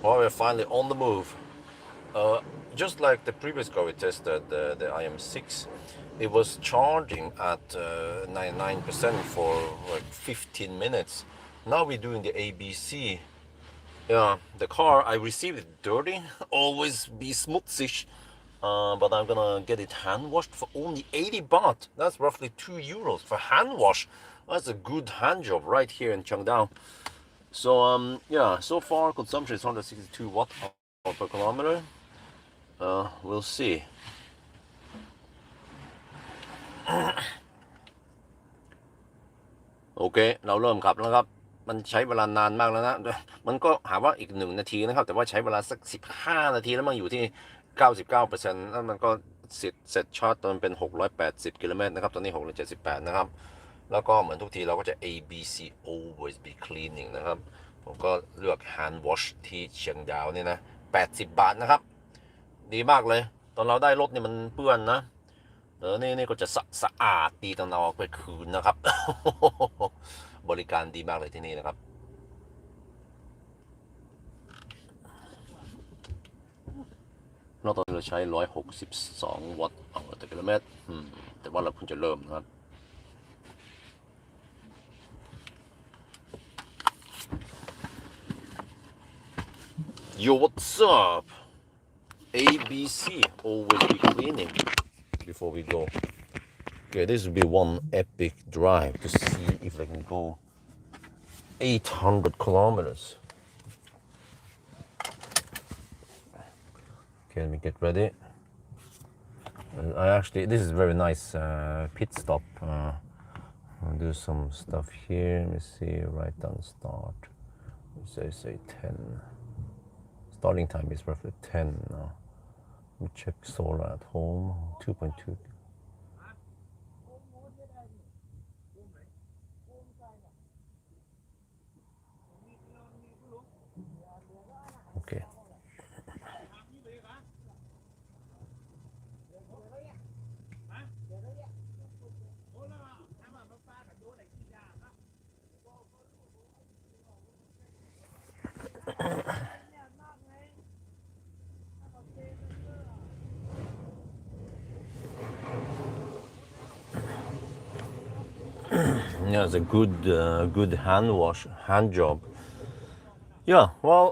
Well, we're finally on the move. Just like the previous car we tested, the IM6, it was charging at 99% for like 15 minutes. Now we're doing the ABC. Yeah, the car, I received it dirty, always be smutzig, but I'm gonna get it hand washed for only 80 baht. That's roughly 2 euros for hand wash. That's a good hand job right here in Chiang Dao. So yeah, so far consumption is 162 watt hour per kilometer. We'll see. โอเคเราเริ่มขับแล้วครับมันใช้เวลานานมากแล้วนะมันก็หาว่าอีก1 นาทีนะครับแต่ว่าใช้เวลาสัก15 นาทีแล้วมันอยู่ที่ 99% แล้วมันก็เสร็จชาร์จตอนเป็น680 กิโลเมตรนะครับตอนนี้678นะครับแล้วก็เหมือนทุกทีเราก็จะ ABC always be cleaning นะครับผมก็เลือก hand wash ที่เชียงดาวนี่นะ80 บาทนะครับดีมากเลยตอนเราได้รถนี่มันเปื้อนนะนี่ก็จะสะอาดดีตอนเราเอาไปคืนนะครับ บริการดีมากเลยที่นี่นะครับเราตอนนี้เราใช้162 วัตต์ต่อกิโลเมตรแต่ว่าเราเพิ่งจะเริ่มนะครับ Yo, what's up? ABC always be cleaning before we go. Okay, this will be one epic drive to see if I can go 800 kilometers. Okay, let me get ready. And this is a very nice pit stop. I'll do some stuff here. Let me see, write down start. Say 10. Starting time is roughly 10 now. We check solar at home, 2.2. Okay. Yeah, it's a good hand job. Yeah, well,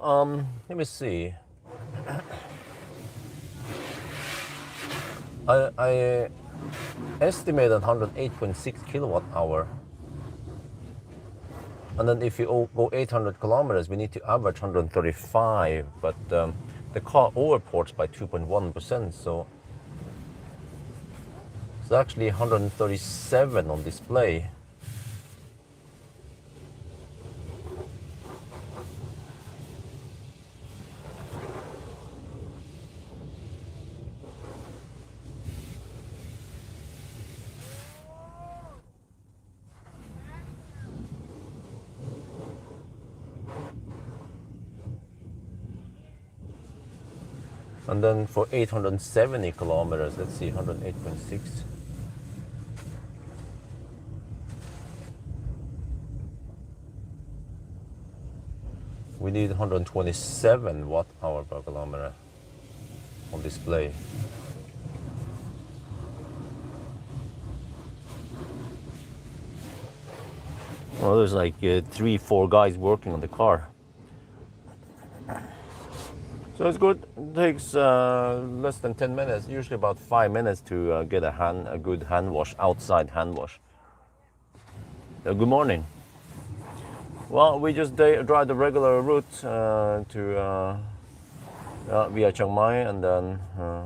let me see. I estimated 108.6 kilowatt hour. And then if you go 800 kilometers, we need to average 135, but the car overports by 2.1%, so it's actually 137 on display. And then for 870 kilometers, let's see, 108.6. We need 127 watt hour per kilometer on display. Well, there's like 3-4 guys working on the car. So it's good. It takes less than 10 minutes, usually about 5 minutes to get a good hand wash, outside hand wash. Good morning. Well, we just drive the regular route via Chiang Mai and then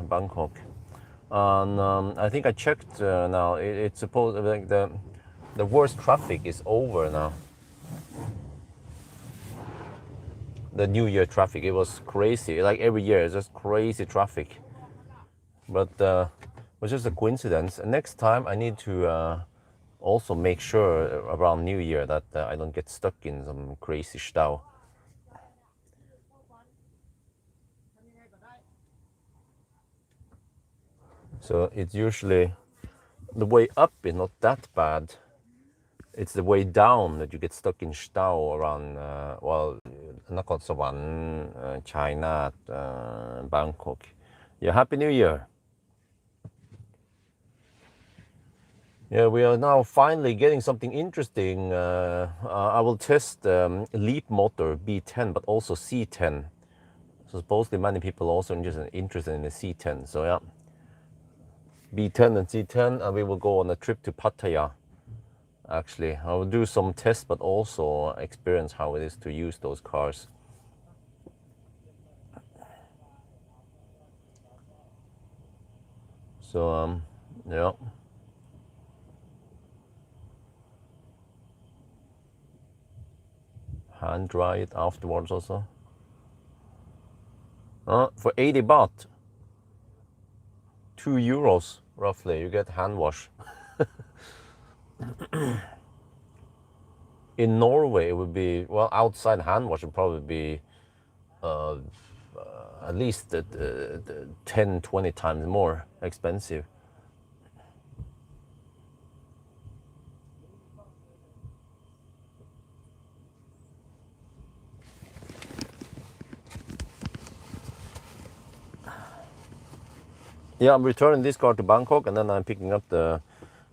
Bangkok. And I think I checked now. It's supposed like the worst traffic is over now. The New Year traffic, it was crazy. Like every year, it's just crazy traffic. But it was just a coincidence. And next time, I need to also make sure around New Year that I don't get stuck in some crazy stau. So it's usually the way up is not that bad. It's the way down that you get stuck in stau around, Nakhon Sawan, China, Bangkok. Yeah, Happy New Year. Yeah, we are now finally getting something interesting. I will test Leap motor B10, but also C10. So supposedly many people also interested in the C10. So yeah, B10 and C10, and we will go on a trip to Pattaya. Actually, I will do some tests, but also experience how it is to use those cars. So yeah. Hand dry it afterwards also. For 80 baht, €2 roughly, you get hand wash. In Norway, it would be, well, outside hand wash would probably be at least 10, 20 times more expensive. Yeah, I'm returning this car to Bangkok, and then I'm picking up the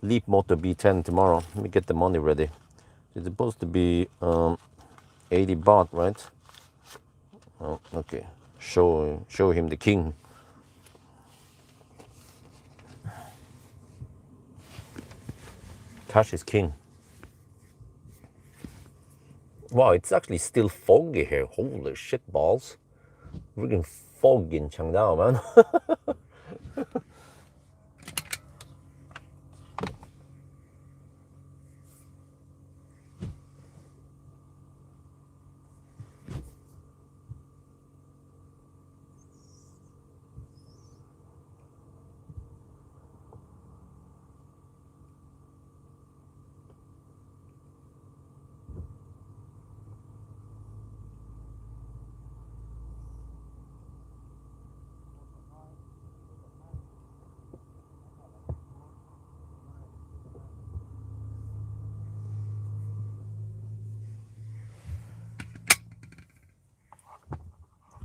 Leap Motor B10 tomorrow. Let me get the money ready. It's supposed to be 80 baht, right? Oh, okay. Show him the king. Cash is king. Wow, it's actually still foggy here. Holy shit balls. Freaking fog in Chiang Dao, man.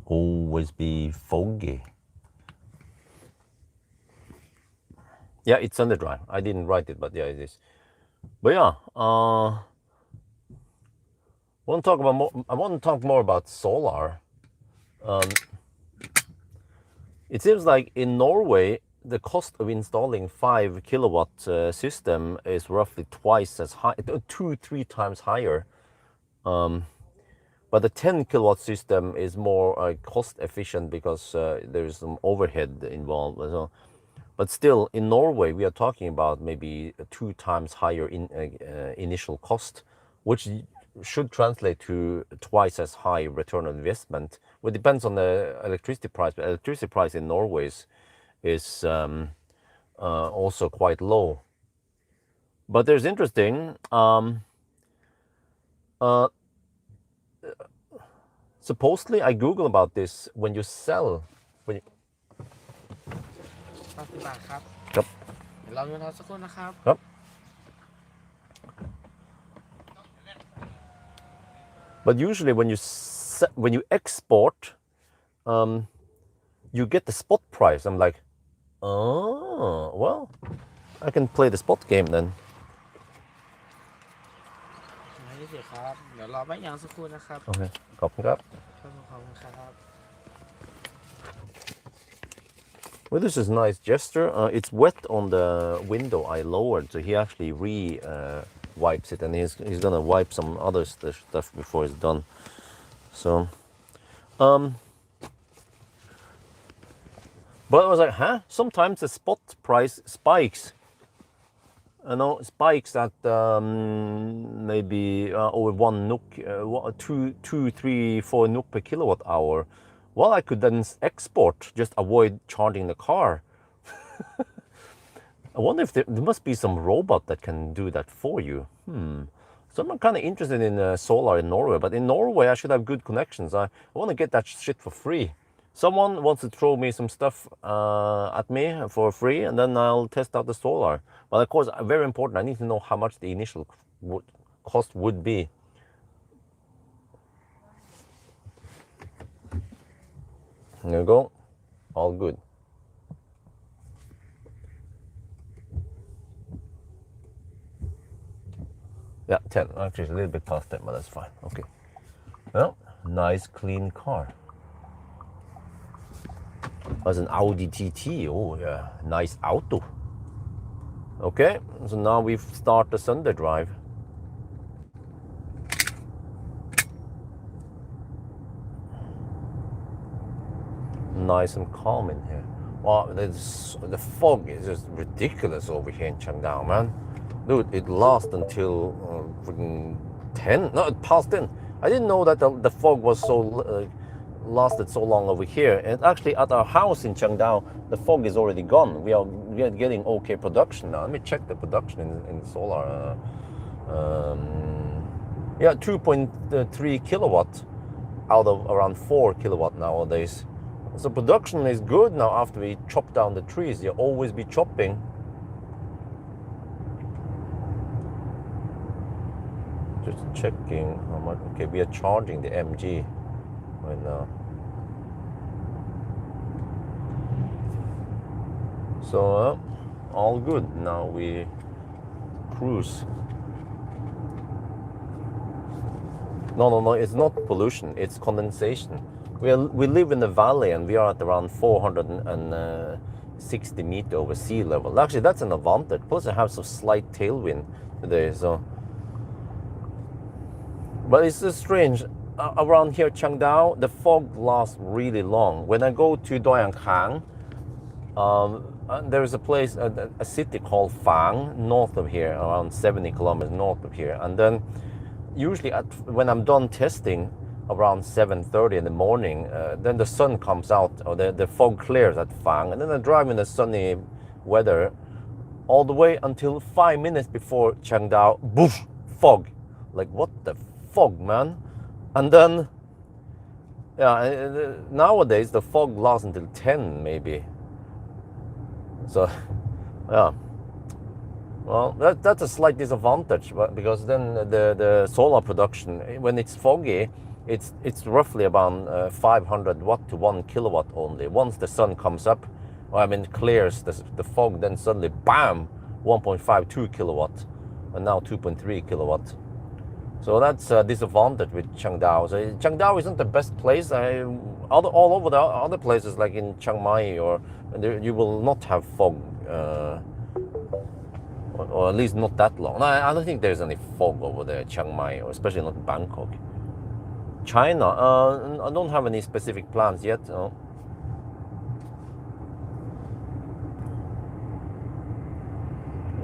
Always be foggy. Yeah, it's under dry. I didn't write it, but yeah, it is. But yeah, I want to talk more about solar. It seems like in Norway, the cost of installing 5 kilowatt system is roughly twice as high, 2-3 times higher. But the 10 kilowatt system is more cost efficient because there's some overhead involved. So, but still, in Norway, we are talking about maybe 2 times higher initial cost, which should translate to twice as high return on investment. Well, it depends on the electricity price, but electricity price in Norway is also quite low. But there's interesting. Supposedly, I Google about this. When you sell, when you, 30 บาทครับ ครับ เดี๋ยวเราเงินทอนสักครู่นะครับ ครับ But usually when you export, you get the spot price. I'm like, oh, well, I can play the spot game then. ไม่ได้เสียครับ เดี๋ยวรอแป๊บยางสักครู่นะครับ Okay, ขอบคุณครับ ขอบคุณครับ Well, this is a nice gesture. It's wet on the window I lowered, so he actually wipes it, and he's gonna wipe some other stuff before it's done. So, but I was like, huh? Sometimes the spot price spikes. You know, spikes at maybe over 1 NOK, 2, 3, 4 NOK per kilowatt hour. Well, I could then export, just avoid charging the car. I wonder if there must be some robot that can do that for you. So I'm kind of interested in solar in Norway, but in Norway I should have good connections. I want to get that shit for free. Someone wants to throw me some stuff at me for free, and then I'll test out the solar. But of course, very important, I need to know how much the initial cost would be. There you go. All good. Yeah, 10. Actually, it's a little bit past 10, but that's fine. Okay. Well, nice clean car. That's an Audi TT. Oh, yeah. Nice auto. Okay, so now we start the Sunday drive. Nice and calm in here. Wow, the fog is just ridiculous over here in Chiang Dao, man. Dude, it lasts until freaking 10. No, past 10. I didn't know that the fog was so lasted so long over here. And actually, at our house in Chiang Dao, the fog is already gone. We are getting okay production now. Let me check the production in solar. Yeah, 2.3 kilowatt out of around 4 kilowatt nowadays. So production is good now after we chop down the trees. You always be chopping. Just checking how much. Okay, we are charging the MG right now. So all good. Now we cruise. No, it's not pollution. It's condensation. We live in the valley and we are at around 460 meters over sea level. Actually, that's an advantage. Plus, I have some slight tailwind today. So, but it's just strange. Around here, Chiang Dao, the fog lasts really long. When I go to Doi An Khang, there is a place, a city called Phang, north of here, around 70 kilometers north of here. And then usually when I'm done testing around 7:30 in the morning, then the sun comes out, or the fog clears at Phang. And then I drive in the sunny weather all the way until 5 minutes before Chiang Dao, boof, fog. Like, what the fog, man? And then, yeah, nowadays the fog lasts until 10 maybe. So, yeah. Well, that's a slight disadvantage, but because then the solar production, when it's foggy, it's roughly about 500 watt to 1 kilowatt only. Once the sun comes up, I mean clears the fog, then suddenly bam, 1.52 kilowatt, and now 2.3 kilowatt. So that's a disadvantage with Chiang Dao. So Chiang Dao isn't the best place. All over the other places like in Chiang Mai, or you will not have fog, or at least not that long. No, I don't think there's any fog over there, Chiang Mai, or especially not Bangkok. China, I don't have any specific plans yet. No.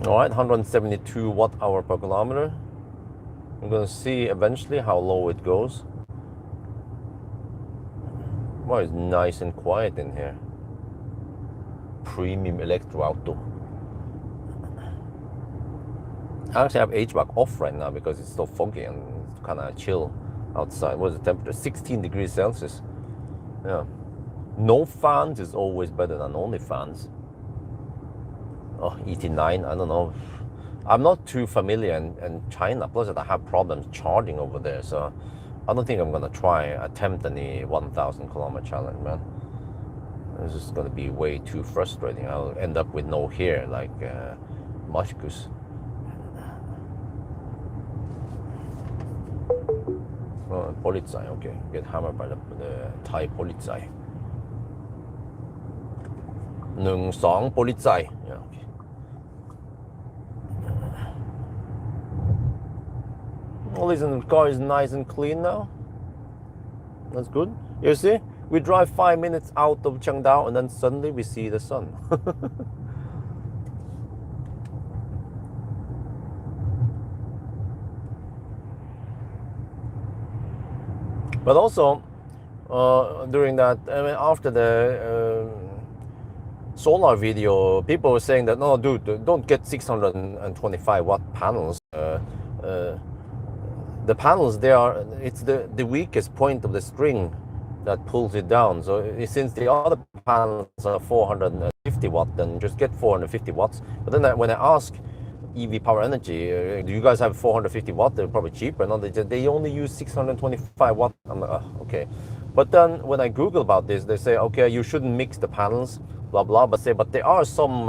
All right, 172 watt hour per kilometer. I'm gonna see eventually how low it goes. Well, it's nice and quiet in here. Premium electro auto. I actually have HVAC off right now because it's so foggy and it's kind of chill outside. What is the temperature? 16 degrees Celsius. Yeah. No fans is always better than only fans. Oh, 89, I don't know. I'm not too familiar in China, plus I have problems charging over there, so I don't think I'm gonna attempt any 1,000 kilometer challenge, man. It's just gonna be way too frustrating. I'll end up with no hair like Marcus. Oh, Polizei, okay. Get hammered by the Thai Polizei. 1-2 Polizei. Yeah, okay. Well, listen, the car is nice and clean now. That's good. You see, we drive 5 minutes out of Chiang Dao and then suddenly we see the sun. But also, during that, I mean, after the solar video, people were saying that, no, dude, don't get 625 watt panels. The panels, it's the weakest point of the string that pulls it down. So since the other panels are 450 watt, then just get 450 watts. But then when I ask EV Power Energy, do you guys have 450 watt? They're probably cheaper. No, they only use 625 watt. I'm like, oh, okay. But then when I Google about this, they say, okay, you shouldn't mix the panels, blah blah. But there are some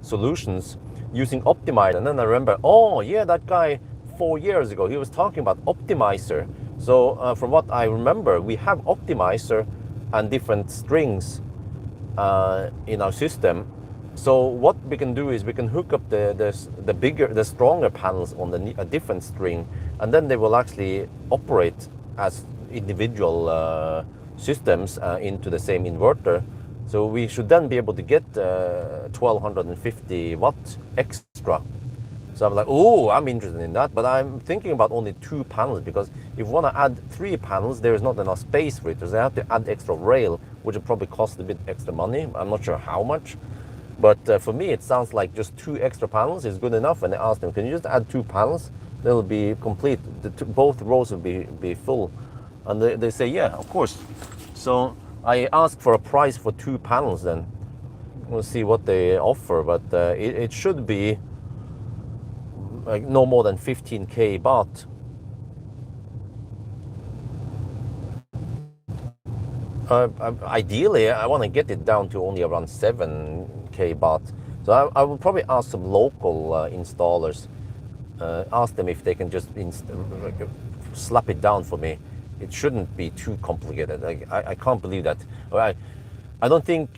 solutions using optimizer. And then I remember, oh yeah, that guy 4 years ago he was talking about optimizer. So from what I remember, we have optimizer and different strings in our system. So what we can do is we can hook up the stronger panels on a different string, and then they will actually operate as individual systems into the same inverter. So we should then be able to get 1250 watt extra. So I'm like, oh, I'm interested in that, but I'm thinking about only 2 panels, because if you want to add 3 panels, there is not enough space for it. So I have to add extra rail, which will probably cost a bit extra money. I'm not sure how much. But for me, it sounds like just 2 extra panels is good enough. And I asked them, can you just add 2 panels? They'll be complete. Both rows will be full. And they say, yeah, of course. So I asked for a price for 2 panels then. We'll see what they offer. But it should be like no more than 15k baht. Ideally, I want to get it down to only around 7k baht. So I will probably ask some local installers, ask them if they can just slap it down for me. It shouldn't be too complicated. I can't believe that. I don't think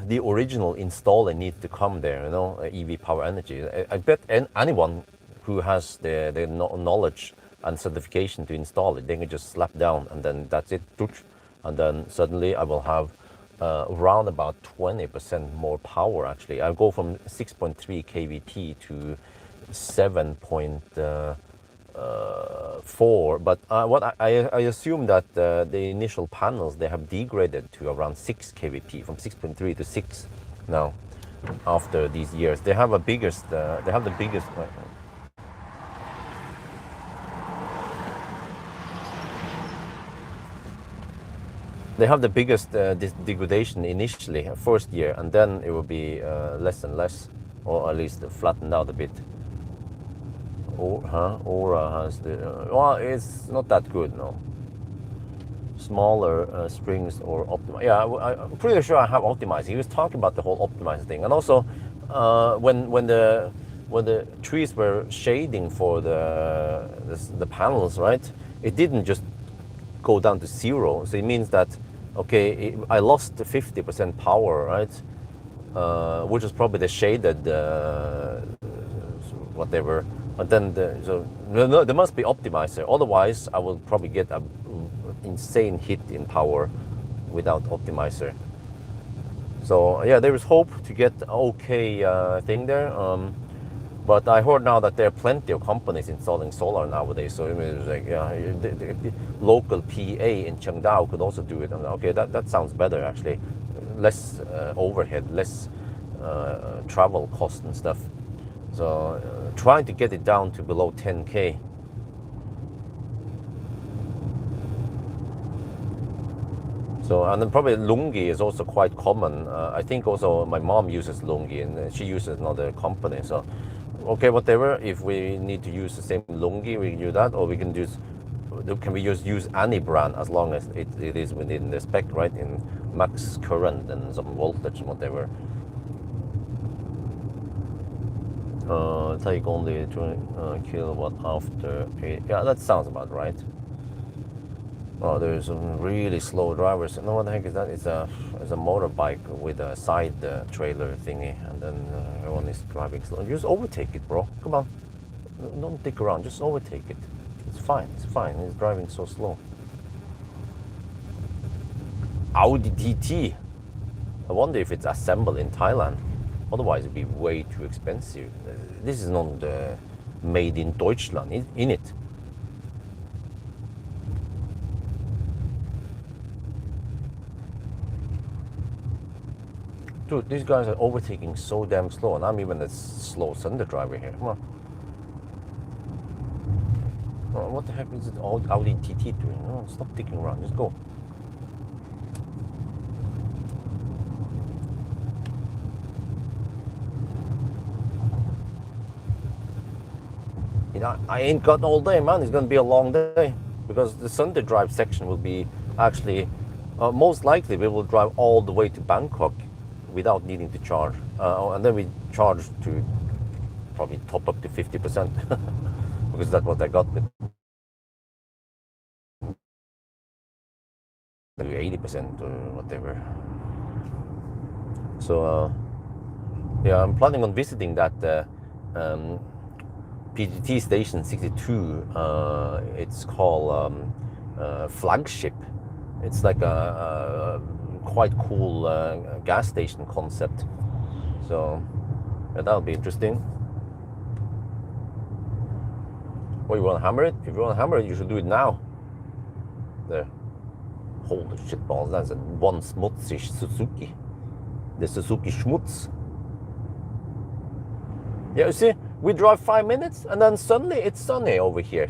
the original installer needs to come there, you know, EV Power Energy. I bet anyone who has the knowledge and certification to install it, they can just slap down, and then that's it. And then suddenly I will have around about 20% more power. Actually, I'll go from 6.3 kWh to 7.4. But what I assume that the initial panels, they have degraded to around 6 kWh, from 6.3 to 6 now. After these years, they have the biggest. They have the biggest degradation initially, first year, and then it will be less and less, or at least flattened out a bit. Aura has the well, it's not that good, no. Smaller strings or optimize. Yeah, I'm pretty sure I have optimized. He was talking about the whole optimized thing, and also when the trees were shading for the panels, right? It didn't just go down to 0. So it means that okay, I lost 50% power, right? Which is probably the shaded whatever. But then there must be optimizer. Otherwise, I will probably get an insane hit in power without optimizer. So yeah, there is hope to get okay thing there. But I heard now that there are plenty of companies installing solar nowadays. So it was like, yeah, the local PA in Chiang Dao could also do it. And okay, that sounds better actually. Less overhead, less travel cost and stuff. So trying to get it down to below 10k. So, and then probably lungi is also quite common. I think also my mom uses lungi, and she uses another company. So okay, whatever. If we need to use the same lungi, we can do that, or we can use use any brand as long as it is within the spec, right? In max current and some voltage, whatever. Take only 20 kilowatt after 8. Yeah, that sounds about right. Oh, there's some really slow drivers. No, what the heck is that? It's a motorbike with a side trailer thingy, and then everyone is driving slow. Just overtake it, bro. Come on, don't dick around. Just overtake it. It's fine. It's fine. He's driving so slow. Audi TT. I wonder if it's assembled in Thailand. Otherwise, it'd be way too expensive. This is not made in Deutschland, in it. Dude, these guys are overtaking so damn slow, and I'm even a slow Sunday driver here. Come on. Oh, what the heck is it Audi TT doing? Oh, stop dicking around, just go. You know, I ain't got all day, man. It's gonna be a long day. because the Sunday drive section will be actually, most likely we will drive all the way to Bangkok without needing to charge. And then we charge to probably top up to 50% because that's what I got with 80% or whatever. So yeah, I'm planning on visiting that PGT station 62. It's called Flagship. It's like a quite cool gas station concept. So yeah, that'll be interesting. Well, you want to hammer it? If you want to hammer it, you should do it now. There. Holy shit balls, that's a one smutsy Suzuki. The Suzuki Schmutz. Yeah, you see, we drive 5 minutes and then suddenly it's sunny over here.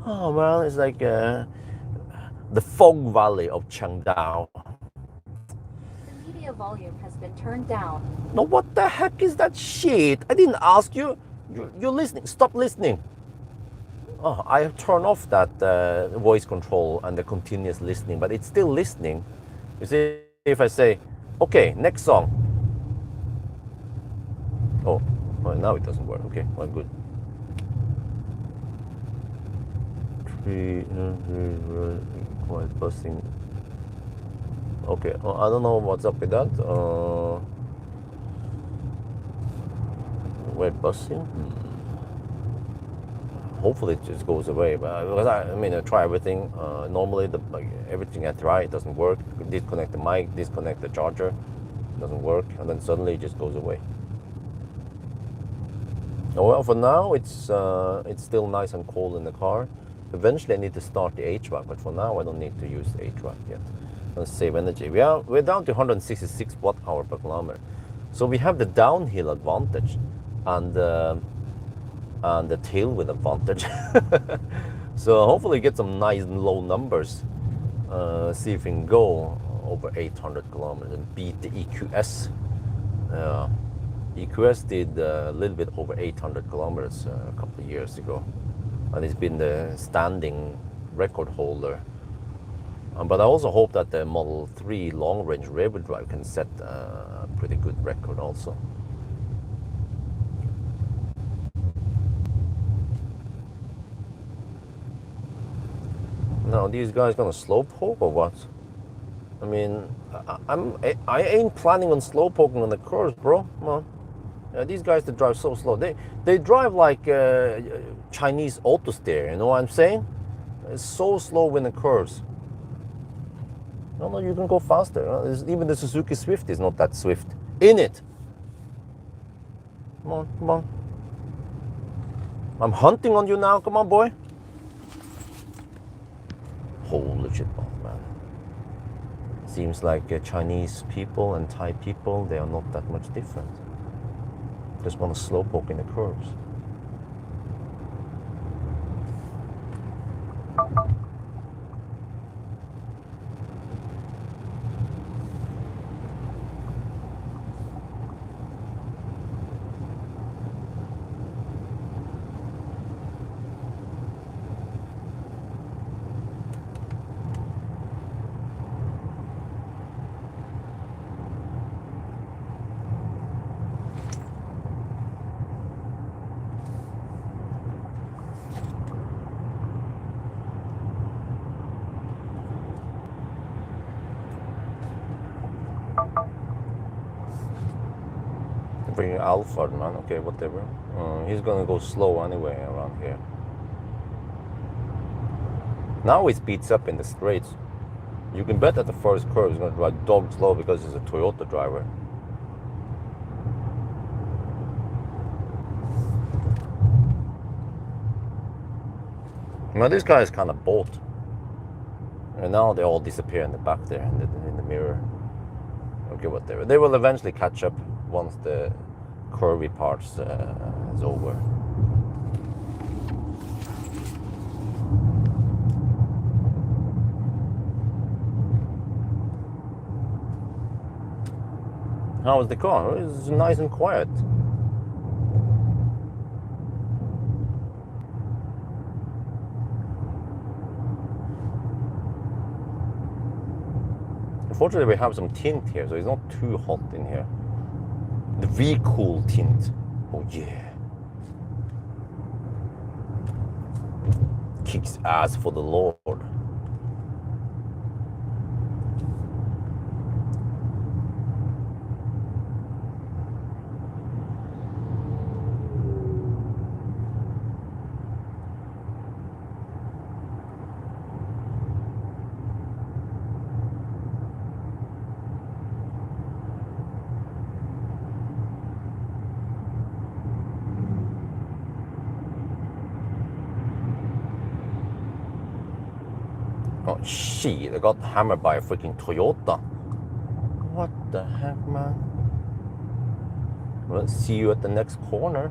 Oh man, it's like the fog valley of Chiang Dao. The media volume has been turned down. No, what the heck is that shit? I didn't ask you. You're listening. Stop listening. Oh, I have turned off that voice control and the continuous listening, but it's still listening. You see, if I say, okay, next song. Oh, well, now it doesn't work. Okay, well, good. Quite busting. Okay, well, I don't know what's up with that. We're busting. Hopefully it just goes away, but because I mean I try everything. Normally everything I try, it doesn't work. Disconnect the mic, disconnect the charger, it doesn't work, and then suddenly it just goes away. Well, for now it's still nice and cold in the car. Eventually I need to start the HVAC, but for now I don't need to use the HVAC yet. Let's save energy. We're down to 166 watt-hour per kilometer, so we have the downhill advantage and the tailwind advantage. So hopefully get some nice low numbers. See if we can go over 800 kilometers and beat the EQS. EQS did a little bit over 800 kilometers a couple of years ago, and it's been the standing record holder. But I also hope that the Model 3 long-range rear-wheel drive can set a pretty good record also. Now, these guys gonna slowpoke or what? I mean, I ain't planning on slowpoking on the curves, bro. Come on. These guys that drive so slow, they drive like Chinese auto steer. You know what I'm saying? It's so slow in the curves. No, you can go faster. Even the Suzuki Swift is not that swift. In it. Come on, come on. I'm hunting on you now. Come on, boy. Holy shit, man. Seems like Chinese people and Thai people, they are not that much different. Just want to slowpoke in the curves. Bring Alpha, man. Okay, whatever. He's gonna go slow anyway around here. Now he speeds up in the straights. You can bet that the first curve is gonna drive dog slow because he's a Toyota driver. Now this guy is kind of bold. And now they all disappear in the back there, in the mirror. Okay, whatever. They will eventually catch up once the curvy parts is over. How is the car? It's nice and quiet. Fortunately, we have some tint here, so it's not too hot in here. The V-Cool tint. Oh yeah. Kicks ass for the Lord. Oh shit, I got hammered by a freaking Toyota. What the heck, man? Well, see you at the next corner.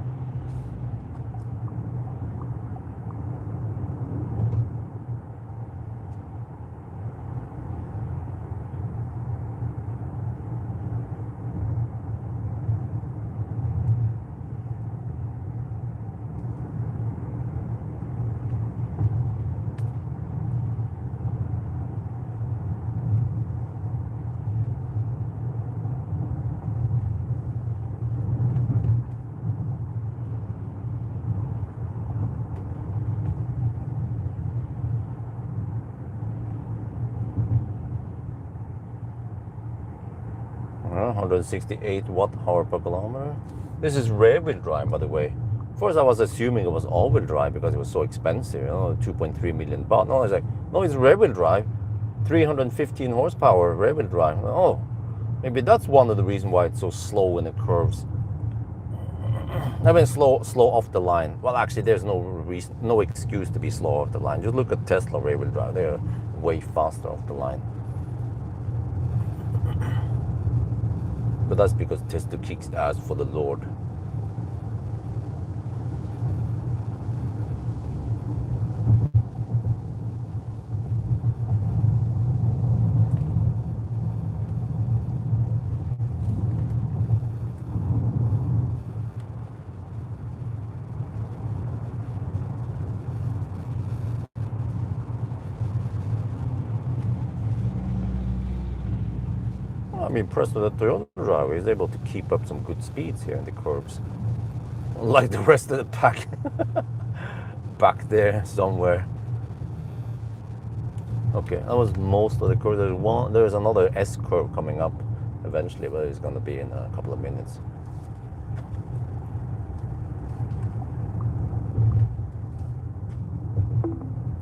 Well, 168 watt-hour per kilometer. This is rear-wheel drive, by the way. First, I was assuming it was all-wheel drive because it was so expensive, 2.3 million baht. No, it's like, no, it's rear-wheel drive, 315 horsepower rear-wheel drive. Oh, maybe that's one of the reasons why it's so slow in the curves. I mean, slow off the line. Well, actually, there's no reason, no excuse to be slow off the line. Just look at Tesla rear-wheel drive; they're way faster off the line. But that's because Tesla kicks ass for the Lord. I'm impressed with the Toyota driver. He's able to keep up some good speeds here in the curves. Like the rest of the pack. Back there somewhere. Okay, that was most of the curve. There's another S curve coming up eventually, but it's going to be in a couple of minutes.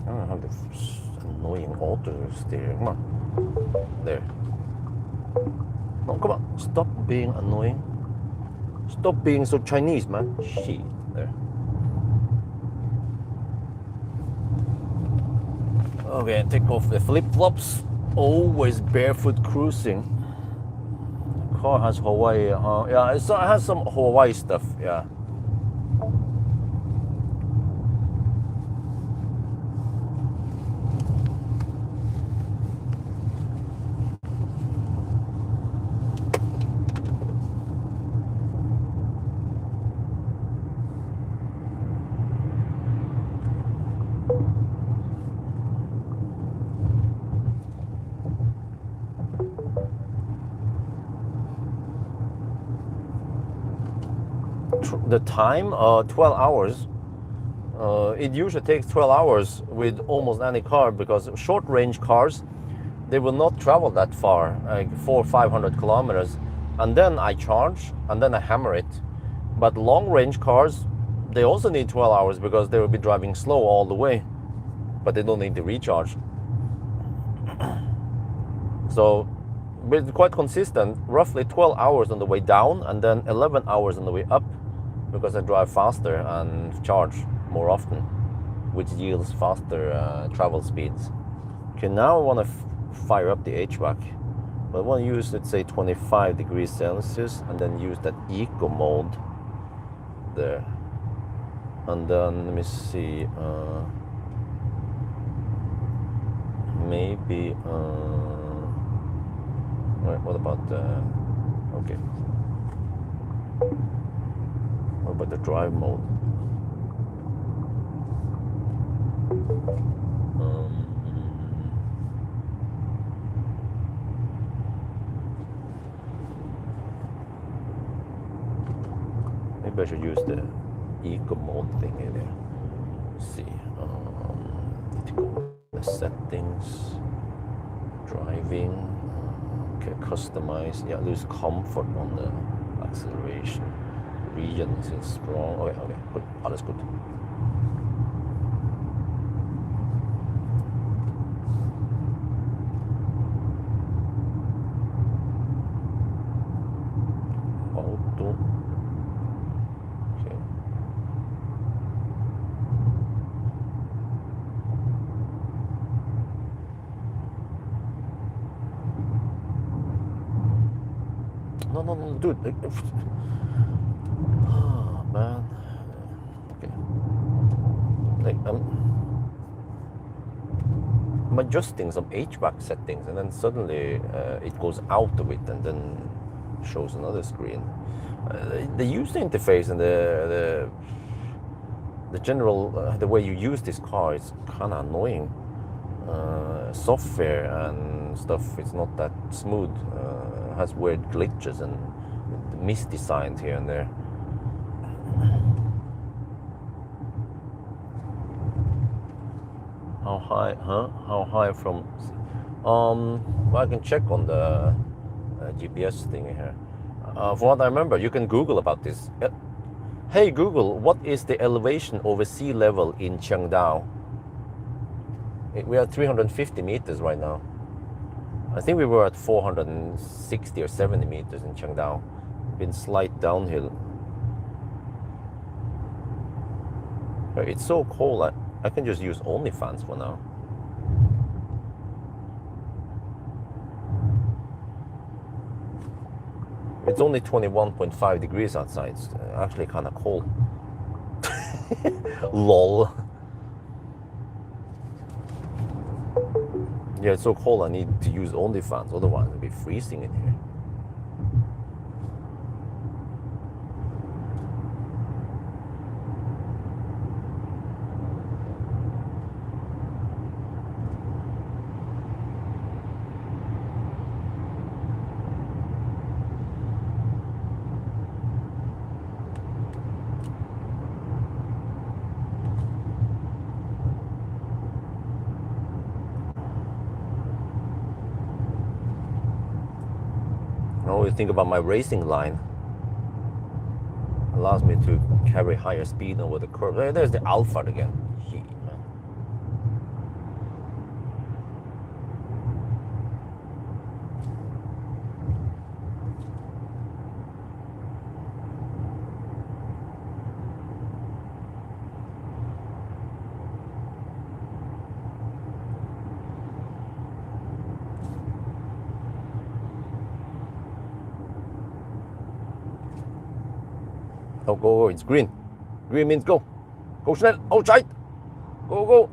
I don't have this annoying auto steer. Come on. There. No, come on. Stop being annoying. Stop being so Chinese, man. Shit. There. Okay, take off the flip-flops. Always barefoot cruising. Car has Hawaii. Yeah, it has some Hawaii stuff. Yeah. The time, 12 hours. It usually takes 12 hours with almost any car because short range cars, they will not travel that far, like 400 or 500 kilometers. And then I charge and then I hammer it. But long range cars, they also need 12 hours because they will be driving slow all the way, but they don't need to recharge. So it's quite consistent, roughly 12 hours on the way down and then 11 hours on the way up, because I drive faster and charge more often, which yields faster travel speeds. Okay, now I want to fire up the HVAC. But I want to use, let's say, 25 degrees Celsius and then use that eco mode there. And then, let me see, maybe, what about, okay. What about the drive mode? maybe I should use the eco mode thing in there. Let's see. Need to go the settings, driving. Okay, customize. Yeah, lose comfort on the acceleration. Region is strong. Okay, good. Alles gut. Auto. Okay. No, dude. Oh, man. Okay. Like I'm adjusting some HVAC settings, and then suddenly it goes out of it, and then shows another screen. The user interface and the general the way you use this car is kind of annoying. Software and stuff is not that smooth. Has weird glitches and misdesigned here and there. How high? Huh? How high from? Well, I can check on the GPS thing here. From what I remember, you can Google about this. Hey Google, what is the elevation over sea level in Chiang Dao? We are 350 meters right now. I think we were at 460 or 70 meters in Chiang Dao. Been slight downhill. But it's so cold. I can just use OnlyFans for now. It's only 21.5 degrees outside. It's actually kind of cold. Lol. Yeah, it's so cold I need to use OnlyFans, otherwise I'll be freezing in here. I always think about my racing line. Allows me to carry higher speed over the curve. There's the Alpha again. Oh, go, it's green. Green means go. Go schnell, outside. Go.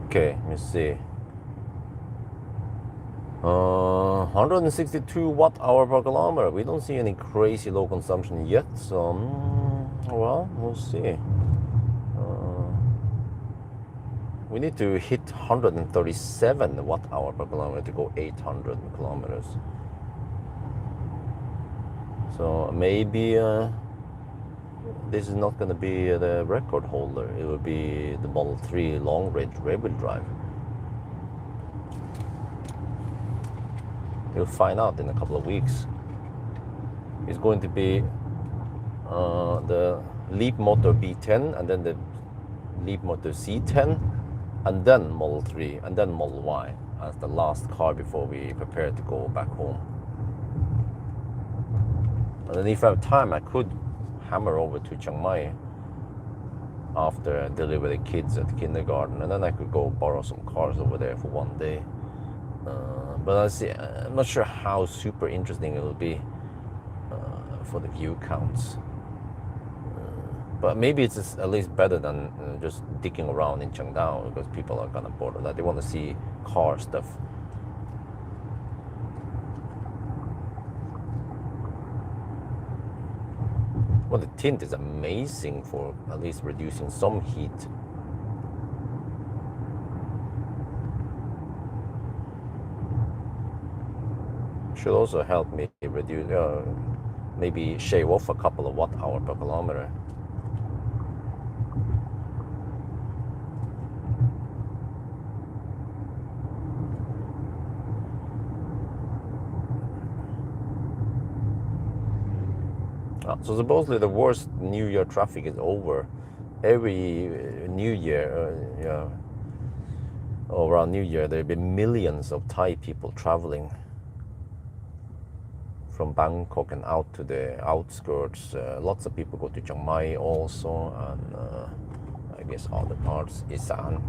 Okay, let me see. 162 watt-hour per kilometer. We don't see any crazy low consumption yet, so well, we'll see. We need to hit 137 watt-hour per kilometer to go 800 kilometers. So maybe this is not going to be the record holder. It will be the Model 3 long-range rear-wheel drive. You'll find out in a couple of weeks. It's going to be the Leap Motor B10, and then the Leap Motor C10, and then Model 3, and then Model Y as the last car before we prepare to go back home. And then if I have time, I could hammer over to Chiang Mai after I deliver the kids at the kindergarten, and then I could go borrow some cars over there for one day. But I'm not sure how super interesting it will be for the view counts. But maybe it's at least better than just digging around in Chiang Dao, because people are kind of bored of that. They want to see car stuff. Well, the tint is amazing for at least reducing some heat. Should also help me reduce, maybe shave off a couple of watt-hour per kilometer. So supposedly the worst New Year traffic is over. Every New Year, around New Year, there'll be millions of Thai people traveling from Bangkok and out to the outskirts. Lots of people go to Chiang Mai also, and I guess other parts, Isan.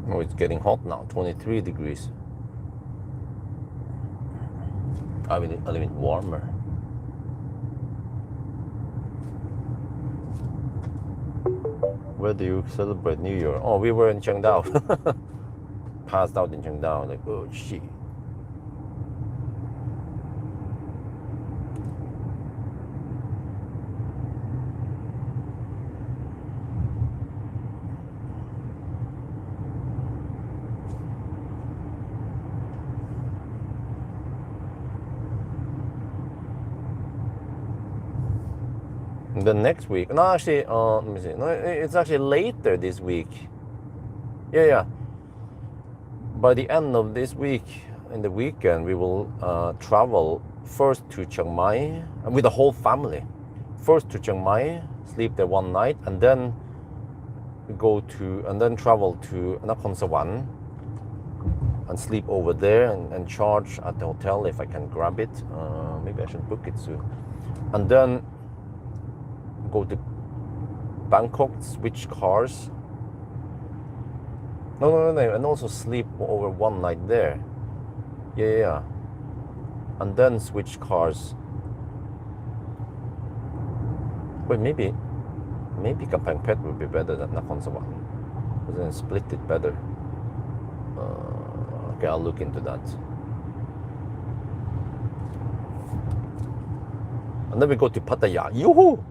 Oh, it's getting hot now, 23 degrees. I mean, a little bit warmer. Where do you celebrate New Year? Oh, we were in Chiang Dao. Passed out in Chiang Dao, like, oh shit. The next week, no, actually, let me see. No, it's actually later this week. Yeah. By the end of this week, in the weekend, we will travel first to Chiang Mai with the whole family. First to Chiang Mai, sleep there one night, and then travel to Nakhon Sawan and sleep over there and charge at the hotel if I can grab it. Maybe I should book it soon. And then go to Bangkok, switch cars. No, and also sleep over one night there. Yeah. And then switch cars. Wait, maybe Kampang Phet would be better than Nakhon Sawan. Then split it better. Okay, I'll look into that. And then we go to Pattaya. Yoo-hoo!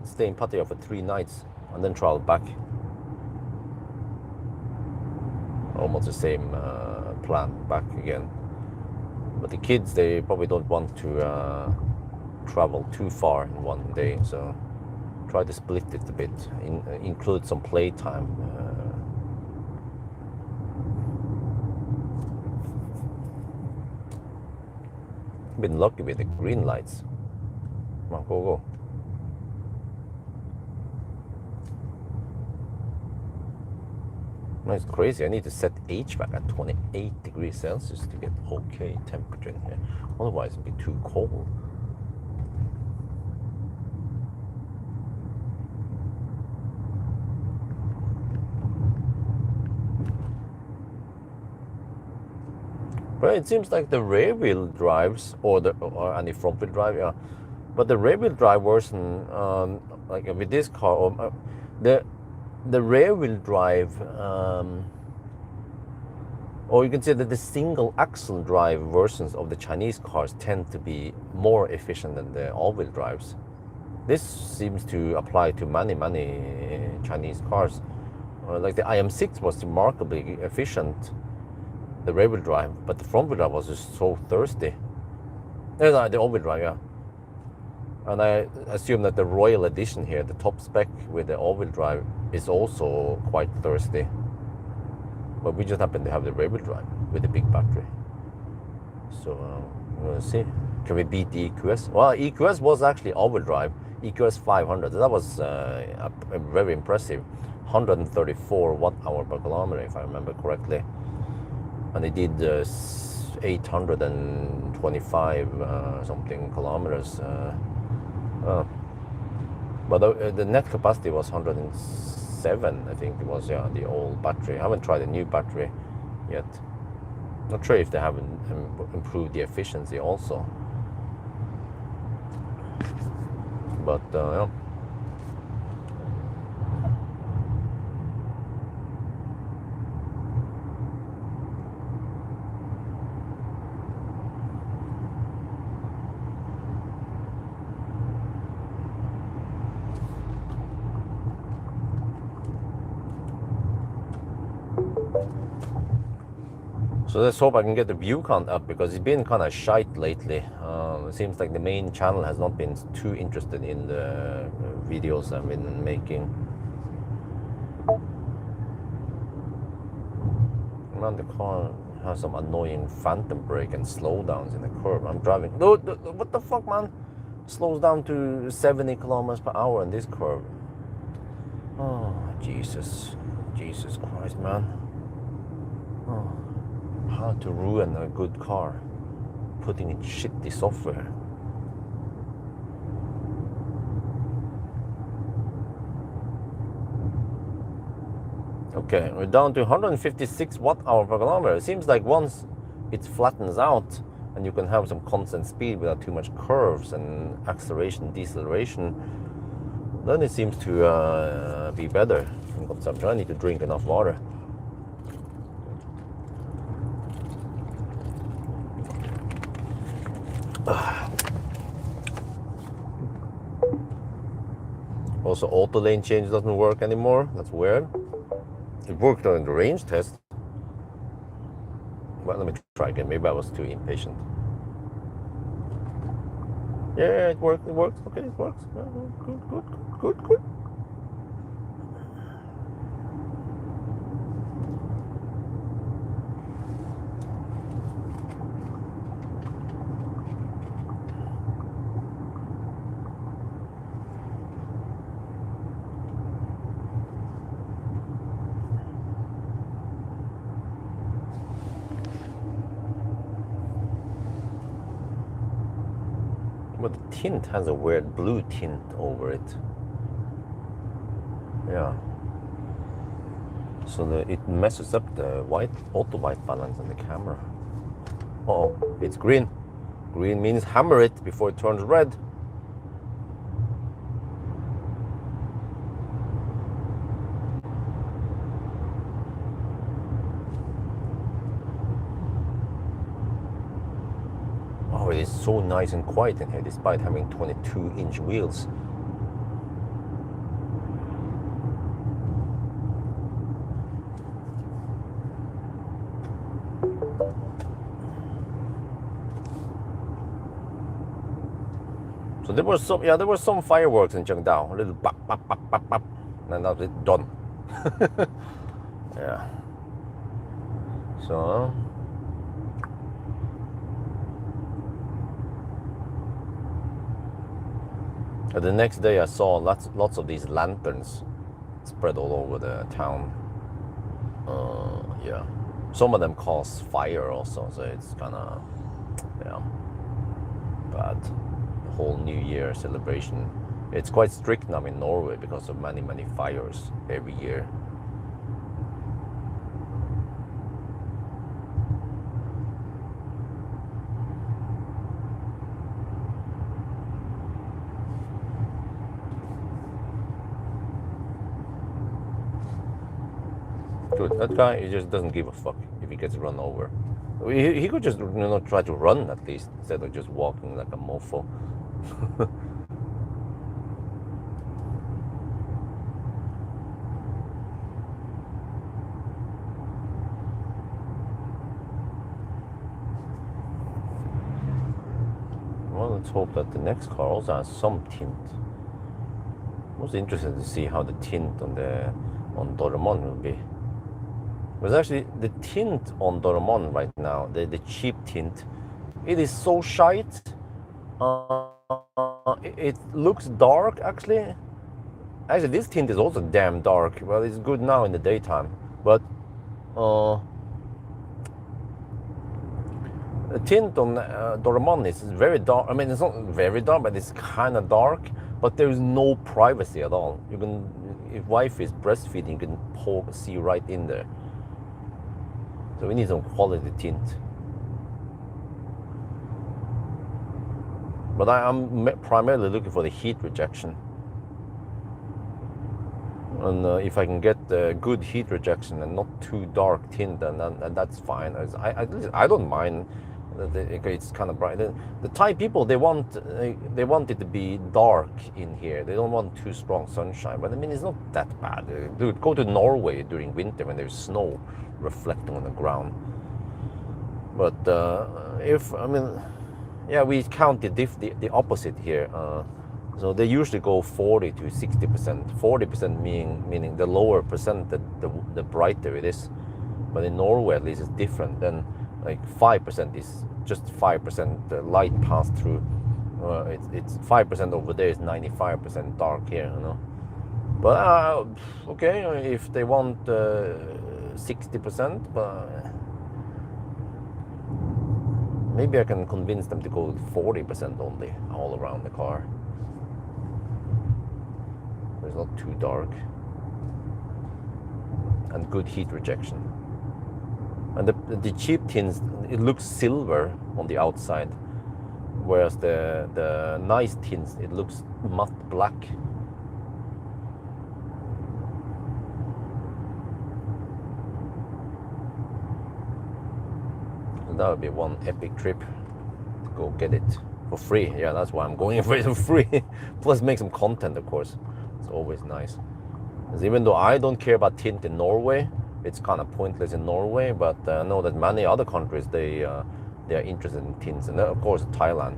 Stay in Pattaya for 3 nights and then travel back. Almost the same plan back again. But the kids, they probably don't want to travel too far in one day, so try to split it a bit, include some playtime. Been lucky with the green lights. Come on, go. No, it's crazy. I need to set HVAC at 28 degrees Celsius to get okay temperature in here. Otherwise, it'd be too cold. But it seems like the rear-wheel drives or any front-wheel drive, yeah. But the rear-wheel drive version, like with this car, the rear-wheel drive, or you can say that the single axle drive versions of the Chinese cars tend to be more efficient than the all-wheel drives. This seems to apply to many Chinese cars. Like the IM6 was remarkably efficient, the rear-wheel drive, but the front-wheel drive was just so thirsty. No, the all-wheel drive, yeah. And I assume that the Royal Edition here, the top spec with the all-wheel drive, is also quite thirsty. But we just happen to have the rear-wheel drive with the big battery. So we'll see. Can we beat the EQS? Well, EQS was actually all-wheel drive. EQS 500. That was very impressive. 134 watt-hour per kilometer, if I remember correctly. And it did 825 something kilometers. But the net capacity was 107, I think it was, yeah, the old battery. I haven't tried a new battery yet. Not sure if they haven't improved the efficiency also. But yeah. So let's hope I can get the view count up, because it's been kind of shite lately. It seems like the main channel has not been too interested in the videos I've been making. Man, the car has some annoying phantom brake and slowdowns in the curve. I'm driving. No, what the fuck, man? Slows down to 70 kilometers per hour in this curve. Oh, Jesus. Jesus Christ, man. Oh. How to ruin a good car, putting in shitty software. Okay, we're down to 156 watt-hour per kilometer. It seems like once it flattens out and you can have some constant speed without too much curves and acceleration, deceleration, then it seems to be better in consumption. I need to drink enough water. Also, auto lane change doesn't work anymore. That's weird. It worked on the range test. Well, let me try again. Maybe I was too impatient. Yeah, it works. It works. Okay, it works. Good. But the tint has a weird blue tint over it. Yeah. So it messes up the auto white balance on the camera. Uh-oh, it's green. Green means hammer it before it turns red. Oh, it is so nice and quiet in here despite having 22-inch wheels. So there were some fireworks in Chiang Dao, a little bap, bap, bap, bap, bap, and now it's done. Yeah. So the next day I saw lots of these lanterns spread all over the town. Yeah. Some of them cause fire also, so it's kind of, yeah, bad. The whole New Year celebration. It's quite strict now in Norway because of many fires every year. Dude, that guy, he just doesn't give a fuck if he gets run over. He could just, try to run at least instead of just walking like a mofo. Well, let's hope that the next car also has some tint. Most interested to see how the tint on Doraemon will be. Because actually the tint on Doraemon right now, the cheap tint, it is so shite. It looks dark actually. Actually, this tint is also damn dark. Well, it's good now in the daytime, but the tint on Doraemon is very dark. I mean, it's not very dark, but it's kind of dark. But there is no privacy at all. You can, if wife is breastfeeding, you can see right in there. So we need some quality tint. But I'm primarily looking for the heat rejection. And if I can get good heat rejection and not too dark tint, then that's fine. I don't mind. It's kind of bright. The Thai people, they want it to be dark in here. They don't want too strong sunshine. But I mean, it's not that bad. Dude, go to Norway during winter when there's snow reflecting on the ground. But we count the opposite here. So they usually go 40 to 60%. 40% meaning the lower percent, the brighter it is. But in Norway, at least, it's different. Then like 5% is just 5% light pass through. It's 5% over there is 95% dark here, But okay, if they want 60%, but maybe I can convince them to go with 40% only all around the car. It's not too dark. And good heat rejection. And the cheap tints, it looks silver on the outside, whereas the nice tints, it looks matte black. So that would be one epic trip to go get it for free. Yeah, that's why I'm going for it for free. Plus make some content, of course. It's always nice. Because even though I don't care about tint in Norway, it's kind of pointless in Norway, but I know that many other countries, they are interested in tints, and of course Thailand.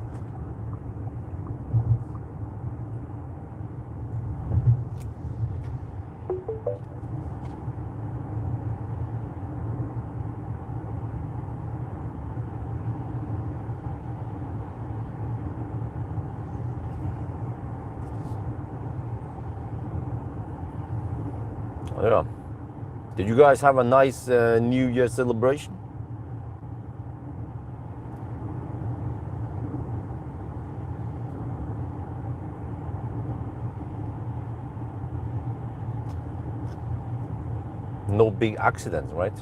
Yeah. Did you guys have a nice New Year celebration? No big accidents, right?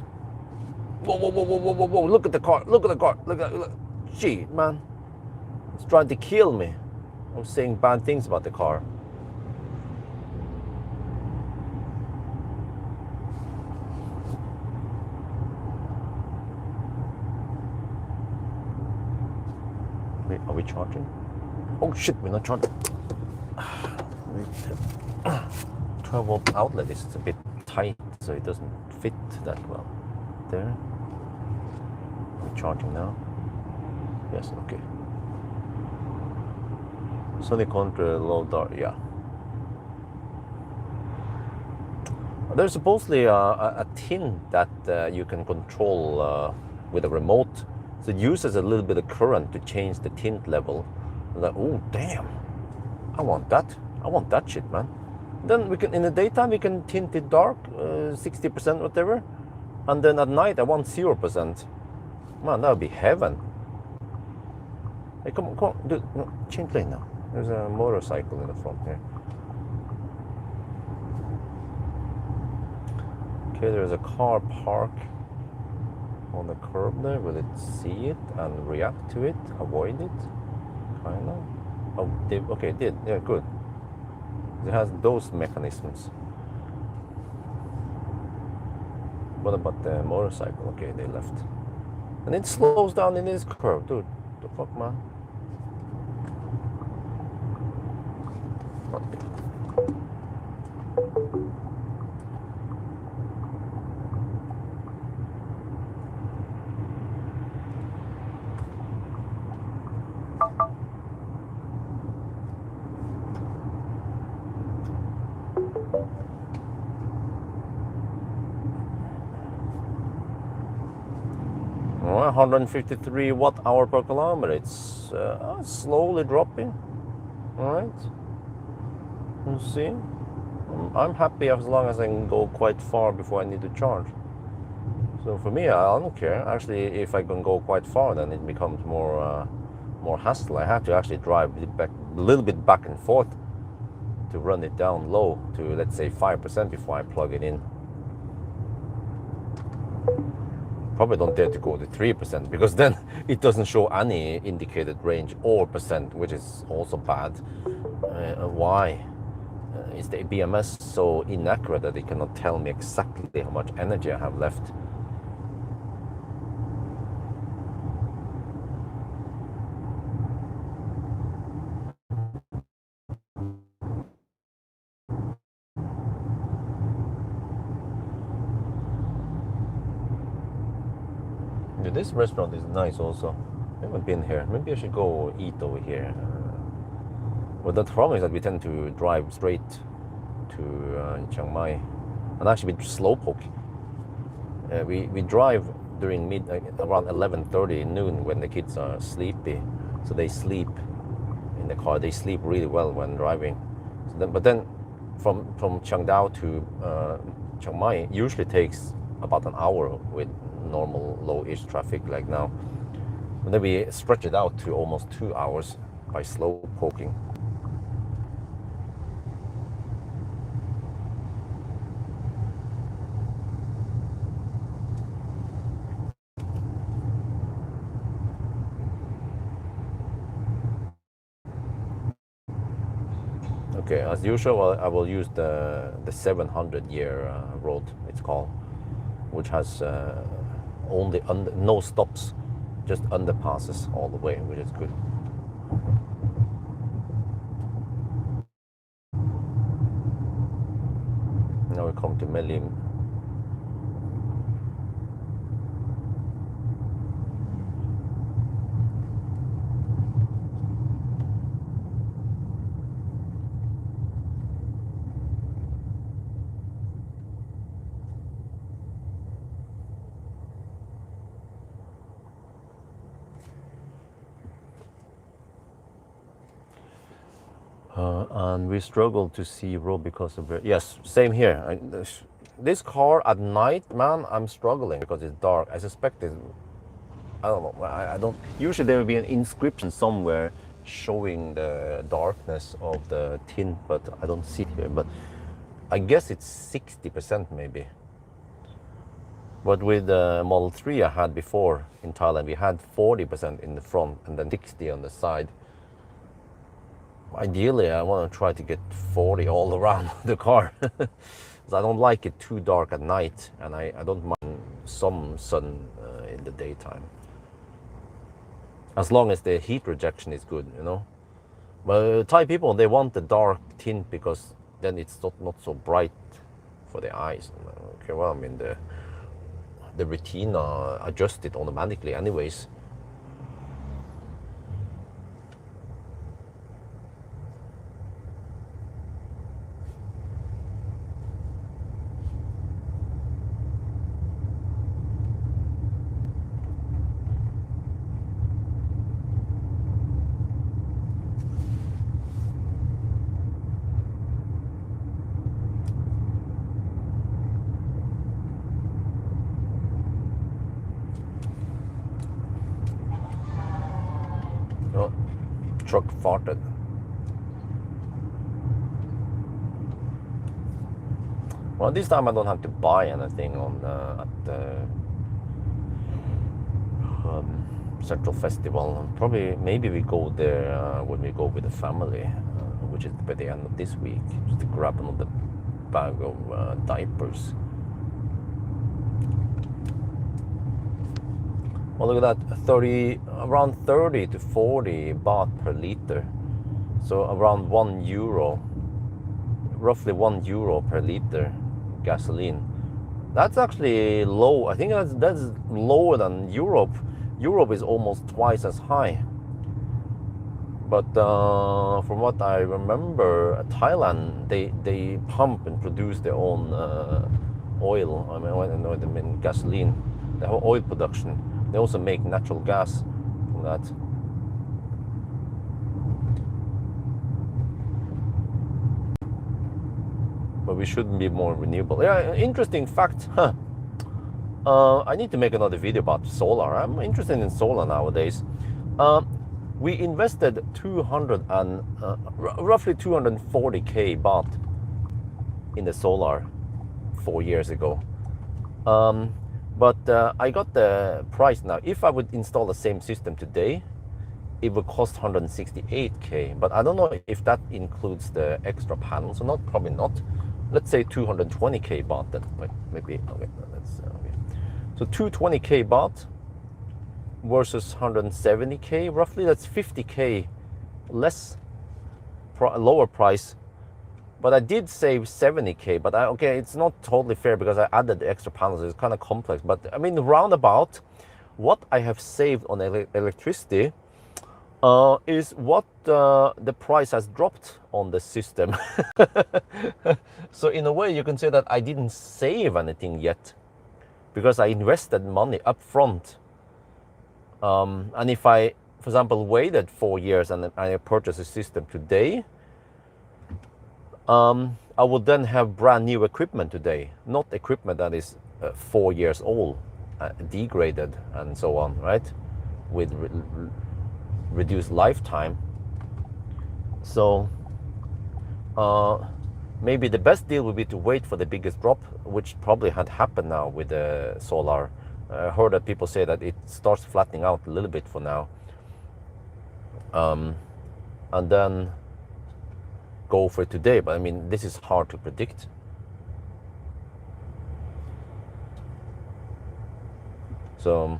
Whoa, whoa, whoa, whoa, whoa, whoa, whoa. Look at the car, look at the car, look. Gee, man. It's trying to kill me. I'm saying bad things about the car. Wait, are we charging? Oh shit, we're not charging. 12-volt outlet is a bit tight, so it doesn't fit that well. There. Are we charging now? Yes, okay. Sunny contra low dark, yeah. There's supposedly a tin that you can control with a remote. So it uses a little bit of current to change the tint level. Like, oh damn, I want that shit, man. Then we can, in the daytime, we can tint it dark, 60%, whatever. And then at night, I want 0%. Man, that would be heaven. Hey, come on, dude, no, change lane now. There's a motorcycle in the front here. Okay, there's a car park on the curb there. Will it see it and react to it? Avoid it? Kind of. Oh, okay, it did. Yeah, good. It has those mechanisms. What about the motorcycle? Okay, they left. And it slows down in this curve, dude. The fuck, man? 153 watt-hour per kilometer. It's slowly dropping. All right. You see? I'm happy as long as I can go quite far before I need to charge. So for me, I don't care. Actually, if I can go quite far, then it becomes more hassle. I have to actually drive a little bit back and forth to run it down low to, let's say, 5% before I plug it in. Probably don't dare to go to 3% because then it doesn't show any indicated range or percent, which is also bad. Why? Is the BMS so inaccurate that it cannot tell me exactly how much energy I have left? This restaurant is nice also. I haven't been here. Maybe I should go eat over here. But the problem is that we tend to drive straight to Chiang Mai, and actually we slowpoke. We drive during around 11:30 noon when the kids are sleepy, so they sleep in the car. They sleep really well when driving. But then from Chiang Dao to Chiang Mai usually takes about an hour with normal low-ish traffic like now. And then we stretch it out to almost 2 hours by slow poking. Okay, as usual, I will use the 700-year road, it's called, which has only no stops, just underpasses all the way, which is good. Now we come to Melim. And we struggle to see road because of it. Yes, same here. This car at night, man, I'm struggling because it's dark. I suspect it's, I don't know. I don't. Usually there will be an inscription somewhere showing the darkness of the tint, but I don't see it here. But I guess it's 60% maybe. But with the Model 3 I had before in Thailand, we had 40% in the front and then 60 on the side. Ideally, I want to try to get 40 all around the car. I don't like it too dark at night, and I don't mind some sun in the daytime. As long as the heat rejection is good, you know. But Thai people, they want the dark tint because then it's not so bright for the eyes. Okay, well, I mean, the retina adjusts it automatically anyways. Truck farted. Well, this time I don't have to buy anything on at the Central Festival. Probably, maybe we go there when we go with the family, which is by the end of this week, just to grab another bag of diapers. Well, look at that, around 30 to 40 baht per liter. So around €1, roughly €1 per liter gasoline. That's actually low. I think that's lower than Europe. Europe is almost twice as high. But from what I remember, Thailand, they pump and produce their own oil. I mean gasoline. They have oil production. They also make natural gas from that. But we shouldn't be more renewable. Yeah, interesting fact. Huh. I need to make another video about solar. I'm interested in solar nowadays. We invested roughly 240k baht in the solar 4 years ago. But I got the price now. If I would install the same system today, it would cost 168k. But I don't know if that includes the extra panels or not. Probably not. Let's say 220k baht. Then maybe okay. Okay. So 220k baht versus 170k roughly. That's 50k less, lower price. But I did save 70k. But okay, it's not totally fair because I added the extra panels. It's kind of complex. But I mean, roundabout, what I have saved on electricity is what the price has dropped on the system. So in a way, you can say that I didn't save anything yet because I invested money up front. And if I, for example, waited 4 years and I purchased a system today, I would then have brand new equipment today, not equipment that is 4 years old, degraded and so on, right? With reduced lifetime. So maybe the best deal would be to wait for the biggest drop, which probably had happened now with the solar. I heard that people say that it starts flattening out a little bit for now. And then go for it today. But I mean, this is hard to predict. So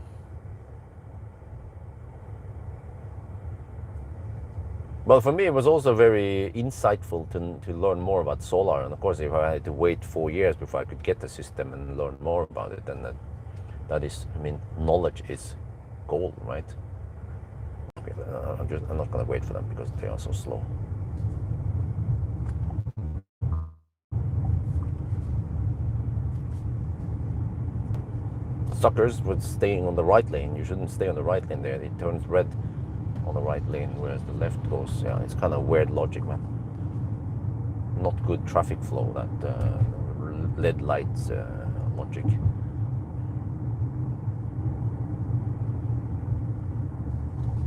but for me, it was also very insightful to learn more about solar. And of course, if I had to wait 4 years before I could get the system and learn more about it, then that is, I mean, knowledge is gold, right? Okay, I'm not gonna wait for them because they are so slow. Suckers were staying on the right lane. You shouldn't stay on the right lane there. It turns red on the right lane, whereas the left goes. Yeah, it's kind of weird logic, man. Not good traffic flow, that LED lights logic.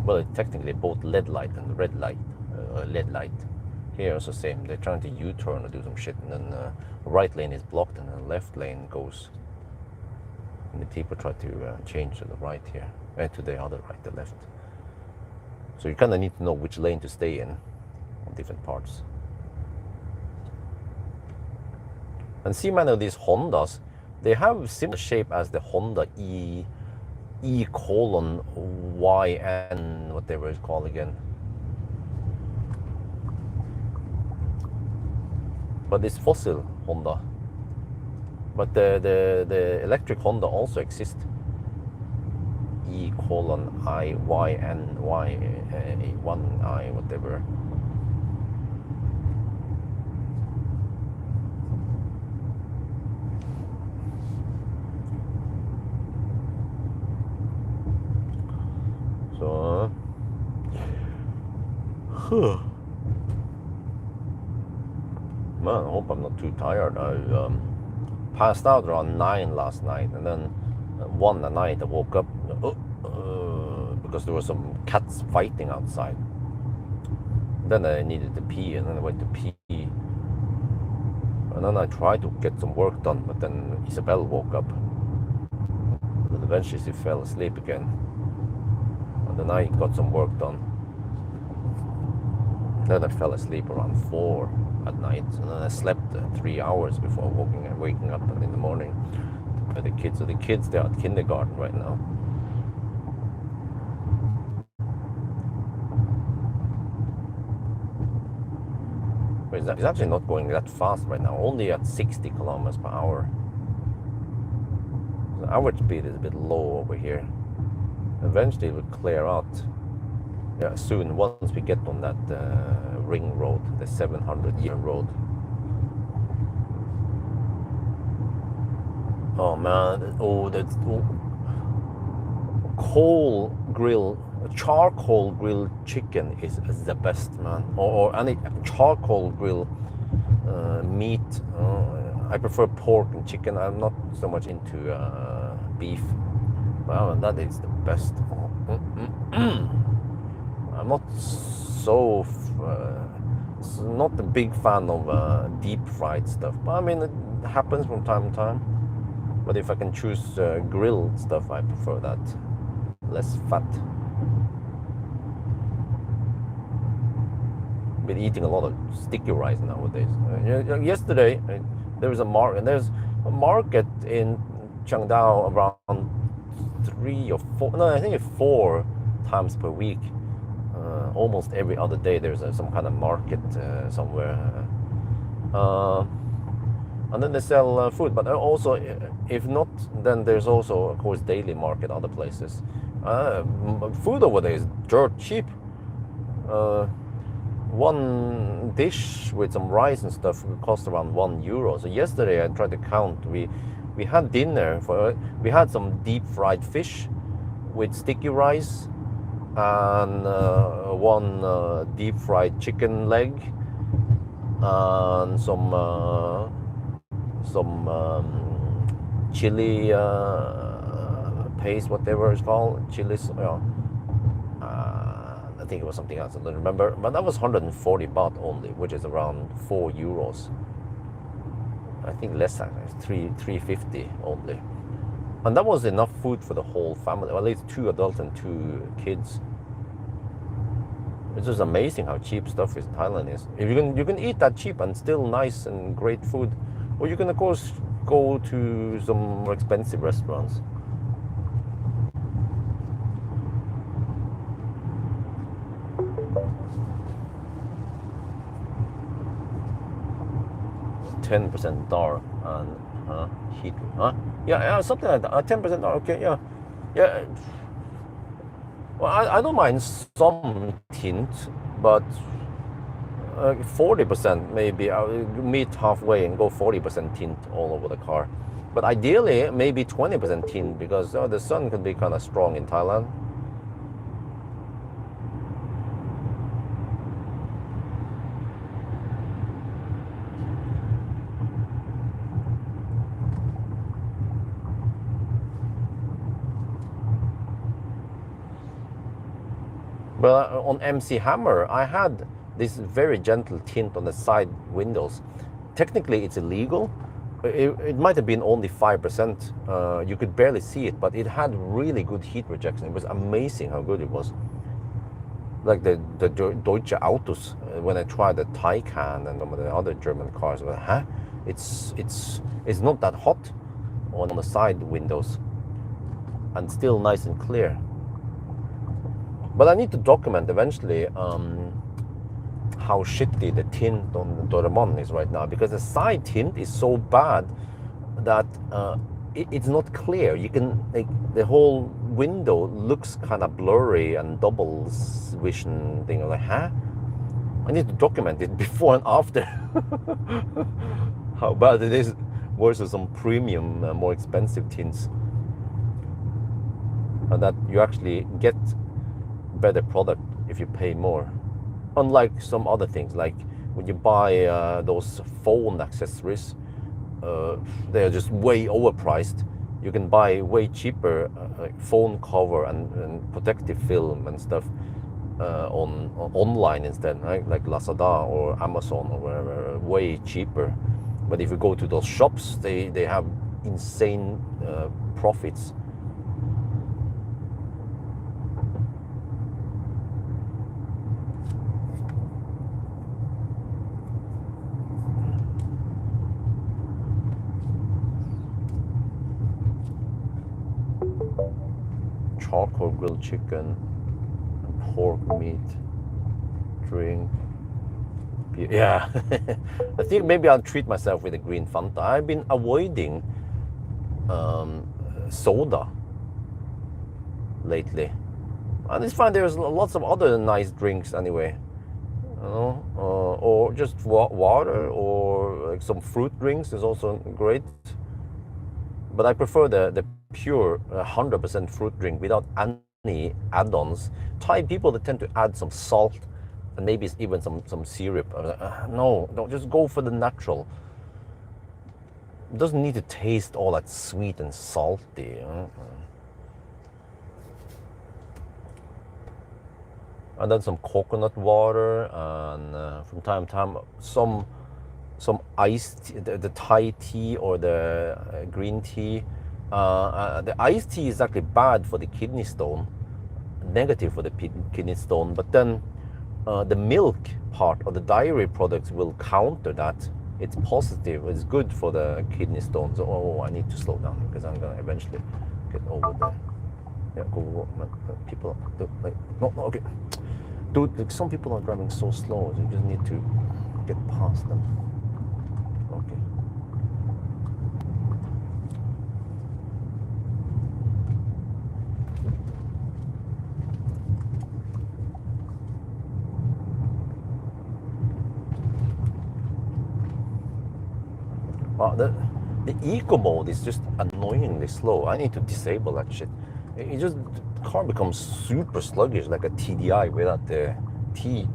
Well, it's technically both LED light and red light, LED light. Here also same. They're trying to U-turn or do some shit, and then the right lane is blocked, and the left lane goes. And the people try to change to the right here, to the other right, the left. So you kind of need to know which lane to stay in on different parts. And see, many of these Hondas, they have similar shape as the Honda E:YN, whatever it's called again. But it's fossil Honda. But the electric Honda also exists. E:1I, whatever. So, man, I hope I'm not too tired. I passed out around 9 last night, and then 1 at night I woke up because there were some cats fighting outside. Then I needed to pee, and then I went to pee. And then I tried to get some work done, but then Isabel woke up. And eventually she fell asleep again. And then I got some work done. Then I fell asleep around 4 at night, and then I slept 3 hours before waking up in the morning. But the kids, they are at kindergarten right now. It's actually not going that fast right now, only at 60 kilometers per hour. The average speed is a bit low over here. Eventually it will clear out. Yeah, soon, once we get on that ring road, the 700-year road. Oh man, that's charcoal grilled chicken is the best, man. Or any charcoal grill meat. I prefer pork and chicken. I'm not so much into beef. Wow, that is the best. I'm not so not a big fan of deep fried stuff, but I mean it happens from time to time. But if I can choose grilled stuff, I prefer that. Less fat. Been eating a lot of sticky rice nowadays. Yesterday there's a market in Chiang Dao around 3 or 4. No, I think it's 4 times per week. Almost every other day there's some kind of market somewhere. And then they sell food, but also, if not, then there's also, of course, daily market other places. Food over there is dirt cheap. One dish with some rice and stuff cost around €1. So yesterday I tried to count. We had dinner we had some deep fried fish with sticky rice and one deep fried chicken leg and some chili paste, whatever it's called, chilies. I think it was something else. I don't remember, but that was 140 baht only, which is around €4. I think less than 350 only, and that was enough food for the whole family, or at least 2 adults and 2 kids. It's just amazing how cheap stuff in Thailand is. If you can eat that cheap and still nice and great food, or you can of course go to some more expensive restaurants. %, dark and heat. Yeah, something like that. 10% dark. Okay, yeah. Well, I don't mind some tint, but 40% maybe. I'll meet halfway and go 40% tint all over the car. But ideally, maybe 20% tint, because the sun can be kind of strong in Thailand. But on MC Hammer, I had this very gentle tint on the side windows. Technically, it's illegal. It might have been only 5%. You could barely see it, but it had really good heat rejection. It was amazing how good it was. Like the Deutsche Autos, when I tried the Taycan and some of the other German cars, it's not that hot on the side windows, and still nice and clear. But I need to document eventually how shitty the tint on the Doraemon is right now, because the side tint is so bad that it's not clear. You can, like, the whole window looks kind of blurry and double vision thing. I'm like, I need to document it before and after. How bad it is versus some premium, more expensive tints, and that you actually get better product if you pay more. Unlike some other things, like when you buy those phone accessories, they are just way overpriced. You can buy way cheaper like phone cover and protective film and stuff online instead, right? Like Lazada or Amazon or wherever, way cheaper. But if you go to those shops, they have insane profits. Charcoal grilled chicken, pork meat, drink. Yeah, I think maybe I'll treat myself with a green Fanta. I've been avoiding soda lately, and it's fine. There's lots of other nice drinks anyway, you know, or just water or like some fruit drinks is also great. But I prefer the pure 100% fruit drink without any add-ons. Thai people, they tend to add some salt and maybe even some syrup. No, don't, just go for the natural. It doesn't need to taste all that sweet and salty. And then some coconut water, and from time to time some iced the Thai tea or the green tea. The iced tea is actually bad for the kidney stone, negative for the kidney stone. But then the milk part of the dairy products will counter that. It's positive. It's good for the kidney stones. Oh, I need to slow down because I'm gonna eventually get over there. Yeah, go. People, like, no, okay. Dude, like, some people are driving so slow. So you just need to get past them. Okay. The eco mode is just annoyingly slow. I need to disable that shit. It just, the car becomes super sluggish, like a TDI without the T.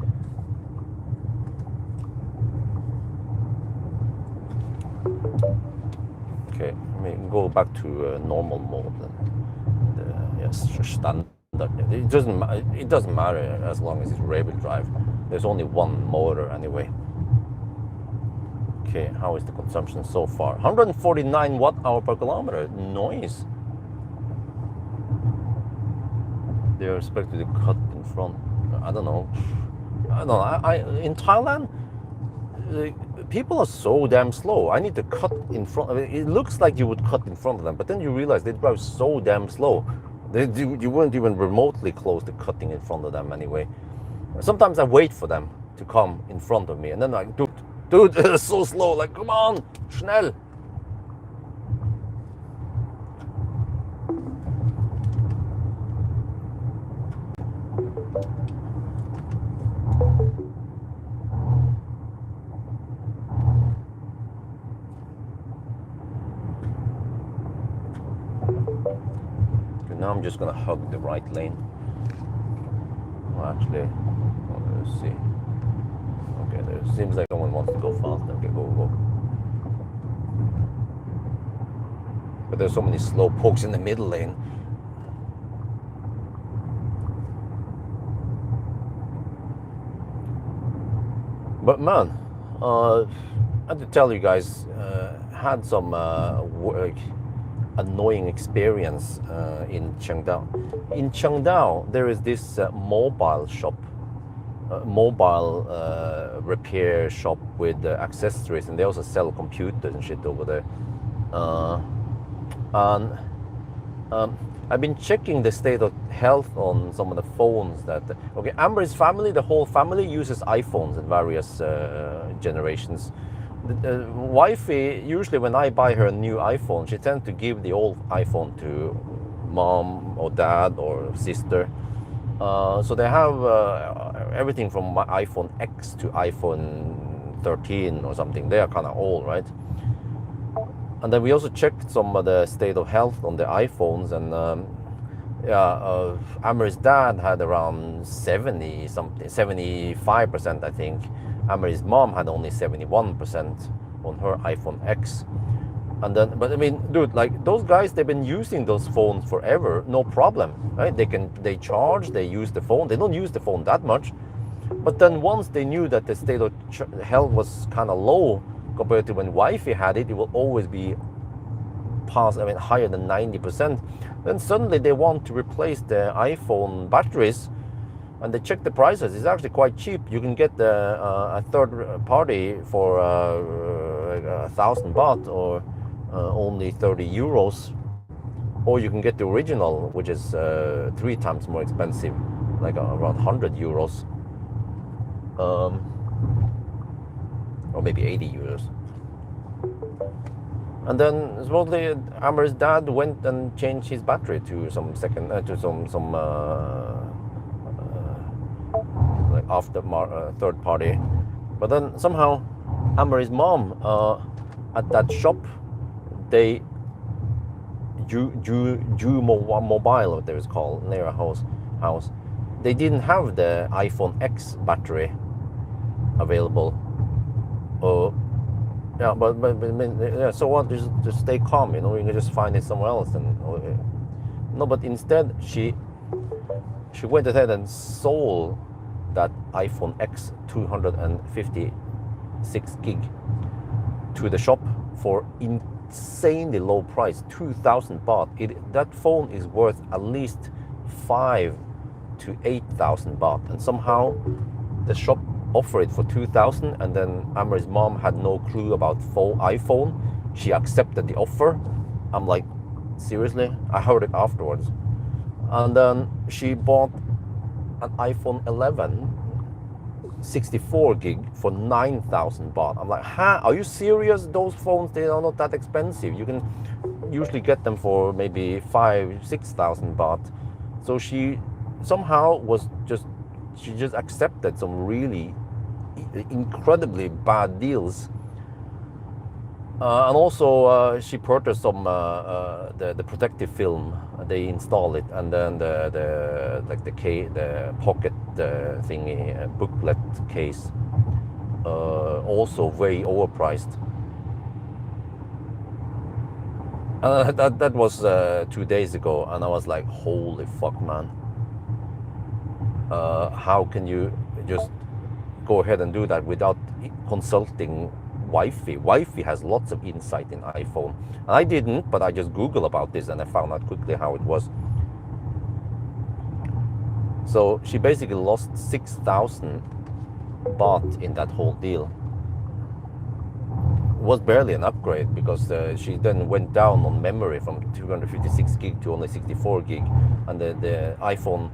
Okay, I mean, go back to normal mode then. Yes, standard. It doesn't matter as long as it's rear-wheel drive. There's only one motor anyway. Okay, how is the consumption so far? 149 watt-hour per kilometer. Noise. They're expected to cut in front. I don't know. In Thailand, people are so damn slow. I need to cut in front. I mean, it looks like you would cut in front of them, but then you realize they drive so damn slow. You weren't even remotely close to cutting in front of them anyway. Sometimes I wait for them to come in front of me, and then I do. Dude, it's so slow, like, come on, schnell. Okay, now I'm just gonna hug the right lane. Well, actually, let's see. Okay, there seems like someone wants to go faster. Okay, go. But there's so many slow pokes in the middle lane. But man, I have to tell you guys, had some annoying experience in Chiang Dao. In Chiang Dao, there is this mobile shop. Mobile repair shop with accessories, and they also sell computers and shit over there. And I've been checking the state of health on some of the phones that. Okay, Amber's family, the whole family uses iPhones in various generations. The wifey, usually when I buy her a new iPhone, she tends to give the old iPhone to mom or dad or sister. So they have everything from iPhone X to iPhone 13 or something. They are kind of old, right? And then we also checked some of the state of health on the iPhones, and Amar's dad had around 70 something, 75%, I think. Amar's mom had only 71% on her iPhone X. And then, but I mean, dude, like those guys, they've been using those phones forever, no problem, right? They charge, they use the phone. They don't use the phone that much. But then once they knew that the state of health was kind of low compared to when wifey had it, it will always be higher than 90%. Then suddenly they want to replace the iPhone batteries, and they check the prices. It's actually quite cheap. You can get a third party for 1,000 baht or only 30 euros, or you can get the original, which is 3 times more expensive, like around 100 euros. or maybe 80 euros. And then supposedly Amar's dad went and changed his battery to some like third party. But then somehow Amar's mom at that shop, they Mobile, what it was called, near a house, they didn't have the iPhone X battery available. Yeah, but yeah, so what? Just stay calm, you know. You can just find it somewhere else, and no. But instead, she went ahead and sold that iPhone X 256 gig to the shop for insanely low price, 2,000 baht. That phone is worth at least 5,000 to 8,000 baht, and somehow the shop offer it for 2,000, and then Amar's mom had no clue about iPhone. She accepted the offer. I'm like, seriously? I heard it afterwards. And then she bought an iPhone 11 64 gig for 9,000 baht. I'm like, huh? Are you serious? Those phones, they are not that expensive. You can usually get them for maybe 5,000-6,000 baht. So she somehow she just accepted some really incredibly bad deals, and also she purchased some the protective film. They install it, and then the pocket thingy booklet case, also very overpriced. That was 2 days ago, and I was like, holy fuck, man. How can you just go ahead and do that without consulting Wi-Fi? Wi-Fi has lots of insight in iPhone. And I didn't, but I just Googled about this and I found out quickly how it was. So she basically lost 6,000 baht in that whole deal. It was barely an upgrade because she then went down on memory from 256 gig to only 64 gig. And the iPhone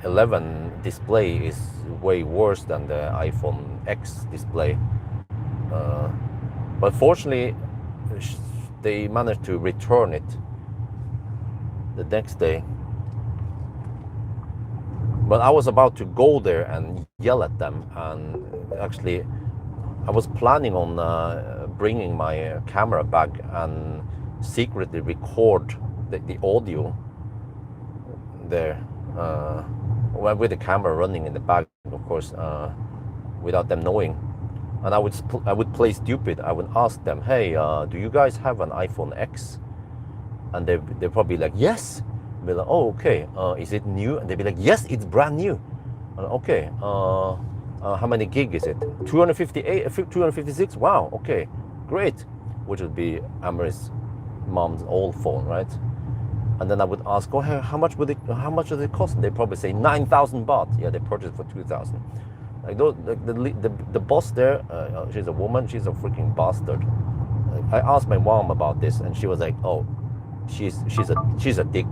11 display is way worse than the iPhone X display. But fortunately, they managed to return it the next day. But I was about to go there and yell at them, and actually I was planning on bringing my camera back and secretly record the audio there, with the camera running in the back, of course, without them knowing. And I would play stupid. I would ask them, hey, do you guys have an iPhone X? And they're probably like, yes. Be like, oh, okay. Is it new? And they'd be like, yes, it's brand new. Okay. How many gig is it? 256? Wow. Okay. Great. Which would be Amar's mom's old phone, right? And then I would ask, oh, hey, how much does it cost? And they probably say 9,000 baht. Yeah, they purchased for 2,000. Like the boss there, she's a woman. She's a freaking bastard. I asked my mom about this, and she was like, oh, she's a dick.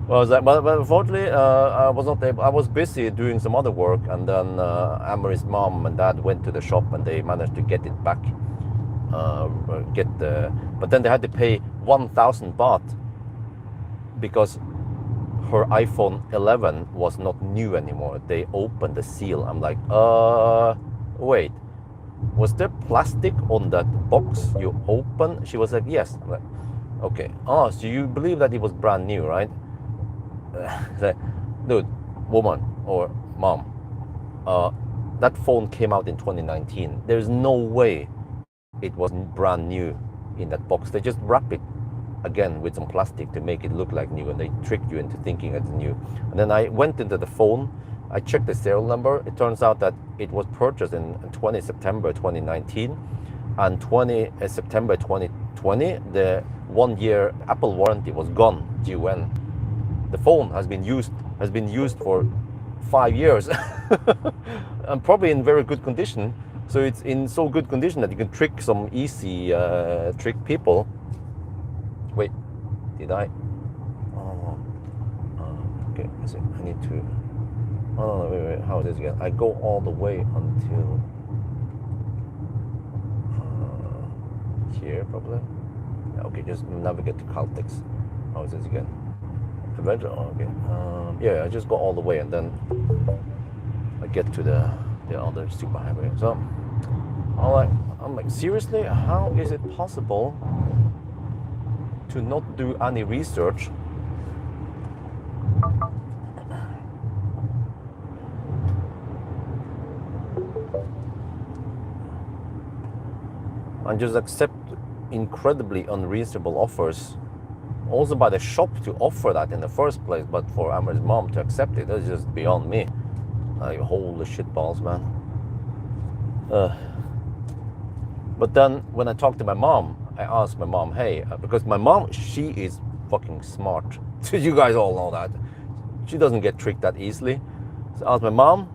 Well, I was like, but unfortunately, I was not able. I was busy doing some other work, and then Amar's mom and dad went to the shop, and they managed to get it back. But then they had to pay 1,000 baht because her iPhone 11 was not new anymore. They opened the seal. I'm like, wait, was there plastic on that box you open? She was like, yes. I'm like, okay. Oh, so you believe that it was brand new, right? Like, dude, woman or mom, that phone came out in 2019. There's no way it was brand new in that box. They just wrap it again with some plastic to make it look like new, and they tricked you into thinking it's new. And then I went into the phone, I checked the serial number. It turns out that it was purchased in 20 September 2019, and 20 September 2020, the 1 year Apple warranty was gone, GUN. The phone has been used for 5 years and probably in very good condition. So it's in so good condition that you can trick some easy trick people. Wait, did I? Oh, okay. I need to Oh no, wait, how is this again? I go all the way until here probably. Yeah, okay, just navigate to Caltex. How is this again? Eventually, oh, okay. Yeah, I just go all the way and then I get to the other superhighway. So I'm like, seriously, how is it possible to not do any research? And just accept incredibly unreasonable offers, also by the shop to offer that in the first place, but for Amar's mom to accept it, that's just beyond me. Like, holy shit balls, man. But then when I talked to my mom, I asked my mom, hey, because my mom, she is fucking smart. You guys all know that. She doesn't get tricked that easily. So I asked my mom,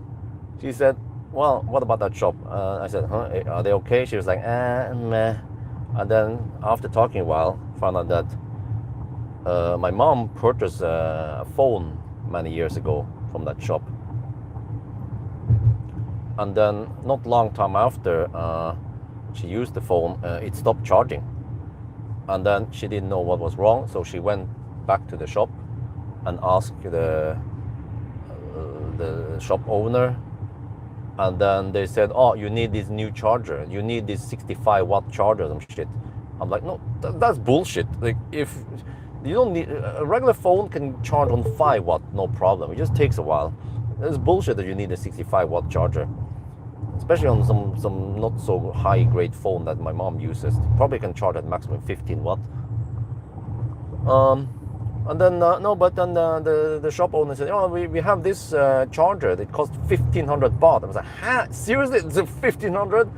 she said, well, what about that shop? I said, huh, are they okay? She was like, meh. And then after talking a while, found out that my mom purchased a phone many years ago from that shop. And then not long time after she used the phone, it stopped charging. And then she didn't know what was wrong, so she went back to the shop and asked the shop owner. And then they said, oh, you need this new charger. You need this 65 watt charger and shit. I'm like, no, that's bullshit. Like, if you don't need, a regular phone can charge on 5 watt, no problem. It just takes a while. It's bullshit that you need a 65 watt charger. Especially on some not so high grade phone that my mom uses. Probably can charge at maximum 15 watt. And then, the shop owner said, oh, we have this charger that costs 1,500 baht. I was like, huh? Seriously? It's 1,500?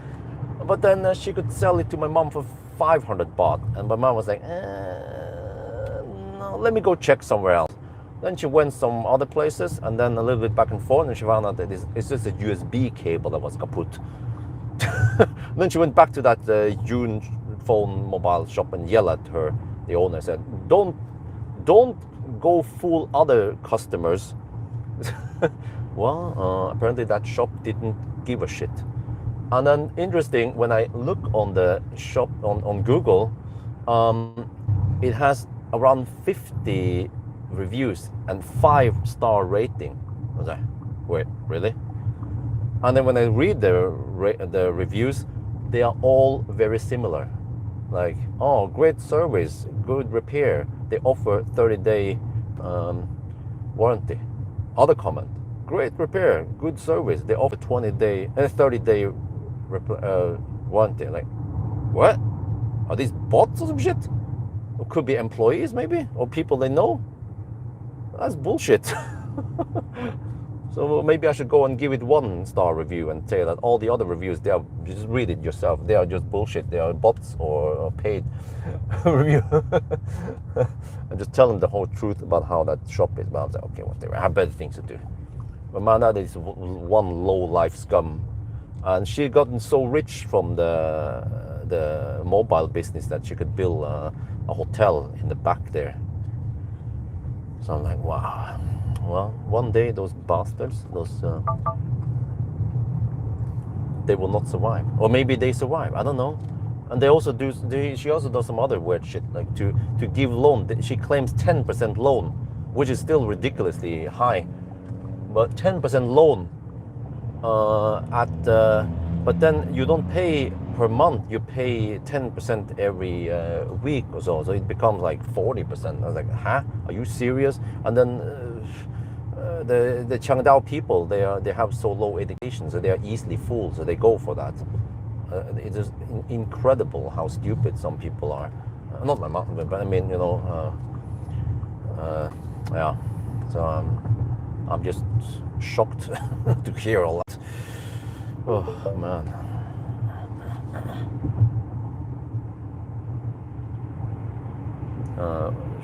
But then she could sell it to my mom for 500 baht. And my mom was like, no, let me go check somewhere else. Then she went some other places and then a little bit back and forth, and she found out that it's just a USB cable that was kaput. Then she went back to that June phone mobile shop and yelled at her. The owner said, don't go fool other customers. Well, apparently that shop didn't give a shit. And then interesting, when I look on the shop on Google, it has around 50 reviews and 5-star rating. I was like, wait, really? And then when I read the reviews, they are all very similar. Like, oh, great service, good repair. They offer 30-day warranty. Other comment, great repair, good service. They offer 30-day warranty. Like, what? Are these bots or some shit? Or could be employees maybe, or people they know. That's bullshit. So maybe I should go and give it 1-star review and say that all the other reviews, they are, just read it yourself, they are just bullshit. They are bots or paid review. And just tell them the whole truth about how that shop is. But I was like, okay, whatever, I have better things to do. But man, that is one low life scum. And she had gotten so rich from the mobile business that she could build a hotel in the back there. So I'm like, wow. Well, one day those bastards, they will not survive, or maybe they survive. I don't know. And they also do. She also does some other weird shit, like to give loan. She claims 10% loan, which is still ridiculously high. But 10% loan but then you don't pay per month. You pay 10% every week or so. So it becomes like 40%. I was like, huh? Are you serious? And then the Chiang Dao people, they have so low education, so they are easily fooled. So they go for that. It is incredible how stupid some people are. Not my mom, but I mean, you know, yeah. So I'm just shocked to hear all that. Oh man.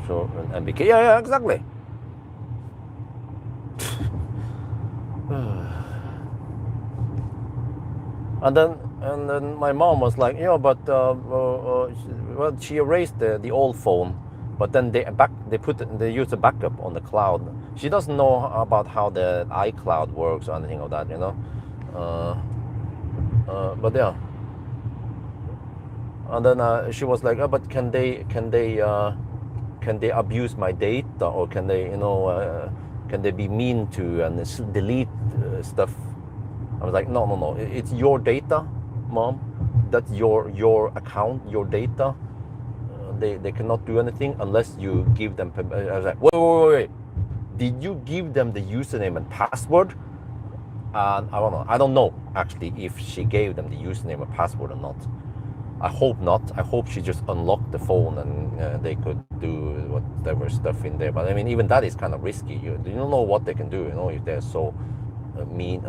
So MBK, yeah, exactly. And then my mom was like, yeah, but well, she erased the old phone, but then they use a backup on the cloud, She doesn't know about how the iCloud works or anything of that, you know. But yeah. And then she was like, oh, but can they abuse my data, or can they, you know, can they be mean to and delete stuff? I was like, no, it's your data, mom. That's your account, your data. They cannot do anything unless you give them. I was like, wait. Did you give them the username and password? And I don't know actually if she gave them the username and password or not. I hope not. I hope she just unlocked the phone and they could do whatever stuff in there. But I mean, even that is kind of risky. You don't know what they can do, you know, if they're so mean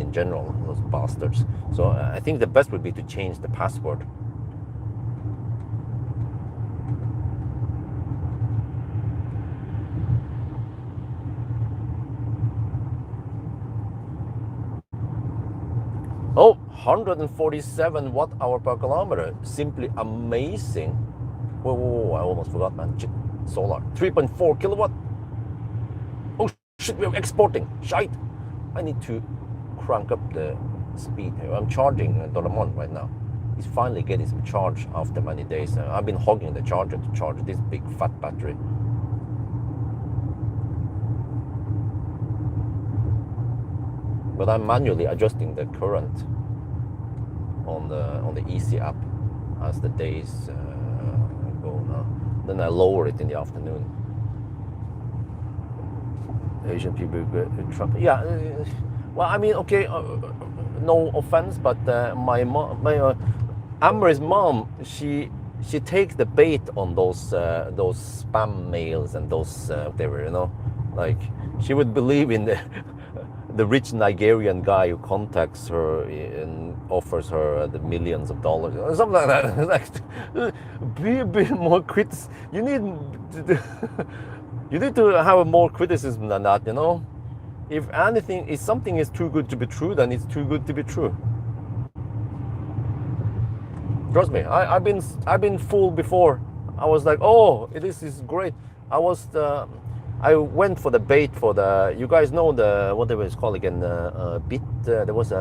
in general, those bastards. So I think the best would be to change the password. Oh, 147 watt-hour per kilometer. Simply amazing. Whoa, I almost forgot, man. Solar. 3.4 kilowatt. Oh, shit, we're exporting. Shite. I need to crank up the speed here. I'm charging Doraemon right now. He's finally getting some charge after many days. I've been hogging the charger to charge this big fat battery. But I'm manually adjusting the current on the Easy app as the days go now. Then I lower it in the afternoon. Asian people Trump. Yeah, well, I mean, okay, no offense, but my Amri's mom, she takes the bait on those spam mails and those whatever, you know, like she would believe in the rich Nigerian guy who contacts her and offers her the millions of dollars or something like that. Like, be a bit more critical. You need to have more criticism than that, you know. If anything, if something is too good to be true, then it's too good to be true. Trust me, I've been fooled before. I was like, oh, this is great. I went for the bait for the, you guys know the, whatever it's called again, there was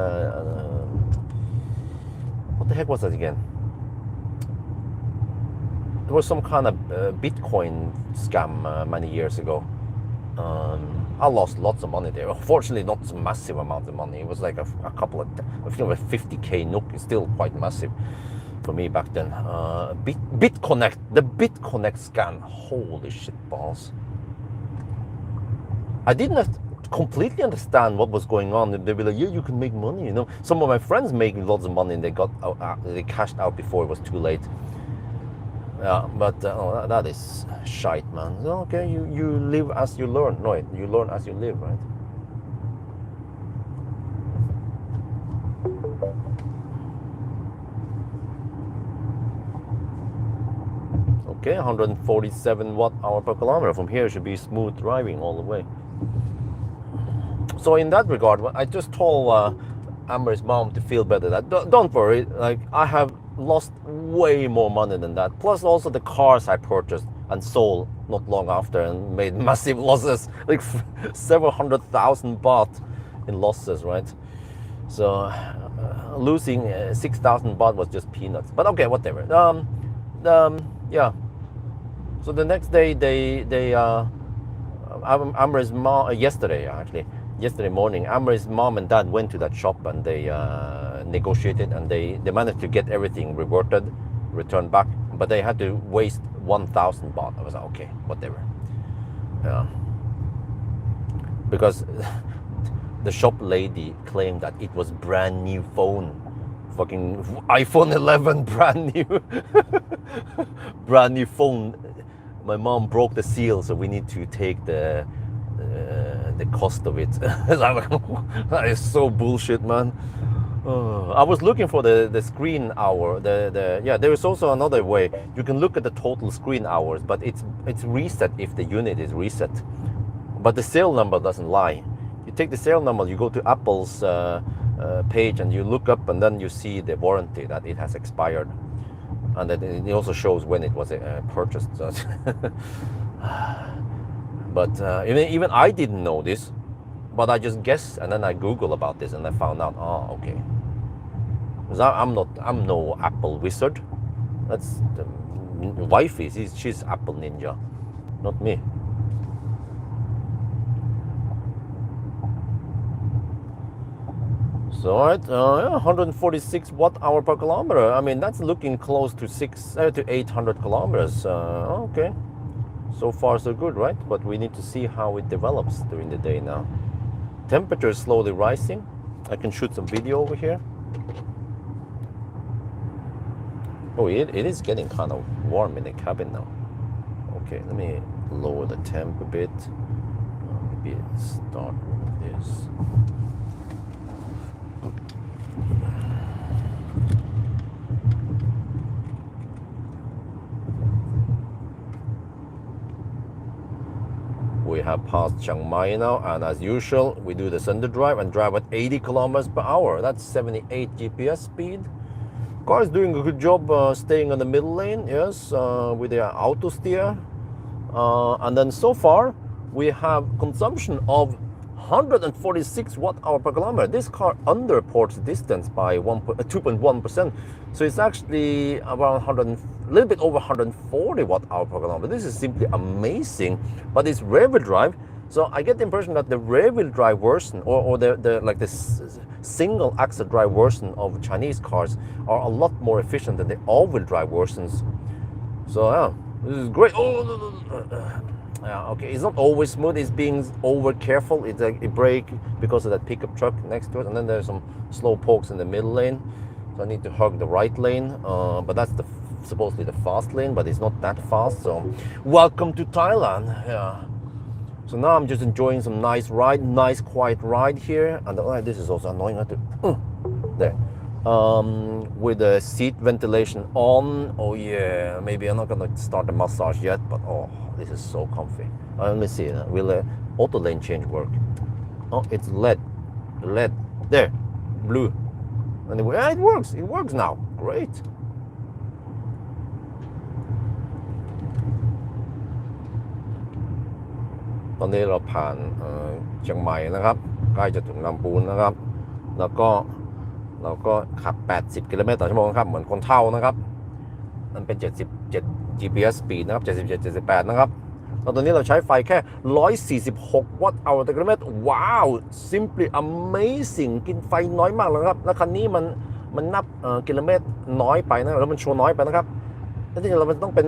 what the heck was that again? There was some kind of Bitcoin scam many years ago. I lost lots of money there. Fortunately, not a massive amount of money. It was like a couple of, I think it was 50k NOK. It's still quite massive for me back then. BitConnect, the BitConnect scam. Holy shit balls. I didn't completely understand what was going on. They'd be like, yeah, you can make money, you know. Some of my friends making lots of money and they cashed out before it was too late. Yeah, but that is shite, man. Okay, you live as you learn. No, you learn as you live, right? Okay, 147 watt-hour per kilometer. From here, it should be smooth driving all the way. So in that regard, I just told Amber's mom to feel better. That don't worry, like I have lost way more money than that. Plus also the cars I purchased and sold not long after and made massive losses, like several 100,000 baht in losses, right? So losing 6,000 baht was just peanuts. But okay, whatever. Yeah. So the next day, Amber's mom, yesterday morning, Amber's mom and dad went to that shop and they negotiated and they managed to get everything returned back, but they had to waste 1,000 baht. I was like, okay, whatever. Yeah. Because the shop lady claimed that it was brand new phone. Fucking iPhone 11, brand new. Brand new phone. My mom broke the seal, so we need to take the cost of it. That is so bullshit, man. I was looking for the screen hour. Yeah, there is also another way. You can look at the total screen hours, but it's reset if the unit is reset. But the serial number doesn't lie. You take the serial number, you go to Apple's page and you look up, and then you see the warranty that it has expired, and then it also shows when it was purchased. So But even I didn't know this, but I just guessed, and then I Googled about this, and I found out. Oh, okay. Because I'm no Apple wizard. That's the wifey. She's Apple ninja, not me. So, all right, 146 watt-hour per kilometer. I mean, that's looking close to 600 to 800 kilometers. Okay, so far so good, right? But we need to see how it develops during the day now. Temperature is slowly rising. I can shoot some video over here. Oh, it is getting kind of warm in the cabin now. Okay, let me lower the temp a bit. Maybe start with this. We have passed Chiang Mai now, and as usual, we do the center drive and drive at 80 kilometers per hour. That's 78 GPS speed. Car is doing a good job staying on the middle lane, yes, with the auto steer. And then so far, we have consumption of 146 watt-hour per kilometer. This car underreports distance by 2.1%. So it's actually around a little bit over 140 watt-hour per kilometer. This is simply amazing. But it's rear-wheel drive. So I get the impression that the rear-wheel drive version, or the single axle drive version of Chinese cars are a lot more efficient than the all-wheel drive versions. So yeah, this is great. Yeah, okay, it's not always smooth. It's being over careful. It's like a brake because of that pickup truck next to it, and then there's some slow pokes in the middle lane. So I need to hug the right lane, but that's supposedly the fast lane, but it's not that fast. So welcome to Thailand. Yeah. So now I'm just enjoying some nice quiet ride here, and this is also annoying. I have to there. With the seat ventilation on. Oh yeah, maybe I'm not gonna start the massage yet, but oh, this is so comfy. Let me see, will the auto lane change work? Oh, it's LED, there, blue. Anyway, yeah, it works now, great.ตอนนี้เราผ่านเชียงใหม่นะครับใกล้จะถึงลำพูนนะครับแล้วก็เราก็ขับ80กิโลเมตรต่อชั่วโมงครับเหมือนคนเฒ่านะครับมันเป็น77 GPS speed นะครับ77 78นะครับแล้วตอนนี้เราใช้ไฟแค่146 วัตต์เอาต่อกิโลเมตรว้าว simply amazing กินไฟน้อยมากเลยครับแล้วคันนี้มันนับกิโลเมตรน้อยไปนะแล้วมันโชว์น้อยไปนะครับแล้วที่จริงเรามันต้องเป็น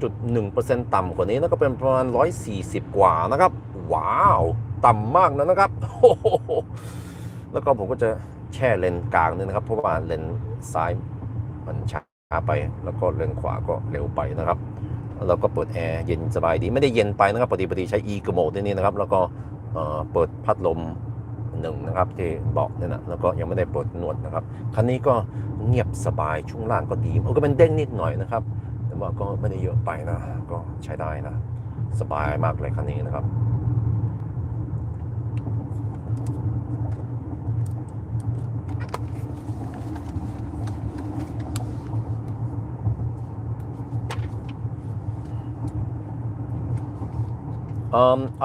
2.1% ต่ำกว่านี้แล้วก็เป็นประมาณ140กว่านะครับว้าวต่ำมากนะครับแล้วก็ผมก็จะแช่เลนกลางนี่นะครับเพราะว่าเลนซ้ายมันช้าไปแล้วก็เลนขวาก็เร็วไปนะครับแล้วก็เปิดแอร์เย็นสบายดีไม่ได้เย็นไปนะครับพอดีใช้ e โหมดนี่นะครับแล้วก็เปิดพัดลม1นะครับที่เบาะนี่นะแล้วก็ยังไม่ได้เปิดนวดนะครับคันนี้ก็เงียบสบายช่วงล่างก็ดีก็เป็นเด้งนิดหน่อยนะครับแต่ว่าก็ไม่ได้เยอะไปนะก็ใช้ได้นะสบายมากเลยคันนี้นะครับ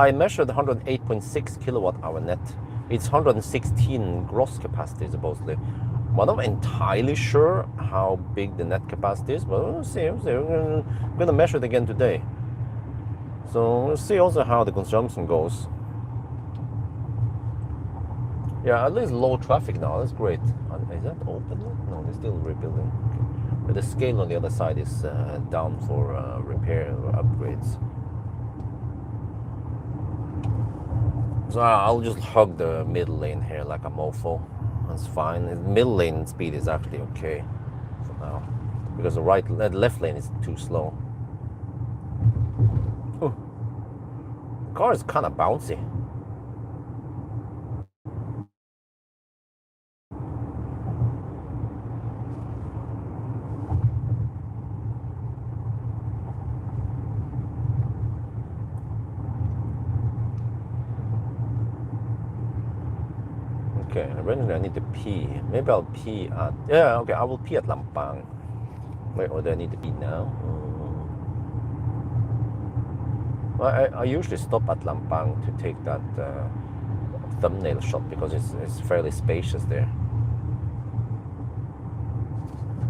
I measured 108.6 kilowatt hour net. It's 116 gross capacity supposedly. I'm not entirely sure how big the net capacity is, but we'll see. We're going to measure it again today. So we'll see also how the consumption goes. Yeah, at least low traffic now. That's great. Is that open? No, they're still rebuilding. Okay. But the scale on the other side is down for repair or upgrades. So I'll just hug the middle lane here like a mofo. That's fine. The middle lane speed is actually okay for now because the left lane is too slow. Ooh. The car is kind of bouncy. Okay, eventually I need to pee. Maybe I'll pee at... Yeah, okay, I will pee at Lampang. Wait, or do I need to pee now? I usually stop at Lampang to take that thumbnail shot because it's fairly spacious there.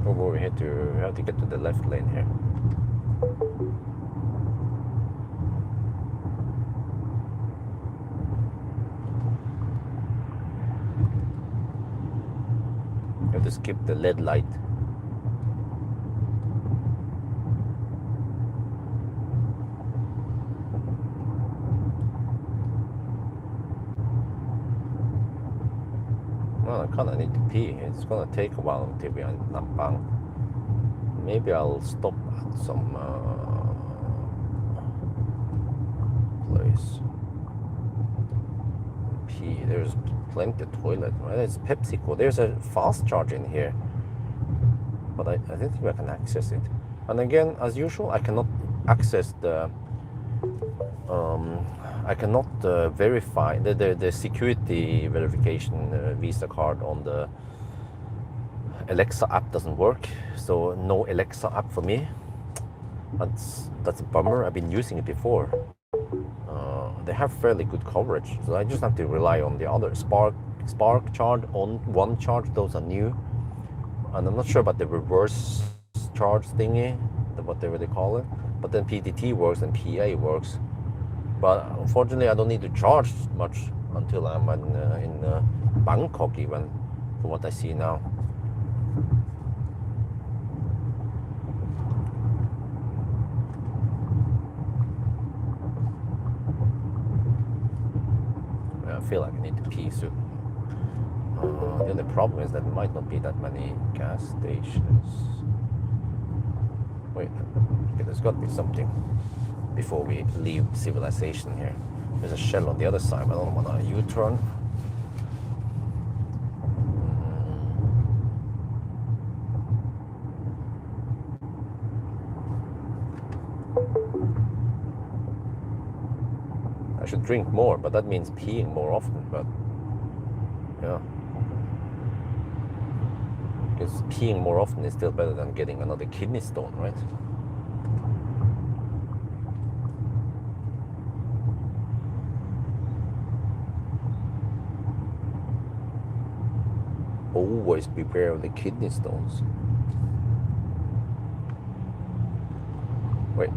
Oh, we have to get to the left lane here. You have to skip the LED light. Well, I kind of need to pee. It's gonna take a while until we're in Lampang. Maybe I'll stop at some place. Pee. There's plenty of toilet. Right? It's PepsiCo. There's a fast charge in here, but I don't think I can access it. And again, as usual, I cannot access the. I cannot verify the security verification Visa card on the Alexa app doesn't work, so no Alexa app for me. That's a bummer. I've been using it before. They have fairly good coverage, so I just have to rely on the other Spark charge, on One Charge. Those are new, and I'm not sure about the reverse charge thingy, whatever they call it. But then PTT works and PA works. But unfortunately, I don't need to charge much until I'm in Bangkok, even, from what I see now. I feel like I need to pee soon. The only problem is that there might not be that many gas stations. Wait, okay, there's got to be something before we leave civilization here. There's a shell on the other side. I don't want a U-turn. I should drink more, but that means peeing more often. But yeah, because peeing more often is still better than getting another kidney stone, right? Always beware of the kidney stones. Wait,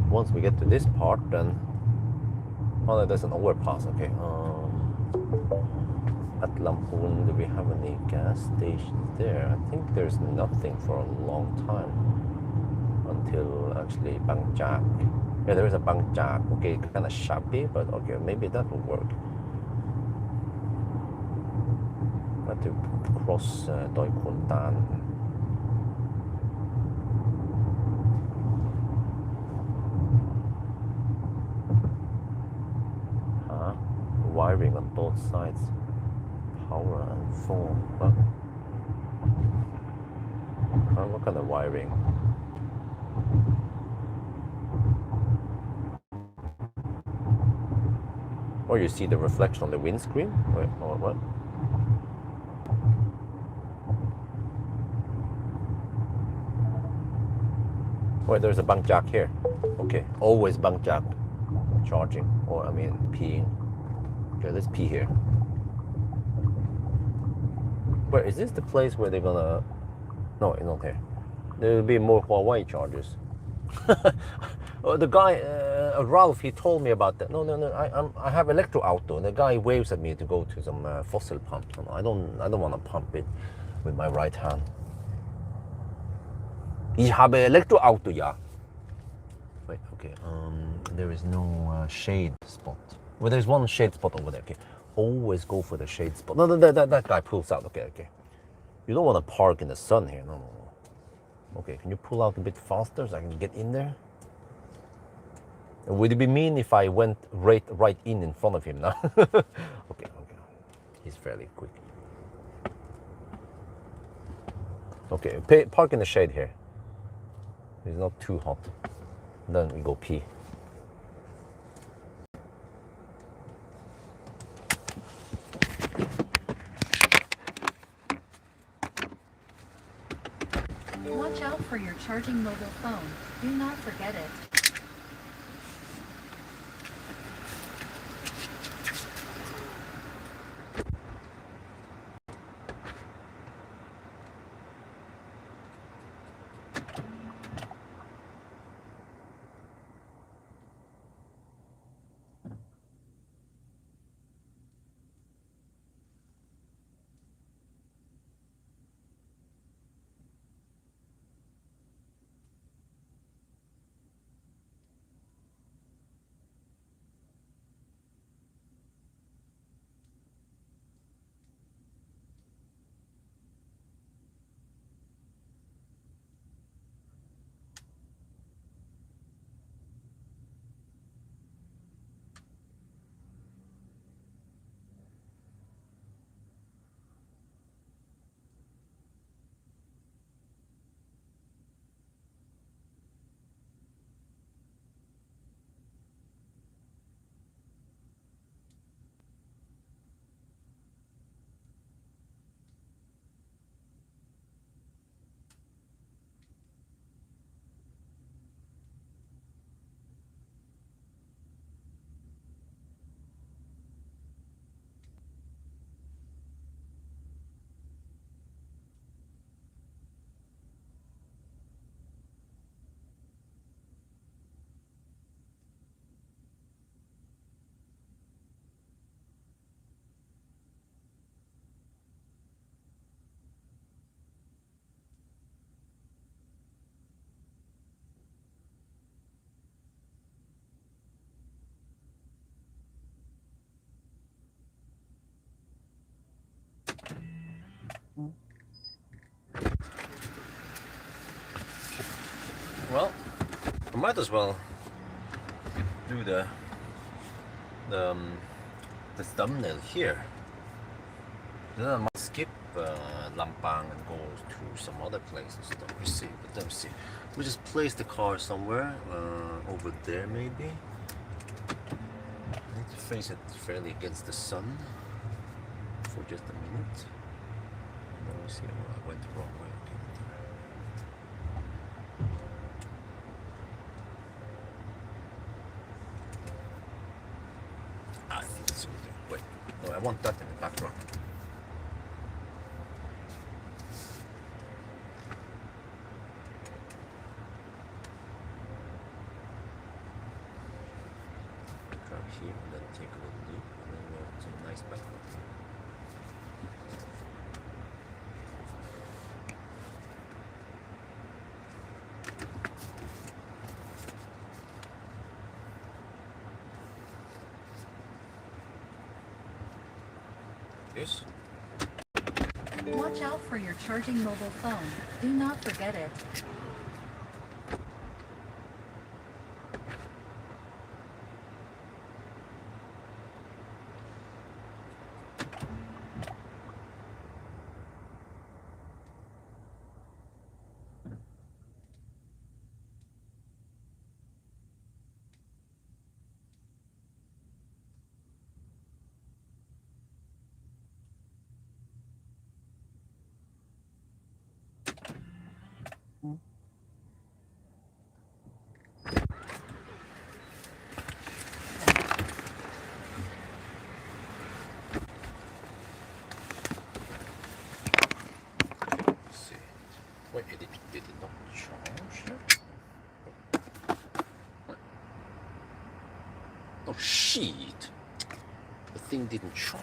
once we get to this part, then oh, there's an overpass. Okay. At Lampung, do we have any gas stations there? I think there's nothing for a long time until actually Bangjak. Yeah, there is a Bangjak. Okay, kind of shabby, but okay, maybe that will work. I have to cross Doi Kundan. Wiring on both sides. Power and phone. What kind of wiring? Or you see the reflection on the windscreen? Wait, or what? Wait, there's a Bangjak here. Okay, always Bangjak charging, or I mean peeing. Okay, let's pee here. Wait, is this the place where they're gonna? No, it's not here. There will be more Huawei chargers. The guy, Ralph, he told me about that. No, I have electro-auto. And the guy waves at me to go to some fossil pumps. No, I don't want to pump it with my right hand. Ich habe Elektroauto, ja. Wait, okay. There is no shade spot. Well, there's one shade spot over there. Okay, always go for the shade spot. No, that guy pulls out. Okay. You don't want to park in the sun here. No. Okay, can you pull out a bit faster so I can get in there? Would it be mean if I went right in front of him now? Okay. He's fairly quick. Okay, park in the shade here. It's not too hot. Then we go pee. Watch out for your charging mobile phone. Do not forget it. might as well do the thumbnail here. Then I might skip Lampang and go to some other place and stuff. We see, but let me see. We just place the car somewhere over there, maybe. I need to face it fairly against the sun for just a minute. Let me see. Oh, I went the wrong way. I think it's over there. Wait, no, I want that in the background. Here and then take a little loop and then we have some nice background. Yes. Watch out for your charging mobile phone. Do not forget it. Wait, did it not charge? Oh shit! The thing didn't charge.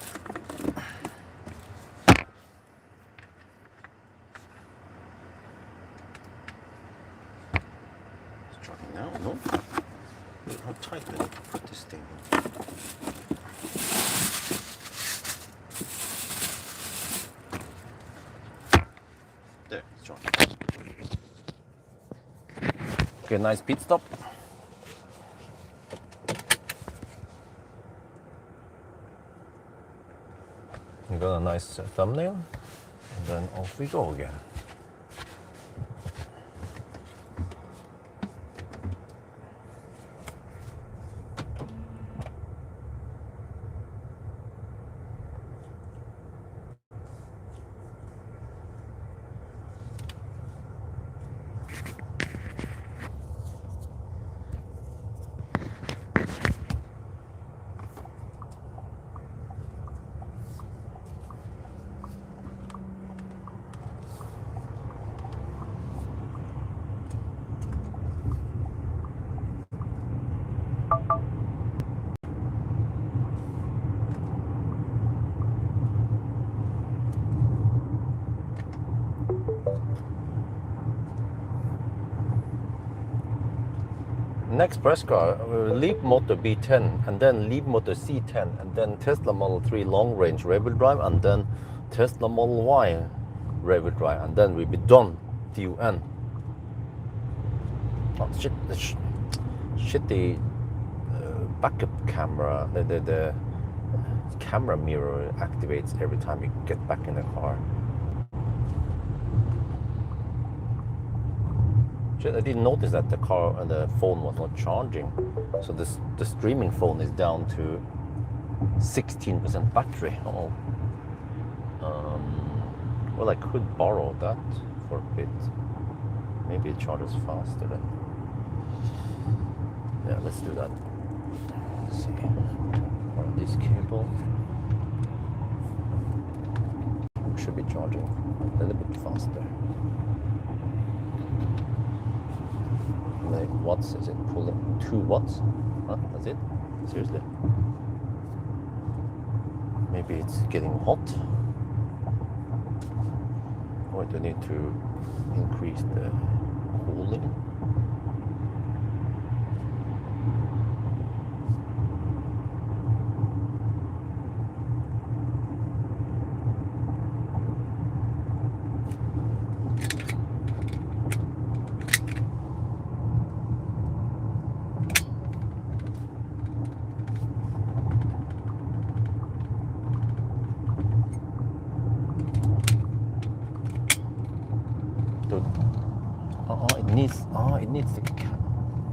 It's charging now? No? How tight do I need to put this thing in? There, it's charging. Okay, nice pit stop. We got a nice thumbnail, and then off we go again. Next press car, Leap Motor B10, and then Leap Motor C10, and then Tesla Model 3 long range rear-wheel drive, and then Tesla Model Y rear-wheel drive, and then we'll be done. DUN. Oh, shit, the shitty backup camera, the camera mirror activates every time you get back in the car. I didn't notice that the car and the phone was not charging, so the streaming phone is down to 16% battery. Oh, well, I could borrow that for a bit. Maybe it charges faster then. Yeah, let's do that. Let's see. On this cable, should be charging a little bit faster. How many watts is it pulling? 2 watts? Huh? That's it? Seriously? Maybe it's getting hot. Or do I need to increase the cooling? needs the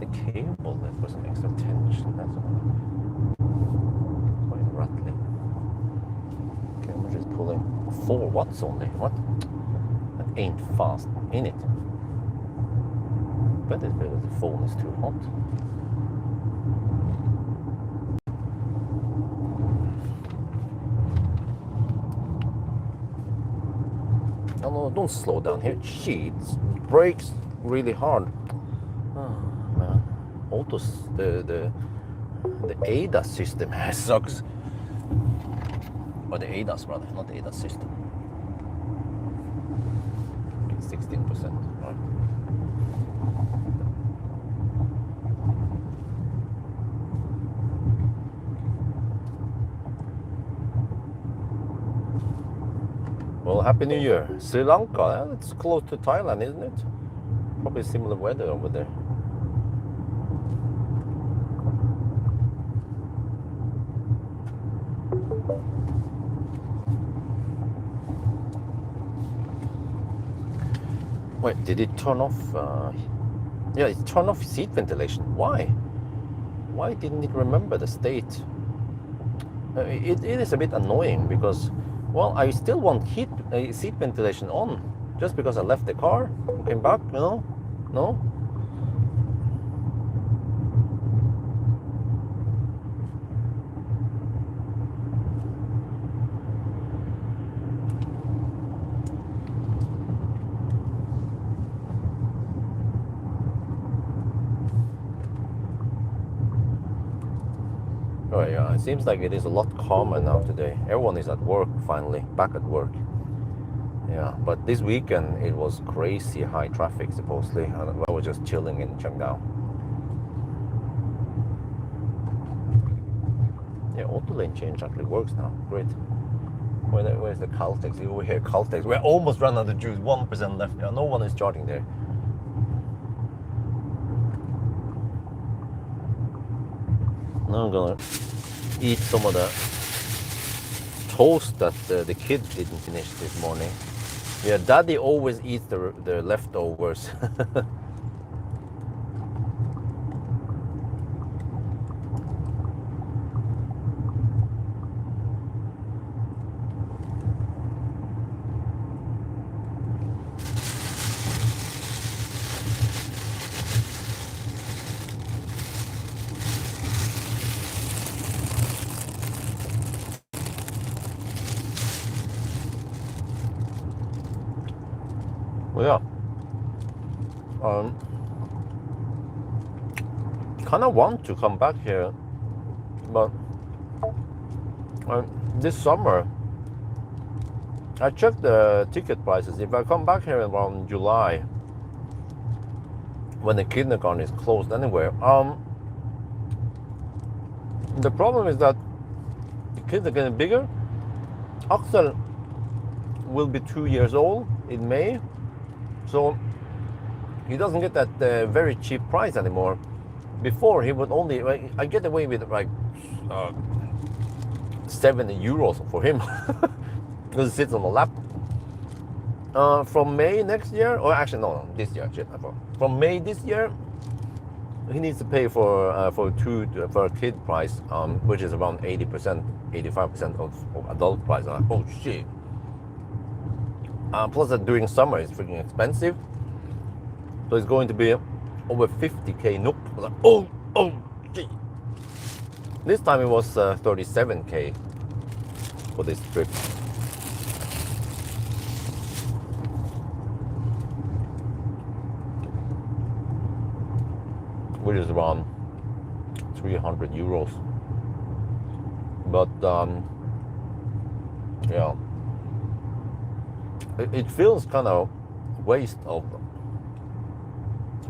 cable that was an extra tension. That's quite rattling. Okay, we're just pulling 4 watts only. What? That ain't fast, ain't it? But it's because the phone is too hot. No, don't slow down here. Shit, brakes really hard. Oh man, autos, the ADAS system sucks. Or the ADAS rather, not the ADAS system. 16%, right? Well, Happy New Year. Sri Lanka, it's close to Thailand, isn't it? Probably similar weather over there. Wait, did it turn off? Yeah, it turned off seat ventilation. Why? Why didn't it remember the state? It is a bit annoying because, well, I still want seat ventilation on just because I left the car, came back, you know? No? Oh yeah, it seems like it is a lot calmer now today. Everyone is at work finally, back at work. Yeah, but this weekend it was crazy high traffic supposedly. I was just chilling in Chiang Dao. Yeah, auto lane change actually works now. Great. Where's the Caltex? Over here, Caltex. We're almost run out of juice. 1% left. Yeah, no one is charging there. Now I'm gonna eat some of the toast that the kids didn't finish this morning. Yeah, Daddy always eats the leftovers. Yeah. Kind of want to come back here, but this summer I checked the ticket prices. If I come back here around July, when the kindergarten is closed anywhere, the problem is that the kids are getting bigger. Axel will be 2 years old in May. So he doesn't get that very cheap price anymore. Before he would only, I get away with like 70 euros for him because he sits on the lap. From May next year, or actually no, this year. From May this year, he needs to pay for a kid price, which is around 80%, 85% of adult price. I'm like, oh shit. Plus that during summer it's freaking expensive. So it's going to be over 50k NOK. I was like, oh, gee. This time it was 37k for this trip. Which is around 300 euros. But, yeah. It feels kind of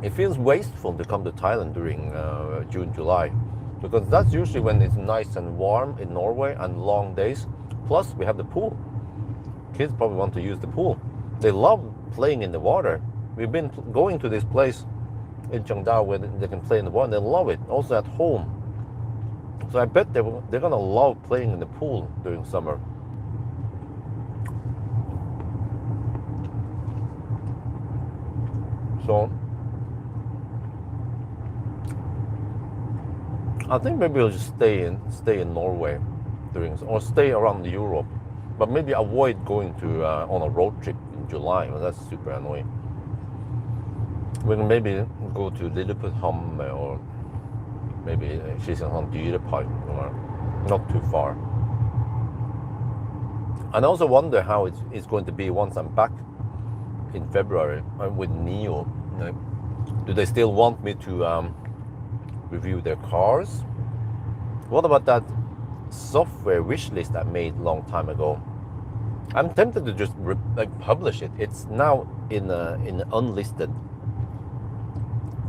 it feels wasteful to come to Thailand during June, July, because that's usually when it's nice and warm in Norway and long days. Plus we have the pool. Kids probably want to use the pool. They love playing in the water. We've been going to this place in Chiang Dao where they can play in the water and they love it. Also at home. So I bet they're gonna love playing in the pool during summer. So I think maybe I'll just stay in Norway, or stay around Europe, but maybe avoid going to on a road trip in July. Well, that's super annoying. We can maybe go to Lilleputthamn or maybe Kristiansand Dyrepark, or not too far. And I also wonder how it's going to be once I'm back in February with NIO. Do they still want me to review their cars? What about that software wish list I made a long time ago? I'm tempted to just publish it. It's now in an unlisted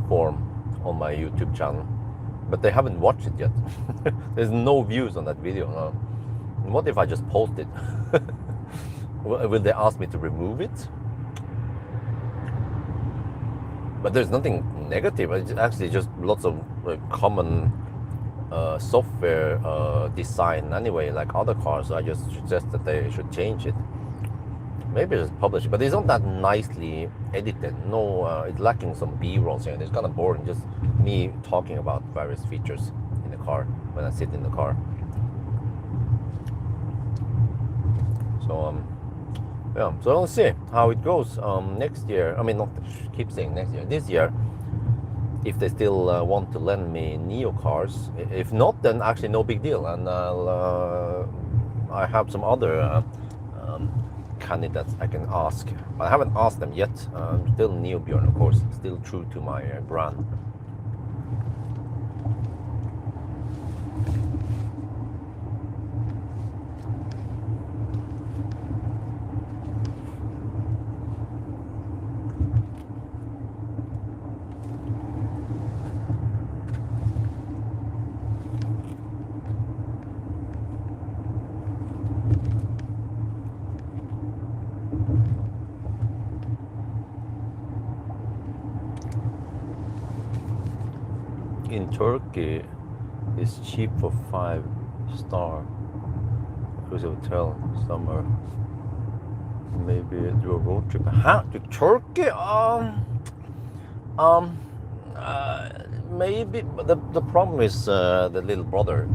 form on my YouTube channel, but they haven't watched it yet. There's no views on that video now. What if I just post it? Will they ask me to remove it? But there's nothing negative. It's actually just lots of common software design anyway, like other cars. So I just suggest that they should change it. Maybe just publish it, but it's not that nicely edited. No, it's lacking some B-rolls here. It's kind of boring, just me talking about various features in the car when I sit in the car. So yeah, so we'll see how it goes next year. I mean, not keep saying next year, this year, if they still want to lend me NIO cars. If not, then actually no big deal, and I have some other candidates I can ask, but I haven't asked them yet. Still NIO Bjorn, of course, still true to my brand. In Turkey, it's cheap for 5-star cruise hotel summer. Maybe do a road trip. Huh? To Turkey? Maybe. But the problem is the little brother.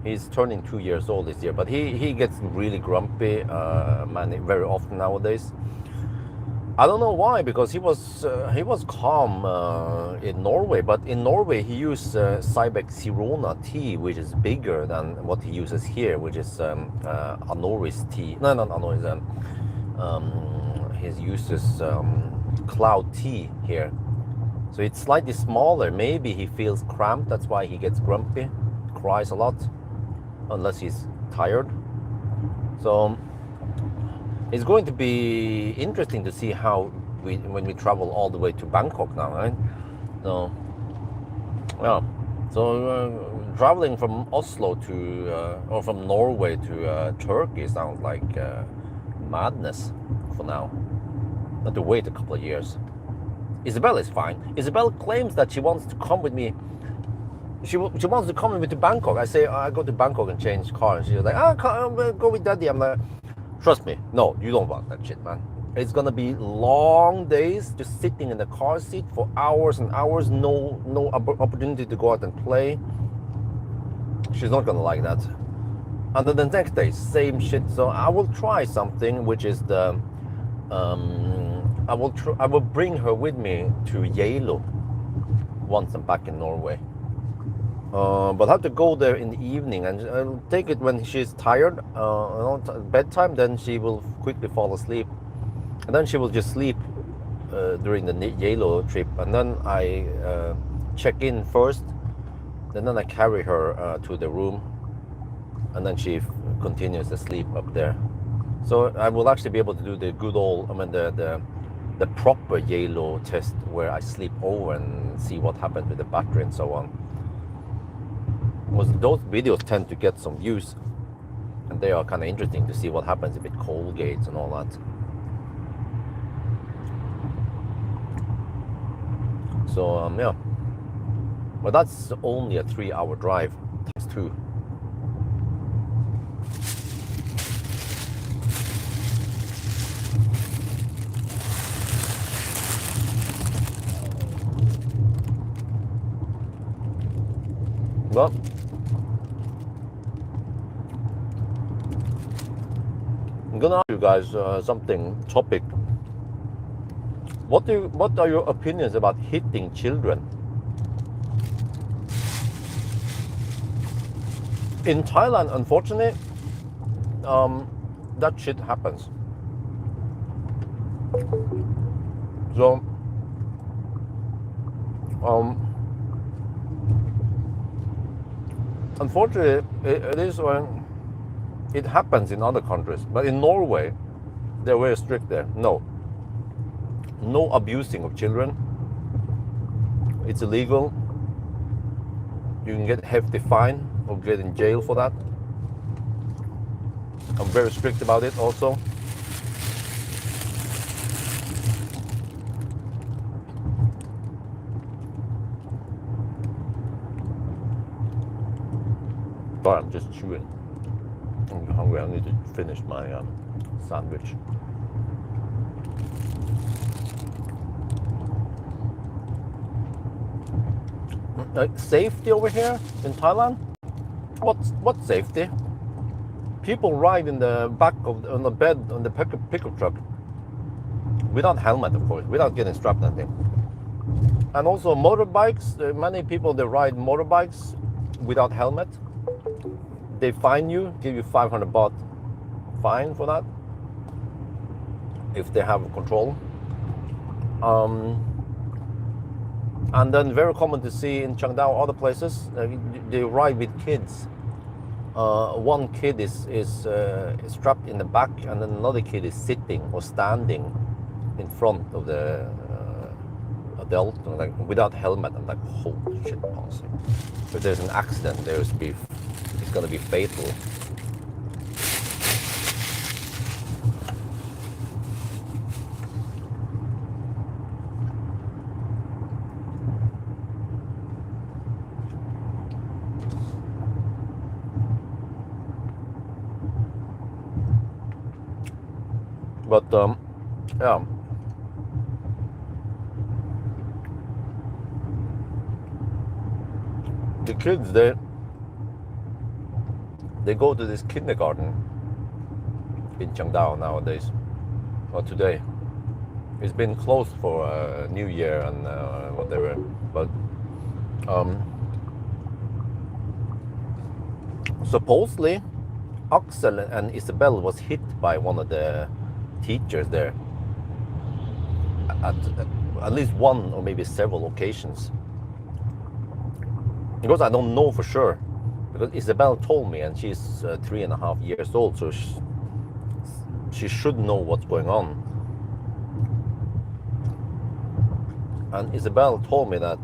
He's turning 2 years old this year, but he gets really grumpy very often nowadays. I don't know why, because he was calm in Norway, but in Norway he used Cybex Sirona T, which is bigger than what he uses here, which is Anoris T. No, not Anoris. He uses Cloud T here, so it's slightly smaller. Maybe he feels cramped. That's why he gets grumpy, cries a lot, unless he's tired. So it's going to be interesting to see how when we travel all the way to Bangkok now, right? So, yeah. So traveling from Oslo to or from Norway to Turkey sounds like madness for now. Not to wait a couple of years. Isabel is fine. Isabel claims that she wants to come with me. She wants to come with me to Bangkok. I say I go to Bangkok and change car, and she's like, go with Daddy. I'm like, trust me, no, you don't want that shit, man. It's gonna be long days just sitting in the car seat for hours and hours, no opportunity to go out and play. She's not gonna like that. And then the next day, same shit. So I will try something, which is the I will bring her with me to Geilo once I'm back in Norway. But I have to go there in the evening, and I'll take it when she's tired, bedtime. Then she will quickly fall asleep, and then she will just sleep during the Geilo trip. And then I check in first, and then I carry her to the room, and then she continues to sleep up there. So I will actually be able to do the good old, the proper Geilo test, where I sleep over and see what happens with the battery and so on. Those videos tend to get some views, and they are kind of interesting to see what happens with cold gates and all that. So yeah, but that's only a 3-hour drive times 2. Well, I'm gonna ask you guys something topic. What are your opinions about hitting children? In Thailand, unfortunately, that shit happens. So, unfortunately, it is when it happens in other countries, but in Norway, they're very strict there. No abusing of children. It's illegal. You can get a hefty fine or get in jail for that. I'm very strict about it also. But I'm just chewing. I'm hungry. I need to finish my sandwich. Safety over here in Thailand? What safety? People ride in the back on the bed on the pickup truck without helmet, of course, without getting strapped and anything. And also motorbikes. Many people they ride motorbikes without helmet. They fine you, give you 500 baht fine for that if they have control. And then very common to see in Chiang Dao, other places, they ride with kids. One kid is strapped in the back, and then another kid is sitting or standing in front of the adult, like without helmet. I'm like, holy shit, honestly. If there's an accident, it's gonna be fatal. But yeah, the kids they go to this kindergarten in Chiang Dao nowadays, or today. It's been closed for New Year and whatever. But supposedly, Axel and Isabel was hit by one of the teachers there at least one or maybe several occasions. Because I don't know for sure, because Isabel told me, and she's 3.5 years old, so she should know what's going on. And Isabel told me that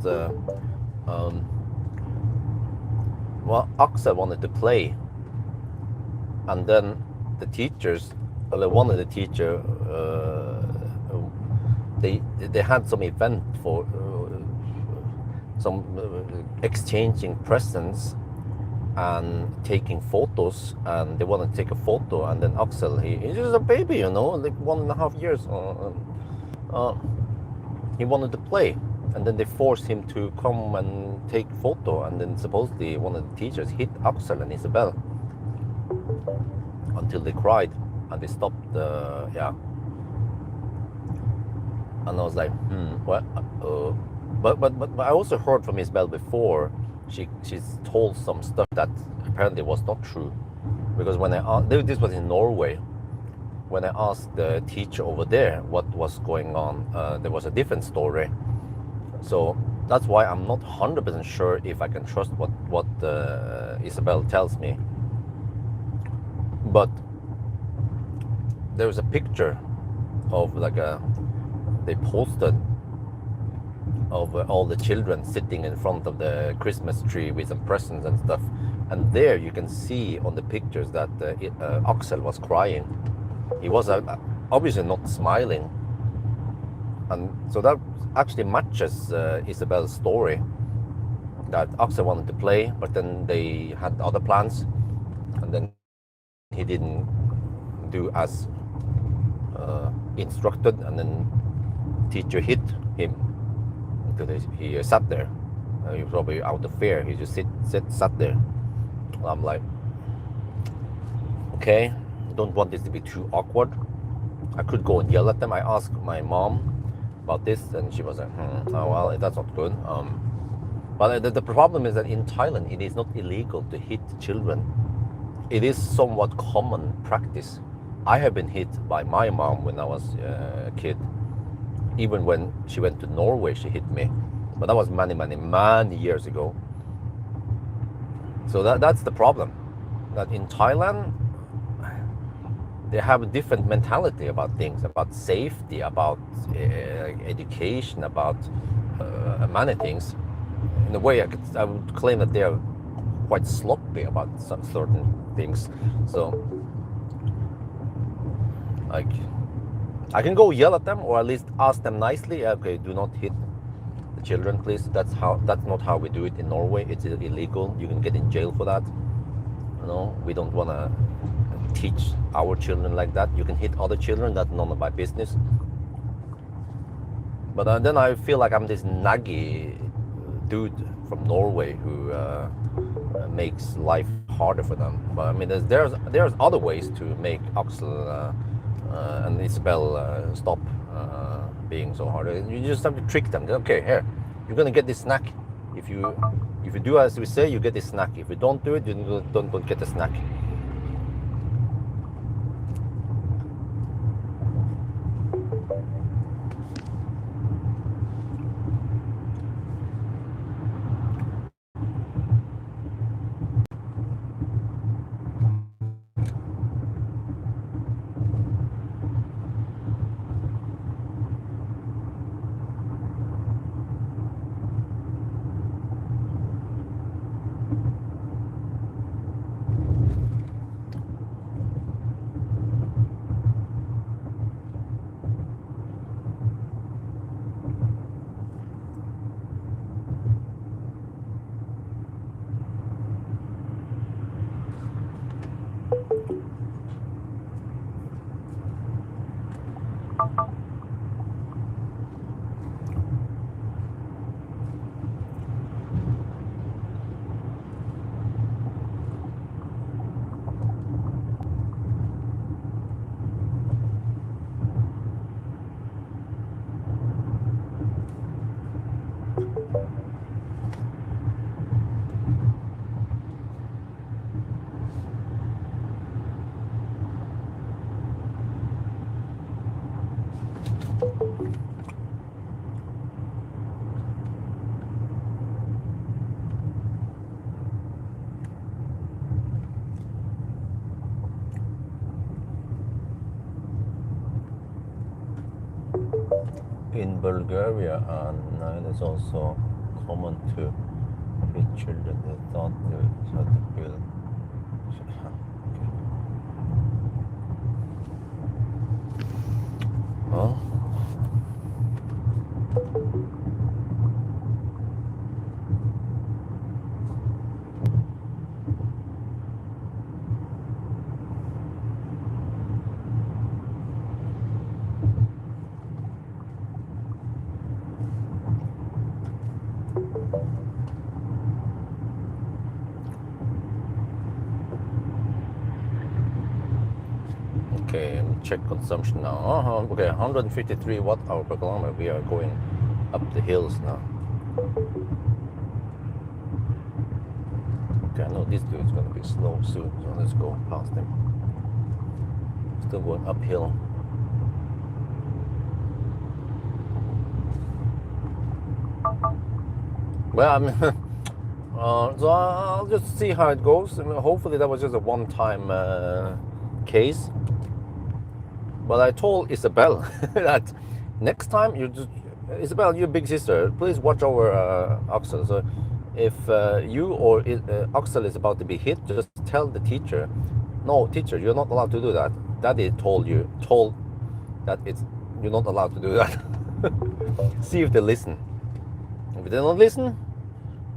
well, Axel wanted to play, and then the teachers, one of the teacher, they had some event for some exchanging presents and taking photos, and they wanted to take a photo, and then Axel, he's just a baby, you know, like 1.5 years, he wanted to play, and then they forced him to come and take photo, and then supposedly one of the teachers hit Axel and Isabel until they cried, and they stopped. Yeah. And I was like, what? But I also heard from Isabel before. She's told some stuff that apparently was not true, because when I asked, this was in Norway. When I asked the teacher over there what was going on, there was a different story. So that's why I'm not 100% sure if I can trust what Isabel tells me. But there was a picture of they posted of all the children sitting in front of the Christmas tree with some presents and stuff, and there you can see on the pictures that Axel was crying. He was obviously not smiling, and so that actually matches Isabel's story, that Axel wanted to play, but then they had other plans, and then he didn't do as instructed, and then teacher hit him because he sat there He was probably out of fear. He just sat there. I'm like, okay, don't want this to be too awkward. I could go and yell at them. I asked my mom about this, and she was like, oh well, that's not good. But the problem is that in Thailand, it is not illegal to hit children. It is somewhat common practice. I have been hit by my mom when I was a kid. Even when she went to Norway, she hit me. But that was many years ago. So that's the problem. That in Thailand, they have a different mentality about things, about safety, about education, about many things. In a way, I would claim that they are quite sloppy about some certain things. So, like, I can go yell at them, or at least ask them nicely. Okay, do not hit the children, please. That's not how we do it in Norway. It's illegal. You can get in jail for that. You know, we don't want to teach our children like that. You can hit other children. That's none of my business. But then I feel like I'm this naggy dude from Norway who makes life harder for them. But I mean, there's other ways to make Axel and Isabel stop being so hard. You just have to trick them. Okay, here, you're gonna get this snack. If you do as we say, you get this snack. If you don't do it, you don't get the snack. In Bulgaria, and it's also common to hit children. They thought they had to build. Well, okay, check consumption now. Okay, 153 watt-hour per kilometer. We are going up the hills now. Okay, I know this dude's gonna be slow soon, so let's go past him. Still going uphill. Well, I mean, so I'll just see how it goes. I mean, hopefully that was just a one-time case. But I told Isabel that next time Isabel, your big sister, please watch over Axel. So if you or Axel is about to be hit, just tell the teacher, no, teacher, you're not allowed to do that. Daddy told that you're not allowed to do that. See if they listen. If they don't listen,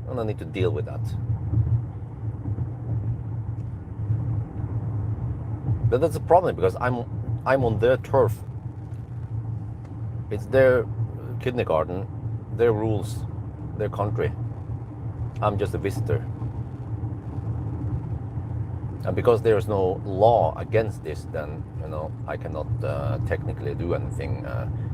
then I need to deal with that. But that's a problem because I'm on their turf. It's their kindergarten, their rules, their country. I'm just a visitor. And because there's no law against this, then I cannot technically do anything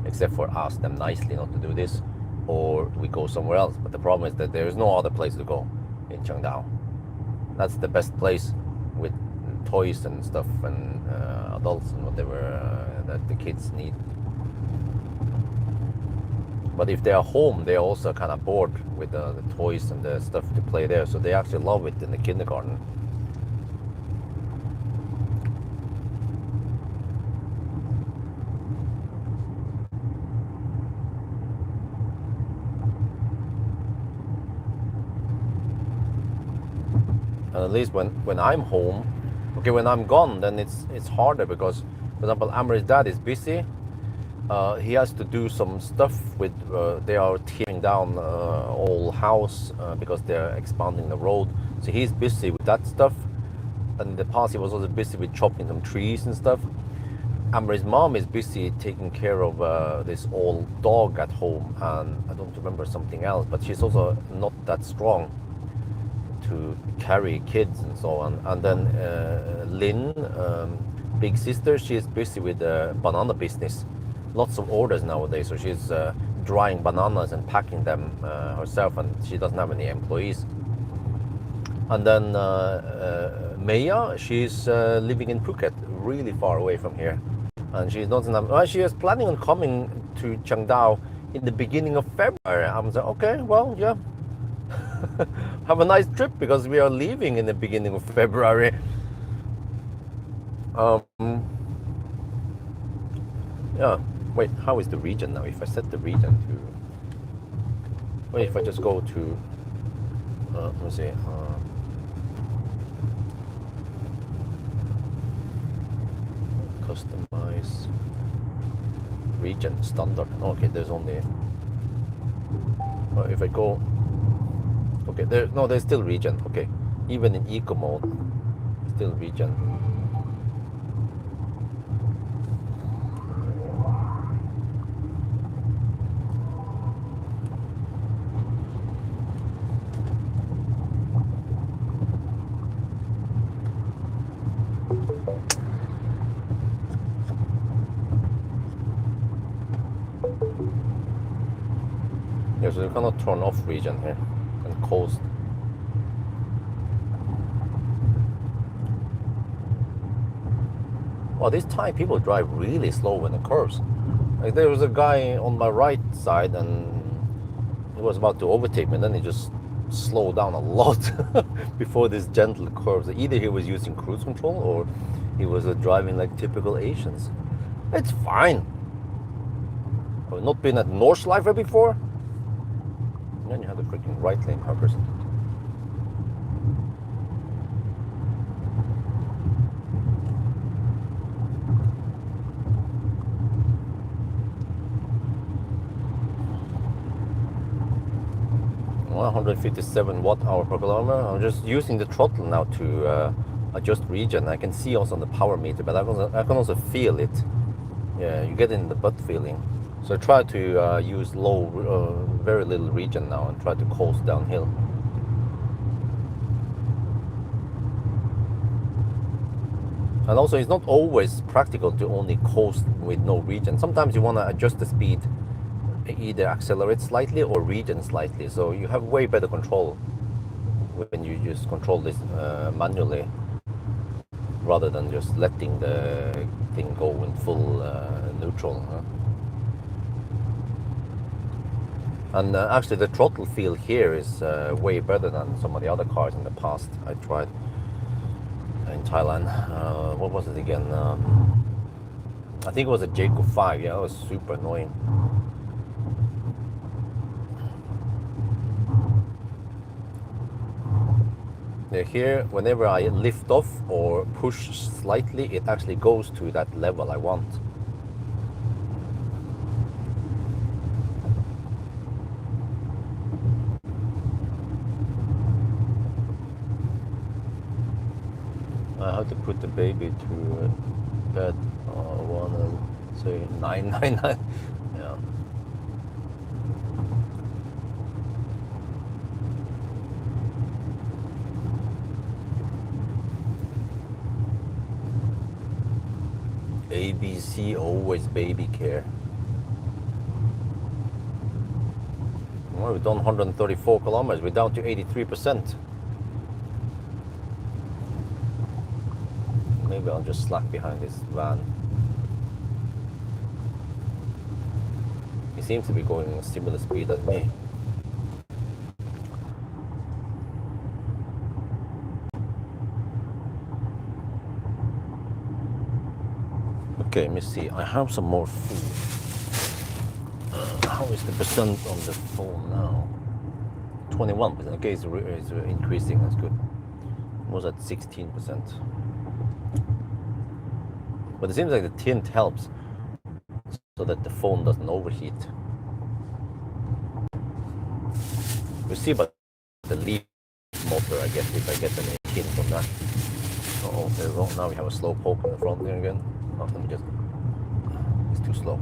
except for ask them nicely not to do this, or we go somewhere else. But the problem is that there is no other place to go in Chiang Dao. That's the best place with toys and stuff and adults and whatever that the kids need. But if they are home, they are also kind of bored with the toys and the stuff to play there, so they actually love it in the kindergarten. And at least when I'm home, okay, when I'm gone, then it's harder because, for example, Amri's dad is busy. He has to do some stuff with, they are tearing down old house because they're expanding the road. So he's busy with that stuff. And in the past he was also busy with chopping some trees and stuff. Amri's mom is busy taking care of this old dog at home, and I don't remember something else, but she's also not that strong to carry kids and so on. And then Lynn, big sister, she's busy with the banana business. Lots of orders nowadays, so she's drying bananas and packing them herself, and she doesn't have any employees. And then Maya, she's living in Phuket, really far away from here, and she doesn't have. Well, she is planning on coming to Chiang Dao in the beginning of February. I'm like, okay, well, yeah. Have a nice trip, because we are leaving in the beginning of February. Yeah. Wait, how is the region now? If I set the region to... Wait, if I just go to... let me see. Customize... Region, standard. Okay, there's only... if I go... Okay, there's still region. Okay, even in eco mode, still region. Yeah, so you cannot turn off region here. Coast. Well, these Thai people drive really slow in the curves. Like, there was a guy on my right side and he was about to overtake me, and then he just slowed down a lot before this gentle curves. Either he was using cruise control or he was driving like typical Asians. It's fine. I've not been at Nordschleife before. And then you have the freaking right lane hoppers. Well, 157 watt-hour per kilometer. I'm just using the throttle now to adjust region. I can see also on the power meter, but I can also feel it. Yeah, you get in the butt feeling. So I try to use low, very little region now, and try to coast downhill. And also, it's not always practical to only coast with no region. Sometimes you want to adjust the speed, either accelerate slightly or region slightly. So you have way better control when you just control this manually, rather than just letting the thing go in full neutral. And actually the throttle feel here is way better than some of the other cars in the past I tried in Thailand. What was it again? I think it was a Jaco 5. Yeah, it was super annoying. Yeah, here, whenever I lift off or push slightly, it actually goes to that level I want. I have to put the baby to bed. 999. Yeah. ABC, always baby care. Well, we've done 134 kilometers. We're down to 83%. Maybe I'll just slack behind this van. He seems to be going similar speed as me. Okay, let me see. I have some more food. How is the percent on the phone now? 21%. Okay, it's increasing. That's good. It was at 16%. But it seems like the tint helps so that the phone doesn't overheat. We'll see about the leaf motor, I guess, if I get any tint from that. Oh, there we go. Now we have a slow poke in the front there again. Oh, let me just. It's too slow.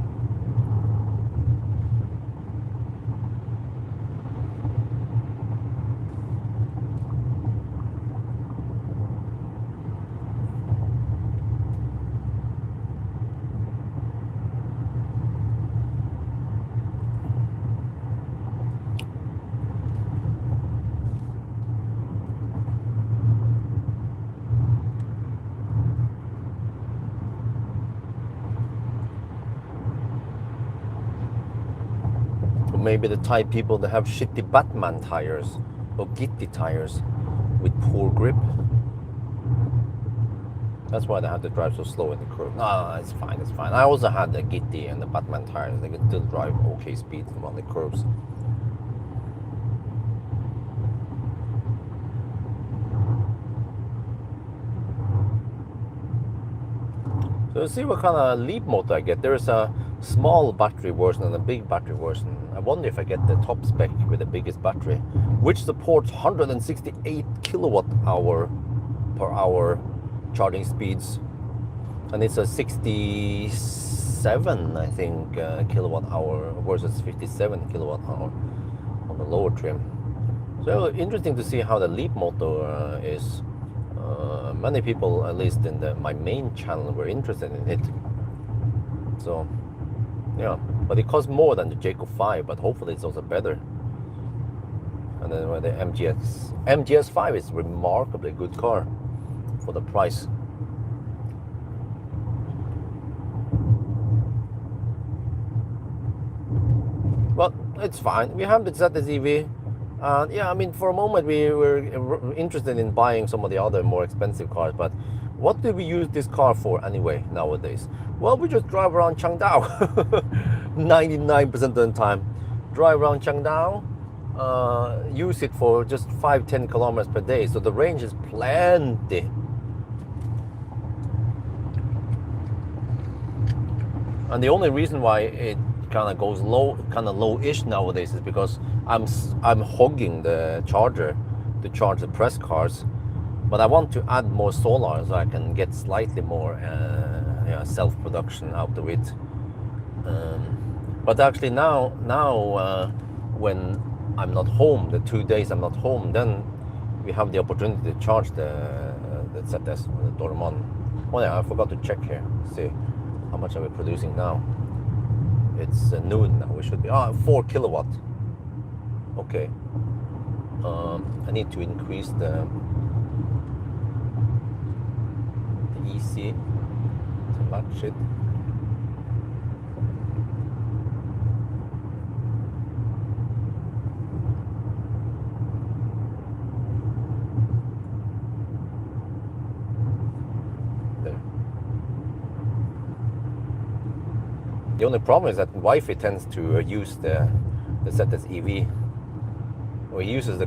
Maybe the Thai people that have shitty Batman tires or Gitti tires with poor grip. That's why they have to drive so slow in the curve. No, it's fine, it's fine. I also had the Gitti and the Batman tires. They can still drive okay speeds on the curves. So let's see what kind of leap motor I get. There is a small battery version and a big battery version. I wonder if I get the top spec with the biggest battery, which supports 168 kilowatt hour per hour charging speeds, and it's a 67, I think, kilowatt hour versus 57 kilowatt hour on the lower trim. So interesting to see how the leap motor is. Many people, at least in my main channel, were interested in it. So, yeah, but it costs more than the Jaco 5, but hopefully it's also better. And then the MGS 5 is a remarkably good car for the price. But it's fine. We have the ZSEV. Yeah, I mean, for a moment we were interested in buying some of the other more expensive cars, but what do we use this car for anyway nowadays? Well, we just drive around Chiang Dao 99% of the time. Drive around Chiang Dao, use it for just 5-10 kilometers per day, so the range is plenty. And the only reason why it kind of goes low, kind of low-ish nowadays, is because I'm hogging the charger to charge the press cars, but I want to add more solar so I can get slightly more self-production out of it. But actually now when I'm not home, the 2 days I'm not home, then we have the opportunity to charge the ZS, the Dorman. Oh yeah, I forgot to check here, see how much are we producing now. It's noon now. We should be 4 kilowatt. Okay. I need to increase the EC to match it. The only problem is that wifey tends to use the ZS EV. Or she uses the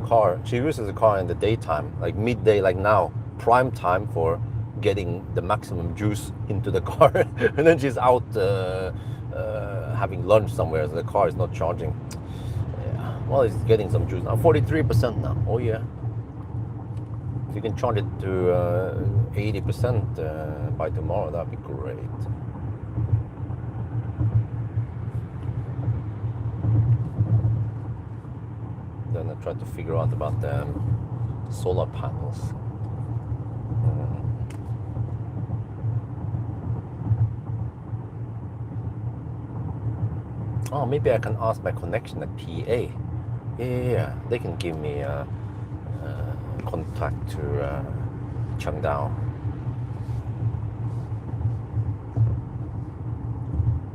car in the daytime, like midday, like now, prime time for getting the maximum juice into the car. And then she's out having lunch somewhere, so the car is not charging. Yeah. Well, it's getting some juice now, 43% now. Oh yeah. If you can charge it to 80% by tomorrow, that'd be great. Then I tried to figure out about the solar panels. Oh, maybe I can ask my connection at PA. Yeah. They can give me a contact to Chiang Dao.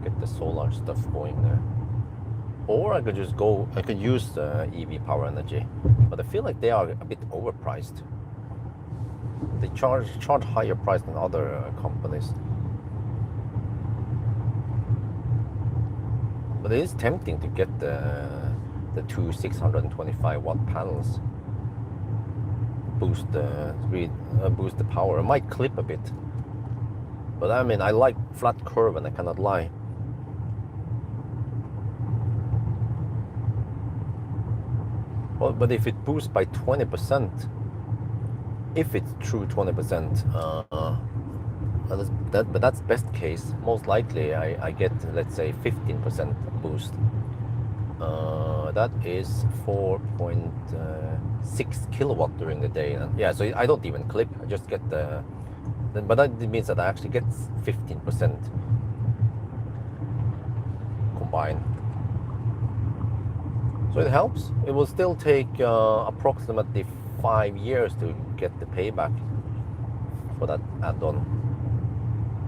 Get the solar stuff going there. Or I could just go, I could use the EV power energy, but I feel like they are a bit overpriced. They charge higher price than other companies. But it is tempting to get the two 625 watt panels. Boost the power. It might clip a bit, but I mean I like flat curve and I cannot lie. Well, but if it boosts by 20%, if it's true 20%, but that's best case. Most likely I get, let's say, 15% boost. That is 4.6 kilowatt during the day. And yeah, so I don't even clip. I just get but that means that I actually get 15% combined. So it helps. It will still take approximately 5 years to get the payback for that add-on.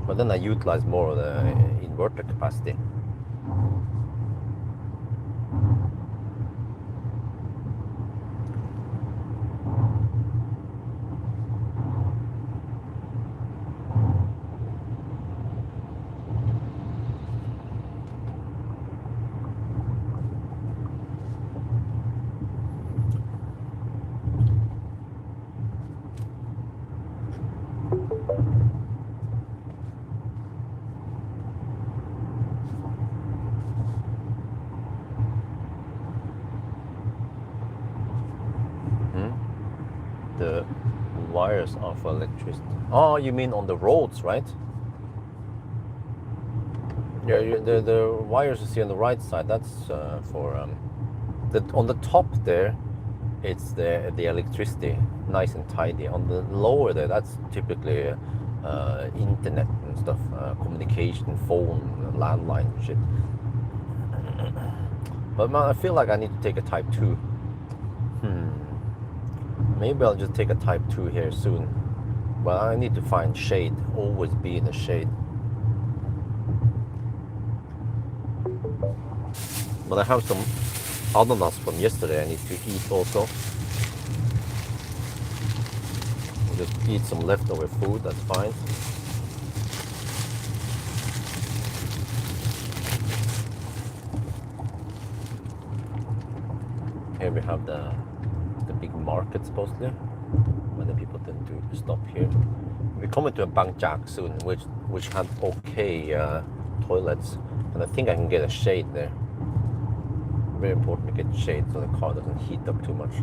But then I utilize more of the inverter capacity. The wires are for electricity. Oh, you mean on the roads, right? Yeah, the wires you see on the right side, that's for on the top there, it's the electricity, nice and tidy. On the lower there, that's typically internet and stuff, communication, phone, landline shit. But man, I feel like I need to take a Type 2. Maybe I'll just take a Type 2 here soon. But I need to find shade, always be in the shade. But I have some ananas from yesterday I need to eat also. I'll just eat some leftover food, that's fine. Here we have the big market supposedly, when the people tend to stop here. We're coming to a Bangjak soon, which had okay toilets, and I think I can get a shade there. Very important to get shade so the car doesn't heat up too much.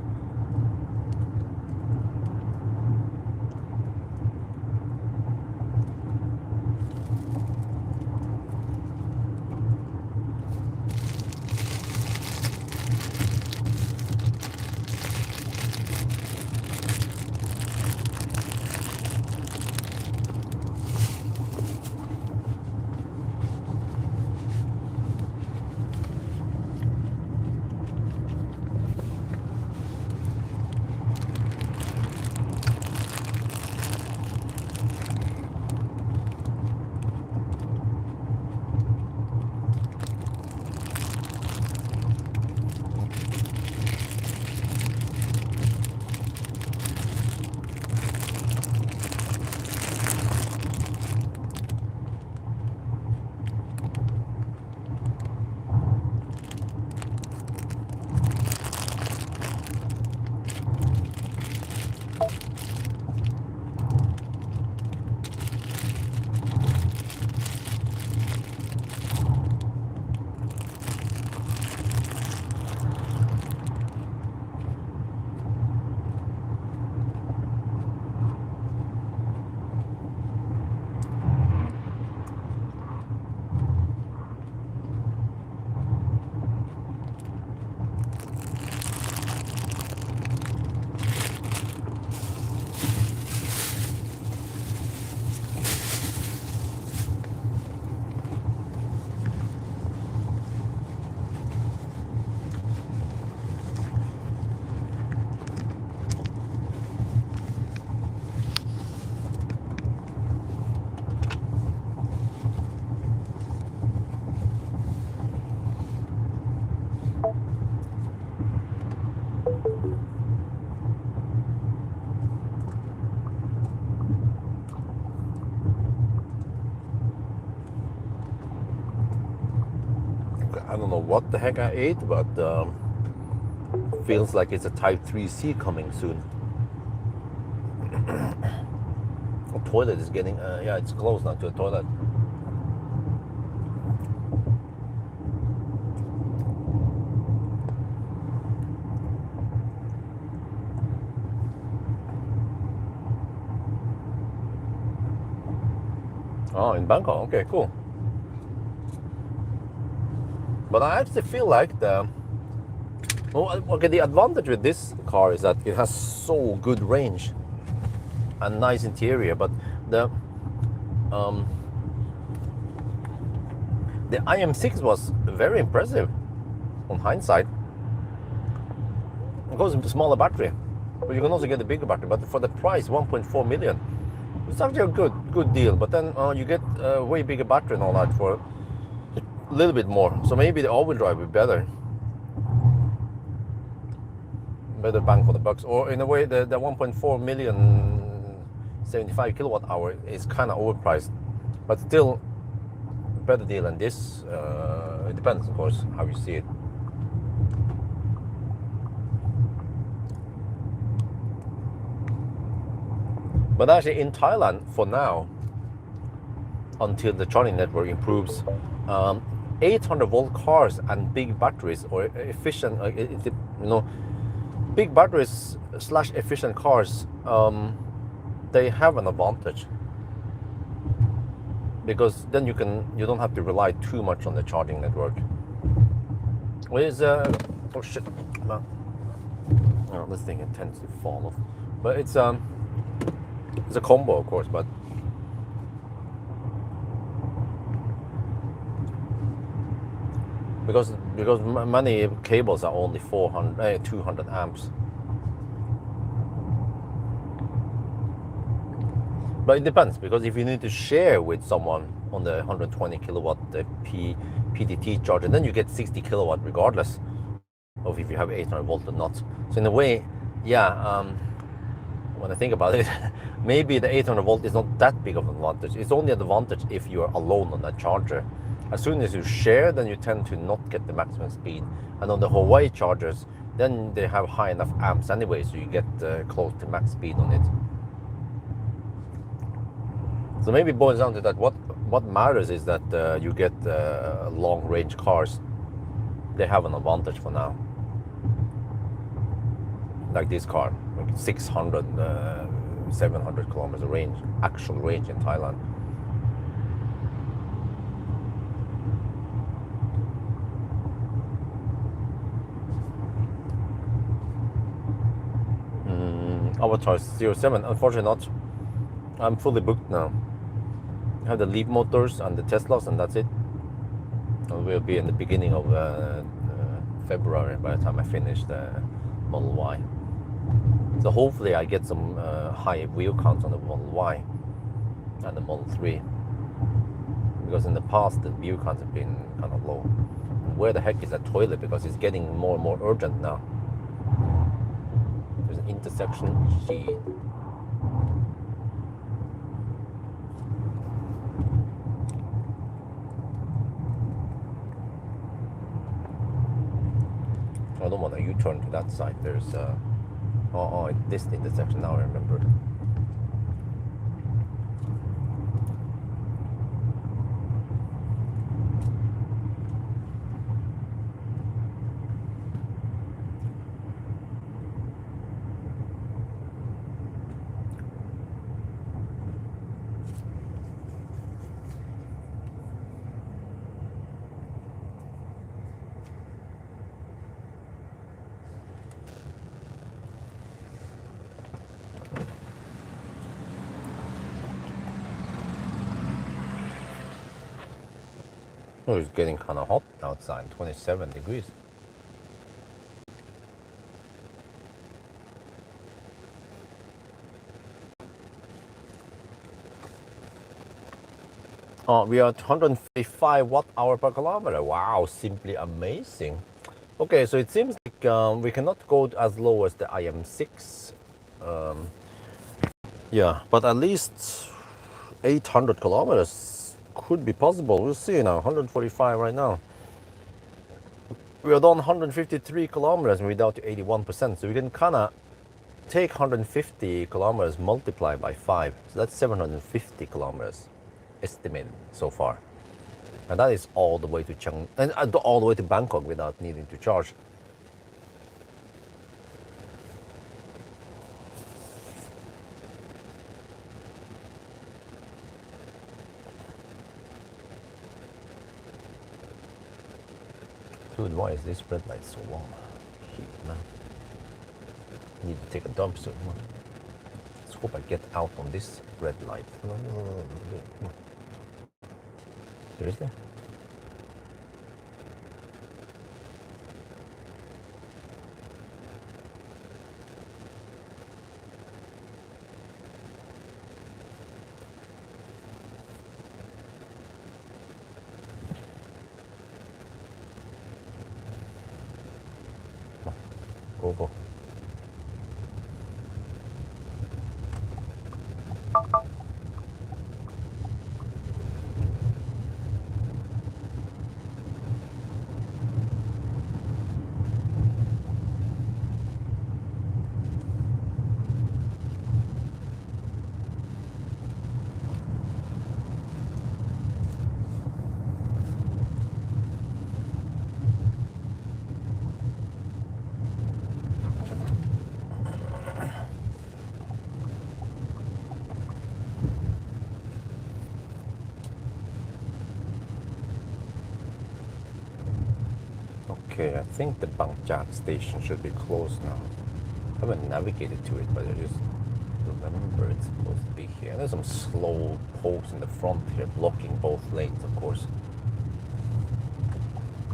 what the heck I ate, but feels like it's a Type 3C coming soon. The toilet is getting, yeah, it's close now to the toilet. Oh, in Bangkok, okay, cool. But I actually feel like the advantage with this car is that it has so good range and nice interior, but the IM6 was very impressive on hindsight. Of course, it's a smaller battery, but you can also get a bigger battery. But for the price, 1.4 million, it's actually a good deal. But then you get a way bigger battery and all that for a little bit more. So maybe the all-wheel drive would be better bang for the bucks. Or in a way, the 1.4 million 75 kilowatt hour is kind of overpriced, but still a better deal than this. It depends, of course, how you see it. But actually in Thailand, for now, until the charging network improves, 800 volt cars and big batteries or efficient, big batteries / efficient cars, they have an advantage, because then you don't have to rely too much on the charging network. With oh shit, this thing tends to fall off, but it's a combo, of course, but because many cables are only 200 amps. But it depends, because if you need to share with someone on the 120 kilowatt PDT charger, then you get 60 kilowatt regardless of if you have 800 volt or not. So in a way, yeah, when I think about it, maybe the 800 volt is not that big of an advantage. It's only an advantage if you are alone on that charger. As soon as you share, then you tend to not get the maximum speed. And on the Hawaii chargers, then they have high enough amps anyway, so you get close to max speed on it. So maybe it boils down to that what matters is that you get long range cars. They have an advantage for now. Like this car, like 600, 700 kilometers range, actual range in Thailand. Avatr 07, unfortunately not. I'm fully booked now. I have the Leaf motors and the Teslas, and that's it. And we'll be in the beginning of February by the time I finish the Model Y. So hopefully I get some high wheel counts on the Model Y and the Model 3. Because in the past the wheel counts have been kind of low. Where the heck is that toilet? Because it's getting more and more urgent now. There's an intersection. Shit. I don't want to U-turn to that side. There's this intersection now, I remember. Oh, it's getting kind of hot outside, 27 degrees. We are at 135 watt-hour per kilometer. Wow, simply amazing. Okay, so it seems like we cannot go as low as the IM6. Yeah, but at least 800 kilometers could be possible. We'll see now. 145 right now. we are done 153 kilometers and we're down to 81%. So we can kind of take 150 kilometers, multiply by 5. So that's 750 kilometers estimated so far. And that is all the way to all the way to Bangkok without needing to charge. Dude, why is this red light so long? Heat, man. Need to take a dump soon. Let's hope I get out on this red light. Seriously? Go. Okay, I think the Bangjak station should be closed now. I haven't navigated to it, but I just remember it's supposed to be here. There's some slow poles in the front here blocking both lanes, of course,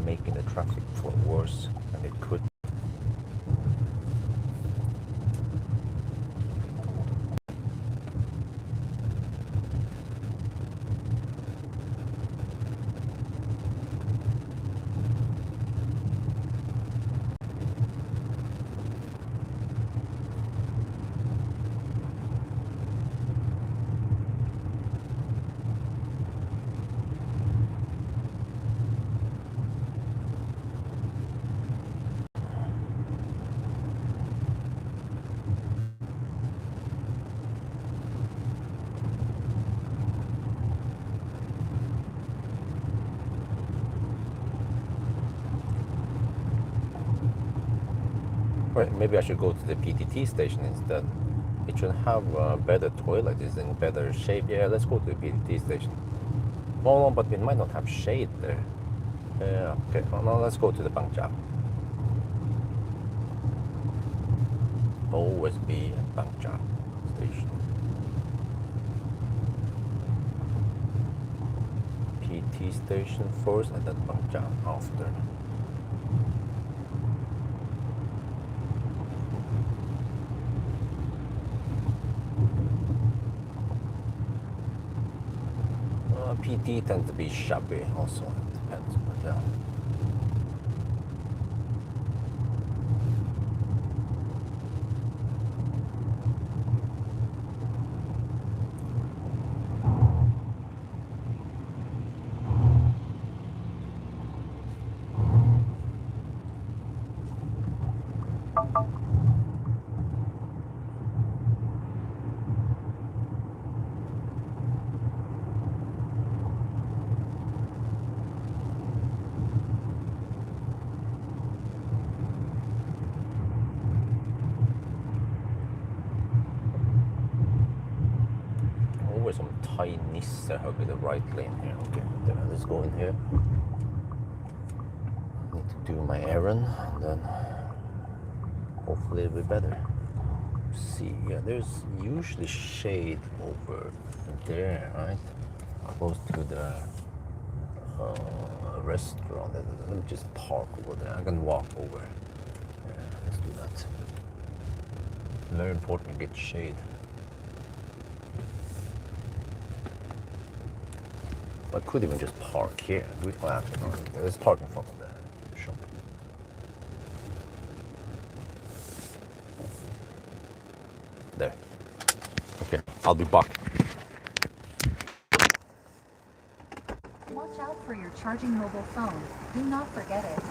making the traffic flow worse than it could. Maybe I should go to the PTT station instead. It should have better toilet. It's in better shape. Yeah, let's go to the PTT station. No, but we might not have shade there. Yeah, okay. Well, no, let's go to the Bangjak. Always be at Bangjak station. PT station first and then Bangjak after. PT tends to be shabby also, it depends, but yeah. Some tiny hug in the right lane here. Okay, let's go in here. Need to do my errand and then hopefully it'll be better. See, yeah, there's usually shade over there, right? Close to the restaurant. Let me just park over there. I can walk over. Yeah, let's do that. Very important to get shade. I could even just park here. Let's park in front of the shop. There. Okay, I'll be back. Watch out for your charging mobile phone. Do not forget it.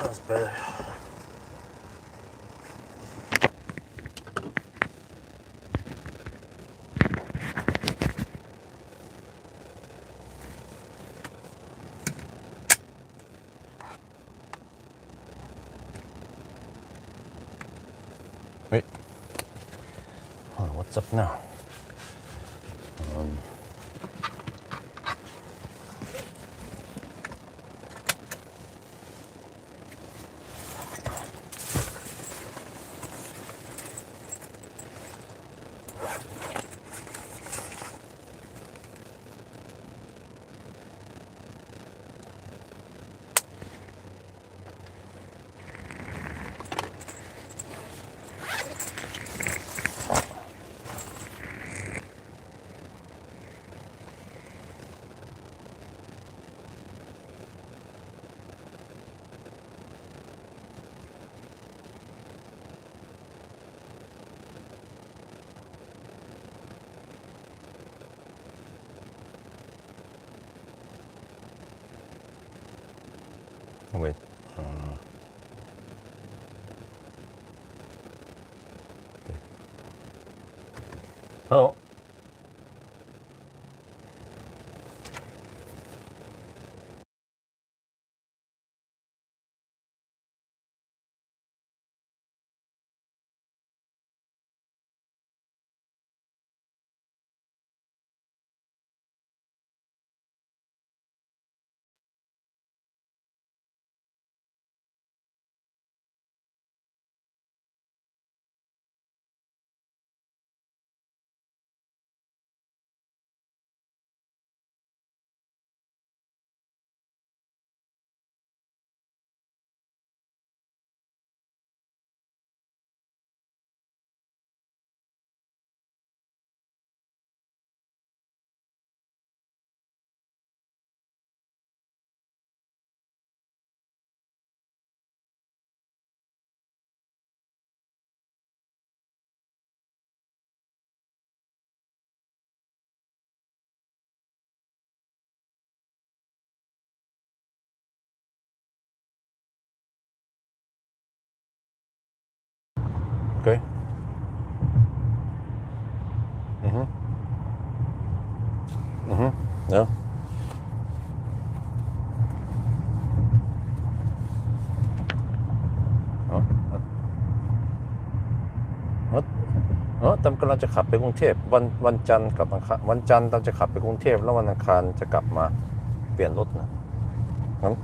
That's better. Wait. Oh, what's up now? Wait. Oh. Okay. Ja.ตามกำลังจะขับไปกรุงเทพวันจันทร์กับวันจันทร์ตามจะขับไปกรุงเทพแล้ววันอังคารจะกลับมาเปลี่ยนรถนะงั้น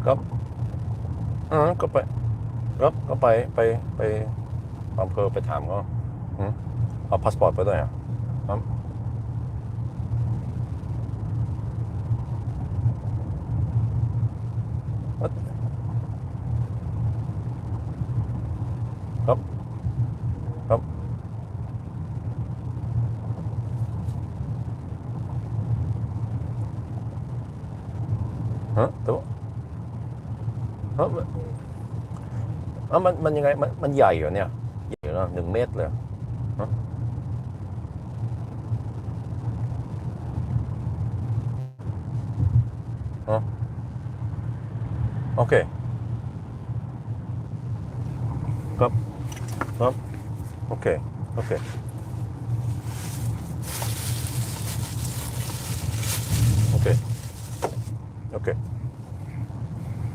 ครับก็ไปก็ไปอำเภอไปถามเขาเอาพาสปอร์ตไปด้วยอ่ะครับครับแต่ว่ามันยังไงมันใหญ่เหรอเนี่ยใหญ่เหรอ1 เมตรเลยโอเคครับโอเคโอเค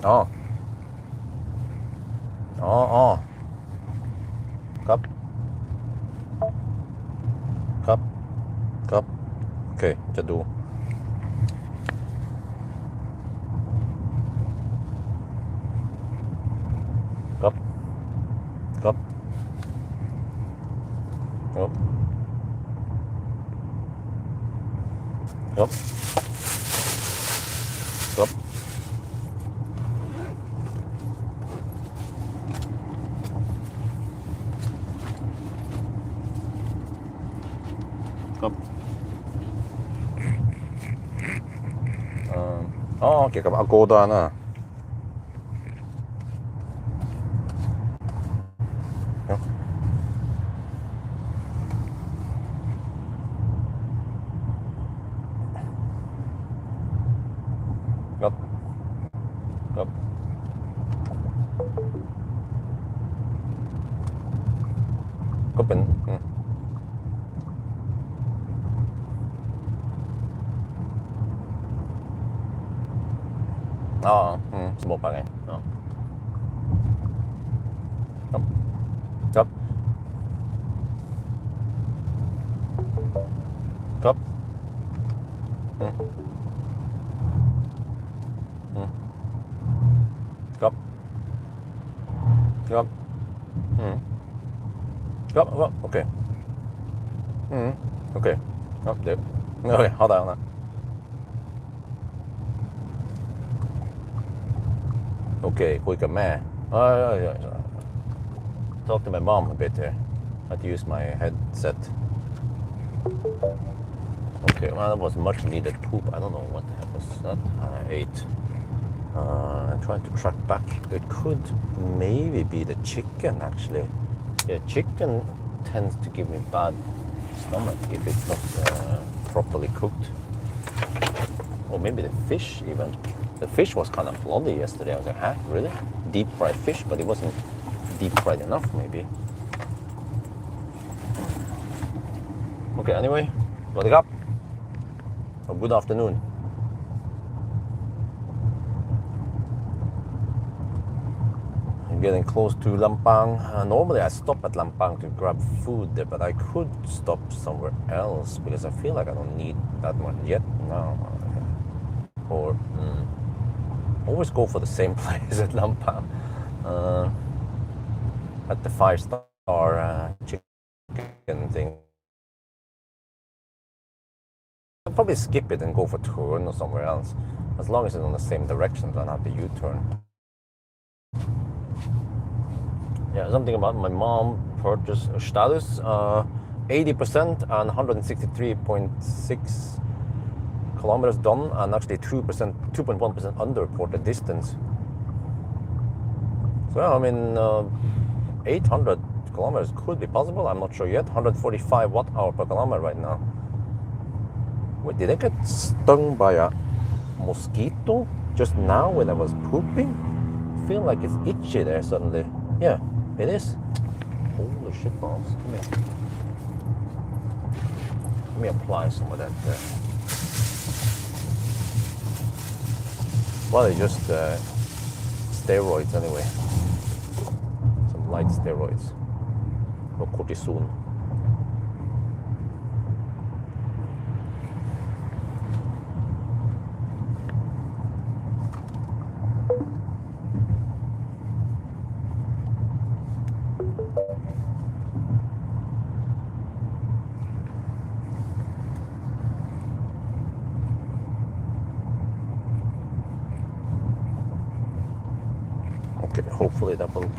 อ๋อครับโอเคจะดูครับครับเกี่ยวกับ Agoda นะ open. Sẽ một bạn này. Cấp. Cấp. Cấp. Cấp. Cấp. Okay. Okay. Cấp được. Okay, hold on. Okay, คุยกับแม่ Talk to my mom a bit here. I had to use my headset. Okay, well, that was much needed poop. I don't know what the heck was that I ate. I'm trying to track back. It could maybe be the chicken, actually. Yeah, chicken tends to give me bad stomach if it's not properly cooked. Or maybe the fish even. The fish was kind of bloody yesterday. I was like, huh, really? Deep fried fish, but it wasn't deep fried enough, maybe. Okay, anyway, wake up. Good afternoon. I'm getting close to Lampang. Normally I stop at Lampang to grab food there, but I could stop somewhere else because I feel like I don't need that much yet now. Or always go for the same place at Lampang. At the 5-star chicken thing. I'll probably skip it and go for Turn or somewhere else. As long as it's on the same direction, so I don't have to U-turn. Yeah, something about my mom purchase status. 80% and 163.6 kilometers done, and actually 2.1% under ported distance. So I mean, 800 kilometers could be possible. I'm not sure yet. 145 watt-hour per kilometer right now. Wait, did I get stung by a mosquito just now when I was pooping? I feel like it's itchy there suddenly. Yeah, it is. Holy shit balls. Let me apply some of that. Well, it's just steroids anyway. Some light steroids. Or cortisone. Okay, hopefully that will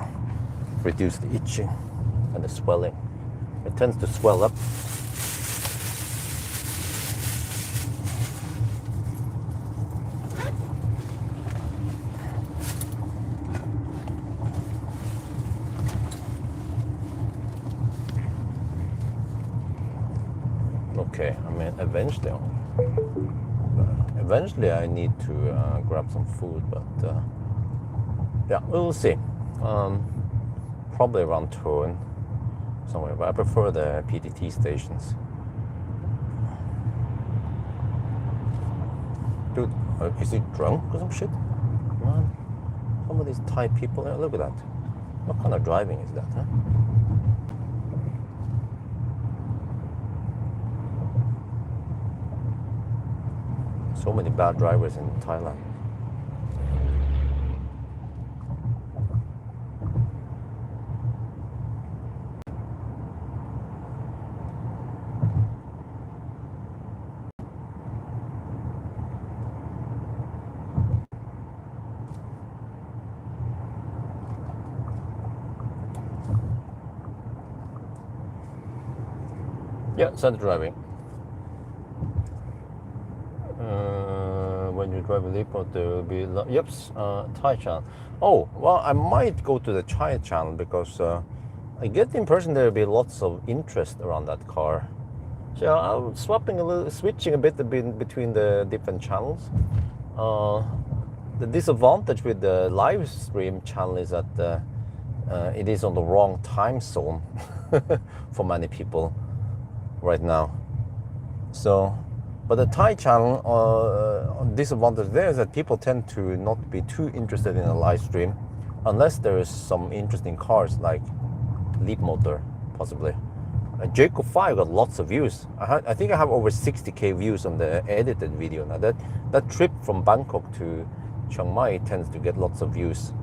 reduce the itching and the swelling. It tends to swell up. Okay, I mean, eventually I need to grab some food, but yeah, we'll see. Probably around Turn somewhere, but I prefer the PTT stations. Dude, is he drunk or some shit? Man, some of these Thai people, look at that. What kind of driving is that, huh? So many bad drivers in Thailand. Yeah, center driving. When you drive a Lipo, there will be Thai channel. Oh, well, I might go to the Thai channel because I get the impression there will be lots of interest around that car. So I'm switching a bit between the different channels. The disadvantage with the live stream channel is that it is on the wrong time zone for many people right now. So, but the Thai channel, disadvantage there is that people tend to not be too interested in a live stream unless there is some interesting cars like Leap Motor, possibly. Jacob 5 got lots of views. I think I have over 60k views on the edited video. Now that trip from Bangkok to Chiang Mai tends to get lots of views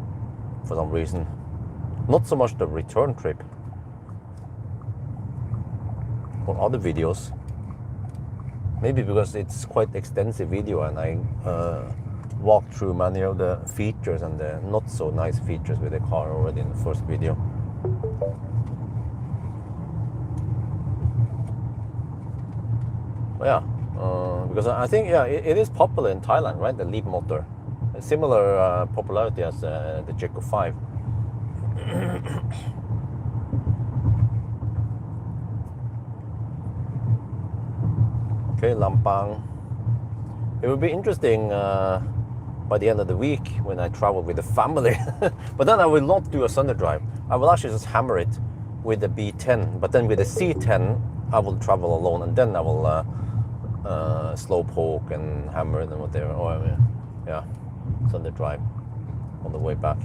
for some reason. Not so much the return trip or other videos. Maybe because it's quite extensive video and I walked through many of the features and the not so nice features with the car already in the first video. Yeah, because I think it is popular in Thailand, right? The Leap Motor, a similar popularity as the Jaco 5. Okay, Lampang. It will be interesting by the end of the week when I travel with the family. But then I will not do a Sunday drive. I will actually just hammer it with the B10. But then with the C10, I will travel alone, and then I will slow poke and hammer it and whatever. Or yeah, Sunday drive on the way back.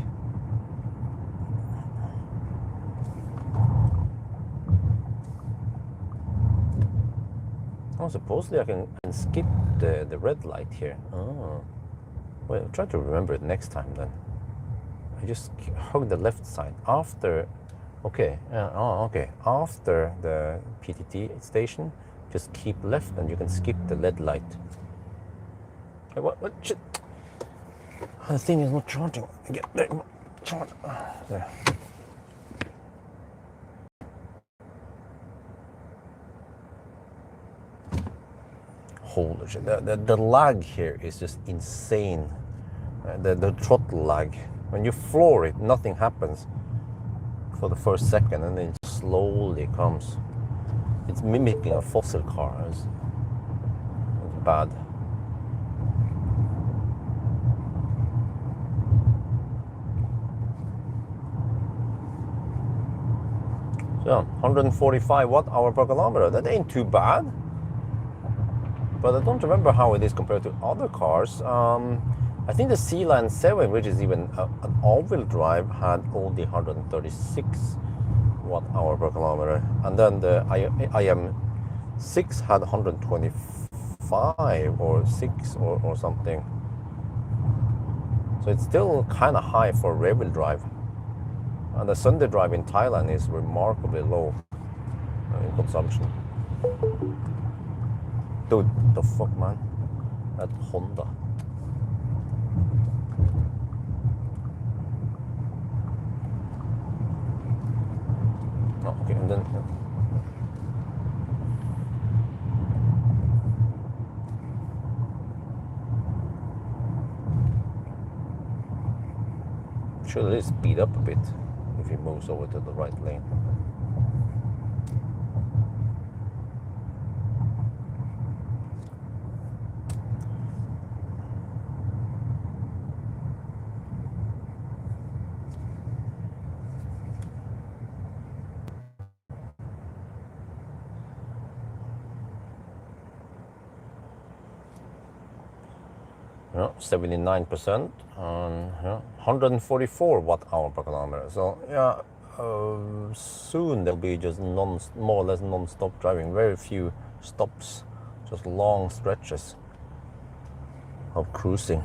Oh, supposedly I can skip the red light here. Oh, well, I'll try to remember it next time then. I just hug the left side after. Okay, okay. After the PTT station, just keep left and you can skip the LED light. Hey, what shit? The thing is not charging. Get there. Charge. There. Holy shit. The lag here is just insane. The throttle lag. When you floor it, nothing happens for the first second and then it slowly comes. It's mimicking a fossil car. It's bad. So 145 watt-hour per kilometer. That ain't too bad. But I don't remember how it is compared to other cars. I think the Sea-Line 7, which is even an all-wheel drive, had only 136 watt-hour per kilometer. And then the IM6 had 125 or 6 or something. So it's still kind of high for rear-wheel drive. And the Sunday drive in Thailand is remarkably low in consumption. Dude, the fuck, man? That Honda. Oh, okay, and then. Should at least speed up a bit if he moves over to the right lane. Yeah, 79% on 144 watt-hour per kilometer. So yeah, soon there'll be just more or less non-stop driving. Very few stops, just long stretches of cruising.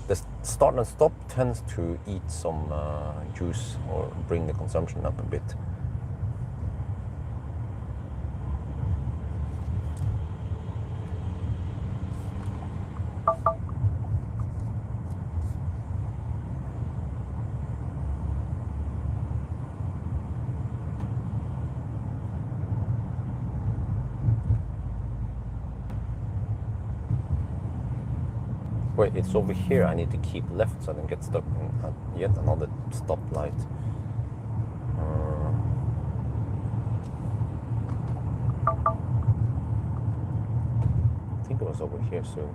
The start and stop tends to eat some juice or bring the consumption up a bit. Wait, it's over here. I need to keep left so I don't get stuck in yet another stoplight. I think it was over here soon.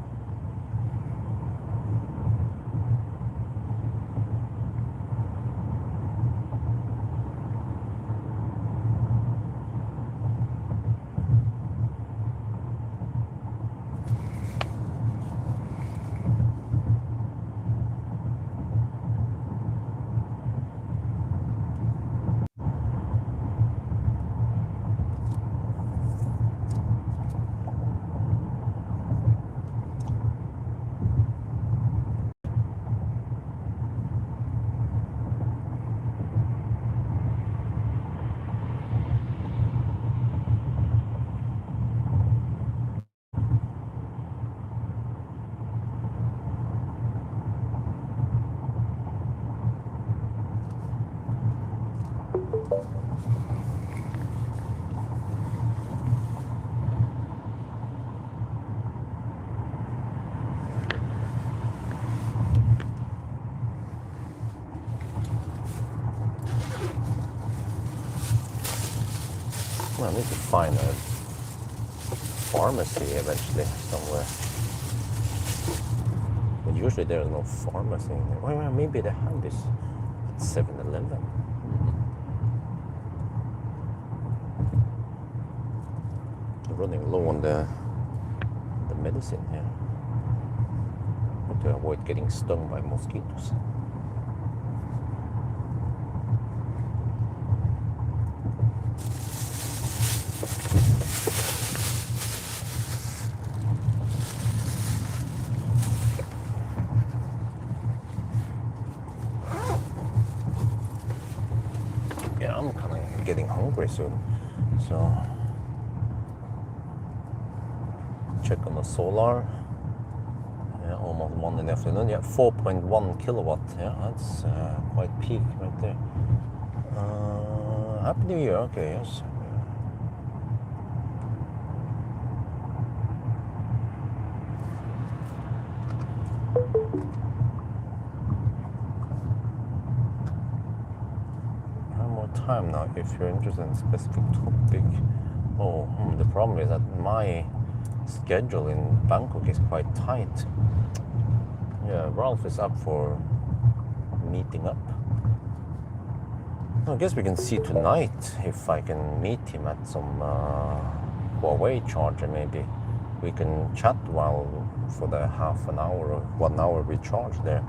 I need to find a pharmacy eventually somewhere. But usually there's no pharmacy in there. Well, maybe they have this at 7-Eleven. Running low on the medicine here. To avoid getting stung by mosquitoes. Yeah, I'm kind of getting hungry soon, so check on the solar. Yeah, almost 1 in the afternoon. Yeah, 4.1 kilowatt. Yeah, that's quite peak right there. Happy New Year. Okay, yes. I have more time now if you're interested in a specific topic. Oh, the problem is that my schedule in Bangkok is quite tight. Yeah, Ralph is up for meeting up. I guess we can see tonight if I can meet him at some Huawei charger maybe. We can chat while for the half an hour or 1 hour we charge there.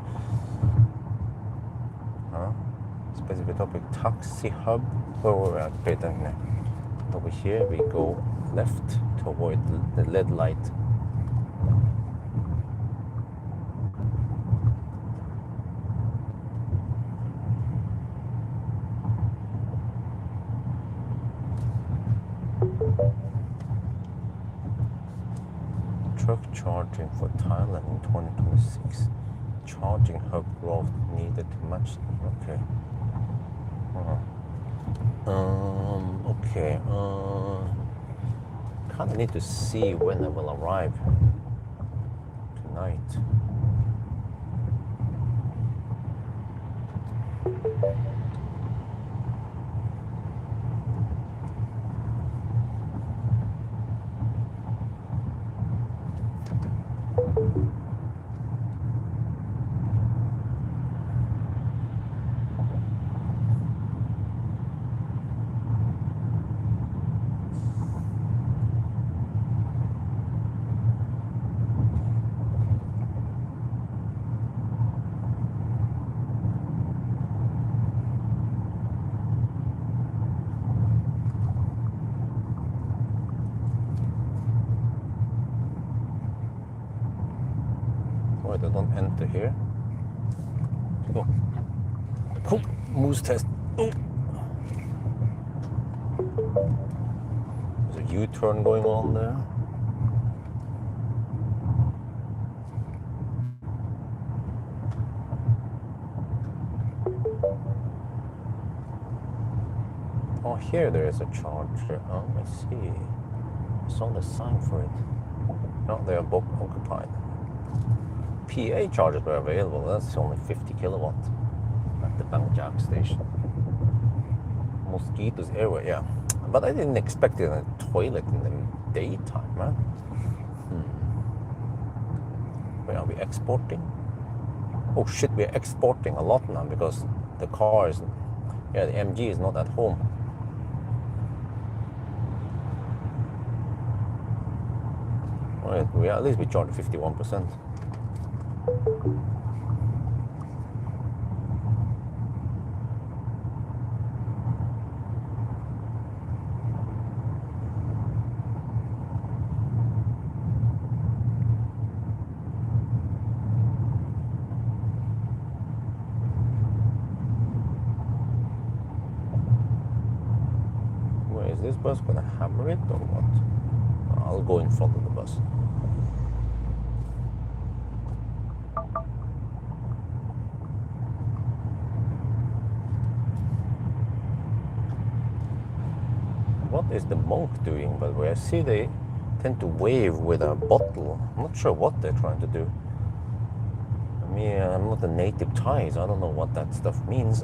Specific topic, taxi hub. Where we're at, over here we go left to avoid the LED light. Truck charging for Thailand in 2026. Charging hub growth needed to match. Okay. Okay. Kind of need to see when I will arrive tonight. Why they don't enter here? Go. Oh, moose test. Oh. There's a U-turn going on there. Oh, here there is a charger. Oh, I see. I saw the sign for it. No, they are both occupied. PA chargers were available. That's only 50 kilowatt at the Bangjak station. Mosquitoes everywhere, yeah. But I didn't expect it in a toilet in the daytime, man. Where are we exporting? Oh shit, we're exporting a lot now because the car is, yeah, the MG is not at home. Well, at least we charged 51%. Where is this bus gonna hammer it or what? I'll go in front of the bus. What is the monk doing, by the way? I see they tend to wave with a bottle. I'm not sure what they're trying to do. I mean, I'm not a native Thai, so I don't know what that stuff means.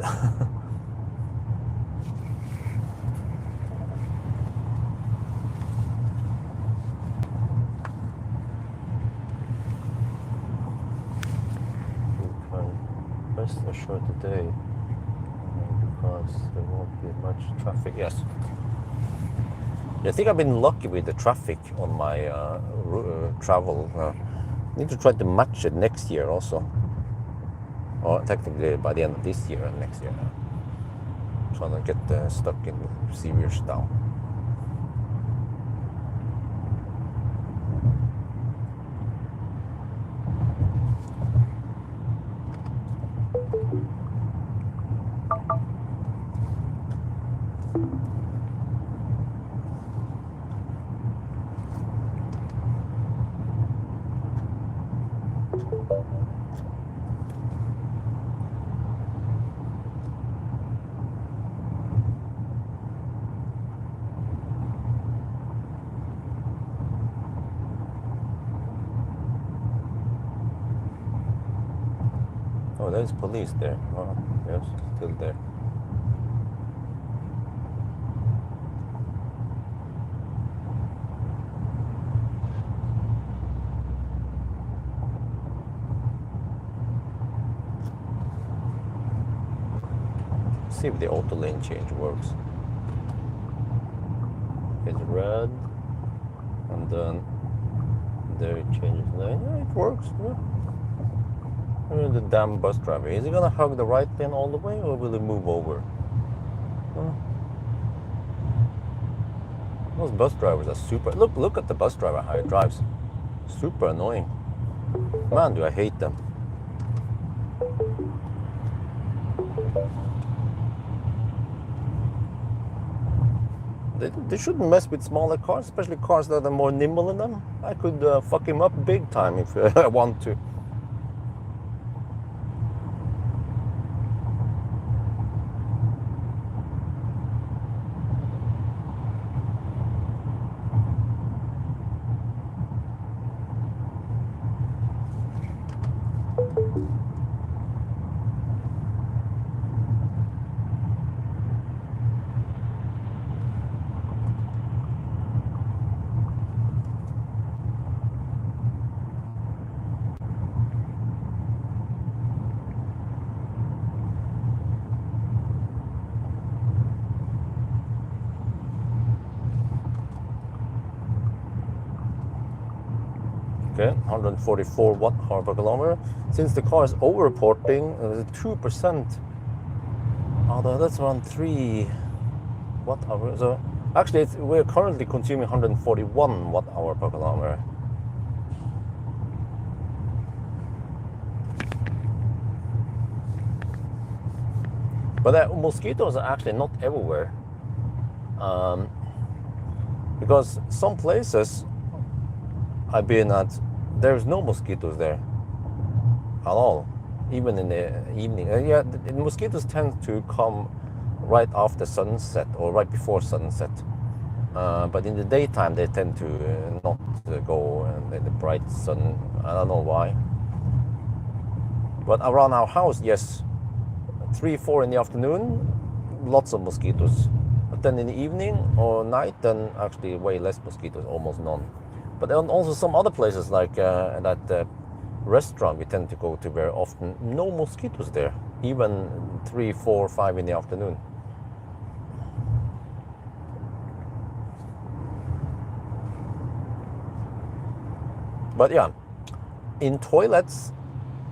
rest assured today because there won't be much traffic. Yes. I think I've been lucky with the traffic on my travel. Need to try to match it next year also. Or technically by the end of this year and next year. Trying to get stuck in serious down. Oh, there's police there. Oh, yes, still there. See if the auto lane change works. It's red, and then there it changes lane. Yeah, it works. Yeah. The damn bus driver. Is he gonna hug the right lane all the way, or will he move over? Those bus drivers are super. Look at the bus driver how he drives. Super annoying. Man, do I hate them. They shouldn't mess with smaller cars, especially cars that are more nimble in them. I could fuck him up big time if I want to. Okay, 144 watt-hour per kilometer. Since the car is over-reporting, 2%. Although that's around 3 watt-hour. So actually, we're currently consuming 141 watt-hour per kilometer. But mosquitoes are actually not everywhere. Because some places I've been at, there's no mosquitoes there at all, even in the evening. Yeah, the mosquitoes tend to come right after sunset or right before sunset. But in the daytime, they tend to not go in the bright sun. I don't know why. But around our house, yes, 3, 4 in the afternoon, lots of mosquitoes. But then in the evening or night, then actually way less mosquitoes, almost none. But then also some other places like that restaurant we tend to go to very often, no mosquitoes there, even 3, 4, 5 in the afternoon. But yeah, in toilets,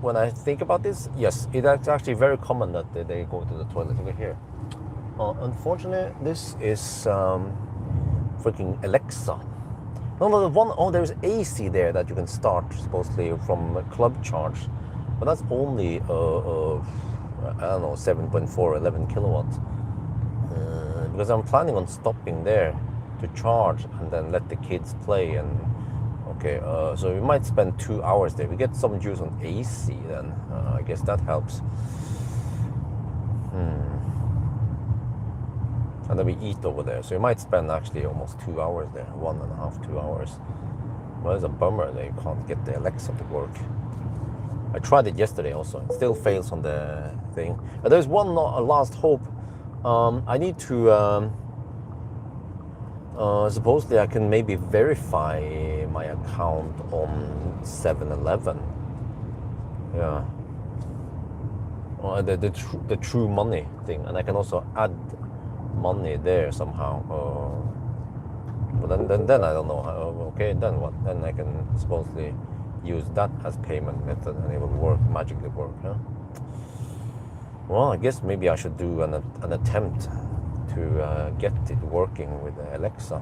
when I think about this, yes, it's actually very common that they go to the toilet over here. Unfortunately, this is freaking Alexa. No, there's AC there that you can start supposedly from club charge, but that's only I don't know, 7.4, 11 kilowatts. Because I'm planning on stopping there to charge and then let the kids play. And okay, so we might spend 2 hours there. We get some juice on AC then. I guess that helps. And then we eat over there. So you might spend actually almost 2 hours there, 1.5, 2 hours. Well, it's a bummer that you can't get the Alexa to work. I tried it yesterday also. It still fails on the thing. But there's one last hope. I need to, supposedly I can maybe verify my account on 7-Eleven. Yeah. the true money thing, and I can also add money there somehow. But then I don't know. Okay, then what? Then I can supposedly use that as payment method, and it will work magically work. Huh? Well, I guess maybe I should do an attempt to get it working with Alexa.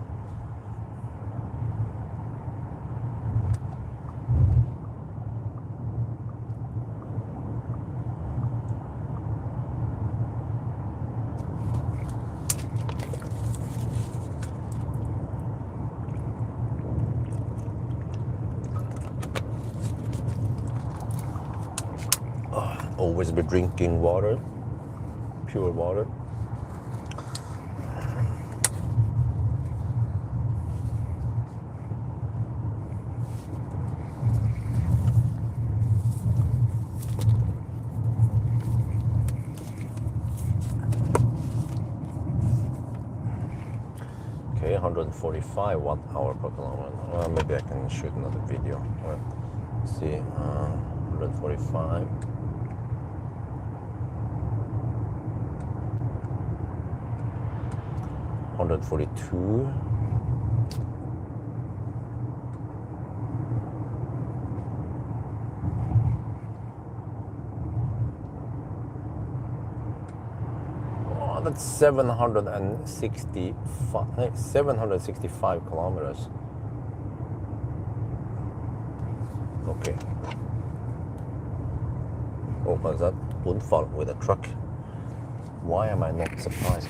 Always be drinking water, pure water. Okay, 145 watt-hour per kilometer. Maybe I can shoot another video. Let's see, 145. 142. Oh, that's 765 kilometers. Okay. Oh, what's that? Unfall with a truck. Why am I not surprised?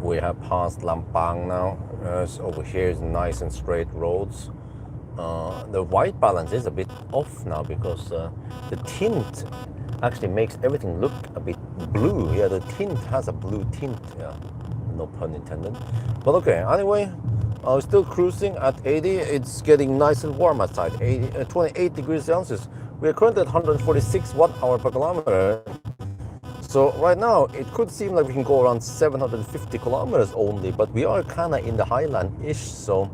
We have passed Lampang now. Over here is nice and straight roads. The white balance is a bit off now because the tint actually makes everything look a bit blue. Yeah, the tint has a blue tint. Yeah, no pun intended. But okay, anyway, I'm still cruising at 80. It's getting nice and warm outside. 28 degrees Celsius. We are currently at 146 watt-hour per kilometer. So right now, it could seem like we can go around 750 kilometers only, but we are kind of in the highland-ish. So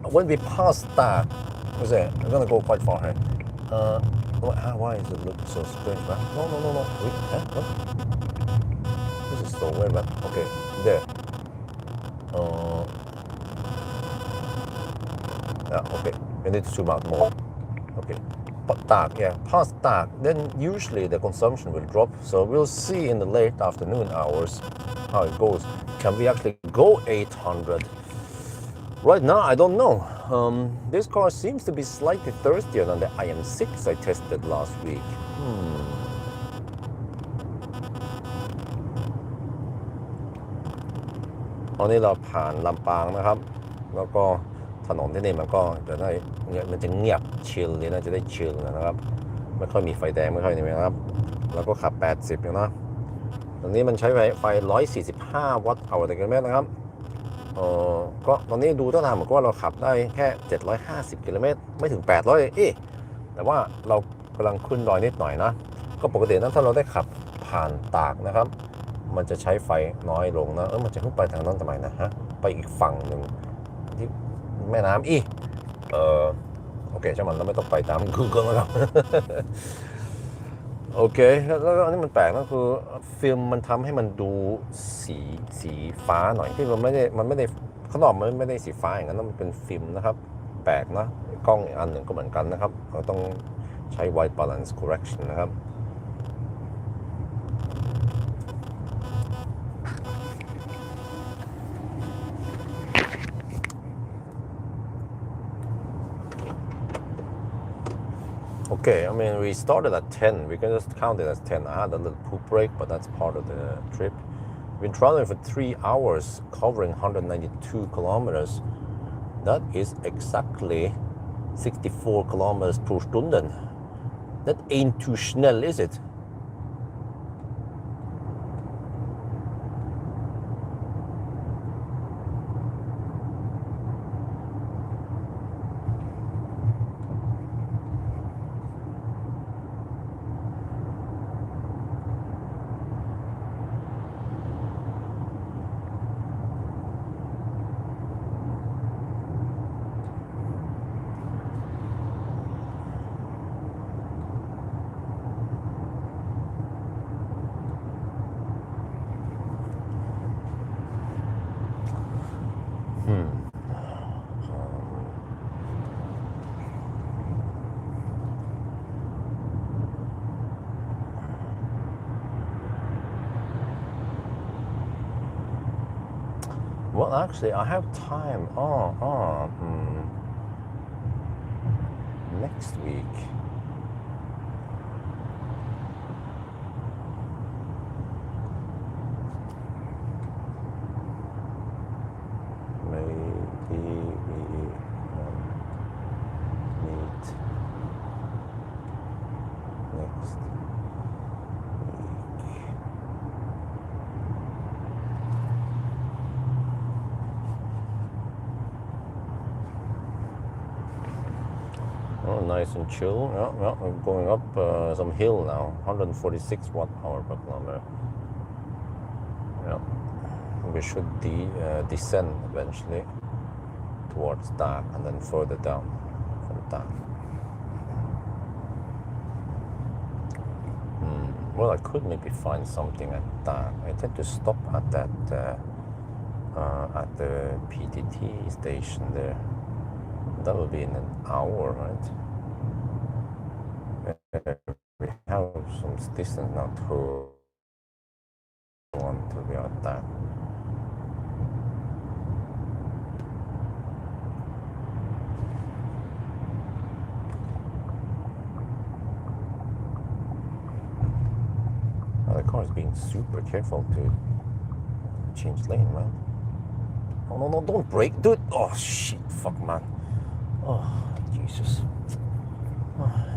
when we pass that, what's it? I'm gonna go quite far here. Why does it look so strange, man? No. Wait, what? This is so weird, man. Okay, there. Yeah, okay. We need to zoom out more. Okay. But dark, yeah, past dark, then usually the consumption will drop. So we'll see in the late afternoon hours how it goes. Can we actually go 800? Right now, I don't know. This car seems to be slightly thirstier than the IM6 I tested last week. ตอนนี้เราผ่านลำปางนะครับแล้วก็ถนนที่นี่มันก็จะได้มันจะเงียบชิลเลยนะจะได้ชิลนะครับไม่ค่อยมีไฟแดงไม่ค่อยนี่นะครับแล้วก็ขับ80อยู่นะตรงนี้มันใช้ไฟ145วัตต์ต่อกิโลเมตรนะครับก็ตอนนี้ดูท่าทางเหมือนว่าเราขับได้แค่750กิโลเมตรไม่ถึง800แต่ว่าเรากำลังขึ้นดอยนิดหน่อยนะก็ปกตินั้นถ้าเราได้ขับผ่านตากนะครับมันจะใช้ไฟน้อยลงนะมันจะขึ้นไปทางนั้นทำไมนะฮะไปอีกฝั่งหนึ่งที่แม่น้ำโอเคช่างมันเราไม่ต้องไปตาม Google แล้วครับโอเคแล้วอันนี้มันแปลกนะคือฟิล์มมันทำให้มันดูสีฟ้าหน่อยที่มันไม่ได้ข้างนอกมันไม่ได้สีฟ้าอย่างนั้นมันเป็นฟิล์มนะครับแปลกนะกล้องอีกอันหนึ่งก็เหมือนกันนะครับเราต้องใช้ white balance correction นะครับOkay, I mean, we started at 10. We can just count it as 10. I had a little poop break, but that's part of the trip. We've been traveling for 3 hours, covering 192 kilometers. That is exactly 64 kilometers per Stunde. That ain't too schnell, is it? Well, actually, I have time. Next week. Maybe we meet next week. Oh, nice and chill. Yeah, I'm going up some hill now. 146 watt-hour per kilometer. Yeah, we should descend eventually towards that, and then further down from that. Well, I could maybe find something at that. I tend to stop at that at the PTT station there. That will be in an hour, right? We have some distance now to want to be at that. The car is being super careful to change lane, man. Oh no, don't brake, dude. Oh shit, fuck, man. Oh Jesus.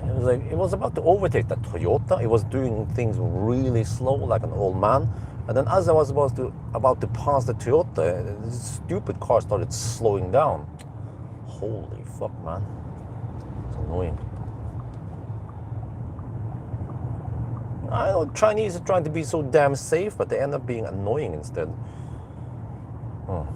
It was like it was about to overtake that Toyota. It was doing things really slow, like an old man. And then as I was about to pass the Toyota, this stupid car started slowing down. Holy fuck, man. It's annoying. I know Chinese are trying to be so damn safe, but they end up being annoying instead. Oh.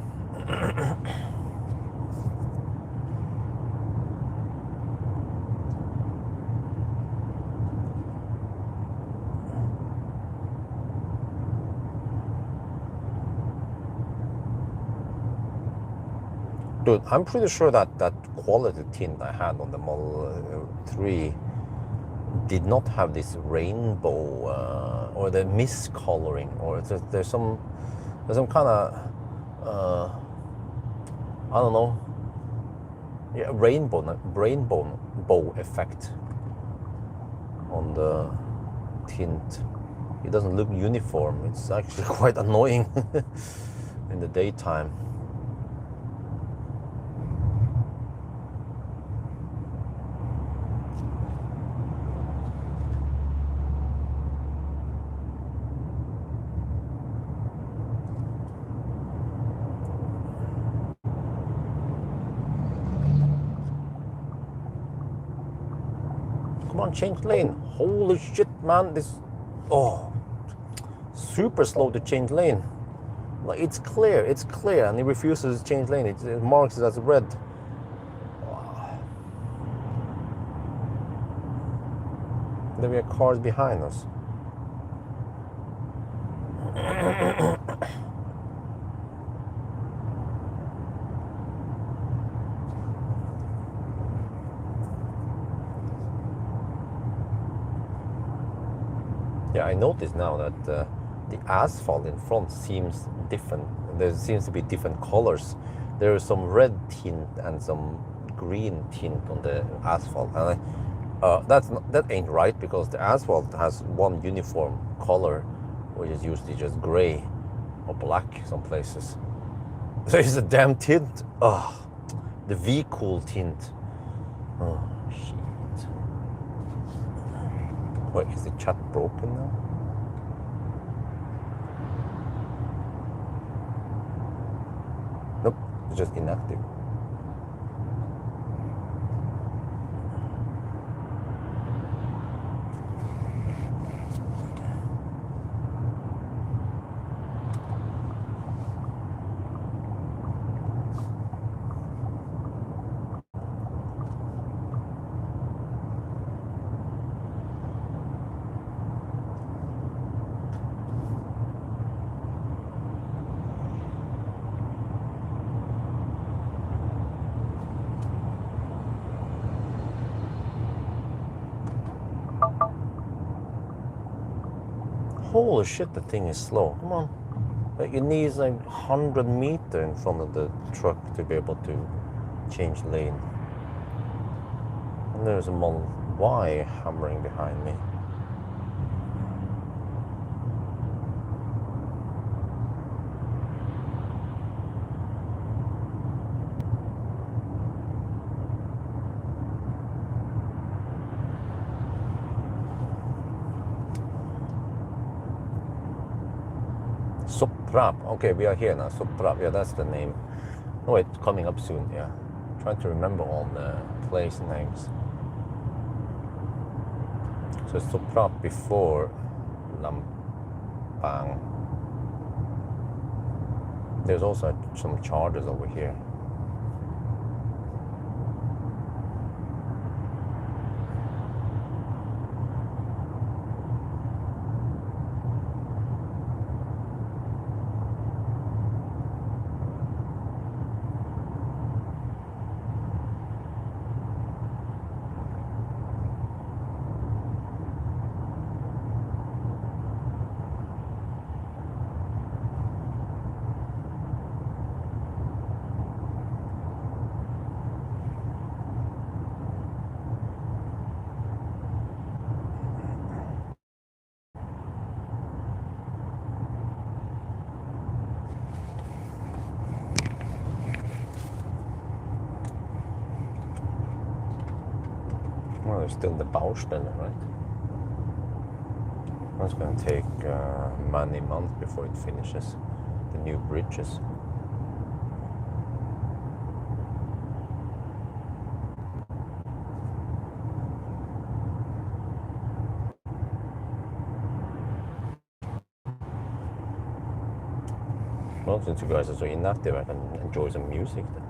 Dude, I'm pretty sure that quality tint I had on the Model 3 did not have this rainbow or the miscoloring, or there's some kind of I don't know, yeah, rainbow effect on the tint. It doesn't look uniform. It's actually quite annoying in the daytime. Come on, change lane. Holy shit, man. This, super slow to change lane. Like, it's clear, and it refuses to change lane. It marks it as red. There were cars behind us. Yeah, I noticed now that the asphalt in front seems different. There seems to be different colors. There is some red tint and some green tint on the asphalt, and that ain't right, because the asphalt has one uniform color, which is usually just gray or black some places. So it's a damn tint. The V-Cool tint. Oh shit. Wait, is the chat broken now? Nope, it's just inactive. Holy shit, the thing is slow. Come on. Like it needs like 100 meter in front of the truck to be able to change lane. And there's a Model Y hammering behind me. Suprap. Okay, we are here now. Suprap. Yeah, that's the name. Oh, it's coming up soon. Yeah, trying to remember all the place names. So Suprap before Lampang. There's also some chargers over here. Well, there's still the Baustelle, right? That's going to take many months before it finishes. The new bridges. Well, since you guys are so inactive, I can enjoy some music then.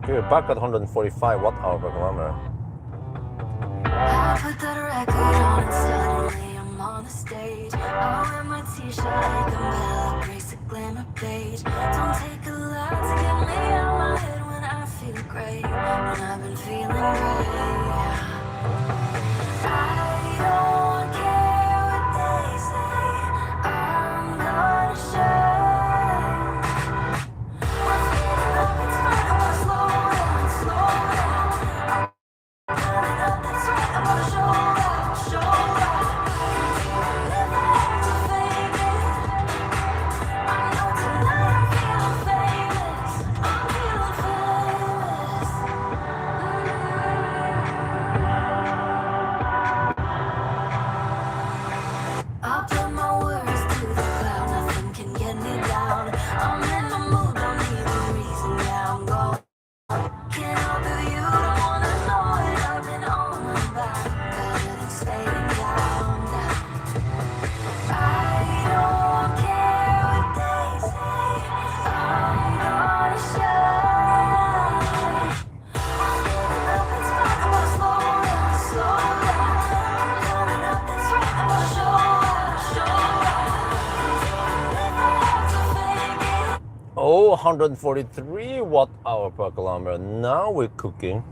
Okay, we're back at 145 watt-hour per kilometer. I put that record on and suddenly I'm on the stage. I wear my t-shirt like umbrella, grace a glamour page. Don't take a lot to get me out my head when I feel great. And I've been feeling great. I don't care what they say, I'm gonna shine. We're feeling up, it's fine, I wanna slow down, slow down. Coming up, that's right, I wanna show out, show out. Never have to fake it. I know tonight I'm feeling famous, I'm feeling famous. I put my words to the cloud, nothing can get me down. I'm in the mood, don't need a reason, yeah, I'm going. Can't help if you don't wanna know it. I've been on my back, better than staying down. I don't care what they say, I'm gonna shine. I'm feeling up, it's fine, I wanna slow down, slow down. I'm coming up, that's right, I wanna show out, show out. Never have to fake it. Oh, 143 watt-hour per kilometer. Now we're cooking.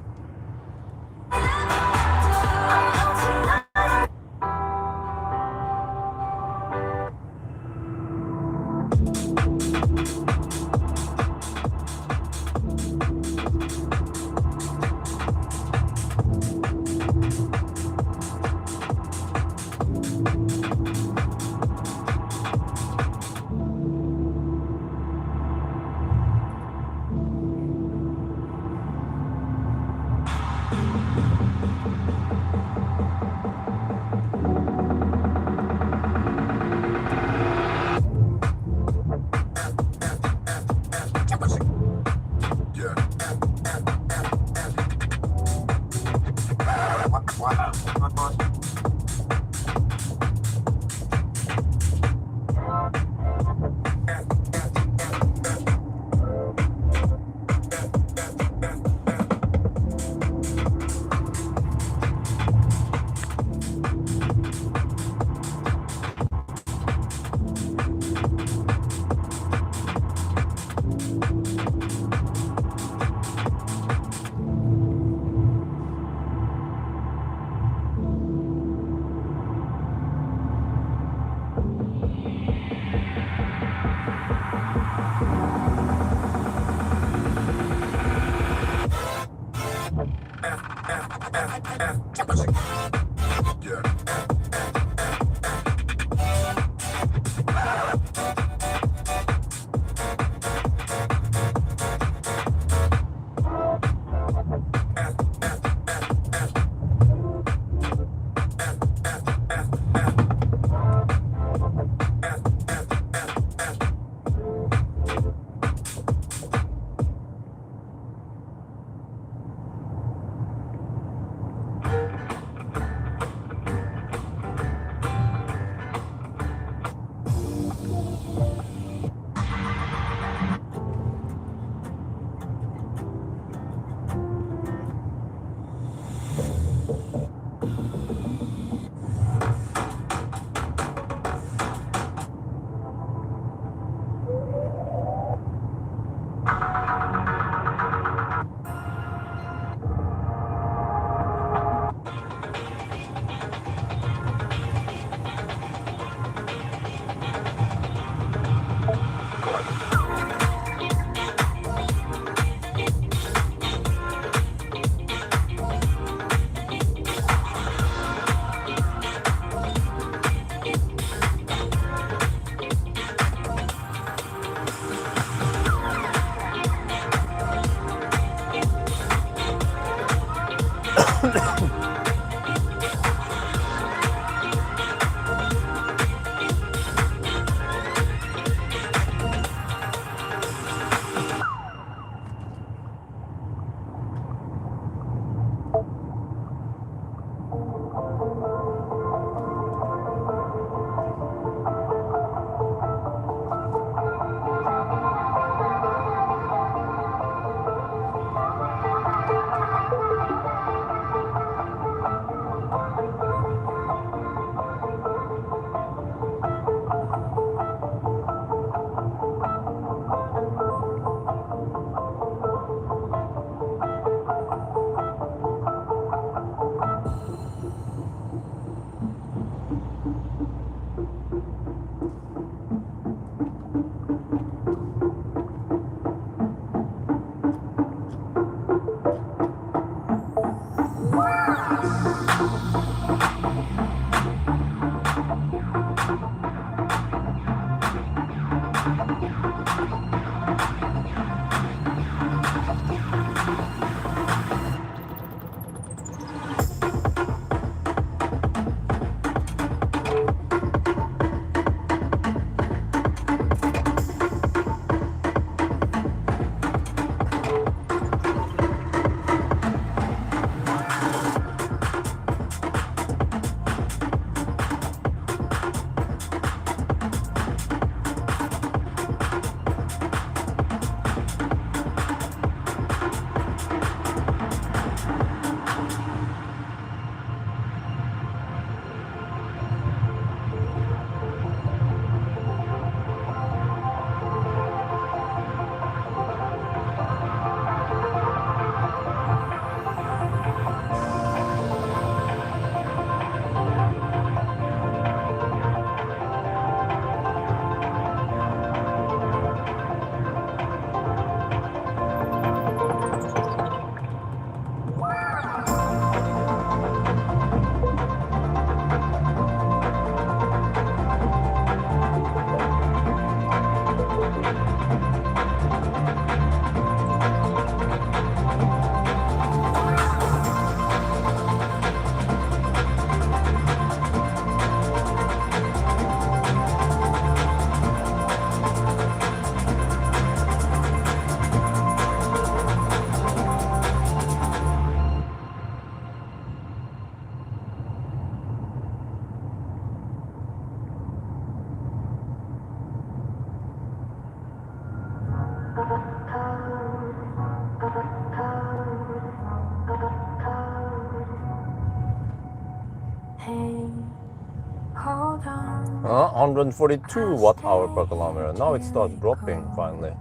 142 watt-hour per kilometer. Now it starts dropping finally.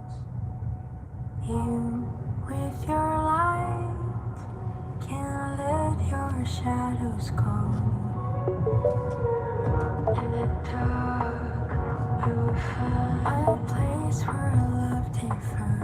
You with your light can't let your shadows go. In the dark, we will find a place where love takes firm.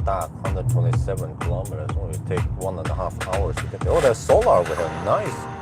Tak, 127 kilometers. Oh, it take 1.5 hours to get there. Oh, there's solar over here. Nice.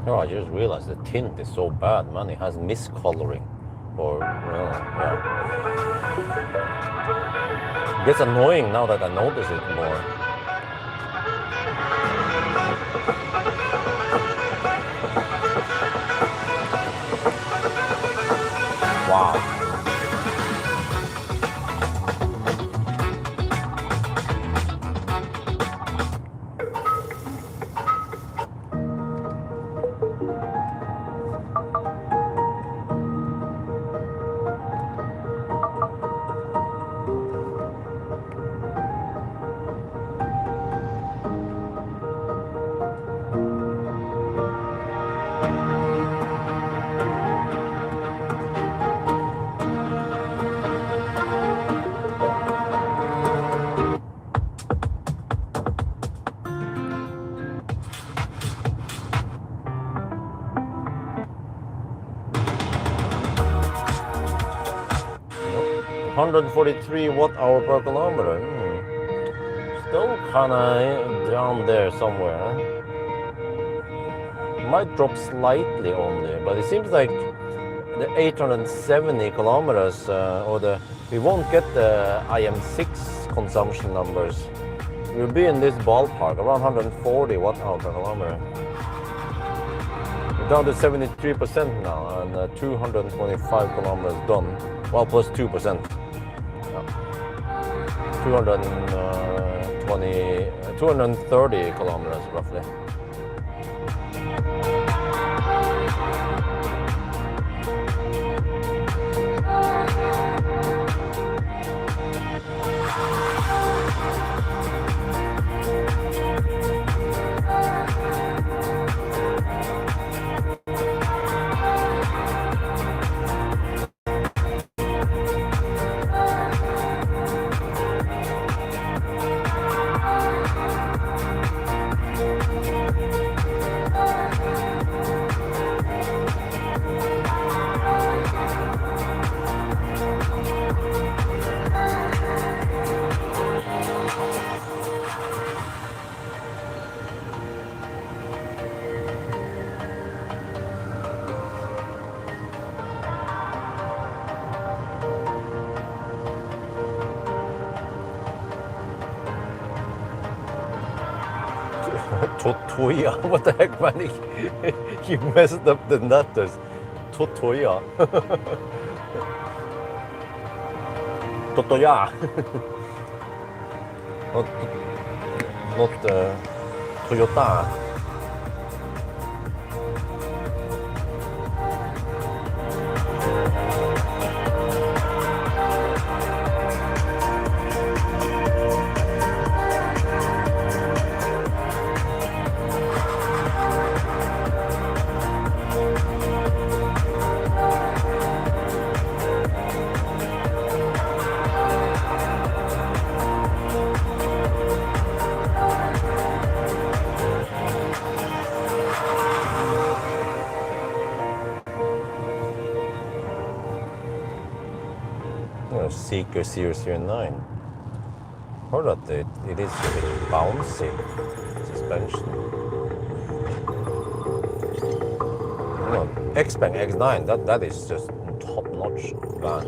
Oh, I just realized the tint is so bad, man. It has miscoloring. Or, yeah. It gets annoying now that I notice it more. Wow. Nope. 143 watt-hour per kilometer. Still kind of down there somewhere. Might drop slightly only, but it seems like the 870 kilometers, we won't get the IM6 consumption numbers. We'll be in this ballpark, around 140 watt-hour per kilometer. We're down to 73% now, and 225 kilometers done. Well, plus 2%. Yeah. 230 kilometers roughly. Totoya, what the heck, man? You messed up the letters. Totoya. Totoya. Not Toyota. Seeker 009. Heard that it is a bit bouncy suspension. No, Xpeng X9, that is just top-notch van.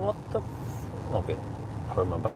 What the? Okay, hurt my back.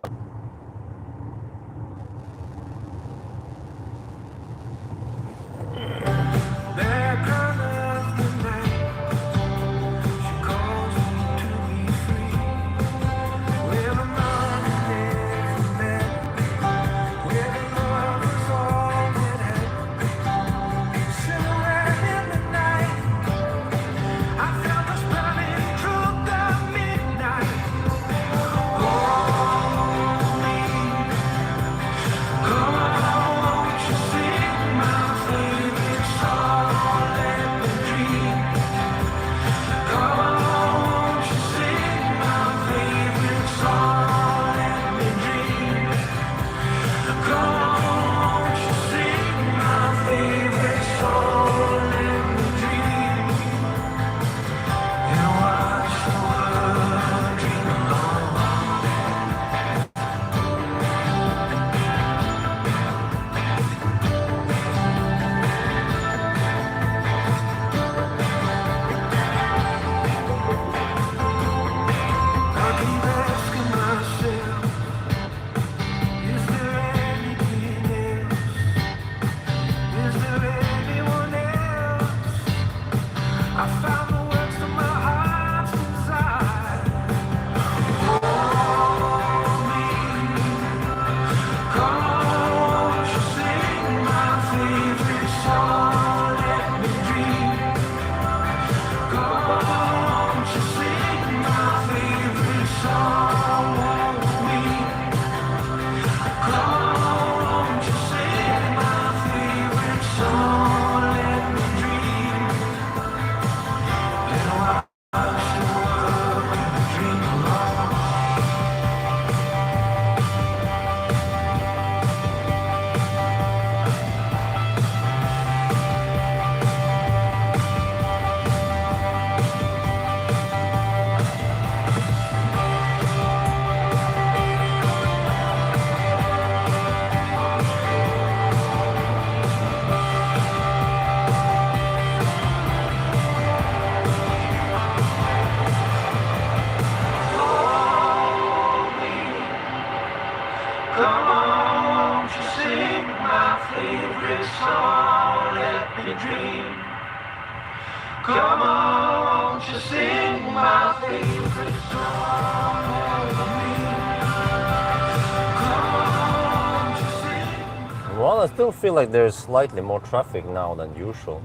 Well, I still feel like there's slightly more traffic now than usual.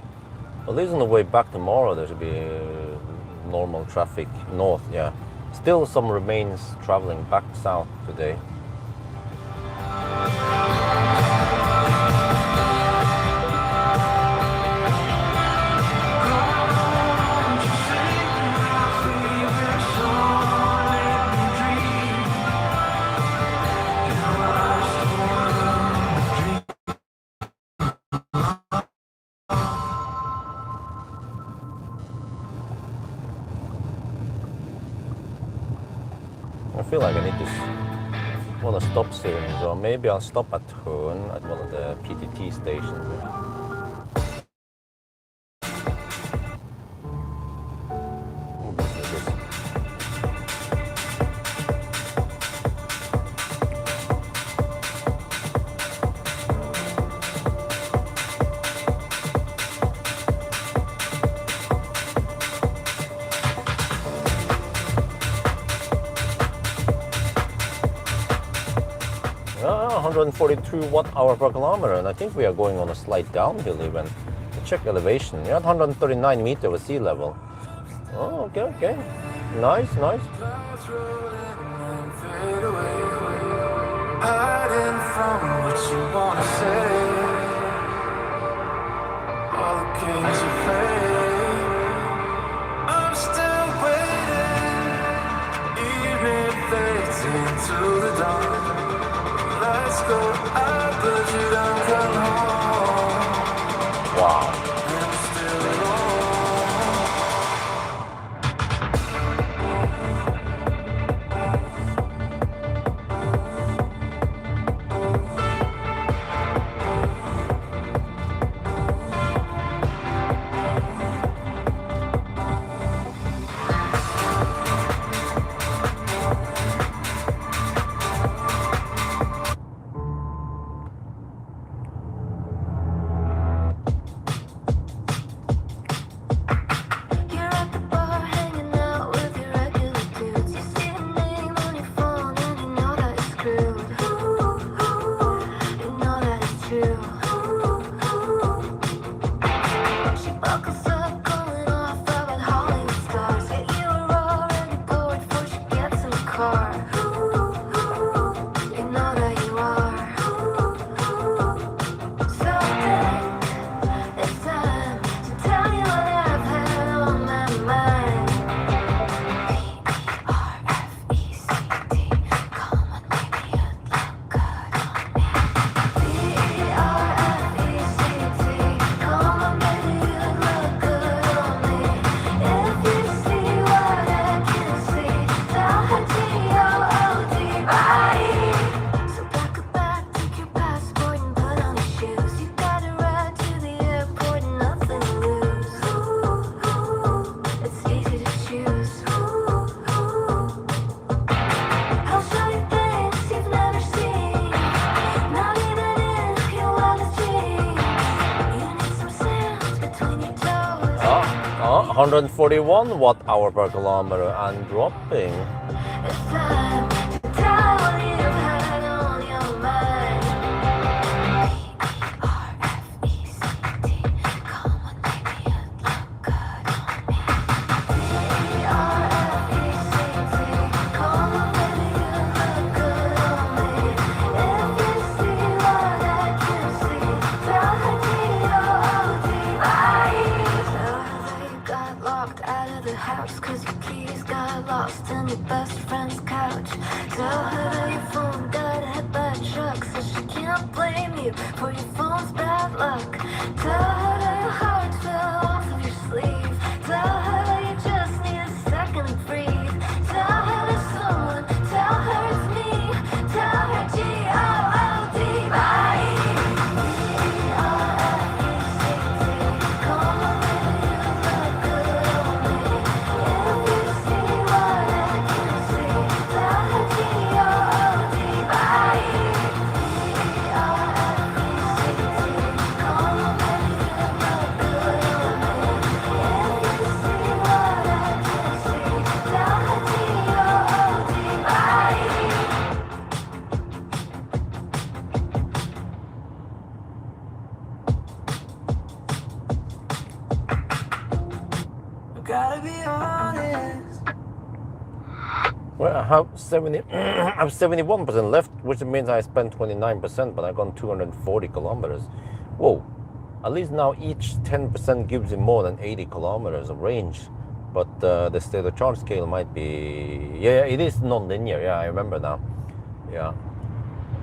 At least on the way back tomorrow, there should be normal traffic north, yeah. Still some remains traveling back south today. I feel like I need to want to stop soon, so maybe I'll stop at Hun at one of the PTT stations. Ah, 142 watt-hour per kilometer, and I think we are going on a slight downhill even. Check elevation. You're at 139 meters over sea level. Oh, okay, okay. Nice, nice. Hiding from what you wanna say. All the games you play. I'm still waiting. Evening fades into the dark. Let's go out, but you don't come home. Wow. I'm still alone. 141 watt-hour per kilometer and dropping. It's time to tell what you've had on your mind. P-R-F-E-C-T, come on, baby, you look good on me. P-R-F-E-C-T, come on, baby, you look good on me. If you see what I can see, tell her G-O-D-I-E. Tell her that you got locked out of the house 'cause your keys got lost in your best friend's couch. Tell her that your phone got hit by a truck, so she can't blame you for your phone's bad luck. Tell her that your heart fell off of your sleeve. Tell her that you just need a second to breathe. Tell her there's someone, tell her it's me. Tell her G-O-O-D-I-E. P-R-F-E-C-T, come on, baby, you look good on me. If you see what I can see, tell her G-O-O-D-I-E. P-R-F-E-C-T, come on, baby, you look good on me. If you see what I can see, tell her G-O-O-D-I-E. I gotta be honest. Well, I have 70. I have 71% left, which means I spent 29%, but I've gone 240 kilometers. Whoa! At least now each 10% gives you more than 80 kilometers of range. But the state of charge scale might be, yeah, it is non-linear. Yeah, I remember now. Yeah,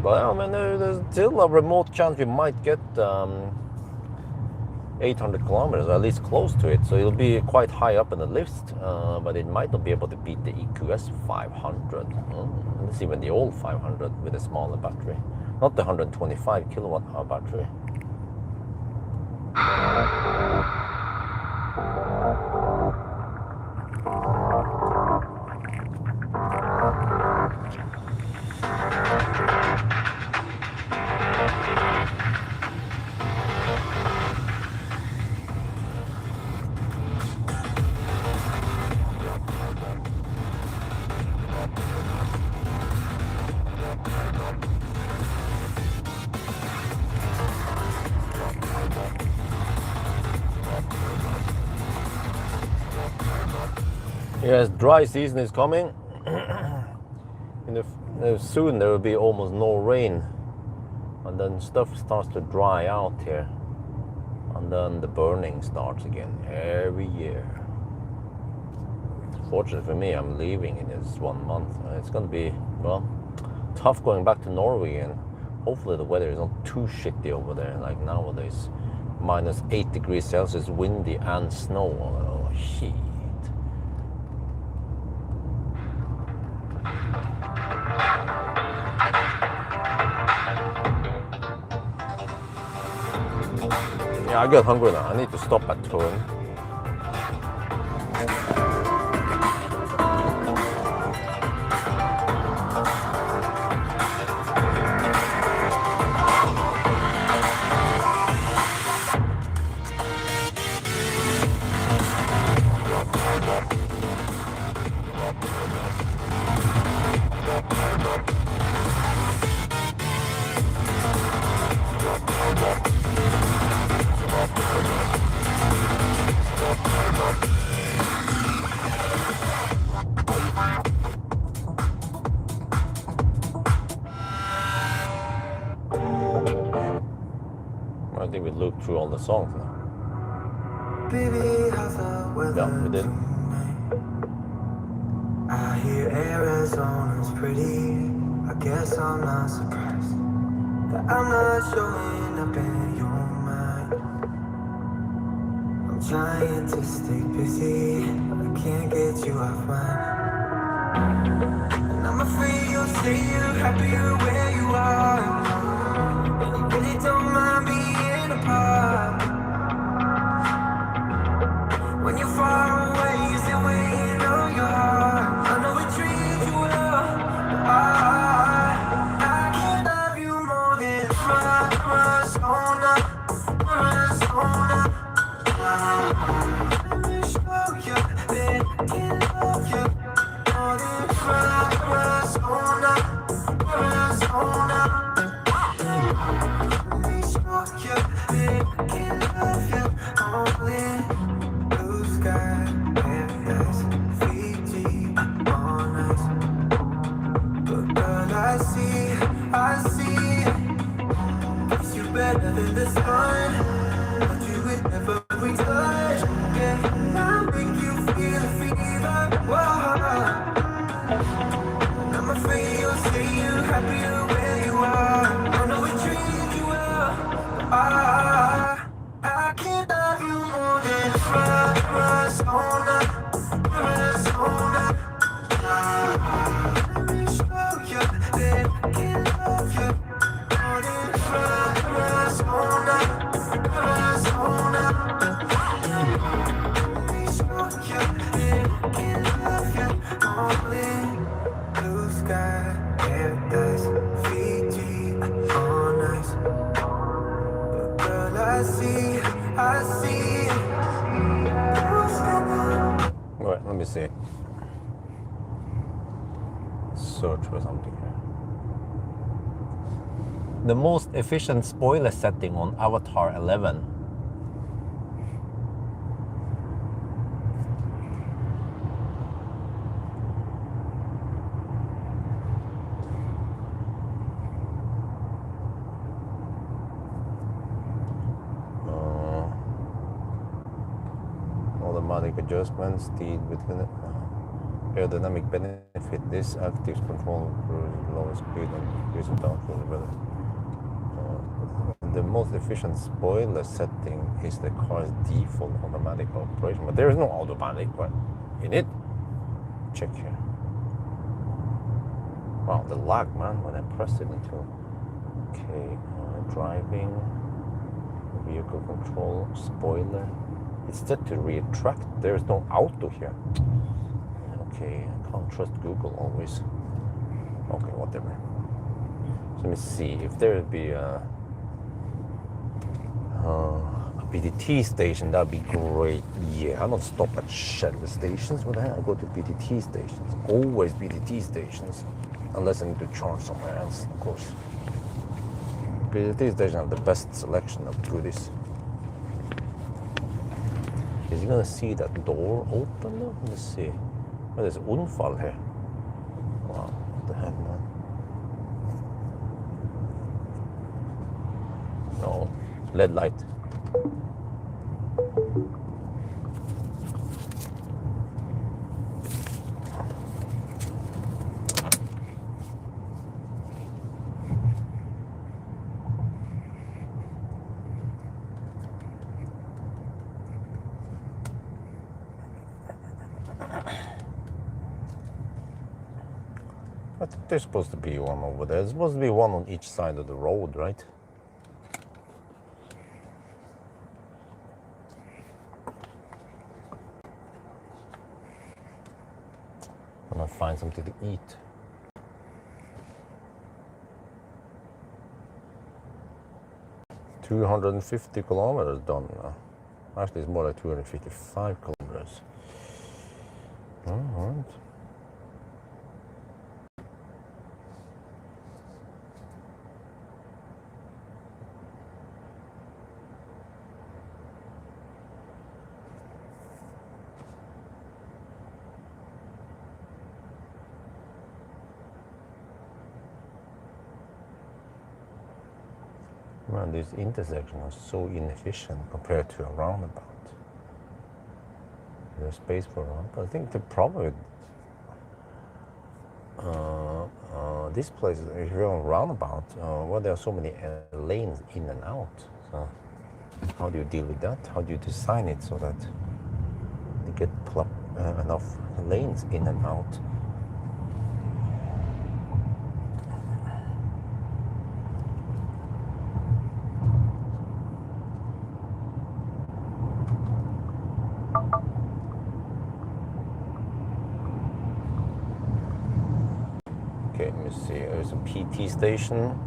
but I mean, there's still a remote chance we might get 800 kilometers, or at least close to it. So it'll be quite high up in the list, but it might not be able to beat the EQS 500. It's even the old 500 with a smaller battery, not the 125 kilowatt hour battery. Yes, dry season is coming. Soon there will be almost no rain, and then stuff starts to dry out here, and then the burning starts again every year. Fortunately for me, I'm leaving in this 1 month. It's going to be, well, tough going back to Norway, and hopefully the weather is not too shitty over there like nowadays. Minus 8 degrees Celsius, windy and snow. Oh shit. Yeah, I get hungry now. I need to stop at Turn. I think we looped through all the songs now. Baby, how's the weather Yeah, we did. tonight? I hear Arizona's pretty. I guess I'm not surprised that I'm not showing up in your mind. I'm trying to stay busy, I can't get you off mine. And I'm afraid you'll say you're happier where you are, and you really don't mind being apart. When you're far away, is it weighing on your heart? I know it treats you well, but I can't love you more than Arizona. the sun. But you would never retouch. Yeah, I make you feel a fever. Whoa. I'm afraid you'll say you're happier where you are. I know it treats you well. I can't love you more than Arizona. Arizona. Let me show you that I can love you more than Arizona. Arizona. Let me show you that I can love you more than blue sky, paradise, Fiji, all nice. But girl, I see. Right, let me see. Search for something here. The most efficient spoiler setting on Avatr 11. Automatic adjustments, speed within aerodynamic benefit. This active control lower speed and increasing downforce. The most efficient spoiler setting is the car's default automatic operation, but there is no automatic one in it. Check here. Wow, the lag, man, when I press it into. Okay, driving, vehicle control, spoiler. It's set to retract. There is no auto here. Okay, I can't trust Google always. Okay, whatever. So let me see if there would be a BDT station. That'd be great. Yeah, I don't stop at Shell stations. What the hell? I go to BDT stations. Always BDT stations, unless I need to charge somewhere else, of course. BDT station have the best selection of goodies. Is he gonna see that door open? Let me see. Oh, there's unfall here. Wow, what the heck, man? No, LED light. I think there's supposed to be one over there. There's supposed to be one on each side of the road, right? I'm gonna find something to eat. $250 kilometers done now. Actually, it's more like 255 kilometers. All right. Man, this intersection is so inefficient compared to a roundabout. There's space for a roundabout. I think the problem with this place, if you're on roundabout, well, there are so many lanes in and out. So how do you deal with that? How do you design it so that you get enough lanes in and out? Okay, let me see. There's a PT station.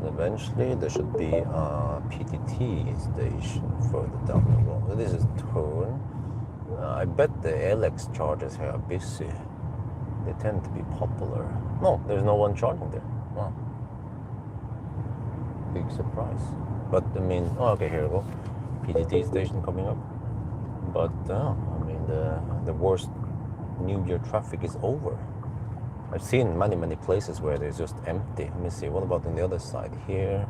Eventually, there should be a PTT station further down the road. This is turn. I bet the LX chargers here are busy. They tend to be popular. No, there's no one charging there. Wow. Big surprise. But I mean, oh, okay, here we go. PTT station coming up. But I mean, the worst New Year traffic is over. I've seen many places where it's just empty. Let me see, what about on the other side here?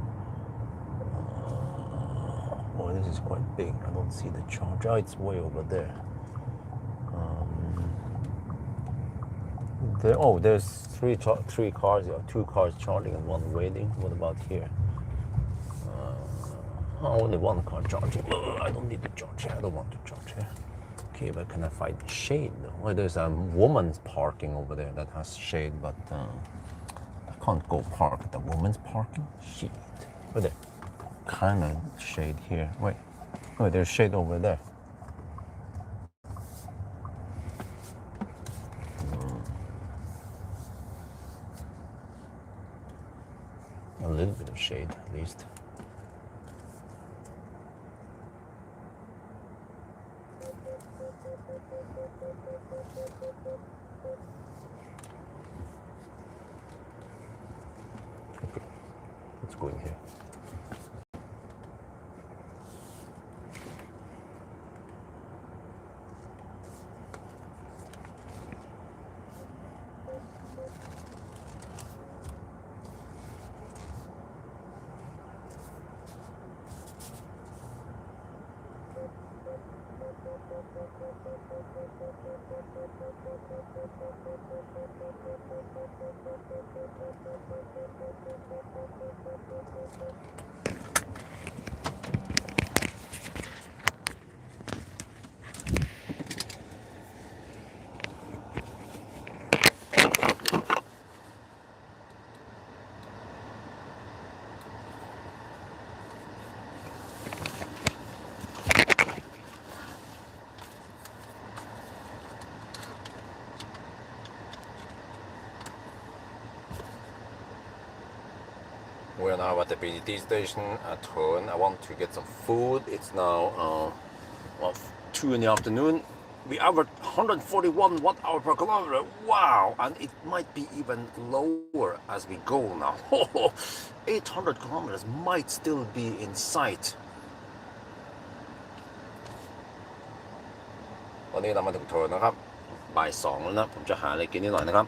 Oh, this is quite big. I don't see the charge. Oh, it's way over there. There's three cars, 2 cars charging and 1 waiting. What about here? Only 1 car charging. I don't need to charge here. I don't want to charge here. Okay, but can I find shade though? Well, there's a woman's parking over there that has shade, but I can't go park at the woman's parking. Shit. But there, kind of shade here. Wait, oh, there's shade over there. A little bit of shade, at least. Okay, let's go in here. We're now at the PDT station at Hoen. I want to get some food. It's now 2 in the afternoon. We average 141 watt-hour per kilometer. Wow! And it might be even lower as we go now. 800 kilometers might still be in sight. ตอนนี้เรามาถึงโทนนะครับบ่าย 2แล้วนะผมจะหาอะไรกินนิดหน่อยนะครับ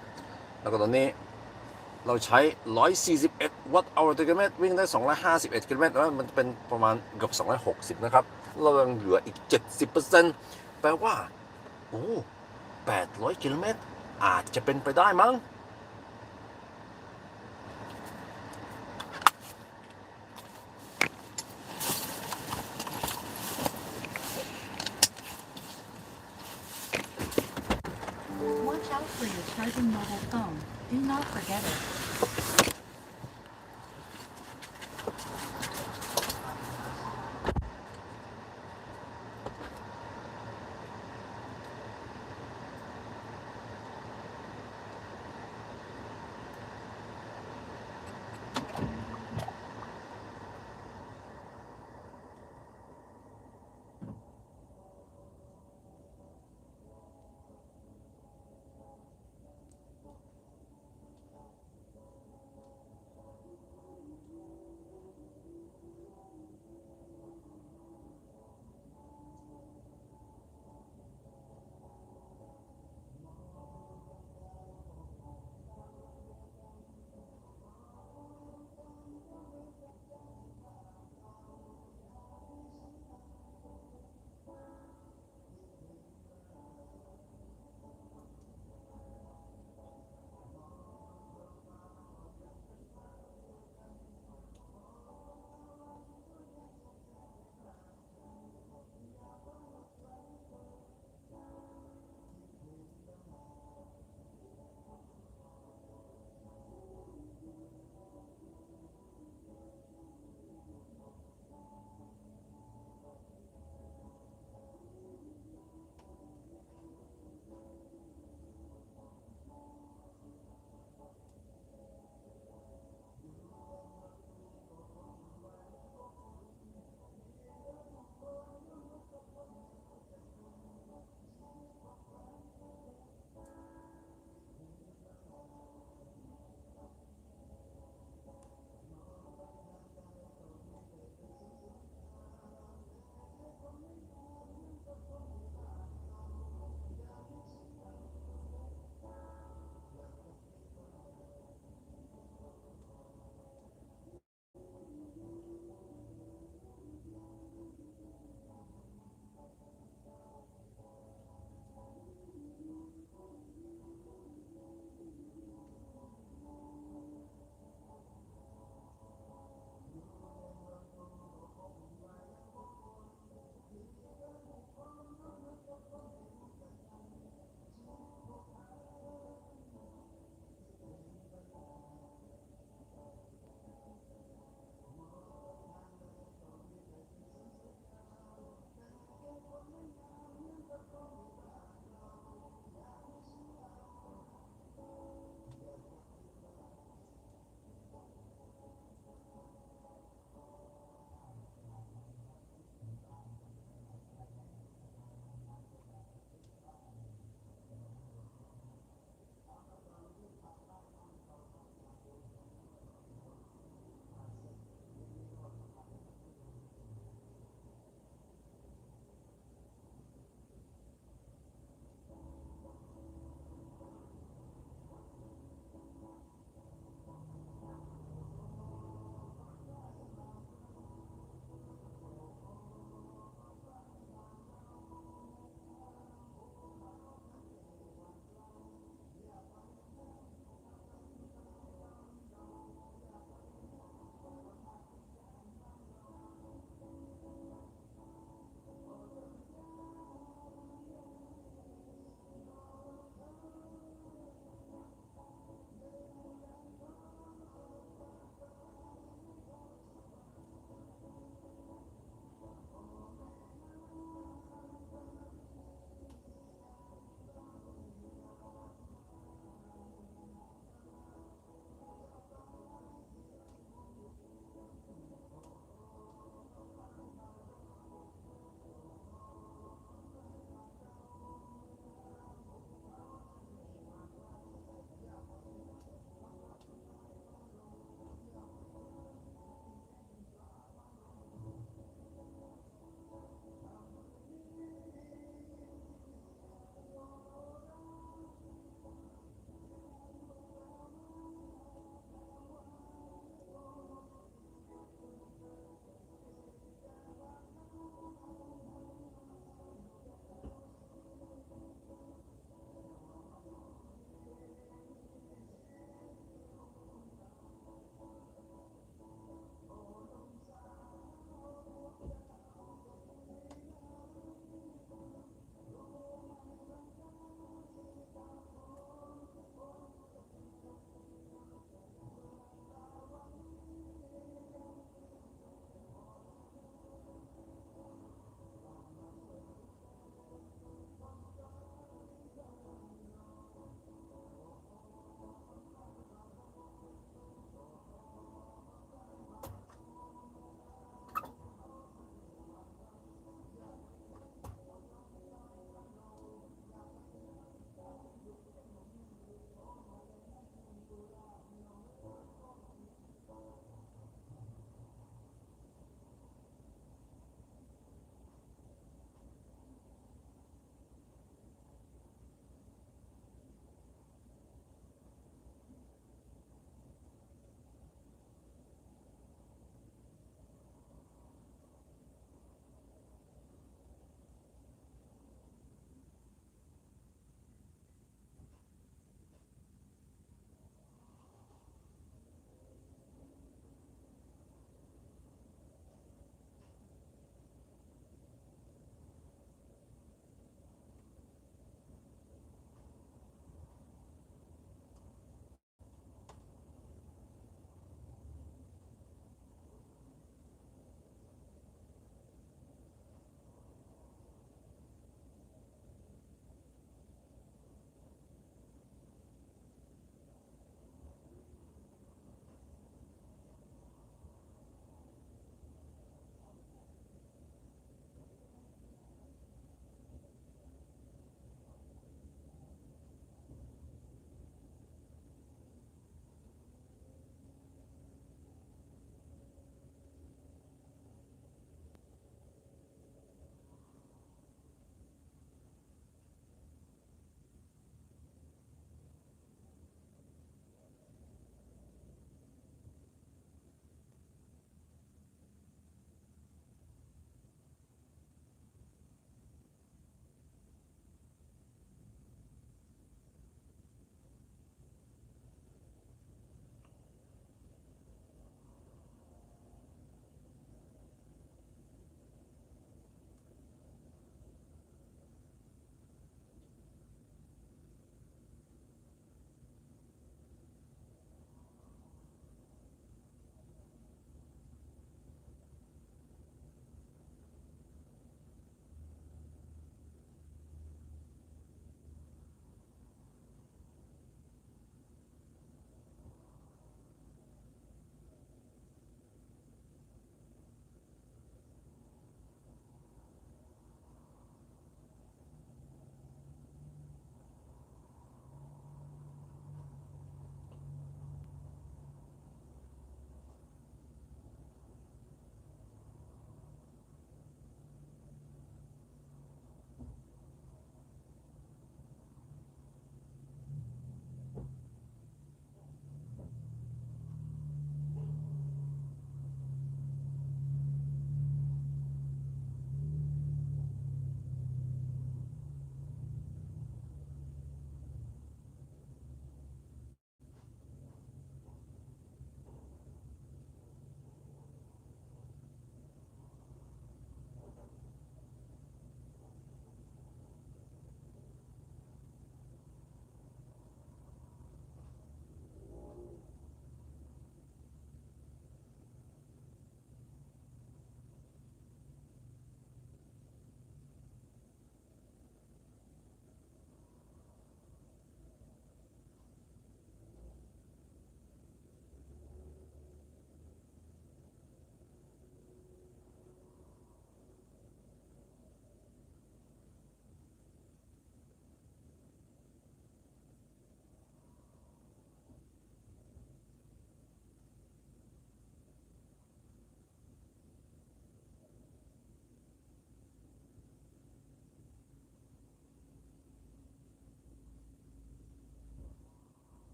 แล้วก็ตอนนี้เราใช้141วัตต์เอาต่อกิโลเมตรวิ่งได้251กิโลเมตรแล้วมันเป็นประมาณเกือบ260นะครับเรายังเหลืออีก 70% แปลว่าโอ้800กิโลเมตรอาจจะเป็นไปได้มั้งWatch out for your charging mobile phone. Do not forget it.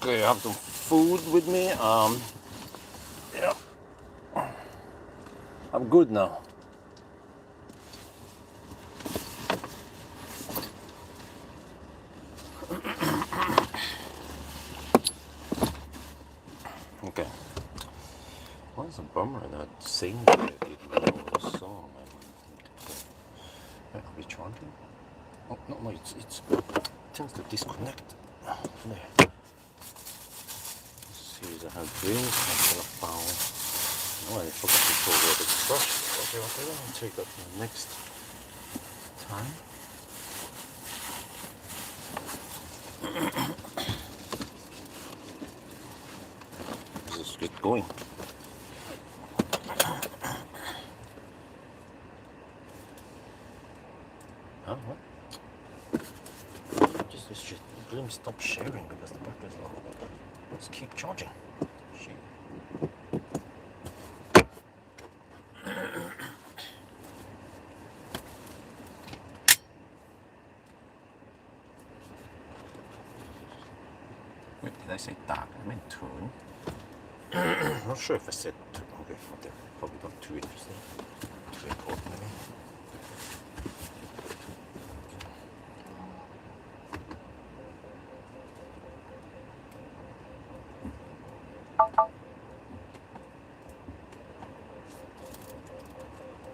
Okay, I have some food with me. Yeah, I'm good now. Okay. Well, it's a bummer that singer didn't know the song. Are we charging? Oh, no, it tends to disconnect. There. Let's see, I have drinks, I have a bowl. Oh, I forgot to throw away the brush. Okay, I'll take that next time. Let's just get going. Oh, what? Just stop sharing because the battery's low. Let's keep charging. Shit. Wait, did I say dark? I meant tune. I'm not sure if I said tune. Okay, whatever. Probably not too interesting. Too important, maybe.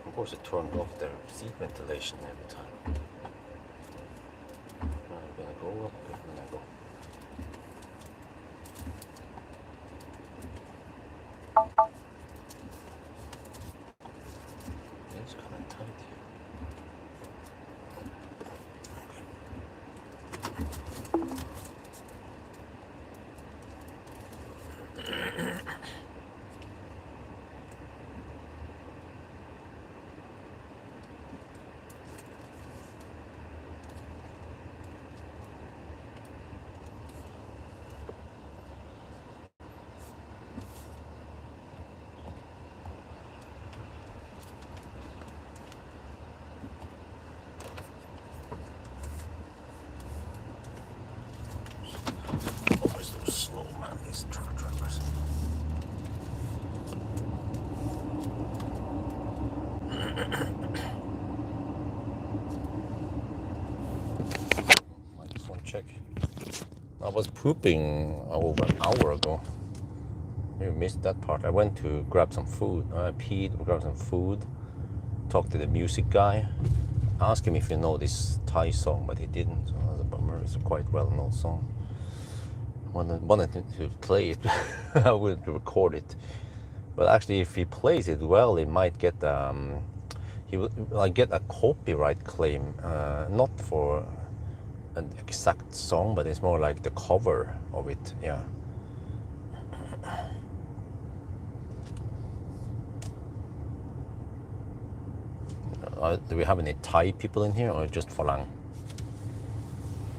Of course, it turned off their seat ventilation every time. I'm gonna go up, okay, then I go. It's kind of tight here. Always so slow, man, these truck drivers. Microphone check. I was pooping over an hour ago. You missed that part. I went to grab some food. I peed, grabbed some food, talked to the music guy, asked him if he know this Thai song, but he didn't. So that's a bummer. It's a quite well-known song. Wanted to play it. I would record it. But actually, if he plays it well, he might get he will like get a copyright claim, not for an exact song, but it's more like the cover of it. Yeah. Do we have any Thai people in here, or just Falang?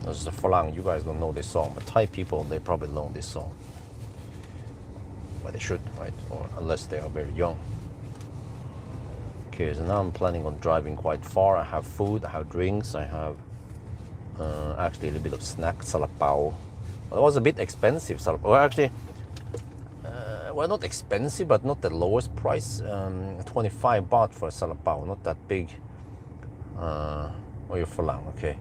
This is a Falang. You guys don't know this song, but Thai people, they probably know this song. But they should, right? Or unless they are very young. Okay, so now I'm planning on driving quite far. I have food, I have drinks, I have actually a little bit of snack, salapao. Well, it was a bit expensive, salapao. Well, actually, well, not expensive, but not the lowest price. 25 baht for a salapao, not that big. Oh, you're Falang, okay.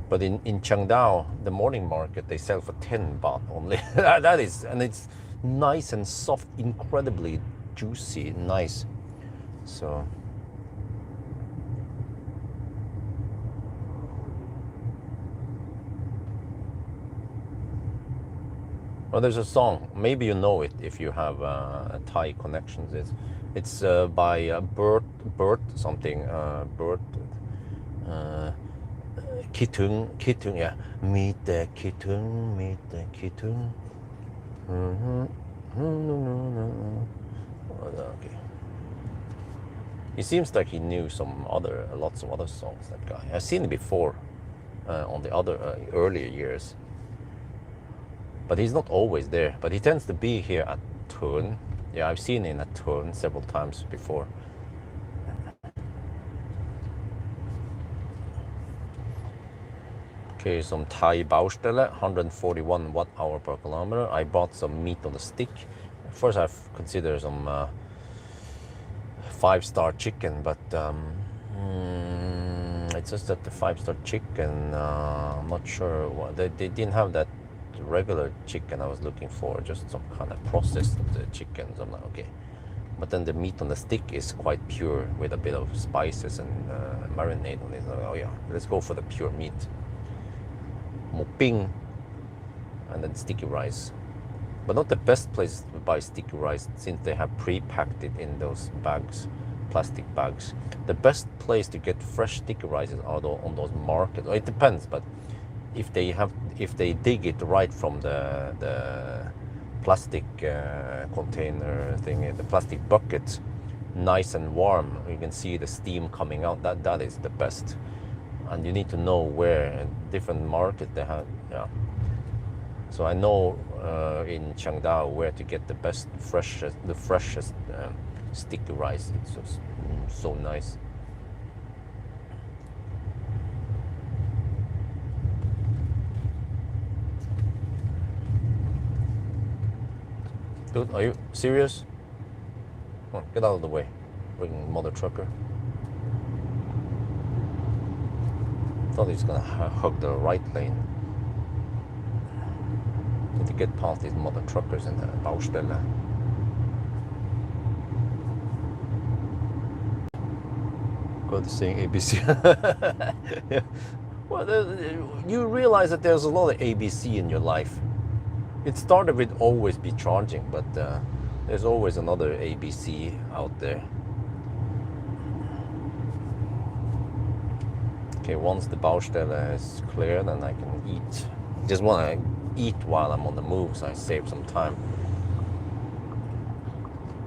But in Chiang Dao, the morning market, they sell for 10 baht only. That is, and it's nice and soft, incredibly juicy, nice. So. Well, there's a song. Maybe you know it if you have Thai connections. It's by Bert something. Bert. Kitung, yeah. Meet the Kitung. Okay. He seems like he knew lots of other songs. That guy. I've seen it before on the other earlier years. But he's not always there. But he tends to be here at Thun. Yeah, I've seen him at Thun several times before. Okay, some Thai Baustelle, 141 watt-hour per kilometer. I bought some meat on the stick. First, I've considered some 5-star chicken, but it's just that the 5-star chicken, I'm not sure what they didn't have that regular chicken I was looking for, just some kind of processed chicken. So I'm like, okay. But then the meat on the stick is quite pure with a bit of spices and marinade on it. So, oh yeah, let's go for the pure meat. Moping and then sticky rice. But not the best place to buy sticky rice since they have pre-packed it in those bags, plastic bags. The best place to get fresh sticky rices are on those markets. It depends, but if they dig it right from the plastic container thing, the plastic bucket, nice and warm, you can see the steam coming out. That is the best. And you need to know where different markets they have. Yeah. So I know in Chiang Dao where to get the freshest sticky rice. It's just so nice. Dude, are you serious? Come on, get out of the way. Bring mother trucker. Thought he's gonna hug the right lane. Need to get past these mother truckers in the Baustelle. Good seeing ABC. Yeah. Well, you realize that there's a lot of ABC in your life. It started with always be charging, but there's always another ABC out there. Okay, once the Baustelle is clear, then I can eat. Just want to eat while I'm on the move, so I save some time.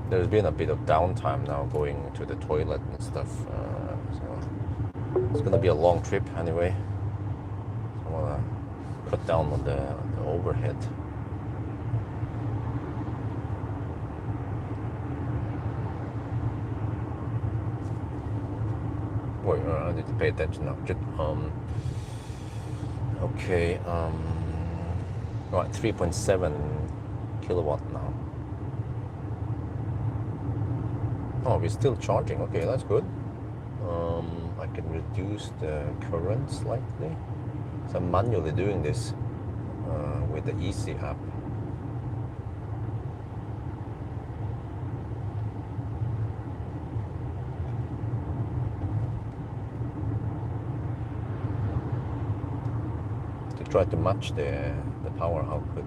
There's been a bit of downtime now going to the toilet and stuff, so it's gonna be a long trip anyway. I want to cut down on the overhead. Wait, I need to pay attention now. Okay, right, 3.7 kilowatt now. Oh, we're still charging. Okay, that's good. I can reduce the current slightly. So I'm manually doing this with the Easy app. Try to match the power output,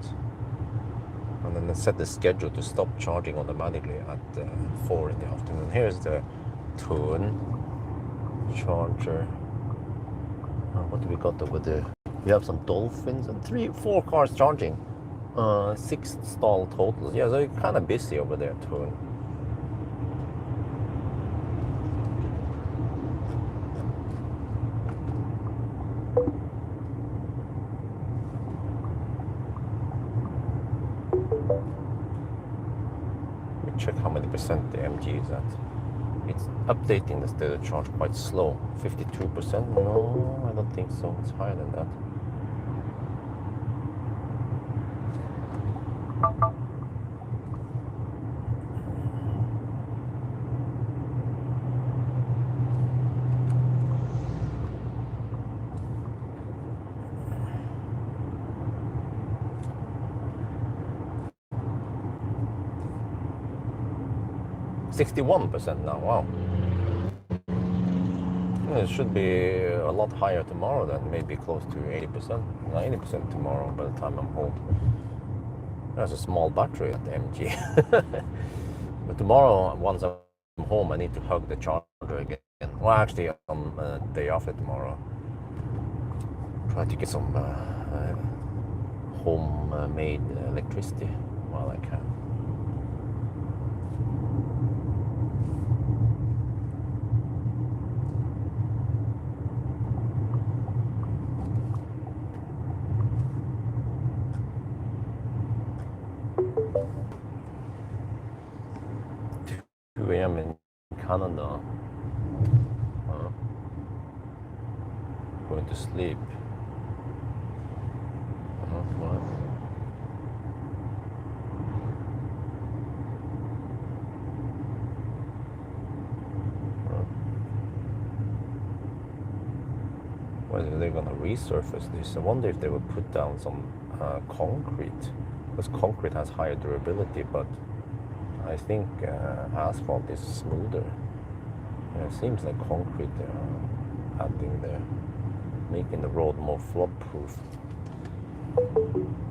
and then set the schedule to stop charging automatically at 4 in the afternoon. Here's the Thun charger. What do we got over there? We have some dolphins and 4 cars charging. 6 stall total. Yeah, so it's kind of busy over there, Thun. Check how many percent the MG is at. It's updating the state of charge quite slow. 52%? No, I don't think so. It's higher than that. %61 now, wow. It should be a lot higher tomorrow then, maybe close to 80%, 90% tomorrow by the time I'm home. There's a small battery at the MG. But tomorrow, once I'm home, I need to hug the charger again. Well, actually, I'm day after tomorrow. Try to get some homemade electricity while I can. I'm in Canada. Going to sleep. Right. Well, they're going to resurface this. I wonder if they would put down some concrete, because concrete has higher durability, but I think asphalt is smoother. Yeah, it seems like concrete adding the, making the road more flop-proof.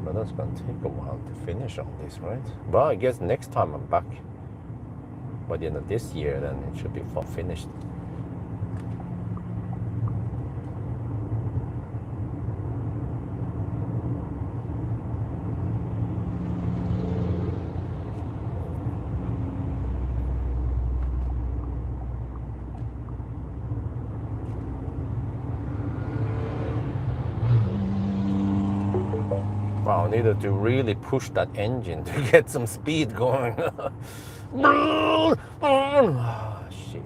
But that's going to take a while to finish all this, right? But I guess next time I'm back, by the end of this year, then it should be finished. Wow, I needed to really push that engine to get some speed going. Oh, shit.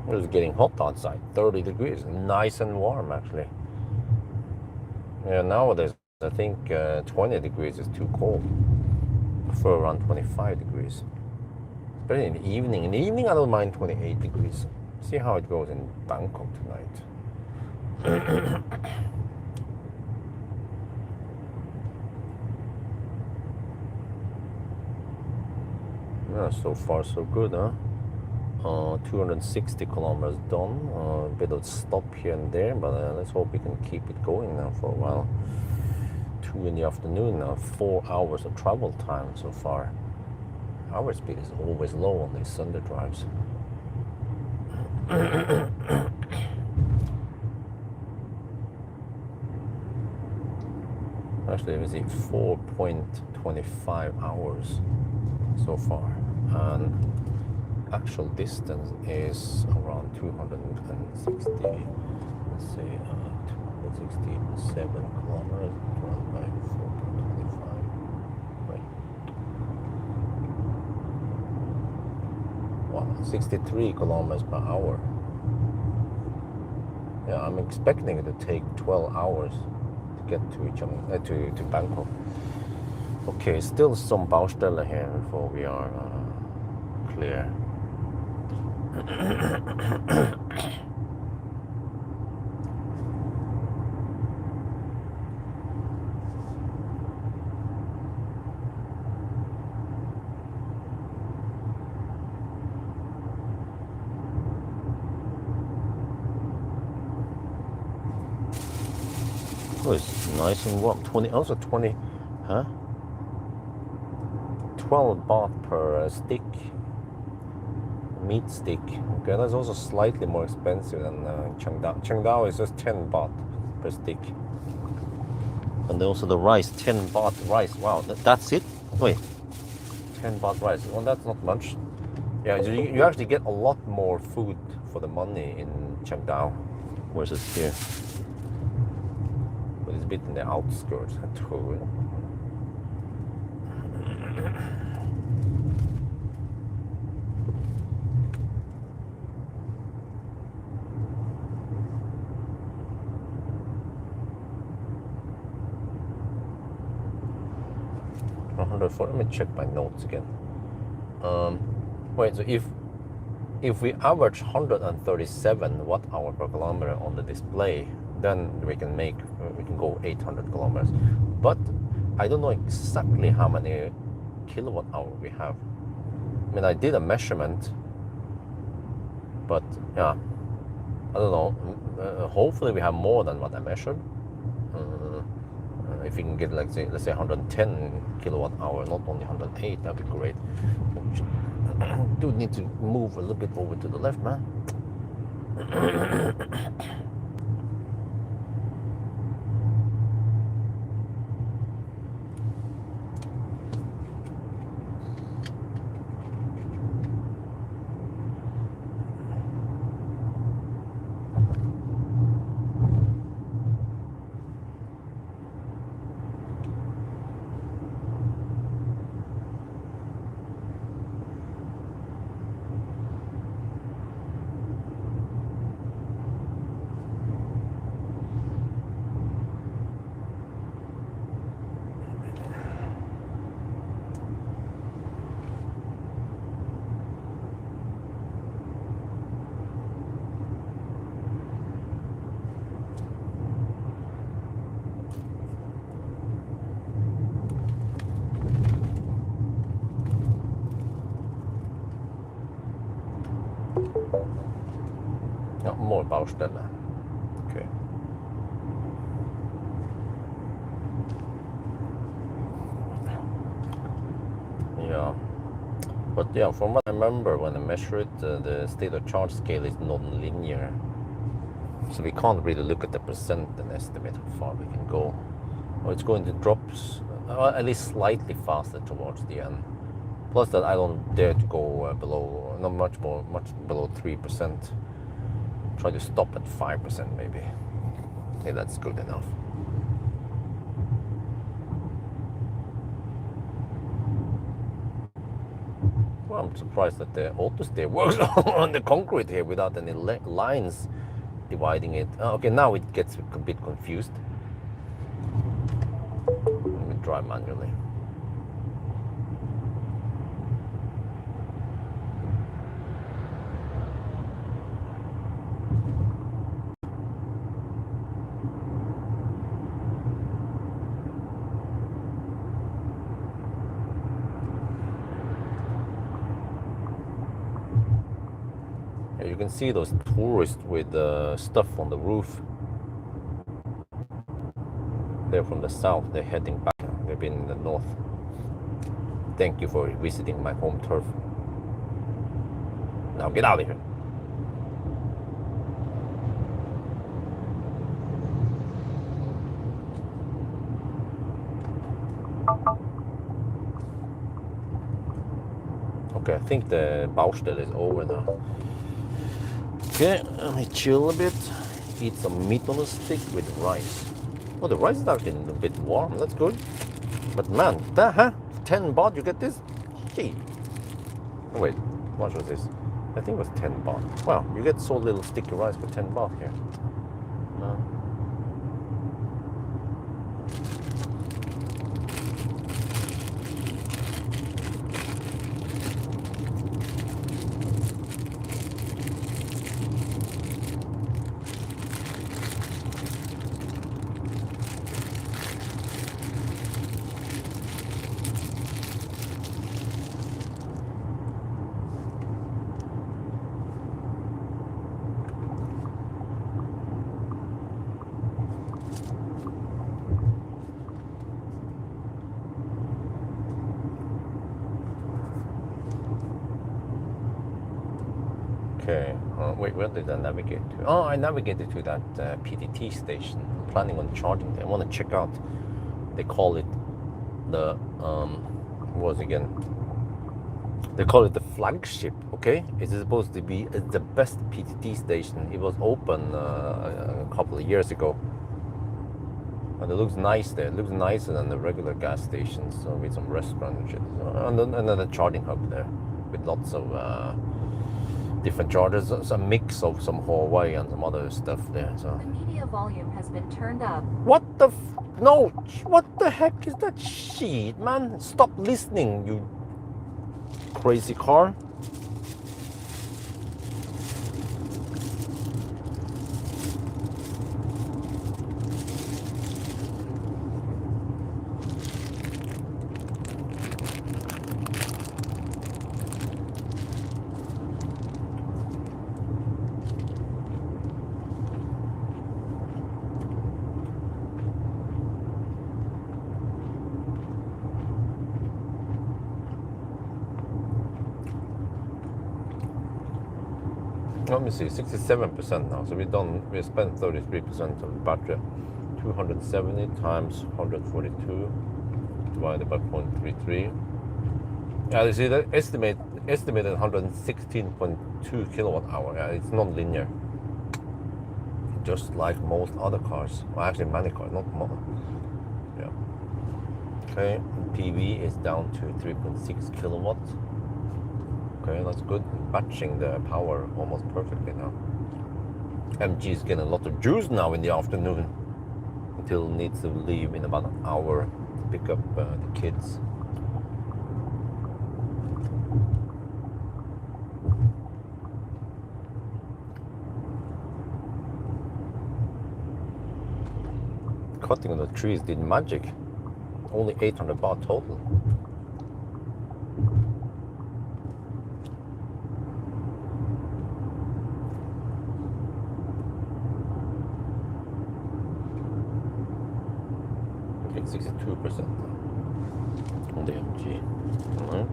It was getting hot outside, 30 degrees, nice and warm actually. Yeah, nowadays I think 20 degrees is too cold. I prefer around 25 degrees. But in the evening I don't mind 28 degrees. See how it goes in Bangkok tonight. Yeah, so far so good, huh? 260 kilometers done. A bit of stop here and there, but let's hope we can keep it going now for a while. 2 in the afternoon now, 4 hours of travel time so far. Our speed is always low on these Sunday drives. Actually, we see 4.25 hours so far, and actual distance is around 260. Let's say 267 kilometers divided by 4.25. Right. Wow, 63 kilometers per hour. Yeah, I'm expecting it to take 12 hours to get to Bangkok. Okay, still some Baustelle here before we are clear. Oh, it's nice and warm. 20, huh? 12 baht per stick. Meat stick. Okay, that's also slightly more expensive than Chiang Dao. Chiang Dao is just 10 baht per stick. And then also the rice, 10 baht rice. Wow, that's it? Wait, 10 baht rice. Well, that's not much. Yeah, you actually get a lot more food for the money in Chiang Dao versus here. But it's a bit in the outskirts. Too. 104. Let me check my notes again. Wait, so if we average 137 watt-hour per kilometer on the display, then we can go 800 kilometers. But I don't know exactly how many kilowatt-hour we have. I mean, I did a measurement, but yeah, I don't know. Hopefully we have more than what I measured. If we can get, like, let's say 110 kilowatt hour, not only 108, that'd be great. Do need to move a little bit over to the left, man. Ja, more Baustelle. Okay. Yeah. But yeah, from what I remember when I measure it, the state of charge scale is non-linear. So we can't really look at the percent and estimate how far we can go. Or it's going to drop at least slightly faster towards the end. Plus that I don't dare to go below, not much below 3%. Try to stop at 5% maybe. Yeah, that's good enough. Well, I'm surprised that the autosteer works on the concrete here without any lines dividing it. Okay, now it gets a bit confused. Let me drive manually. You can see those tourists with stuff on the roof. They're from the south, they're heading back. They've been in the north. Thank you for visiting my home turf. Now get out of here. Okay, I think the Baustelle is over now. Okay, let me chill a bit. Eat some meat on a stick with rice. Oh, the rice is actually a bit warm. That's good. But man, 10 baht you get this? Gee. Oh wait, how much was this? I think it was 10 baht. Wow, you get so little sticky rice for 10 baht here. No. Okay, wait, where did I navigate to? Oh, I navigated to that PTT station. I'm planning on charging there. I want to check out. They call it the, what was it again? They call it the flagship, okay? It's supposed to be the best PTT station. It was open a couple of years ago. And it looks nice there. It looks nicer than the regular gas stations, with some restaurant and shit. And then a charging hub there with lots of different chargers, some mix of some Huawei and some other stuff there. So The media volume has been turned up. what the no? What the heck is that shit, man? Stop listening, you crazy car. Let me see, 67% now. So we spent 33% of the battery. 270 times 142 divided by 0.33. Yeah, you see that estimated 116.2 kilowatt hour. Yeah, it's non-linear. Just like most other cars. Well, actually many cars, not most. Yeah. Okay, PV is down to 3.6 kilowatts. Okay, that's good. Batching the power almost perfectly now. MG is getting a lot of juice now in the afternoon. Until needs to leave in about an hour to pick up the kids. Cutting on the trees did magic. Only 800 baht total. 62% on the MG. Alright.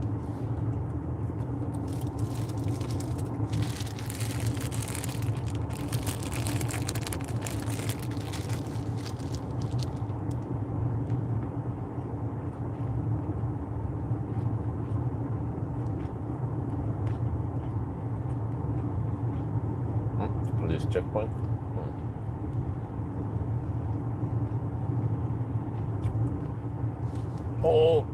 Police checkpoint. Oh.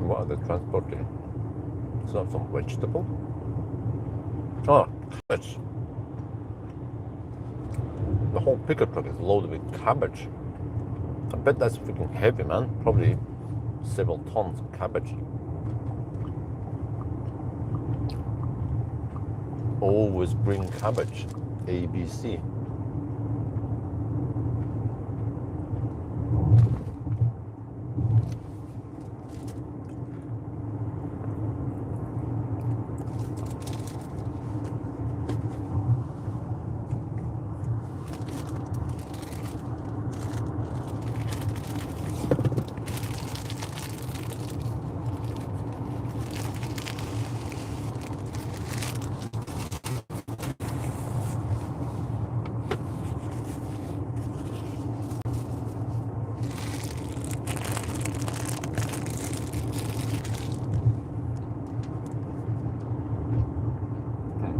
What are they transporting? It's not some vegetable? Oh, cabbage. The whole pickup truck is loaded with cabbage. I bet that's freaking heavy, man. Probably several tons of cabbage. Always bring cabbage. ABC.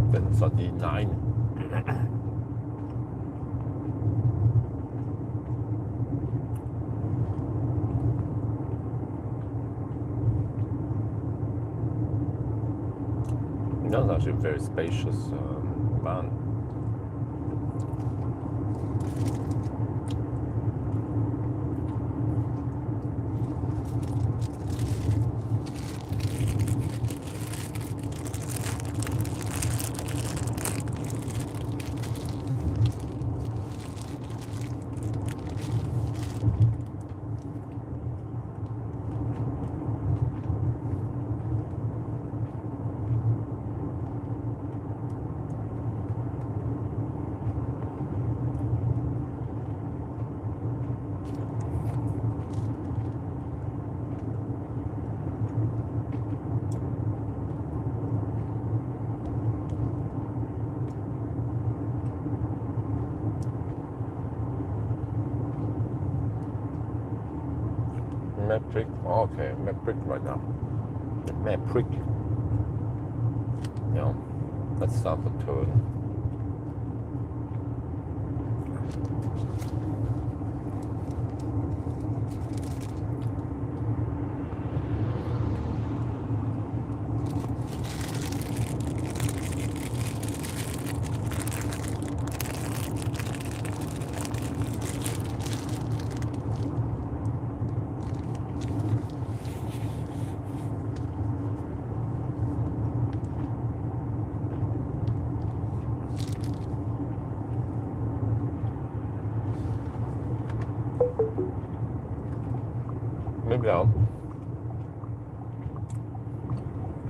Density 9. That's actually a very spacious van. Metric, okay, metric right now. Metric. Yeah, let's start the turn. Yeah.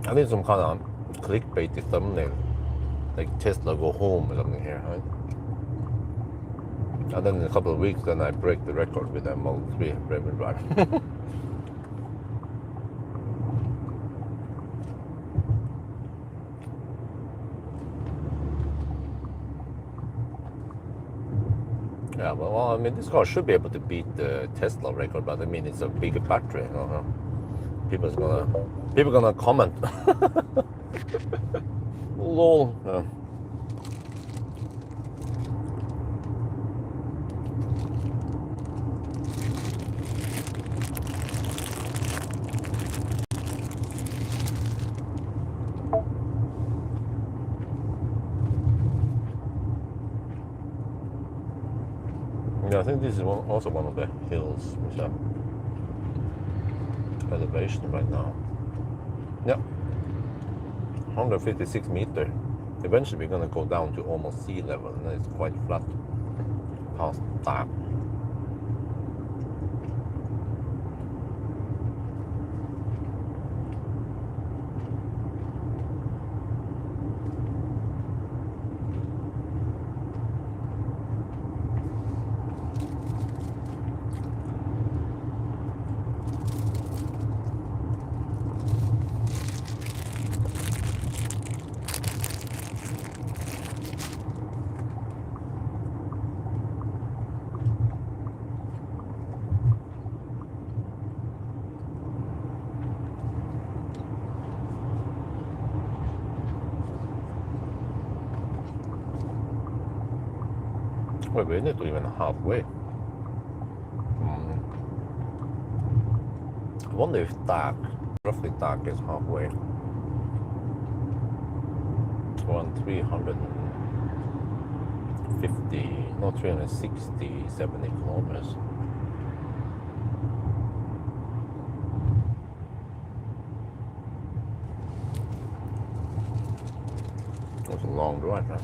I need some kind of clickbaity thumbnail, like Tesla go home or something here, right? And then in a couple of weeks, then I break the record with that Model 3 rear-wheel drive. Yeah, well, I mean, this car should be able to beat the Tesla record, but I mean, it's a bigger battery. You know? People gonna comment. Lol. Yeah. Yeah, I think this is also one of the hills which are elevation right now. Yeah, 156 meters. Eventually we're gonna go down to almost sea level, and then it's quite flat past that. Wait, we're not even halfway. I wonder if roughly dark is halfway. Around 350, not 360, 70 kilometers. That's a long drive, man.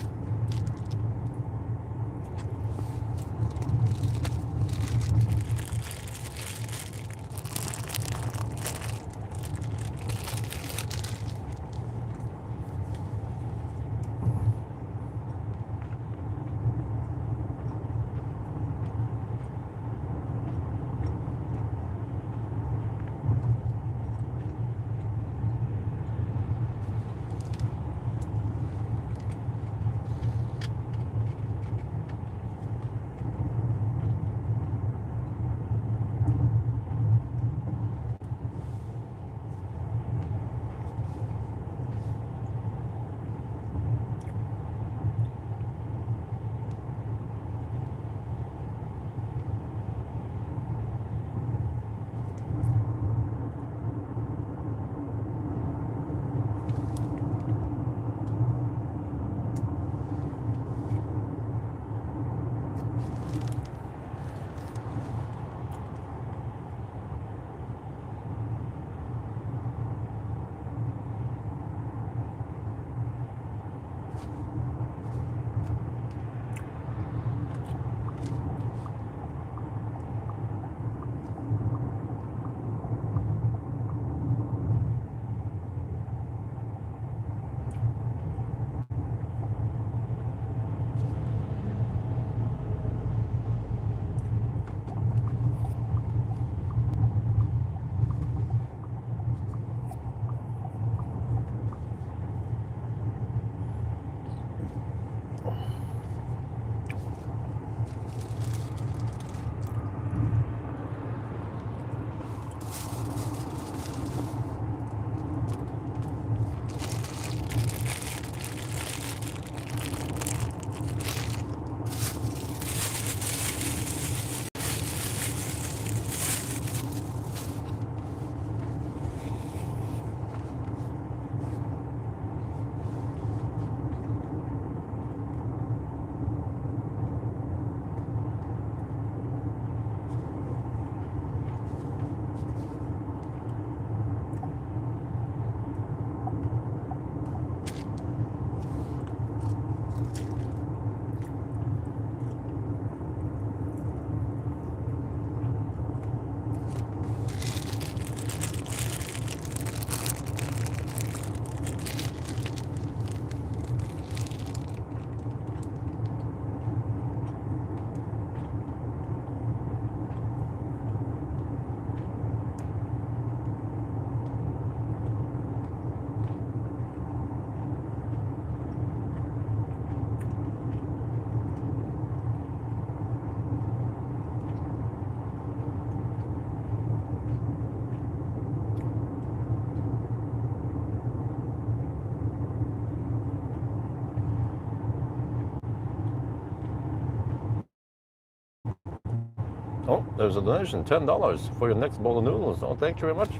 Oh, there's a donation, $10 for your next bowl of noodles. Oh, thank you very much.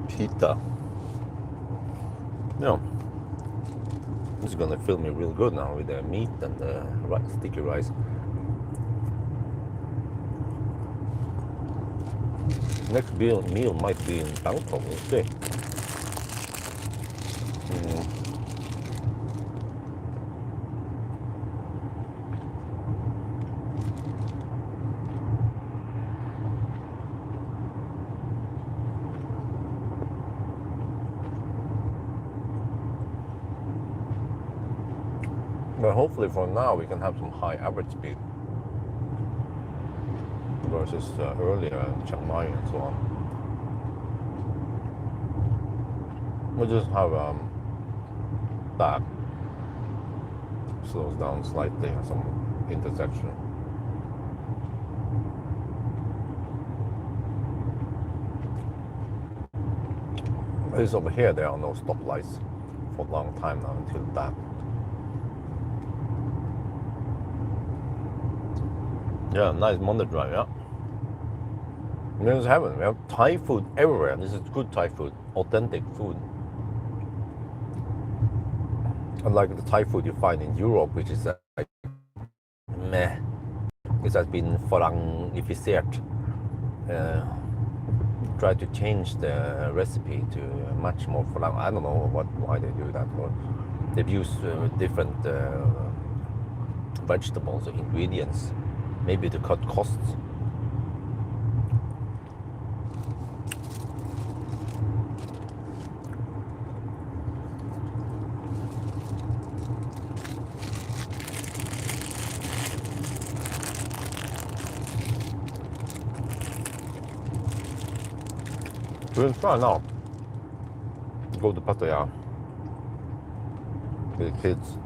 Pita. Yeah. This is gonna fill me real good now with the meat and the sticky rice. Next meal might be in Bangkok, we'll see. But hopefully for now we can have some high average speed versus earlier in Chiang Mai and so on. We'll just have that slows down slightly at some intersection. At least over here there are no stoplights for a long time now until that. Yeah, nice Monday drive, yeah. This is heaven. We have Thai food everywhere. This is good Thai food, authentic food. Unlike the Thai food you find in Europe, which is like meh. It has been Farangificerat. Try to change the recipe to much more Farang. I don't know why they do that. Or they've used different vegetables or ingredients, maybe to cut costs. We'll try now. Go to Pattaya with the kids.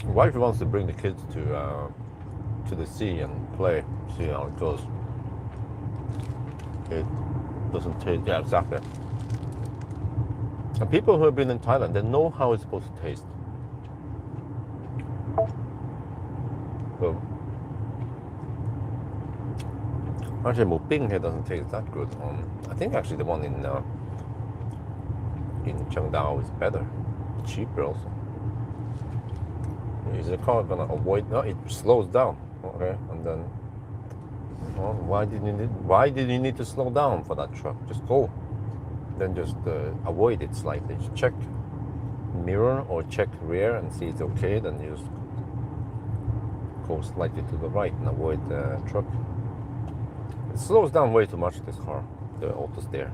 Wife wants to bring the kids to the sea and play, see how it goes. It doesn't taste, yeah, exactly. And people who have been in Thailand, they know how it's supposed to taste. So, actually, Mo Ping here doesn't taste that good. I think actually the one in Chiang Dao is better, cheaper also. Is the car gonna avoid? No, it slows down. Okay, and then well, why did you need to slow down for that truck? Just go. Then just avoid it slightly. Just check mirror or check rear and see it's okay. Then you just go slightly to the right and avoid the truck. It slows down way too much, this car, the auto steer.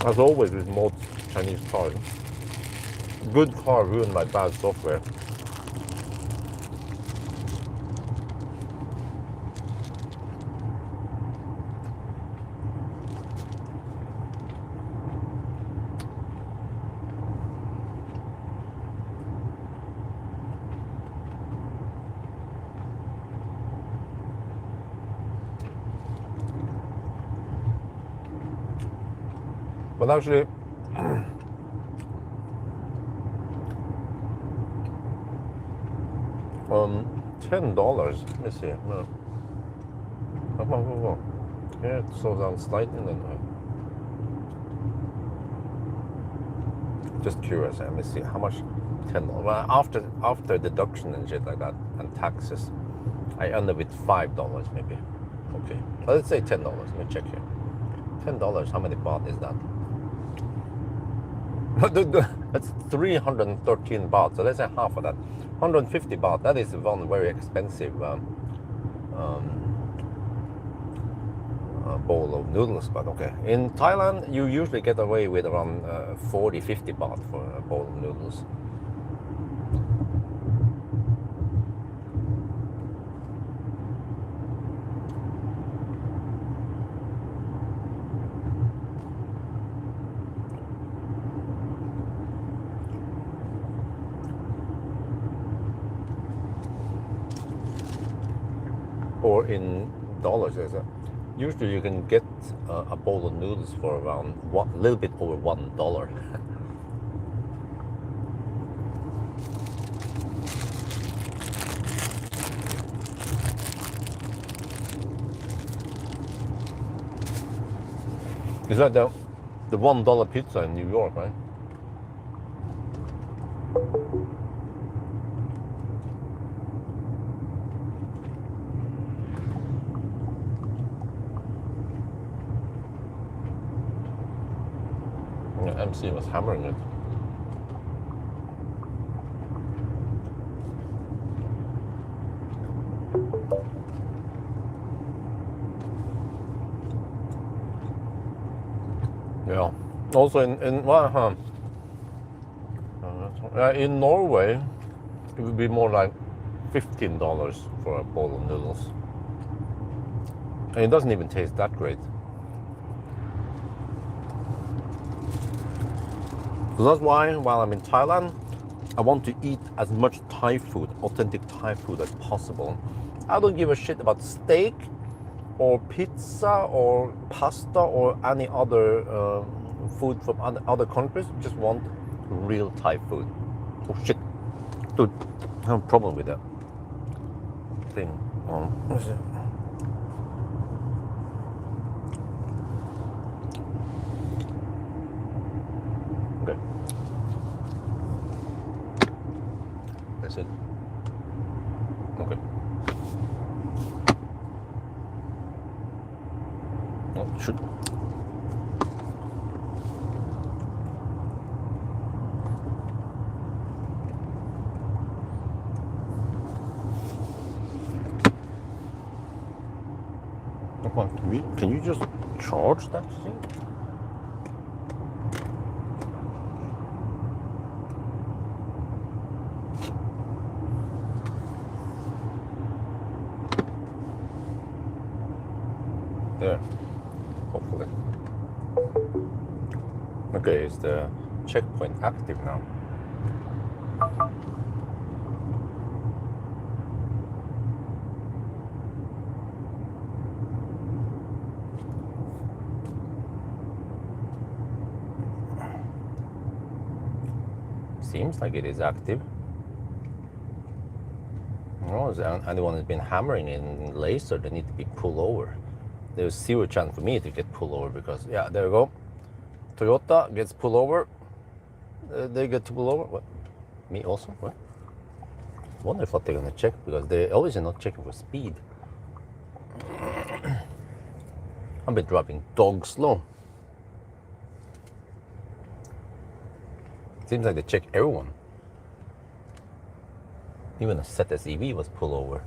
As always with most Chinese cars, good car ruined by bad software. But actually, $10. Let me see. No. Come on. Yeah, it slows down slightly. Then just curious. Let me see how much. $10. Well, after deduction and shit like that and taxes, I end up with $5 maybe. Okay, let's say $10. Let me check here. $10. How many baht is that? That's 313 baht. So let's say half of that, 150 baht. That is one very expensive bowl of noodles. But okay, in Thailand you usually get away with around 40-50 baht for a bowl of noodles. or in dollars. Usually you can get a bowl of noodles for around a little bit over $1. It's like the $1 pizza in New York, right? Yeah, MC was hammering it. Yeah. Also in Norway, it would be more like $15 for a bowl of noodles, and it doesn't even taste that great. So that's why, while I'm in Thailand, I want to eat as much Thai food, authentic Thai food as possible. I don't give a shit about steak or pizza or pasta or any other food from other countries. Just want real Thai food. Oh shit, dude, I have a problem with that thing. What is it? Okay, that's it. Okay. Oh, shoot. Come on, can you just charge that thing? There, hopefully. Okay, is the checkpoint active now? Seems like it is active. Oh, anyone has been hammering in laser, they need to be pulled over. There's zero chance for me to get pulled over because, yeah, there you go. Toyota gets pulled over. They get to pull over. What? Me also? What? I wonder if what they're gonna check, because they obviously not checking for speed. I've been driving dog slow. Seems like they check everyone. Even a ZSEV was pulled over.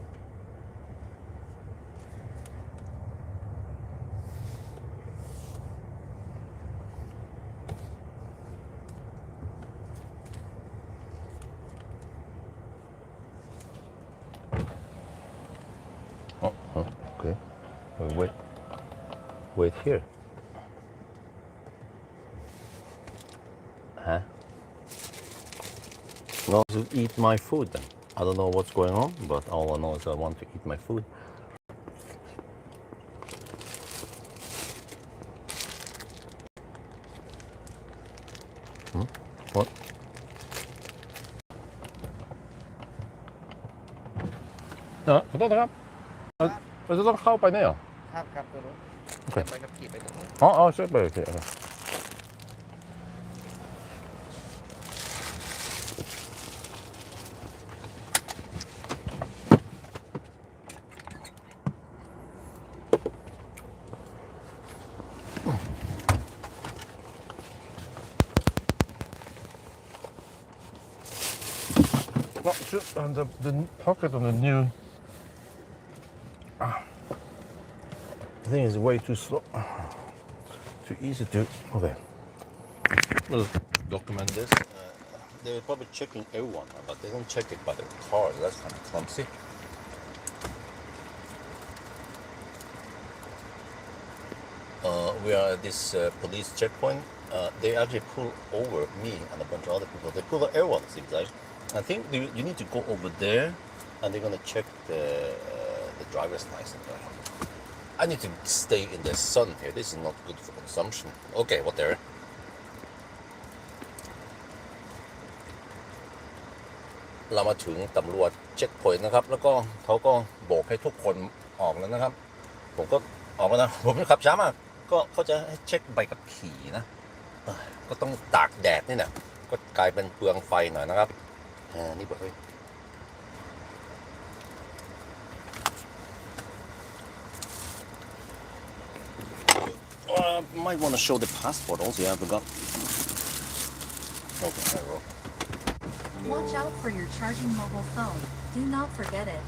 Oh, okay. Wait here. Huh? No, to eat my food then. I don't know what's going on, but all I know is I want to eat my food. What? ขอโทษนะครับเราจะต้องเข้าไปเนี่ยเหรอ ครับครับตัวรถ โอเค ไปกับขี่ไปตรงนู้น อ๋อช่วยไปโอเค Not just on the pocket on the new thing is way too slow, too easy to. Okay, we'll document this. They're probably checking everyone, but they don't check it by the cars. That's kind of clumsy. We are at this police checkpoint. They actually pull over me and a bunch of other people. They pull over everyone, it seems like. I think you need to go over there, and they're gonna check the the driver's license. I need to stay in the sun here. This is not good for consumption. Okay, whatever. เรามาถึงตำรวจเช็คพอยต์นะครับ แล้วก็เขาก็โบกให้ทุกคนออกแล้วนะครับ ผมก็ออกแล้วนะ ผมขับช้ามากก็เขาจะให้เช็คใบขับขี่นะก็ต้องตากแดดนี่นะก็กลายเป็นเปลืองไฟหน่อยนะครับนี่บอกเลย might want to show the passport also. Yeah, I forgot. Okay, I will. Watch out for your charging mobile phone. Do not forget it.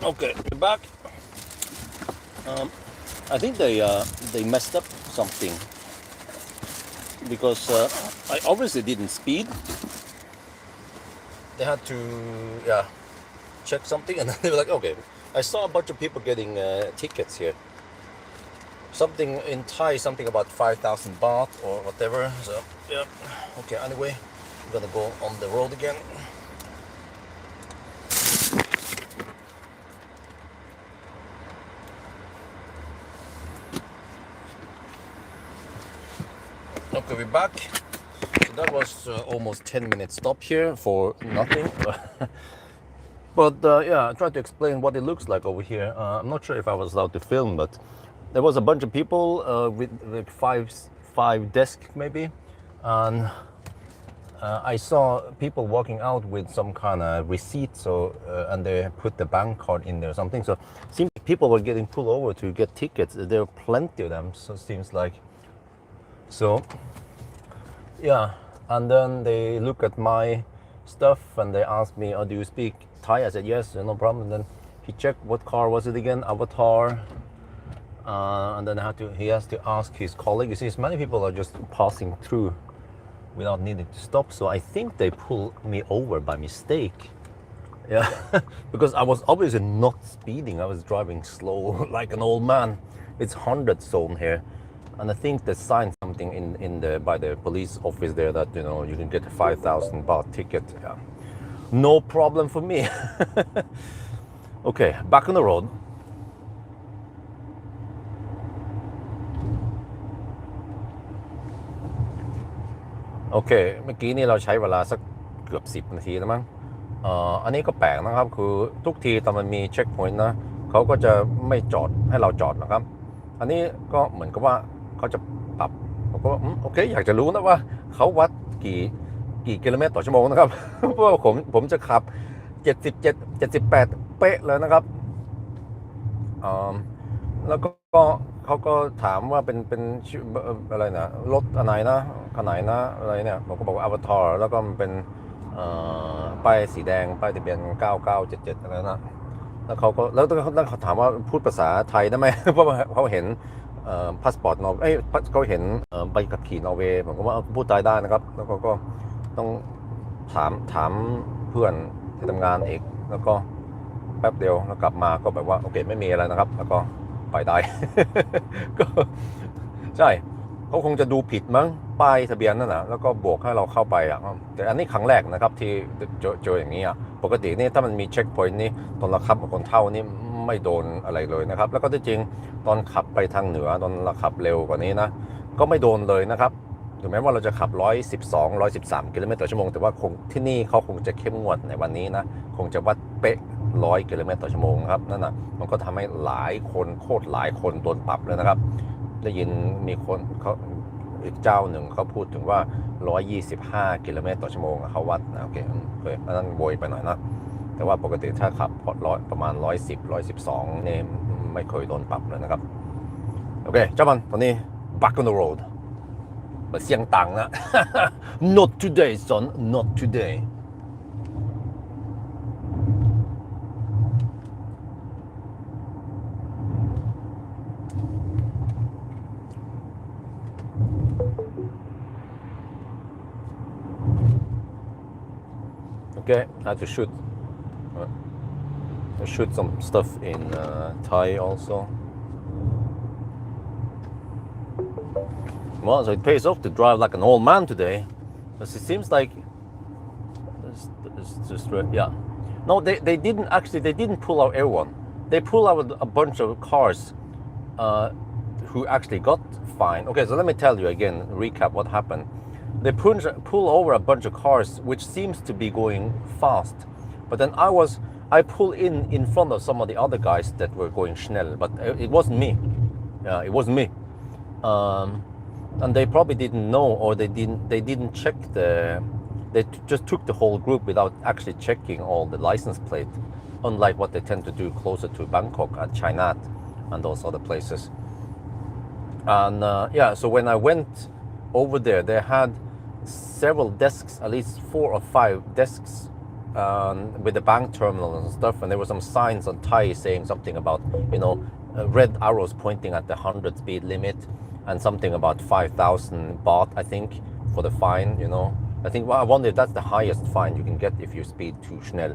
Okay, we're back. I think they messed up something because I obviously didn't speed. They had to check something, and then they were like, okay. I saw a bunch of people getting tickets here. Something in Thai, something about 5,000 baht or whatever. So yeah, okay. Anyway, I'm gonna go on the road again. Okay, we're back. So that was almost 10-minute stop here for nothing. But yeah, I tried to explain what it looks like over here. I'm not sure if I was allowed to film, but there was a bunch of people with five desks maybe, and I saw people walking out with some kind of receipt. So and they put the bank card in there or something. So it seems like people were getting pulled over to get tickets. There were plenty of them. So it seems like. So yeah, and then they look at my stuff and they asked me, "Oh, do you speak Thai?" I said yes, no problem. And then he checked what car was it again, Avatr, and then he has to ask his colleague. You see, many people are just passing through without needing to stop. So I think they pulled me over by mistake. Yeah, because I was obviously not speeding. I was driving slow like an old man. It's 100 zone here. And I think they signed something by the police office there that you can get a 5,000 baht ticket. Yeah. No problem for me. Okay, back on the road. โอเคเมื่อกี้นี่เราใช้เวลาสักเกือบ10 นาทีแล้วมั้งอันนี้ก็แปลกนะครับคือทุกทีตอนมันมีเช็คพอยต์นะเขาก็จะไม่จอดให้เราจอดนะครับอันนี้ก็เหมือนกับว่าเขาจะปรับผมก็โอเคอยากจะรู้นะว่าเขาวัดกี่กิโลเมตรต่อชั่วโมงนะครับ เพราะว่าผมจะขับ77 78เป๊ะเลยนะครับแล้วก็เขาก็ถามว่าเป็นอะไรนะรถอะไรนะขนาดนะอะไรเนี่ยผมก็บอกว่า Avatr แล้วก็มันเป็นป้ายสีแดงป้ายทะเบียน9977อะไรนะแล้วเขาก็แล้วเขาถามว่าพูดภาษาไทยได้ไหม เพราะว่าเขาเห็นพาสปอร์ตนอร์เวย์เขาเห็นใบขับขี่นอร์เวย์ผมก็ว่าพูดไทยได้นะครับแล้วก็ต้องถามเพื่อนที่ทำงานอีกแล้วก็แป๊บเดียวแล้วกลับมาก็แบบว่าโอเคไม่มีอะไรนะครับแล้วก็ไปได้ ก็ใช่เขาคงจะดูผิดมั้งป้ายทะเบียนนั่นนะแล้วก็บวกให้เราเข้าไปอ่ะแต่อันนี้ครั้งแรกนะครับที่เจออย่างนี้อ่ะปกตินี่ถ้ามันมีเช็คพอยต์นี่ตอนเราขับกับคนเท่านี่ไม่โดนอะไรเลยนะครับแล้วก็ที่จริงตอนขับไปทางเหนือตอนเราขับเร็วกว่านี้นะก็ไม่โดนเลยนะครับถึงแม้ว่าเราจะขับ112 113 กิโลเมตรต่อชั่วโมงแต่ว่าคงที่นี่เขาคงจะเข้มงวดในวันนี้นะคงจะวัดเป๊ะ100 กิโลเมตรต่อชั่วโมงครับนั่นนะมันก็ทำให้หลายคนโคตรหลายคนโดนปรับเลยนะครับได้ยินมีคนเขาอีกเจ้าหนึ่งเขาพูดถึงว่า125 กิโลเมตรต่อชั่วโมงเขาวัดนะโอเคอันนั้นโวยไปหน่อยนะแต่ว่าปกติถ้าขับประมาณ110 112นี่ไม่เคยโดนปรับเลยนะครับโอเคเจ้ามันตอนนี้ back on the road เสียงตังนะ not today son not today Okay, I had to shoot some stuff in Thai also. Well, so it pays off to drive like an old man today, because it seems like it's just yeah. No, they didn't pull out everyone. They pulled out a bunch of cars who actually got fined. Okay, so let me tell you again, recap what happened. They pull over a bunch of cars, which seems to be going fast. But then I pull in front of some of the other guys that were going schnell, but it wasn't me. Yeah, it wasn't me. And they probably didn't know, or they didn't check they just took the whole group without actually checking all the license plate, unlike what they tend to do closer to Bangkok at China and those other places. And yeah, so when I went over there, they had several desks, at least 4 or 5 desks with the bank terminal and stuff, and there were some signs on Thai saying something about, you know, red arrows pointing at the 100 speed limit, and something about 5,000 baht, I think, for the fine, you know. I think, well, I wonder if that's the highest fine you can get if you speed too schnell.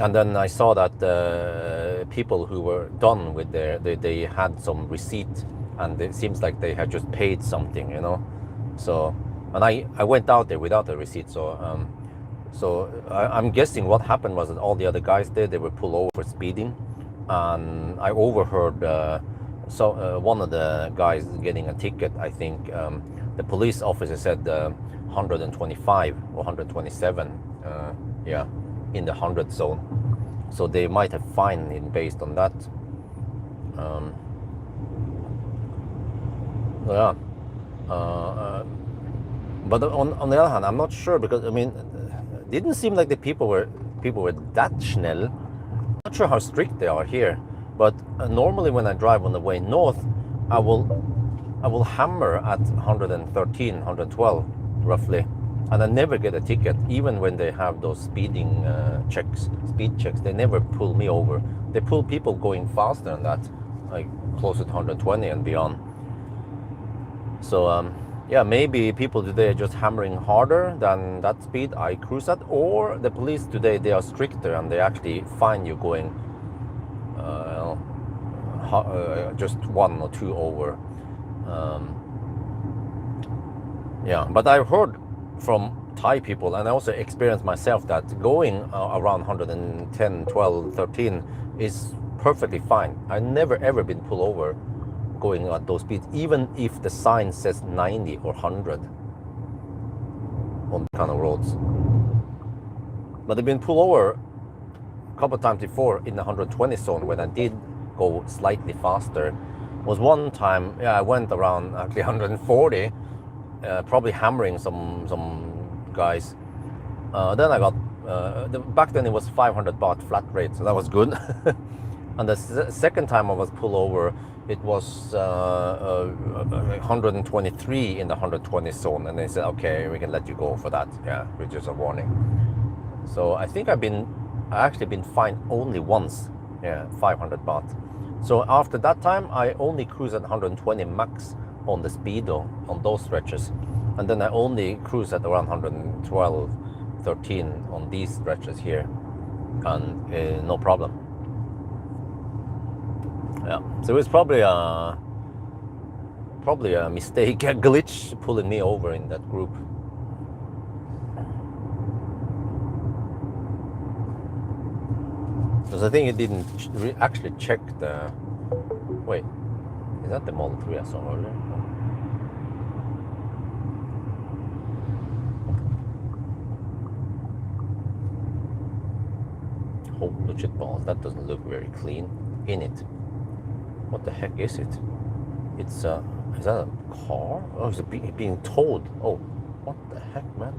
And then I saw that people who were done with they had some receipt, and it seems like they had just paid something, you know. So, and I went out there without a receipt, so I'm guessing what happened was that all the other guys there, they were pulled over for speeding, and I overheard one of the guys getting a ticket. I think the police officer said 125 or 127, yeah, in the 100 zone. So they might have fined him based on that. Yeah. But on the other hand, I'm not sure, because I mean, it didn't seem like the people were that schnell. I'm not sure how strict they are here, but normally when I drive on the way north, I will hammer at 113, 112 roughly, and I never get a ticket, even when they have those speed checks. They never pull me over. They pull people going faster than that, like closer to 120 and beyond. So yeah, maybe people today are just hammering harder than that speed I cruise at, or the police today, they are stricter and they actually fine you going just 1 or 2 over. Yeah, but I've heard from Thai people, and I also experienced myself, that going around 110, 12, 13 is perfectly fine. I've never ever been pulled over going at those speeds, even if the sign says 90 or 100 on the kind of roads. But I've been pulled over a couple of times before in the 120 zone when I did go slightly faster. Was one time, yeah, I went around actually 140, probably hammering some guys. Then I got, back then it was 500 baht flat rate, so that was good. And the second time I was pulled over, it was 123 in the 120 zone, and they said, okay, we can let you go for that, yeah, with just a warning. So I think I actually been fined only once, yeah, 500 baht. So after that time, I only cruise at 120 max on the speedo on those stretches, and then I only cruise at around 112, 13 on these stretches here, and no problem. Yeah, so it's probably a mistake, a glitch pulling me over in that group. Because I think it didn't actually check the. Wait, is that the Model 3 I saw earlier? Holy shit balls! That doesn't look very clean in it. What the heck is it? It's is that a car? Oh, is it being towed? Oh, what the heck, man?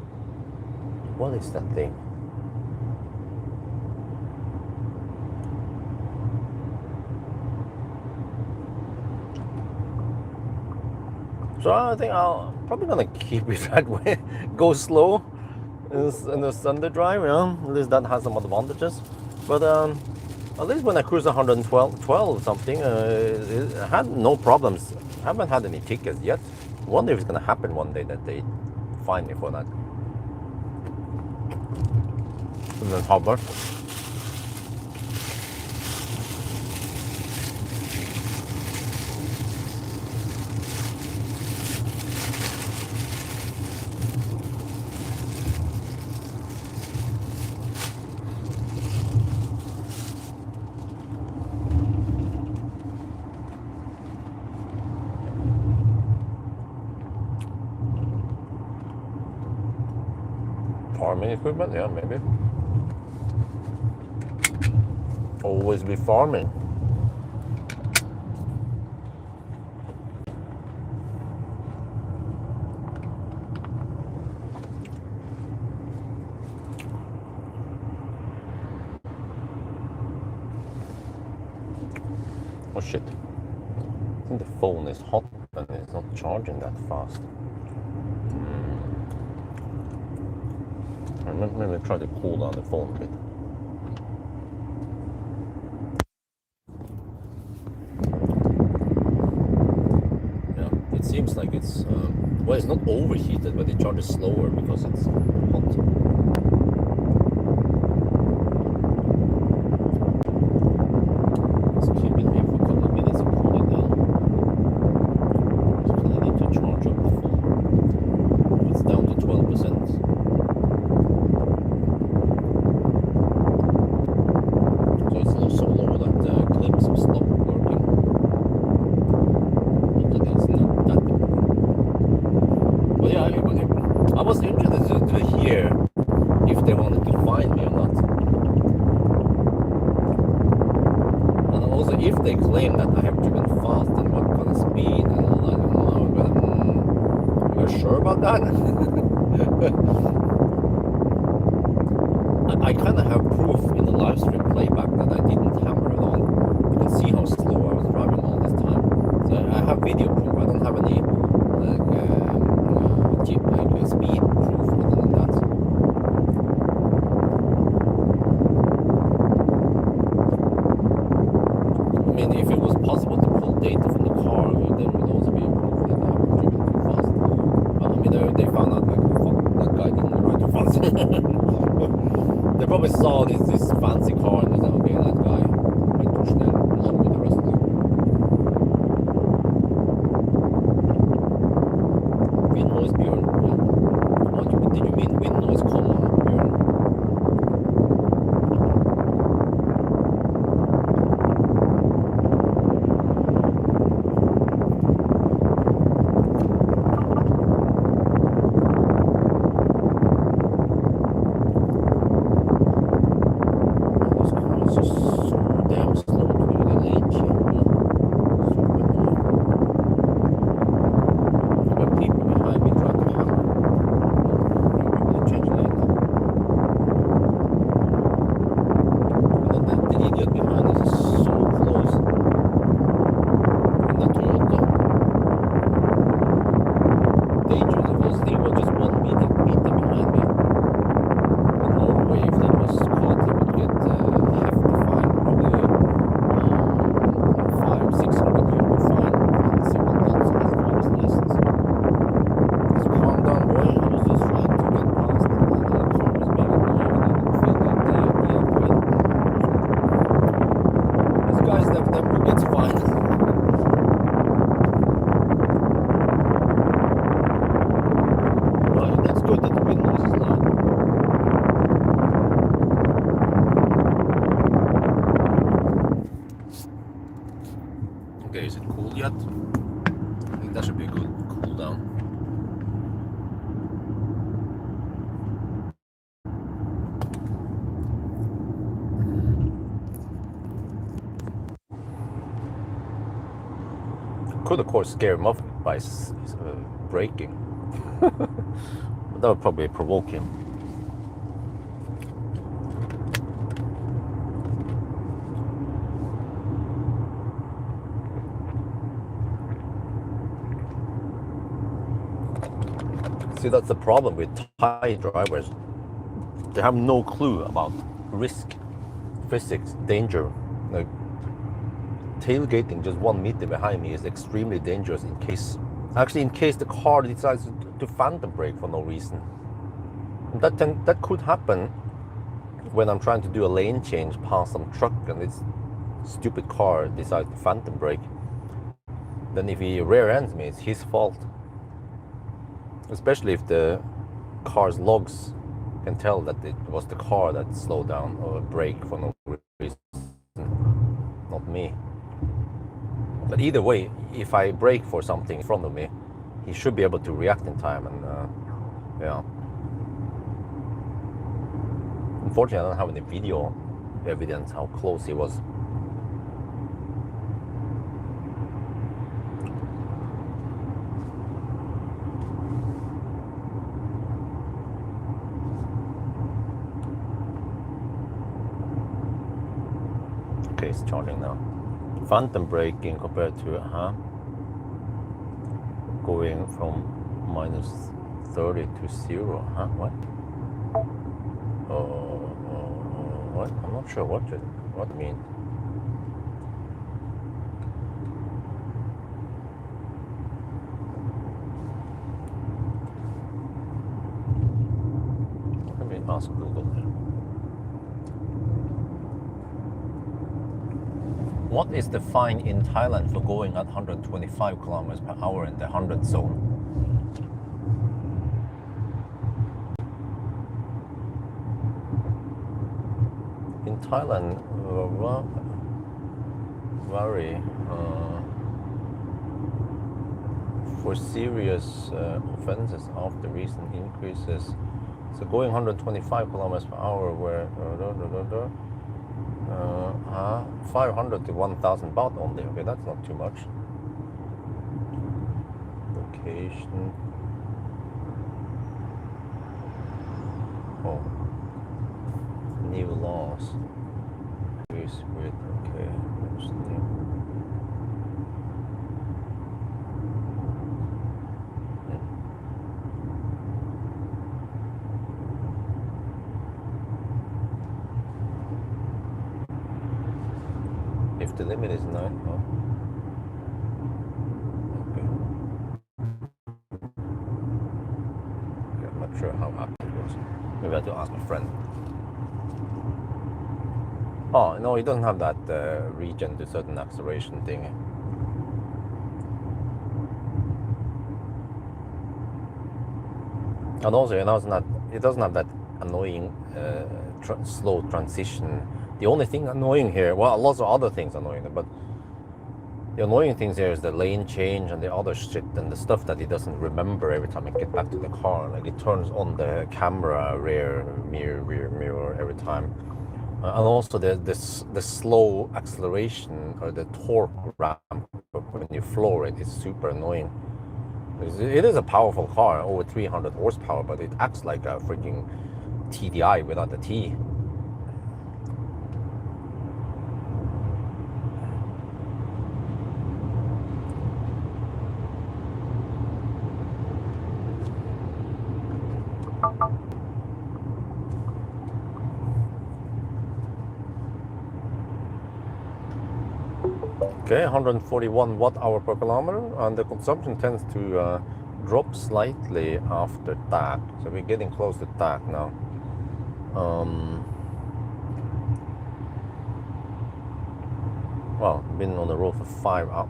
What is that thing? So I think I'm probably gonna keep it that way. Go slow in the Sunday drive, you know. At least that has some advantages. But at least when I cruise 112 something, I had no problems. I haven't had any tickets yet. I wonder if it's gonna happen one day that they fine me for that. And then how much? Farming equipment, yeah, maybe. Always be farming. Oh shit. I think the phone is hot and it's not charging that fast. Maybe try to cool down the phone a bit. Yeah, it seems like it's well, it's not overheated, but it charges slower because it's hot. Let's keep it here for a couple of minutes and cool it down. Because I need to charge up the phone. It's down to 12%. So it's so low that clips will stop working. Not that it's not that important. But yeah, I was interested to hear if they wanted to find me or not. And also if they claim that I have driven fast and what kind of speed and all that, you're sure about that? I kind of have proof in the live stream playback that I didn't hammer it on. You can see how slow I was driving all this time. So I have video proof. I don't have any speed proof other than that. I mean, if it was possible to pull data from the car, there would also be a proof that I haven't driven too fast. But I mean, they found out like, fuck, that guy didn't ride too fast. They probably saw this fancy car and they said, okay, that guy might push them along with the rest of them. Wind noise, Björn. Oh, did you mean wind noise, comma, Björn? Okay, is it cool yet? I think that should be a good cool down. Could of course scare him off by braking. That would probably provoke him. See, that's the problem with Thai drivers. They have no clue about risk, physics, danger. Like, tailgating just 1 meter behind me is extremely dangerous in case the car decides to phantom brake for no reason. That could happen when I'm trying to do a lane change past some truck and this stupid car decides to phantom brake. Then if he rear ends me, it's his fault. Especially if the car's logs can tell that it was the car that slowed down or braked for no reason, not me. But either way, if I brake for something in front of me, he should be able to react in time. And yeah. Unfortunately, I don't have any video evidence how close he was. Okay, it's charging now. Phantom braking compared to going from -30 to 0, what? not sure what it means. Let me ask Google. What is the fine in Thailand for going at 125 kilometers per hour in the 100 zone? In Thailand, vary for serious offenses after recent increases. So going 125 kilometers per hour, where 500 to 1,000 baht only. Okay, that's not too much. Location. Oh, new laws. With okay. There's new. If the limit is 9, oh. Okay. I'm not sure how active it was. Maybe I have to ask my friend. Oh, no, it doesn't have that region to certain acceleration thing. And also, it doesn't have that annoying slow transition. The only thing annoying here, well, lots of other things annoying, but the annoying things here is the lane change and the other shit and the stuff that he doesn't remember every time I get back to the car. Like it turns on the camera rear mirror every time. And also the slow acceleration or the torque ramp when you floor it is super annoying. It is a powerful car, over 300 horsepower, but it acts like a freaking TDI without the T. Okay, 141 watt-hour per kilometer, and the consumption tends to drop slightly after dark. So we're getting close to dark now. Well, been on the road for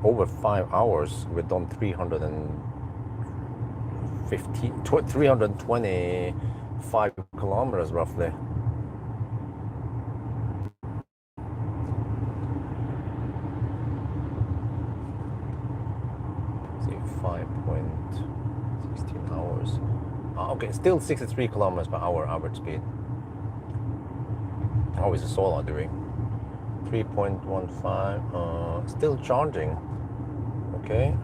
over 5 hours. We've done 325 kilometers roughly. See, 5.16 hours. Okay, still 63 kilometers per hour average speed. How is the solar doing? 3.15. Still charging. Okay.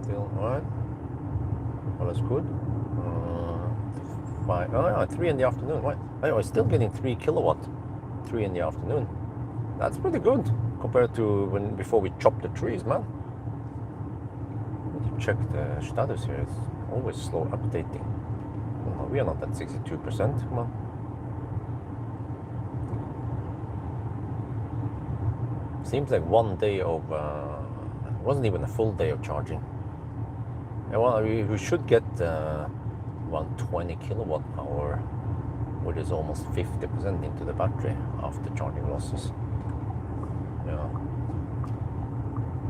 Still alright. Well, that's good. 3 in the afternoon. What? I was still getting 3 kilowatt. 3 in the afternoon. That's pretty good compared to before we chopped the trees, man. Need to check the status here. It's always slow updating. Well, we are not at 62%. Come on. Seems like one day of it wasn't even a full day of charging. Yeah, well, we should get around 20 kilowatt hour, which is almost 50% into the battery after charging losses. Yeah.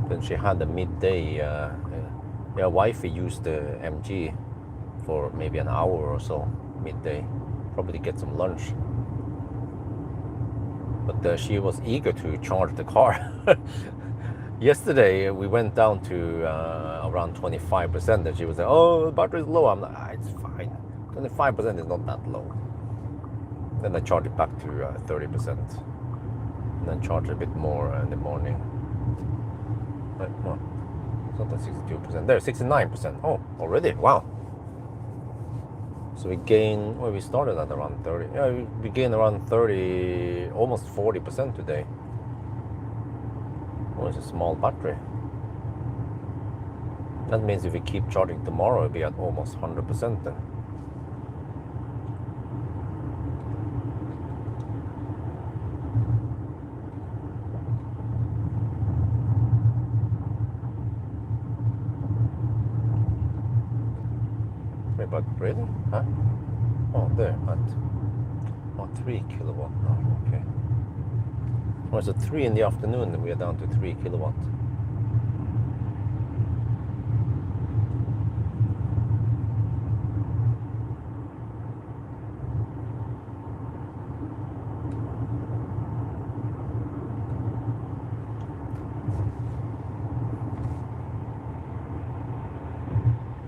Then she had a midday. Wifey used the MG for maybe an hour or so midday, probably to get some lunch. But she was eager to charge the car. Yesterday we went down to around 25%, and she was like, "Oh, the battery's low." I'm like, "It's fine. 25% is not that low." Then I charged it back to 30%, and then charge a bit more in the morning. But no, it's not at 62%. There, 69%. Oh, already? Wow. So we gain, well, we started at around 30. Yeah, we gained around 30, almost 40% today. Oh, it's a small battery. That means if we keep charging tomorrow, it'll be at almost 100% then. really? Huh? Oh, there at 3 kilowatt now. Okay. Was it 3 in the afternoon? We are down to 3 kilowatt.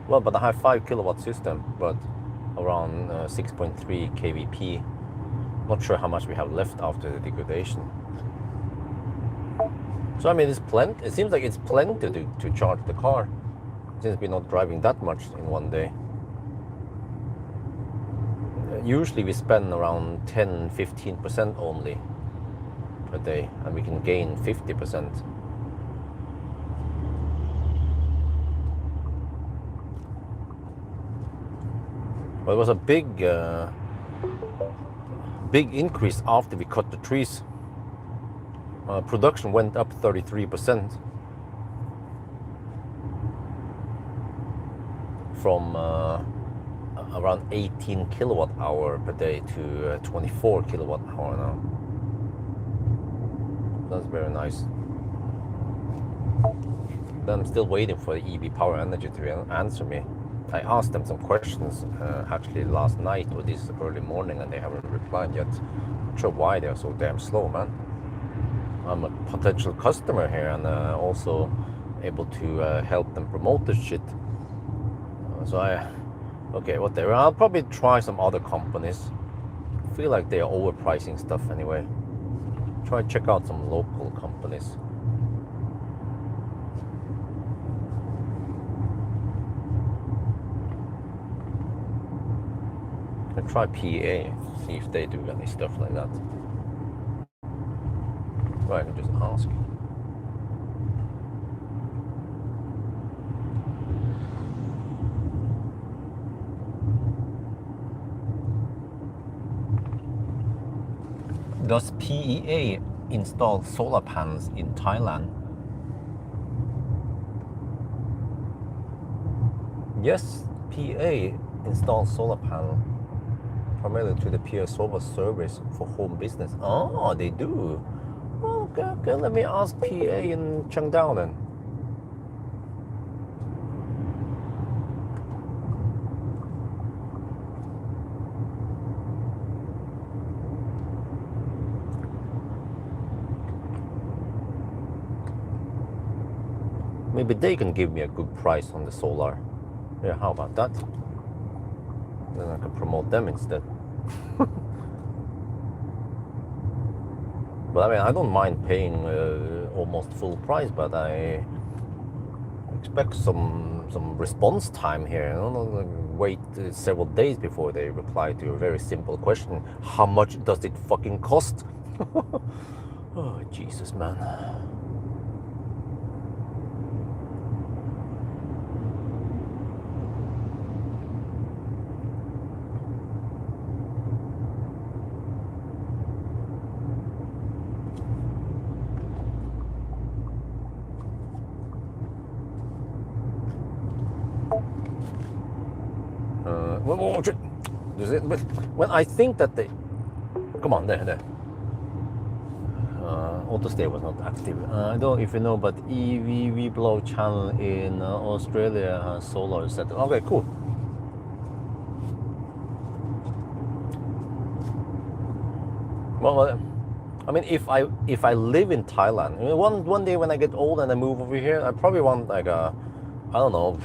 Well, but I have 5 kilowatt system, but around 6.3 kVp. Not sure how much we have left after the degradation. So I mean, it's plenty. It seems like it's plenty to charge the car, since we're not driving that much in one day. Usually we spend around 10-15% only per day, and we can gain 50%. But it was a big increase after we cut the trees. Production went up 33% from around 18 kilowatt hour per day to 24 kilowatt hour now. That's very nice. Then I'm still waiting for the EV Power Energy to answer me. I asked them some questions actually last night or this early morning, and they haven't replied yet. Not sure why they're so damn slow, man. I'm a potential customer here, and also able to help them promote this shit. Okay, whatever. I'll probably try some other companies. I feel like they are overpricing stuff anyway. Try to check out some local companies. I try PA, see if they do any stuff like that. Well, I can just ask. Does PEA install solar panels in Thailand? Yes, PEA installs solar panel primarily to the peer solar service for home business. Oh, they do. Okay, let me ask PA in Chiang Dao then. Maybe they can give me a good price on the solar. Yeah, how about that? Then I can promote them instead. But I mean, I don't mind paying almost full price, but I expect some response time here. I don't wait several days before they reply to a very simple question: how much does it fucking cost? Oh, Jesus, man. Well, I think that they... Come on, there. Auto stay was not active. I don't know if you know, but EV blow channel in Australia has solar set. Okay, cool. Well, I mean, if I live in Thailand, I mean, one day when I get old and I move over here, I probably want like a, I don't know,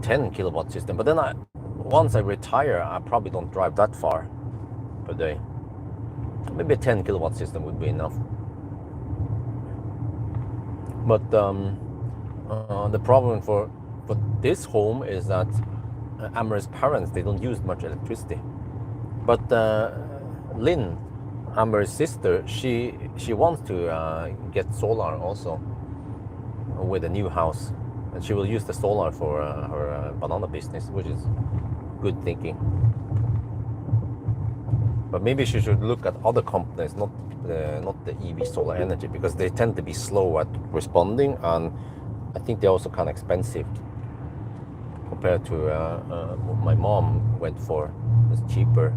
10 kilowatt system. But then once I retire, I probably don't drive that far per day. Maybe a 10 kilowatt system would be enough. But the problem for this home is that Amber's parents, they don't use much electricity. But Lynn, Amber's sister, she wants to get solar also with a new house. And she will use the solar for her banana business, which is good thinking. But maybe she should look at other companies, not the EV solar energy, because they tend to be slow at responding, and I think they're also kind of expensive compared to what my mom went for. It's cheaper.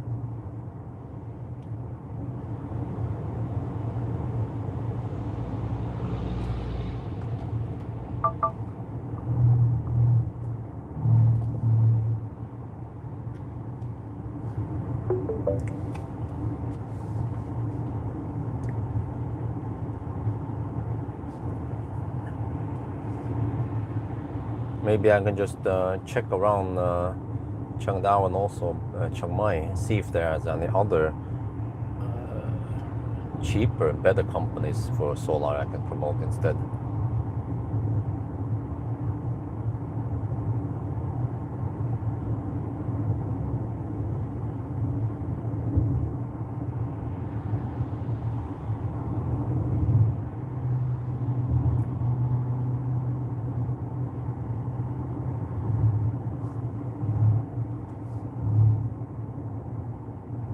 Maybe I can just check around Chiang Dao and also Chiang Mai, see if there's any other cheaper, better companies for solar I can promote instead.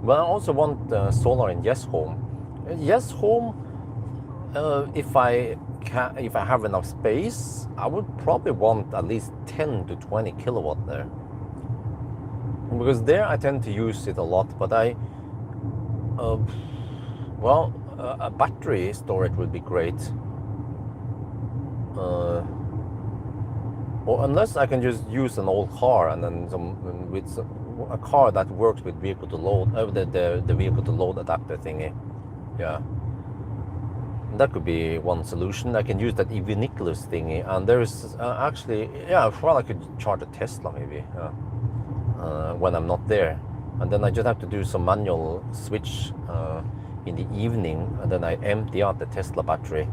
But I also want solar in Yes Home. Yes Home, if I have enough space, I would probably want at least 10 to 20 kilowatt there. Because there I tend to use it a lot, but a battery storage would be great. Or unless I can just use an old car and then a car that works with vehicle to load, the vehicle to load adapter thingy. Yeah, that could be one solution. I can use that EV Nicholas thingy, and there's actually, yeah, well, I could charge a Tesla maybe when I'm not there, and then I just have to do some manual switch in the evening, and then I empty out the Tesla battery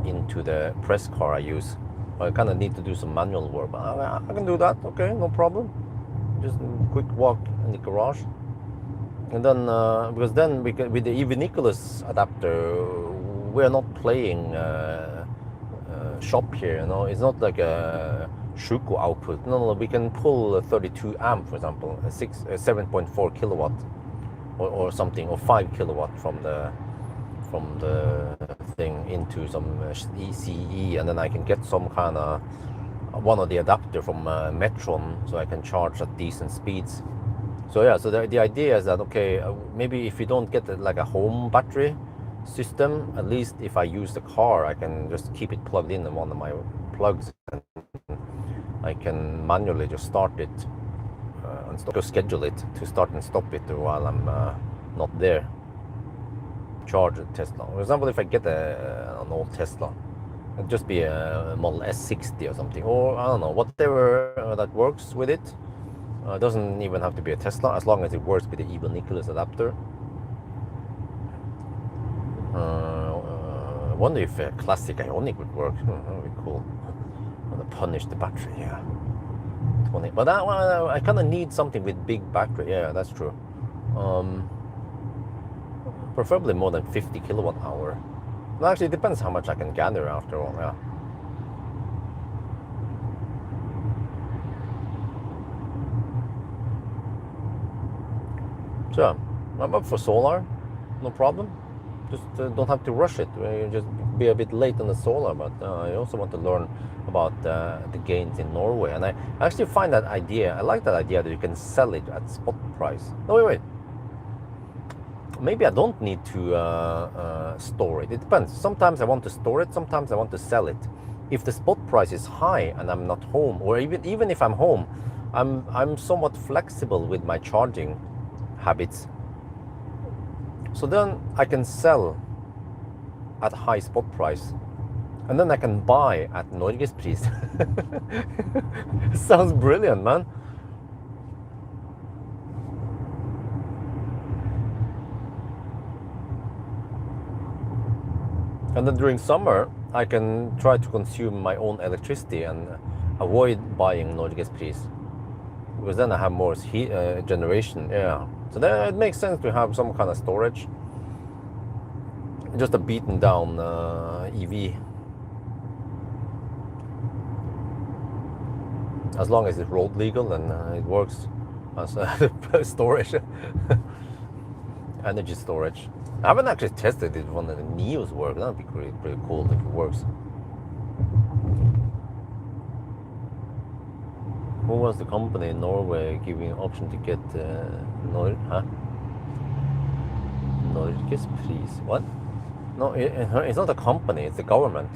into the press car I use. I kind of need to do some manual work, but I can do that. Okay, no problem. Just a quick walk in the garage, and then because then with the EV Nicholas adapter, we're not playing shop here. You know, it's not like a Shuko output. No, we can pull 32 amp, for example, 7.4 kilowatt, or something, or 5 kilowatt from the thing into some ECE, and then I can get some kind of one of the adapter from Metron, so I can charge at decent speeds. So yeah, so the idea is that, okay, maybe if you don't get like a home battery system, at least if I use the car, I can just keep it plugged in one of my plugs, and I can manually just start it and schedule it to start and stop it while I'm not there. Charge a Tesla. For example, if I get an old Tesla, it'd just be a Model S60 or something, or I don't know, whatever that works with it. Doesn't even have to be a Tesla, as long as it works with the EV Nicholas adapter. I wonder if a classic Ioniq would work. That would be cool. I'm gonna punish the battery, yeah. 20. But I kind of need something with big battery. Yeah, that's true. Preferably more than 50 kilowatt hour. Well, actually, it depends how much I can gather after all, yeah. So, I'm up for solar, no problem. Just don't have to rush it. You just be a bit late on the solar, but I also want to learn about the gains in Norway. And I actually find that idea, I like that idea that you can sell it at spot price. No, wait. Maybe I don't need to store it. It depends. Sometimes I want to store it, sometimes I want to sell it. If the spot price is high and I'm not home, or even if I'm home, I'm somewhat flexible with my charging habits. So then I can sell at high spot price, and then I can buy at Norgespris. Sounds brilliant, man. And then during summer, I can try to consume my own electricity and avoid buying Norgespris, because then I have more heat generation. Yeah, so then it makes sense to have some kind of storage. Just a beaten down EV, as long as it's road legal and it works as storage, energy storage. I haven't actually tested it when the Neos work. That'd be pretty cool if it works. Who was the company in Norway giving option to get Norgespris? What? No, it's not a company, it's the government.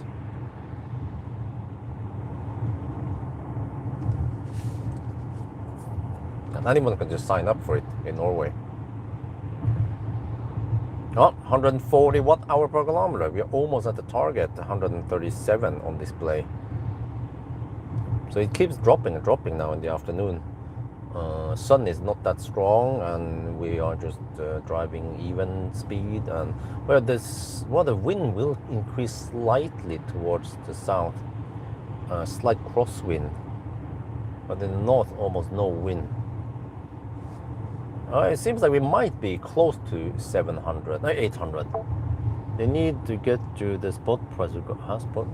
And anyone can just sign up for it in Norway. Oh, 140 watt-hour per kilometer. We are almost at the target, 137 on display. So it keeps dropping and dropping now in the afternoon. Sun is not that strong, and we are just driving even speed. And well, the wind will increase slightly towards the south, slight crosswind, but in the north almost no wind. It seems like we might be close to 700, 800. They need to get to the spot price. Spot.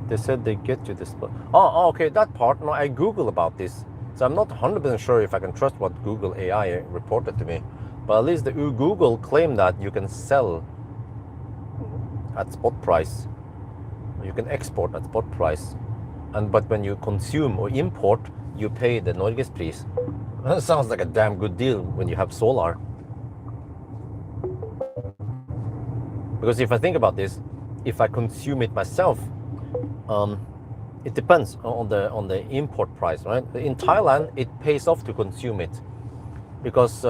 They said they get to the spot. Oh, okay, that part. No, I Googled about this. So I'm not 100% sure if I can trust what Google AI reported to me. But at least the Google claimed that you can sell at spot price. You can export at spot price. But when you consume or import, you pay the Norgespris. That sounds like a damn good deal when you have solar. Because if I think about this, if I consume it myself, it depends on the import price, right? In Thailand, it pays off to consume it because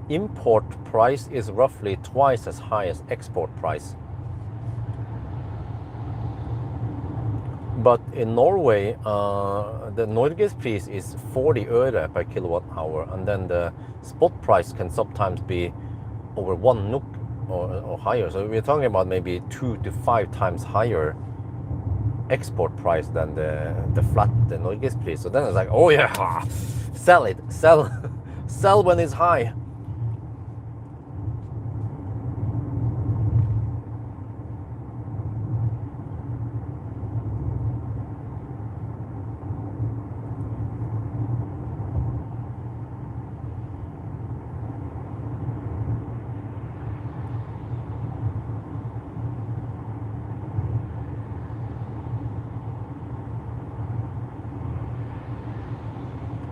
import price is roughly twice as high as export price. But in Norway, the Norgespris is 40 øre per kilowatt hour, and then the spot price can sometimes be over 1 NOK or higher. So we're talking about maybe 2 to 5 times higher export price than the Norgespris. So then it's like, oh yeah, sell it, sell when it's high.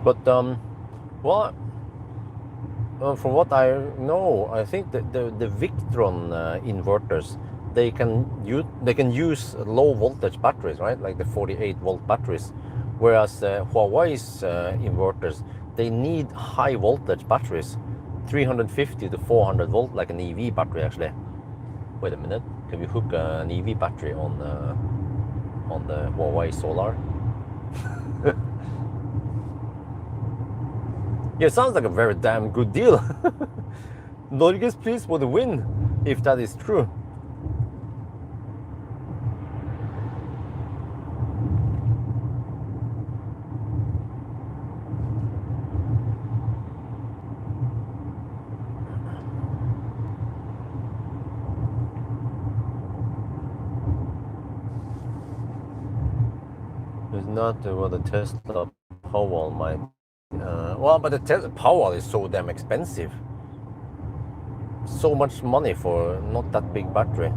But well, from what I know, I think that the Victron inverters, they can use low voltage batteries, right? Like the 48 volt batteries, whereas Huawei's inverters, they need high voltage batteries, 350 to 400 volt, like an EV battery actually. Wait a minute, can we hook an EV battery on the Huawei solar? Yeah, it sounds like a very damn good deal. Norgespris for the win, if that is true. It's not what the Tesla Pawel might. Well, but the Pawel is so damn expensive. So much money for not that big battery.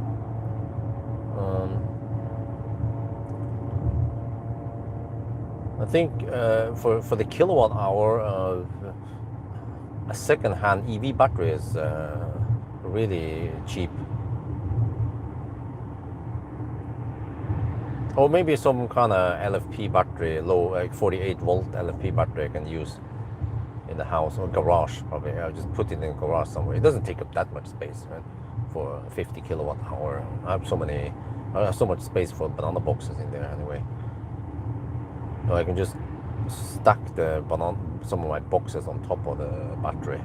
I think for the kilowatt hour, a second-hand EV battery is really cheap. Or maybe some kind of LFP battery, low, like 48 volt LFP battery I can use in the house or garage. Probably I'll just put it in the garage somewhere. It doesn't take up that much space, right? For 50 kilowatt hour. I have so much space for banana boxes in there anyway. So I can just stack some of my boxes on top of the battery.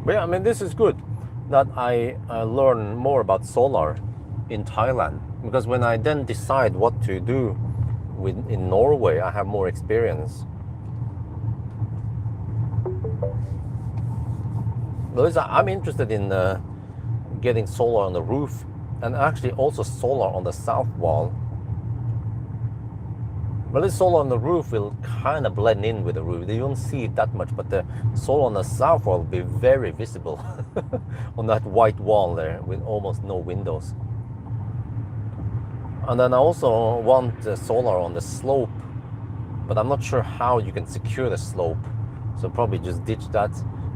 But yeah, I mean, this is good that I learn more about solar in Thailand, because when I then decide what to do in Norway, I have more experience. But I'm interested in getting solar on the roof, and actually also solar on the south wall. But this solar on the roof will kind of blend in with the roof. You don't see it that much, but the solar on the south wall will be very visible on that white wall there with almost no windows. And then I also want solar on the slope, but I'm not sure how you can secure the slope. So probably just ditch that.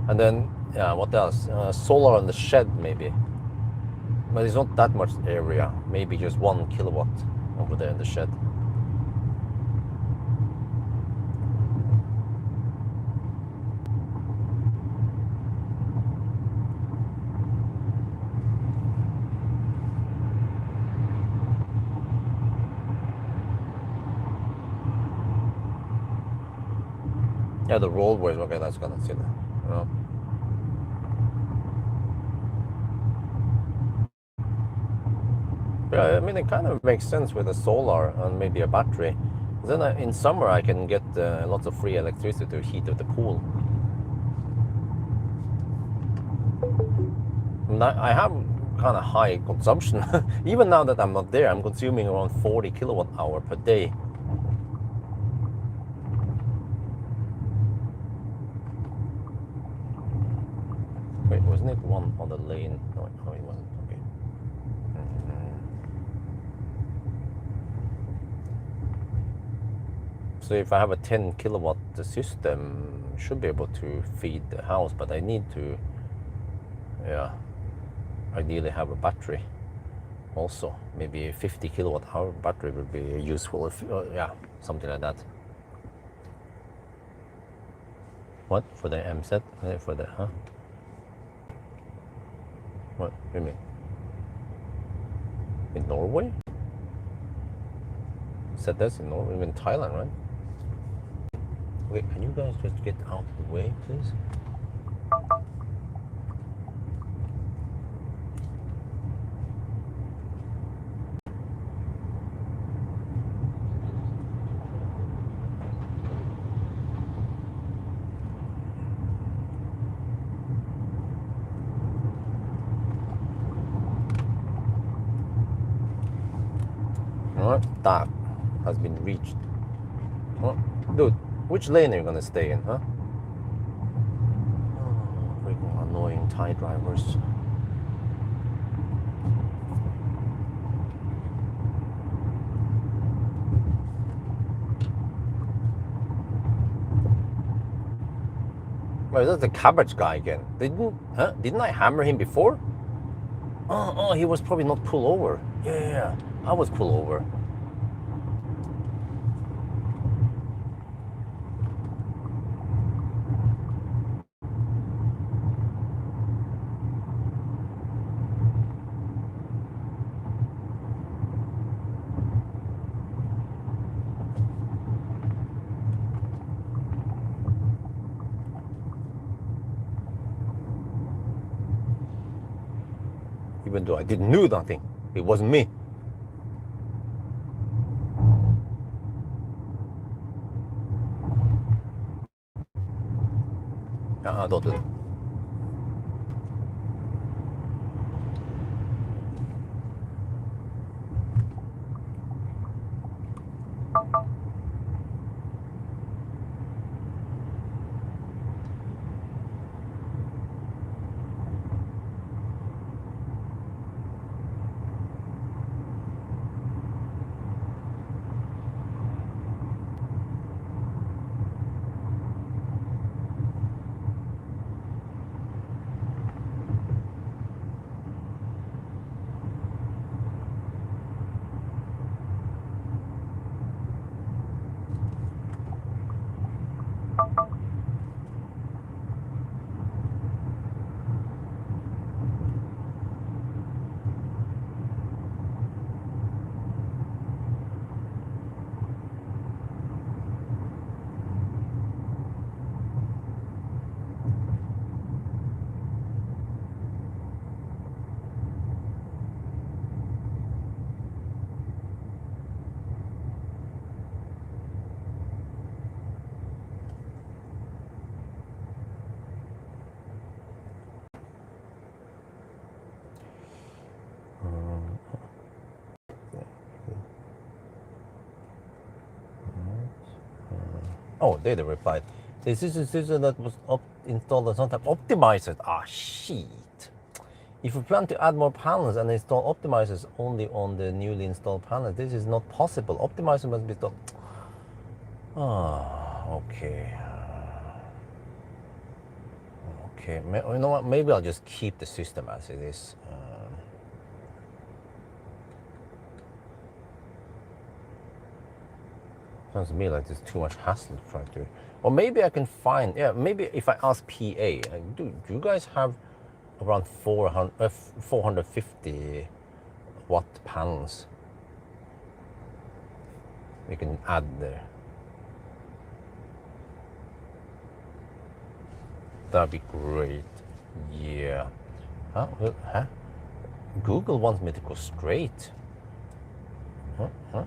And then, yeah, what else? Solar on the shed maybe. But it's not that much area. Maybe just 1 kilowatt over there in the shed. Yeah, the roadways, okay, that's gonna see that. Yeah. Yeah, I mean, it kind of makes sense with a solar and maybe a battery. Then in summer I can get lots of free electricity to heat up the pool. And I have kind of high consumption. Even now that I'm not there, I'm consuming around 40 kilowatt hour per day. Wait, wasn't it one on the lane? No, it wasn't. Okay. So if I have a 10 kilowatt system, I should be able to feed the house, but I need to, yeah, ideally have a battery also. Maybe a 50 kilowatt hour battery would be useful if, yeah, something like that. What? For the MZ? For the, huh? What do you mean? In Norway? Said that's in Norway, in Thailand, right? Wait, can you guys just get out of the way, please? Alright, that has been reached. Oh, dude, which lane are you gonna stay in, huh? Oh, freaking annoying Thai drivers. Wait, that's the cabbage guy again. Didn't I hammer him before? Oh, he was probably not pull over. Yeah, I was pull over. Even though I didn't do nothing, it wasn't me. Don't do that. Oh, they replied. This is a system that was installed on some type optimizers. Ah, shit. If you plan to add more panels and install optimizers only on the newly installed panels, this is not possible. Optimizer must be installed. Ah, okay. Okay, you know what? Maybe I'll just keep the system as it is. Sounds to me like there's too much hassle to try to. Or maybe I can find. Yeah, maybe if I ask PA, do you guys have around 450 watt panels we can add there? That'd be great. Yeah. Huh? Huh? Google wants me to go straight. Huh? Huh?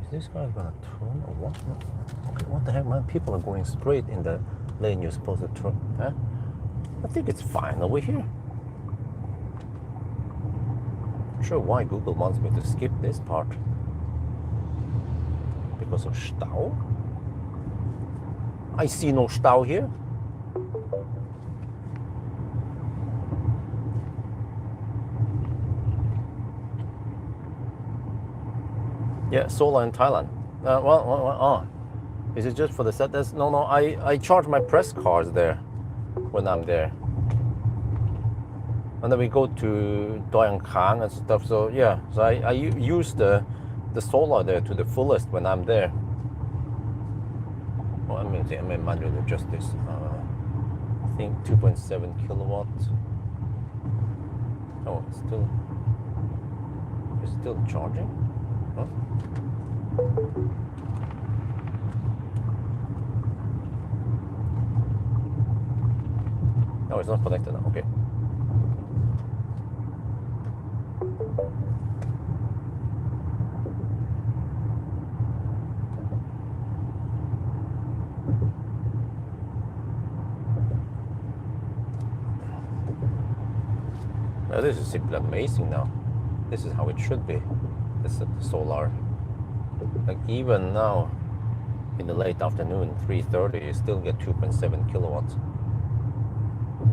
Is this guy gonna turn or what? Okay, what the heck, man? People are going straight in the lane you're supposed to turn. Huh? I think it's fine over here. Not sure why Google wants me to skip this part. Because of Stau? I see no Stau here. Yeah, solar in Thailand. Is it just for the set? No, I charge my press cars there when I'm there. And then we go to Kang and stuff. So yeah, so I use the solar there to the fullest when I'm there. Well, I may manually adjust this. I think 2.7 kilowatts. Oh, it's still charging. Huh? No, it's not connected now. Okay. Now, this is simply amazing now. This is how it should be. This is solar. Like even now, in the late afternoon, 3:30, you still get 2.7 kilowatts.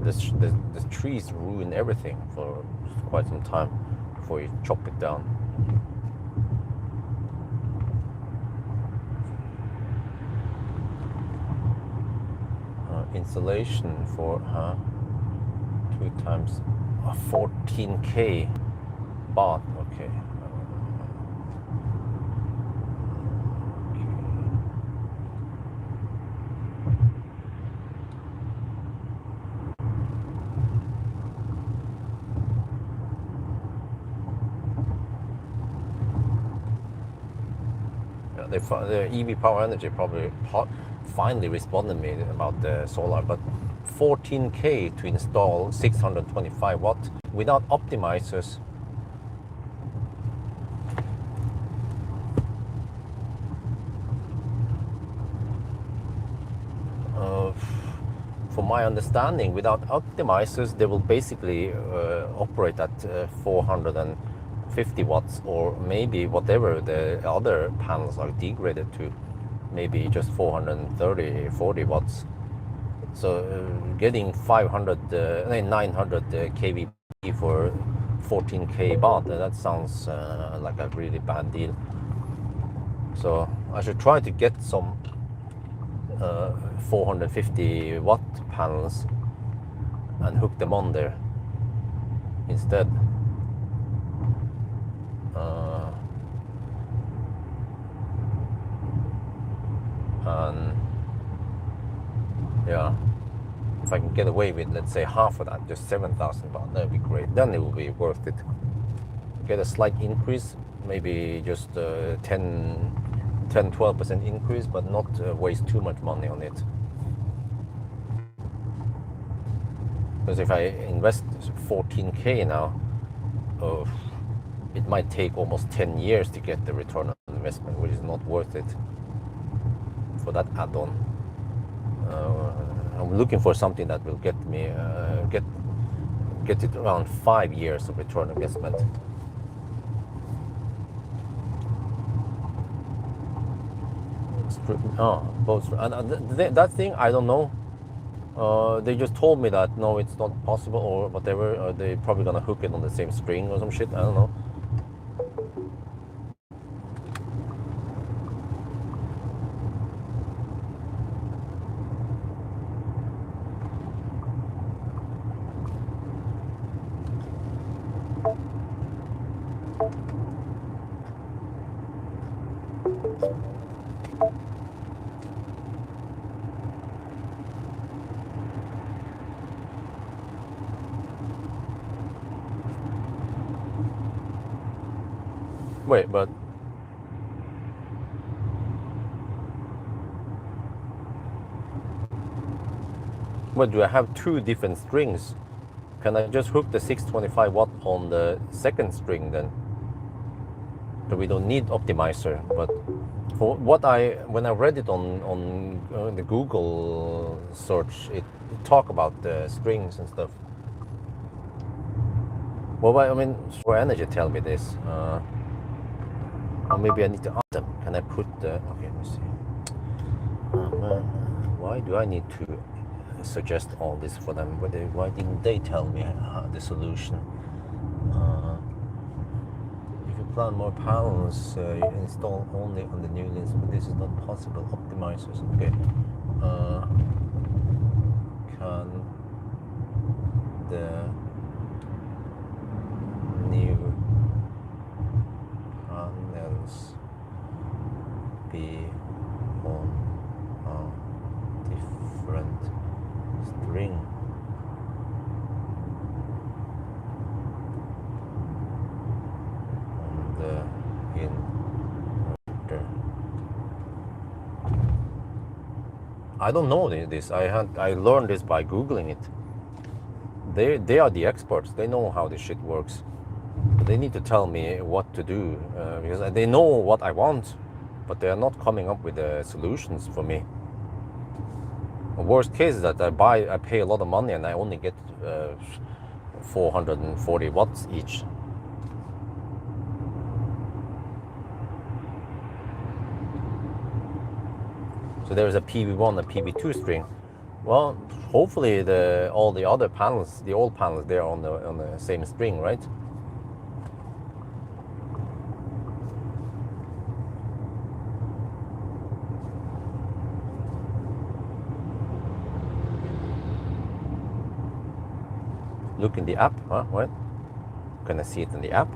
The trees ruin everything for quite some time before you chop it down. Installation for 2 times 14k baht. Okay. The EV Power Energy probably finally responded me about the solar, but 14k to install 625 watt without optimizers. From my understanding, without optimizers, they will basically operate at 450 watts, or maybe whatever the other panels are degraded to, maybe just 40 watts. So getting 900 kVp for 14k baht, that sounds like a really bad deal. So I should try to get some 450 watt panels and hook them on there instead. And yeah, if I can get away with, let's say, half of that, just 7,000 baht, that would be great. Then it will be worth it. Get a slight increase, maybe just 10-12% increase, but not waste too much money on it. Because if I invest 14k now, it might take almost 10 years to get the return on investment, which is not worth it for that add-on. I'm looking for something that will get me get it around 5 years of return on investment. Both. And that thing, I don't know. They just told me that no, it's not possible or whatever. They probably gonna hook it on the same string or some shit. I don't know. Wait, but what, do I have two different strings? Can I just hook the 625 watt on the second string then? So we don't need optimizer. But for what when I read it on the Google search, it talk about the strings and stuff. Well, I mean, for energy, tell me this. Or maybe I need to ask them. Can I put the? Okay, let me see. Why do I need to suggest all this for them? Why didn't they tell me the solution? If you plan more panels, you install only on the new list, but this is not possible. Optimizers, okay. Can the new panels be on a different string? On the inverter. I don't know this. I learned this by Googling it. They are the experts. They know how this shit works. But they need to tell me what to do because they know what I want, but they are not coming up with the solutions for me. The worst case is that I pay a lot of money and I only get 440 watts each. So there is a PV1 and PV2 string. Well, hopefully all the other panels, the old panels, they're on the same string, right? Look in the app, huh? What? Can I see it in the app?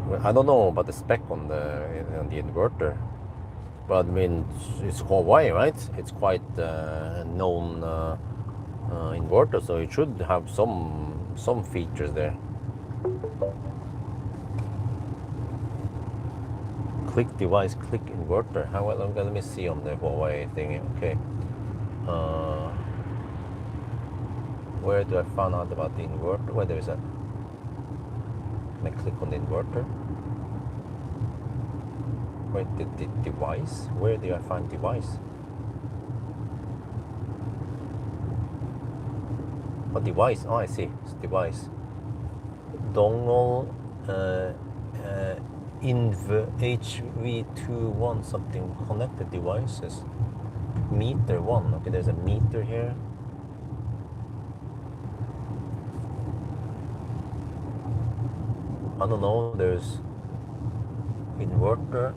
Well, I don't know about the spec on the inverter, but I mean it's Huawei, right? It's quite known inverter, so it should have some features there. Click device, click inverter. How well? Let me see on the Huawei thing. Okay. Where do I find out about the inverter? Where there is a? Can I click on the inverter? Where the device? Where do I find device? What device? Oh, I see. It's device. Dongle. Inv HV21 something. Connected devices. Meter 1. Okay, there's a meter here. I don't know, there's inverter,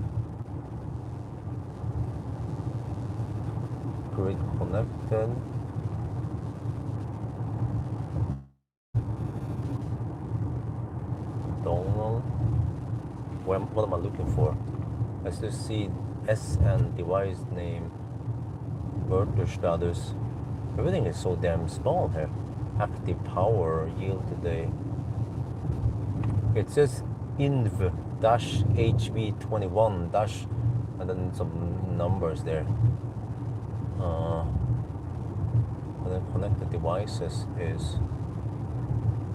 grid connected, dongle. What am I looking for? I still see SN device name, inverter status. Everything is so damn small here. Active power, yield today. It says inv-HV21 dash and then some numbers there. And then connected devices is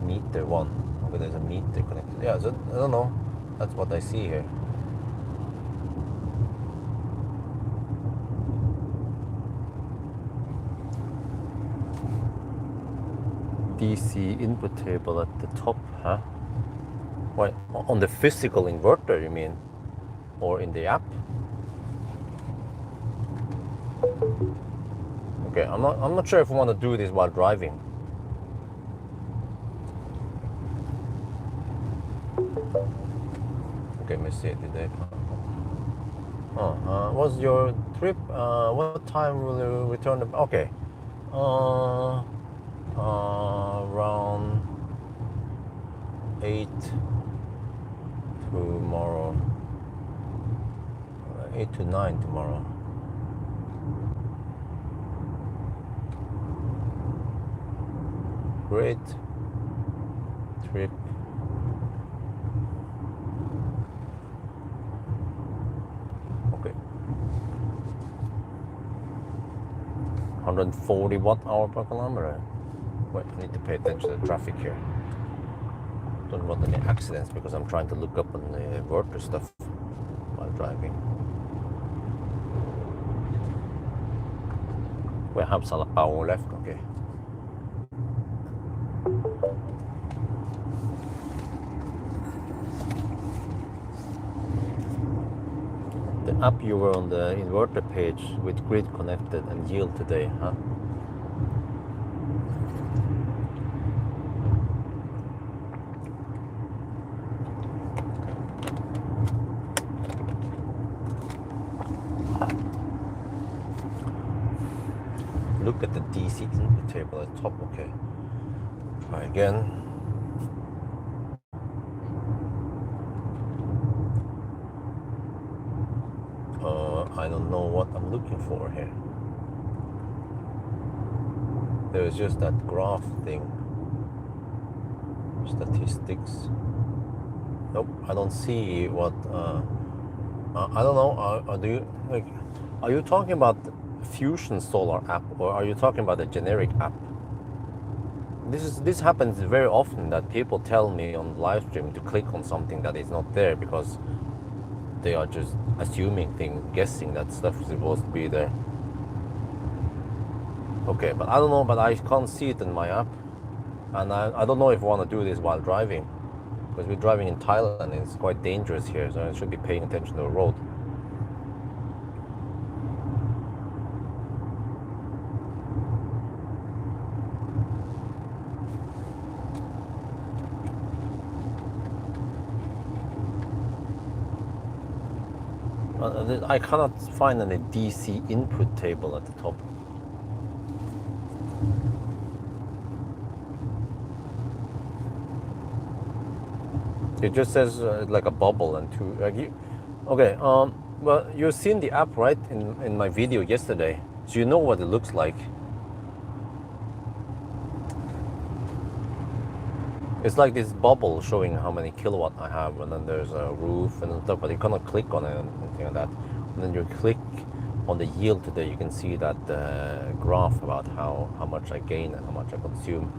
meter 1. Okay, there's a meter connected. Yeah, so I don't know. That's what I see here. DC input table at the top, huh? Wait, on the physical inverter, you mean? Or in the app? Okay, I'm not sure if I want to do this while driving. Okay, let me see. Did they? What's your trip? What time will you return? Okay. Around 8 tomorrow. 8 to 9 tomorrow. Great trip. Okay. 140 watt-hour per kilometer. Wait, I need to pay attention to the traffic here. Don't want any accidents because I'm trying to look up on the inverter stuff while driving. We have some power left, okay. The app, you were on the inverter page with grid connected and yield today, huh? Look at the DC input table at the top, okay. Try again. I don't know what I'm looking for here. There's just that graph thing. Statistics. Nope, I don't see what. I don't know. Do you like? Are you talking about Fusion Solar app, or are you talking about a generic app? This happens very often that people tell me on live stream to click on something that is not there because they are just assuming guessing that stuff is supposed to be there. Okay, but I don't know, but I can't see it in my app, and I don't know if I want to do this while driving, because we're driving in Thailand and it's quite dangerous here, so I should be paying attention to the road. I cannot find any DC input table at the top. It just says like a bubble and two. Okay. Well, you've seen the app, right? In my video yesterday, so you know what it looks like. It's like this bubble showing how many kilowatt I have, and then there's a roof and stuff, but you cannot click on it and anything like that. And then you click on the yield today, you can see that graph about how much I gain and how much I consume.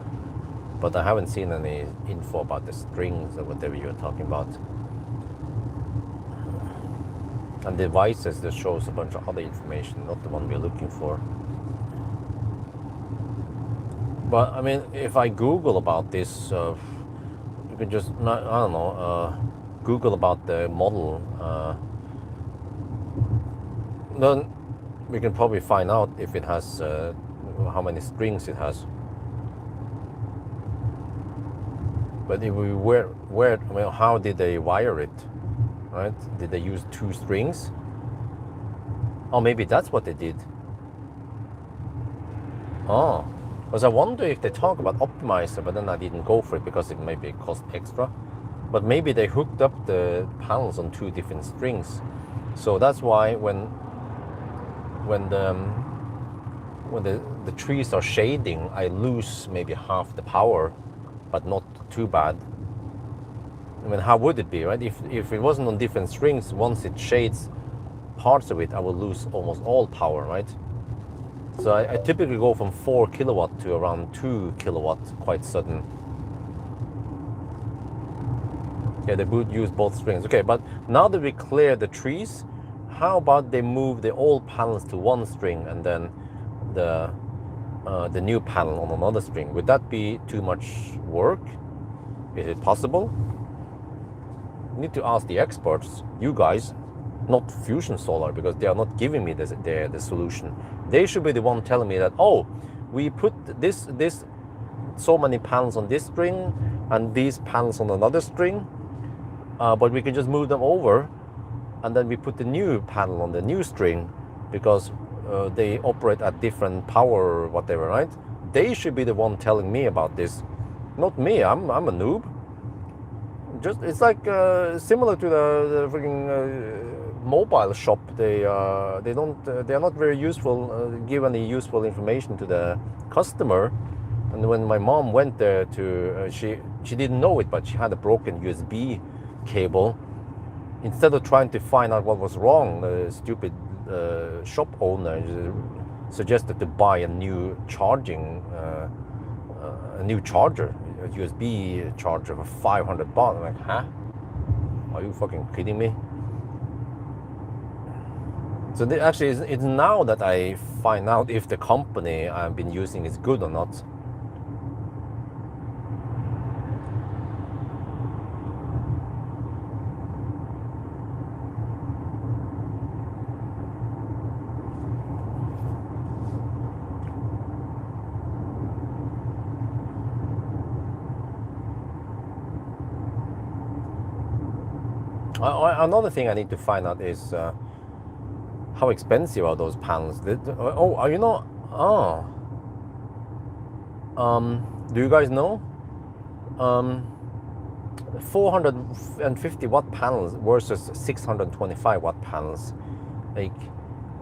But I haven't seen any info about the strings or whatever you're talking about. And devices just shows a bunch of other information, not the one we're looking for. But I mean, if I Google about this, you can just, I don't know, Google about the model. Then we can probably find out if it has, how many strings it has. But if we where, I mean, how did they wire it, right? Did they use 2 strings? Oh, maybe that's what they did. Oh. Because I wonder if they talk about optimizer, but then I didn't go for it because it maybe cost extra. But maybe they hooked up the panels on 2 different strings. So that's why when the trees are shading, I lose maybe half the power, but not too bad. I mean, how would it be, right? If it wasn't on different strings, once it shades parts of it, I will lose almost all power, right? So I typically go from 4 kilowatt to around 2 kilowatt quite sudden. Yeah, they would use both strings. Okay, but now that we clear the trees, how about they move the old panels to 1 string and then the the new panel on another string. Would that be too much work? Is it possible? You need to ask the experts, you guys, not Fusion Solar, because they are not giving me the solution. They should be the one telling me that, oh, we put this so many panels on this string and these panels on another string, but we can just move them over, and then we put the new panel on the new string because they operate at different power or whatever, right? They should be the one telling me about this, not me. I'm a noob. Just it's like similar to the freaking mobile shop. They are not very useful. Give any useful information to the customer. And when my mom went there to, she didn't know it, but she had a broken USB cable. Instead of trying to find out what was wrong, the stupid shop owner suggested to buy a new charging, a new charger, a USB charger for 500 baht. I'm like, huh? Are you fucking kidding me? So actually, it's now that I find out if the company I've been using is good or not. Another thing I need to find out is how expensive are those panels? Oh, you know? Oh, do you guys know? 450 watt panels versus 625 watt panels. Like,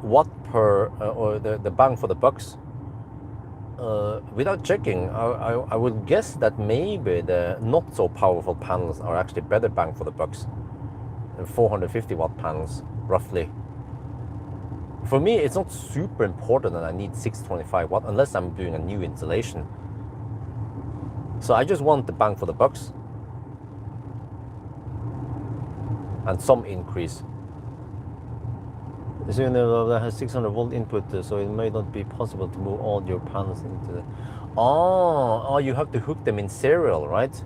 watt per or the bang for the bucks. Without checking, I would guess that maybe the not so powerful panels are actually better bang for the bucks. 450 watt panels, roughly. For me, it's not super important that I need 625 watt unless I'm doing a new installation. So I just want the bang for the bucks and some increase. So you know that has 600 volt input, so it may not be possible to move all your panels into the. Oh, you have to hook them in serial, right?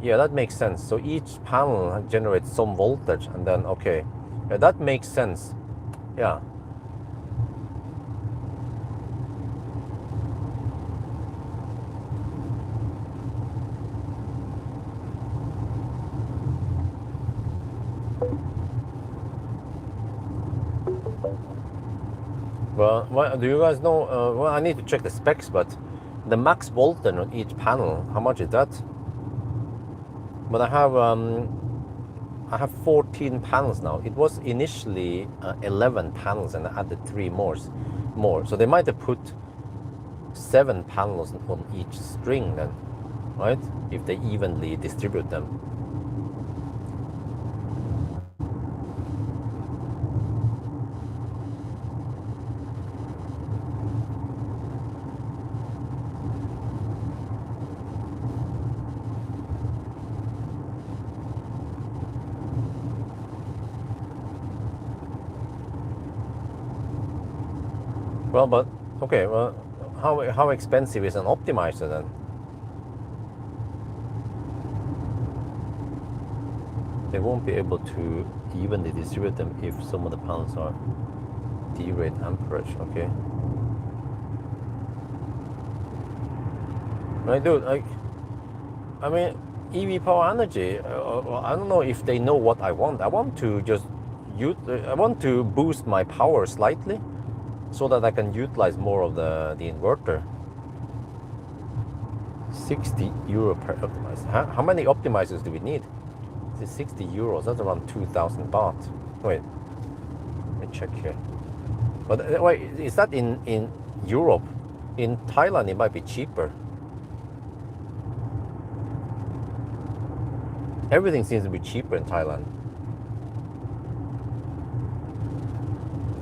Yeah, that makes sense. So each panel generates some voltage, and then okay, yeah, that makes sense. Yeah. Well, do you guys know? Well, I need to check the specs, but the max voltage on each panel, how much is that? But I have 14 panels now. It was initially 11 panels, and I added 3 more. So they might have put 7 panels on each string then, right? If they evenly distribute them. Well, but okay. Well, how expensive is an optimizer then? They won't be able to evenly distribute them if some of the panels are D-rate amperage. Okay. Right, dude. I mean, EV power energy. I don't know if they know what I want. I want to just I want to boost my power slightly, so that I can utilize more of the inverter. 60 euro per optimizer. How many optimizers do we need? It's 60 euros. That's around 2,000 baht. Wait, let me check here. But wait, is that in Europe? In Thailand, it might be cheaper. Everything seems to be cheaper in Thailand.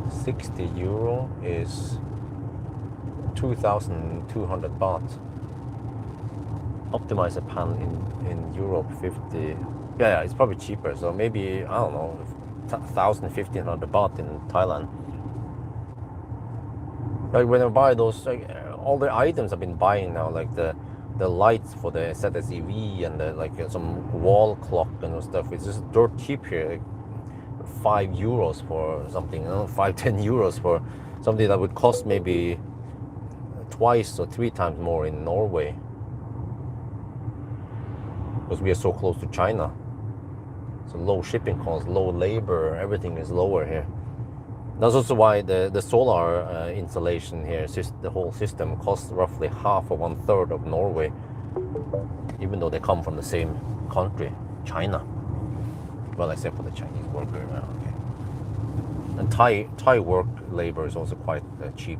60 euro is 2,200 baht. Optimizer panel in Europe 50. Yeah, it's probably cheaper. So maybe, I don't know, 1,000, 1,500 baht in Thailand. Like when I buy those, like, all the items I've been buying now, like the lights for the ZSEV and the, like some wall clock and stuff. It's just dirt cheap here. Like €5 for something, you know, 5-10 euros for something that would cost maybe twice or 3 times more in Norway, because we are so close to China. So low shipping costs, low labor, everything is lower here. That's also why the solar installation here, the whole system, costs roughly half or 1/3 of Norway, even though they come from the same country, China. Well, except for the Chinese worker. Okay. And Thai work labor is also quite cheap.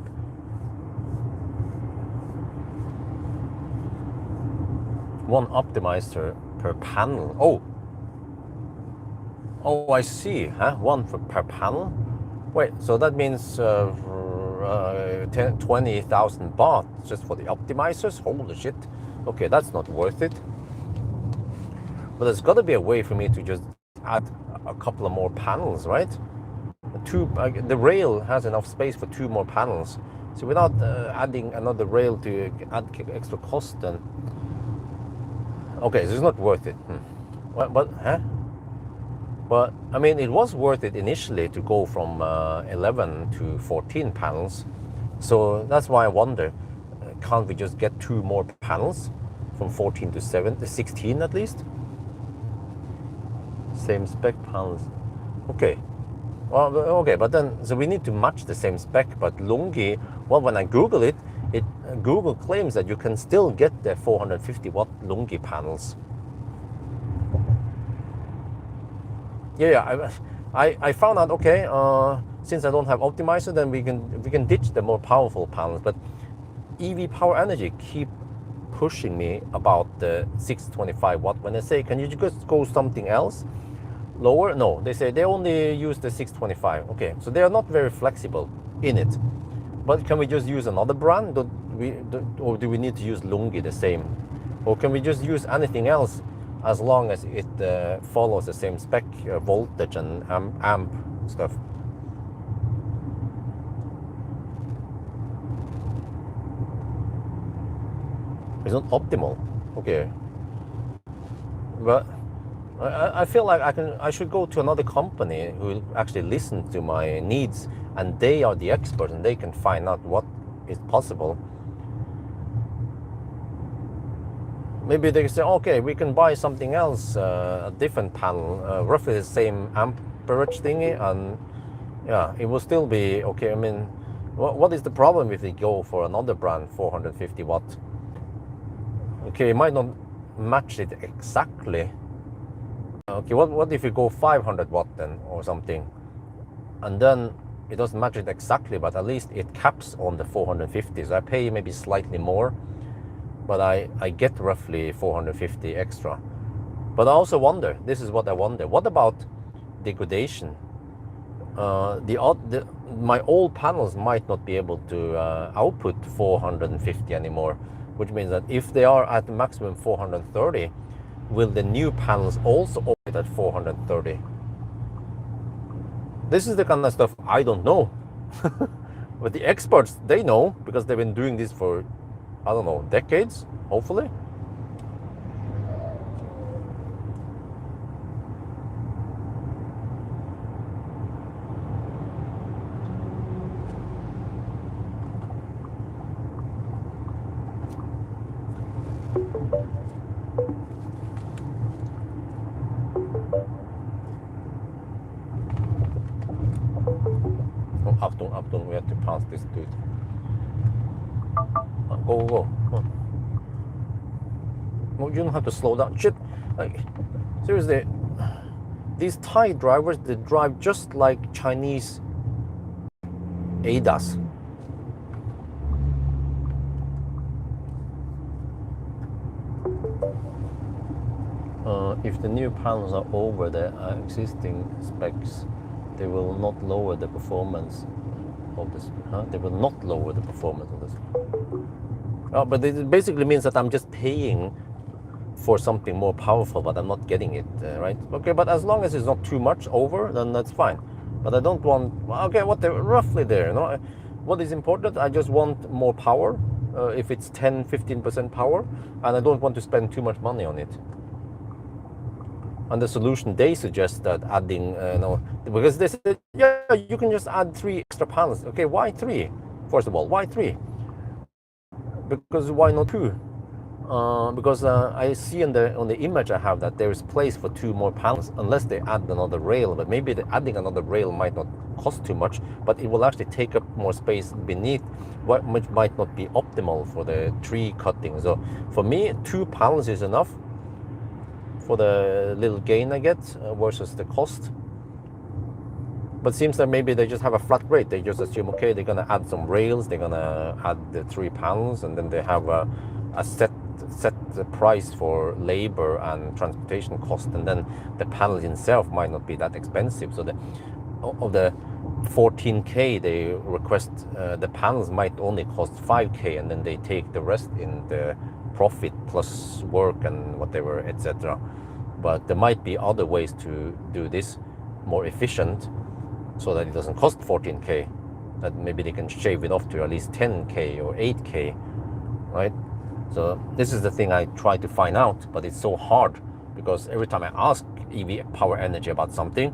One optimizer per panel. Oh, I see. Huh? One per panel. Wait, so that means 20,000 baht just for the optimizers? Holy shit. Okay, that's not worth it. But there's got to be a way for me to just add a couple of more panels, right? The rail has enough space for 2 more panels. So without adding another rail to add extra cost, then... Okay, so it's not worth it. But I mean, it was worth it initially to go from 11 to 14 panels. So that's why I wonder, can't we just get 2 more panels from 14 to 16 at least? Same spec panels. Okay. Well, okay, but then, so we need to match the same spec, but LUNGI, well, when I Google it, Google claims that you can still get the 450 watt LUNGI panels. Yeah, I found out, okay, since I don't have optimizer, then we can ditch the more powerful panels. But EV Power Energy keep pushing me about the 625 watt. When I say, can you just go something else lower? No, they say they only use the 625. Okay, so they are not very flexible in it. But can we just use another brand? Or do we need to use LUNGI the same? Or can we just use anything else as long as it follows the same spec, voltage and amp stuff? It's not optimal. Okay. But I feel like I should go to another company who actually listens to my needs, and they are the experts and they can find out what is possible. Maybe they say, okay, we can buy something else, a different panel, roughly the same amperage thingy, and yeah, it will still be okay. I mean, what is the problem if they go for another brand, 450 watt? Okay, it might not match it exactly. Okay, what if you go 500 watt then, or something, and then it doesn't match it exactly, but at least it caps on the 450, so I pay maybe slightly more, but I get roughly 450 extra. But I also wonder, this is what I wonder, what about degradation? My old panels might not be able to output 450 anymore, which means that if they are at the maximum 430, will the new panels also operate at 430? This is the kind of stuff I don't know. But the experts, they know, because they've been doing this for, I don't know, decades, hopefully. Achtung, we have to pass this dude. Go. No, you don't have to slow down. Shit, like, seriously, these Thai drivers, they drive just like Chinese ADAS. If the new panels are over the existing specs, they will not lower the performance of this. They will not lower the performance of this. But it basically means that I'm just paying for something more powerful, but I'm not getting it, right? Okay, but as long as it's not too much over, then that's fine. But I don't want, okay, what they're roughly there, you know? What is important, I just want more power, if it's 10-15% power, and I don't want to spend too much money on it. And the solution they suggest that adding, because they said, yeah, you can just add 3 extra panels. Okay, why 3? First of all, why 3? Because why not 2? Because I see on the image I have that there is place for 2 more panels, unless they add another rail. But maybe adding another rail might not cost too much, but it will actually take up more space beneath, which might not be optimal for the tree cutting. So for me, 2 panels is enough for the little gain I get versus the cost. But it seems that maybe they just have a flat rate. They just assume, okay, they're gonna add some rails, they're gonna add the 3 panels, and then they have a set the price for labor and transportation cost, and then the panel itself might not be that expensive. So of the 14k they request, the panels might only cost 5k, and then they take the rest in the profit plus work and whatever, etc. But there might be other ways to do this more efficient, so that it doesn't cost 14k, that maybe they can shave it off to at least 10k or 8k, right? So this is the thing I try to find out, but it's so hard, because every time I ask EV Power Energy about something,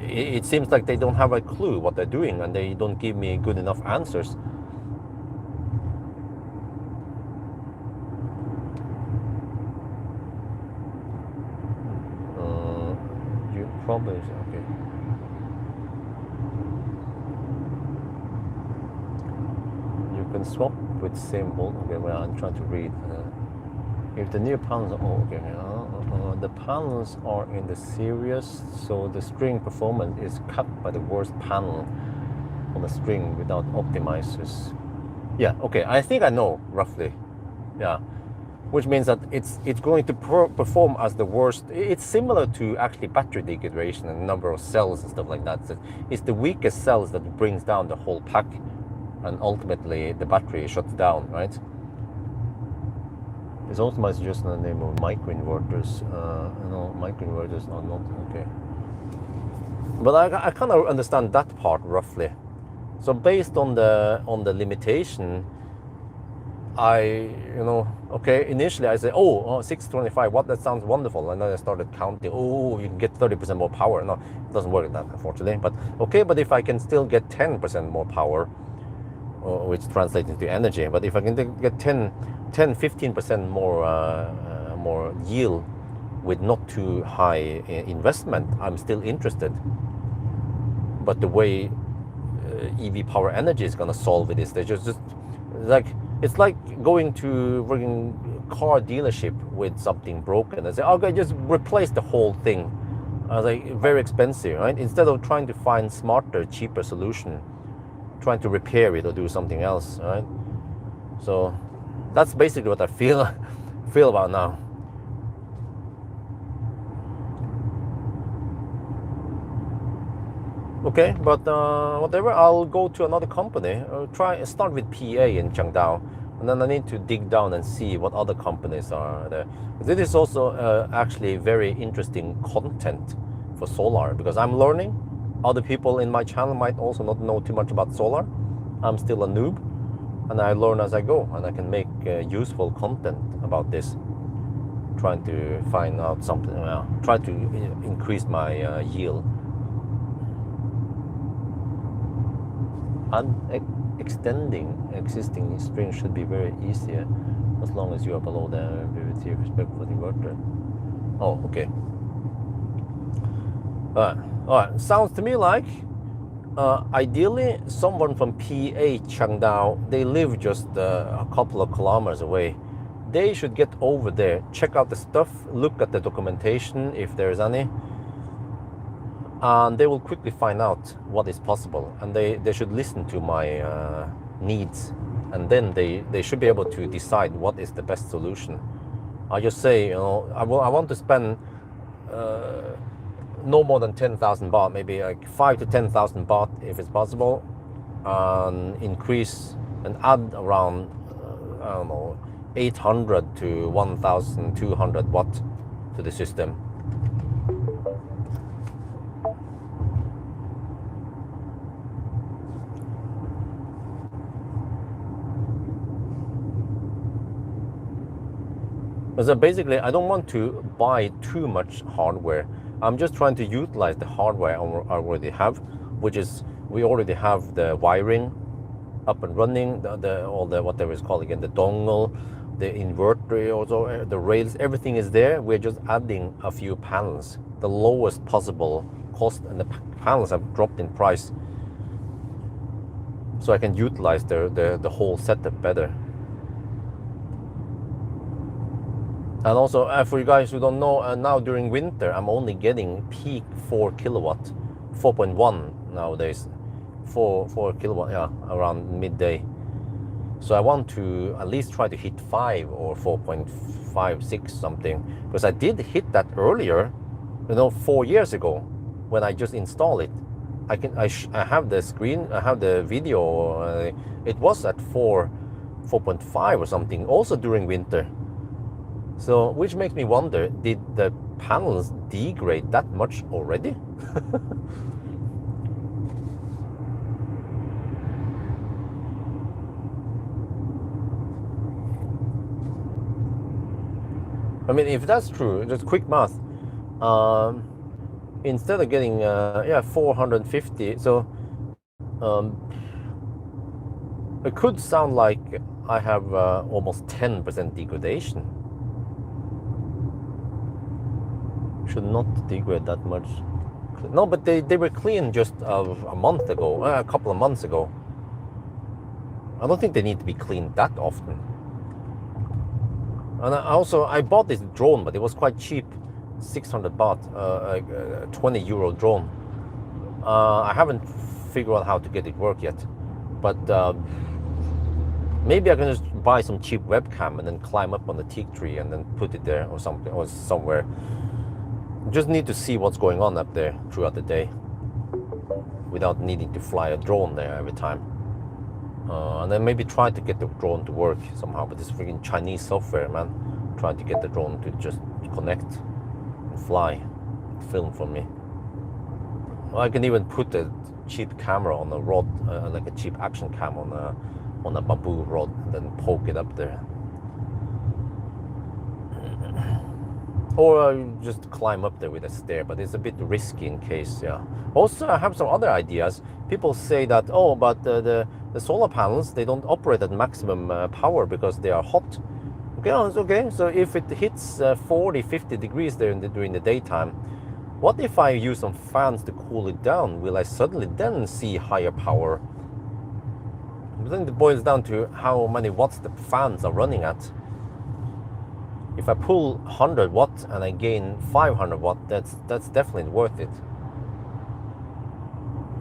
it seems like they don't have a clue what they're doing, and they don't give me good enough answers. You probably, okay. You can swap with same volt. Okay, well, I'm trying to read. If the new panels are the panels are in the series, so the string performance is cut by the worst panel on the string without optimizers. Yeah, okay, I think I know roughly. Yeah, which means that it's going to perform as the worst. It's similar to actually battery degradation and number of cells and stuff like that. So it's the weakest cells that brings down the whole pack, and ultimately the battery shuts down, right? It's also my suggestion the name of microinverters. No, microinverters are not okay. But I kind of understand that part roughly. So based on the limitation, okay, initially I said, 625 watt, that sounds wonderful. And then I started counting, you can get 30% more power. No, it doesn't work like that, unfortunately. But okay, but if I can still get 10% more power, which translates into energy, but if I can get 10-15% more yield with not too high investment, I'm still interested. But the way EV Power Energy is going to solve it is they just like, it's like going to a car dealership with something broken and say, okay, just replace the whole thing. Like, very expensive, right? Instead of trying to find smarter, cheaper solution, trying to repair it or do something else, right? So that's basically what I feel about now. Okay, but whatever, I'll go to another company. Start with PA in Chiang Dao, and then I need to dig down and see what other companies are there. This is also actually very interesting content for solar, because I'm learning. Other people in my channel might also not know too much about solar. I'm still a noob, and I learn as I go, and I can make useful content about this, trying to find out something, try to increase my yield. And extending existing string should be very easier, as long as you are below the VVT respect for the inverter. Oh, okay. Alright, sounds to me like ideally someone from PA Chiang Dao, they live just a couple of kilometers away. They should get over there, check out the stuff, look at the documentation if there is any, and they will quickly find out what is possible, and they should listen to my needs, and then they should be able to decide what is the best solution. I just say, I want to spend no more than 10,000 baht, maybe like 5,000 to 10,000 baht if it's possible, and increase and add around 800 to 1,200 watt to the system. So basically, I don't want to buy too much hardware. I'm just trying to utilize the hardware I already have, which is we already have the wiring up and running, all the whatever it's called again, the dongle, the inverter, also the rails, everything is there. We're just adding a few panels, the lowest possible cost, and the panels have dropped in price, so I can utilize the whole setup better. And also, for you guys who don't know, now during winter, I'm only getting peak 4 kilowatt, 4.1 nowadays, 4 kilowatt, yeah, around midday. So I want to at least try to hit 5 or 4.56 something, because I did hit that earlier, 4 years ago when I just installed it. I have the screen, I have the video. It was at 4.5 or something, also during winter. So, which makes me wonder, did the panels degrade that much already? I mean, if that's true, just quick math. Instead of getting 450, so it could sound like I have almost 10% degradation. Should not degrade that much. No, but they were clean just a month ago, a couple of months ago. I don't think they need to be cleaned that often. And I bought this drone, but it was quite cheap, 600 baht, a 20 euro drone. I haven't figured out how to get it work yet, but maybe I can just buy some cheap webcam and then climb up on the teak tree and then put it there or something, or somewhere. Just need to see what's going on up there throughout the day without needing to fly a drone there every time. And then maybe try to get the drone to work somehow, but this freaking Chinese software, man, trying to get the drone to just connect and fly, film for me. I can even put a cheap camera on a rod, like a cheap action cam on a bamboo rod, and then poke it up there. Or just climb up there with a stair, but it's a bit risky in case, yeah. Also, I have some other ideas. People say that, oh, but the solar panels, they don't operate at maximum power because they are hot. Okay, no, it's okay. So if it hits 40, 50 degrees there during the daytime, what if I use some fans to cool it down? Will I suddenly then see higher power? But then it boils down to how many watts the fans are running at. If I pull 100 watts and I gain 500 watts, that's definitely worth it.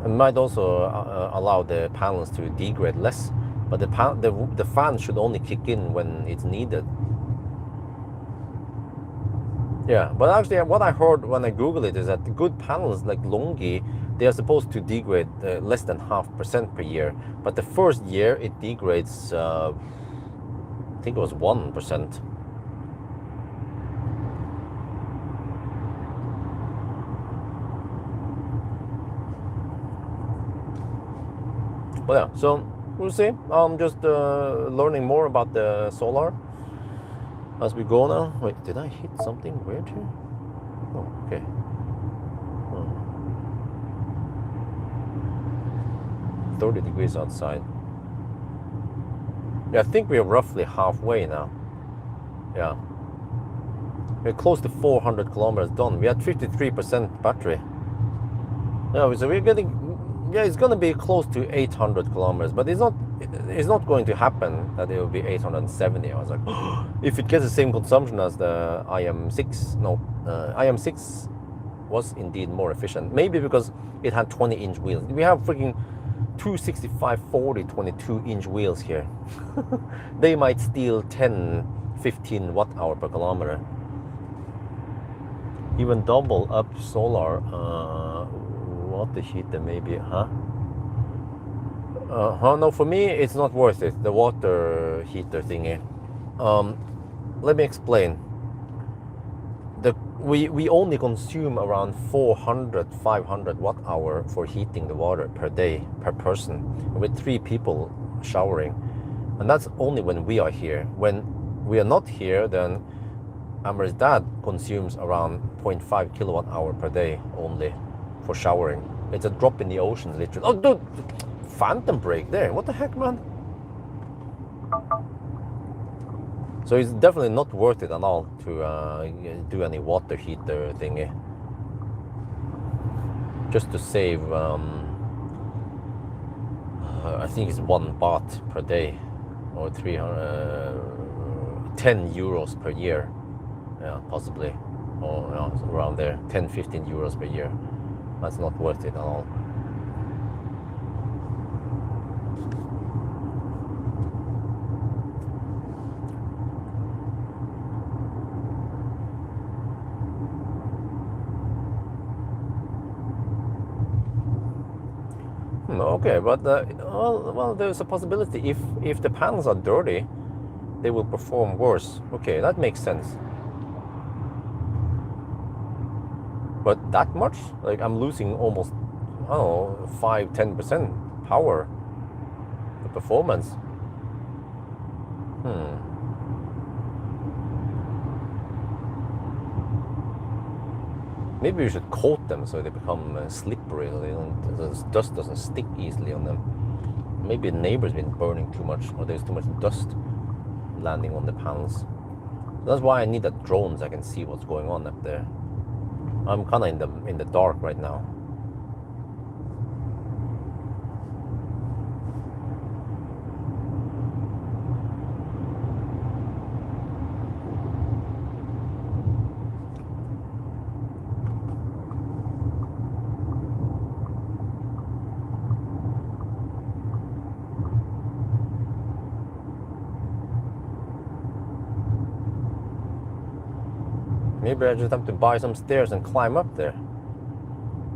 It might also allow the panels to degrade less, but the fan should only kick in when it's needed. Yeah, but actually what I heard when I Googled it is that the good panels like Longi, they are supposed to degrade less than 0.5% per year. But the first year it degrades, I think it was 1%. But yeah, so we'll see. I'm just learning more about the solar as we go now. Wait, did I hit something weird here? Oh, okay. Oh. 30 degrees outside. Yeah, I think we're roughly halfway now. Yeah. We're close to 400 kilometers done. We had 53% battery. Yeah, so we're getting... Yeah, it's going to be close to 800 kilometers, but it's not going to happen that it will be 870. I was like, oh, if it gets the same consumption as the IM6, no, IM6 was indeed more efficient. Maybe because it had 20-inch wheels. We have freaking 265, 40, 22-inch wheels here. They might steal 10, 15 watt-hour per kilometer. Even double up solar, water heater maybe, huh? No, for me it's not worth it, the water heater thingy. Let me explain. We only consume around 400, 500 watt-hour for heating the water per day, per person, with 3 people showering. And that's only when we are here. When we are not here, then Amber's dad consumes around 0.5 kilowatt hour per day only for showering. It's a drop in the ocean, literally. Oh, dude! Phantom brake there. What the heck, man? So it's definitely not worth it at all to do any water heater thingy. Just to save, I think it's 1 baht per day, or 10 euros per year. Yeah, possibly, or around there, 10-15 euros per year. That's not worth it at all. Okay, but well, there's a possibility if the panels are dirty, they will perform worse. Okay, that makes sense. But that much? Like, I'm losing almost, I don't know, 5-10% power, the performance. Maybe we should coat them so they become slippery, so the dust doesn't stick easily on them. Maybe the neighbor's been burning too much, or there's too much dust landing on the panels. That's why I need that drone so I can see what's going on up there. I'm kind of in the dark right now. Maybe I just have to buy some stairs and climb up there.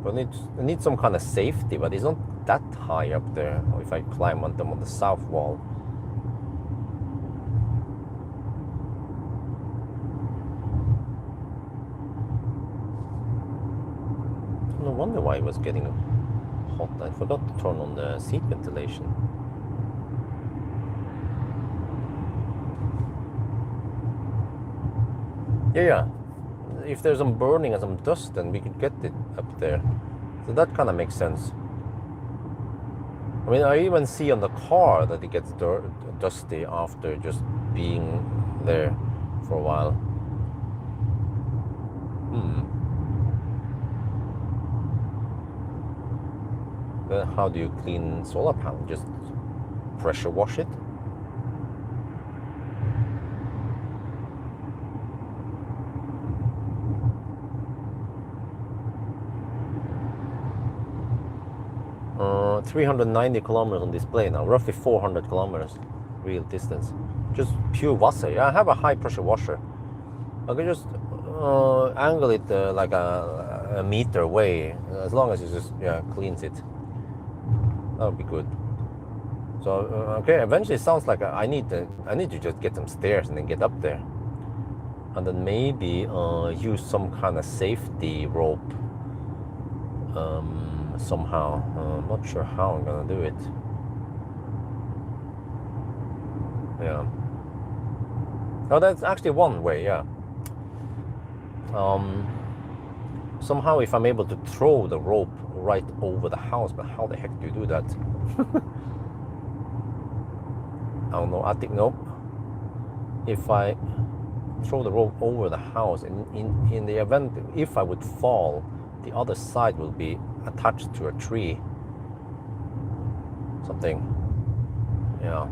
But I need some kind of safety, but it's not that high up there. Or if I climb on them on the south wall. No wonder why it was getting hot. I forgot to turn on the seat ventilation. Yeah. If there's some burning and some dust, then we could get it up there. So that kind of makes sense. I mean, I even see on the car that it gets dusty after just being there for a while. Then how do you clean solar panel? Just pressure wash it? Uh, 390 kilometers on display now, roughly 400 kilometers real distance. Just pure washer. Yeah, I have a high pressure washer. I can just angle it like a meter away, as long as it just cleans it. That would be good. So okay, eventually it sounds like I need to just get some stairs and then get up there, and then maybe use some kind of safety rope. Somehow. I'm not sure how I'm gonna do it. Yeah. Oh, that's actually one way, yeah. Somehow if I'm able to throw the rope right over the house, but how the heck do you do that? I don't know, I think, nope. If I throw the rope over the house, in the event, if I would fall, the other side will be attached to a tree. Something. Yeah.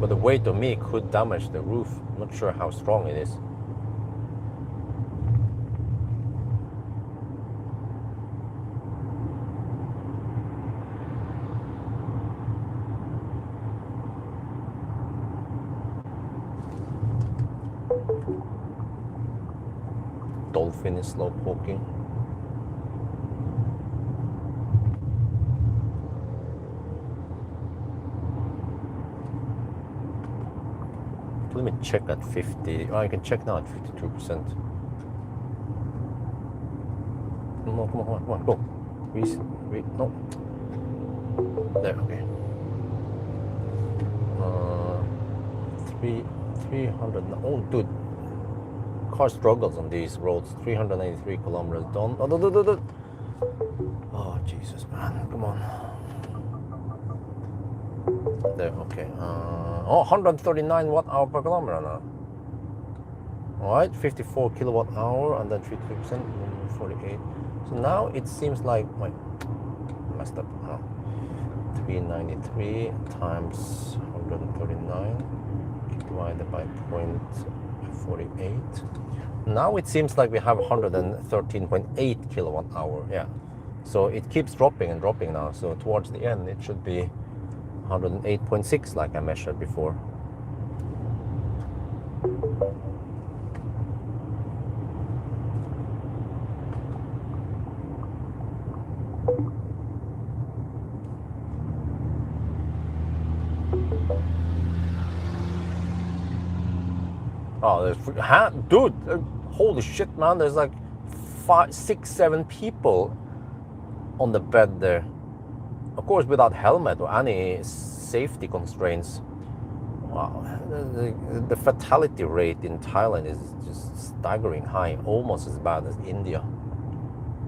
But the weight of me could damage the roof. I'm not sure how strong it is. Dolphin is slow poking. Let me check at 50. Oh, I can check now at 52%. No, come on, go. No. There, okay. 300. Oh, dude. Car struggles on these roads. 393 kilometers done. Oh, Jesus, man. Come on. There, okay. 139 watt-hour per kilometer now. All right, 54 kilowatt hour, and then 53%, 48. So now it seems like, wait, messed up. 393 times 139 divided by 0.48. Now it seems like we have 113.8 kilowatt hour. Yeah. So it keeps dropping and dropping now. So towards the end, it should be 108.6 like I measured before. Oh, there's, dude, holy shit, man. There's like 5, 6, 7 people on the bed there. Of course, without helmet or any safety constraints. Wow, the fatality rate in Thailand is just staggering high, almost as bad as India.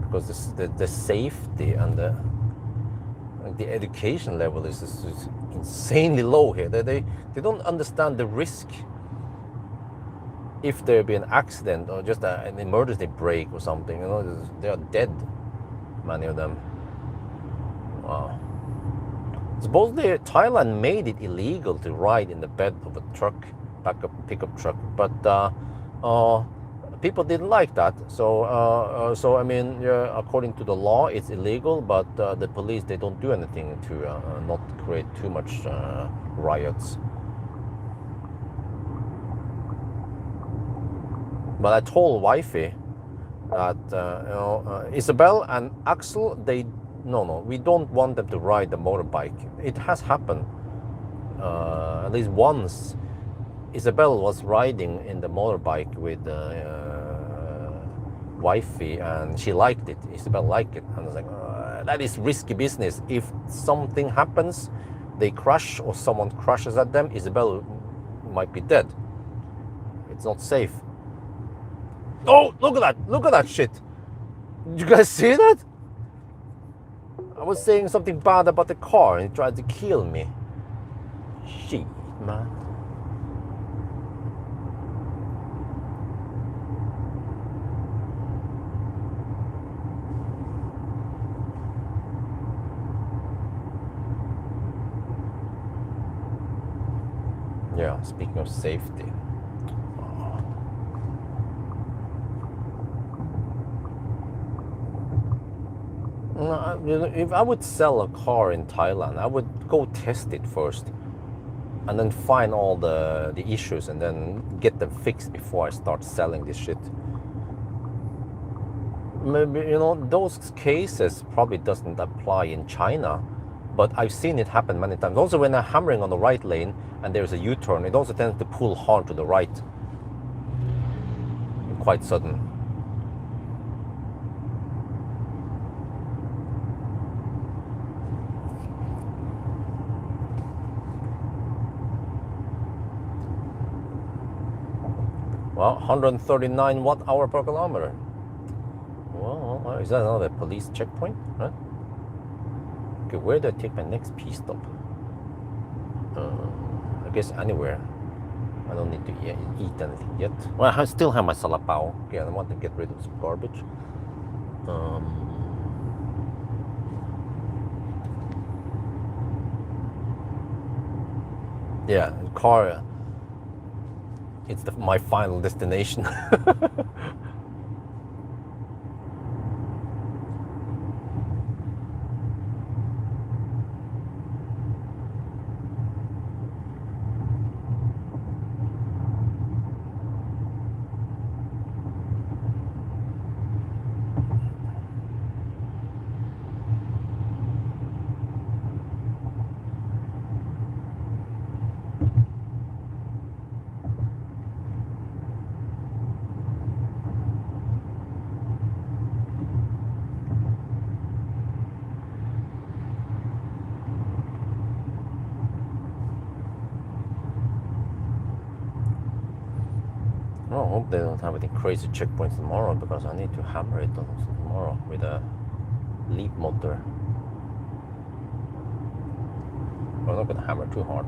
Because the safety and the education level is insanely low here. They don't understand the risk. If there be an accident or just an emergency brake or something, you know, they are dead, many of them. Wow. Supposedly Thailand made it illegal to ride in the bed of a truck, pickup truck, but people didn't like that. So I mean, according to the law, it's illegal, but the police, they don't do anything to not create too much riots. But I told wifey that Isabel and Axel, no, we don't want them to ride the motorbike. It has happened at least once. Isabel was riding in the motorbike with wifey, and she liked it. Isabel liked it, and I was like, that is risky business. If something happens, they crash or someone crashes at them, Isabel might be dead. It's not safe. Oh, look at that shit. Did you guys see that? I was saying something bad about the car and he tried to kill me. Shit, man. Yeah, speaking of safety. If I would sell a car in Thailand, I would go test it first and then find all the issues and then get them fixed before I start selling this shit. Maybe, you know, those cases probably doesn't apply in China, but I've seen it happen many times. Also, when I'm hammering on the right lane and there's a U-turn, it also tends to pull hard to the right. Quite sudden. Well, 139 watt-hour per kilometer. Well, is that another police checkpoint? Huh? Okay, where do I take my next P stop? I guess anywhere. I don't need to eat anything yet. Well, I still have my salapao. Okay, I want to get rid of some garbage. Yeah, car. It's my final destination. hope they don't have any crazy checkpoints tomorrow because I need to hammer it tomorrow with a leap motor. I'm not gonna hammer too hard.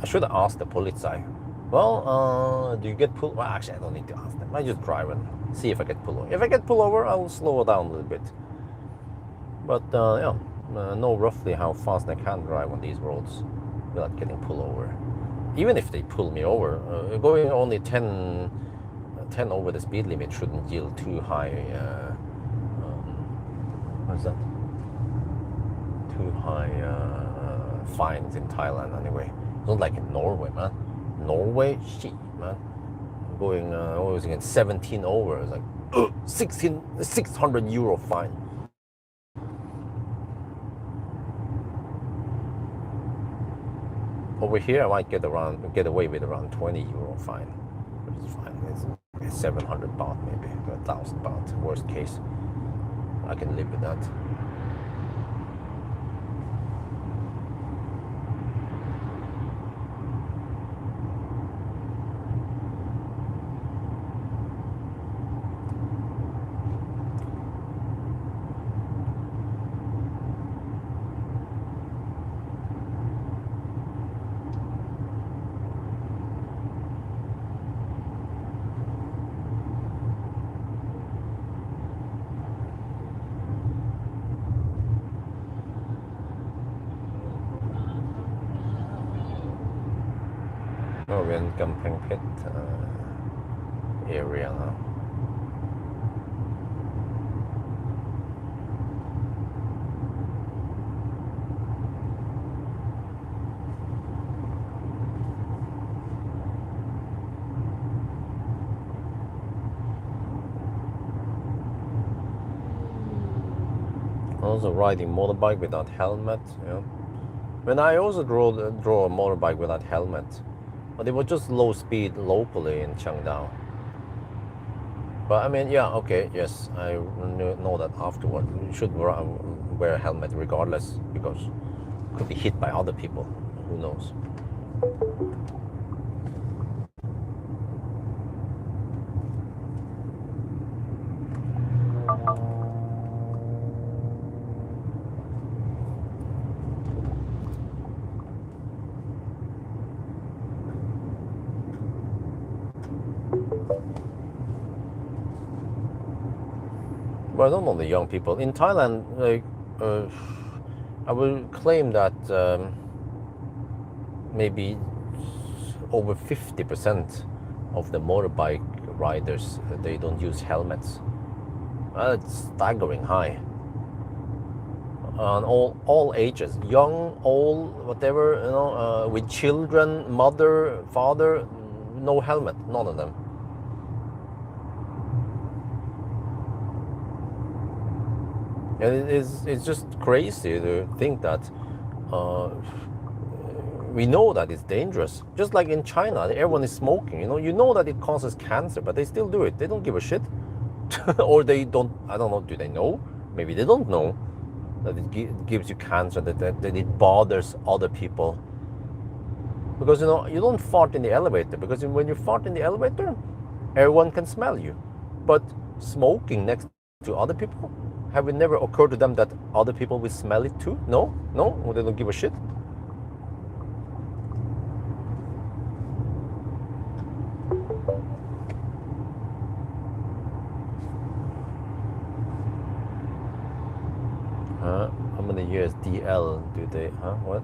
I should have asked the polizei. Well, do you get pulled? Well, actually, I don't need to ask them. I just drive and see if I get pulled over. If I get pulled over, I'll slow it down a little bit. But yeah, know roughly how fast I can drive on these roads without getting pulled over. Even if they pull me over, going only 10 over the speed limit shouldn't yield too high. What's that? Too high fines in Thailand anyway. It's not like in Norway, man. Norway, shit, man. Going, what was it, 17 over, it's like 600 euro fine. Over here, I might get away with around 20 euro fine, which is fine. It's 700 baht, maybe 1,000 baht. Worst case, I can live with that. Oh, we're in Lampang pit area now. Also riding motorbike without helmet. Yeah. When I also draw a motorbike without helmet. But it was just low speed locally in Chiang Dao. But I mean, yeah, okay, yes, I know that afterward. You should wear a helmet regardless because it could be hit by other people. Who knows? Well, I don't know the young people. In Thailand, like, I will claim that maybe over 50% of the motorbike riders, they don't use helmets. It's staggering high. On all ages, young, old, whatever, you know, with children, mother, father, no helmet, none of them. And it's just crazy to think that we know that it's dangerous. Just like in China, everyone is smoking. You know that it causes cancer, but they still do it. They don't give a shit, or they don't. I don't know. Do they know? Maybe they don't know that it gives you cancer. That it bothers other people. Because you don't fart in the elevator. Because when you fart in the elevator, everyone can smell you. But smoking next to other people. Have it never occurred to them that other people will smell it too? No? Or they don't give a shit? How many years DL do they, what?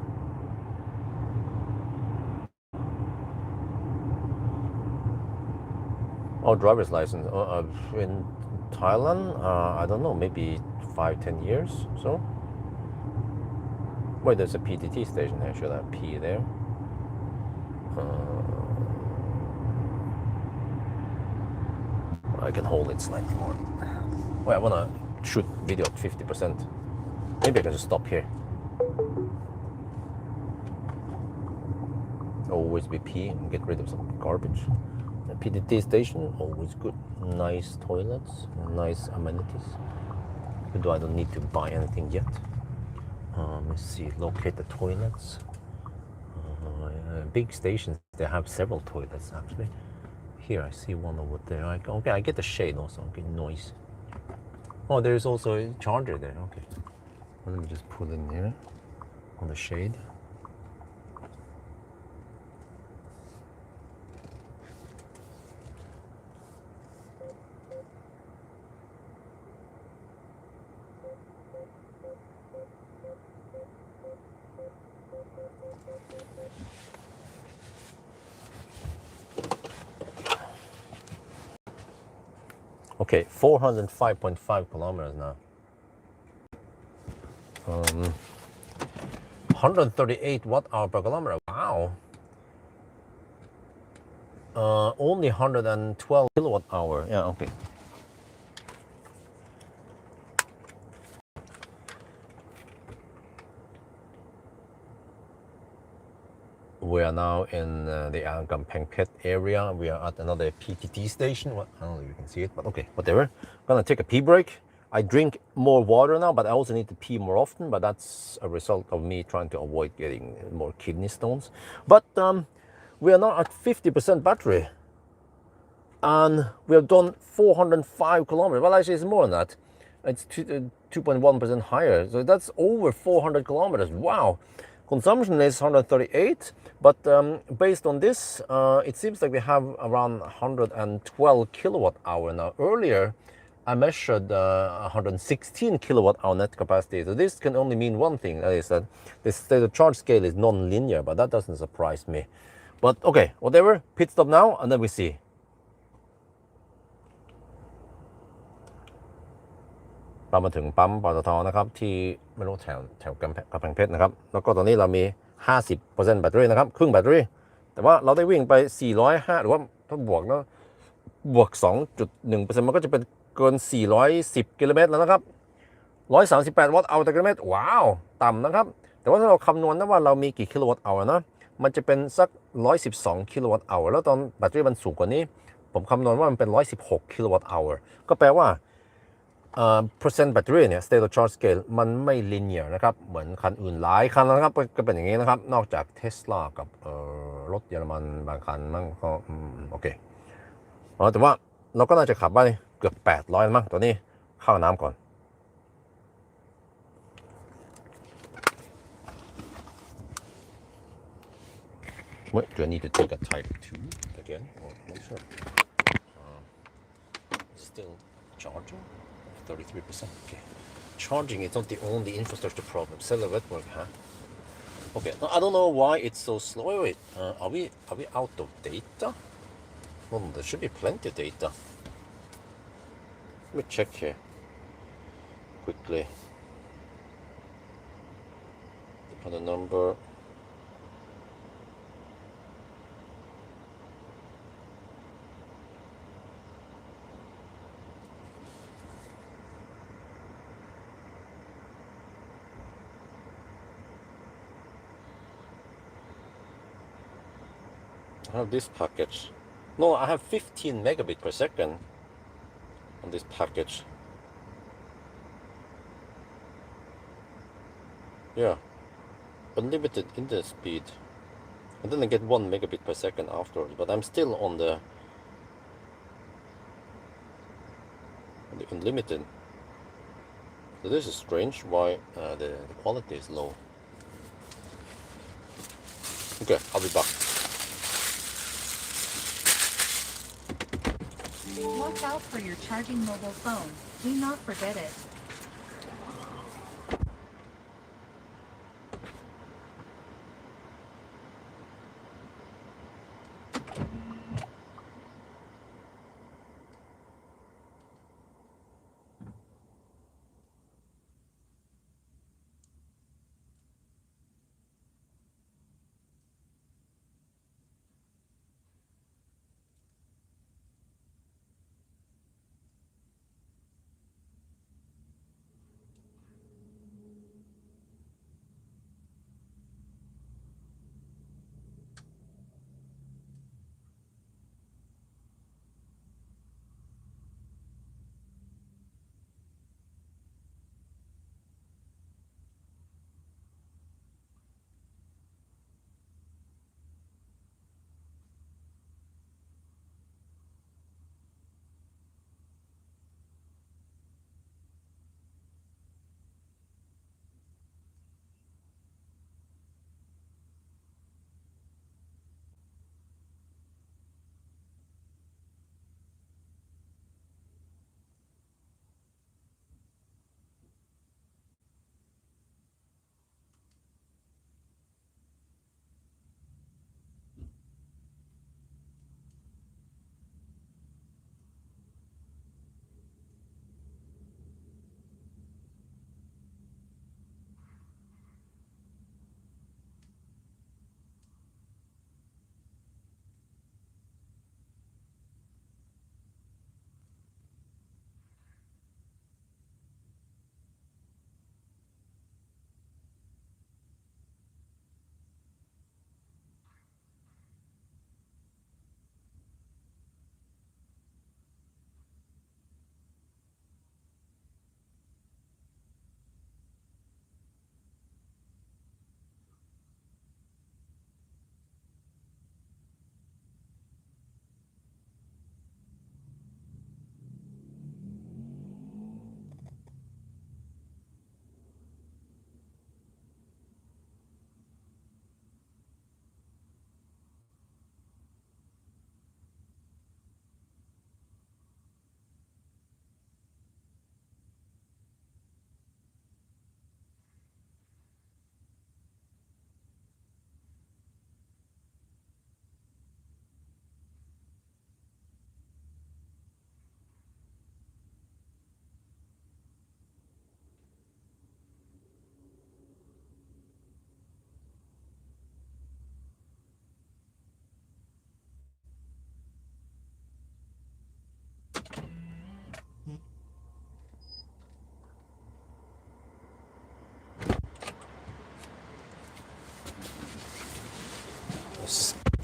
Oh, driver's license. In Thailand, I don't know, maybe 5-10 years. So, wait, there's a PTT station here. Should I have P there? I can hold it slightly more. Well, I wanna shoot video at 50%. Maybe I can just stop here. Always be P and get rid of some garbage. The PTT station, always good. Nice toilets, nice amenities. Although I don't need to buy anything yet. Let's see, locate the toilets. Big stations, they have several toilets actually. Here I see one over there. Okay, I get the shade also. Okay, noise. Oh, there's also a charger there. Okay. Well, let me just put in here on the shade. Okay, 405.5 kilometers now. 138 watt-hour per kilometer. Wow. Only 112 kilowatt-hour. Yeah, okay. We are now in the Lampang pit area. We are at another PTT station. Well, I don't know if you can see it, but okay, whatever. Gonna take a pee break. I drink more water now, but I also need to pee more often. But that's a result of me trying to avoid getting more kidney stones. But we are now at 50% battery. And we have done 405 kilometers. Well, actually, it's more than that. It's 2.1% higher. So that's over 400 kilometers. Wow. Consumption is 138, but based on this, it seems like we have around 112 kilowatt hour now. Earlier, I measured 116 kilowatt hour net capacity. So this can only mean one thing, that is that the charge scale is non-linear, but that doesn't surprise me. But okay, whatever, pit stop now, and then we see. เรามาถึงปั๊มปตทนะครับที่ไม่รู้แถวกำแพงเพชรนะครับแล้วก็ตอนนี้เรามี 50% แบตเตอรี่นะครับครึ่งแบตเตอรี่แต่ว่าเราได้วิ่งไป405หรือว่าถ้าบวกแล้วบวก 2.1% มันก็จะเป็นเกิน410กิโลเมตรแล้วนะครับ138วัตต์เอาต่อกิโลเมตรว้าวต่ำนะครับแต่ว่าถ้าเราคำนวณนะว่าเรามีกี่กิโลวัตต์เอานะมันจะเป็นสัก112กิโลวัตต์เอาแล้วตอนแบตเตอรี่มันสูงกว่านี้ผมคำนวณว่ามันเป็น116กิโลวัตต์เอาก็แปลว่าpercent battery เนี่ย state of charge scale มันไม่ linear นะครับเหมือนคันอื่นหลายคันนะครับก็เป็นอย่างนี้นะครับนอกจาก Tesla กับรถเยอรมันบางคันมั่งก็โอเคแต่ว่าเราก็น่าจะขับได้เกือบ800มั้งตัวนี้เข้าน้ำก่อน Wait, do I need to take a type 2 again? Or not sure. Still charging? 33%. Okay. Charging is not the only infrastructure problem. Cellular network, huh? Okay. I don't know why it's so slow. Wait. Are we out of data? Well, there should be plenty of data. Let me check here quickly. On the number. I have this package. No, I have 15 megabit per second on this package. Yeah, unlimited internet speed. And then I get 1 megabit per second afterwards, but I'm still on the unlimited. So this is strange why the quality is low. Okay, I'll be back. Watch out for your charging mobile phone. Do not forget it.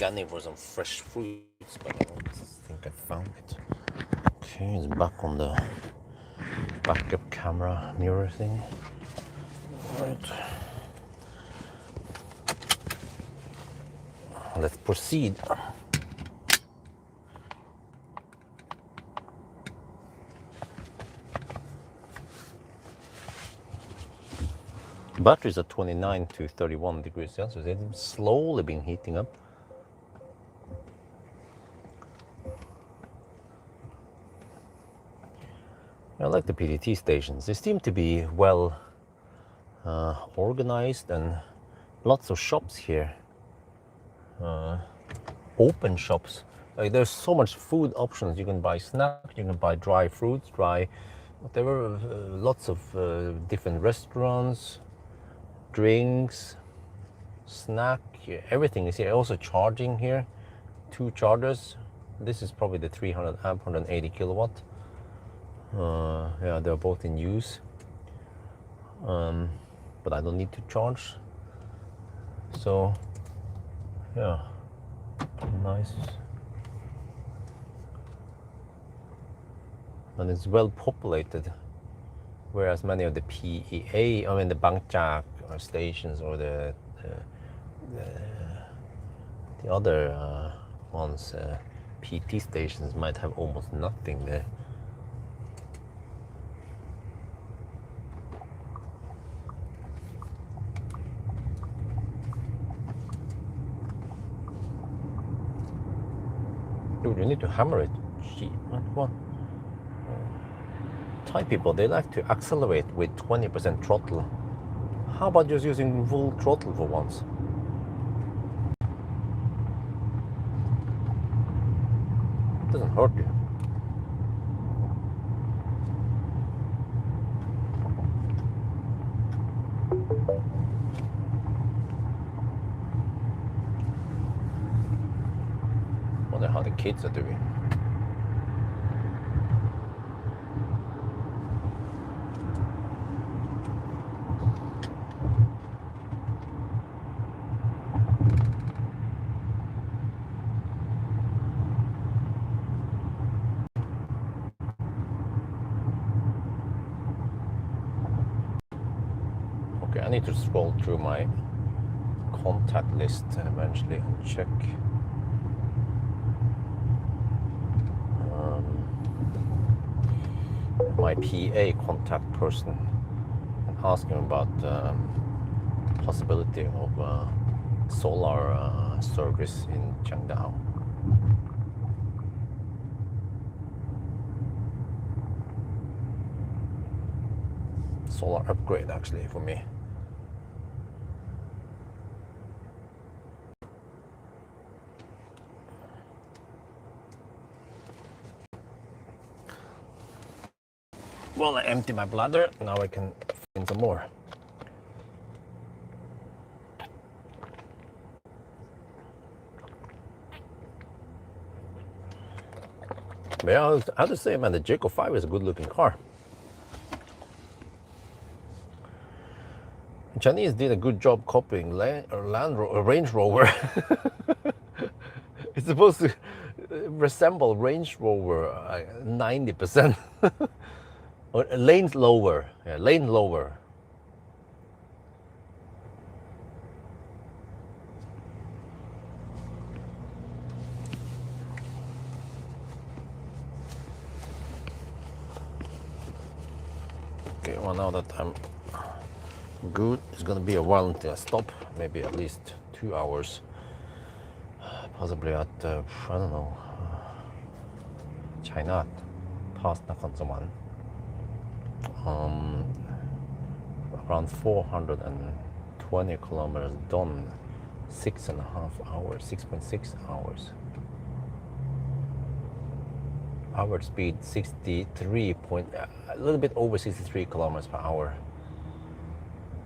scanning for some fresh fruits, but I don't think I found it. Okay, it's back on the backup camera mirror thing. Right. Let's proceed. Batteries are 29 to 31 degrees Celsius. They've slowly been heating up. I like the PDT stations. They seem to be well organized, and lots of shops here. Open shops. Like, there's so much food options. You can buy snacks, you can buy dry fruits, dry whatever. Lots of different restaurants, drinks, snack. Everything is here. Also charging here. 2 chargers. This is probably the 300 amp, 180 kilowatt. Yeah, they're both in use. But I don't need to charge. So, yeah, nice. And it's well populated, whereas many of the PEA, I mean the Bangjak stations, or the other ones, PT stations, might have almost nothing there. Dude, you need to hammer it. Gee, what? Thai people, they like to accelerate with 20% throttle. How about just using full throttle for once? It doesn't hurt you. Wonder how the kids are doing. Okay, I need to scroll through my contact list eventually and check my PA contact person and ask him about possibility of solar service in Chiang Dao. Solar upgrade actually for me. Well, I empty my bladder, now I can find some more. But yeah, I have to say, man, the Jaco 5 is a good looking car. The Chinese did a good job copying Range Rover. It's supposed to resemble Range Rover 90%. Or lanes lower, yeah, lane lower. Okay, well, now that I'm good, it's gonna be a while until I stop. Maybe at least 2 hours, possibly at I don't know, China, past Nakhon Sawan. Around 420 kilometers done, 6.5 hours, 6.6 hours. Average speed 63 point, a little bit over 63 kilometers per hour.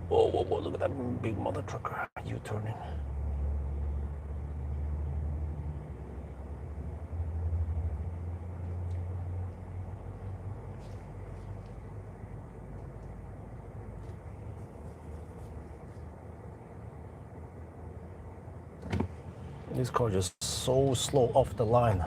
Whoa, whoa, whoa, look at that big mother trucker U-turning. This car just so slow off the line.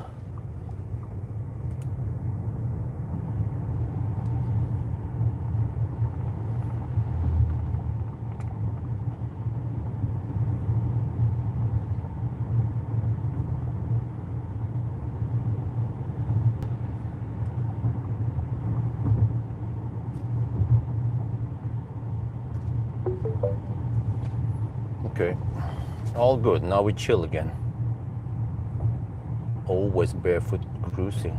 Okay, all good. Now we chill again. Always barefoot cruising.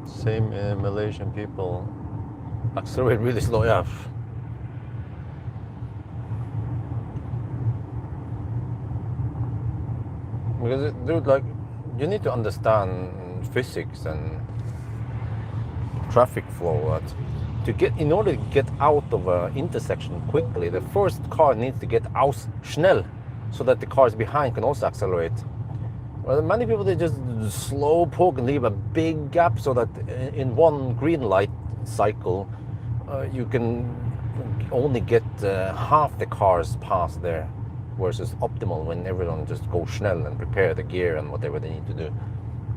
Same Malaysian people accelerate really slow. Yeah. Because dude, like, you need to understand physics and traffic flow. In order to get out of an intersection quickly, the first car needs to get out schnell, so that the cars behind can also accelerate. Well, many people, they just slow poke and leave a big gap, so that in one green light cycle, you can only get half the cars past there, versus optimal when everyone just goes schnell and prepare the gear and whatever they need to do.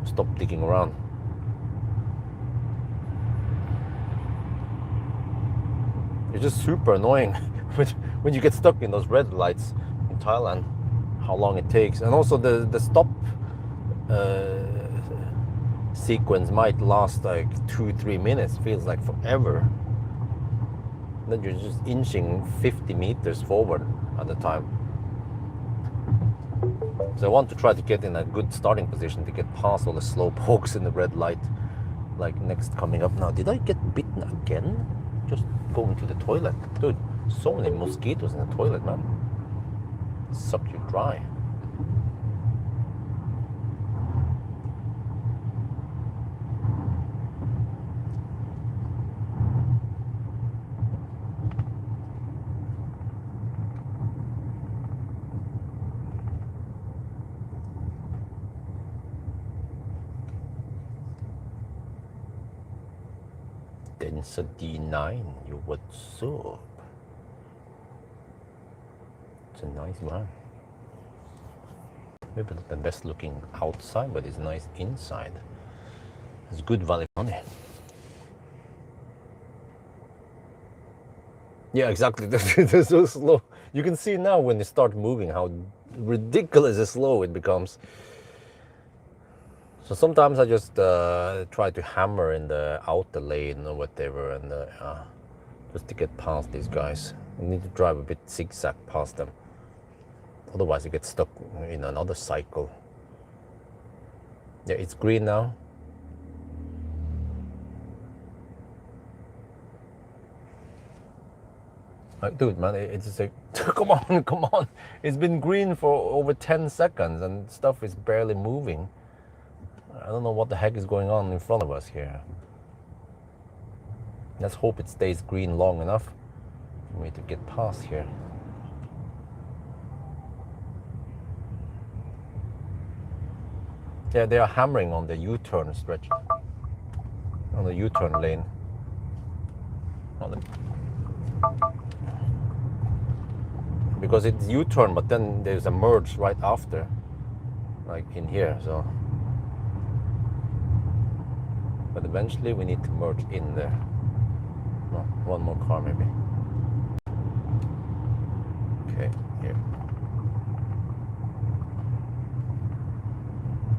Stop digging around. It's just super annoying when you get stuck in those red lights in Thailand, how long it takes. And also the stop sequence might last like 2-3 minutes, feels like forever. Then you're just inching 50 meters forward at the time. So I want to try to get in a good starting position to get past all the slow pokes in the red light. Like next coming up now. Did I get bitten again? Just going to the toilet. Dude, so many mosquitoes in the toilet, man. Suck you dry. Density 9, you what's up? It's a nice one. Maybe not the best looking outside, but it's nice inside. It's good value for money. Yeah, exactly. They're so slow. You can see now when they start moving how ridiculously slow it becomes. So sometimes I just try to hammer in the outer lane or whatever, and just to get past these guys. You need to drive a bit zigzag past them. Otherwise you get stuck in another cycle. Yeah, it's green now. Like, dude, man, it's just like, come on. It's been green for over 10 seconds and stuff is barely moving. I don't know what the heck is going on in front of us here. Let's hope it stays green long enough for me to get past here. Yeah, they are hammering on the U-turn stretch. On the U-turn lane. Because it's U-turn, but then there's a merge right after. Like in here, so. But eventually we need to merge in there. No, one more car maybe. Okay, here.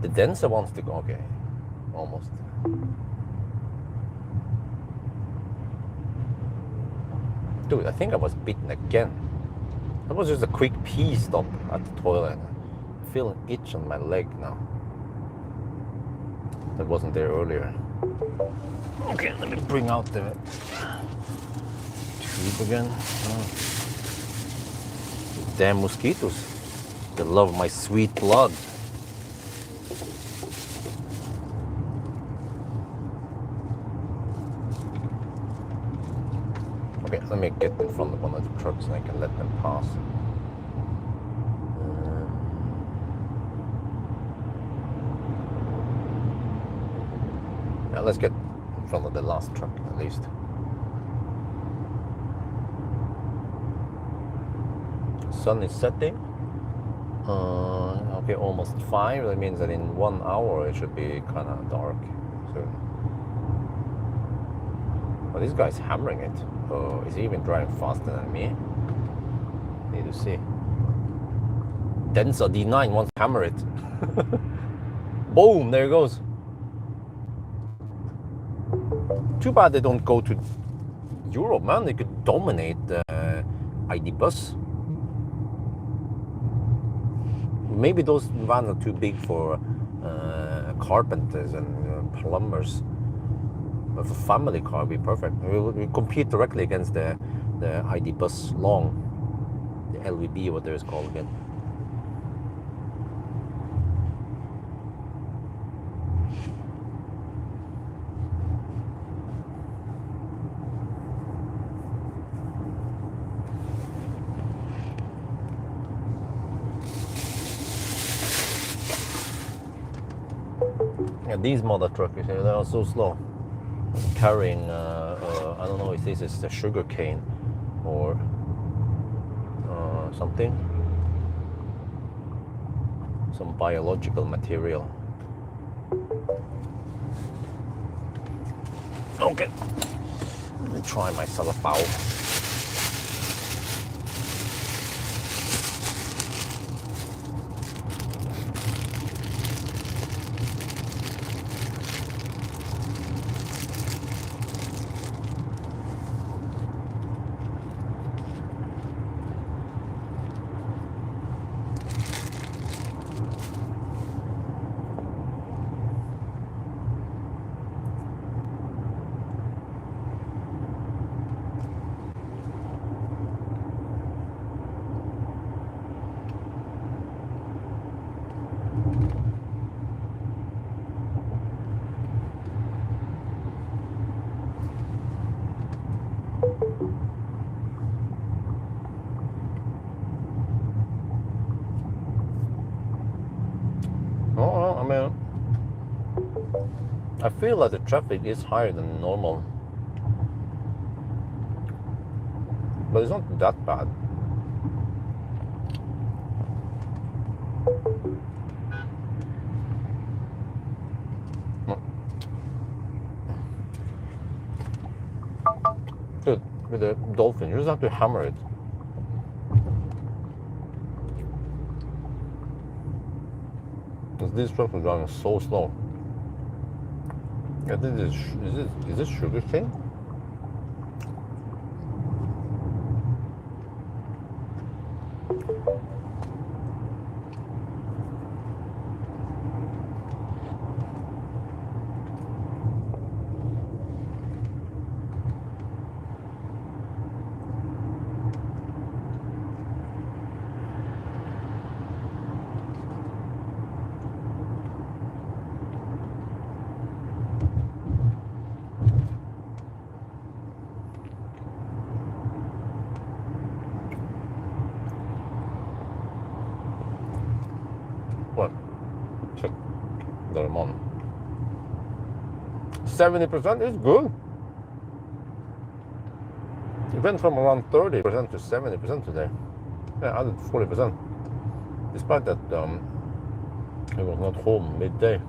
The Denser wants to go, okay, almost. Dude, I think I was bitten again. That was just a quick pee stop at the toilet. I feel an itch on my leg now. That wasn't there earlier. Okay, let me bring out the tube again. Oh. Damn mosquitoes. They love my sweet blood. Okay, let me get in front of one of the trucks and I can let them pass. Let's get front of the last truck at least. Sun is setting. Okay, almost 5. That means that in 1 hour it should be kind of dark soon. But this guy's hammering it. Is he even driving faster than me? Need to see. Denza D9 wants to hammer it. Boom, there it goes. Too bad they don't go to Europe, man. They could dominate the ID bus. Maybe those vans are too big for carpenters and plumbers. But for family car, it'd be perfect. We compete directly against the ID bus long, the LVB, what there is called again. Yeah, these mother truckers, they are so slow. Carrying, I don't know if this is the sugar cane or something. Some biological material. Okay, let me try my salapao. I feel like the traffic is higher than normal, but it's not that bad. Good, with the dolphin, you just have to hammer it. Because these trucks are driving so slow. I think is this sugar cane? What? Check the amount. 70% is good. It went from around 30% to 70% today. Yeah, added 40%. Despite that, I was not home midday.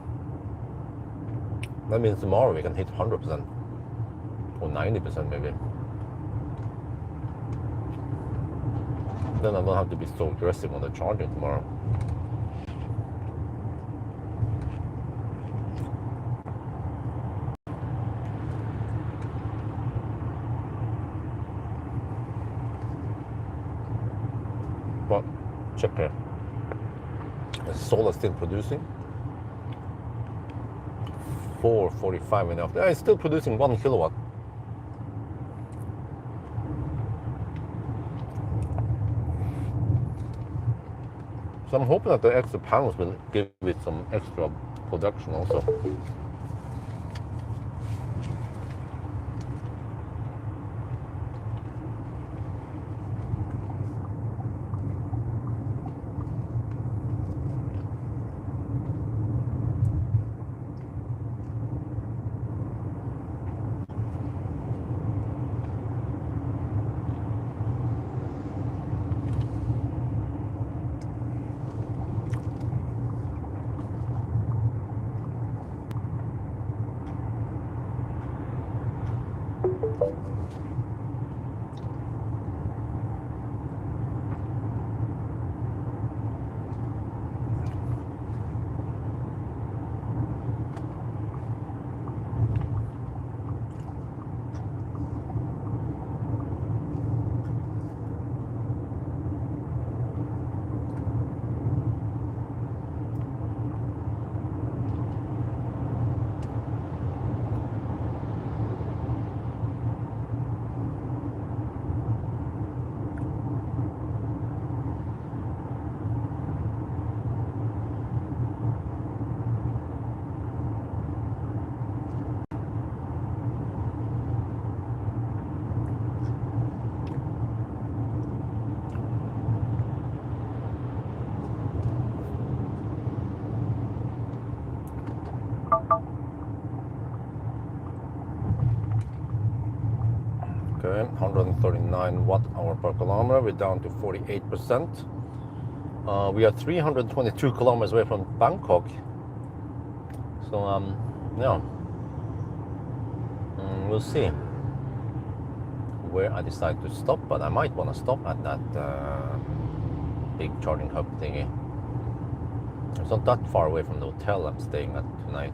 That means tomorrow we can hit 100% or 90% maybe. Then I don't have to be so aggressive on the charging tomorrow. But check here. The solar still producing. 445 and after. It's still producing 1 kilowatt. So I'm hoping that the extra panels will give it some extra production also. 139 watt-hour per kilometer. We're down to 48%. We are 322 kilometers away from Bangkok. So, yeah. We'll see where I decide to stop, but I might want to stop at that big charging hub thingy. It's not that far away from the hotel I'm staying at tonight.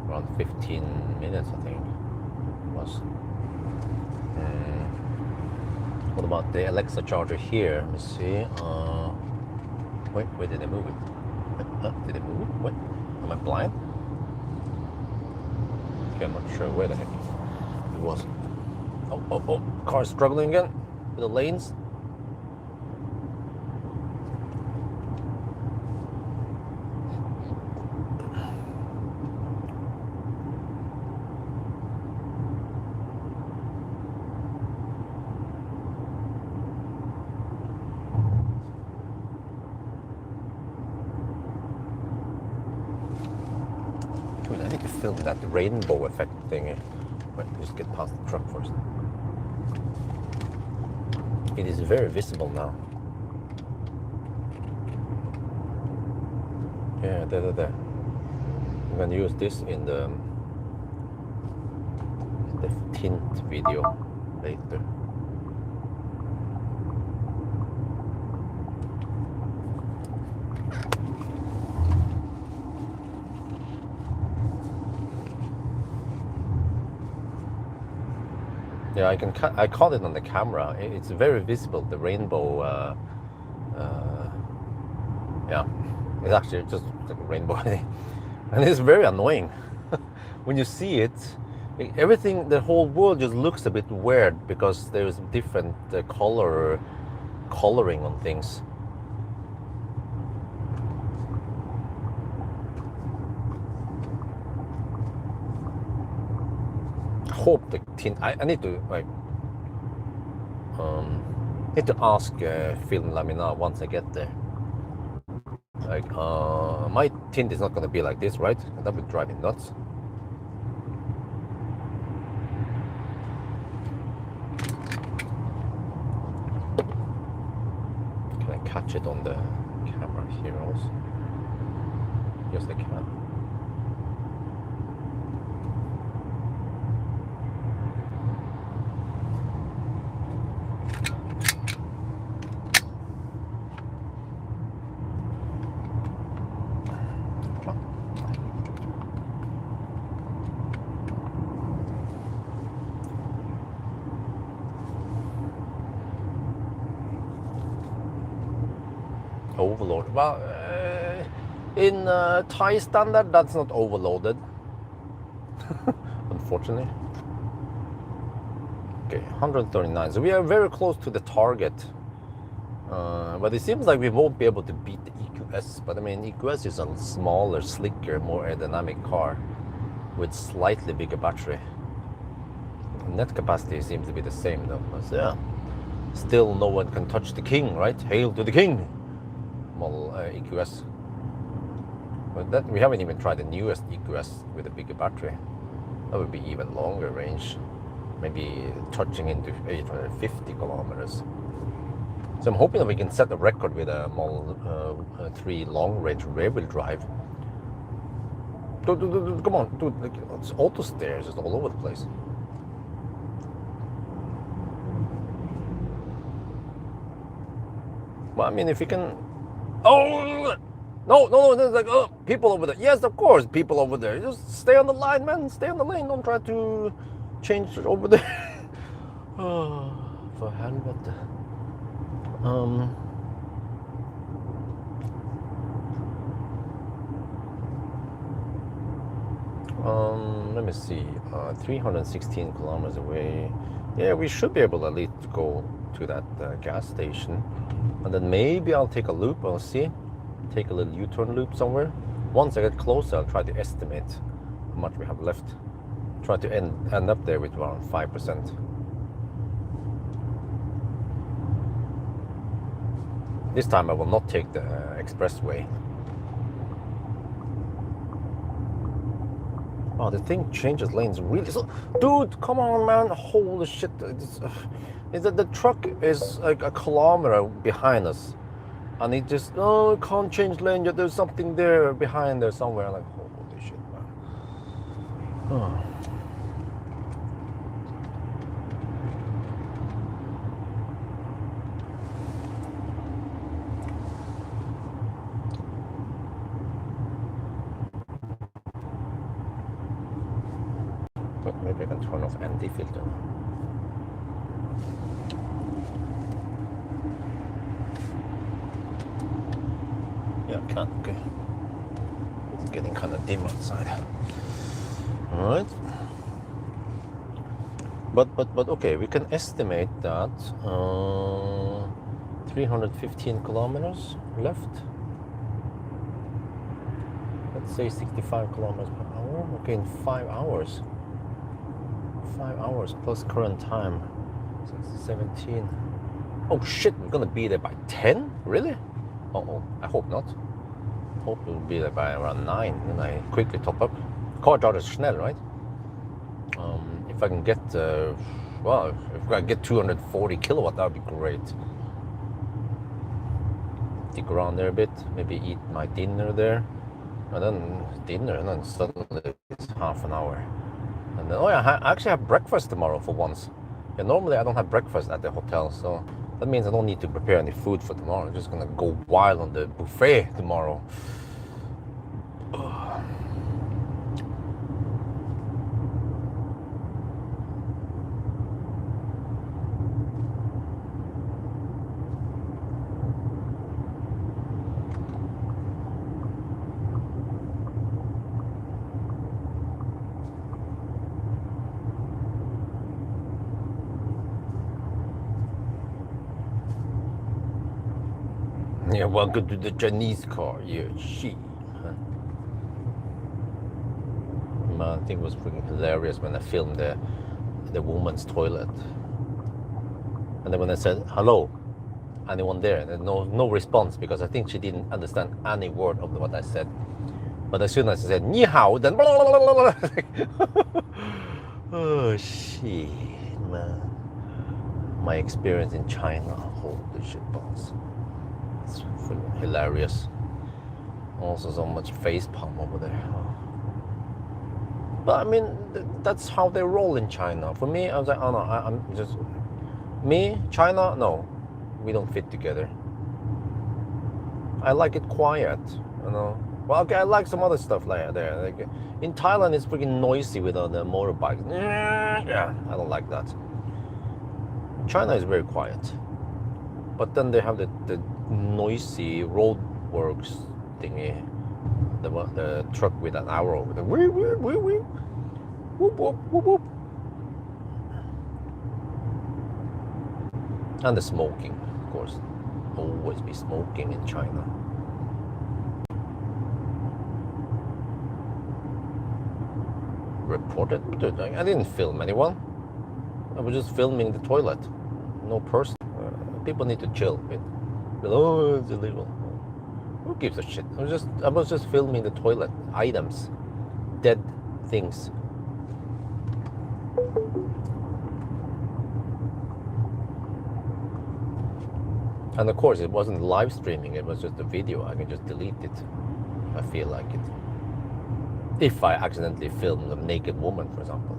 Around 15 minutes, I think it was. What about the Alexa charger here? Let me see. Wait, where did they move it? Did they move it? What? Am I blind? Okay, I'm not sure where the heck it was. Oh, car struggling again with the lanes. I need to film that rainbow effect thingy. Wait, just get past the truck first. It is very visible now. Yeah, there. I'm gonna use this in the tint video later. Yeah, I caught it on the camera. It's very visible, the rainbow. Yeah, it's actually just like a rainbow, and it's very annoying when you see it. Everything, the whole world just looks a bit weird because there's different coloring on things. Hope the tint. I need to need to ask Film Lamina once I get there. Like, my tint is not gonna be like this, right? That would drive me nuts. Can I catch it on the camera here also? Yes, I can. Overload. Well, in Thai standard, that's not overloaded. Unfortunately. Okay, 139. So we are very close to the target. But it seems like we won't be able to beat the EQS. But I mean, EQS is a smaller, slicker, more aerodynamic car with slightly bigger battery. Net capacity seems to be the same though. So, yeah. Still, no one can touch the king, right? Hail to the king! Model EQS. But that we haven't even tried the newest EQS with a bigger battery. That would be even longer range, maybe touching into 850 kilometers. So I'm hoping that we can set a record with a Model 3 long-range rear-wheel drive. Come on, dude! Like, it's auto stairs just all over the place. Well, I mean, if you can. Oh no! There's like people over there. Yes, of course, people over there. Just stay on the line, man. Stay on the lane. Don't try to change over there. Oh, for helvete. Let me see. 316 kilometers away. Yeah, we should be able to at least go to that gas station. And then maybe I'll take a loop, I'll see. Take a little U-turn loop somewhere. Once I get closer, I'll try to estimate how much we have left. Try to end up there with around 5%. This time I will not take the expressway. Oh, the thing changes lanes really so. Dude, come on, man. Holy shit. is that the truck is like a kilometer behind us, and it just can't change lane. There's something there behind there somewhere. Like holy shit, man. Oh. But maybe I can turn off anti-filter. Yeah, I can. Okay. It's getting kind of dim outside. All right. But okay, we can estimate that 315 kilometers left. Let's say 65 kilometers per hour. Okay, in 5 hours. 5 hours plus current time. 17. Oh shit, we're gonna be there by 10? Really? Uh-oh, I hope not. Hope we'll be there by around 9 when I quickly top up. Car charge is schnell, right? If I can get, well, if I get 240 kilowatt, that would be great. Dig around there a bit, maybe eat my dinner there. And then dinner, and then suddenly it's half an hour. And then, oh yeah, I actually have breakfast tomorrow for once. Yeah, normally I don't have breakfast at the hotel, so that means I don't need to prepare any food for tomorrow. I'm just gonna go wild on the buffet tomorrow. Yeah, welcome to the Chinese car. Yeah, she. Man, I think it was freaking hilarious when I filmed the woman's toilet. And then when I said, hello, anyone there? And no response, because I think she didn't understand any word of what I said. But as soon as I said, ni hao, then blah, blah, blah, blah. Oh, shit, man. My experience in China, holy shit balls. It's hilarious. Also so much face palm over there. But I mean, that's how they roll in China. For me, I was like, oh no, I'm just... Me, China, no. We don't fit together. I like it quiet, you know. Well, okay, I like some other stuff like there. Like, in Thailand, it's freaking noisy with all the motorbikes. Yeah, I don't like that. China is very quiet. But then they have the noisy roadworks thingy, the truck with an arrow, with a whoop, whoop, whoop, whoop, whoop, whoop, whoop, whoop. And the smoking, of course. Always be smoking in China. Reported? Dude, I didn't film anyone. I was just filming the toilet. No person. People need to chill. Oh, it's illegal. Who gives a shit? I was just filming the toilet items, dead things. And of course, it wasn't live streaming. It was just a video. I can just delete it if I feel like it. If I accidentally filmed a naked woman, for example.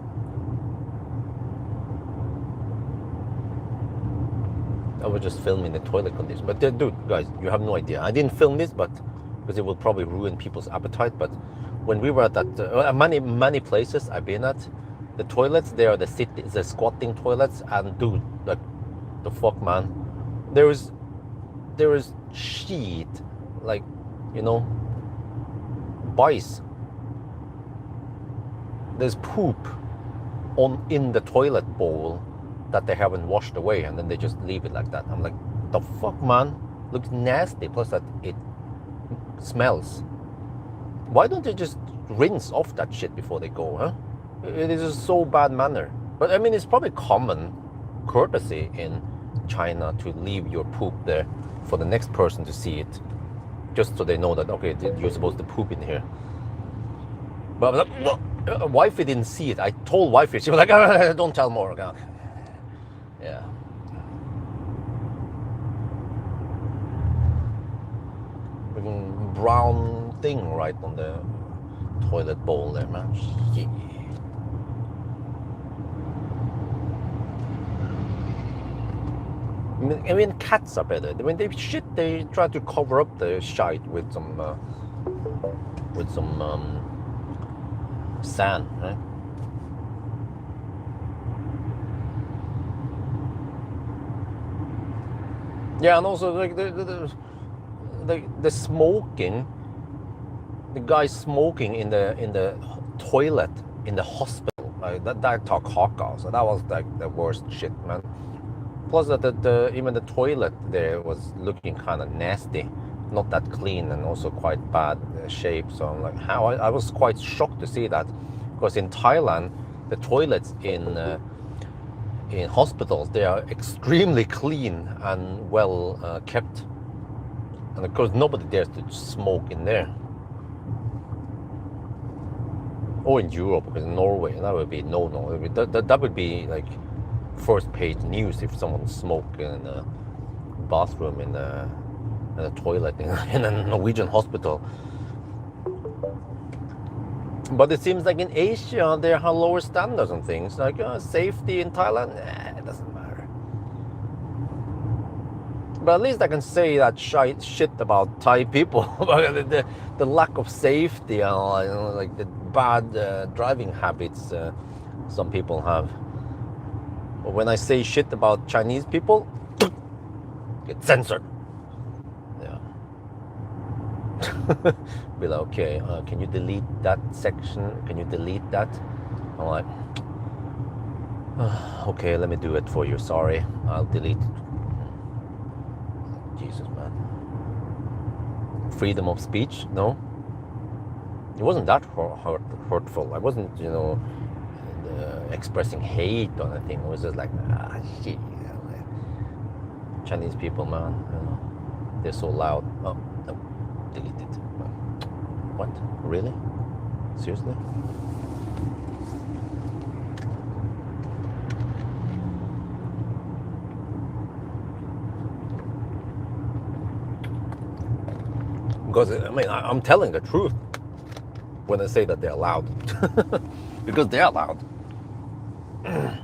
I was just filming the toilet condition. But dude, guys, you have no idea. I didn't film this, but because it will probably ruin people's appetite. But when we were at that many places I've been at, the toilets there are the squatting toilets, and dude, like the fuck, man, there is shit, like, you know, bice. There's poop in the toilet bowl that they haven't washed away, and then they just leave it like that. I'm like, the fuck, man? Looks nasty. Plus that it smells. Why don't they just rinse off that shit before they go, huh? It is a so bad manner. But I mean, it's probably common courtesy in China to leave your poop there for the next person to see it, just so they know that, okay, you're supposed to poop in here. But I'm like, wifey didn't see it. I told wifey. She was like, don't tell more. Okay. Yeah, freaking brown thing right on the toilet bowl there, man. Shit. I mean, cats are better. When they shit, they try to cover up the shite with some sand, right? Yeah, and also like the smoking, the guy smoking in the toilet in the hospital, like that talk hawker. So that was like the worst shit, man. Plus that even the toilet there was looking kind of nasty, not that clean, and also quite bad shape. So I'm like, how I was quite shocked to see that, because in Thailand the toilets in hospitals, they are extremely clean and well kept, and of course nobody dares to smoke in there. Or in Europe, because in Norway that would be no. That would be like first page news if someone smoked in a bathroom in a toilet in a Norwegian hospital. But it seems like in Asia they have lower standards on things like safety in Thailand. It doesn't matter. But at least I can say that shit about Thai people, the lack of safety and like the bad driving habits some people have. But when I say shit about Chinese people, get censored. Yeah. Be like, okay, can you delete that section? Can you delete that? I'm like, okay, let me do it for you. Sorry, I'll delete it. Jesus, man. Freedom of speech? No. It wasn't that hurtful. I wasn't, expressing hate or anything. It was just like, shit. Like, Chinese people, man, they're so loud. Oh, no, delete it. What? Really? Seriously? Because, I mean, I'm telling the truth when I say that they're loud. Because they're loud. And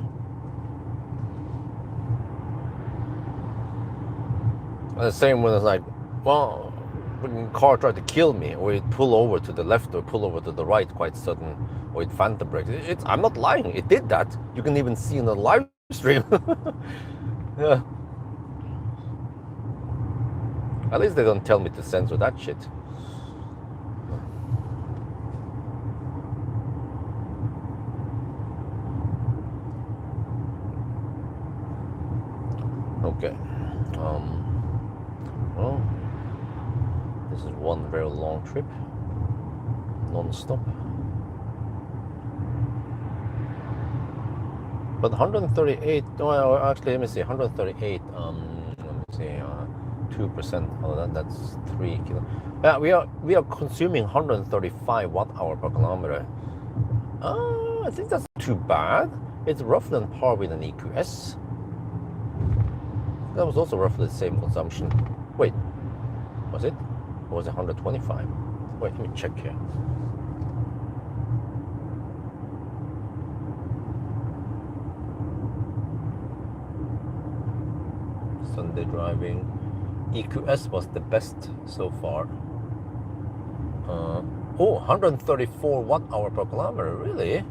the same when it's like, well, when the car tried to kill me, or it pull over to the left or pull over to the right quite sudden, or it phantom brakes. I'm not lying. It did that. You can even see in the live stream. Yeah. At least they don't tell me to censor that shit. Okay. Well, this is one very long trip, non-stop. But 138. Oh, actually, let me see. 138. Let me see. 2%. Oh, that's 3 kilo. Yeah, we are consuming 135 watt-hour per kilometer. I think that's not too bad. It's roughly on par with an EQS. That was also roughly the same consumption. Wait, was it? Or was it 125? Wait, let me check here. Sunday driving. EQS was the best so far. 134 watt-hour per kilometer, really?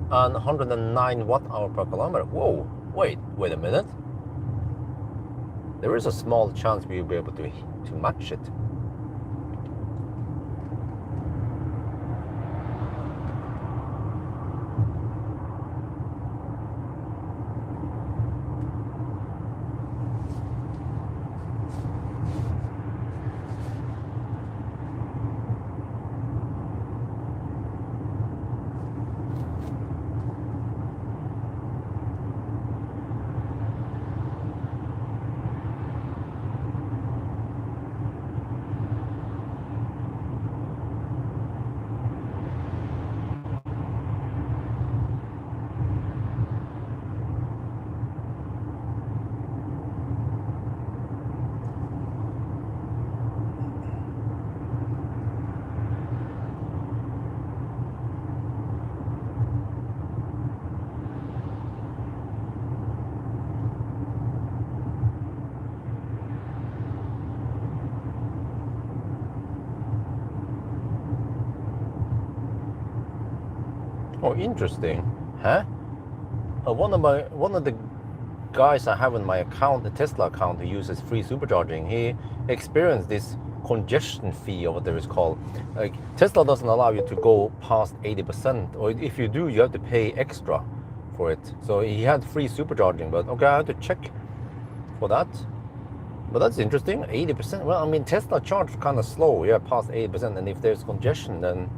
And 109 watt-hour per kilometer. Whoa, wait a minute. There is a small chance we'll be able to match it. Oh, interesting. Huh? One of the guys I have in my account, the Tesla account, who uses free supercharging, he experienced this congestion fee, or whatever it's called. Like, Tesla doesn't allow you to go past 80%, or if you do, you have to pay extra for it. So he had free supercharging, but okay, I have to check for that. But that's interesting. 80%. Well, I mean, Tesla charge kind of slow, yeah, past 80%, and if there's congestion, then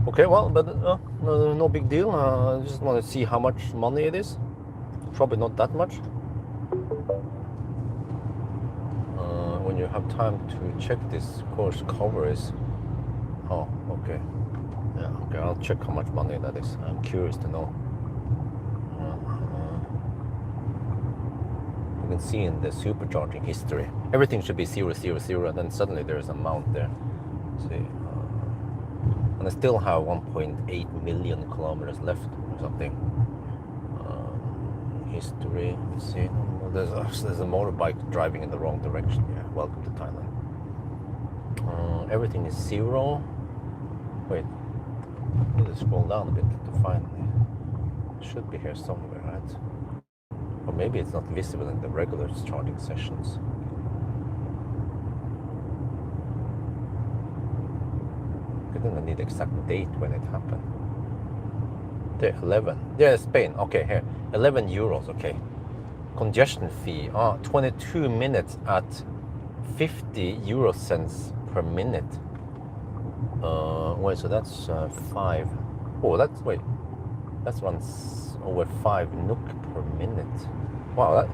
okay, well, but no big deal. I just want to see how much money it is. Probably not that much. When you have time to check this course cover is. Oh, okay. Yeah, okay. I'll check how much money that is. I'm curious to know. You can see in the supercharging history, everything should be 000, and then suddenly there's an amount there. See, and I still have 1.8 million kilometers left or something. History. Let's see. There's a motorbike driving in the wrong direction. Yeah. Welcome to Thailand. Everything is 0. Wait. I need to scroll down a bit to find it. Should be here somewhere, right? Or maybe it's not visible in the regular charging sessions. I don't need the exact date when it happened. There, 11. Yeah, Spain. Okay, here. 11 euros, okay. Congestion fee, 22 minutes at 50 euro cents per minute. Wait, so that's 5. Oh, that's over 5 NOK per minute. Wow,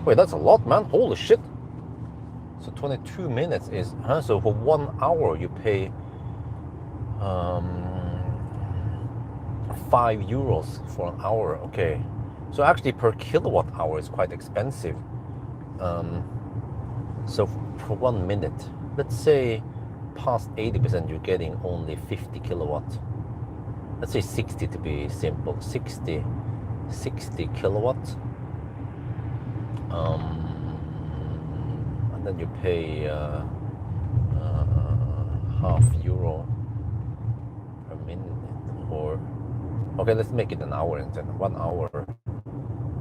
that's a lot, man. Holy shit. So 22 minutes is, so for 1 hour you pay 5 euros for an hour. Okay, so actually per kilowatt hour is quite expensive. So for 1 minute, let's say past 80%, you're getting only 50 kilowatts. Let's say 60 to be simple. 60 kilowatts. And then you pay half euro per minute, or okay, let's make it an hour instead. 1 hour.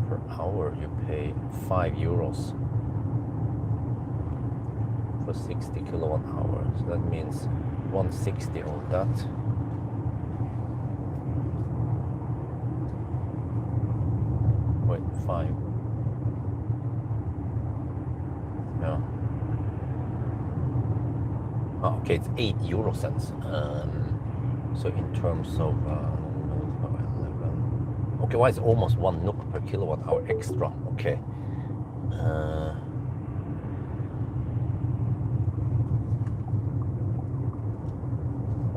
Per hour you pay 5 euros for 60 kilowatt hours. So that means 160 of that. Wait, 5. Yeah. Oh, okay, it's 8 euro cents. So in terms of okay, why is almost 1 NOK per kilowatt hour extra? Okay.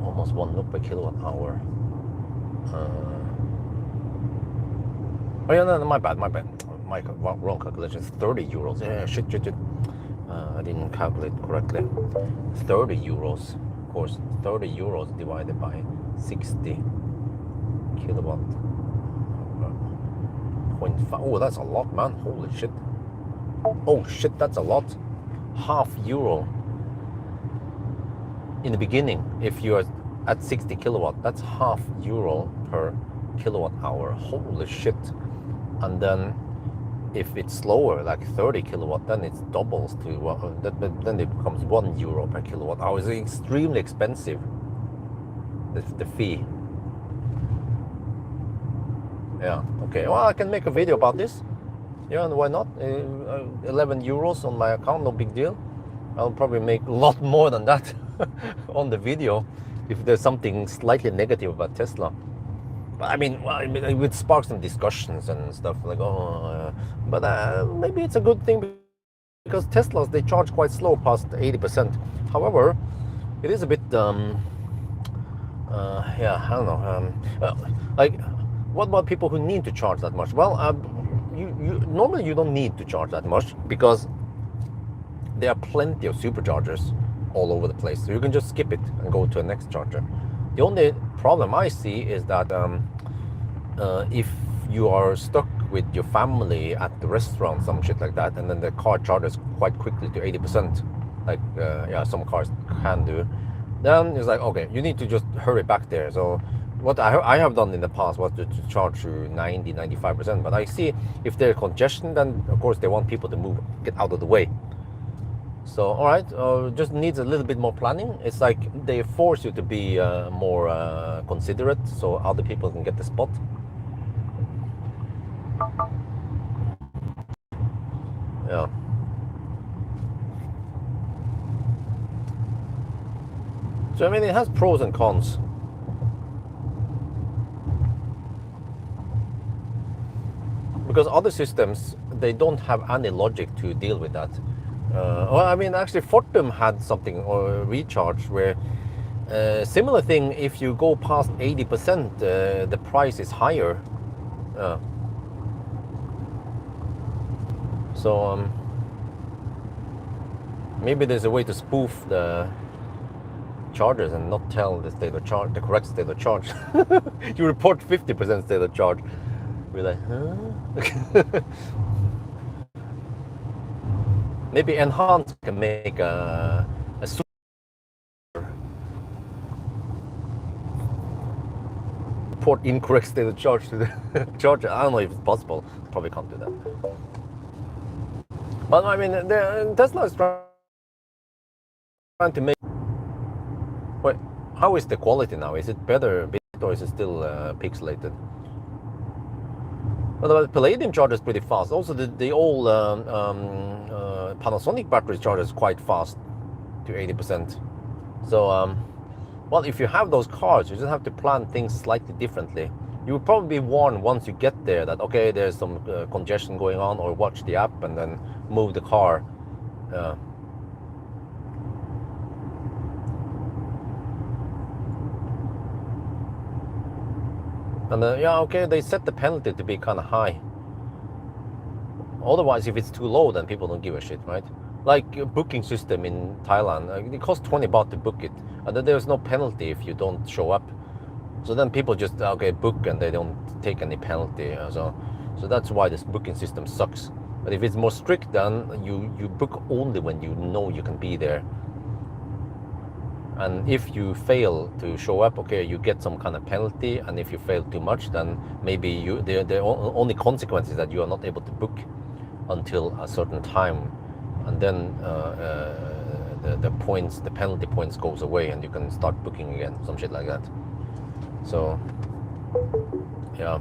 Almost 1 NOK per kilowatt hour. Oh yeah, no, my bad. My wrong calculation. It's 30 euros. Yeah, shit. I didn't calculate correctly. 30 euros, of course. 30 euros divided by 60 kilowatt. 0.5. Oh, that's a lot, man. Holy shit. Oh shit, that's a lot. Half euro in the beginning. If you're at 60 kilowatt, that's half euro per kilowatt hour. Holy shit. And then if it's slower, like 30 kilowatt, then it doubles to then it becomes 1 euro per kilowatt hour. It's extremely expensive, the fee. Yeah, okay, well, I can make a video about this. Yeah, and why not? 11 euros on my account, no big deal. I'll probably make a lot more than that on the video if there's something slightly negative about Tesla. I mean, well, it would spark some discussions and stuff like, but maybe it's a good thing because Teslas, they charge quite slow past 80%. However, it is a bit, yeah, I don't know. Like, what about people who need to charge that much? Well, normally you don't need to charge that much because there are plenty of superchargers all over the place. So you can just skip it and go to the next charger. The only problem I see is that if you are stuck with your family at the restaurant, some shit like that, and then the car charges quite quickly to 80%, like yeah, some cars can do, then it's like, okay, you need to just hurry back there. So what I have done in the past was to charge to 90-95%, but I see if there's congestion, then of course they want people to move, get out of the way. So all right, just needs a little bit more planning. It's like they force you to be more considerate so other people can get the spot. Yeah. So I mean, it has pros and cons. Because other systems, they don't have any logic to deal with that. Well, I mean, actually, Fortum had something or recharge where similar thing. If you go past 80%, the price is higher. So maybe there's a way to spoof the chargers and not tell the state of charge, the correct state of charge. You report 50% state of charge. We're like, huh? Maybe Enhance can make a report incorrect state of charge to the charger. I don't know if it's possible. Probably can't do that. But I mean, Tesla is trying to make. Wait, how is the quality now? Is it better, or is it still pixelated? Well, the Palladium charger is pretty fast. Also, the old Panasonic battery charger is quite fast, to 80%. So, well, if you have those cars, you just have to plan things slightly differently. You will probably be warned once you get there that, okay, there's some congestion going on, or watch the app and then move the car. And yeah, okay, they set the penalty to be kind of high. Otherwise, if it's too low, then people don't give a shit, right? Like a booking system in Thailand, it costs 20 baht to book it, and then there's no penalty if you don't show up. So then people just, okay, book and they don't take any penalty. So that's why this booking system sucks. But if it's more strict, then you book only when you know you can be there. And if you fail to show up, okay, you get some kind of penalty. And if you fail too much, then maybe the only consequence is that you are not able to book until a certain time. And then the penalty points goes away and you can start booking again, some shit like that. So, yeah.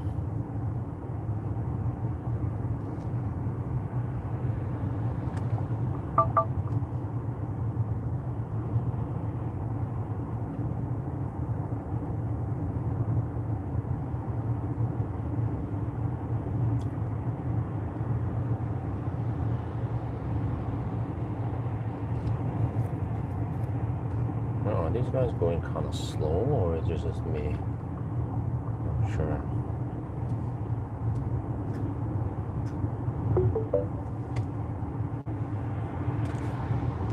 Are these guys going kind of slow, or is it just me? Not sure.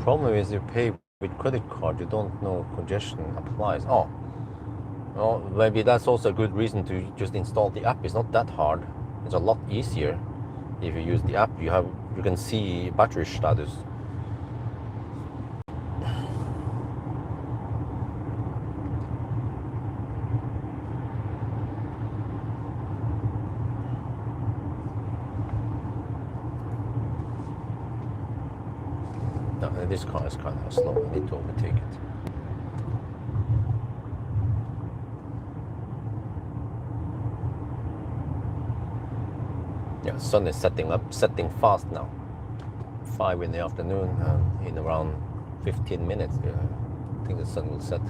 Problem is, you pay with credit card, you don't know congestion applies. Oh, well, maybe that's also a good reason to just install the app. It's not that hard. It's a lot easier if you use the app. You can see battery status. This car is kind of slow. I need to overtake it. Yeah, sun is setting fast now. 5 in the afternoon, in around 15 minutes, I think the sun will set.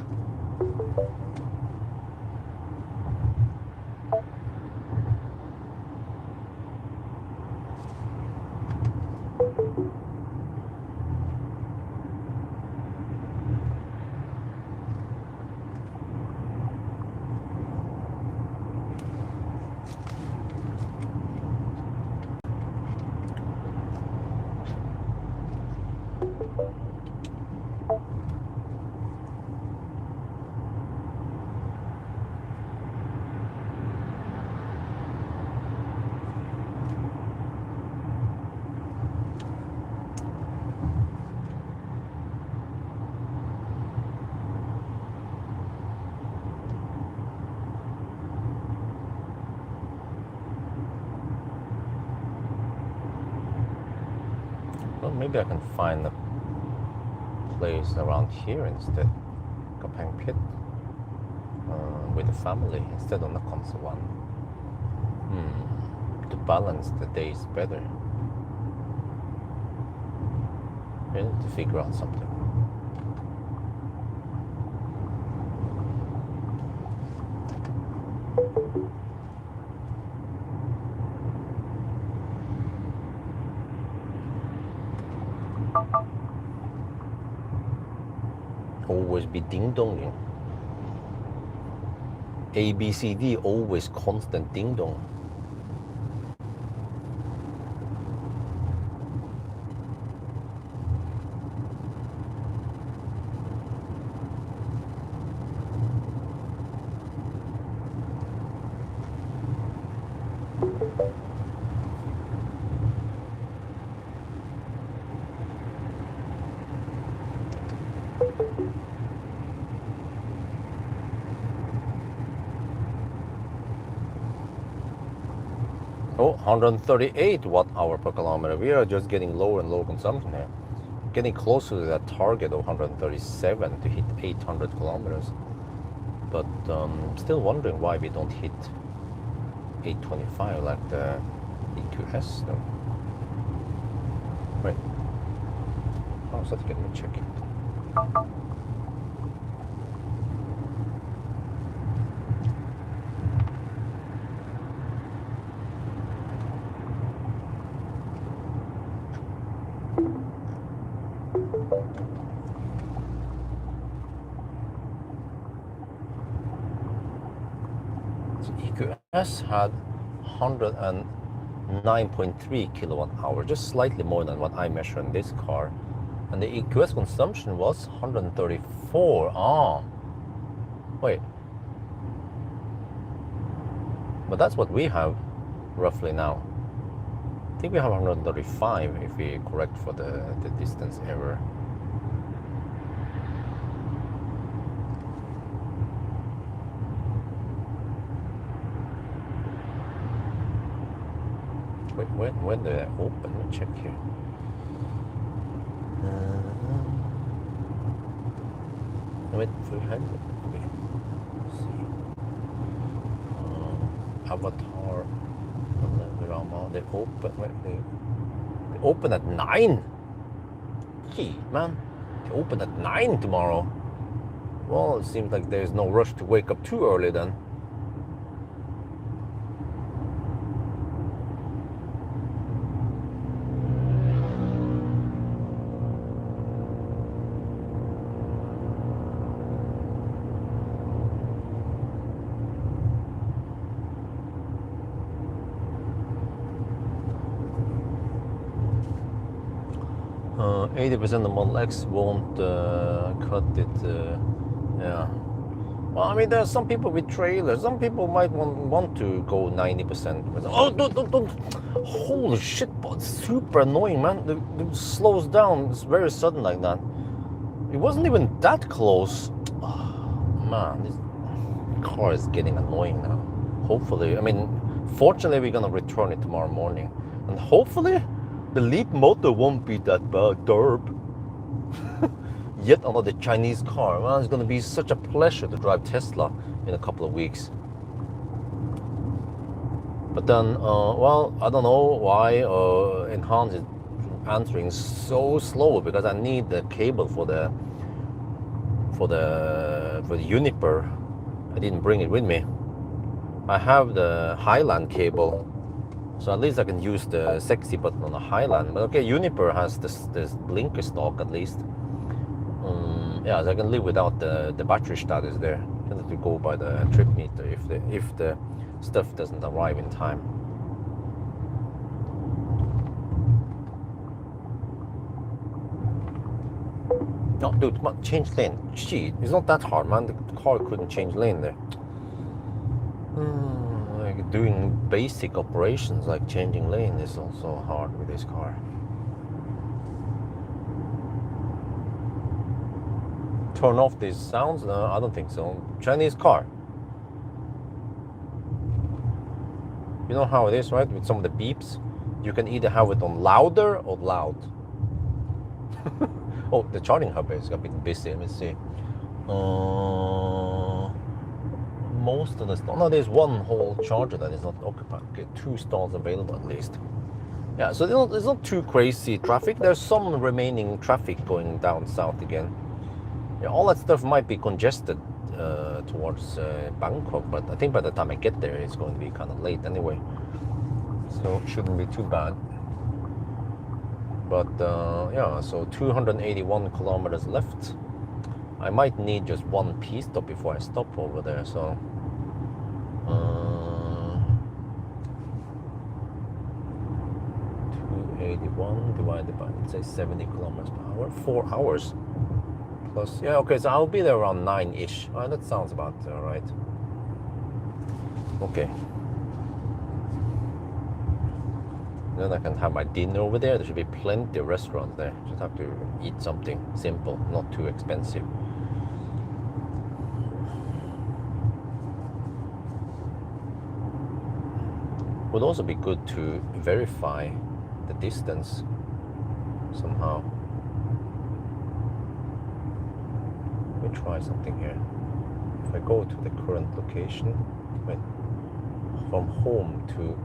maybe I can find a place around here instead. Kapang Pit with the family instead of Nakhon one. To balance the days better. We need to figure out something. Always be ding donging. A, B, C, D, always constant ding dong. Oh, 138 watt hour per kilometer. We are just getting lower and lower consumption here. Getting closer to that target of 137 to hit 800 kilometers. But still wondering why we don't hit 825 like the EQS though. Wait. Oh, so let me check it. EQS had 109.3 kilowatt hour, just slightly more than what I measure in this car. And the EQS consumption was 134. Ah, wait. But that's what we have roughly now. I think we have 135 if we correct for the distance error. Wait, when did I open? Let me check here. Wait, 300. Okay. Let's see. Avatr. They open. Wait, they open at 9. Gee, man. They open at 9 tomorrow. Well, it seems like there's no rush to wake up too early then. Uh, 80% of Model X won't cut it. Yeah. Well, I mean, there are some people with trailers. Some people might want to go 90%. Oh, don't. Holy shit, but it's super annoying, man. It slows down. It's very sudden like that. It wasn't even that close. Oh, man, this car is getting annoying now. Hopefully, I mean, fortunately, we're gonna return it tomorrow morning. And hopefully, the Leap motor won't be that bad, derp. Yet another Chinese car. Well, it's going to be such a pleasure to drive Tesla in a couple of weeks. But then, well, I don't know why Enhance is answering so slow, because I need the cable for the Uniper. I didn't bring it with me. I have the Highland cable. So at least I can use the sexy button on the Highland. But okay, Uniper has this blinker stock at least. Yeah, so I can live without the battery status there. I have to go by the trip meter if the stuff doesn't arrive in time. No, dude, come on, change lane. Gee, it's not that hard, man. The car couldn't change lane there. Like doing basic operations like changing lane is also hard with this car. Turn off these sounds? No, I don't think so. Chinese car. You know how it is, right? With some of the beeps, you can either have it on louder or loud. Oh, the charging hub is a bit busy. Let me see. Most of the stalls. No, there's one whole charger that is not occupied. Okay, 2 stalls available at least. Yeah, so it's not too crazy traffic. There's some remaining traffic going down south again. Yeah, all that stuff might be congested towards Bangkok, but I think by the time I get there, it's going to be kind of late anyway. So it shouldn't be too bad. But yeah, so 281 kilometers left. I might need just one P stop before I stop over there, so 281 divided by, let's say, 70 kilometers per hour, 4 hours plus. Yeah, okay, so I'll be there around 9-ish. That sounds about right. Okay. Then I can have my dinner over there. There should be plenty of restaurants there. Just have to eat something simple, not too expensive. Would also be good to verify the distance somehow. Let me try something here. If I go to the current location, wait, from home to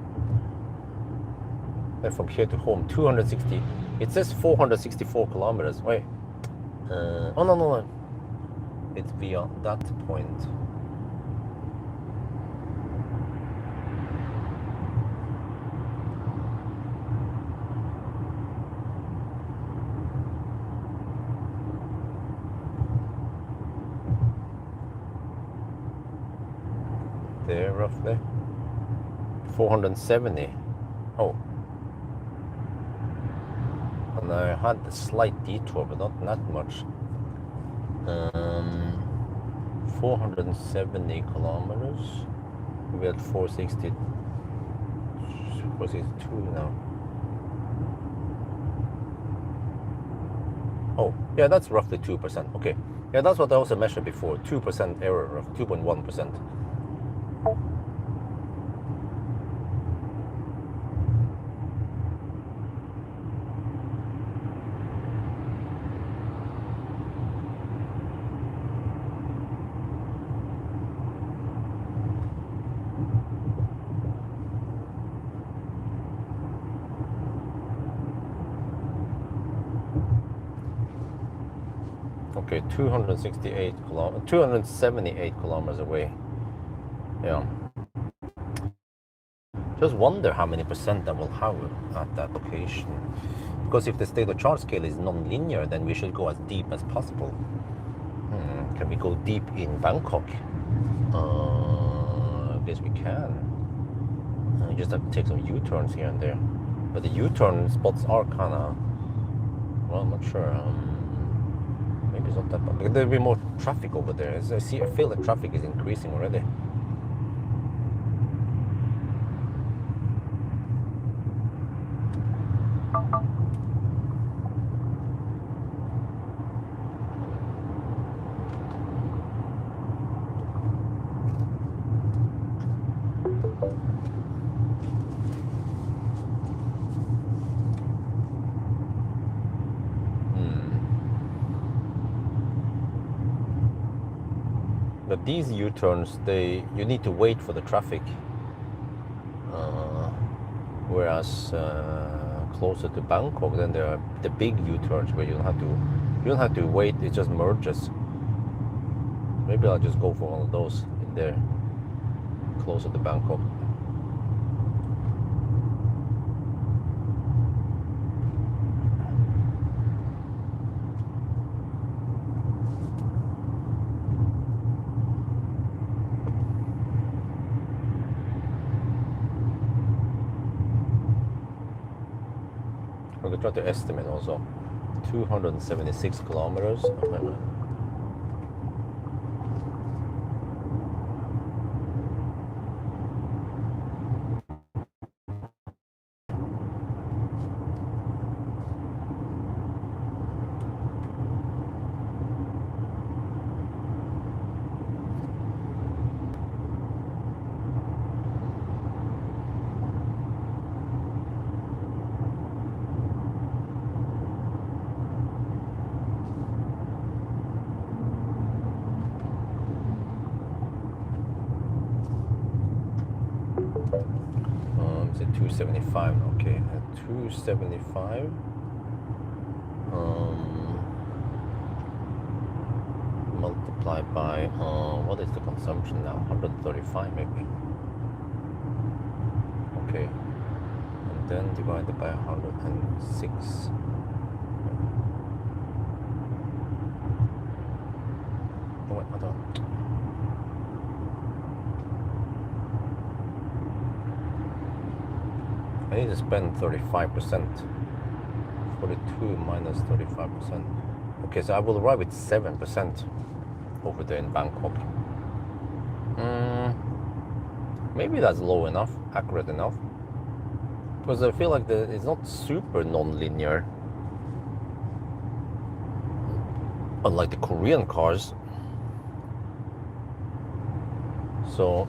from here to home, 260. It says 464 kilometers. Wait. Oh no. It's via that point. There, roughly 470. Oh. And I had a slight detour, but not that much. 470 kilometers. We're at 462 now. Oh, yeah, that's roughly 2%. Okay. Yeah, that's what I also measured before. 2% error, of 2.1%. Okay, 278 kilometers away. Yeah. Just wonder how many percent I will have at that location. Because if the state of charge scale is non-linear, then we should go as deep as possible. Can we go deep in Bangkok? I guess we can. You just have to take some U-turns here and there. But the U-turn spots are kind of, well, I'm not sure. Maybe it's not that bad. But there'll be more traffic over there. I feel the traffic is increasing already. But these U-turns, you need to wait for the traffic. Whereas closer to Bangkok, then there are the big U-turns where you don't have to wait. It just merges. Maybe I'll just go for one of those in there, closer to Bangkok. I'm going to try to estimate also. 276 kilometers. 275. Okay, 275. Multiplied by what is the consumption now? 135 maybe. Okay, and then divided by 106. Oh wait, hold on. I need to spend 35%. 42 minus 35%. Okay, so I will arrive with 7% over there in Bangkok. Maybe that's low enough, accurate enough. Because I feel like it's not super non-linear. Unlike the Korean cars. So,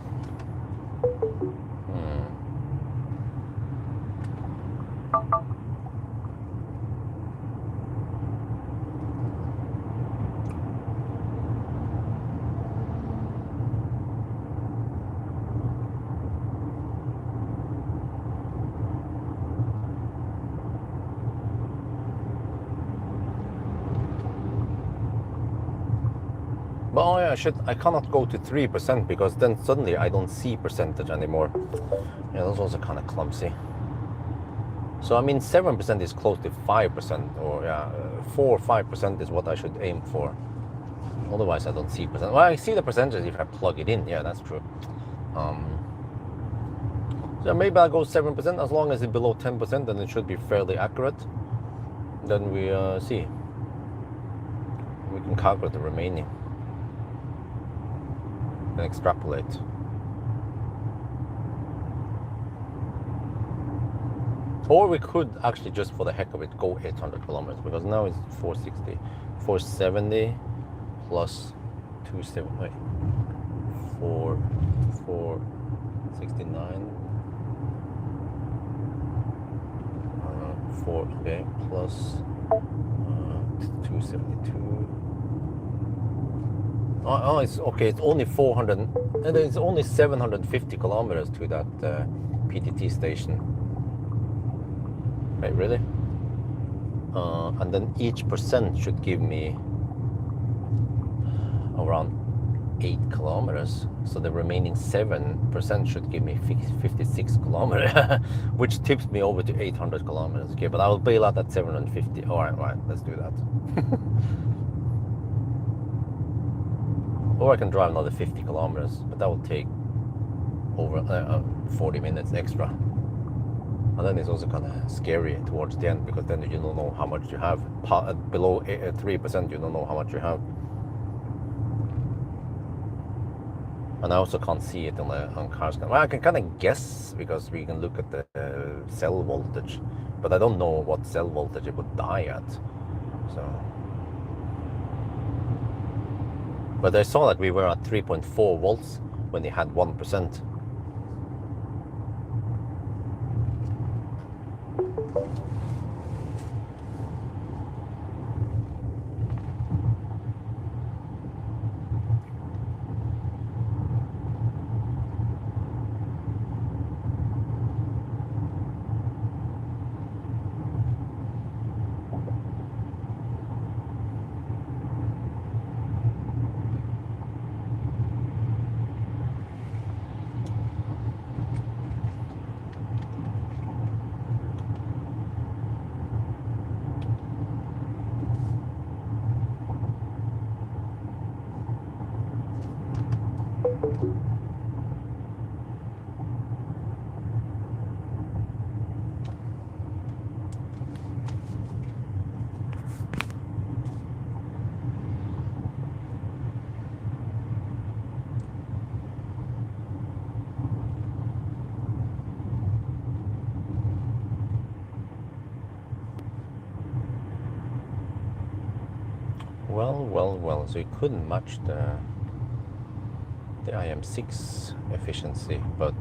but oh yeah, I cannot go to 3% because then suddenly I don't see percentage anymore. Yeah, that's also kind of clumsy. So I mean 7% is close to 5%, or yeah, 4 or 5% is what I should aim for. Otherwise I don't see percent. Well, I see the percentage if I plug it in, yeah, that's true. So maybe I'll go 7%, as long as it's below 10%, then it should be fairly accurate. Then we see. We can calculate the remaining. And extrapolate. Or we could actually, just for the heck of it, go 800 kilometers, because now it's 460. 470 plus 270, wait, 469. 4, okay, plus 272. Oh, it's okay. It's only 400, and it's only 750 kilometers to that PTT station. Wait, really? And then each percent should give me around 8 kilometers. So the remaining 7% should give me 56 kilometers, which tips me over to 800 kilometers. Okay, but I will bail out at 750. All right, let's do that. Or I can drive another 50 kilometers, but that will take over 40 minutes extra. And then it's also kind of scary towards the end, because then you don't know how much you have. Below 3%, you don't know how much you have. And I also can't see it on car scan. Well, I can kind of guess, because we can look at the cell voltage, but I don't know what cell voltage it would die at. So, but I saw that we were at 3.4 volts when they had 1%. Well, so it couldn't match the IM6 efficiency, but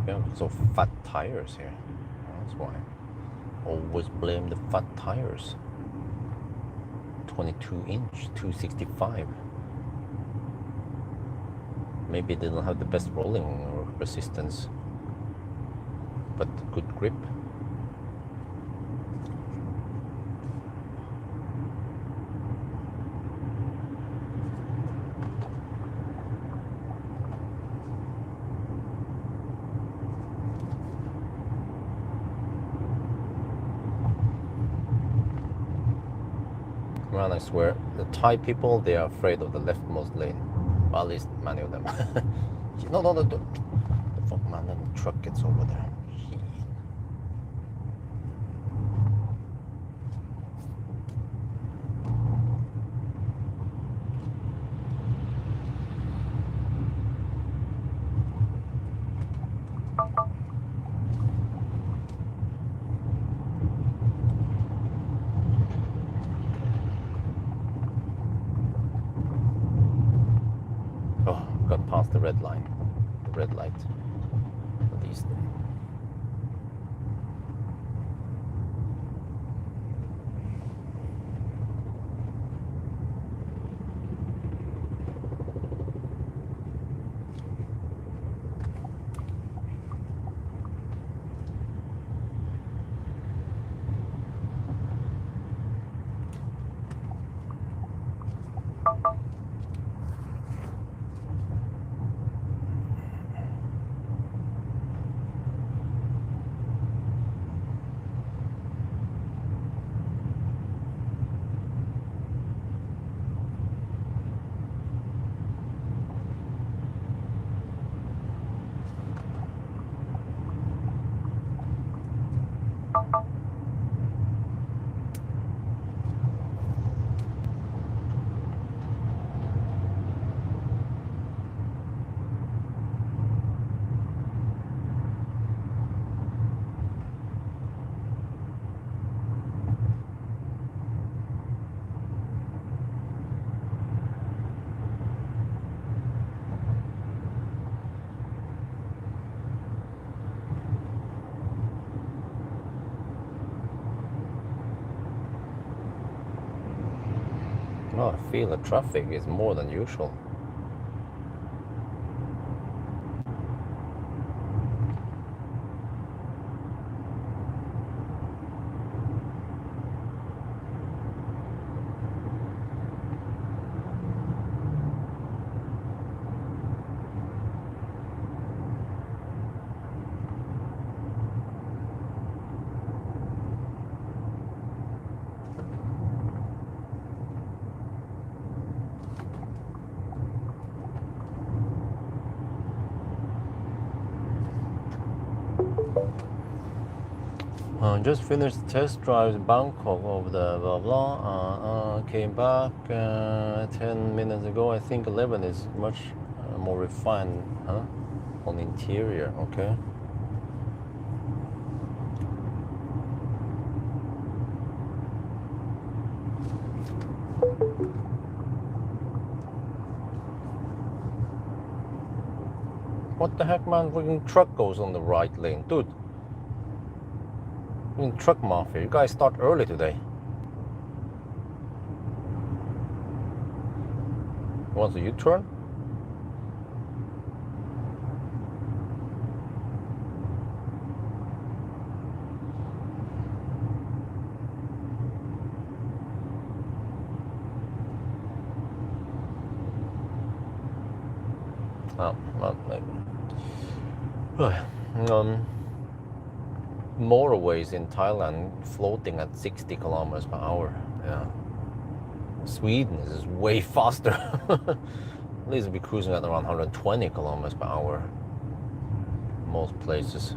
we have so fat tires here. That's why. Always blame the fat tires. 22-inch, 265. Maybe they don't have the best rolling resistance. but good grip. Man, I swear, the Thai people, they are afraid of the leftmost lane. Well, at least many of them. No, the fuck, man, the truck gets over there. Oh, got past the red line, the red light, at least. Oh, I feel the traffic is more than usual. Just finished test drive in Bangkok of the blah blah. Came back 10 minutes ago. I think 11 is much more refined, huh? On interior, okay. What the heck, man? Freaking truck goes on the right lane, dude. Truck mafia, you guys start early today. Wants a U-turn? Oh, well, maybe. Motorways in Thailand floating at 60 kilometers per hour. Yeah. Sweden is way faster. At least we'll be cruising at around 120 kilometers per hour. Most places.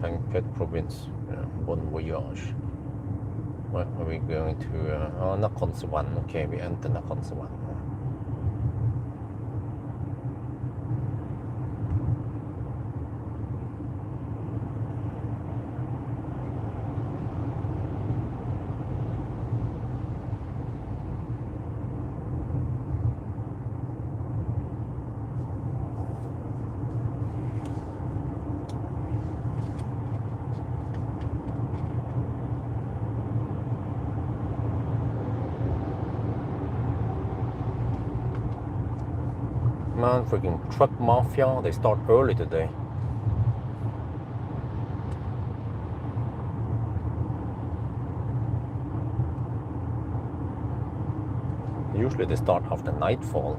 Lampang province, Bon Voyage. Where are we going to? Nakhon Sawan. Okay, we enter Nakhon Sawan. Man, freaking truck mafia, they start early today. Usually they start after nightfall.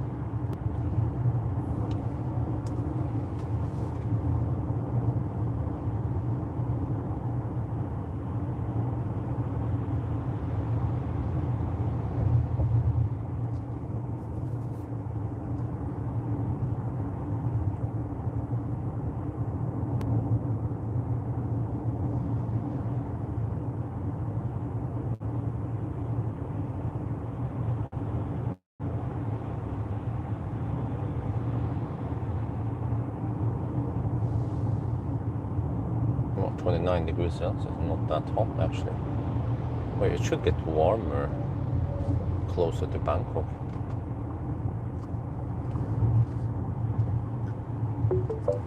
Well, 29 degrees Celsius, not that hot actually. Wait, it should get warmer closer to Bangkok.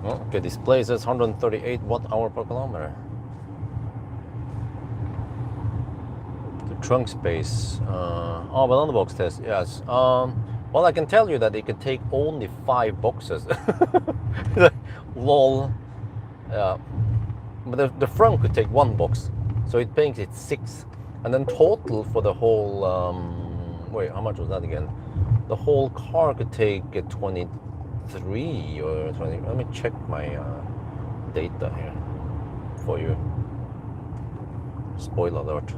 Oh, okay, display says 138 watt-hour per kilometer. The trunk space. Oh, but on the box test, yes. Well, I can tell you that it can take only 5 boxes. Lol. But the front could take 1 box, so it makes it 6. And then total for the whole, wait, how much was that again? The whole car could take 23 or 20. Let me check my data here for you. Spoiler alert.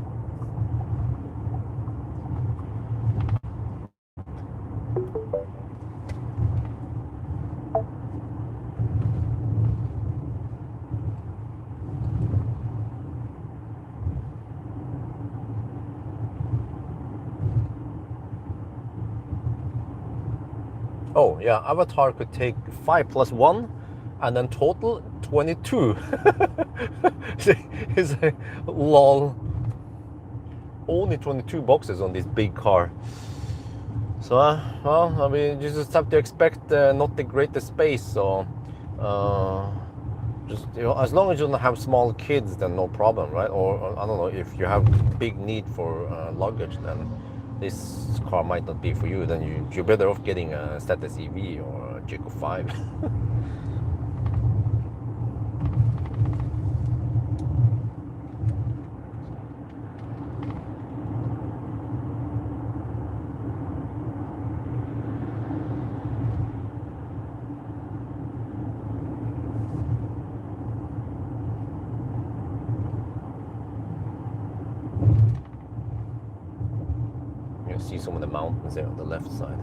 Oh yeah, Avatr could take 5 plus 1, and then total 22. It's a lol. Only 22 boxes on this big car. So well, I mean, you just have to expect not the greatest space. So just, you know, as long as you don't have small kids, then no problem, right? Or I don't know, if you have big need for luggage, then this car might not be for you. Then you're better off getting a Status EV or a Jaco 5. See some of the mountains there on the left side.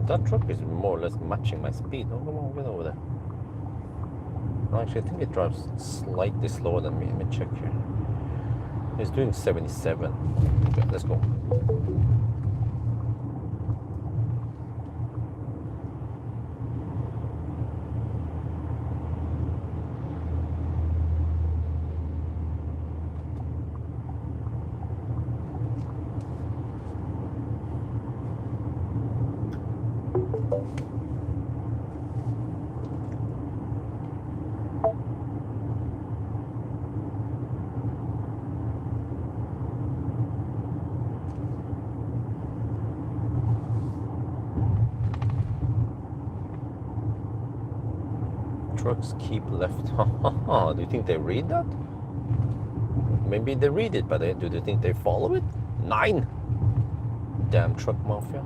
That truck is more or less matching my speed. Oh, come on, get over there. No, actually, I think it drives slightly slower than me. Let me check here. It's doing 77. Okay, let's go. Trucks keep left. Do you think they read that? Maybe they read it, but do you think they follow it? 9. Damn truck mafia.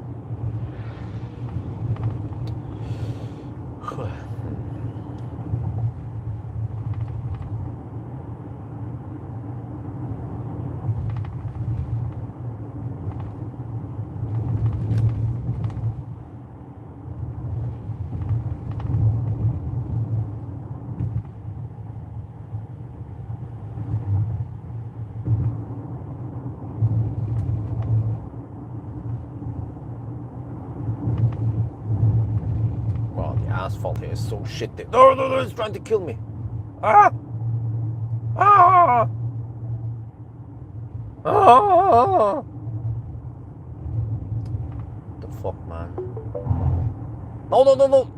Asphalt here is so shitty. No, no, no, it's trying to kill me. Ah! Ah! Ah! The fuck, man? No, no, no, no!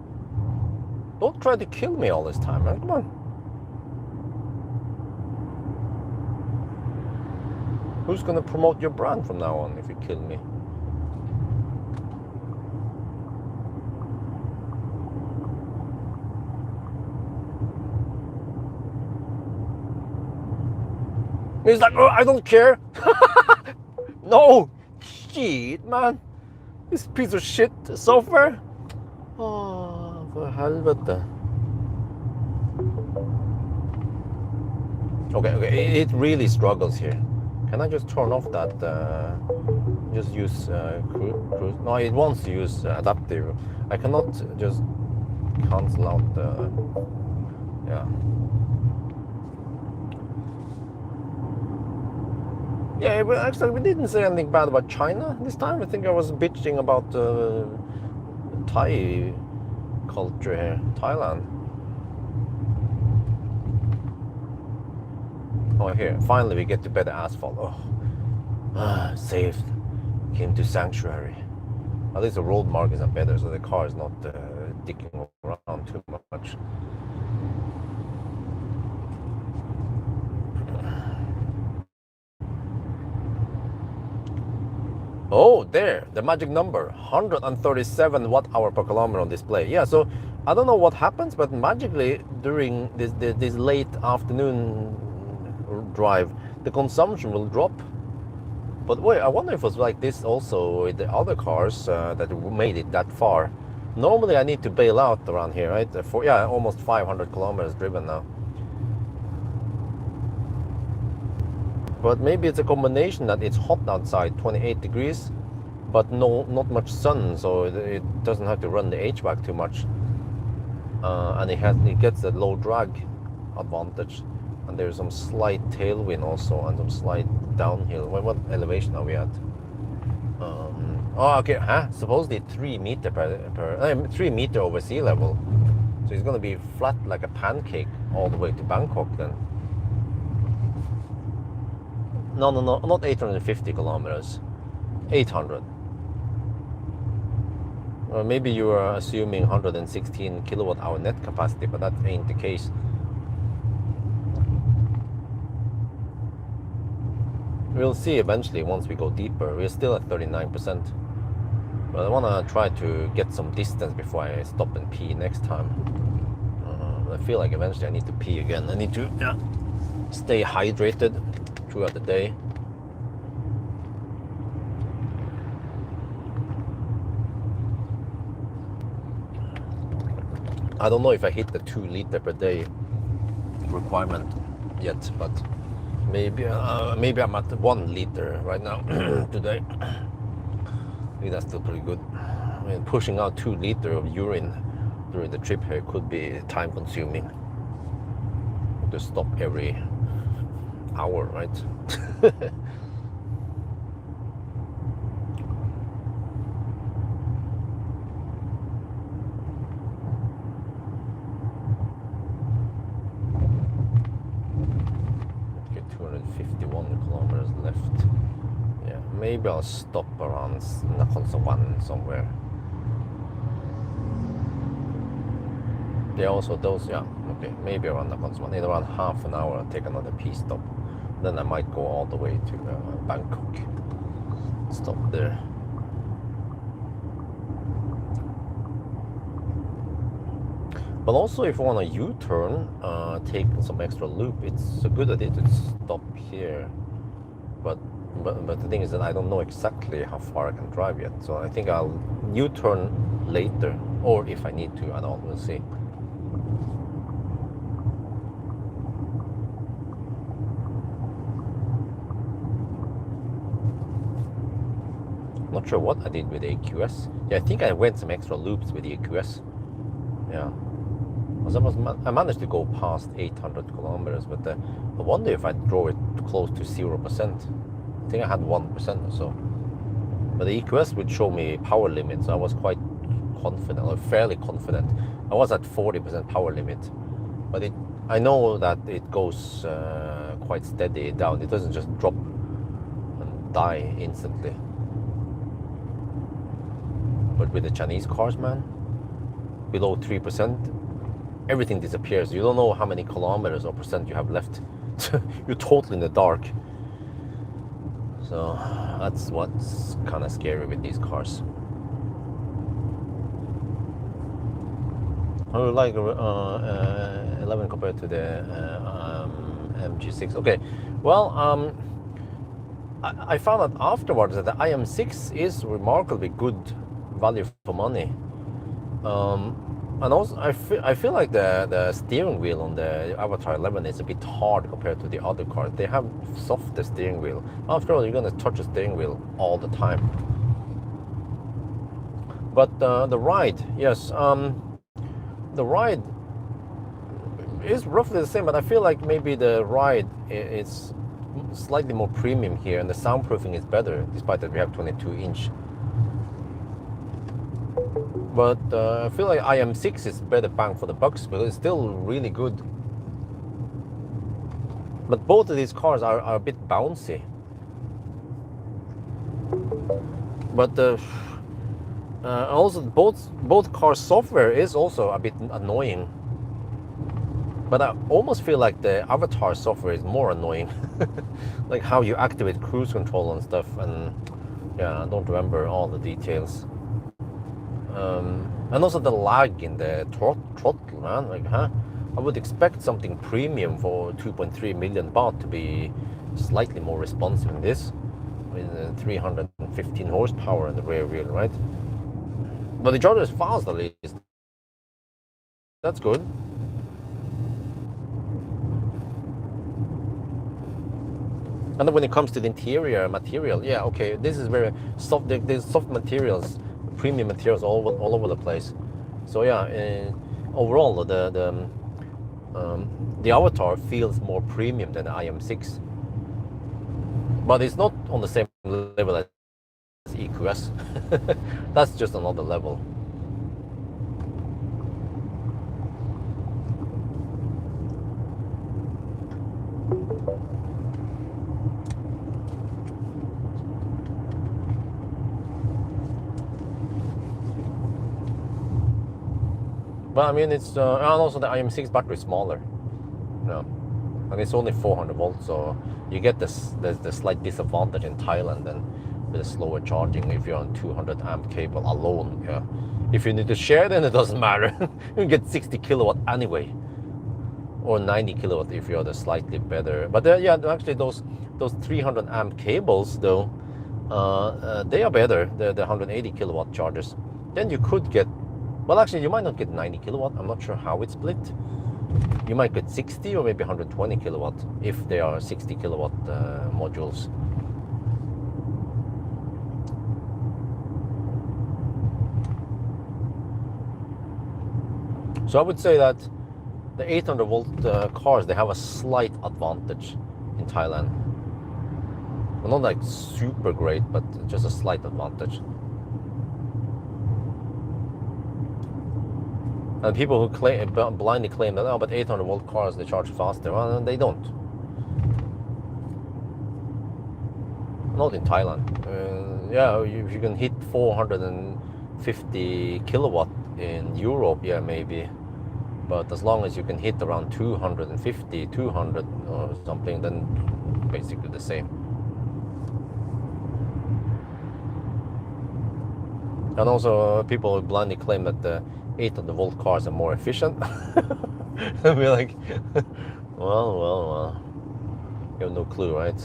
Don't try to kill me all this time, man. Come on. Who's gonna promote your brand from now on if you kill me? He's like, oh, I don't care. No, shit, man. This piece of shit software. Oh, för helvete. Okay, it really struggles here. Can I just turn off that? Just use cruise? No, it wants to use adaptive. I cannot just cancel out the. Yeah. Yeah, but actually we didn't say anything bad about China this time. I think I was bitching about Thai culture here, Thailand. Oh, here, finally we get to better asphalt. Oh, saved. Came to sanctuary. At least the road markings are better, so the car is not dicking around too much. Oh, there, the magic number, 137 watt-hour per kilometer on display. Yeah, so I don't know what happens, but magically during this late afternoon drive, the consumption will drop. But wait, I wonder if it was like this also with the other cars that made it that far. Normally I need to bail out around here, right? Yeah, almost 500 kilometers driven now. But maybe it's a combination that it's hot outside, 28 degrees, but not much sun, so it doesn't have to run the HVAC too much. And it gets the low drag advantage. And there's some slight tailwind also, and some slight downhill. What elevation are we at? Oh, okay, supposedly 3 meter 3 meter over sea level. So it's gonna be flat like a pancake all the way to Bangkok then. No, not 850 kilometers. 800. Maybe you are assuming 116 kilowatt-hour net capacity, but that ain't the case. We'll see eventually once we go deeper. We're still at 39%. But I want to try to get some distance before I stop and pee next time. I feel like eventually I need to pee again. I need to stay hydrated throughout the day. I don't know if I hit the 2 liter per day requirement yet, but maybe I'm at 1 liter right now today. I think that's still pretty good. I mean, pushing out 2 liters of urine during the trip here could be time consuming. To stop every hour, right? Okay, 251 kilometers left. Yeah, maybe I'll stop around Nakhon Sawan somewhere. There are also those, yeah. Okay, maybe around Nakhon Sawan. In around half an hour, I'll take another pee stop. Then I might go all the way to Bangkok. Stop there. But also, if you want a U-turn, take some extra loop. It's a good idea to stop here. But But the thing is that I don't know exactly how far I can drive yet. So I think I'll U-turn later, or if I need to, I don't know, we'll see. Not sure what I did with the AQS. Yeah, I think I went some extra loops with the AQS. Yeah. I managed to go past 800 kilometers, but I wonder if I drove it close to 0%. I think I had 1% or so. But the EQS would show me power limit, so I was quite confident, or fairly confident. I was at 40% power limit, but I know that it goes quite steady down. It doesn't just drop and die instantly. But with the Chinese cars, man, below 3%, everything disappears. You don't know how many kilometers or percent you have left. You're totally in the dark. So that's what's kind of scary with these cars. I would like 11 compared to the MG6. Okay, well, I found out afterwards that the IM6 is remarkably good value for money. And also, I feel like the steering wheel on the Avatr 11 is a bit hard compared to the other cars. They have softer steering wheel. After all, you're gonna touch the steering wheel all the time. But the ride, yes, the ride is roughly the same. But I feel like maybe the ride is slightly more premium here, and the soundproofing is better, despite that we have 22-inch. But I feel like IM6 is better bang for the bucks, but it's still really good. But both of these cars are a bit bouncy. But also both cars' software is also a bit annoying. But I almost feel like the Avatr software is more annoying. Like how you activate cruise control and stuff, and yeah, I don't remember all the details. And also the lag in the throttle, man. Like, I would expect something premium for 2.3 million baht to be slightly more responsive than this, with 315 horsepower in the rear wheel, right? But the charger is fast, at least. That's good. And then when it comes to the interior material, yeah, okay, this is very soft. There's soft materials, premium materials all over the place. So yeah, overall the Avatr feels more premium than the IM6, but it's not on the same level as EQS. That's just another level. But I mean, it's and also the IM6 battery is smaller, and it's only 400 volts, so you get the slight disadvantage in Thailand and with the slower charging if you're on 200 amp cable alone. Yeah, if you need to share, then it doesn't matter. You get 60 kilowatt anyway, or 90 kilowatt if you're the slightly better. But yeah, actually those 300 amp cables though, they are better. The 180 kilowatt chargers. Then you could get. Well, actually, you might not get 90 kilowatt. I'm not sure how it's split. You might get 60 or maybe 120 kilowatt if they are 60 kilowatt modules. So I would say that the 800 volt cars, they have a slight advantage in Thailand. Well, not like super great, but just a slight advantage. And people who blindly claim that, oh, but 800 volt cars, they charge faster. Well, they don't. Not in Thailand. Yeah, if you can hit 450 kilowatt in Europe, yeah, maybe. But as long as you can hit around 250, 200 or something, then basically the same. And also people who blindly claim that the 800 volt cars are more efficient. And we're like, well, you have no clue, right?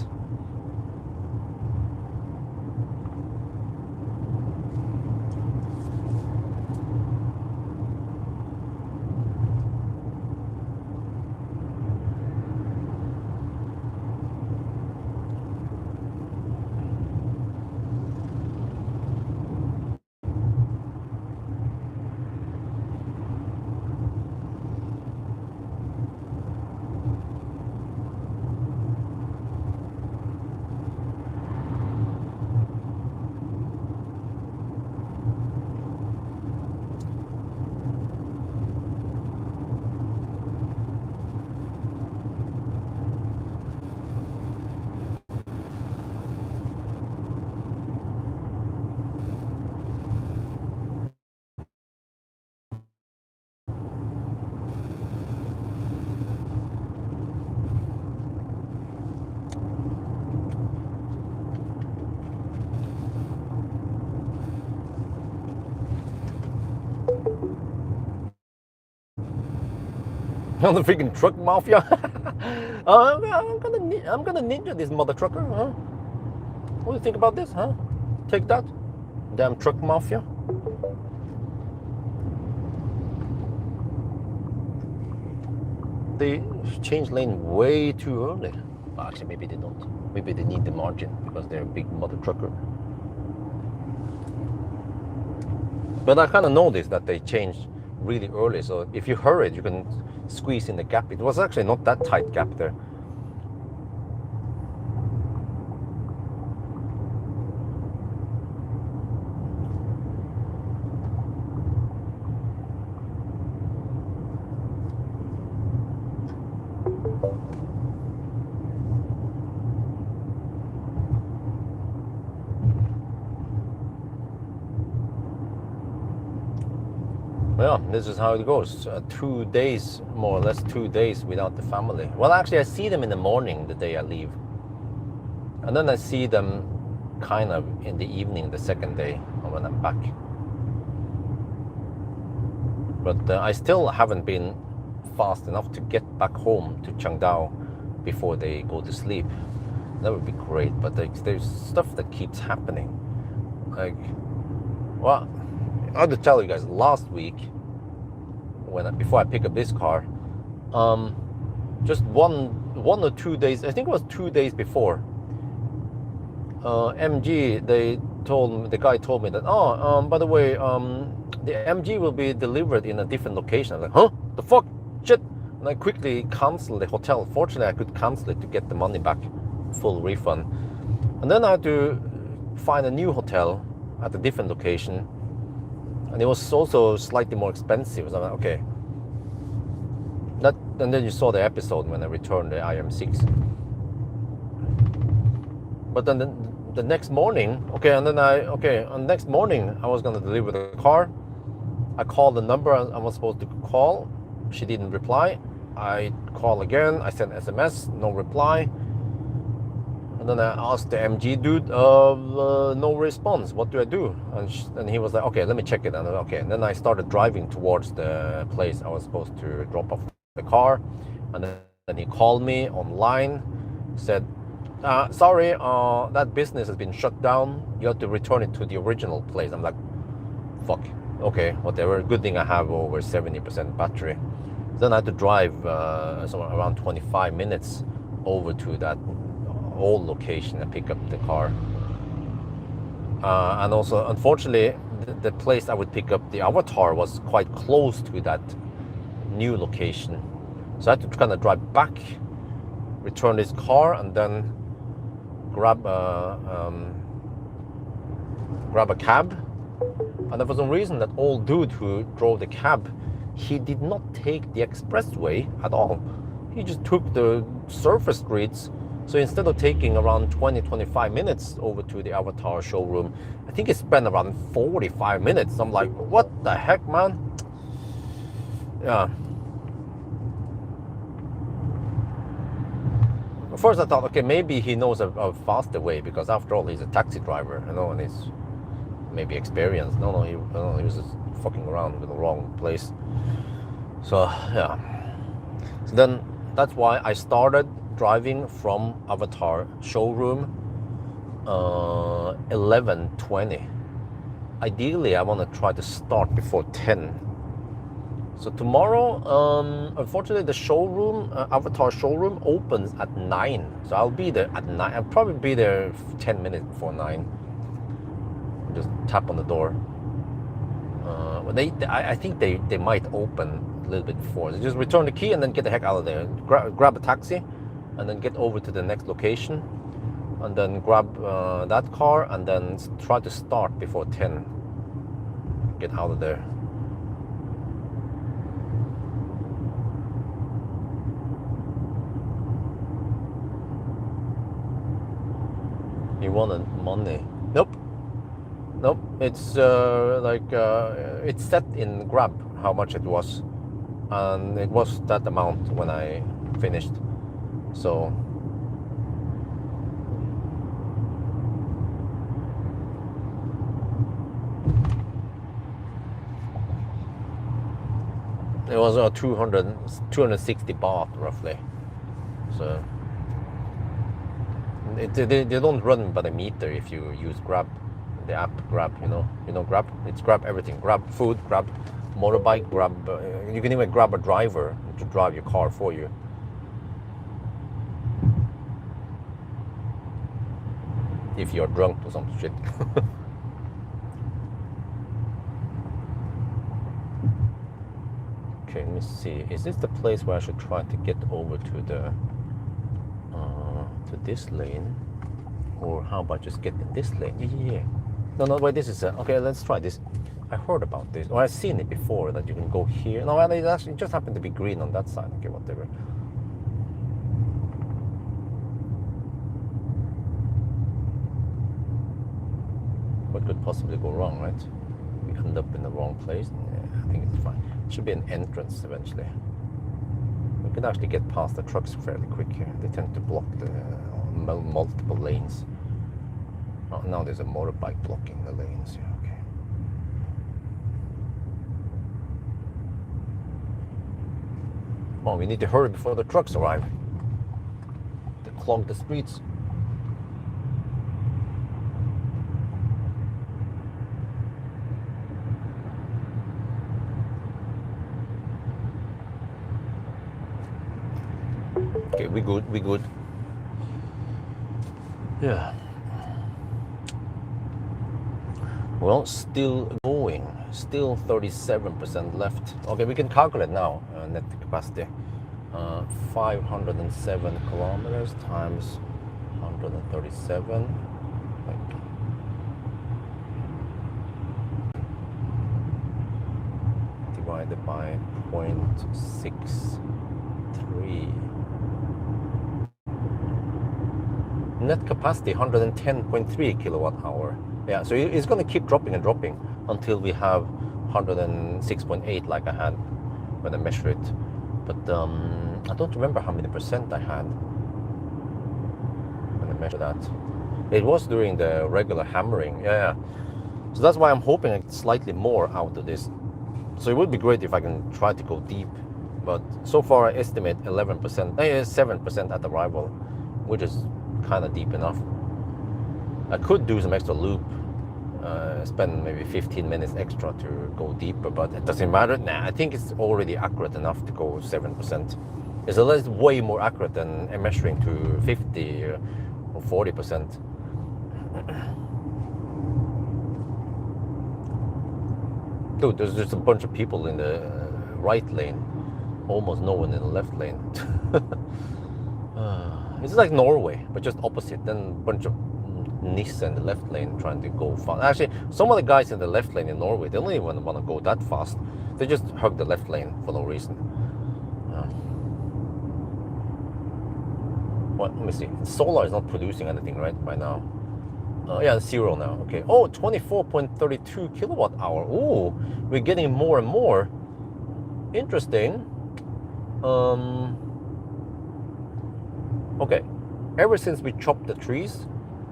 On the freaking truck mafia. I'm gonna ninja this mother trucker, huh? What do you think about this, huh? Take that, damn truck mafia. They change lane way too early. Well, actually, maybe they don't. Maybe they need the margin because they're a big mother trucker. But I kind of noticed that they changed really early. So if you hurry, you can squeeze in the gap. It was actually not that tight gap there. Yeah, this is how it goes. 2 days, more or less 2 days without the family. Well, actually, I see them in the morning the day I leave. And then I see them kind of in the evening the second day when I'm back. But I still haven't been fast enough to get back home to Chiang Dao before they go to sleep. That would be great, but there's stuff that keeps happening. Like, well, I have to tell you guys, last week, before I pick up this car, just one or 2 days, I think it was 2 days before, MG, the guy told me that, by the way, the MG will be delivered in a different location. I was like, huh? The fuck? Shit! And I quickly canceled the hotel. Fortunately, I could cancel it to get the money back, full refund. And then I had to find a new hotel at a different location. And it was also slightly more expensive. So I'm like, okay. And then you saw the episode when I returned the IM6. But then the next morning, on the next morning I was gonna deliver the car. I called the number I was supposed to call. She didn't reply. I called again. I sent SMS, no reply. And then I asked the MG dude, no response. What do I do? And he was like, okay, let me check it. And okay. And then I started driving towards the place I was supposed to drop off the car. And then he called me online, said, sorry, that business has been shut down. You have to return it to the original place. I'm like, fuck. Okay, whatever. Good thing I have over 70% battery. Then I had to drive somewhere around 25 minutes over to that old location and pick up the car. And also, unfortunately, the place I would pick up the Avatr was quite close to that new location. So I had to kind of drive back, return this car, and then grab a cab. And then for some reason, that old dude who drove the cab, he did not take the expressway at all. He just took the surface streets. So instead of taking around 20-25 minutes over to the Avatr showroom, I think it spent around 45 minutes. I'm like, what the heck, man? Yeah. At first I thought, okay, maybe he knows a faster way, because after all, he's a taxi driver, you know, and he's maybe experienced. No, he was just fucking around with the wrong place. So, yeah. So then, that's why I started driving from Avatr showroom 11:20. Ideally, I want to try to start before 10. So tomorrow, unfortunately, the showroom, Avatr showroom, opens at 9. So I'll be there at 9. I'll probably be there 10 minutes before 9. Just tap on the door. I think they might open a little bit before. So just return the key and then get the heck out of there. Grab a taxi, and then get over to the next location, and then grab that car, and then try to start before 10. Get out of there. You wanted money? Nope. It's it's set in Grab how much it was, and it was that amount when I finished. So It was 260 baht roughly. So they don't run by the meter if you use Grab, the app Grab. You know Grab. It's Grab everything. Grab food, Grab motorbike, Grab. You can even grab a driver to drive your car for you. If you're drunk or some shit. Okay, let me see. Is this the place where I should try to get over to the to this lane, or how about just get in this lane? Yeah. No, wait. This is okay. Let's try this. I heard about this, or I've seen it before that you can go here. No, it actually just happened to be green on that side. Okay, whatever. What could possibly go wrong, right? We end up in the wrong place. Yeah, I think it's fine. It should be an entrance eventually. We can actually get past the trucks fairly quick here. They tend to block the multiple lanes. Oh, now there's a motorbike blocking the lanes. Yeah, okay. Oh, we need to hurry before the trucks arrive. They clog the streets. Okay, we good. Yeah. Well, still going. Still 37% left. Okay, we can calculate now net capacity. 507 kilometers times 137. Divided by 0.63. Net capacity 110.3 kilowatt hour. Yeah, so it's going to keep dropping and dropping until we have 106.8 like I had when I measured it. But I don't remember how many percent I had when I measured that. It was during the regular hammering. Yeah. So that's why I'm hoping I get slightly more out of this. So it would be great if I can try to go deep. But so far I estimate 7% at arrival, which is kind of deep enough. I could do some extra loop, spend maybe 15 minutes extra to go deeper, but it doesn't matter. Nah, I think it's already accurate enough to go 7%. It's at least way more accurate than measuring to 50 or 40%. Dude, there's just a bunch of people in the right lane, almost no one in the left lane. It's like Norway, but just opposite. Then a bunch of Nis in the left lane trying to go fast. Actually, some of the guys in the left lane in Norway, they don't even want to go that fast. They just hug the left lane for no reason. What? Let me see. Solar is not producing anything right by now. Yeah, 0 now. Okay. Oh, 24.32 kilowatt hour. Oh, we're getting more and more. Interesting. Okay, ever since we chopped the trees,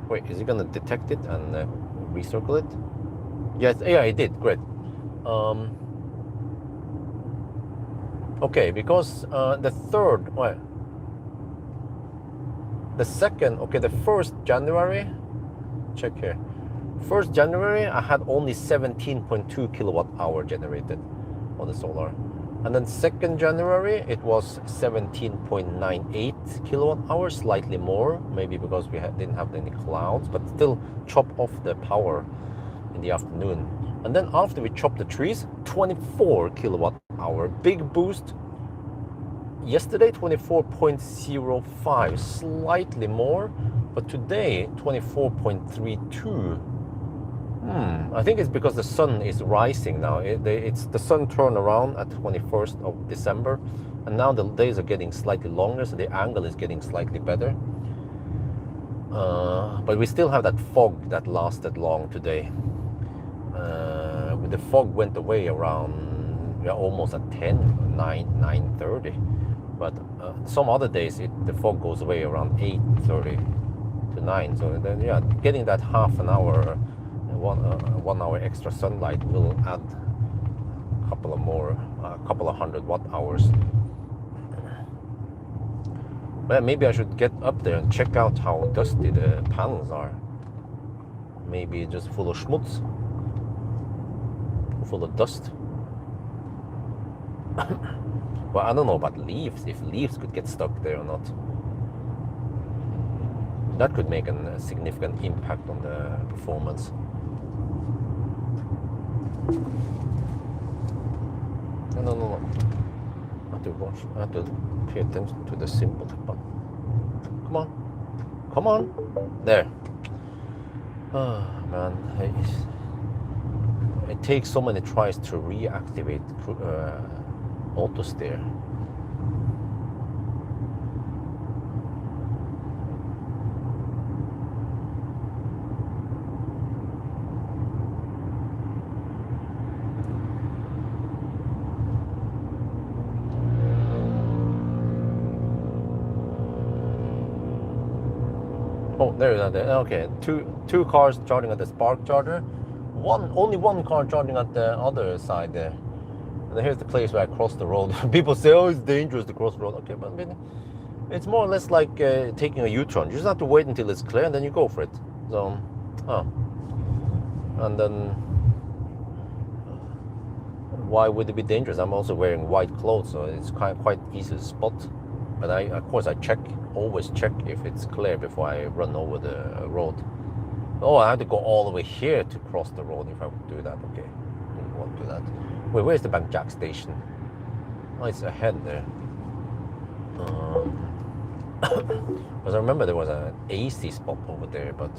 wait, is it gonna detect it and recircle it? Yes, yeah, it did. Great. Okay, because the first January, check here. 1st January, I had only 17.2 kilowatt hour generated on the solar. And then 2nd January, it was 17.98 kilowatt hours, slightly more, maybe because we didn't have any clouds, but still chop off the power in the afternoon. And then after we chopped the trees, 24 kilowatt hour, big boost. Yesterday, 24.05, slightly more, but today, 24.32. I think it's because the sun is rising now. It's the sun turned around at 21st of December, and now the days are getting slightly longer, so the angle is getting slightly better. But we still have that fog that lasted long today. The fog went away around almost at 9:30. But some other days the fog goes away around 8:30 to 9. So then, yeah, getting that half an hour. 1 hour extra sunlight will add couple of 100 watt-hours. Well, maybe I should get up there and check out how dusty the panels are. Maybe just full of schmutz, full of dust. Well, I don't know about leaves, if leaves could get stuck there or not. That could make a significant impact on the performance. No. I have to watch. I have to pay attention to the symbol. Come on. There. Oh man, it takes so many tries to reactivate auto steer. Oh, there it is. Okay, two cars charging at the spark charger. Only one car charging at the other side there. And here's the place where I cross the road. People say, "Oh, it's dangerous to cross the road." Okay, but it's more or less like taking a U-turn. You just have to wait until it's clear, and then you go for it. So, and then why would it be dangerous? I'm also wearing white clothes, so it's quite easy to spot. But of course, I always check if it's clear before I run over the road. Oh, I have to go all the way here to cross the road if I would do that. Okay, I won't do that. Wait, where's the Bangjak station? Oh, it's ahead there. Because I remember there was an AC spot over there, but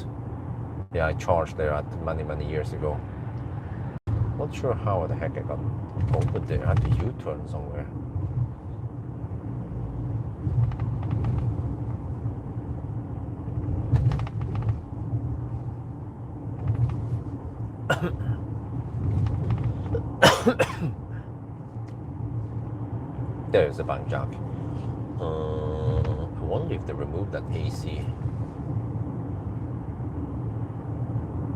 yeah, I charged there many years ago. Not sure how the heck I got over there. I had to U-turn somewhere. There's the Bangjak. I wonder if they removed that AC.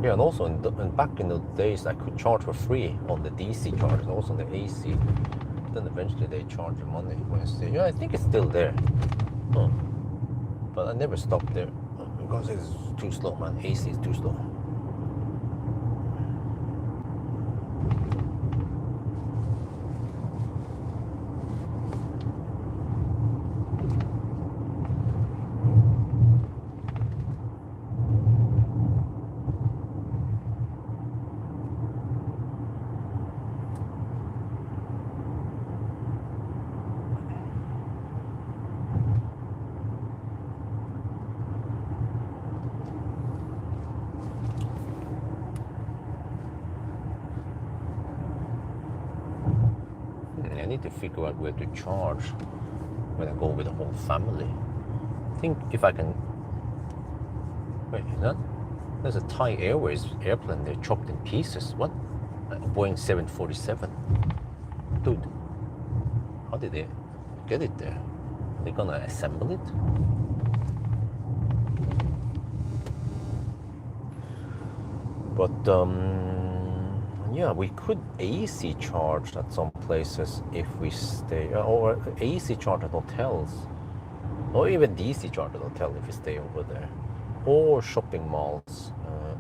Yeah, and also back in the days, I could charge for free on the DC chargers, also on the AC. Then eventually they charge the money. Yeah, I think it's still there. But I never stopped there because it's too slow, man. AC is too slow. I need to figure out where to charge when I go with the whole family. I think if I can... Wait, there's a Thai Airways airplane there chopped in pieces. What? A Boeing 747. Dude, how did they get it there? Are they gonna assemble it? But yeah, we could AC charge at some places if we stay, or AC charge at hotels, or even DC charge at hotel if we stay over there, or shopping malls,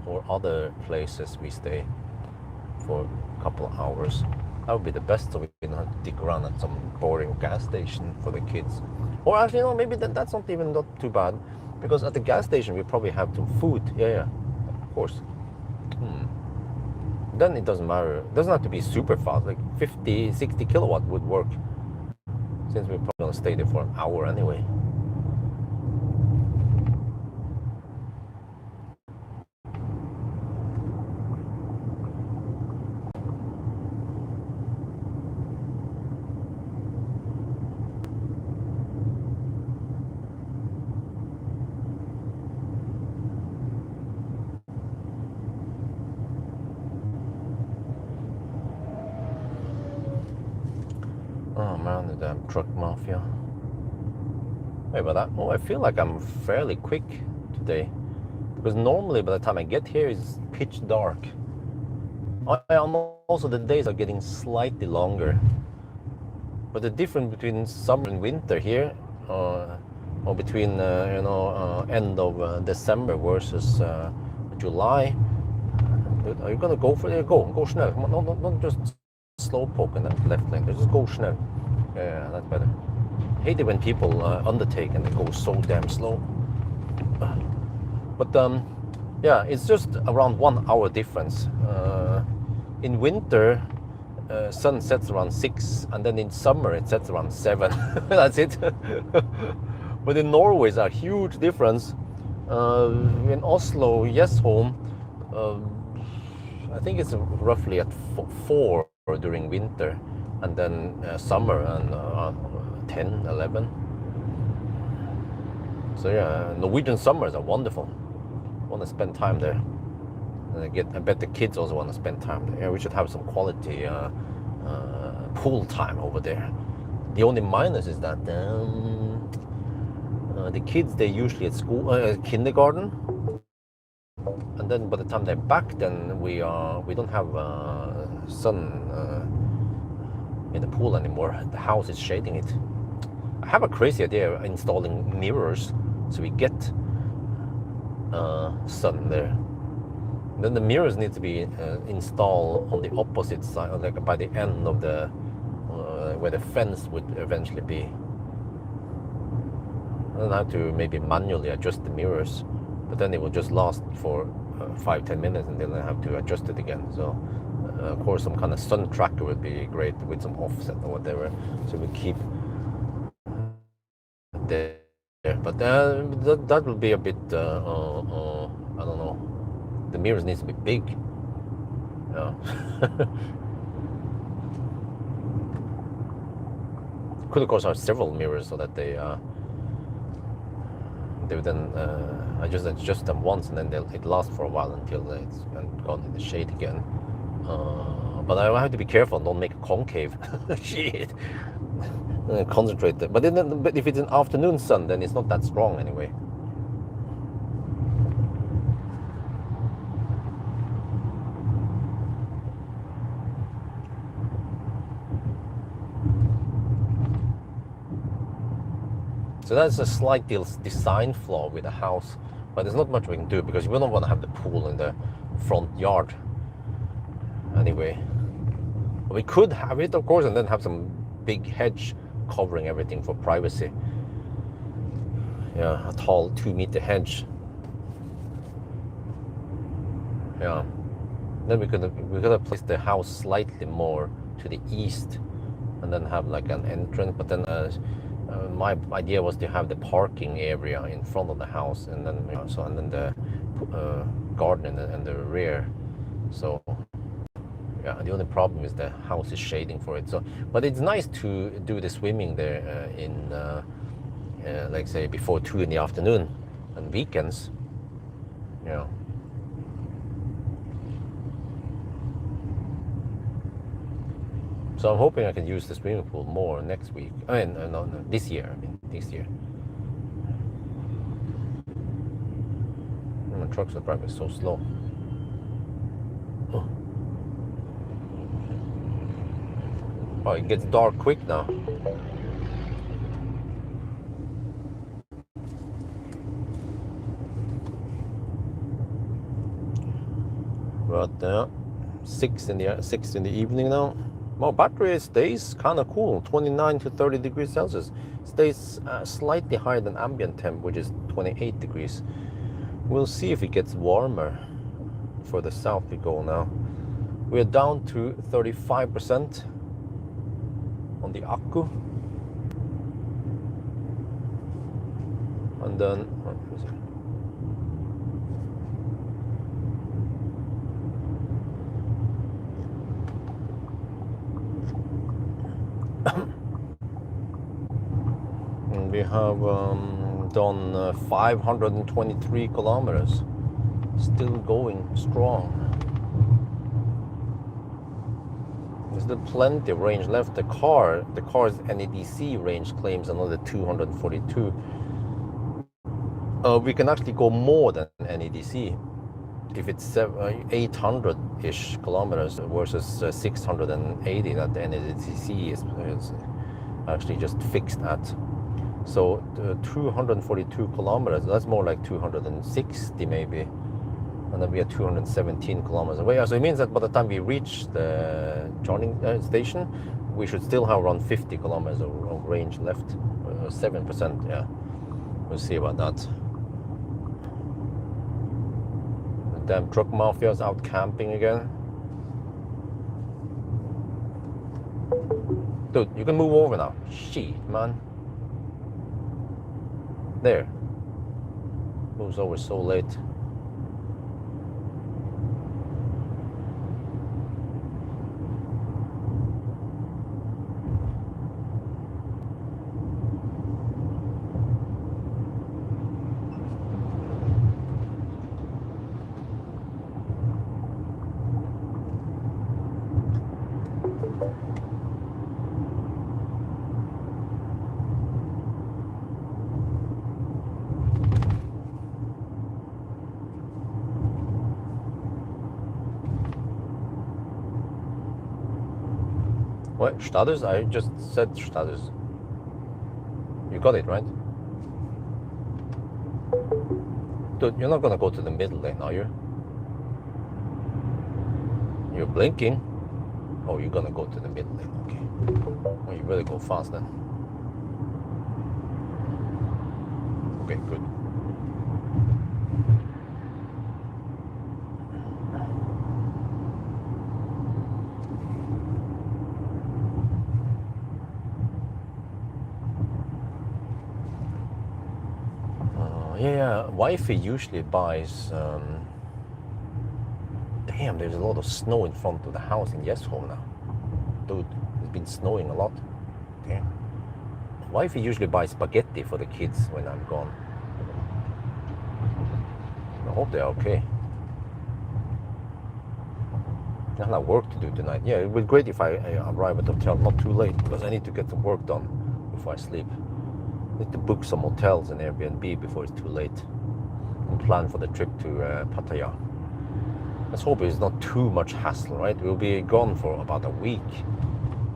or other places we stay for a couple of hours. That would be the best, so we can have to dig around at some boring gas station for the kids. Or actually, no, maybe that's not even not too bad, because at the gas station we probably have some food. Yeah, of course. Then it doesn't matter. It doesn't have to be super fast. Like 50, 60 kilowatt would work, since we're probably gonna stay there for an hour anyway. Oh man, the damn truck mafia. Wait about that. Oh, I feel like I'm fairly quick today. Because normally by the time I get here, it's pitch dark. Also the days are getting slightly longer. But the difference between summer and winter here, or between end of December versus July, are you gonna go for it? Go schnell. Come on, not just slow poke in that left lane. Just go schnell. Yeah, that's better. I hate it when people undertake and they go so damn slow. But yeah, it's just around 1 hour difference. In winter, sun sets around 6, and then in summer it sets around 7. That's it. But in Norway, it's a huge difference. In Oslo, Home, I think it's roughly at 4 during winter, and then summer and 10, 11. So yeah, Norwegian summers are wonderful. Want to spend time there. And I bet the kids also want to spend time there. Yeah, we should have some quality pool time over there. The only minus is that the kids, they're usually at school, kindergarten, and then by the time they're back, then we don't have sun in the pool anymore. The house is shading it. I have a crazy idea of installing mirrors so we get sun there. Then the mirrors need to be installed on the opposite side, like by the end of the where the fence would eventually be. I don't have to maybe manually adjust the mirrors, but then it will just last for 5-10 minutes, and then I have to adjust it again. So of course some kind of sun tracker would be great with some offset or whatever, so we keep there. But that will be a bit I don't know. The mirrors needs to be big. Yeah. Could of course have several mirrors so that they would then I just adjust them once, and then it lasts for a while until it's gone in the shade again. But I have to be careful, don't make a concave. Shit. Concentrate. But if it's an afternoon sun, then it's not that strong anyway. So that's a slight design flaw with the house, but there's not much we can do because we don't want to have the pool in the front yard anyway. We could have it, of course, and then have some big hedge covering everything for privacy. Yeah, a tall 2-meter hedge. Yeah. Then we could have placed the house slightly more to the east, and then have like an entrance. But then my idea was to have the parking area in front of the house, and then and then the garden in the rear. So yeah, the only problem is the house is shading for it. So, but it's nice to do the swimming there in like say before 2 in the afternoon and weekends. Yeah. So I'm hoping I can use the swimming pool more next week. I mean, no, this year. This year. My trucks are driving so slow. Oh, it gets dark quick now. But 6 in the evening now. Well, battery stays kind of cool, 29 to 30 degrees Celsius. Stays slightly higher than ambient temp, which is 28 degrees. We'll see if it gets warmer. Further south we go now. We're down to 35% on the Akku. And then, and we have done 523 kilometers. Still going strong. There's still plenty of range left. The car's NEDC range claims another 242. We can actually go more than NEDC. if it's 800-ish kilometers versus 680 that the NADCC is actually just fixed at. So 242 kilometers, that's more like 260 maybe. And then we are 217 kilometers away. So it means that by the time we reach the charging station, we should still have around 50 kilometers of range left. 7%, yeah. We'll see about that. The damn truck mafia's out camping again. Dude, you can move over now. Shit, man. There. Moves over so late. What? Status? I just said status. You got it, right? Dude, you're not gonna go to the middle lane, are you? You're blinking. Oh, you're gonna go to the middle lane, okay. Well, you better go fast then. Okay, good. Yeah, wifey usually buys. Damn, there's a lot of snow in front of the house in Yesholm now. Dude, it's been snowing a lot. Damn. Wifey usually buys spaghetti for the kids when I'm gone. I hope they're okay. I have work to do tonight. Yeah, it would be great if I arrive at the hotel not too late because I need to get some work done before I sleep. I need to book some hotels and Airbnb before it's too late and plan for the trip to Pattaya. Let's hope it's not too much hassle, right? We'll be gone for about a week,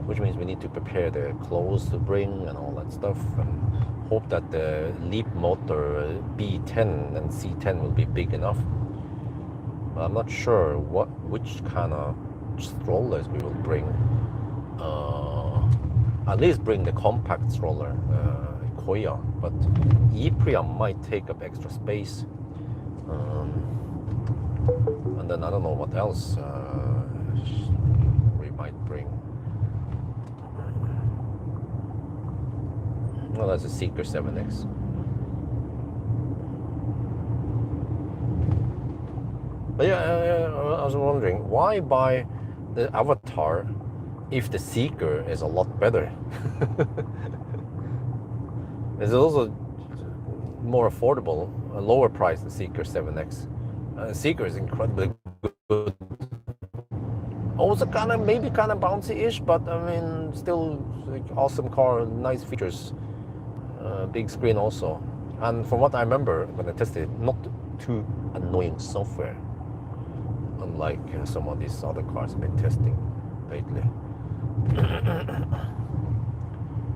which means we need to prepare the clothes to bring and all that stuff, and hope that the Leap motor B10 and C10 will be big enough. But I'm not sure which kind of strollers we will bring. At least bring the compact stroller, Koya, but Ypria might take up extra space. And then I don't know what else we might bring. Well, that's a Seeker 7X. But yeah, I was wondering, why buy the Avatr if the Seeker is a lot better? It's also more affordable, a lower price than Seeker 7X. Seeker is incredibly good. Also maybe kind of bouncy-ish, but I mean, still like awesome car, nice features, big screen also. And from what I remember when I tested it, not too annoying software, unlike some of these other cars I've been testing lately.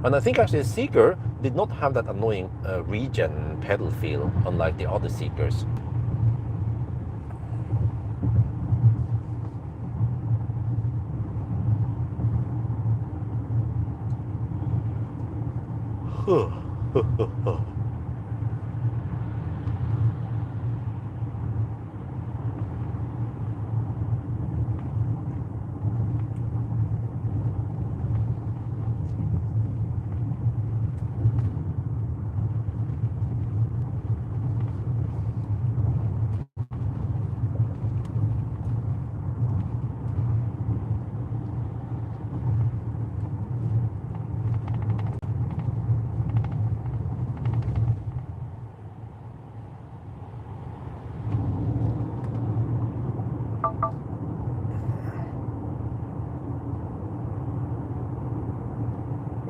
And I think actually the Seeker did not have that annoying regen pedal feel, unlike the other Seekers.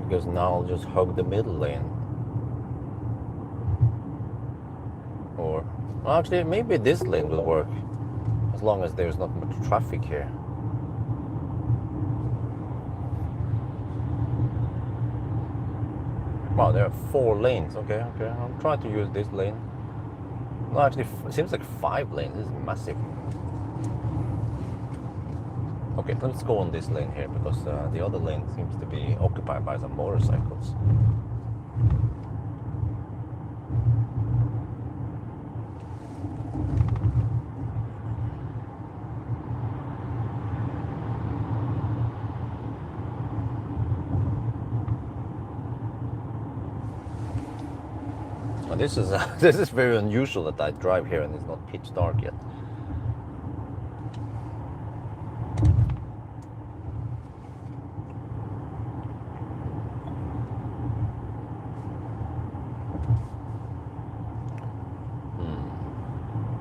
Because now I'll just hug the middle lane. Or, well, actually, maybe this lane will work. as long as there's not much traffic here. Wow, there are 4 lanes. Okay, I'm trying to use this lane. No, actually, it seems like 5 lanes. This is massive. Okay, let's go on this lane here because the other lane seems to be occupied by some motorcycles. This is this is very unusual that I drive here and it's not pitch dark yet.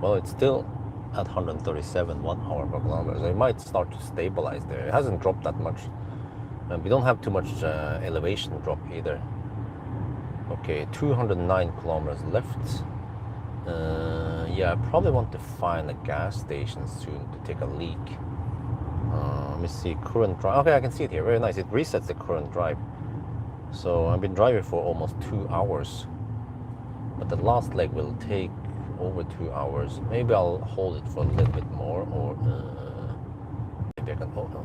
Well, it's still at 137 1 hour per kilometer, so it might start to stabilize there. It hasn't dropped that much, and we don't have too much elevation drop either. Okay, 209 kilometers left. Yeah, I probably want to find a gas station soon to take a leak. Let me see, current drive. Okay, I can see it here. Very nice. It resets the current drive. So I've been driving for almost 2 hours, but the last leg will take over 2 hours. Maybe I'll hold it for a little bit more, or maybe I can. Oh no!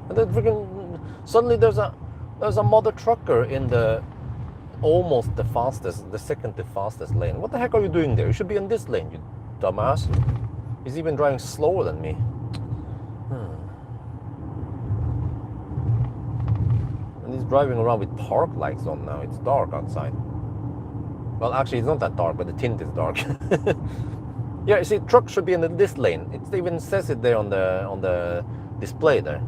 And then freaking suddenly there's a mother trucker in the almost the fastest, the second to fastest lane. What the heck are you doing there? You should be in this lane, you dumbass. He's even driving slower than me. And he's driving around with park lights on now. It's dark outside. Well, actually, it's not that dark, but the tint is dark. Yeah, you see, truck should be in this lane. It even says it there on the display there.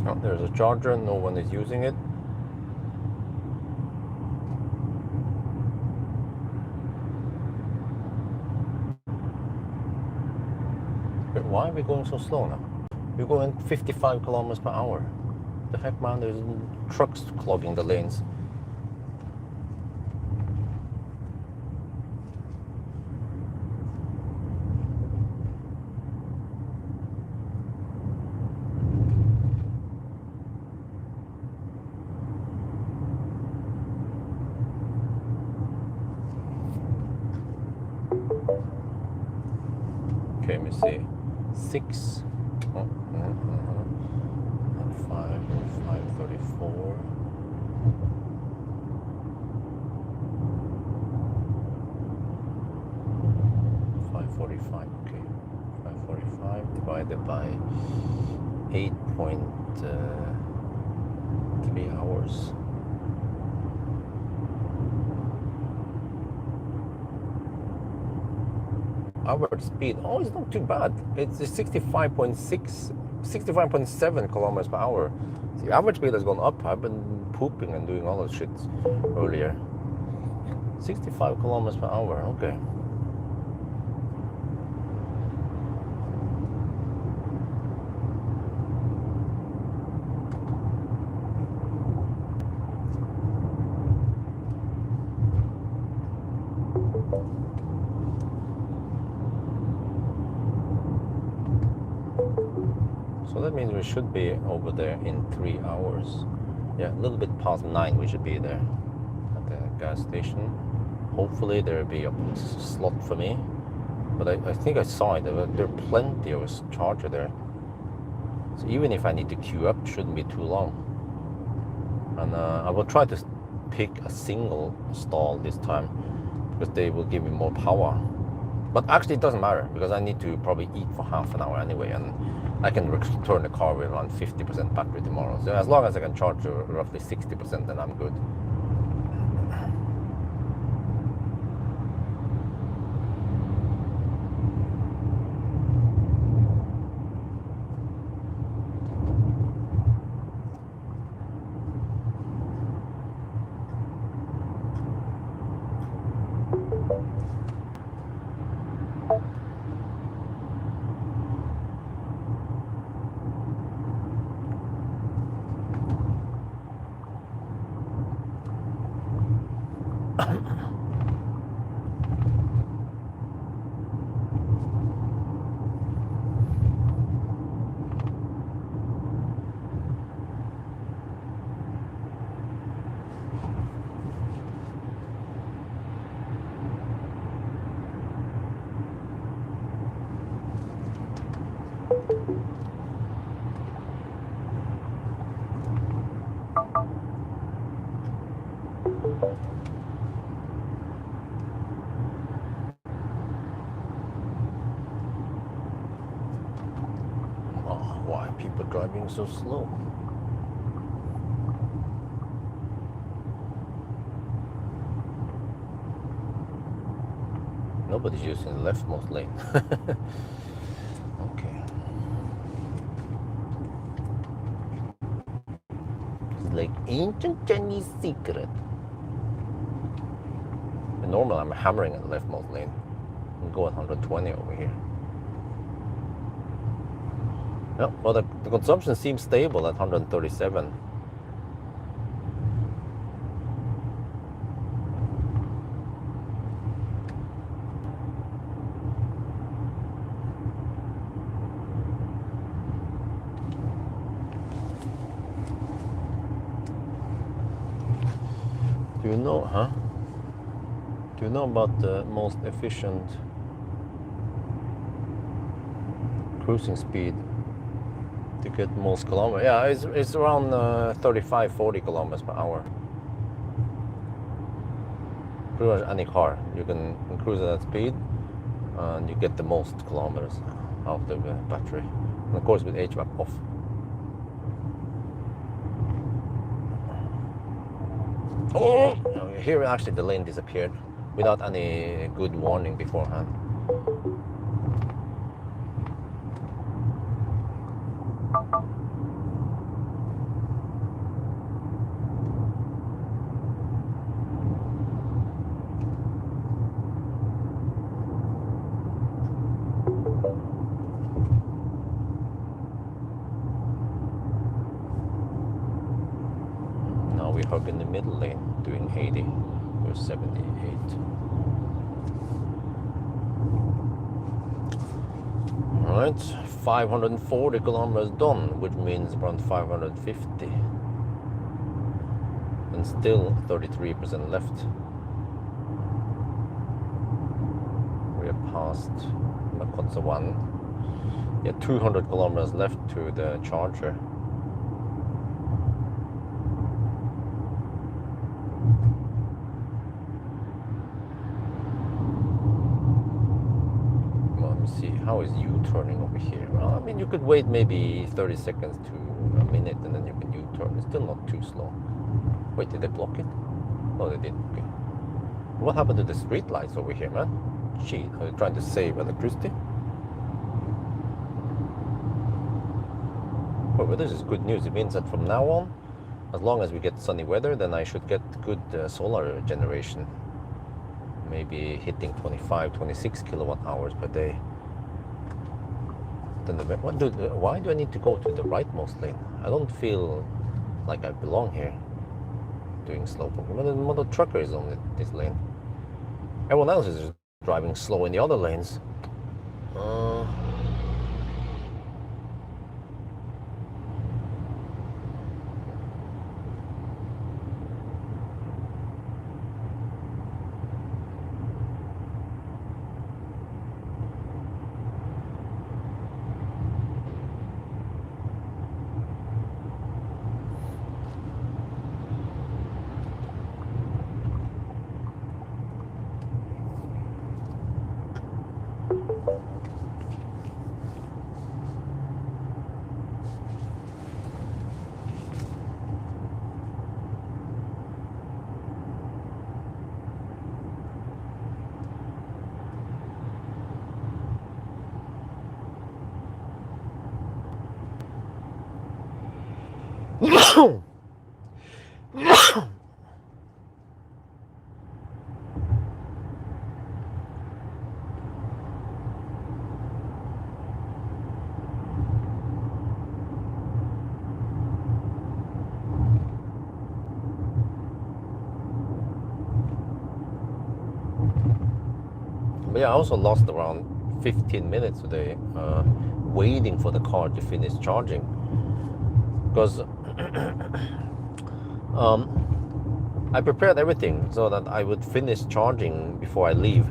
Oh, there's a charger, no one is using it. But why are we going so slow now? We're going 55 kilometers per hour. The heck, man, there's trucks clogging the lanes. Okay, let me see. 6. Oh, 534. 545. Okay, 545 divided by 8.3 hours. Average speed, oh, it's not too bad. It's 65.7 kilometers per hour. The average speed has gone up. I've been pooping and doing all that shit earlier. 65 kilometers per hour, okay. So that means we should be over there in 3 hours. Yeah, a little bit past 9 we should be there at the gas station. Hopefully there'll be a slot for me. But I think I saw it. There are plenty of charger there. So even if I need to queue up, it shouldn't be too long. And I will try to pick a single stall this time because they will give me more power. But actually it doesn't matter because I need to probably eat for half an hour anyway, and I can return the car with around 50% battery tomorrow. So as long as I can charge roughly 60%, then I'm good. Why are people driving so slow? Nobody's using the leftmost lane. Okay. It's like ancient Chinese secret. And normally I'm hammering in the leftmost lane. I'm going 120 over here. Yeah, well, the consumption seems stable at 137. Do you know, Do you know about the most efficient cruising speed to get most kilometers? Yeah, it's around 35-40 kilometers per hour. Pretty much any car, you can cruise at that speed and you get the most kilometers out of the battery. And of course with HVAC off. Oh! Here actually the lane disappeared without any good warning beforehand. Now we hug in the middle lane doing 80. We're 78. Alright, 540 kilometers done, which means around 550. And still 33% left. We are past Makotsa 1. Yeah, 200 kilometers left to the charger. How is U-turning over here? Well, I mean, you could wait maybe 30 seconds to a minute and then you can U-turn. It's still not too slow. Wait, did they block it? Oh, they did. Okay. What happened to the street lights over here, man? Gee, are you trying to save electricity? Well, this is good news. It means that from now on, as long as we get sunny weather, then I should get good solar generation. Maybe hitting 25, 26 kilowatt hours per day. Then why do I need to go to the rightmost lane? I don't feel like I belong here doing slow progression. Well, the motor trucker is on this lane. Everyone else is driving slow in the other lanes. But yeah, I also lost around 15 minutes today waiting for the car to finish charging because I prepared everything so that I would finish charging before I leave.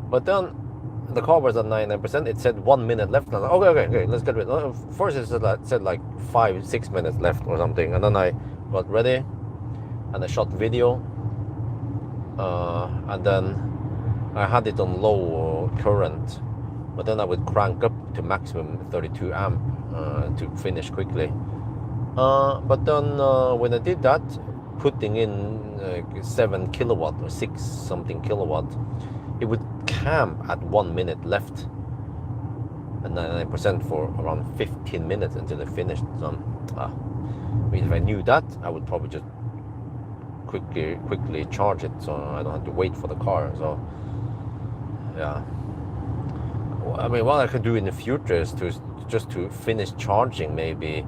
But then the car was at 99%. It said 1 minute left. And I was like, okay, let's get rid. First it said like 5-6 minutes left or something, and then I got ready and I shot video, and then I had it on low current, but then I would crank up to maximum 32 amp to finish quickly. But then when I did that, putting in 7 kilowatt or 6 something kilowatt, it would camp at 1 minute left at 99% for around 15 minutes until it finished. So, if I knew that, I would probably just quickly charge it, so I don't have to wait for the car. So yeah, I mean, what I could do in the future is just to finish charging maybe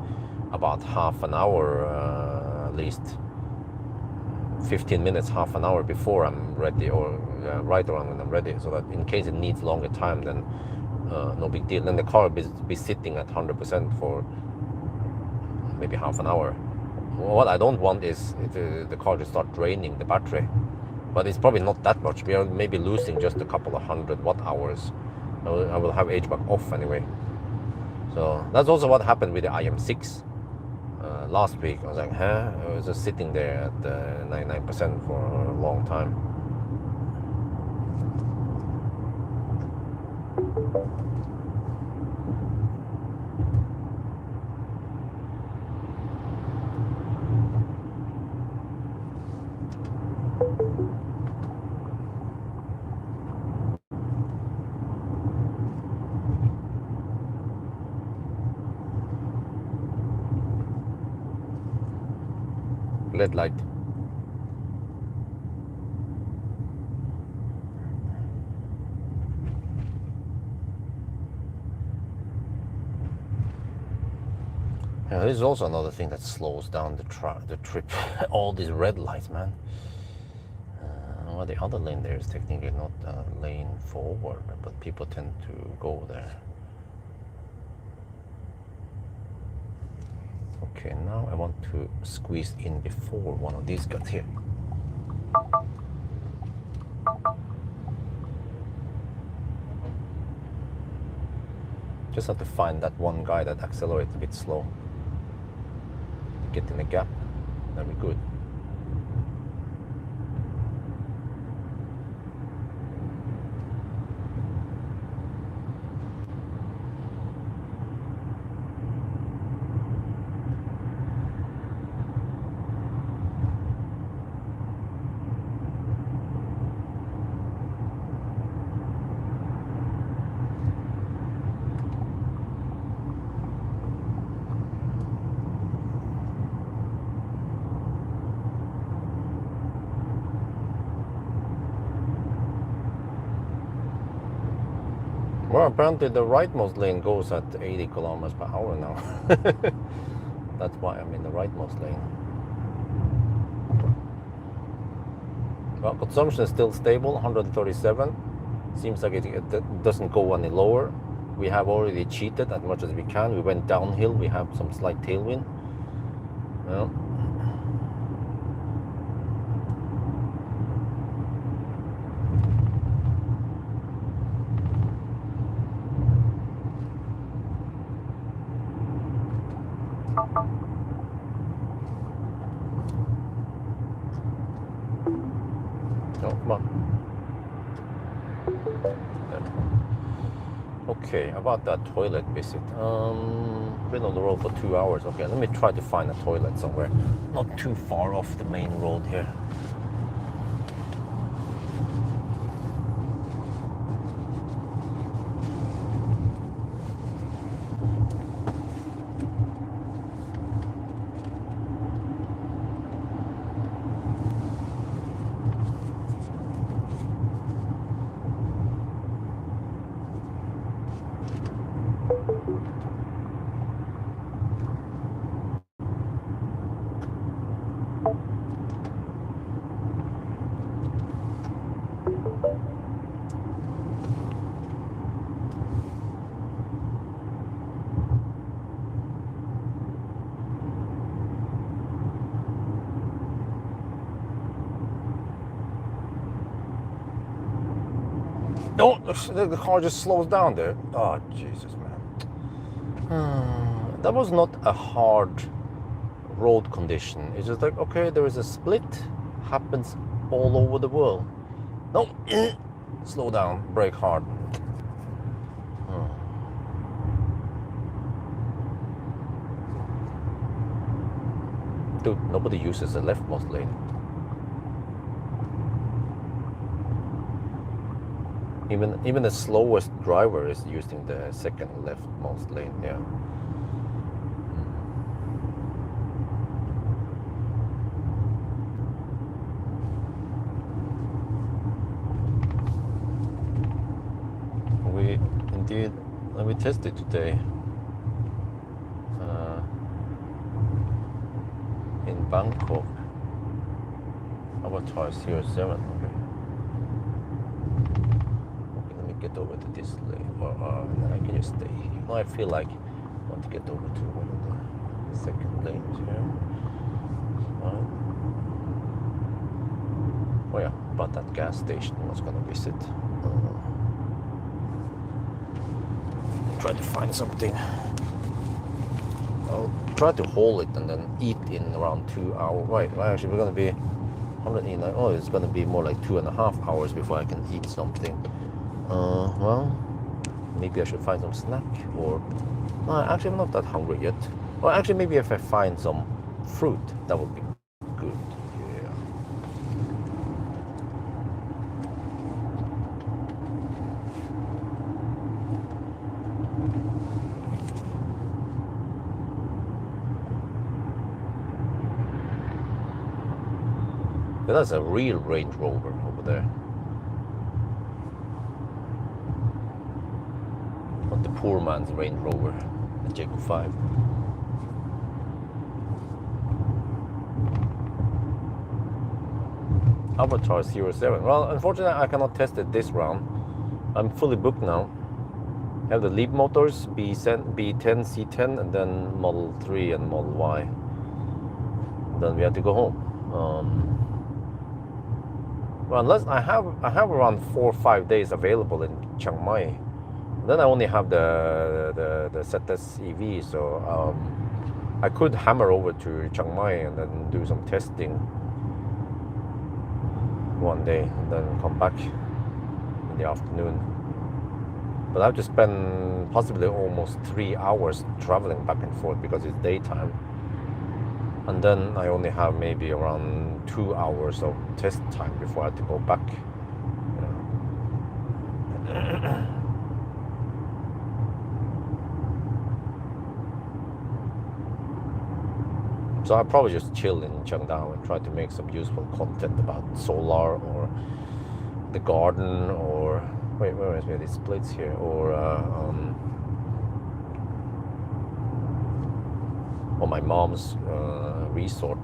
about half an hour, at least 15 minutes, half an hour before I'm ready, or right around when I'm ready, so that in case it needs longer time, then no big deal. Then the car will be sitting at 100% for maybe half an hour. What I don't want is the car to start draining the battery, but it's probably not that much. We are maybe losing just a couple of 100 watt hours. I will have HVAC off anyway. So that's also what happened with the IM6 last week. I was like, I was just sitting there at 99% for a long time. Red light. Yeah, this is also another thing that slows down the trip. All these red lights, man. Well, the other lane there is technically not a lane forward, but people tend to go there. Okay, now I want to squeeze in before one of these got here. Just have to find that one guy that accelerates a bit slow. Get in the gap, that'll be good. Well, apparently the rightmost lane goes at 80 kilometers per hour now. That's why I'm in the rightmost lane. Well, consumption is still stable, 137. Seems like it doesn't go any lower. We have already cheated as much as we can. We went downhill, we have some slight tailwind. Well, come on. There. Okay, about that toilet visit. Been on the road for 2 hours. Okay, let me try to find a toilet somewhere not too far off the main road here. No, the car just slows down there. Oh, Jesus, man. That was not a hard road condition. It's just like, okay, there is a split, happens all over the world. No, slow down, brake hard. Dude, nobody uses the leftmost lane. Even the slowest driver is using the second leftmost lane. Yeah. We indeed, we tested today in Bangkok. Avatr 07. Okay. Let me get over to this lane, or then I can just stay here. No, I feel like I want to get over to one of the second lanes here. Right. Oh yeah, about that gas station I was gonna visit. Try to find something. I'll try to hold it and then eat in around 2 hours. Right, well, actually we're gonna be 189. Oh, it's gonna be more like 2.5 hours before I can eat something. Well, maybe I should find some snack, or actually I'm not that hungry yet. Well, actually maybe if I find some fruit, that would be good. Yeah. But that's a real Range Rover over there. Not the poor man's Range Rover, the Jacob 5. Avatr 07. Well, unfortunately I cannot test it this round. I'm fully booked now. I have the Leap motors, B10, C10, and then Model 3 and Model Y. Then we have to go home. Well, unless I have around 4 or 5 days available in Chiang Mai. Then I only have the ZS EV, so I could hammer over to Chiang Mai and then do some testing one day, and then come back in the afternoon. But I have to spend possibly almost 3 hours traveling back and forth because it's daytime. And then I only have maybe around 2 hours of test time before I have to go back. Yeah. So I'll probably just chill in Chiang Dao and try to make some useful content about solar or the garden, or wait, where is these splits here, or my mom's resort.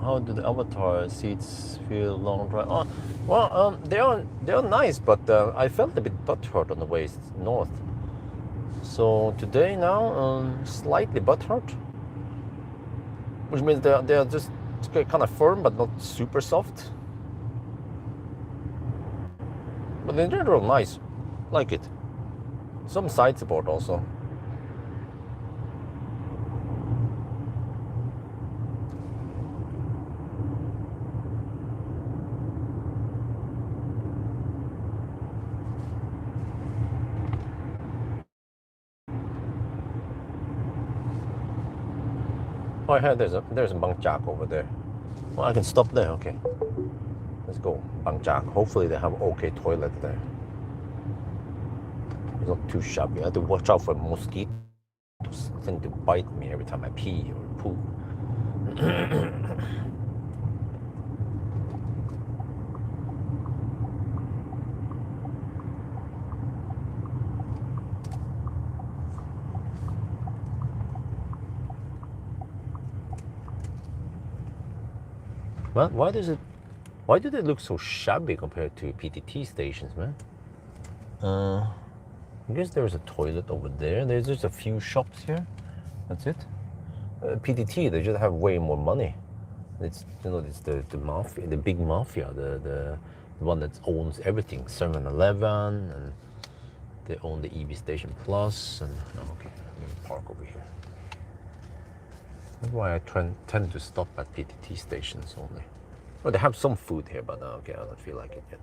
How do the Avatr seats feel long drive? Oh, well, they are nice, but I felt a bit butthurt on the way north. So today now, slightly butthurt, which means they are just kind of firm but not super soft. But in general, nice, like it. Some side support also. Oh, yeah, there's a Bangjak over there. Well, I can stop there. Okay, let's go Bangjak. Hopefully they have okay toilet there. It's not too shabby. I have to watch out for mosquitoes. They tend to bite me every time I pee or pool. Well, why do they look so shabby compared to PTT stations, man? I guess there's a toilet over there. There's just a few shops here. That's it. PTT, they just have way more money. It's it's the mafia, the big mafia, the one that owns everything. 7-Eleven, and they own the EV Station Plus. And okay, I'm gonna park over here. That's why I tend to stop at PTT stations only. Well, they have some food here, but okay, I don't feel like it yet.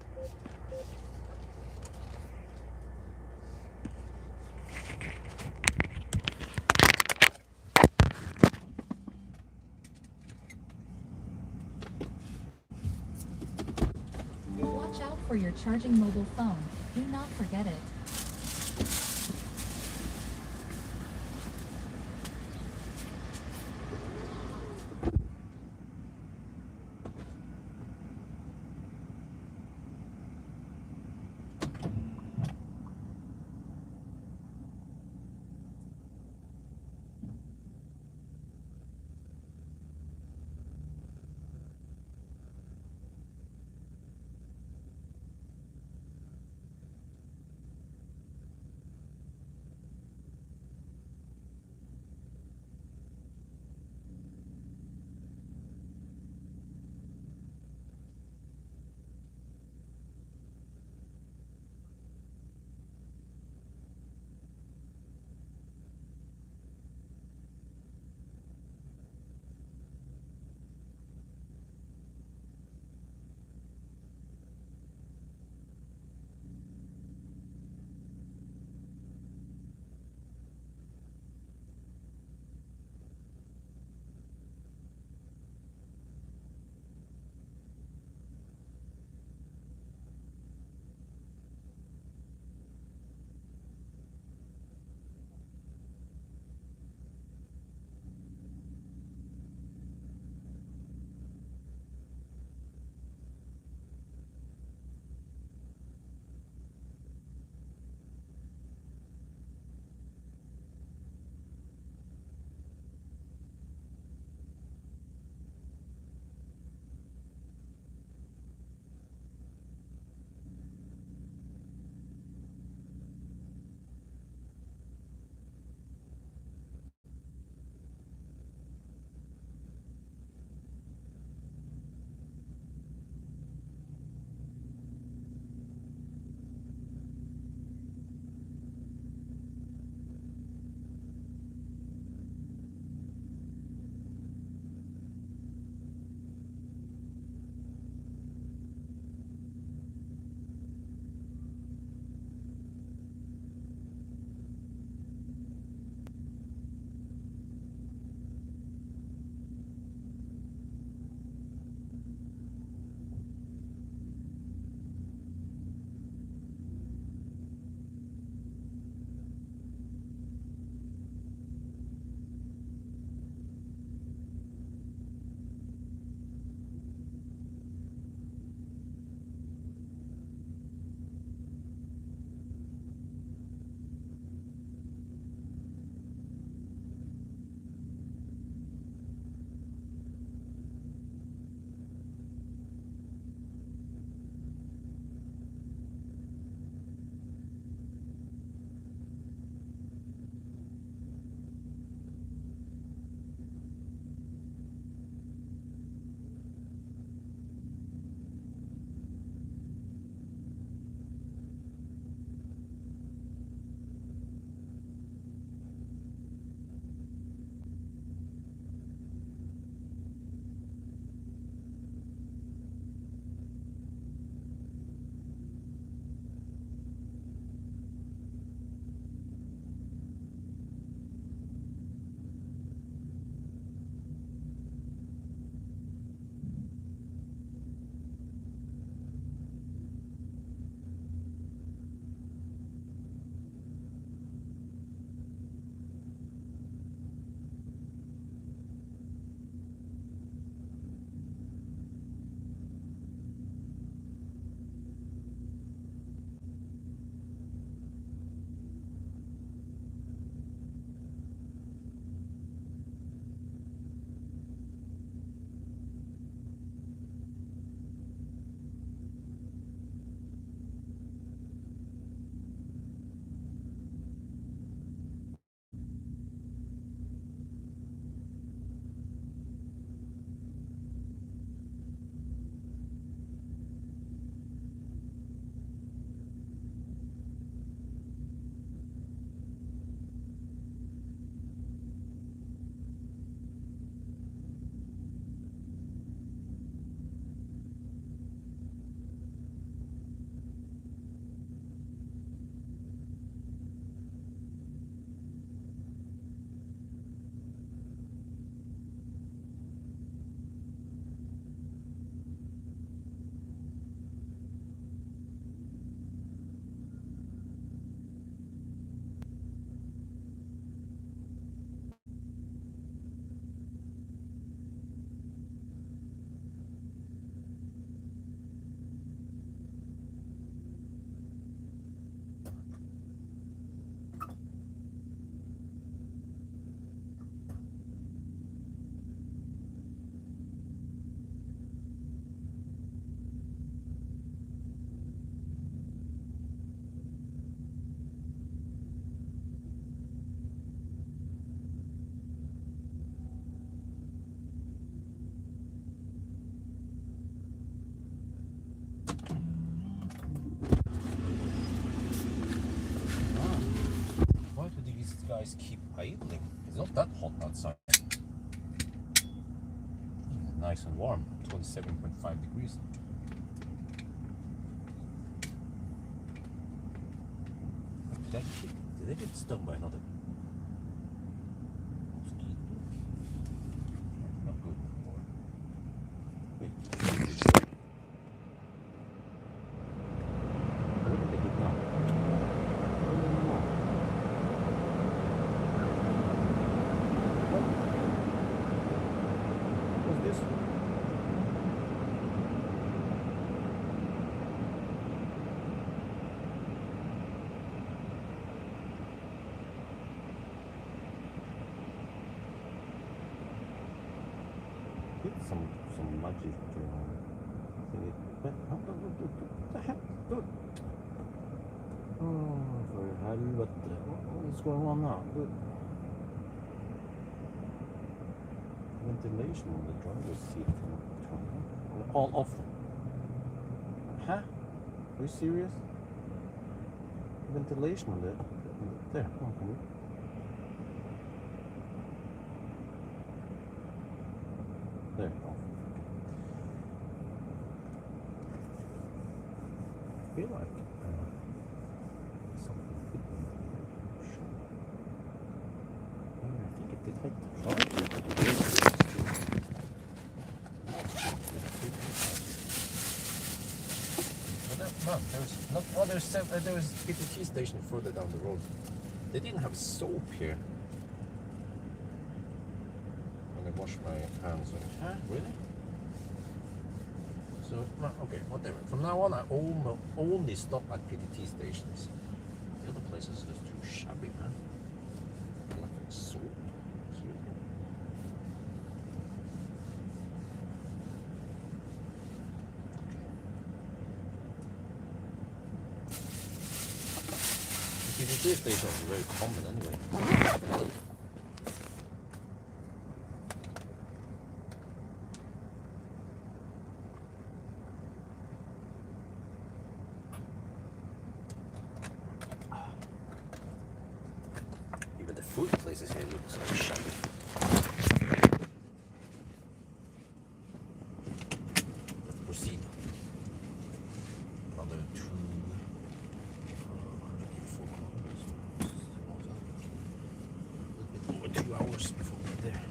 Watch out for your charging mobile phone. Do not forget it. guys keep idling? It's not that hot outside. Nice and warm, 27.5 degrees. Did I get stung by another mosquito? Not good. Wait. Where did they get now? What's this? Some magic thingy. What the heck? Look. Oh, for helvete. What is going on now? Look. Ventilation on the driver's seat. All off. Huh? Are you serious? Ventilation on the there. Oh, come on. There. Oh. I feel like something hit me. I think it did hit the no, there's not. Oh, there's PTT station further down the road. They didn't have soap here. When I wash my hands. Huh? Really? So, okay, whatever. From now on, I only stop at PTT stations. The other places are just too shabby, man. Like soap. Seriously. PTT stations are very common anyway. Food places here look so shabby. Let's proceed. Another 2 a little bit over 2 hours before we're there.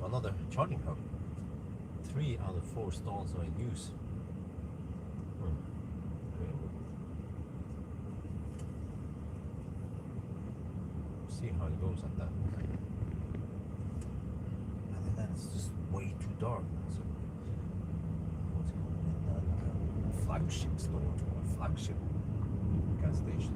Another charging hub. 3 out of 4 stalls are in use. See how it goes at that. And then it's just way too dark. So what's going on in that flagship store or flagship gas station?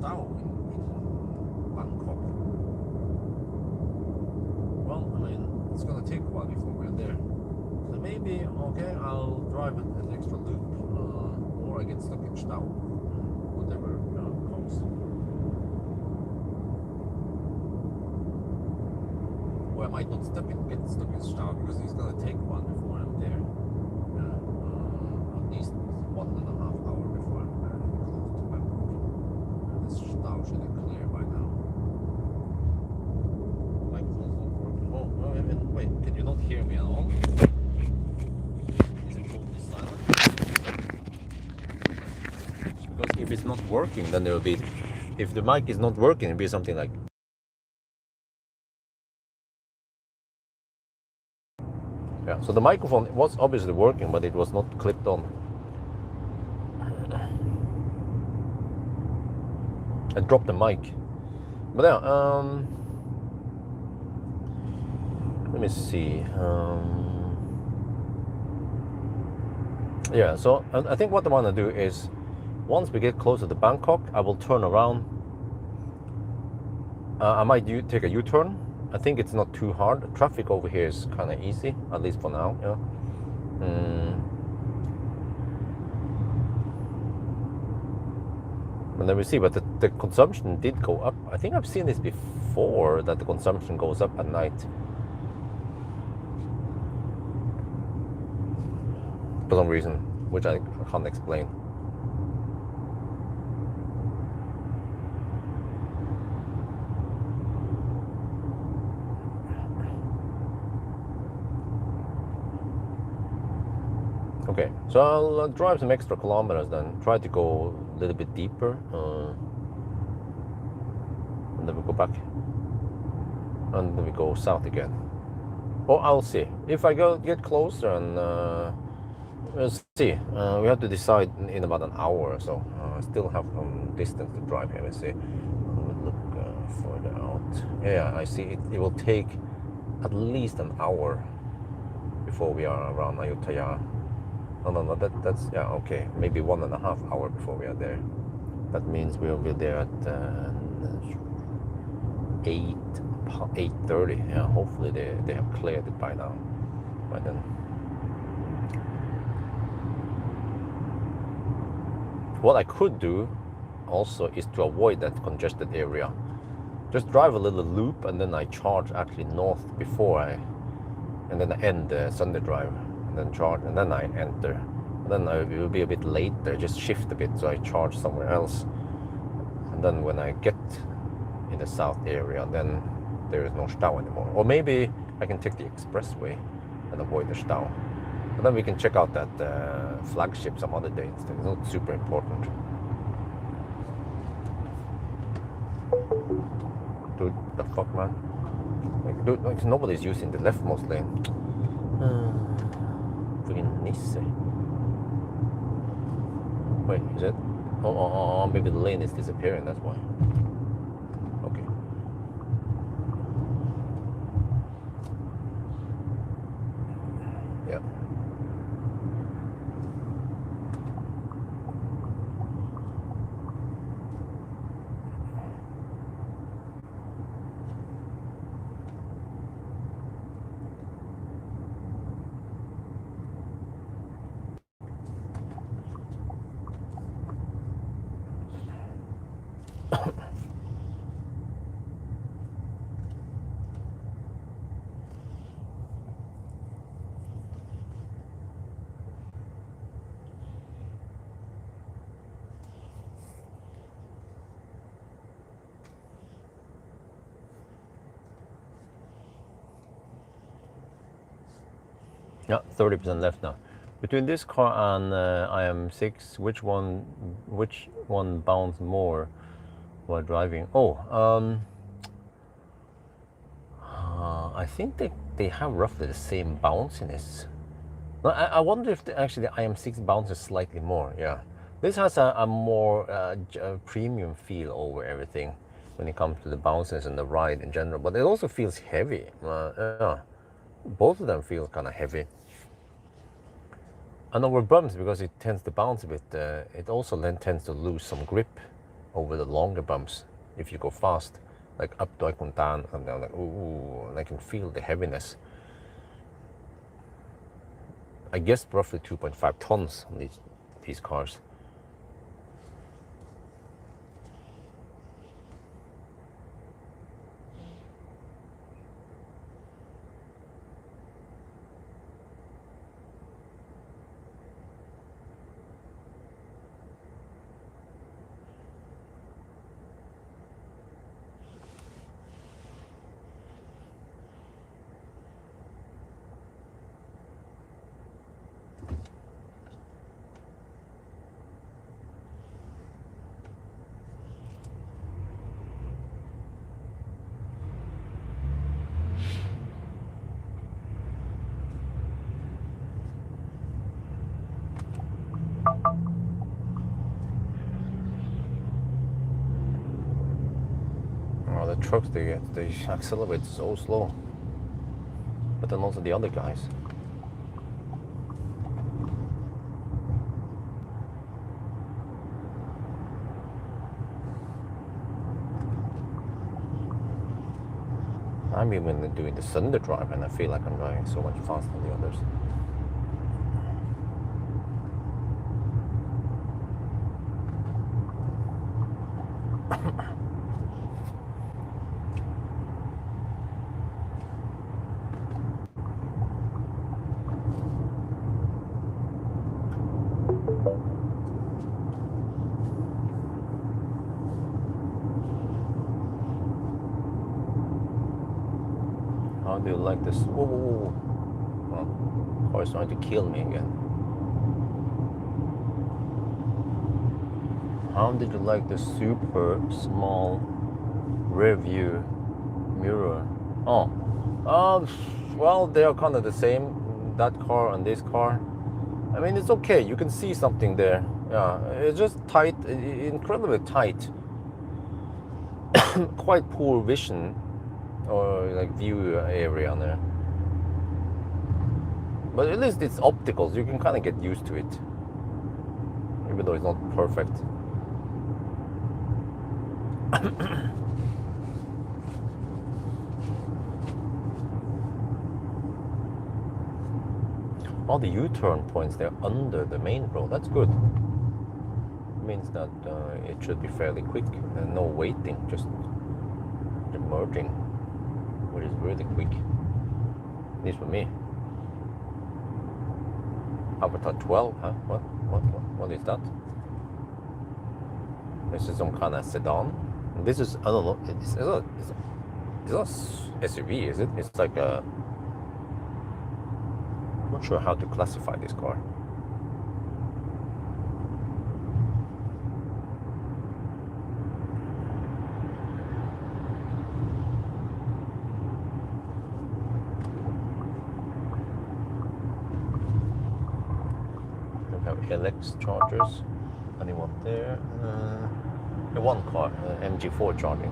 Dao in Bangkok. Well, I mean, it's gonna take a while before we're there. So maybe, okay, I'll drive an extra loop, or I get stuck in Dao, whatever comes. Or I might not get stuck in Dao because it's gonna take a while before I'm there. At least 1.5 hours before I'm close to Bangkok. This Dao should be clear by now. Microphone's not working. Oh, I mean, wait, can you not hear me at all? Is it totally silent? Because if it's not working, then there will be. If the mic is not working, it'll be something like. Yeah, so the microphone was obviously working, but it was not clipped on. I dropped the mic. But yeah, let me see. Yeah, so I think what I want to do is, once we get closer to Bangkok, I will turn around. I might take a U-turn. I think it's not too hard. The traffic over here is kind of easy, at least for now. Yeah. And then we see, but the consumption did go up. I think I've seen this before, that the consumption goes up at night. For some reason, which I can't explain. Okay, so I'll drive some extra kilometers then, try to go a little bit deeper, and then we go back, and then we go south again. Or I'll see. If I get closer, and we'll see. We have to decide in about an hour or so. I still have some distance to drive here. Let's see. We'll look further out. Yeah, I see it will take at least an hour before we are around Ayutthaya. No, that's, yeah, okay, maybe 1.5 hours before we are there. That means we'll be there at 8:30. Yeah, hopefully they have cleared it by now, by then. What I could do also is to avoid that congested area. Just drive a little loop, and then I charge actually north before and then I end the Sunday drive. And then charge, and then I enter. And then I will be a bit later, just shift a bit, so I charge somewhere else. And then when I get in the south area, then there is no Dao anymore. Or maybe I can take the expressway and avoid the Dao. And then we can check out that flagship some other day instead. It's not super important. Dude, the fuck, man? Like, dude, like, nobody's using the leftmost lane. Freaking Nisse. Wait, is it? Oh, maybe the lane is disappearing, that's why. Okay. Yeah. Yeah, 30% left now. Between this car and IM6, which one bounce more while driving? I think they have roughly the same bounciness. I wonder if actually the IM6 bounces slightly more. Yeah, this has a more premium feel over everything when it comes to the bounces and the ride in general. But it also feels heavy. Yeah. Both of them feel kind of heavy. And over bumps, because it tends to bounce a bit, it also then tends to lose some grip over the longer bumps if you go fast, like up Doi Kun Dan, and then like ooh, and I can feel the heaviness. I guess roughly 2.5 tons on these cars. Oh, the trucks, they accelerate so slow. But then also the other guys. I'm even doing the Thunder drive and I feel like I'm driving so much faster than the others. How do you like this? Whoa, whoa, whoa. Well, car is trying to kill me again. How did you like the super small rear view mirror? Oh, well, they are kind of the same, that car and this car. I mean, it's okay, you can see something there. Yeah, it's just tight, incredibly tight. Quite poor vision or like view area on there. But at least it's opticals, you can kind of get used to it. Even though it's not perfect. All the U-turn points, they're under the main road. That's good. It means that it should be fairly quick and no waiting, just merging, which is really quick. At least for me. Avatr 12, huh? What is that? This is some kind of sedan. This is, I don't know, it's not SUV, is it? It's like a, I'm not sure how to classify this car. We have LX chargers. Anyone there? One car, MG4 charging.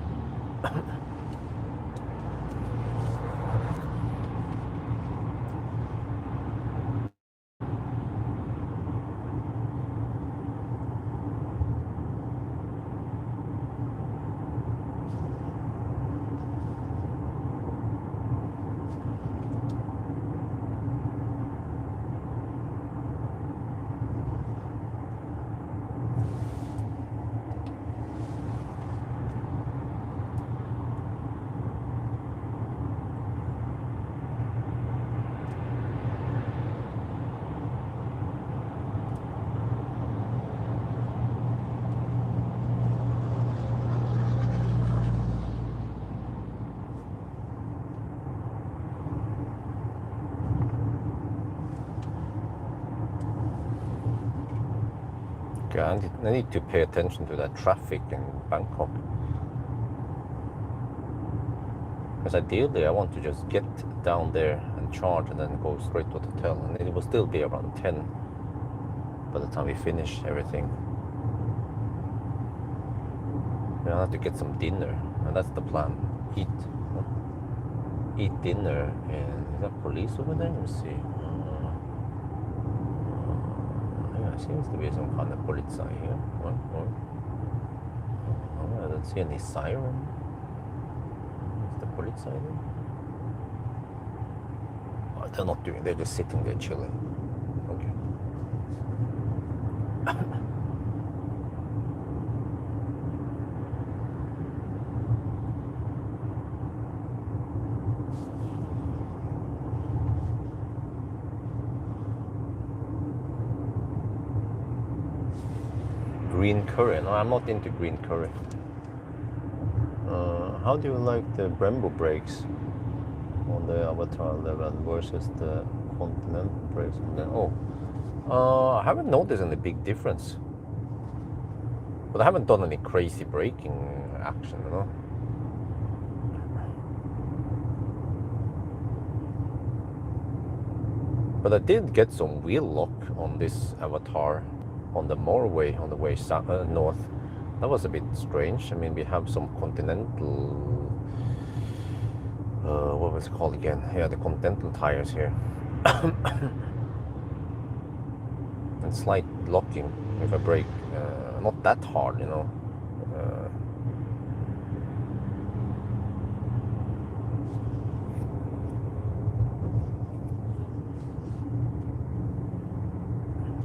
I need to pay attention to that traffic in Bangkok. Because ideally I want to just get down there and charge and then go straight to the hotel, and it will still be around 10 by the time we finish everything. I have to get some dinner, and that's the plan. Eat dinner. Is that police over there? Let me see. Yeah, seems to be some kind of polizei here. don't see any siren. Is the police siren? Oh, they're not doing. They're just sitting there chilling. Okay. Green curry. No, I'm not into green curry. How do you like the Brembo brakes on the Avatr 11 versus the Continental brakes? I haven't noticed any big difference. But I haven't done any crazy braking action, you know. But I did get some wheel lock on this Avatr on the motorway on the way north. That was a bit strange. I mean, we have some Continental, what was it called again? Yeah, the Continental tires here. And slight locking if I brake, not that hard, you know.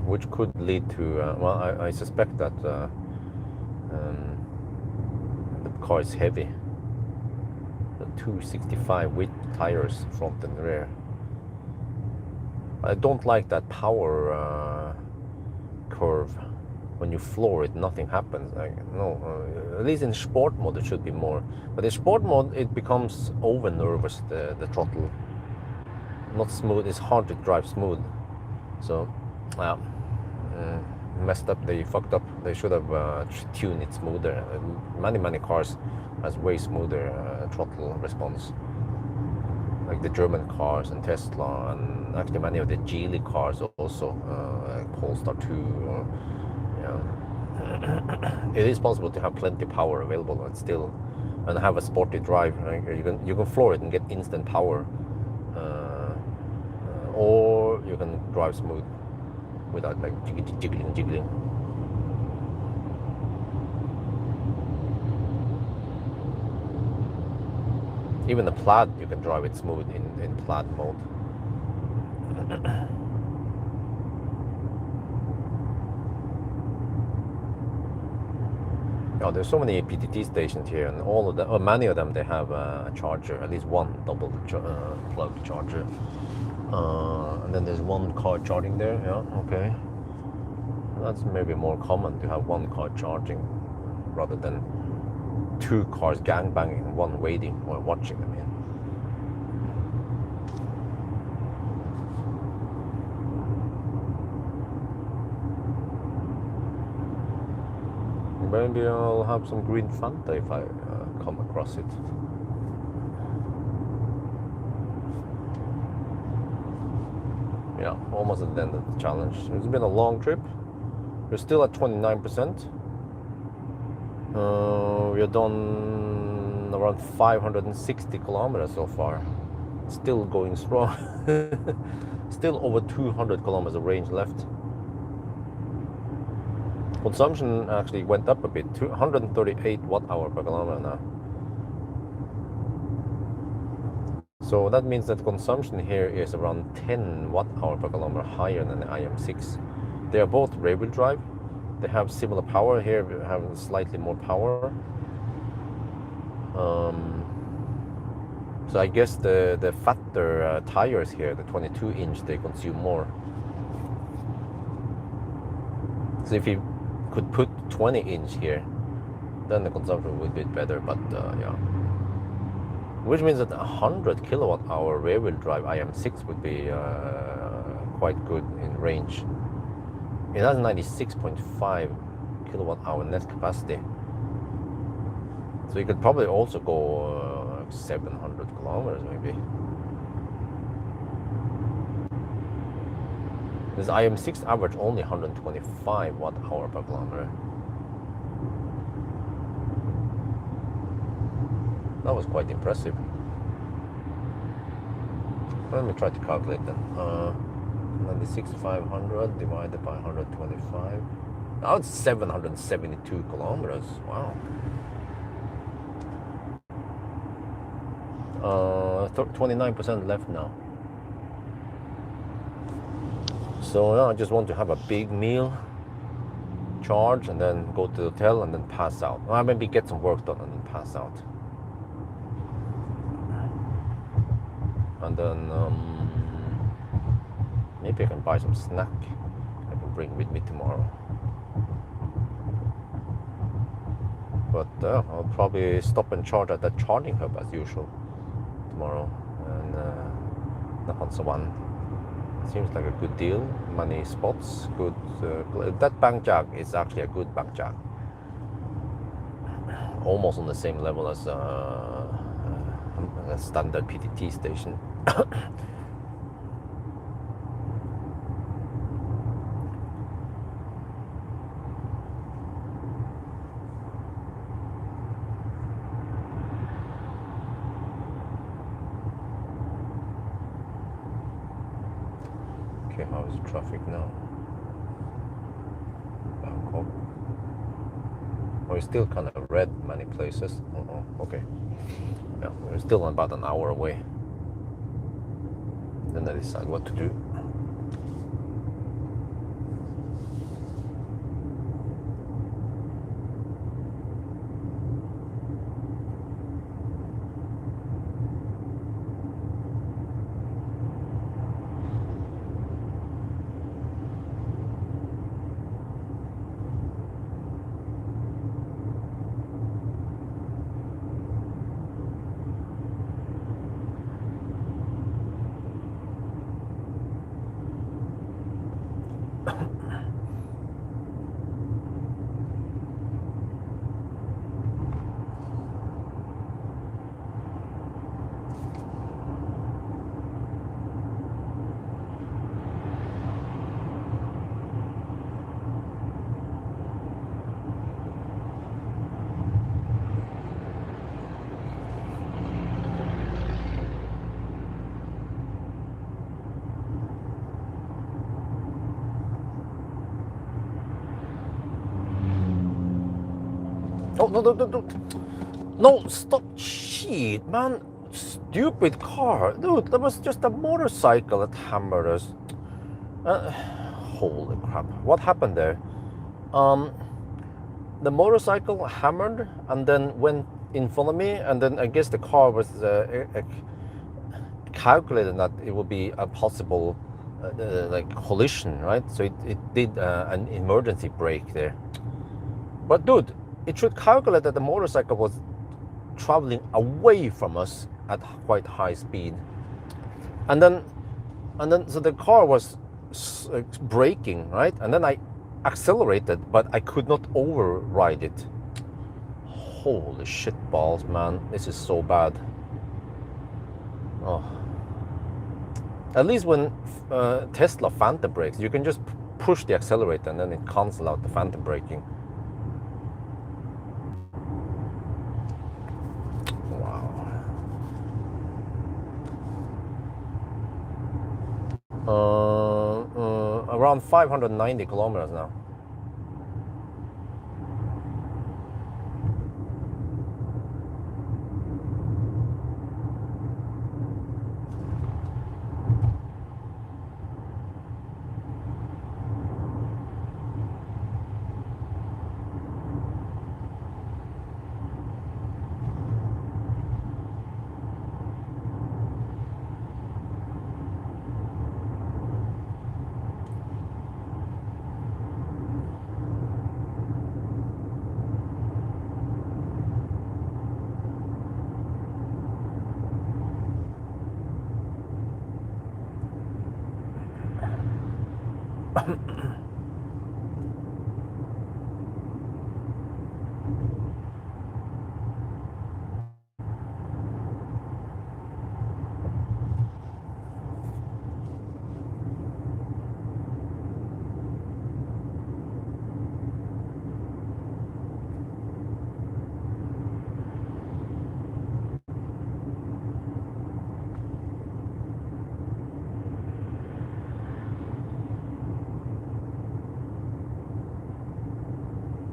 Which could lead to, well, I suspect that the car is heavy. The 265 width tires, front and rear. I don't like that power curve. When you floor it, nothing happens. At least in sport mode it should be more. But in sport mode it becomes over nervous, the throttle. Not smooth, it's hard to drive smooth. So, messed up, they fucked up. They should have tuned it smoother. Many cars has way smoother throttle response. Like the German cars and Tesla, and actually many of the Geely cars also, Polestar 2. It is possible to have plenty of power available and still, and have a sporty drive. Right? You can floor it and get instant power, or you can drive smooth without like jiggling. Even the Plaid, you can drive it smooth in Plaid mode. Oh, there's so many PTT stations here, and all of them, or many of them, they have a charger, at least one double plug charger. And then there's one car charging there. Yeah, okay. That's maybe more common to have one car charging rather than two cars gangbanging and one waiting or watching them. Maybe I'll have some green Fanta if I come across it. Yeah, almost at the end of the challenge. It's been a long trip. We're still at 29%. We're done around 560 kilometers so far. Still going strong. Still over 200 kilometers of range left. Consumption actually went up a bit, 138 watt-hour per kilometer now. So that means that consumption here is around 10 watt-hour per kilometer higher than the IM6. They are both rear-wheel drive. They have similar power. Here we have slightly more power. So I guess the fatter tires here, the 22-inch, they consume more. So if you could put 20-inch here, then the consumption would be better, but yeah. Which means that 100 kilowatt-hour rear-wheel drive IM6 would be quite good in range. It has 96.5 kilowatt-hour net capacity. So you could probably also go 700 kilometers maybe. This IM6 average only 125 watt-hour per kilometer. That was quite impressive. Let me try to calculate then. 96,500 divided by 125. Now it's 772 kilometers. Wow. 29% left now. So now I just want to have a big meal, charge, and then go to the hotel and then pass out. Or maybe get some work done and then pass out. And then maybe I can buy some snack I can bring with me tomorrow. But I'll probably stop and charge at that charging hub as usual tomorrow. And Nakhon seems like a good deal. Many spots, good. That Bangjak is actually a good Bangjak. Almost on the same level as a standard PTT station. Okay, how is the traffic now? Bangkok. Oh, it's still kind of red many places. Okay. Yeah, we're still about an hour away. Then I decide what to do. Oh, no, stop, shit, man, stupid car, dude, that was just a motorcycle that hammered us. Holy crap, what happened there? The motorcycle hammered and then went in front of me, and then I guess the car was calculated that it would be a possible like collision, right? So it did an emergency brake there. But dude, it should calculate that the motorcycle was traveling away from us at quite high speed, and then so the car was braking, right? And then I accelerated, but I could not override it. Holy shit balls, man, this is so bad. Oh, at least when Tesla phantom brakes, you can just push the accelerator and then it cancels out the phantom braking. Around 590 kilometers now.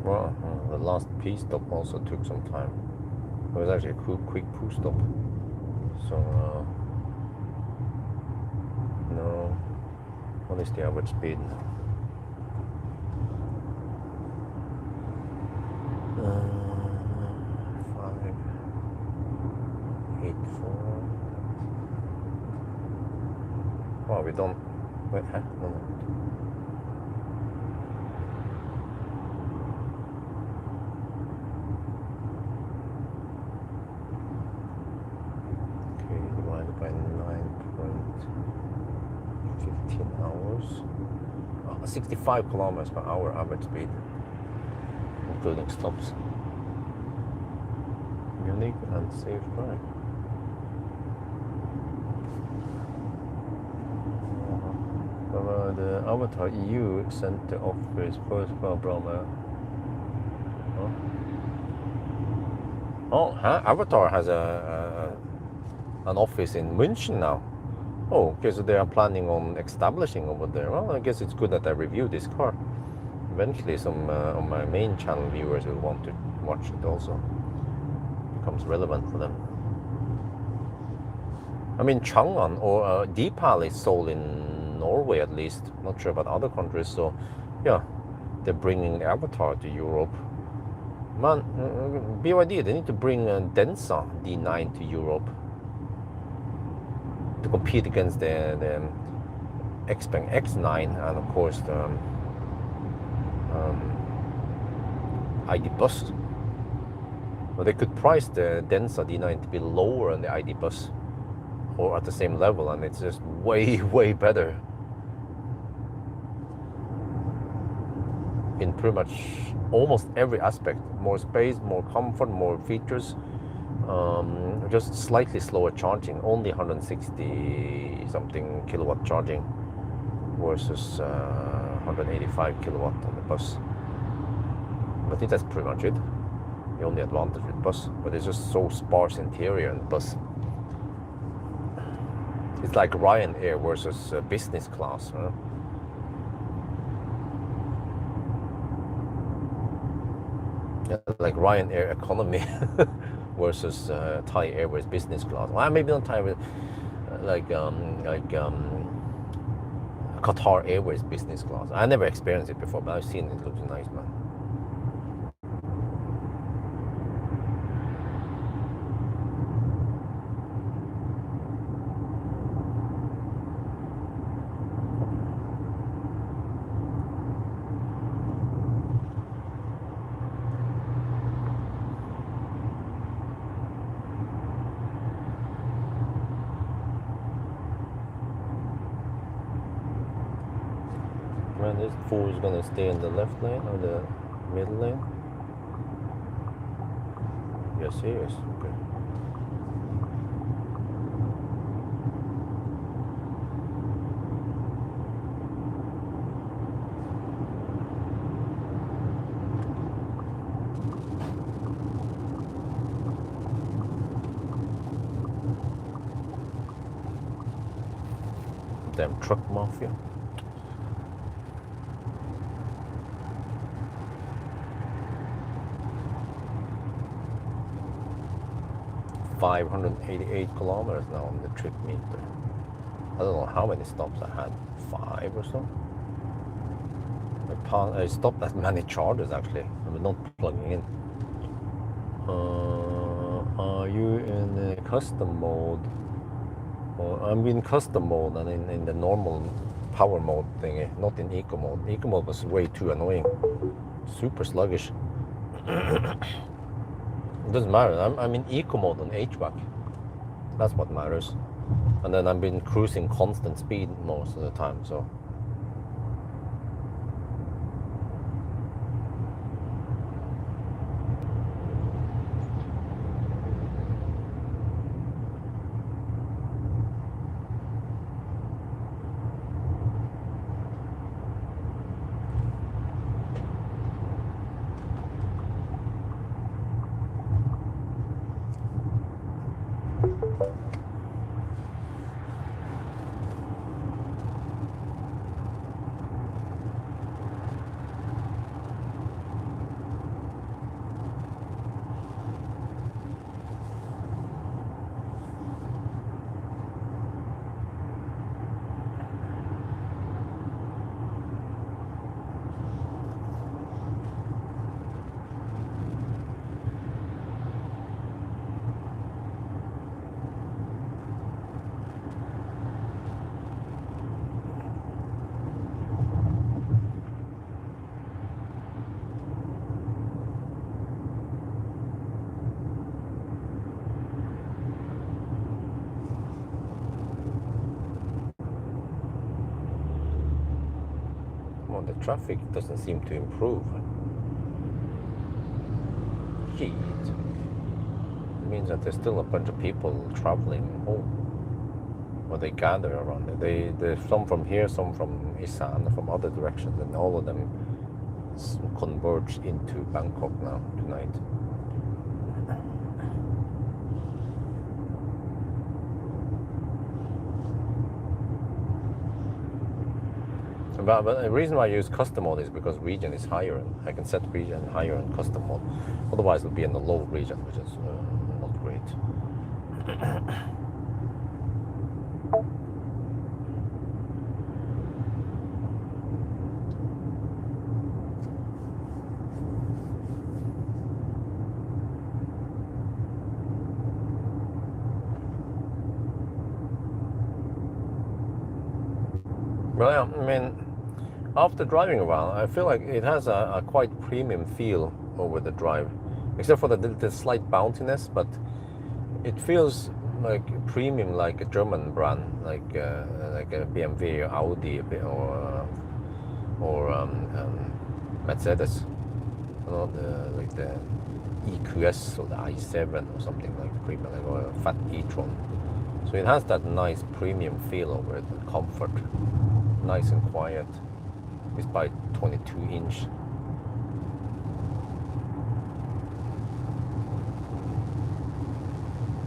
Well, the last pit stop also took some time. It was actually a quick poo stop. So no, what is the average speed? 584. Oh, we don't. Wait, huh? No, no. Okay, divided by 9.15 hours. 65 kilometers per hour average speed, including stops. Unique and safe drive. The Avatr EU Center offers first program. Avatr has an office in München now. Oh, okay, so they are planning on establishing over there. Well, I guess it's good that I review this car. Eventually, some of my main channel viewers will want to watch it also. Becomes relevant for them. I mean, Chang'an or Deepal is sold in Norway at least. Not sure about other countries. So, yeah, they're bringing Avatr to Europe. Man, BYD, they need to bring Denza D9 to Europe to compete against the Xpeng X9 and of course the ID Bus. But they could price the Denza D9 to be lower than the ID Bus or at the same level, and it's just way, way better in pretty much almost every aspect. More space, more comfort, more features, just slightly slower charging, only 160 something kilowatt charging versus 185 kilowatt on the bus. I think that's pretty much it. The only advantage with bus, but it's just so sparse interior in the bus. It's like Ryanair versus business class. Huh? Yeah, like Ryanair economy versus Thai Airways business class. Well, maybe not Thai Airways, like Qatar Airways business class. I never experienced it before, but I've seen it. It looks nice, man. Man, this fool is gonna stay in the left lane or the middle lane? Yes, he is. Okay. Damn truck mafia. $588 kilometers now on the trip meter. I don't know how many stops I had, 5 or so. I stopped at many chargers actually. I'm not plugging in. Are you in custom mode? Or I'm in custom mode and in the normal power mode thingy, not in eco mode. Eco mode was way too annoying, super sluggish. It doesn't matter. I'm in eco mode on HVAC. That's what matters. And then I've been cruising constant speed most of the time. So. around, the traffic doesn't seem to improve. Shit. It means that there's still a bunch of people traveling home. Or they gather around it. There's some from here, some from Isan, from other directions, and all of them converge into Bangkok now tonight. But the reason why I use custom mode is because region is higher. I can set region higher in custom mode. Otherwise, it'll be in the low region, which is not great. Well, I mean, after driving a while, I feel like it has a quite premium feel over the drive, except for the slight bounciness, but it feels like premium, like a German brand, like a BMW or Audi or Mercedes, like the EQS or the i7 or something like premium, like or a fat e-tron. So it has that nice premium feel over it, the comfort, nice and quiet. It's by 22-inch.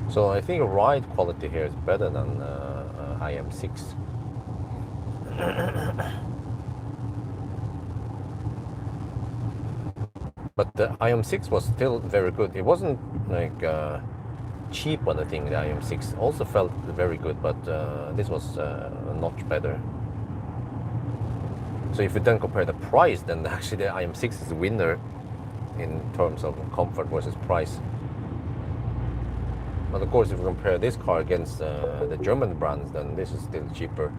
So I think ride quality here is better than IM6. But the IM6 was still very good. It wasn't like cheap on the thing. The IM6 also felt very good, but this was a notch better. So if you then compare the price, then actually the IM6 is the winner in terms of comfort versus price. But of course, if you compare this car against the German brands, then this is still cheaper.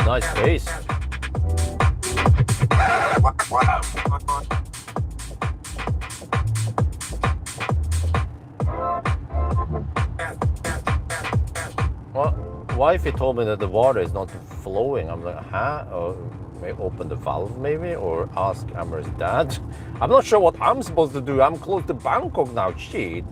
Nice bass. Well, wifey told me that the water is not flowing. I'm like, huh? Or maybe open the valve maybe, or ask Amber's dad. I'm not sure what I'm supposed to do. I'm close to Bangkok now. Shit.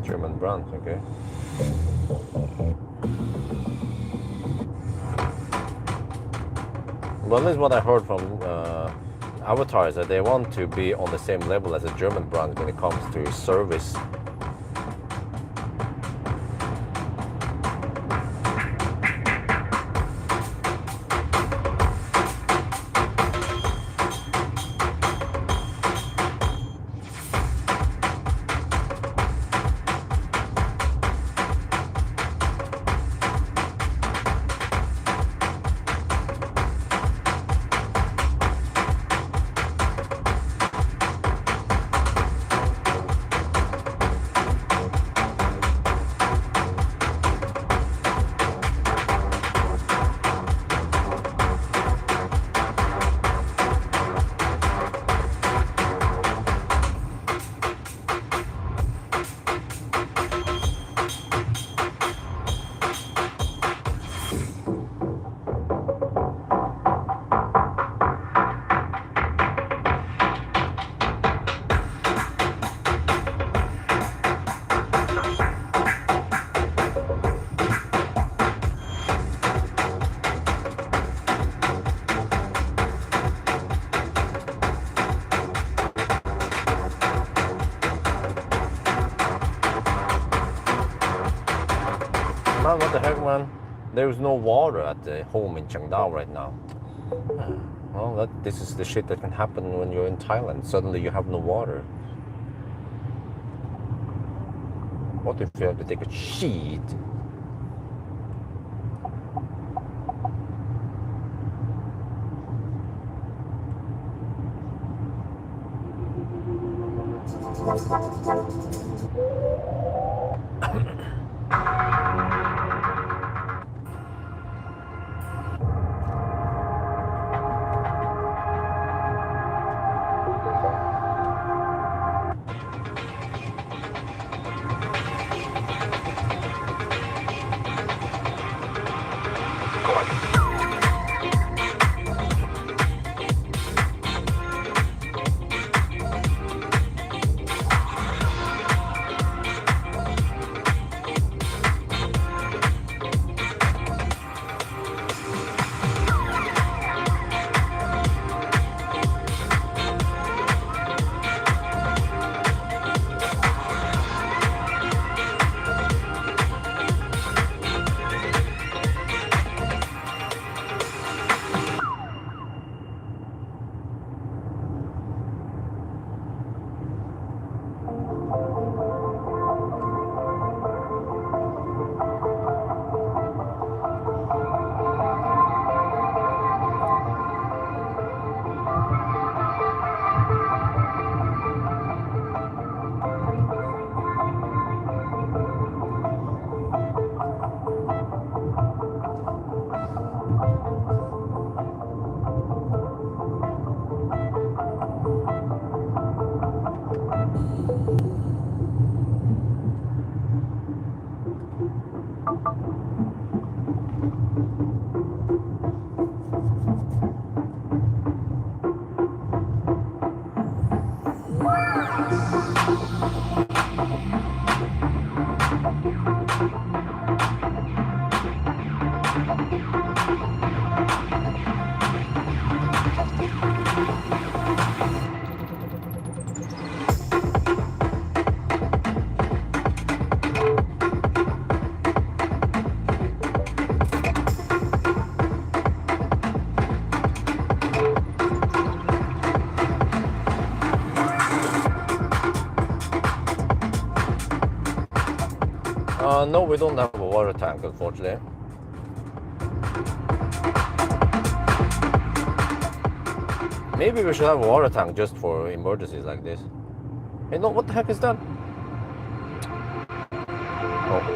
German brand, okay. Well, this is what I heard from Avatr, is that they want to be on the same level as a German brand when it comes to service. Man, what the heck, man? There's no water at the home in Chiang Dao right now. Well, this is the shit that can happen when you're in Thailand. Suddenly you have no water. What if you have to take a shit? No, we don't have a water tank, unfortunately. Maybe we should have a water tank just for emergencies like this. Hey, no, what the heck is that? Oh.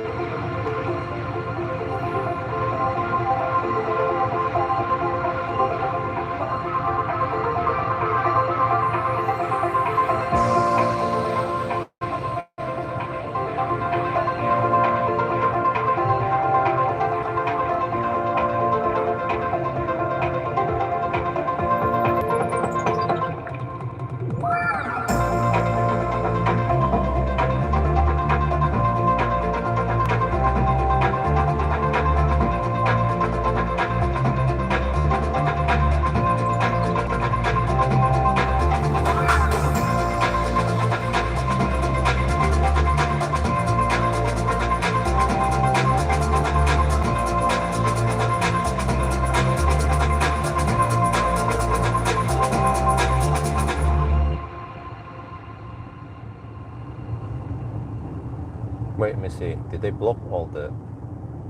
Wait, let me see. Did they block all the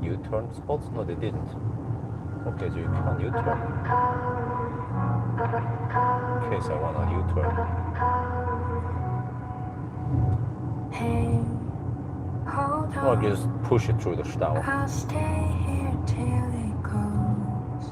U-turn spots? No, they didn't. Okay, so you can't U-turn. In case I want to U-turn. Hey, hold Or on. just push it through the Stau. I'll stay here till it goes.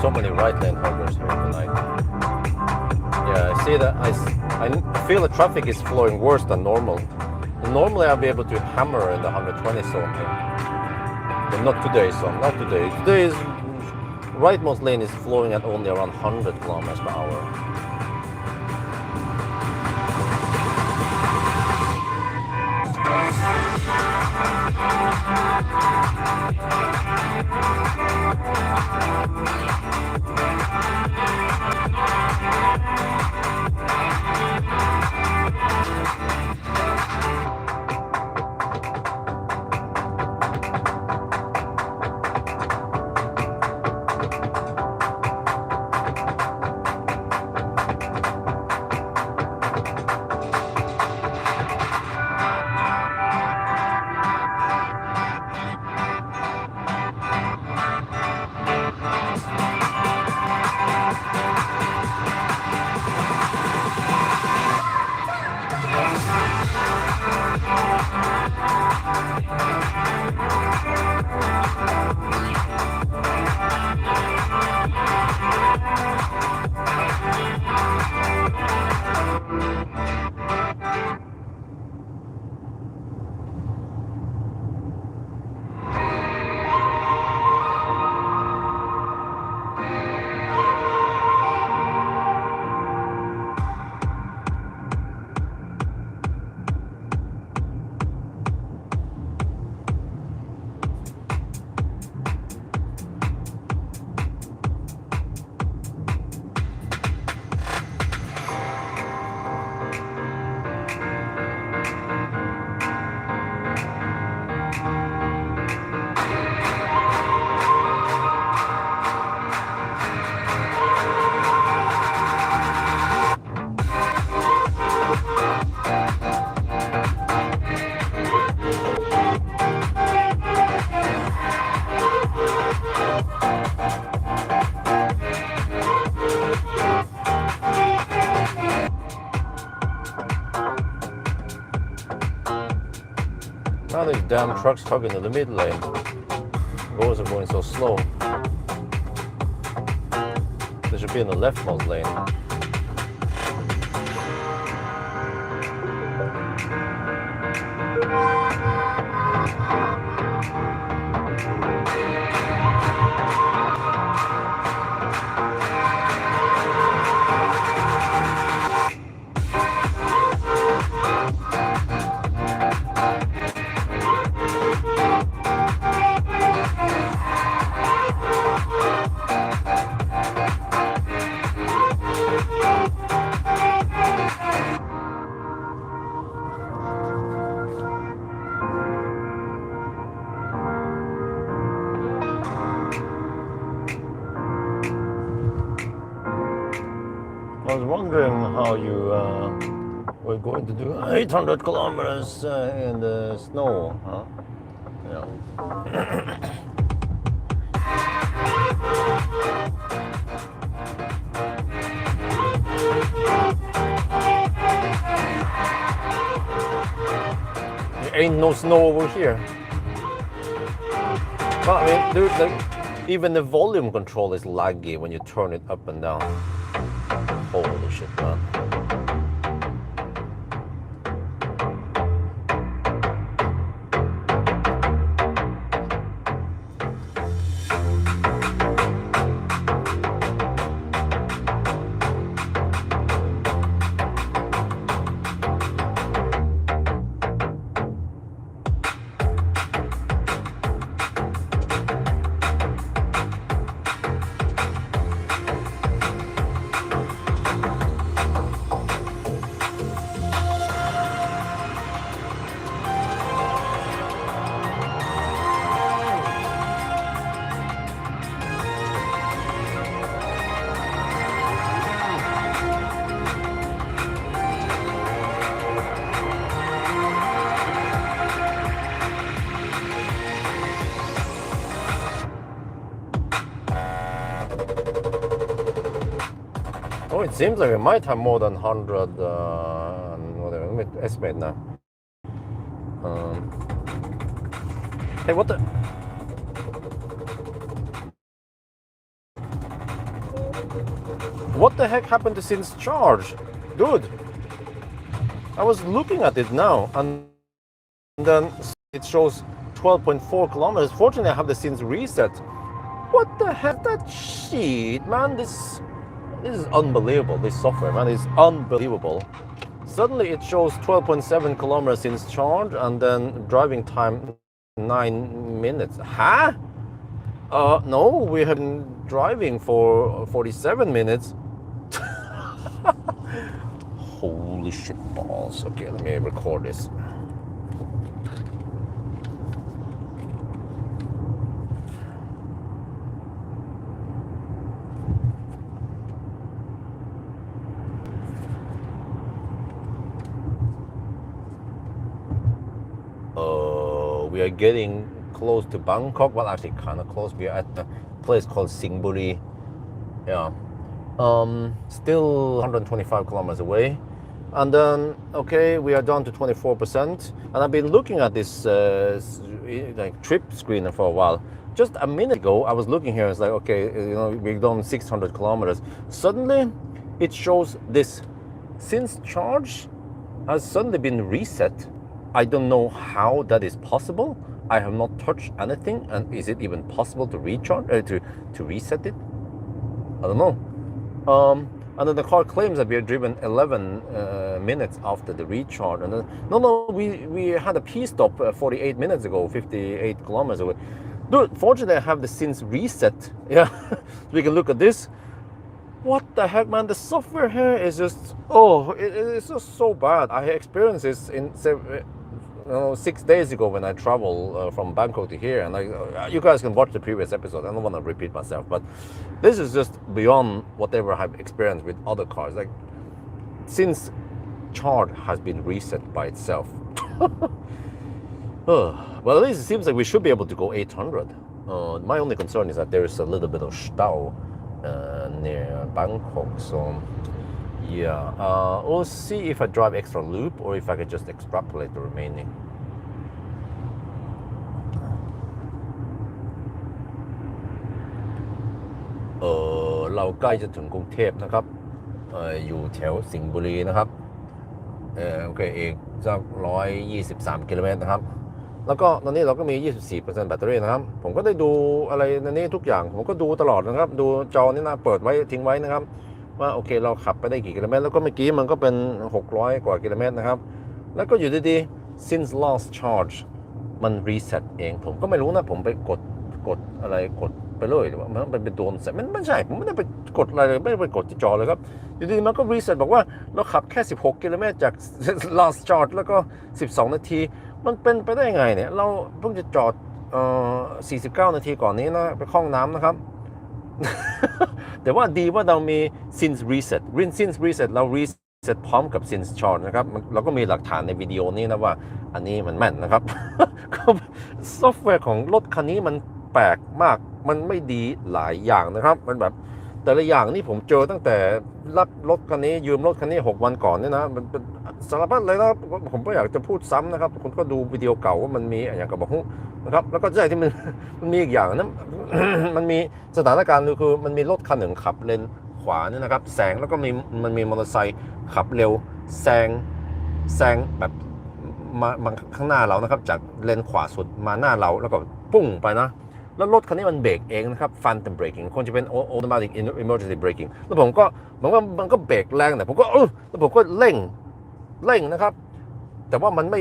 So many right lane hoggers here tonight. Yeah, I see that. I feel the traffic is flowing worse than normal. Normally I'll be able to hammer in the 120 zone here. But not today, so not today. Today's rightmost lane is flowing at only around 100 kilometers per hour. Now these damn trucks hogging in the mid lane. Roads are going so slow. They should be in the leftmost lane. I was wondering how you were going to do 800 kilometers in the snow, huh? Yeah. there ain't no snow over here. But I mean, dude, like, even the volume control is laggy when you turn it up and down. Holy shit, man. Oh, it seems like we might have more than 100, whatever, let me estimate now. Hey, what the? What the heck happened to since charge? Dude, I was looking at it now, and then it shows 12.4 kilometers. Fortunately, I have the since reset. What the heck? That shit, man, this is unbelievable. This software, man, is unbelievable. Suddenly it shows 12.7 kilometers since charge, and then driving time 9 minutes. Huh? No, we have been driving for 47 minutes. Holy shit balls. Okay, let me record this. We are getting close to Bangkok. Well, actually kind of close. We are at a place called Singburi. Yeah. Still 125 kilometers away. And then, okay, we are down to 24%. And I've been looking at this like trip screener for a while. Just a minute ago, I was looking here. It's like, okay, you know, we've done 600 kilometers. Suddenly, it shows this since charge has suddenly been reset. I don't know how that is possible. I have not touched anything, and is it even possible to recharge to reset it? I don't know. And then the car claims that we have driven 11 minutes after the recharge. And then, no, we had a P-stop 48 minutes ago, 58 kilometers away. Dude, fortunately I have the since reset. Yeah, we can look at this. What the heck, man? The software here is just, it's just so bad. I experienced this in 6 days ago when I traveled from Bangkok to here, and you guys can watch the previous episode. I don't want to repeat myself, but this is just beyond whatever I've experienced with other cars. Like, since charge has been reset by itself. Well, at least it seems like we should be able to go 800. My only concern is that there is a little bit of Dao near Bangkok, so yeah, we'll see if I drive extra loop or if I could just extrapolate the remaining.เราใกล้จะถึงกรุงเทพนะครับอยู่แถวสิงห์บุรีนะครับโอเคอีกสัก123กิโลเมตรนะครับแล้วก็ตอนนี้เราก็มี 24% แบตเตอรี่นะครับผมก็ได้ดูอะไรในนี้ทุกอย่างผมก็ดูตลอดนะครับดูจอนี่นะเปิดไว้ทิ้งไว้นะครับว่าโอเคเราขับไปได้กี่กิโลเมตรแล้วก็เมื่อกี้มันก็เป็น600กว่ากิโลเมตรนะครับแล้วก็อยู่ดีๆ since last charge มันรีเซ็ตเองผมก็ไม่รู้นะผมไปกดอะไรกดไปเลยหรือว่ามันเป็นตัวเซ็ตมันไม่ใช่ผมไม่ได้ไปกดอะไรเลยไม่ได้ไปกดที่จอเลยครับอยู่ดีๆมันก็รีเซ็ตบอกว่าเราขับแค่16กิโลเมตรจาก last charge แล้วก็12นาทีมันเป็นไปได้ไงเนี่ยเราเพิ่งจะจอด49นาทีก่อนนี้นะไปเข้าห้องน้ำนะครับ แต่ว่าดีว่าเรามี since reset เรา reset พร้อมกับ since charge นะครับเราก็มีหลักฐานในวิดีโอนี้นะว่าอันนี้มันแม่นนะครับ ซอฟต์แวร์ของรถคันนี้มันแปลกมากมันไม่ดีหลายอย่างนะครับมันแบบ แต่ละอย่างนี่ผมเจอตั้งแต่รับรถคันนี้ยืมรถคันนี้6 วันก่อนเนี่ยนะมันเป็นสารพัดเลยนะผมก็อยากจะพูดซ้ำนะครับคุณก็ดูวิดีโอเก่าว่ามันมีอย่างกับบอกนะครับแล้วก็ใช่ที่มันมีอีกอย่างนะ มันมีสถานการณ์คือมันมีรถคันหนึ่งขับเลนขวาเนี่ยนะครับแซงแล้วก็มันมีมอเตอร์ไซค์ขับเร็วแซงแบบมาข้างหน้าเรานะครับจากเลนขวาสุดมาหน้าเราแล้วก็ปุ้งไปนะแล้วรถคันนี้มันเบรกเองนะครับฟันเต็มเบรกคงจะเป็น automatic emergency braking แล้วผมก็มันก็เบรกแรงแต่ผมก็แล้วผมก็เร่งนะครับแต่ว่ามันไม่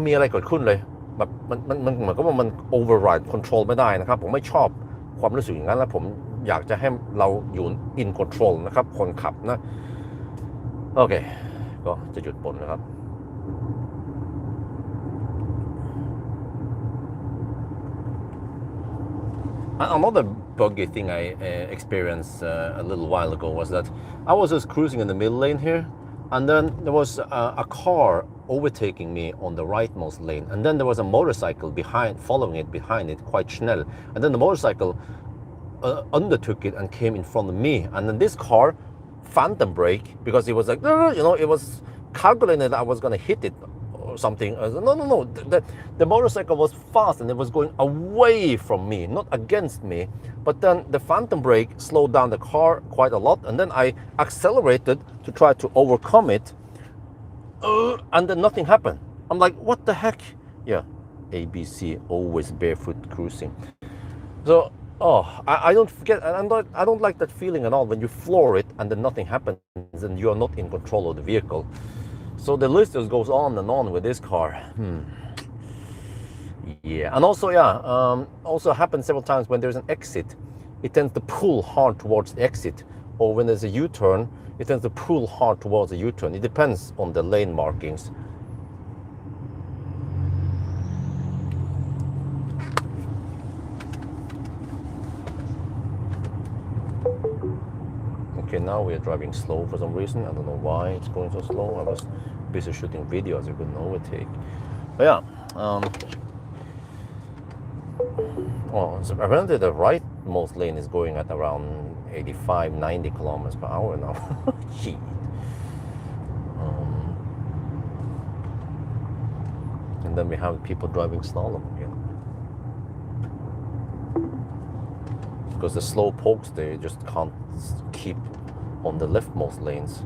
มีอะไรเกิดขึ้นเลยแบบมันเหมือนกับว่ามัน override control ไม่ได้นะครับผมไม่ชอบความรู้สึกอย่างนั้นแล้วผมอยากจะให้เราอยู่ in control นะครับคนขับนะโอเคก็จะหยุดบ่นนะครับAnother buggy thing I experienced a little while ago was that I was just cruising in the middle lane here, and then there was a car overtaking me on the rightmost lane, and then there was a motorcycle following it behind it, quite schnell, and then the motorcycle undertook it and came in front of me, and then this car phantom brake because it was like, it was calculated that I was going to hit it or something. No. The motorcycle was fast and it was going away from me, not against me. But then the phantom brake slowed down the car quite a lot, and then I accelerated to try to overcome it, and then nothing happened. I'm like, what the heck? Yeah, ABC, always barefoot cruising. So, I don't forget, and I don't like that feeling at all when you floor it and then nothing happens and you are not in control of the vehicle. So the list just goes on and on with this car. Yeah, and also, also happens several times when there's an exit. It tends to pull hard towards the exit, or when there's a U-turn, it tends to pull hard towards the U-turn. It depends on the lane markings. Okay, now we are driving slow for some reason. I don't know why it's going so slow. I was busy shooting videos. I couldn't overtake. But yeah. So apparently the rightmost lane is going at around 85, 90 kilometers per hour now. Shit. And then we have people driving slalom again. Because the slow pokes, they just can't keep on the leftmost lanes.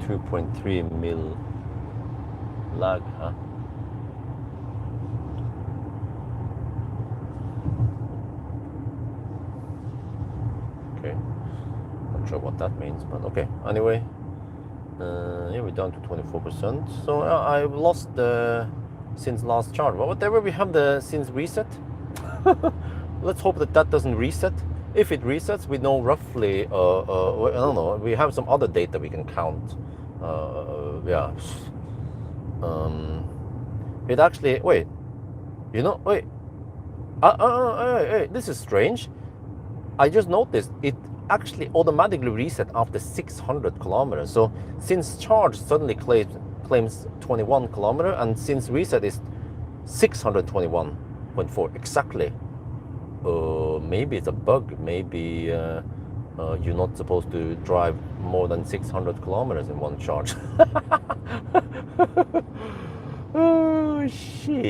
.3 mil lag, huh? Okay, not sure what that means, but okay. Anyway, yeah, we're down to 24%. So I've lost the since last chart. But whatever, we have the since reset. Let's hope that doesn't reset. If it resets, we know roughly. I don't know. We have some other data we can count. Yeah. It actually wait. Wait. This is strange. I just noticed it actually automatically reset after 600 kilometers. So since charge suddenly claims 21 kilometers, and since reset is 621.4 exactly. Maybe it's a bug. Maybe you're not supposed to drive more than 600 kilometers in one charge. Oh shit.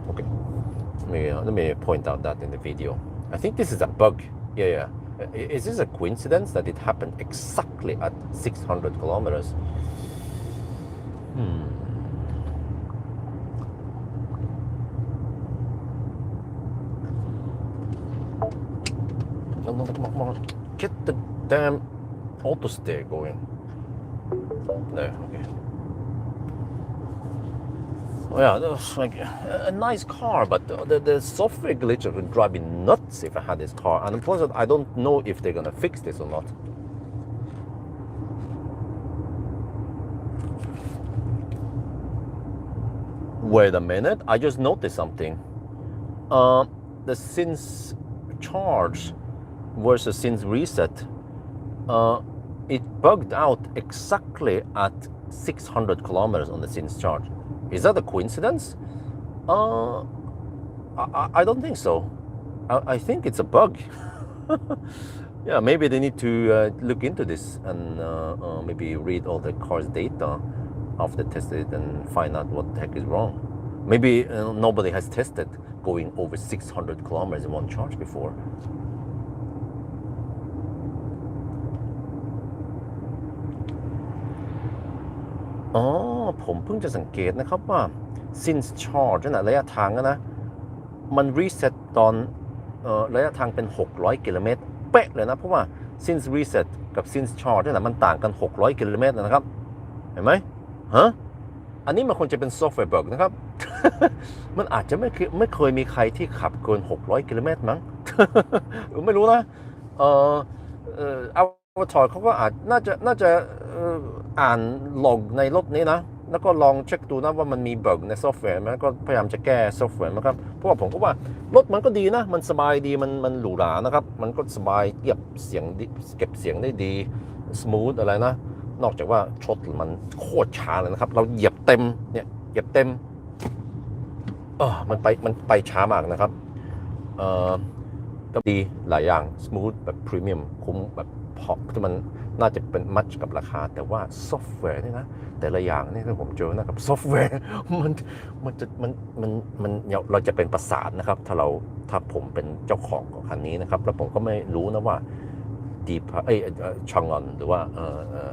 Okay, let me point out that in the video. I think this is a bug. Yeah. Is this a coincidence that it happened exactly at 600 kilometers? No, come on. Get the damn auto steer going. There, okay. Oh yeah, that was like a nice car, but the software glitch would drive me nuts if I had this car. And plus, I don't know if they're gonna fix this or not. Wait a minute, I just noticed something. The since charge versus since reset. it bugged out exactly at 600 kilometers on the SIN's charge. Is that a coincidence? I don't think so. I think it's a bug. Yeah, maybe they need to look into this and maybe read all the car's data after tested and find out what the heck is wrong. Maybe nobody has tested going over 600 kilometers in one charge before. Oh, ผมเพิ่งจะสังเกตนะครับว่า since charge นั่นระยะทางนะมันรีเซ็ตตอนระยะทางเป็น600กิโลเมตรเป๊ะเลยนะเพราะว่า since reset กับ since charge นั่นมันต่างกัน600กิโลเมตรนะครับเห็นไหมฮะอันนี้มันควรจะเป็นซอฟต์แวร์บั๊กนะครับ มันอาจจะไม่เคยมีใครที่ขับเกิน600กิโลเมตรมั้ง ไม่รู้นะAvatr เขาก็น่าจะอ่านลogในรถนี้นะแล้วก็ลองเช็คดูนะว่ามันมีบั๊กในซอฟต์แวร์ไหมก็พยายามจะแก้ซอฟต์แวร์นะครับเพราะว่าผมก็ว่ารถมันก็ดีนะมันสบายดีมันหรูหรานะครับมันก็สบายเก็บเสียงได้ดีสมูทอะไรนะนอกจากว่าชดมันโคตรช้าเลยนะครับเราเหยียบเต็มเนี่ยเหยียบเต็มมันไปช้ามากนะครับก็ดีหลายอย่างสมูทแบบพรีเมียมคุ้มแบบพอที่มันน่าจะเป็นมัชกับราคาแต่ว่าซอฟต์แวร์นี่นะแต่ละอย่างนี่ที่ผมเจอนะกับซอฟต์แวร์มันเราจะเป็นประสาทนะครับถ้าผมเป็นเจ้าของคันนี้นะครับแล้วผมก็ไม่รู้นะว่าชังงอนหรือว่า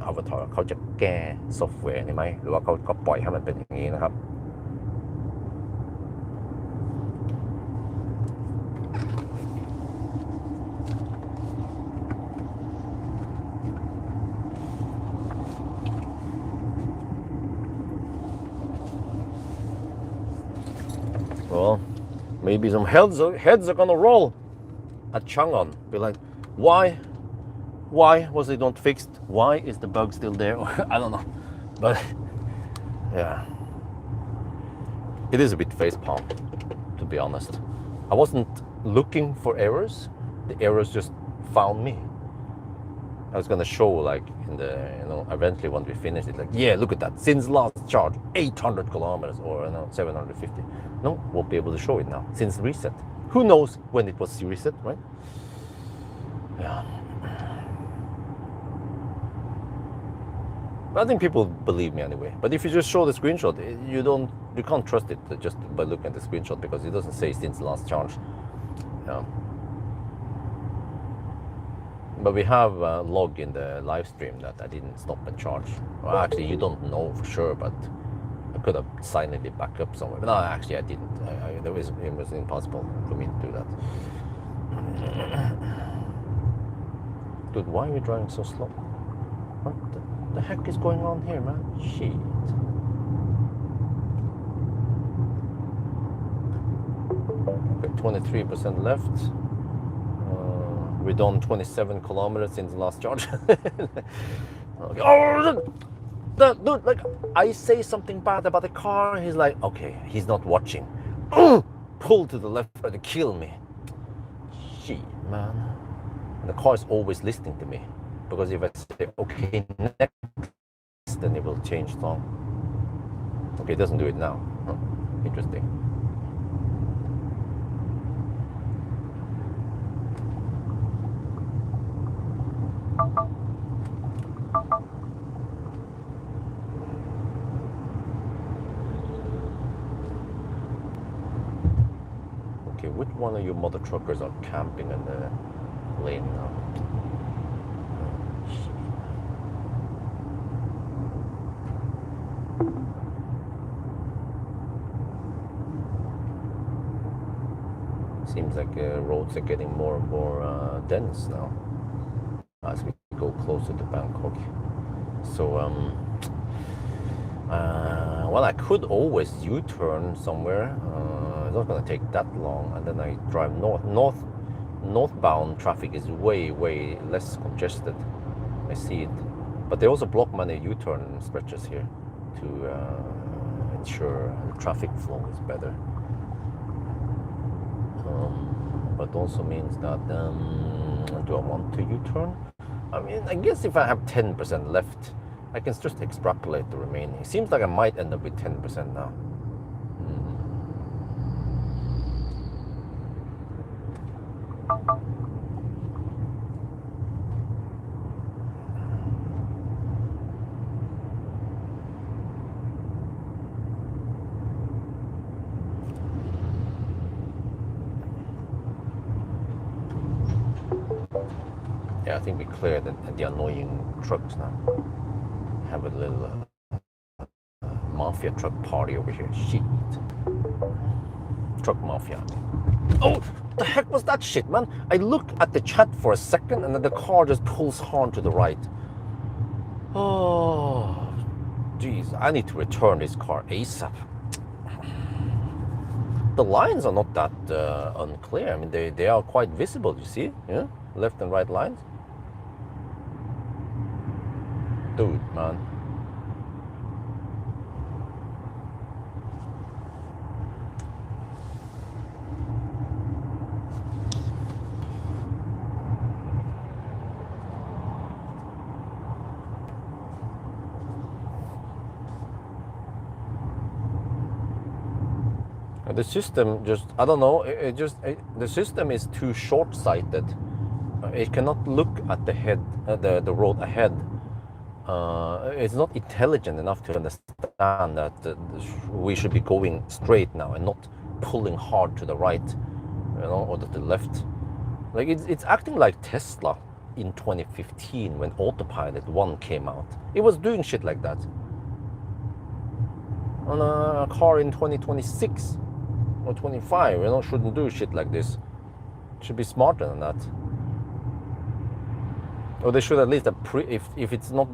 Avatr เขาจะแก้ซอฟต์แวร์ได้ไหมหรือว่าเขาปล่อยให้มันเป็นอย่างนี้นะครับWell, maybe some heads are gonna roll at Chang'an. Be like, why was it not fixed? Why is the bug still there? I don't know, but yeah, it is a bit facepalm, to be honest. I wasn't looking for errors; the errors just found me. I was gonna show like in the eventually when we finish it, like yeah, look at that. Since last charge, 800 kilometers or 750. No, won't be able to show it now since reset. Who knows when it was reset, right? Yeah. But I think people believe me anyway. But if you just show the screenshot, you can't trust it just by looking at the screenshot because it doesn't say since last charge. Yeah. But we have a log in the live stream that I didn't stop and charge. Well, actually, you don't know for sure, but I could have silently backed up somewhere. But no, actually, I didn't. It was impossible for me to do that. Dude, why are you driving so slow? What the heck is going on here, man? Shit. Got 23% left. We're done 27 kilometers since the last charge. Okay. Oh, dude, like I say something bad about the car, he's like, okay, he's not watching. Pull to the left to kill me. Shit, man. And the car is always listening to me because if I say okay next, then it will change song. Okay, it doesn't do it now. Huh. Interesting. Okay, which one of you mother truckers are camping in the lane now? Seems like roads are getting more and more dense now as we go closer to Bangkok. So, well, I could always U-turn somewhere. It's not going to take that long, and then I drive northbound traffic is way less congested. I see it, but they also block many U-turn stretches here to ensure the traffic flow is better. But also means that do I want to U-turn? I mean, I guess if I have 10% left, I can just extrapolate the remaining. It seems like I might end up with 10% now. Yeah, I think we cleared the annoying trucks now. Have a little mafia truck party over here. Shit. Truck mafia. Oh, the heck was that shit, man? I look at the chat for a second and then the car just pulls hard to the right. Oh, jeez. I need to return this car ASAP. The lines are not that unclear. I mean, they are quite visible, you see? Yeah? Left and right lines. Dude, man. The system just, I don't know, the system is too short-sighted. It cannot look at the head, the road ahead. It's not intelligent enough to understand that we should be going straight now and not pulling hard to the right, you know, or to the left. Like it's acting like Tesla in 2015 when Autopilot 1 came out. It was doing shit like that. On a car in 2026 or 25, you know, shouldn't do shit like this. It should be smarter than that. Or they should at least, if it's not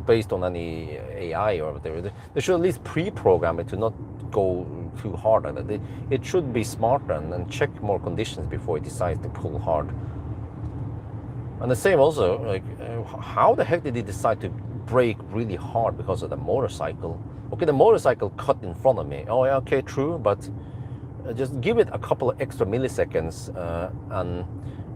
based on any AI or whatever, they should at least pre-program it to not go too hard at it. It should be smarter and check more conditions before it decides to pull hard. And the same also, like, how the heck did he decide to brake really hard because of the motorcycle? Okay, the motorcycle cut in front of me. Oh yeah, okay, true, but just give it a couple of extra milliseconds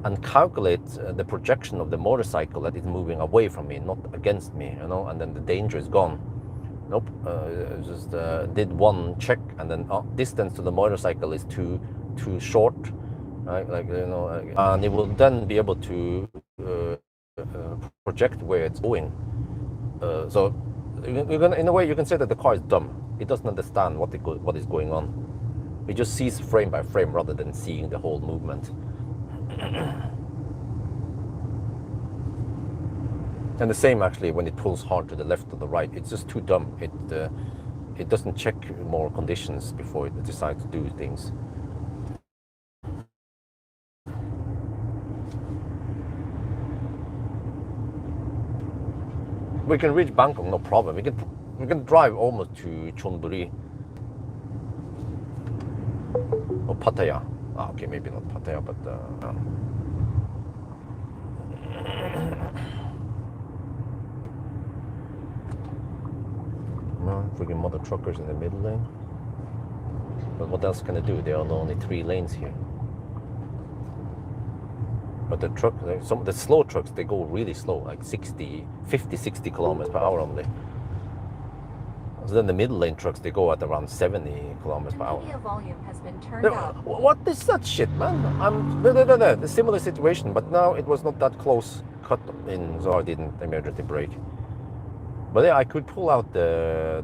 and calculate the projection of the motorcycle that is moving away from me, not against me, you know, and then the danger is gone. Nope, just did one check and then distance to the motorcycle is too short, right? Like, you know, and it will then be able to project where it's going. So you're gonna, in a way, you can say that the car is dumb. It doesn't understand what is going on. It just sees frame by frame rather than seeing the whole movement. And the same actually when it pulls hard to the left or the right. It's just too dumb. It doesn't check more conditions before it decides to do things. We can reach Bangkok, no problem. We can drive almost to Chonburi or Pattaya. Okay, maybe not Pattaya, but freaking mother truckers in the middle lane. But what else can I do? There are only 3 lanes here. But the truck, some of the slow trucks, they go really slow, like 50, 60 kilometers per hour only. So then the middle lane trucks, they go at around 70 kilometers per hour. Media volume has been turned up. What is that shit, man? The similar situation, but now it was not that close cut in, so I didn't emergency brake. But yeah, I could pull out the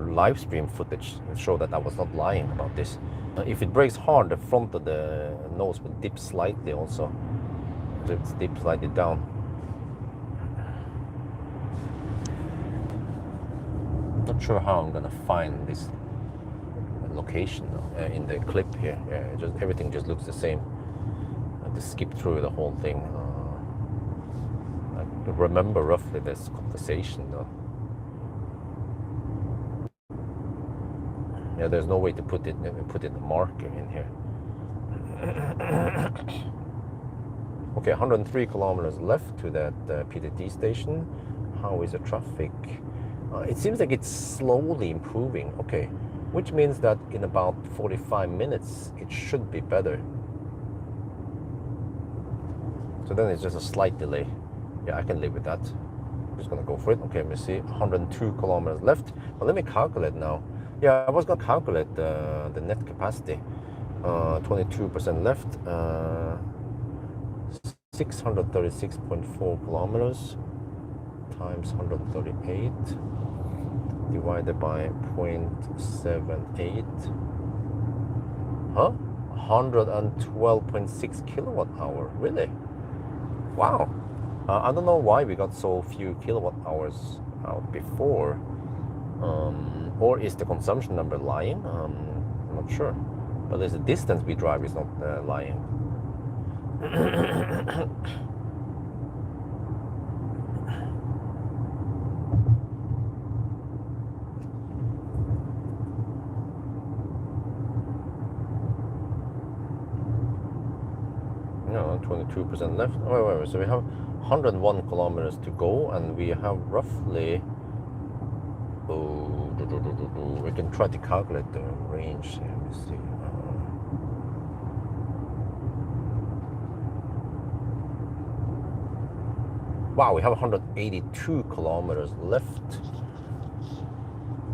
live stream footage and show that I was not lying about this. If it brakes hard, the front of the nose will dip slightly also. It's dip slightly down. Not sure how I'm gonna find this location in the clip here. Yeah, everything just looks the same. I just skip through the whole thing. I remember roughly this conversation though. Yeah, there's no way to put a marker in here. Okay, 103 kilometers left to that PTT station. How is the traffic? It seems like it's slowly improving. Okay, which means that in about 45 minutes it should be better. So then it's just a slight delay. Yeah, I can live with that. I'm just gonna go for it. Okay, let me see. 102 kilometers left. But let me calculate now. Yeah, I was gonna calculate the net capacity. 22% left. 636.4 kilometers times 138 divided by 0.78. Huh? 112.6 kilowatt hour. Really? Wow. I don't know why we got so few kilowatt hours out before. Or is the consumption number lying? I'm not sure. But there's a distance we drive is not lying. No, 22% left. Wait. So we have 101 kilometers to go, and we have roughly. Oh, we can try to calculate the range. Let me see. Wow, we have 182 kilometers left.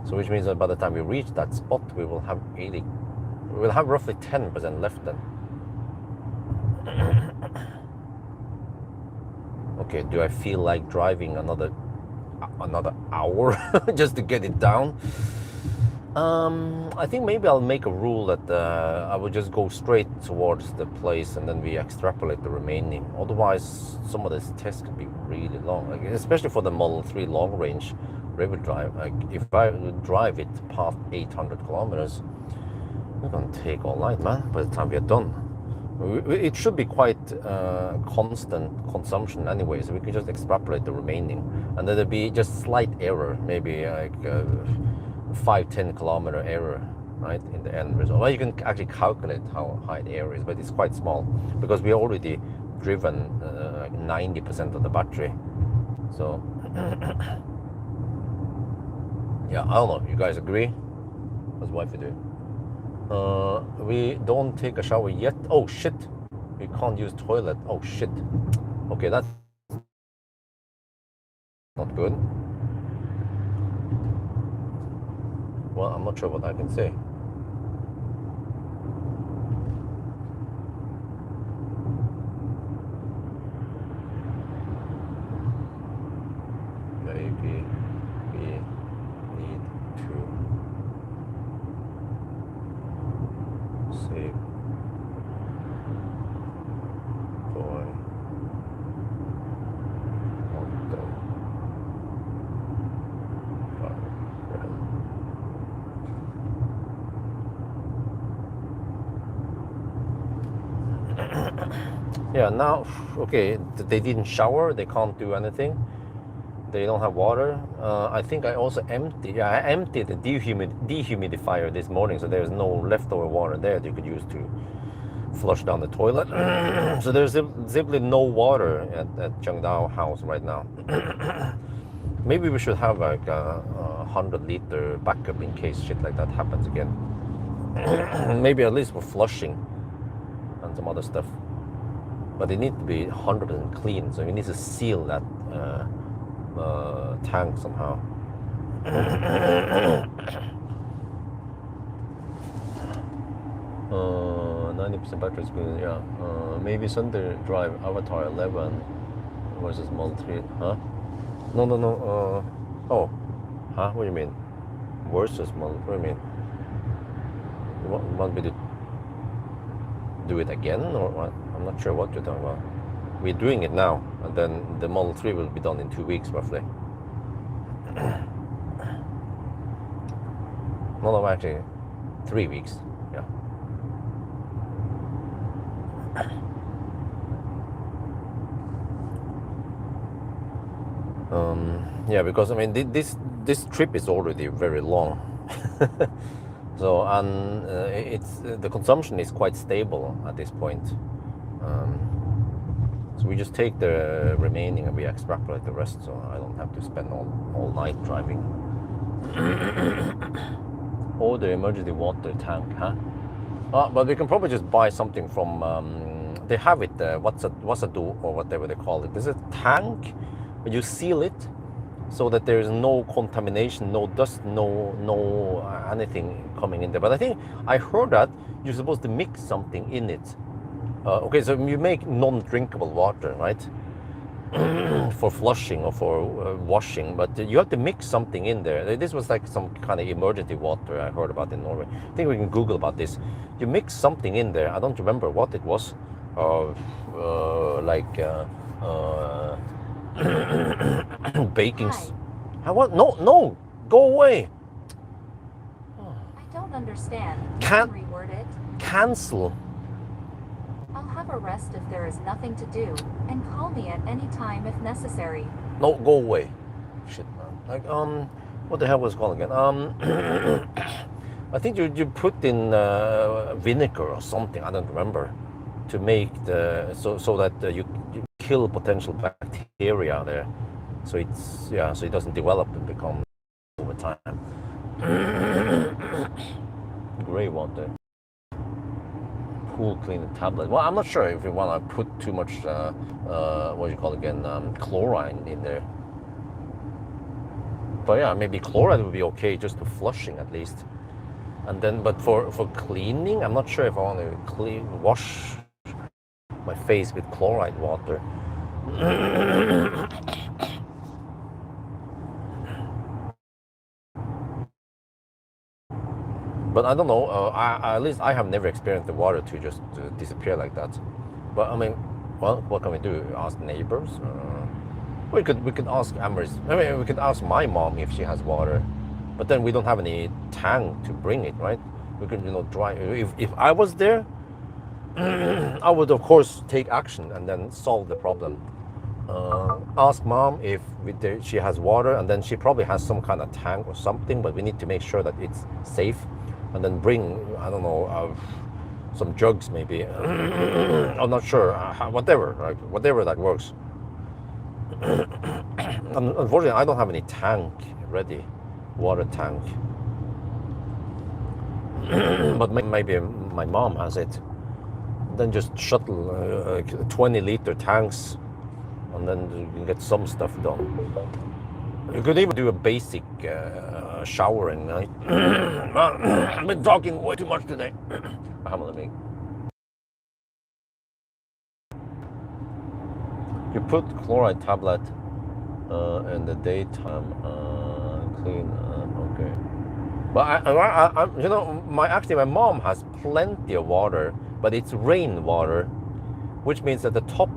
So which means that by the time we reach that spot, we will have roughly 10% left then. Okay, do I feel like driving another hour just to get it down? I think maybe I'll make a rule that I will just go straight towards the place and then we extrapolate the remaining. Otherwise, some of this test could be really long, like, especially for the Model 3 long range river drive. Like if I drive it past 800 kilometers, it's gonna take all night, man. By the time we are done, it should be quite constant consumption anyway, so we can just extrapolate the remaining, and then there'll be just slight error, maybe like 5-10 kilometer error, right, in the end result. Well, you can actually calculate how high the error is, but it's quite small because we already driven like 90% of the battery. So yeah, I don't know. You guys agree? What's wifey doing? We don't take a shower yet. Oh shit! We can't use toilet. Oh shit! Okay, that's not good. Well, I'm not sure what I can say. Maybe we need to save boy on the yeah, now, okay, they didn't shower, they can't do anything, they don't have water. I think I also emptied the dehumidifier this morning, so there's no leftover water there that you could use to flush down the toilet. So there's simply no water at Chiang Dao house right now. Maybe we should have like a 100-liter backup in case shit like that happens again. Maybe at least for flushing and some other stuff. But it needs to be 100% clean, so you need to seal that tank somehow. 90% battery is good, yeah. Maybe Sunday drive Avatr 11 versus Model 3, huh? No. Oh, huh? What do you mean? Versus Model, what do you mean? You want me to do it again or what? I'm not sure what you're talking about. We're doing it now, and then the Model 3 will be done in 2 weeks roughly. No, actually 3 weeks, yeah. Yeah, because I mean this trip is already very long. So it's the consumption is quite stable at this point. So we just take the remaining and we extrapolate the rest, so I don't have to spend all night driving. Or the emergency water tank, huh? But we can probably just buy something from they have it. What's a do or whatever they call it. There's a tank, but you seal it so that there is no contamination, no dust, no anything coming in there. But I think I heard that you're supposed to mix something in it. Okay, so you make non-drinkable water, right? For flushing or for washing, but you have to mix something in there. This was like some kind of emergency water I heard about in Norway. I think we can Google about this. You mix something in there. I don't remember what it was. Baking. What? No, go away. I don't understand. Can't Reword it. cancel. I'll have a rest if there is nothing to do, and call me at any time if necessary. No, go away. Shit, man. Like, what the hell was it called again? I think you put in vinegar or something. I don't remember, to make the so that you kill potential bacteria there. So so it doesn't develop and become over time. Gray water. Pool cleaning tablet. Well, I'm not sure if you want to put too much, what do you call it again, chlorine in there. But yeah, maybe chloride would be okay just for flushing at least. And then, but for cleaning, I'm not sure if I want to wash my face with chloride water. But I don't know. At least I have never experienced the water to just disappear like that. But I mean, well, what can we do? Ask neighbors? We could ask Amaris. I mean, we could ask my mom if she has water. But then we don't have any tank to bring it, right? We could, dry. If I was there, I would of course take action and then solve the problem. Ask mom if she has water, and then she probably has some kind of tank or something. But we need to make sure that it's safe. And then bring, I don't know, some jugs maybe. I'm not sure. Whatever, like whatever that works. Unfortunately, I don't have any tank ready, water tank. But maybe my mom has it. Then just shuttle 20-liter tanks, and then you can get some stuff done. You could even do a basic showering, right? I've been talking way too much today. I'm living. You put chloride tablet in the daytime, clean. Okay. But actually my mom has plenty of water, but it's rain water, which means that the top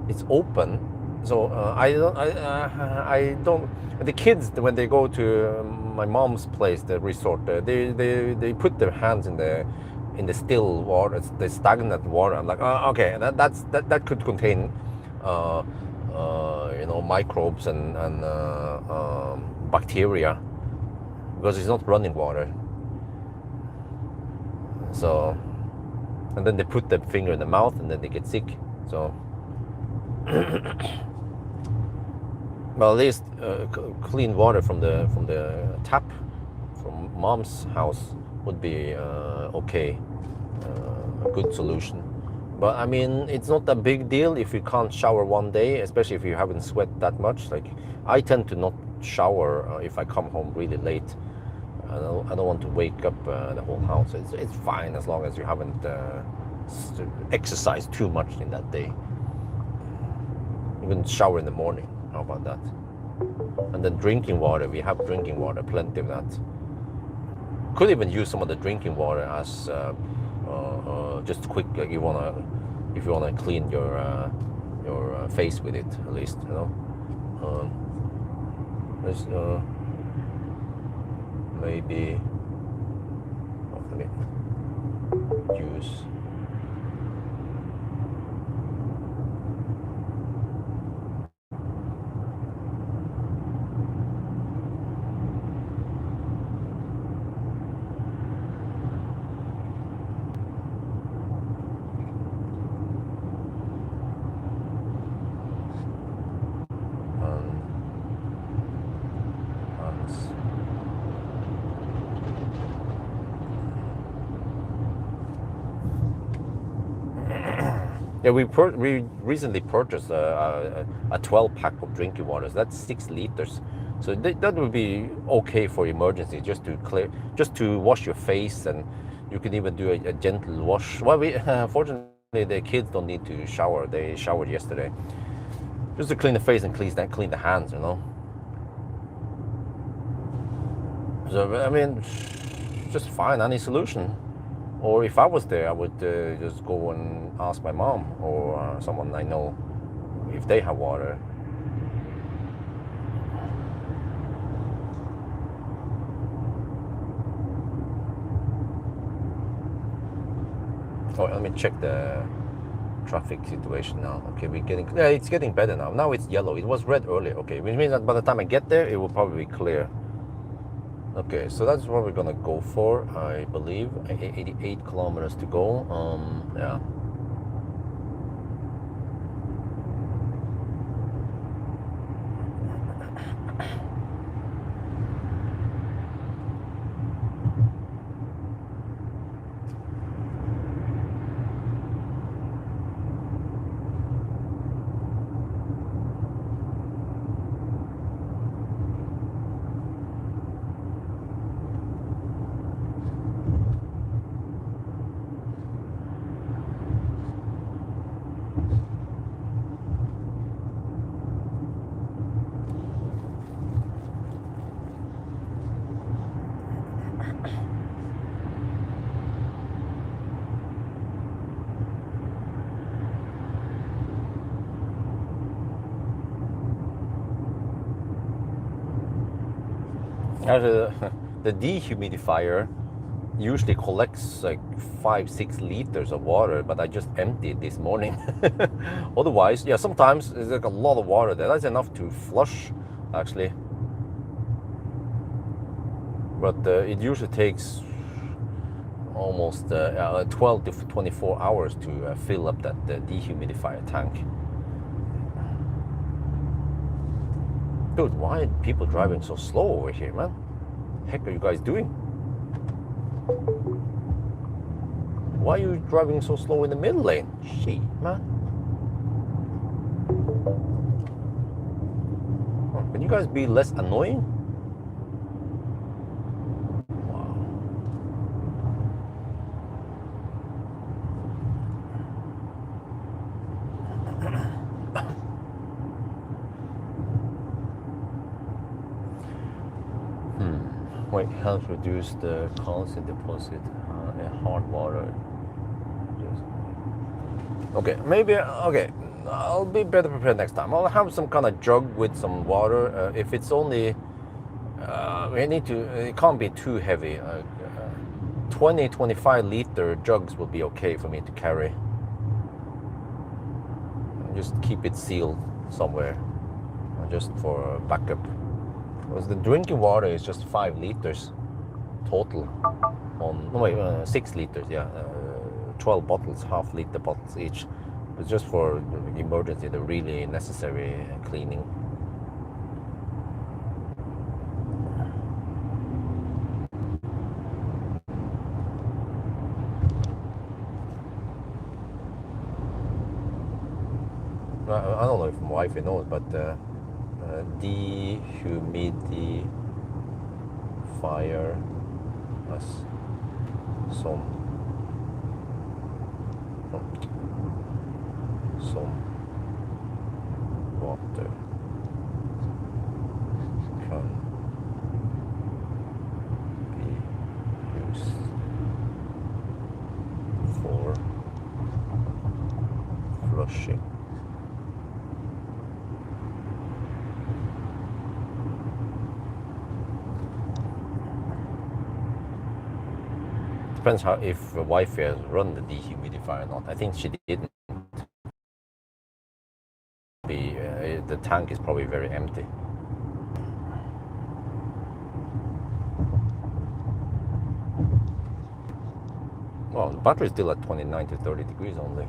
is open. So I don't. The kids, when they go to my mom's place, the resort, they put their hands in the still water, the stagnant water. I'm like, okay, that could contain, microbes and bacteria, because it's not running water. So, and then they put their finger in the mouth, and then they get sick. So. Well, at least clean water from the tap from mom's house would be okay, a good solution. But I mean, it's not a big deal if you can't shower one day, especially if you haven't sweat that much. Like, I tend to not shower if I come home really late. I don't want to wake up the whole house. It's fine as long as you haven't exercised too much in that day. You can shower in the morning. How about that? And then drinking water, we have drinking water, plenty of that. Could even use some of the drinking water as just quick, like if you wanna clean your face with it, at least, There's maybe use. Yeah, we recently purchased a 12 pack of drinking waters. That's 6 liters, so that would be okay for emergency, just to clear, just to wash your face, and you can even do a gentle wash. Well, we fortunately the kids don't need to shower. They showered yesterday, just to clean the face and clean the hands, you know. So I mean, just find any solution. Or if I was there, I would just go and ask my mom or someone I know if they have water. Oh, let me check the traffic situation now. Okay, yeah, it's getting better now. Now it's yellow. It was red earlier. Okay, which means that by the time I get there, it will probably be clear. Okay, so that's what we're gonna go for, I believe. 88 kilometers to go. Yeah. Actually, the dehumidifier usually collects like 5-6 liters of water, but I just emptied this morning. Otherwise, yeah, sometimes there's like a lot of water there. That's enough to flush, actually. But it usually takes almost 12 to 24 hours to fill up that dehumidifier tank. Dude, why are people driving so slow over here, man? Heck are you guys doing? Why are you driving so slow in the middle lane? Shit, man. Can you guys be less annoying? Wait, helps reduce the calcium deposit in hard water. Okay, maybe, okay, I'll be better prepared next time. I'll have some kind of jug with some water. If it's only, it can't be too heavy. 20-25 liter jugs will be okay for me to carry. Just keep it sealed somewhere, just for backup. Because the drinking water is just 5 liters total. 6 liters, yeah. 12 bottles, half-liter bottles each. It's just for the emergency, the really necessary cleaning. I don't know if my wife knows, but dehumidifier has some water can be used for flushing. Depends how if the wife has run the dehumidifier or not. I think she didn't. The tank is probably very empty. Well, the battery is still at 29 to 30 degrees only.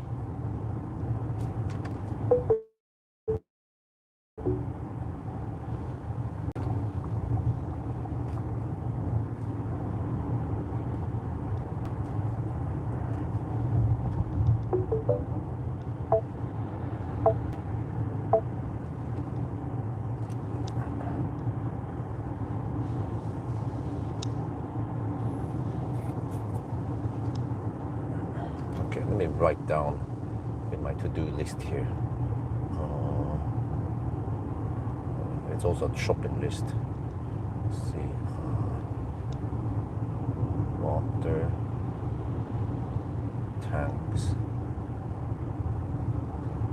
let me write down in my to-do list here. It's also a shopping list. Let's see. Water tanks.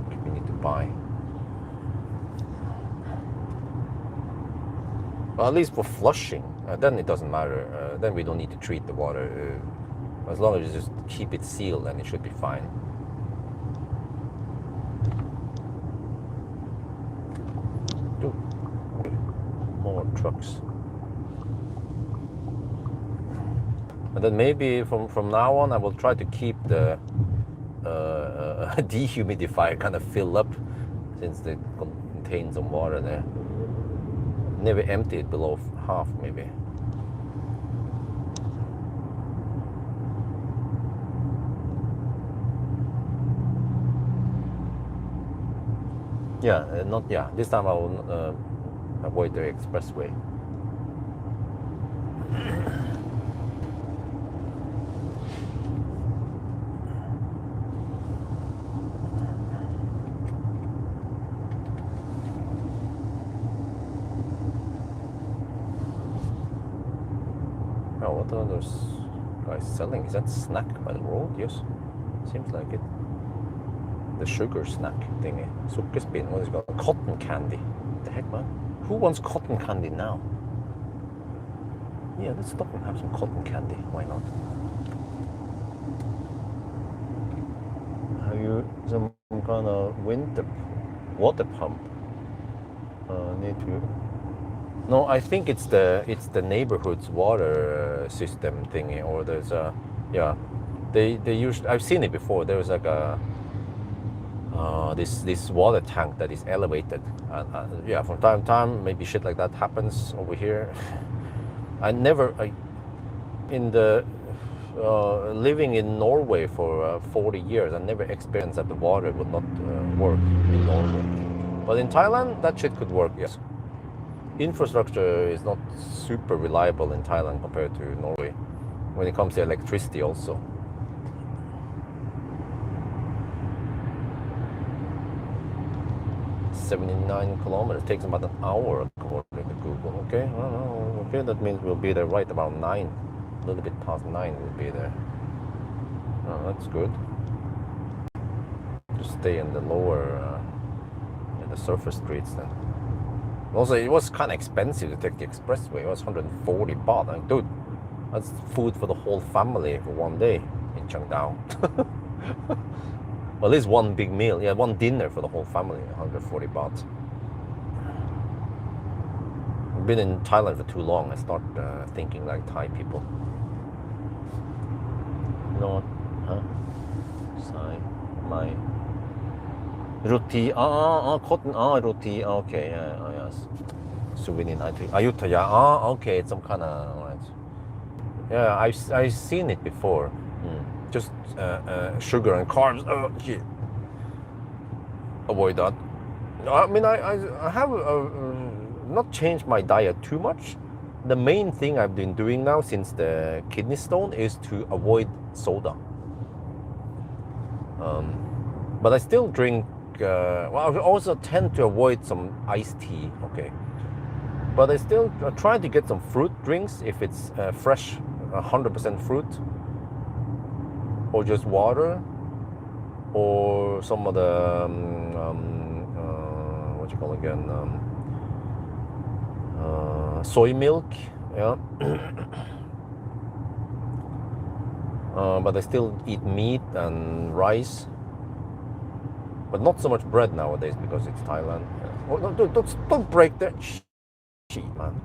Which we need to buy. Well, at least for flushing, then it doesn't matter. Then we don't need to treat the water. As long as you just keep it sealed, then it should be fine. Ooh, more trucks. And then maybe from now on, I will try to keep the dehumidifier kind of filled up, since they contain some water there. Never empty it below half, maybe. Yeah, this time I will avoid the expressway. What are those guys selling? Is that snack by the road? Yes, seems like it. The sugar snack thingy. Sukkerspinn, what is it called? Cotton candy. What the heck, man? Who wants cotton candy now? Yeah, let's stop and have some cotton candy. Why not? Have you some kind of water pump? Need to. No, I think it's the neighborhood's water system thingy, or there's a, yeah, they usually, I've seen it before. There was like a this water tank that is elevated, and yeah, from time to time maybe shit like that happens over here. Living in Norway for 40 years, I never experienced that the water would not work in Norway, but in Thailand that shit could work. Yes. Infrastructure is not super reliable in Thailand compared to Norway when it comes to electricity also. "79 kilometers takes about an hour according to Google." Okay, okay, that means we'll be there right about 9, a little bit past 9 we'll be there. Oh, that's good. Just stay in the lower, in the surface streets then. Also, it was kind of expensive to take the expressway. It was 140 baht. Like, dude, that's food for the whole family for one day in Chiang Dao. Well, at least one big meal. Yeah, one dinner for the whole family, 140 baht. I've been in Thailand for too long. I start thinking like Thai people. You know what? Huh? Sai, my. Roti, cotton, roti, okay, yes. Souvenir, Ayutthaya, okay, it's some kind of, right. Yeah, I've seen it before. Just sugar and carbs. Yeah. Avoid that. I mean, I have not changed my diet too much. The main thing I've been doing now since the kidney stone is to avoid soda. But I still drink. Well, I also tend to avoid some iced tea. Okay, but I still try to get some fruit drinks if it's fresh, 100% fruit, or just water, or some of the what you call it again, soy milk. Yeah. But I still eat meat and rice. But not so much bread nowadays because it's Thailand. Yeah. Oh, no, don't break that shit, man.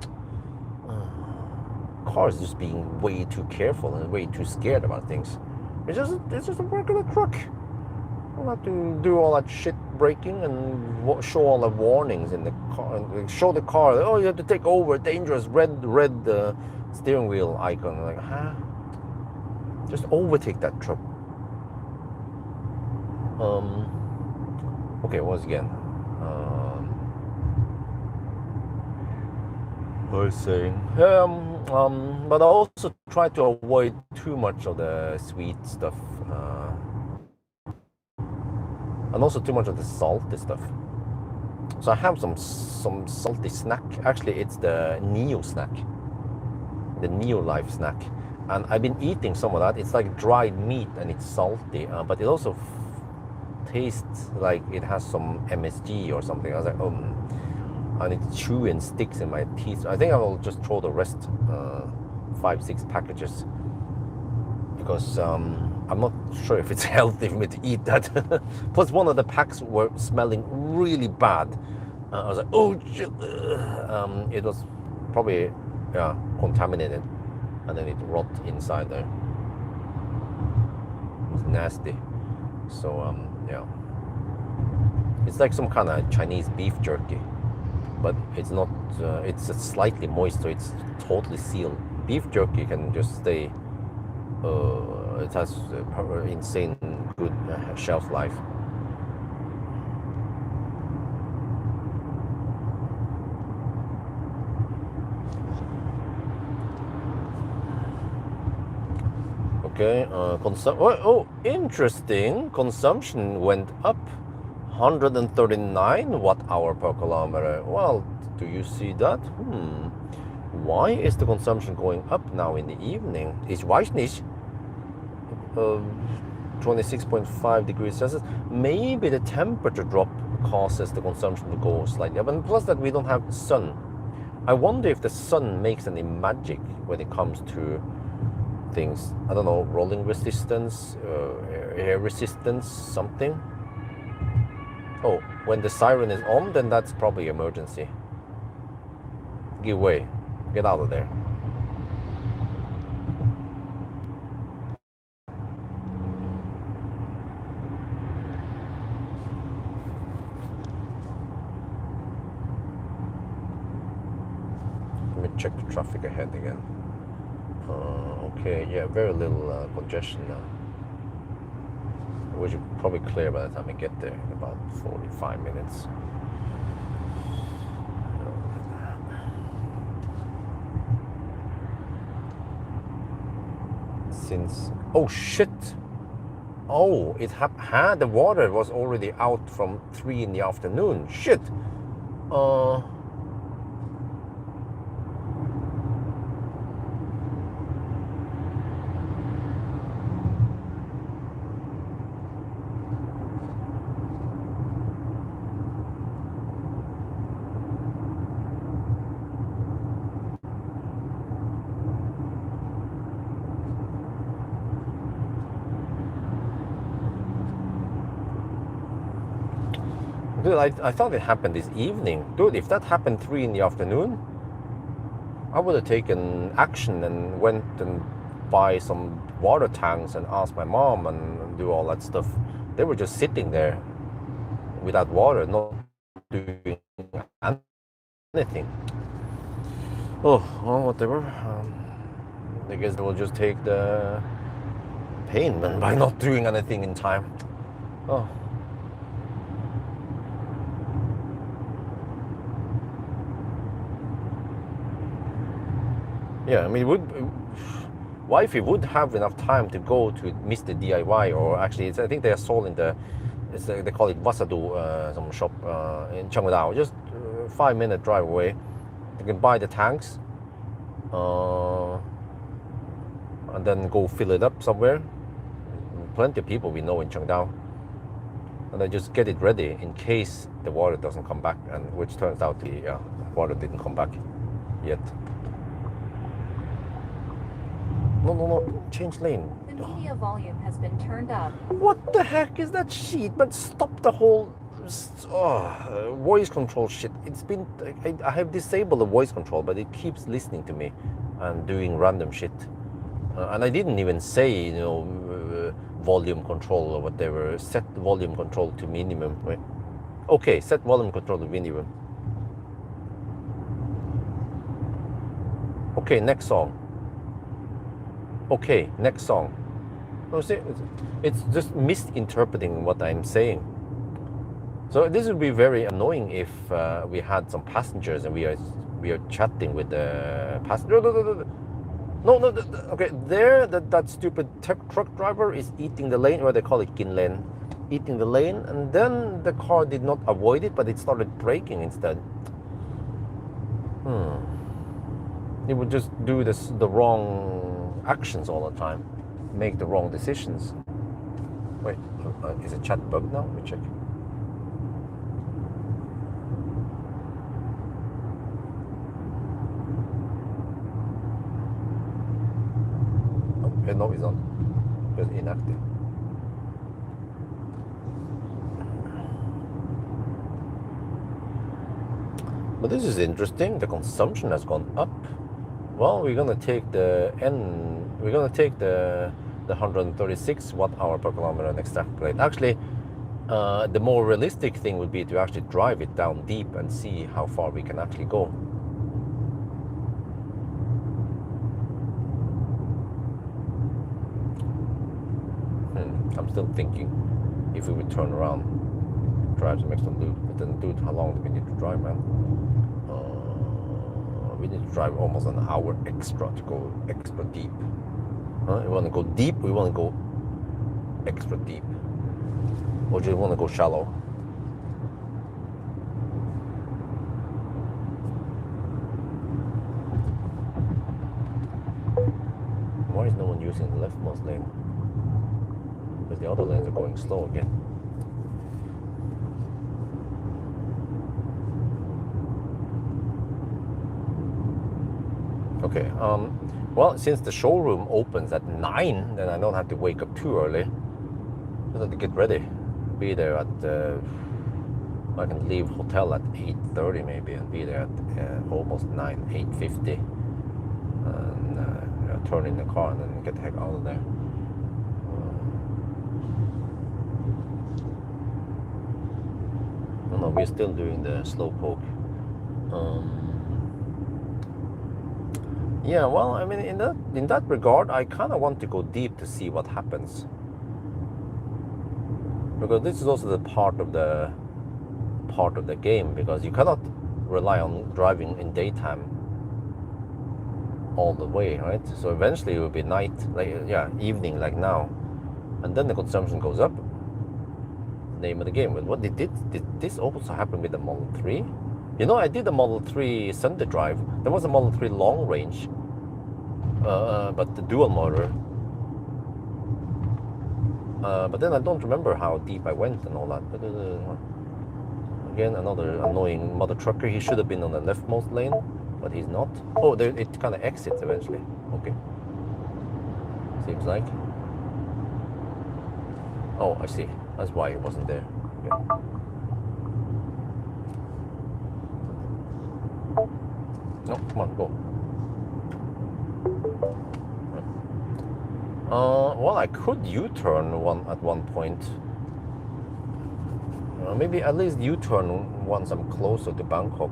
Cars just being way too careful and way too scared about things. It's just a regular truck. You don't have to do all that shit braking and show all the warnings in the car. And show the car, oh, you have to take over, dangerous, red steering wheel icon. Like, huh? Just overtake that truck. Okay, once again, what was I saying? But I also try to avoid too much of the sweet stuff. and also too much of the salty stuff. So I have some salty snack. Actually, it's the Neo snack, the Neo Life snack, and I've been eating some of that. It's like dried meat and it's salty, but it also tastes like it has some MSG or something. I was like, and it's chewy and sticks in my teeth. I think I will just throw the rest, 5-6 packages, because I'm not sure if it's healthy for me to eat that. Plus, one of the packs were smelling really bad. I was like, oh shit. It was probably contaminated, and then it rot inside there. It was nasty. So yeah, it's like some kind of Chinese beef jerky, but it's not. It's slightly moist, so it's totally sealed. Beef jerky can just stay. It has insane good shelf life. Okay, interesting. Consumption went up 139 watt-hour per kilometer. Well, do you see that? Why is the consumption going up now in the evening? It's weiß nicht. 26.5 degrees Celsius. Maybe the temperature drop causes the consumption to go slightly up. And plus that we don't have sun. I wonder if the sun makes any magic when it comes to things. I don't know, rolling resistance, air resistance, something. Oh, when the siren is on, then that's probably emergency. Give way. Get out of there. Let me check the traffic ahead again. Okay, yeah, very little congestion now. We should probably clear by the time I get there in about 45 minutes. Oh shit! Oh, it had the water was already out from 3 in the afternoon. Shit! Dude, I thought it happened this evening. Dude, if that happened 3 in the afternoon, I would have taken action and went and buy some water tanks and asked my mom and do all that stuff. They were just sitting there without water, not doing anything. Oh, well, whatever. I guess they will just take the pain by not doing anything in time. Oh. Yeah, I mean, wifey would have enough time to go to Mr. DIY, or actually, I think they are sold in they call it Wasadu, some shop in Chiang Dao, just 5-minute drive away. You can buy the tanks, and then go fill it up somewhere. Plenty of people we know in Chiang Dao, and then just get it ready in case the water doesn't come back, and which turns out the water didn't come back yet. No, change lane. The media volume has been turned up. What the heck is that shit? But stop the whole voice control shit. It's been, I have disabled the voice control, but it keeps listening to me and doing random shit. And I didn't even say, volume control or whatever. Set volume control to minimum. Wait. Okay, set volume control to minimum. Okay, next song. Okay, next song. No, see, it's just misinterpreting what I'm saying. So this would be very annoying if we had some passengers and we are chatting with the passenger. No. Okay, there that stupid truck driver is eating the lane, or they call it kin lane, eating the lane, and then the car did not avoid it, but it started braking instead. It would just do the wrong actions all the time, make the wrong decisions. Wait, is it chat bugged now? Let me check. Okay, no, it's on. It's inactive. But this is interesting. The consumption has gone up. Well, we're gonna take the 136 watt-hour per kilometer and extrapolate. Actually, the more realistic thing would be to actually drive it down deep and see how far we can actually go. I'm still thinking if we would turn around, drive some extra loop, but then dude, how long do we need to drive, man? We need to drive almost an hour extra to go extra deep. We want to go deep, we want to go extra deep. Or do you want to go shallow? Why is no one using the leftmost lane? Because the other lanes are going slow again. Okay, well, since the showroom opens at 9, then I don't have to wake up too early. I have to get ready. Be there at, I can leave hotel at 8:30 maybe and be there at almost 9, 8:50. And turn in the car and then get the heck out of there. No, we're still doing the slow poke. Yeah, well, I mean, in that regard, I kind of want to go deep to see what happens, because this is also the part of the game, because you cannot rely on driving in daytime all the way, right? So eventually it will be night, evening, like now, and then the consumption goes up. Name of the game. But what did this also happen with the Model 3? You know, I did the Model 3 Sunday drive. There was a Model 3 long range, but the dual motor. But then I don't remember how deep I went and all that. But again, another annoying mother trucker. He should have been on the leftmost lane, but he's not. Oh, there, it kind of exits eventually. Okay. Seems like. Oh, I see. That's why it wasn't there. Okay. No, come on, go. Well, I could U-turn at one point. Maybe at least U-turn once I'm closer to Bangkok.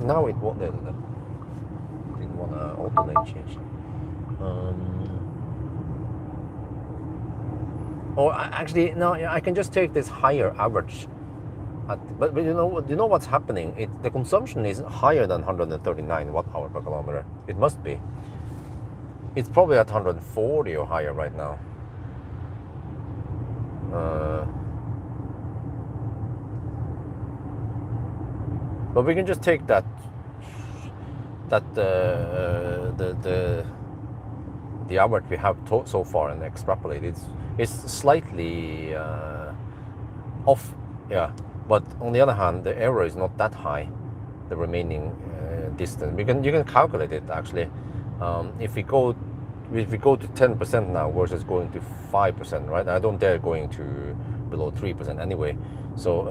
Now it won't. Didn't want to auto lane change. Actually, no. I can just take this higher average. But you know what's happening? The consumption is higher than 139 watt-hour per kilometer. It must be. It's probably at 140 or higher right now. But we can just take the average we have so far and extrapolate. It's slightly off, yeah. But on the other hand, the error is not that high. The remaining distance, you can calculate it actually. If we go to 10% now versus going to 5%, right? I don't dare going to below 3% anyway. So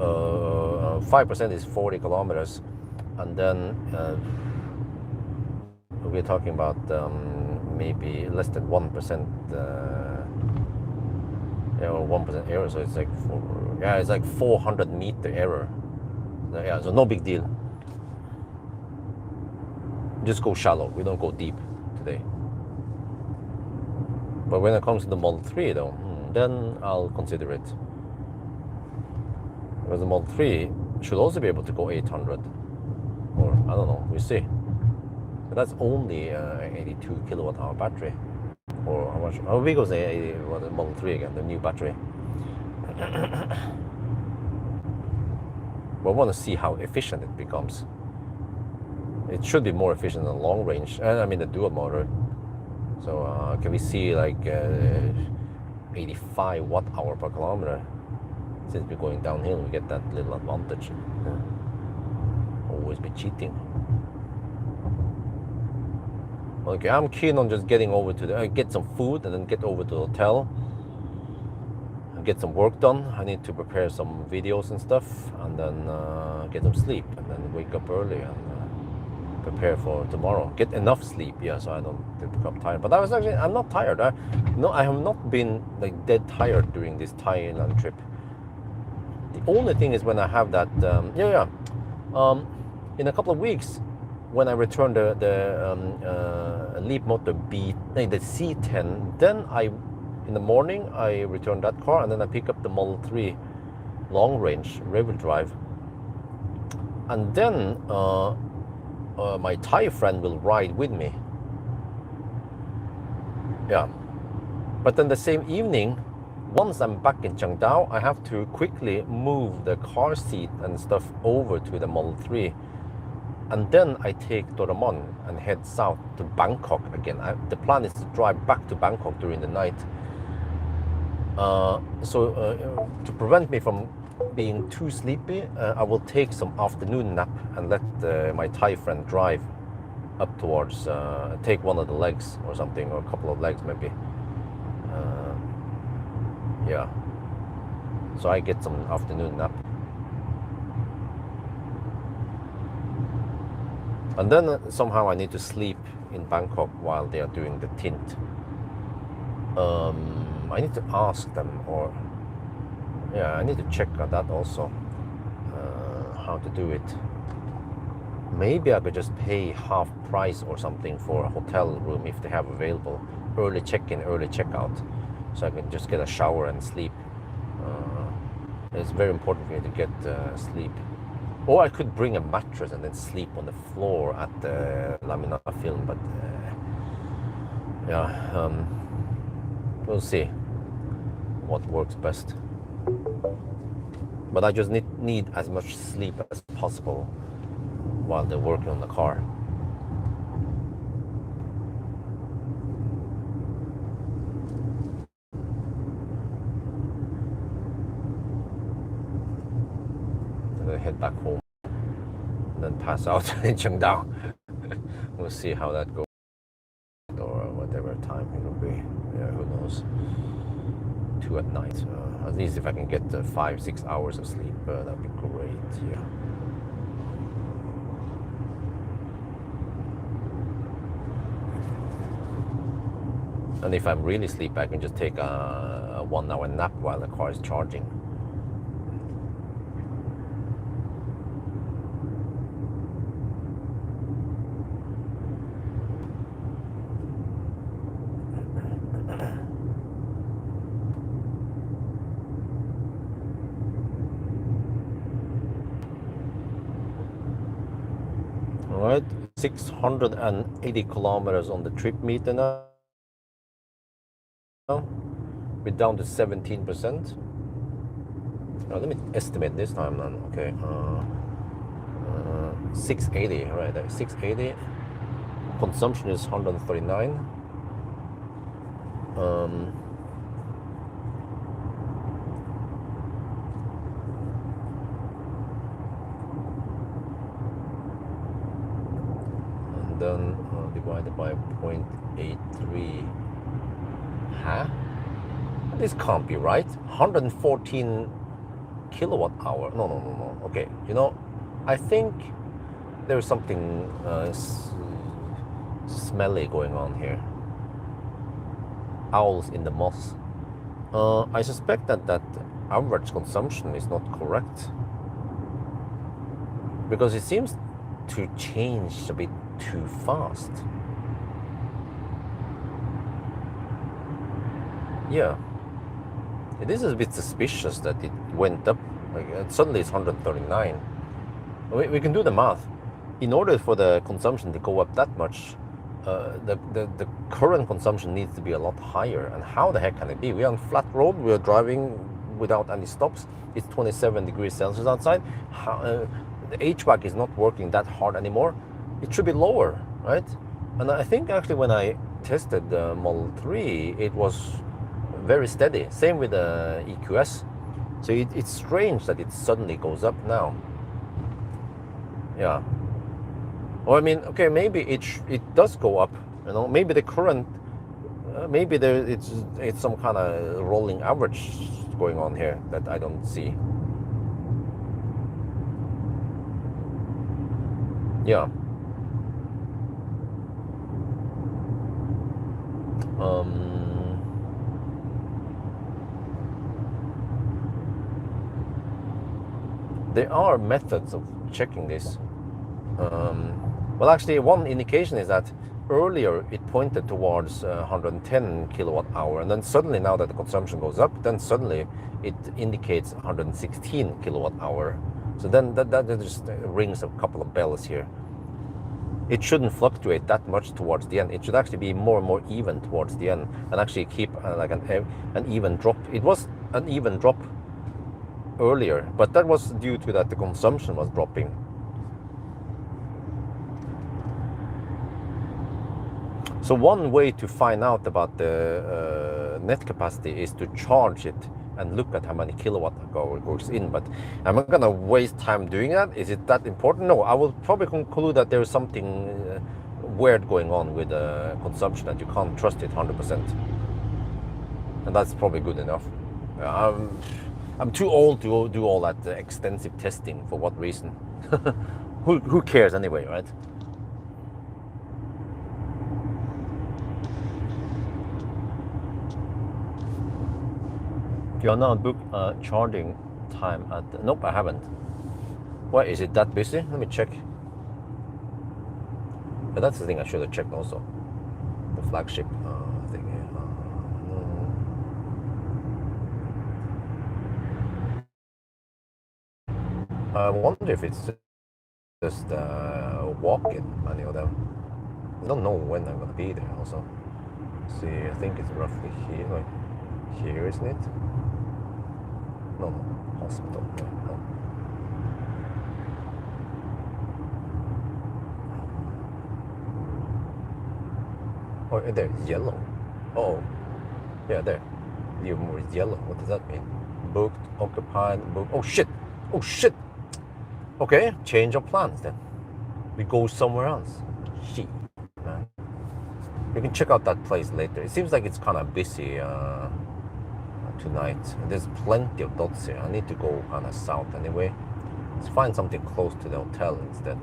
5% is 40 kilometers, and then we're talking about maybe less than 1%, 1% error. So it's like it's like 400 meter error. Yeah, so no big deal. Just go shallow. We don't go deep today. But when it comes to the Model 3, though, then I'll consider it. Because the Model 3, should also be able to go 800, or I don't know, we'll see. But that's only 82 kilowatt hour battery, or how much? How big was the Model 3 again, the new battery? But I want to see how efficient it becomes. It should be more efficient than long range, I mean the dual motor. So can we see like 85 watt hour per kilometer? Since we're going downhill, we get that little advantage. Always be cheating. Okay, I'm keen on just getting over to the get some food and then get over to the hotel and get some work done. I need to prepare some videos and stuff, and then get some sleep, and then wake up early and prepare for tomorrow. Get enough sleep, yeah, so I don't become tired. But I'm not tired. I have not been like dead tired during this Thailand trip. The only thing is when I have that, in a couple of weeks, when I return the Leap Motor the C10, then in the morning I return that car, and then I pick up the Model 3 long range rear-wheel drive, and then my Thai friend will ride with me. Yeah, but then the same evening, once I'm back in Chiang Dao, I have to quickly move the car seat and stuff over to the Model 3. And then I take Doraemon and head south to Bangkok again. The plan is to drive back to Bangkok during the night. To prevent me from being too sleepy, I will take some afternoon nap and let my Thai friend drive up towards, take one of the legs or something, or a couple of legs maybe. Yeah. So I get some afternoon nap. And then somehow I need to sleep in Bangkok while they are doing the tint. I need to ask them, or yeah, I need to check on that also, how to do it. Maybe I could just pay half price or something for a hotel room if they have available. Early check-in, early check-out. So I can just get a shower and sleep. It's very important for me to get sleep. Or I could bring a mattress and then sleep on the floor at the Lamina film, but we'll see what works best. But I just need as much sleep as possible while they're working on the car. Head back home and then pass out in Chiang Dao. We'll see how that goes, or whatever time it will be. Yeah, who knows. 2 at night. At least if I can get 5-6 hours of sleep, that'd be great. Yeah. And if I'm really sleepy, I can just take a 1 hour nap while the car is charging. Right, 680 kilometers on the trip meter now. We're down to 17%. Now let me estimate this time then. Okay, 680, right? 680. Consumption is 139. Then divided by 0.83. Huh? This can't be right. 114 kilowatt hour. No. Okay, you know, I think there's something smelly going on here. Owls in the moss. I suspect that average consumption is not correct, because it seems to change a bit too fast. Yeah. This is a bit suspicious that it went up. Like, suddenly it's 139. We can do the math. In order for the consumption to go up that much, the current consumption needs to be a lot higher. And how the heck can it be? We're on flat road. We're driving without any stops. It's 27 degrees Celsius outside. The HVAC is not working that hard anymore. It should be lower, right? And I think actually when I tested the Model 3, it was very steady. Same with the EQS. So it's strange that it suddenly goes up now. Yeah. Or I mean, okay, maybe it does go up. You know, maybe the current, maybe it's some kind of rolling average going on here that I don't see. Yeah. There are methods of checking this. Well, actually, one indication is that earlier it pointed towards 110 kilowatt hour, and then suddenly now that the consumption goes up, then suddenly it indicates 116 kilowatt hour. So then that just rings a couple of bells here. It shouldn't fluctuate that much towards the end. It should actually be more and more even towards the end, and actually keep like an even drop. It was an even drop earlier, but that was due to that the consumption was dropping. So one way to find out about the net capacity is to charge it and look at how many kilowatt goes in. But am I gonna waste time doing that? Is it that important? No, I will probably conclude that there is something weird going on with consumption, that you can't trust it 100%. And that's probably good enough. I'm too old to do all that extensive testing. For what reason? Who cares anyway, right? You are now booked charging time at... Nope, I haven't. Why is it that busy? Let me check. But that's the thing I should have checked also. The flagship thing. I wonder if it's just walk-in, any of them. I don't know when I'm gonna be there also. See, I think it's roughly here, like here, isn't it? No, hospital. No. Oh, there, yellow. Oh, yeah, there. The more is yellow. What does that mean? Booked, occupied, booked. Oh shit! Oh shit! Okay, change of plans then. We go somewhere else. Shit, man. You can check out that place later. It seems like it's kind of busy tonight. There's plenty of dots here. I need to go kind of south anyway. Let's find something close to the hotel instead.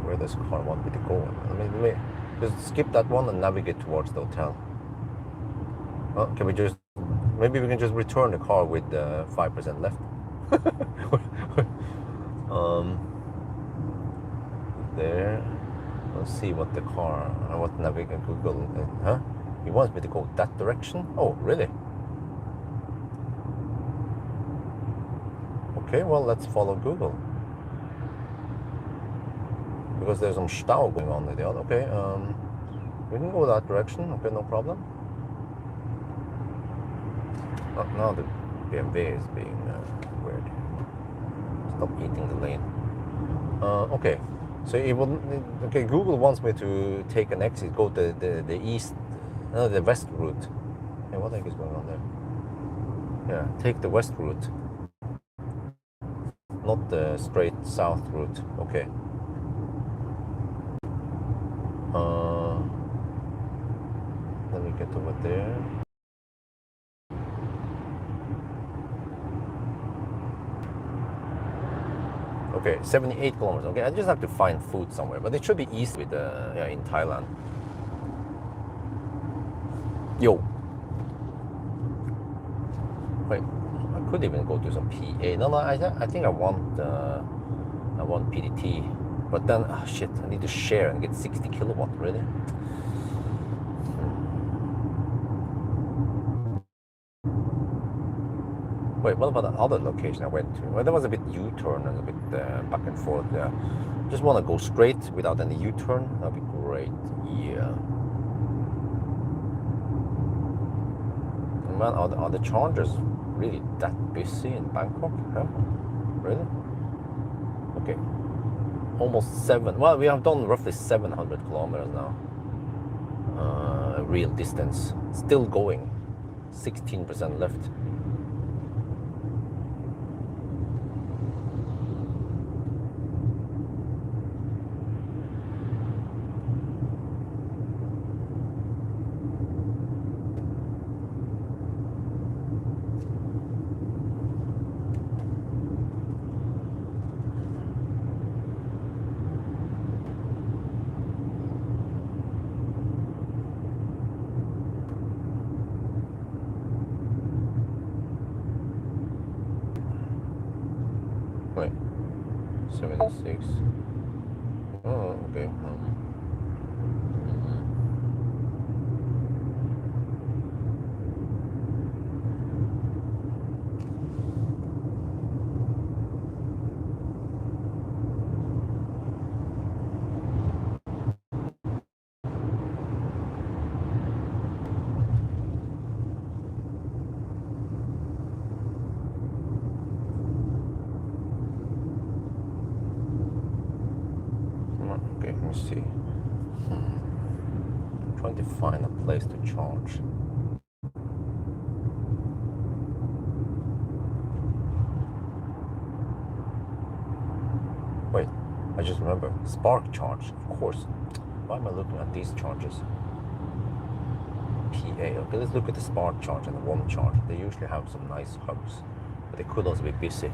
Where does car want me to go? I mean, just skip that one and navigate towards the hotel. Can we just, maybe we can just return the car with 5% left. There. Let's see what the car, what navigate Google, huh? He wants me to go that direction? Oh, really? Okay, well, let's follow Google. Because there's some Stau going on with the other. Okay, we can go that direction. Okay, no problem. Now the BMW is being weird. Stop eating the lane. Okay, so it will. Okay, Google wants me to take an exit, go to the east, the west route. Hey, what the heck is going on there? Yeah, take the west route, not the straight south route. Okay. Let me get over there. Okay, 78 kilometers. Okay, I just have to find food somewhere, but it should be east with in Thailand. Yo, Wait, I could even go to some PA. No, I think I want PDT, but then shit, I need to share and get 60 kilowatt. Really? Wait, what about the other location I went to? Well, that was a bit U-turn and a bit back and forth. Yeah, just want to go straight without any U-turn. That'd be great. Yeah. Man, are the chargers really that busy in Bangkok? Huh? Really? Okay. Almost 7. Well, we have done roughly 700 kilometers now. Real distance. Still going. 16% left. Wait, 76. Oh, okay. Okay, let me see. Trying to find a place to charge. Wait, I just remember. Spark charge, of course. Why am I looking at these charges? PA. Okay, let's look at the Spark charge and the One charge. They usually have some nice hubs, but they could also be busy.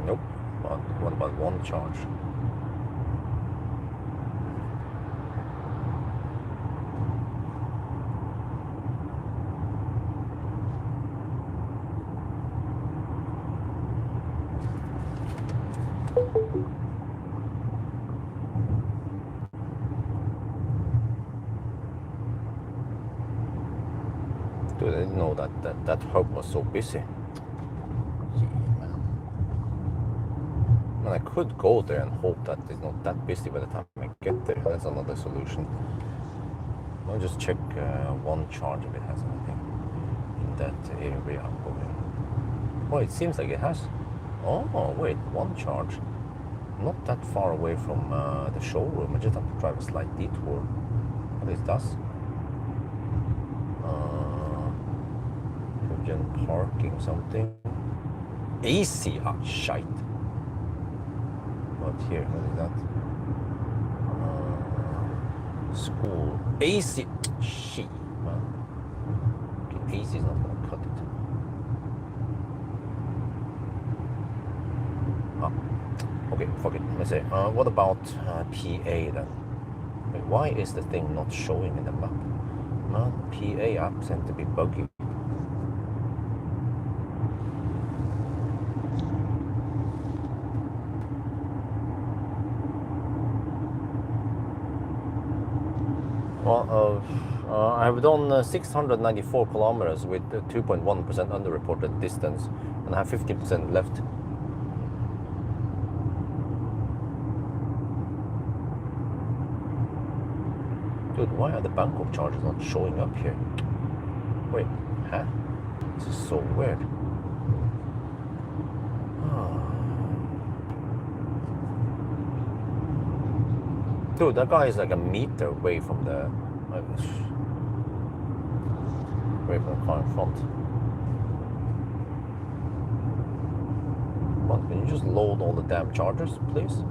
Nope. What about One charge? Dude, I didn't know that hub was so busy. And I could go there and hope that it's not that busy by the time I get there. That's another solution. I'll just check One charge if it has anything in that area I'm going. Oh, it seems like it has. Oh, wait, One charge. Not that far away from the showroom. I just have to drive a slight detour. What is this? Parking something. AC, shite. What here? What is that? School. AC. Shit, man. Okay, AC is not gonna cut it. Okay, fuck it. Let me say. What about PA then? Wait, why is the thing not showing in the map? Man, PA app seems to be buggy. Well, I have done 694 kilometers with 2.1% underreported distance, and I have 15% left. Dude, why are the Bangkok charges not showing up here? Wait, huh? This is so weird. Dude, that guy is like a meter away from the car in front. But can you just load all the damn chargers, please?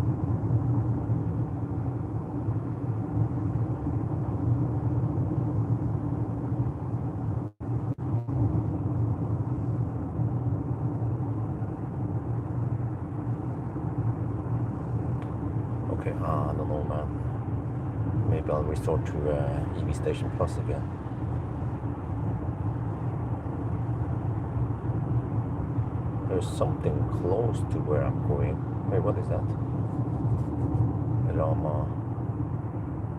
Okay, I don't know, man. Maybe I'll resort to EV Station Plus again. There's something close to where I'm going. Wait, what is that? Rama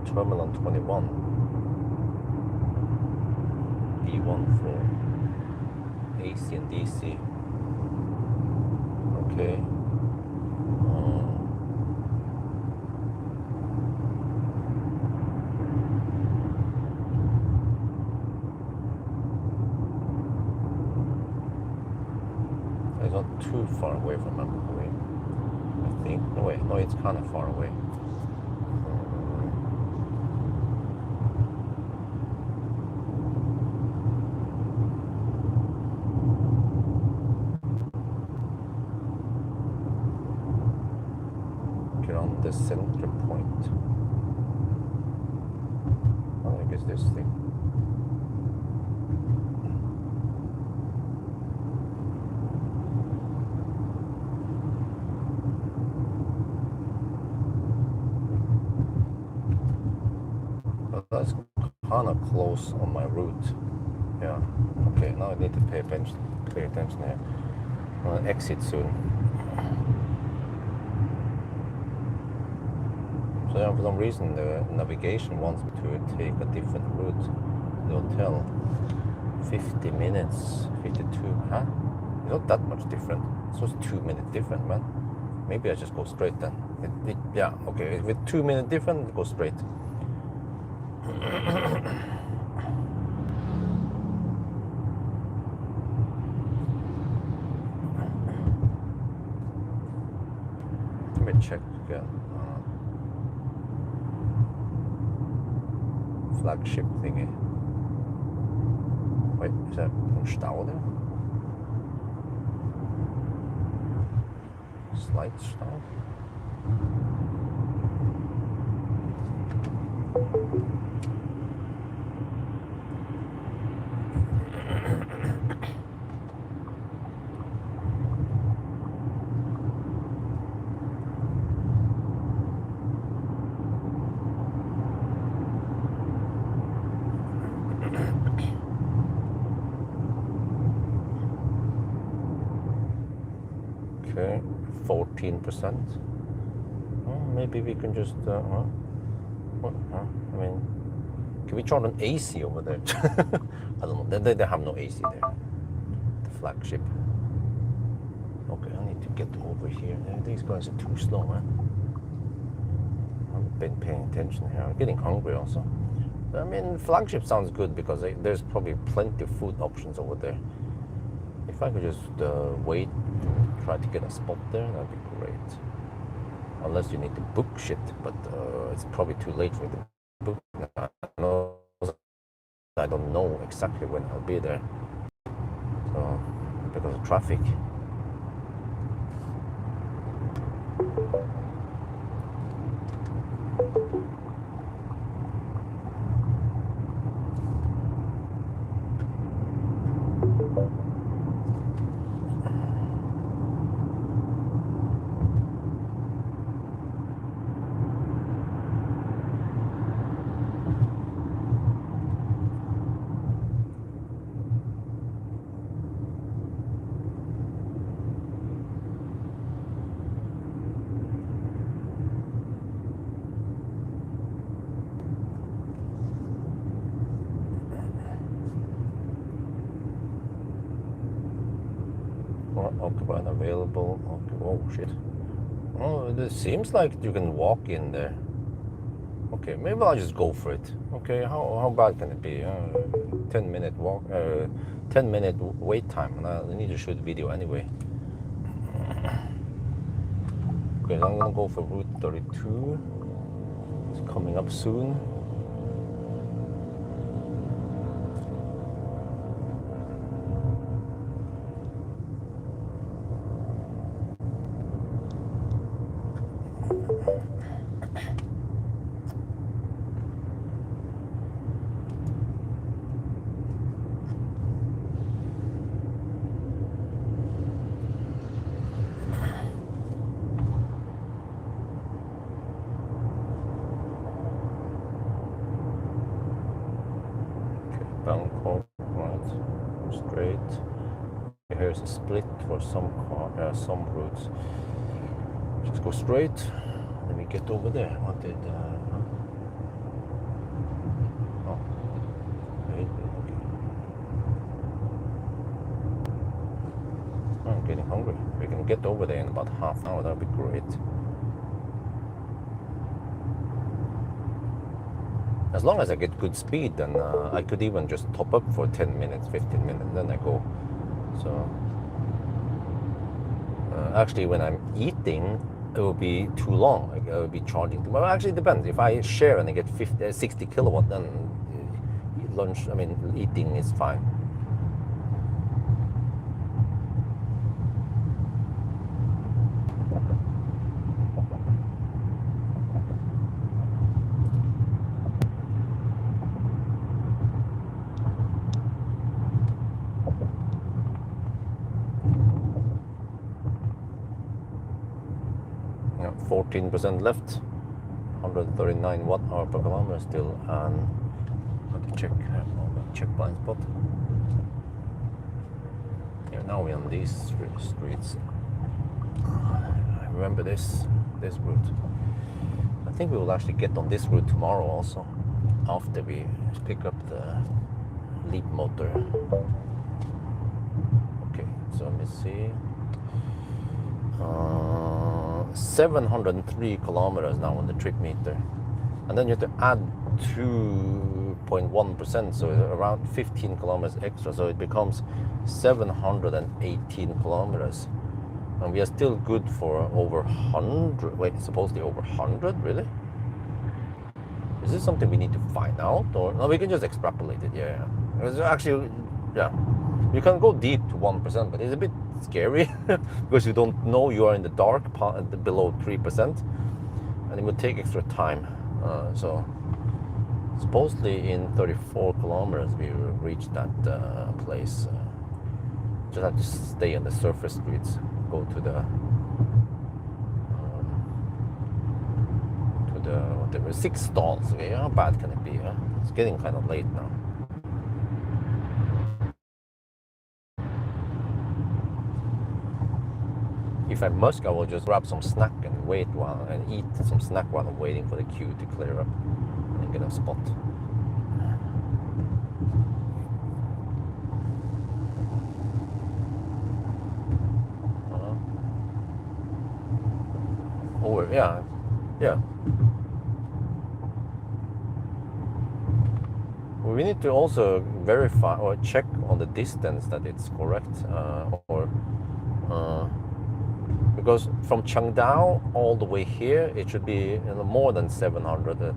Terminal 21. B1 for AC and DC. Okay. It's not too far away from Lampang, I think. No, wait, no, it's kind of far away. Get on the center point. I think it's this thing. That's kind of close on my route. Yeah. Okay, now I need to pay attention here. I'll exit soon. So yeah, for some reason the navigation wants me to take a different route to the hotel. 50 minutes, 52, huh? It's not that much different. It's just 2 minutes different, man. Maybe I just go straight then. Yeah, okay, with 2 minutes different, go straight. Let me check again. Flagship thingy. Wait, is that ein Stau there? Slight Stau? Okay, 14%. Well, maybe we can just, I mean, can we charge an AC over there? I don't know, they have no AC there. The flagship. Okay, I need to get over here. These guys are too slow, man. I haven't been paying attention here. I'm getting hungry also. I mean, flagship sounds good because there's probably plenty of food options over there. If I could just wait, try to get a spot there, that'd be great. Unless you need to book shit, but it's probably too late for me to book. I don't know exactly when I'll be there. So, because of traffic. Occupied available. Okay, oh shit. Oh, it seems like you can walk in there. Okay, maybe I'll just go for it. Okay, how bad can it be? 10-minute walk, 10-minute wait time, and I need to shoot video anyway. Okay, I'm gonna go for Route 32. It's coming up soon. Bangkok, right, straight. Here's a split for some routes. Just go straight. Let me get over there. What did? Oh, wait, okay. I'm getting hungry. We can get over there in about half an hour. That'd be great. As long as I get good speed, then I could even just top up for 10 minutes, 15 minutes, then I go. So actually, when I'm eating, it will be too long. Like, I will be charging. Well, actually, it depends. If I share and I get 60 kilowatt, then eating is fine. Yeah, 14% left, 139 watt-hour per kilometer still, and let me check check blind spot. Yeah, now we're on these streets. I remember this route. I think we will actually get on this route tomorrow also, after we pick up the Leap motor. Okay, so let me see. 703 kilometers now on the trip meter, and then you have to add 2.1%, so around 15 kilometers extra, so it becomes 718 kilometers, and we are still good for over 100. Wait, supposedly over 100? Really? Is this something we need to find out, or no? We can just extrapolate it. Yeah, it's actually, yeah, you can go deep to 1%, but it's a bit scary because you don't know, you are in the dark below 3%, and it would take extra time. So supposedly in 34 kilometers we will reach that place. Just have to stay on the surface streets, go to the whatever, 6 stalls. Okay, how bad can it be? Huh? It's getting kind of late now. If I must, I will just grab some snack and wait and eat some snack while I'm waiting for the queue to clear up and get a spot. Oh yeah. We need to also verify or check on the distance that it's correct, because from Chiang Dao all the way here, it should be more than 700. The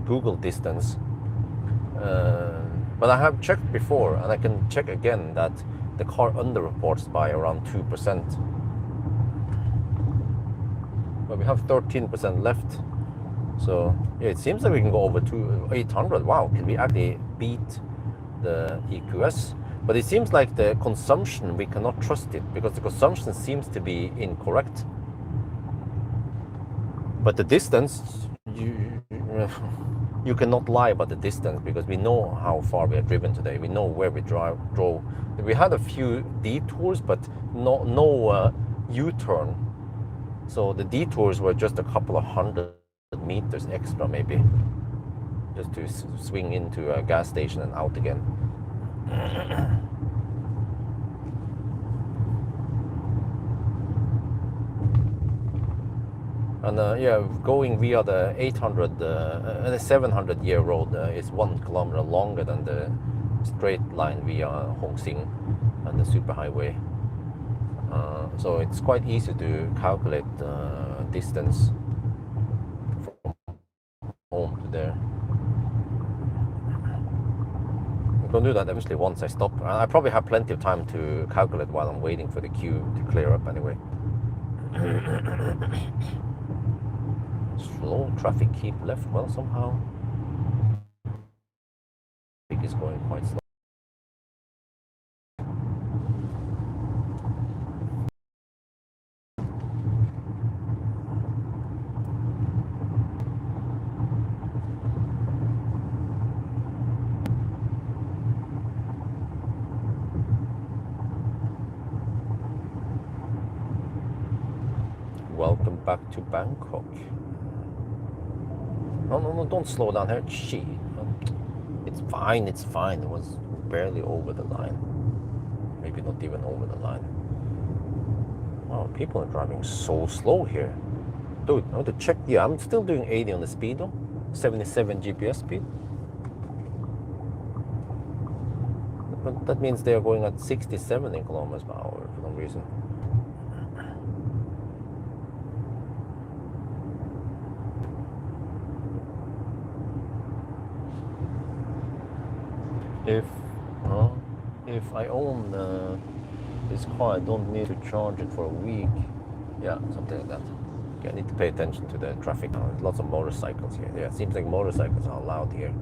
Google distance, but I have checked before, and I can check again that the car underreports by around 2%. But we have 13% left, so yeah, it seems like we can go over to 800. Wow, can we actually beat the EQS? But it seems like the consumption, we cannot trust it, because the consumption seems to be incorrect. But the distance, you cannot lie about the distance, because we know how far we have driven today. We know where we drove. We had a few detours, but no U-turn. So the detours were just a couple of 100 meters extra, maybe, just to swing into a gas station and out again. And yeah, going via the 800, the 700-year road is 1 kilometer longer than the straight line via Hongsing and the superhighway. So it's quite easy to calculate the distance from home to there. I'm gonna do that eventually once I stop. I probably have plenty of time to calculate while I'm waiting for the queue to clear up anyway. Slow traffic, keep left. Well, somehow traffic is going quite slow. Welcome back to Bangkok. No, don't slow down here. Gee, it's fine, it's fine. It was barely over the line. Maybe not even over the line. Wow, people are driving so slow here. Dude, I want to check. Yeah, I'm still doing 80 on the speedo. 77 GPS speed. But that means they are going at 67 kilometers per hour for some reason. If I own this car, I don't need to charge it for a week. Yeah, something like that. Okay, I need to pay attention to the traffic now. There's lots of motorcycles here. Yeah, it seems like motorcycles are allowed here.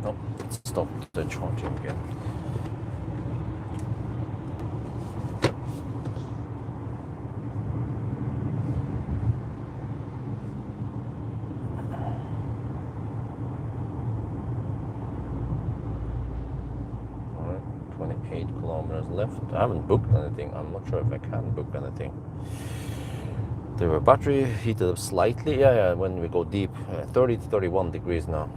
Oh, it stopped the charging again. Left. I haven't booked anything. I'm not sure if I can book anything. The battery heated up slightly. Yeah, when we go deep. 30 to 31 degrees now.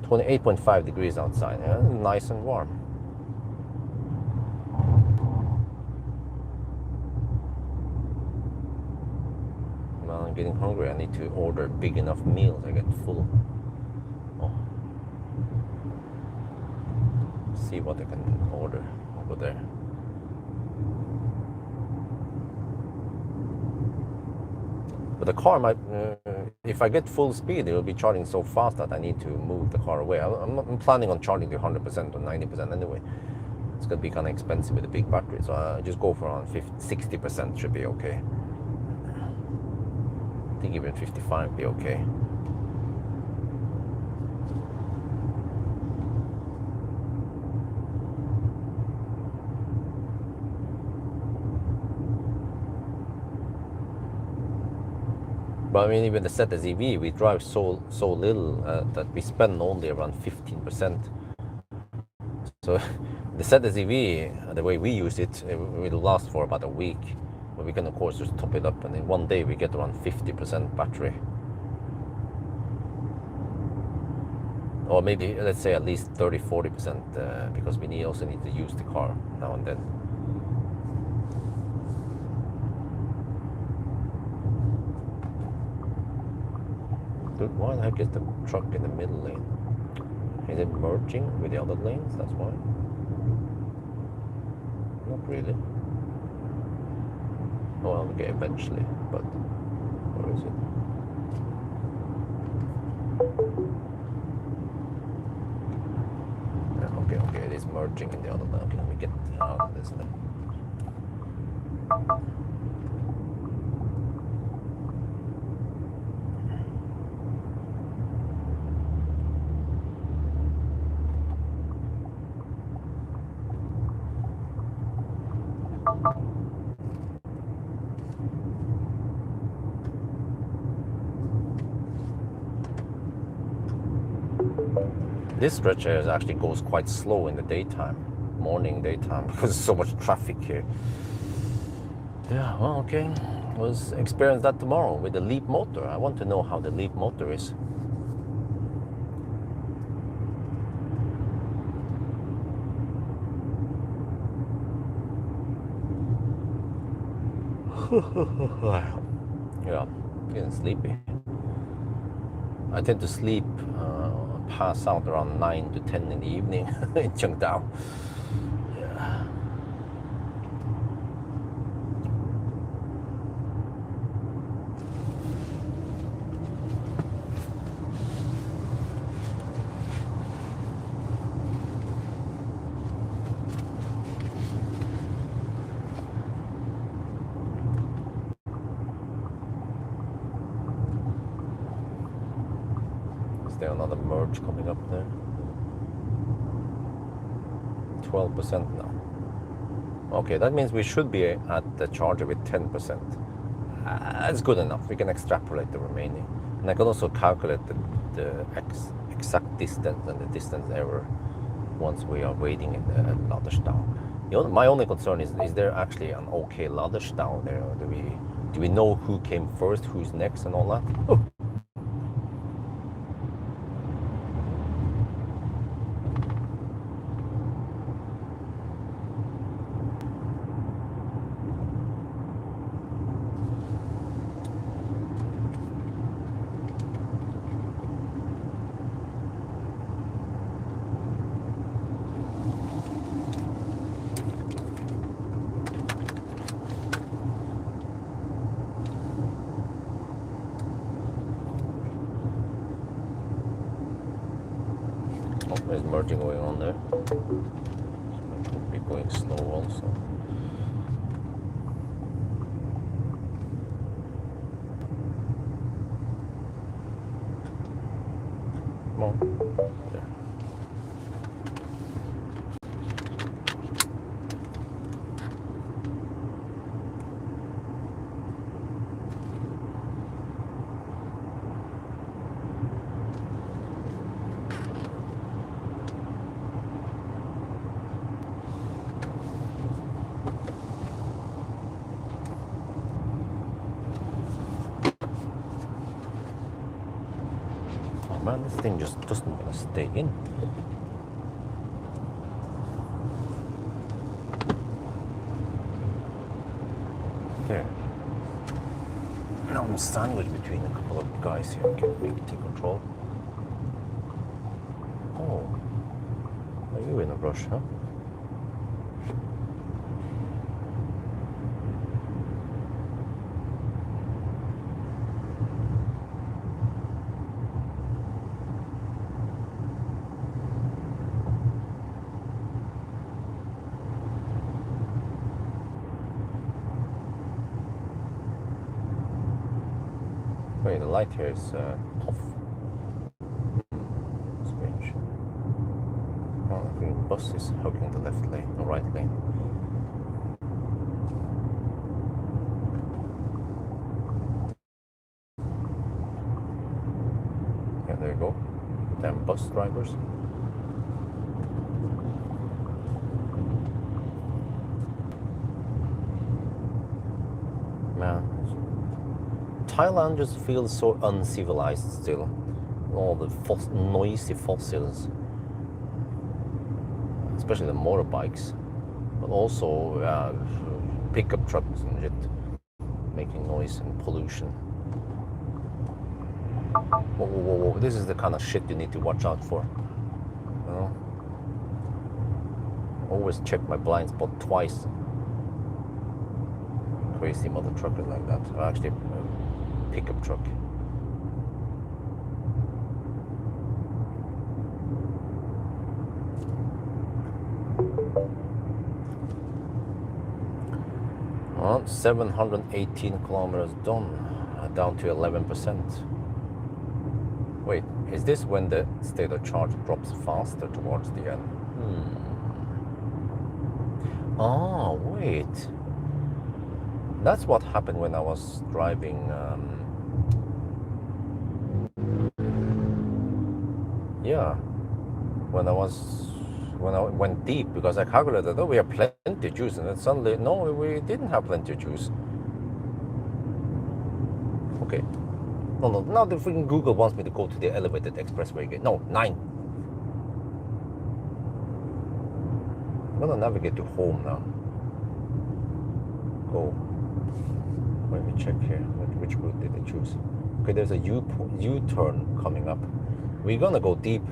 28.5 degrees outside. Yeah, nice and warm. Well, I'm getting hungry. I need to order big enough meals. I get full. Oh. See what I can order over there. But the car might, if I get full speed, it will be charging so fast that I need to move the car away. I'm planning on charging to 100% or 90% anyway. It's going to be kind of expensive with a big battery, so I just go for around 60% should be okay. I think even 55 would be okay. But I mean, even the ZSEV, we drive so little that we spend only around 15%. So the ZSEV, the way we use it, it will last for about a week. But we can of course just top it up, and in one day we get around 50% battery. Or maybe, let's say at least 30-40%, because we also need to use the car now and then. Dude, why the heck is the truck in the middle lane? Is it merging with the other lanes? That's why? Not really. Well, okay, eventually, but where is it? Yeah, okay, it is merging in the other lane. Okay, let me get out of this then. This stretch here actually goes quite slow in the daytime, daytime, because there's so much traffic here. Yeah, well, okay. Let's experience that tomorrow with the Leap motor. I want to know how the Leap motor is. Yeah, getting sleepy. I tend to sleep, pass out around 9 to 10 in the evening in Chiang Dao. Yeah. Is there another merge coming up there? 12% now. Okay, that means we should be at the charger with 10%. That's good enough. We can extrapolate the remaining. And I can also calculate the exact distance and the distance error once we are waiting in the Ladersdal. My only concern is there actually an okay Ladersdal there? Or do we know who came first, who's next, and all that? Oh. There's merging going on there. It could be going slow also. Come on. There. Man, this thing just doesn't want to stay in. There. Now I'm sandwiched between a couple of guys here. Can we take control? Oh. Are you in a rush, huh? Wait, the light here is off. Strange. Oh, the green bus is hugging the left lane, the right lane. Yeah, there you go. Damn bus drivers. Man. Thailand just feels so uncivilized still. All the noisy fossils, especially the motorbikes, but also pickup trucks and shit, making noise and pollution. Whoa, whoa, whoa, whoa. This is the kind of shit you need to watch out for. You know? Always check my blind spot twice. Crazy mother truckers like that. Or actually, pickup truck. Well, 718 kilometers done, down to 11%. Wait, is this when the state of charge drops faster towards the end? Oh, wait. That's what happened when I was driving. Yeah, when I went deep, because I calculated, oh, we have plenty of juice, and then suddenly, no, we didn't have plenty of juice. Okay. No, now the freaking Google wants me to go to the elevated expressway again. No, 9. I'm gonna navigate to home now. Go. Let me check here. Which route did they choose? Okay, there's a U-turn coming up. We're gonna go deep.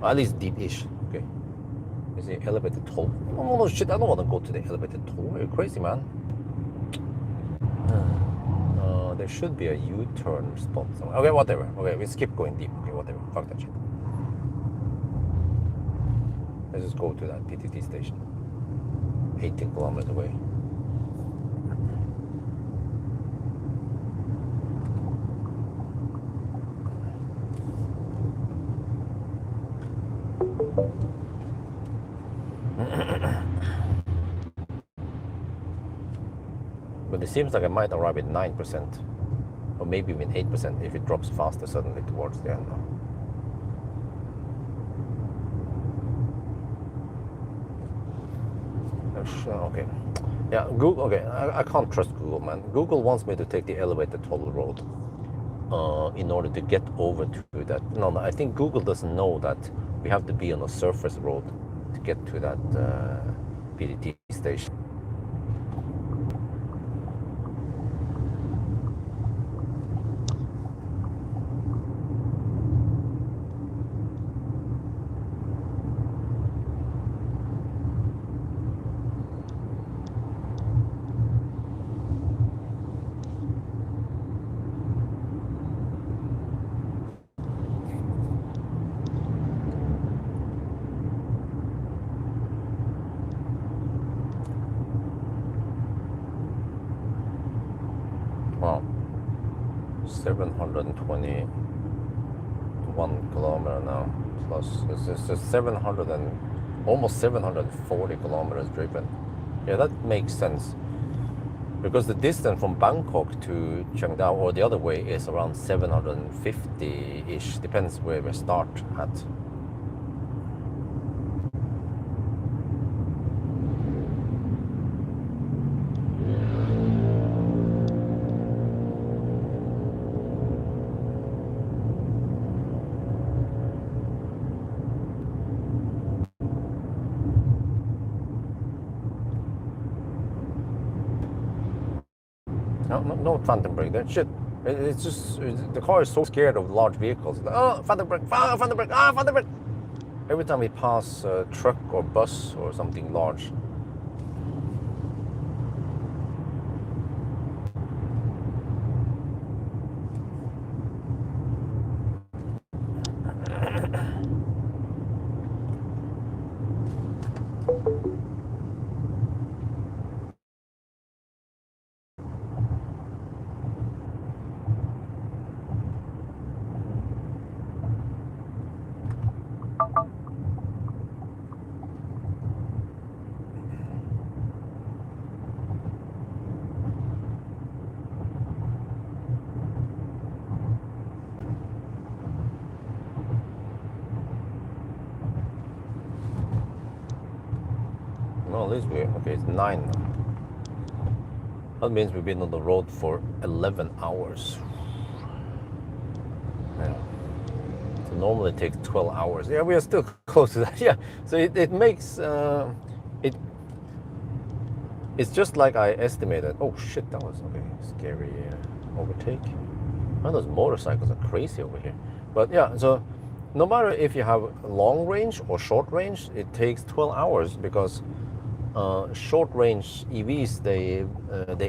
At least deep-ish. Okay. Is the elevated toll? Oh no, shit! I don't want to go to the elevated toll. Are you crazy, man? There should be a U-turn spot somewhere. Okay, whatever. Okay, we skip going deep. Okay, whatever. Fuck that shit. Let's just go to that PTT station. 18 kilometers away. But it seems like I might arrive at 9%, or maybe even 8% if it drops faster suddenly towards the end. Okay, yeah, Google. Okay, I can't trust Google, man. Google wants me to take the elevated toll road in order to get over to that. No, I think Google doesn't know that we have to be on a surface road to get to that PTT station. Wow, 721 kilometer now, plus it's just 700 and almost 740 kilometers driven. Yeah, that makes sense, because the distance from Bangkok to Chiang Dao or the other way is around 750-ish, depends where we start at. No phantom brake. That shit. It's just the car is so scared of large vehicles. It's like, oh, phantom brake! Ah, phantom brake! Ah, phantom brake! Every time we pass a truck or bus or something large. No, at least okay, it's 9 now. That means we've been on the road for 11 hours. Yeah. So normally it takes 12 hours. Yeah, we are still close to that. Yeah, so it makes, it's just like I estimated. Oh shit, that was, okay, scary overtake. Man, those motorcycles are crazy over here. But yeah, so no matter if you have long range or short range, it takes 12 hours because short range EVs they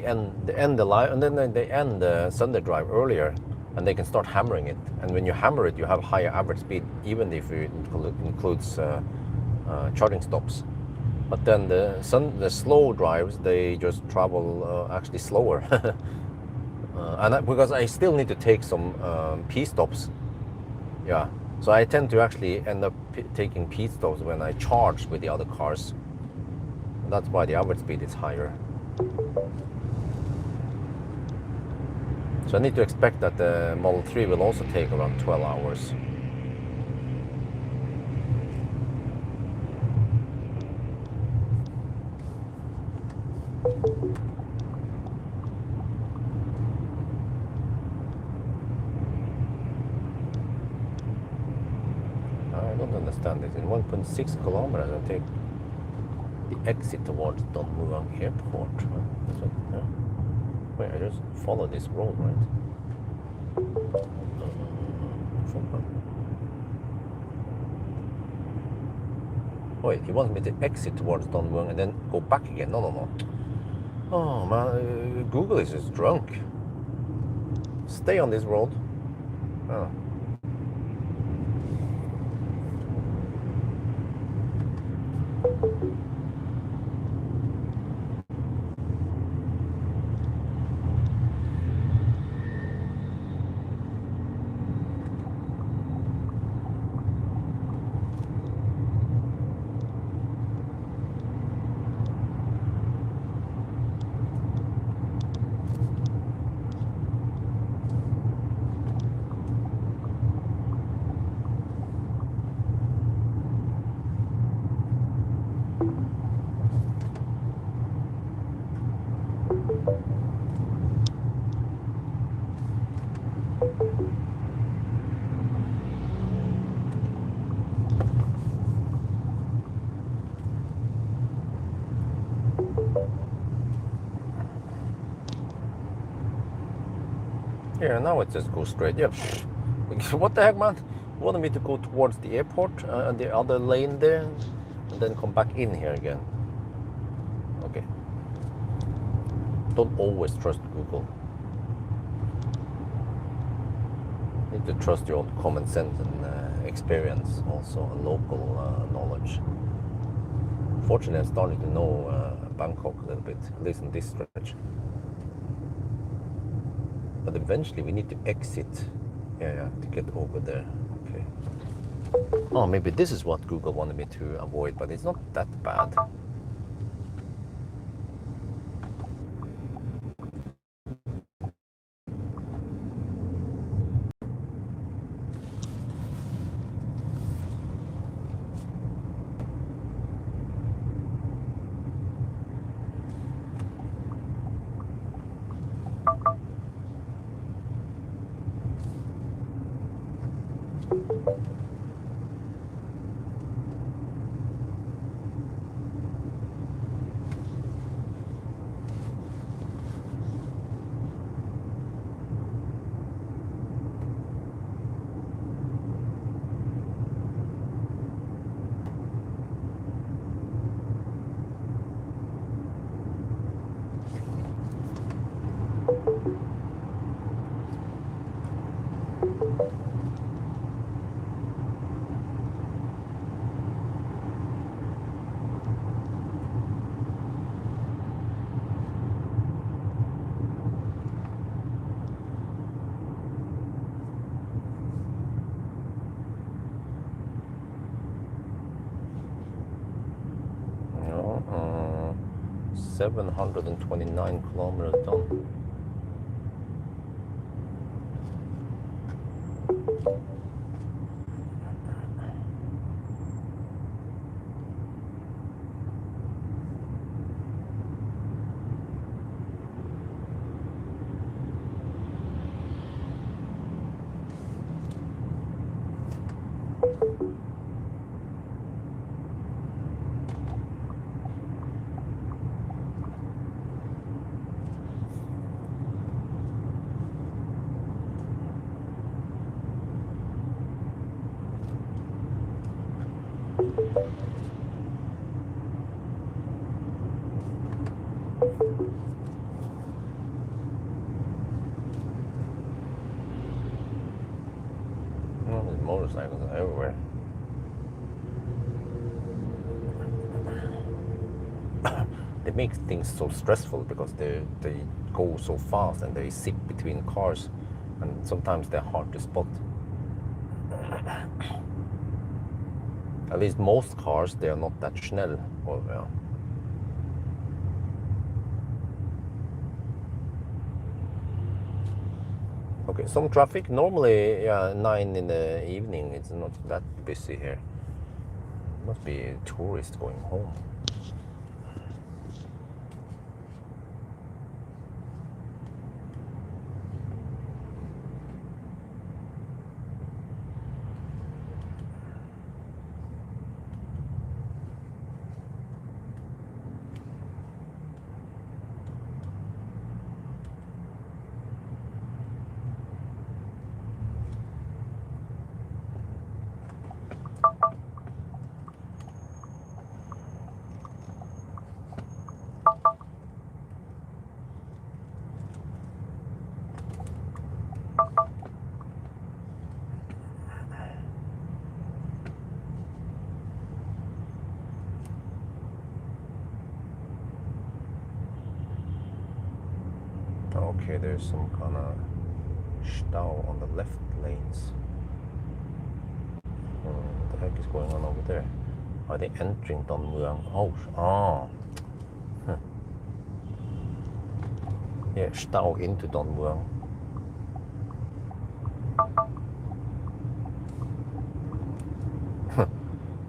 end the life, and then they end the Sunday drive earlier, and they can start hammering it. And when you hammer it, you have higher average speed, even if it includes charging stops. But then the slow drives, they just travel actually slower. Because I still need to take some P stops. Yeah, so I tend to actually end up taking P stops when I charge with the other cars. That's why the average speed is higher. So I need to expect that the Model 3 will also take around 12 hours. I don't understand this. In 1.6 kilometers, I take the exit towards Don Muang Airport. Right? That's what, yeah. Wait, I just follow this road, right? Wait, he wants me to exit towards Don Muang and then go back again. No, no, no. Oh man, Google is just drunk. Stay on this road. Oh. Yeah, now it just goes straight. Yeah. What the heck, man? You wanted me to go towards the airport and the other lane there, and then come back in here again. Okay. Don't always trust Google. You need to trust your own common sense and experience, also, and local knowledge. Fortunately, I'm starting to know Bangkok a little bit, at least in this stretch. But eventually we need to exit. Yeah, to get over there. Okay. Oh, maybe this is what Google wanted me to avoid, but it's not that bad. No, 729 kilometers done. Oh, there's motorcycles everywhere. They make things so stressful because they go so fast and they zip between cars, and sometimes they're hard to spot. At least most cars, they are not that schnell. Or, yeah. Okay, some traffic. Normally, yeah, 9 in the evening, it's not that busy here. Must be tourists going home. Okay, there's some kind of stau on the left lanes. What the heck is going on over there? Are they entering Dongmuang? Huh. Yeah, stau into Dongmuang.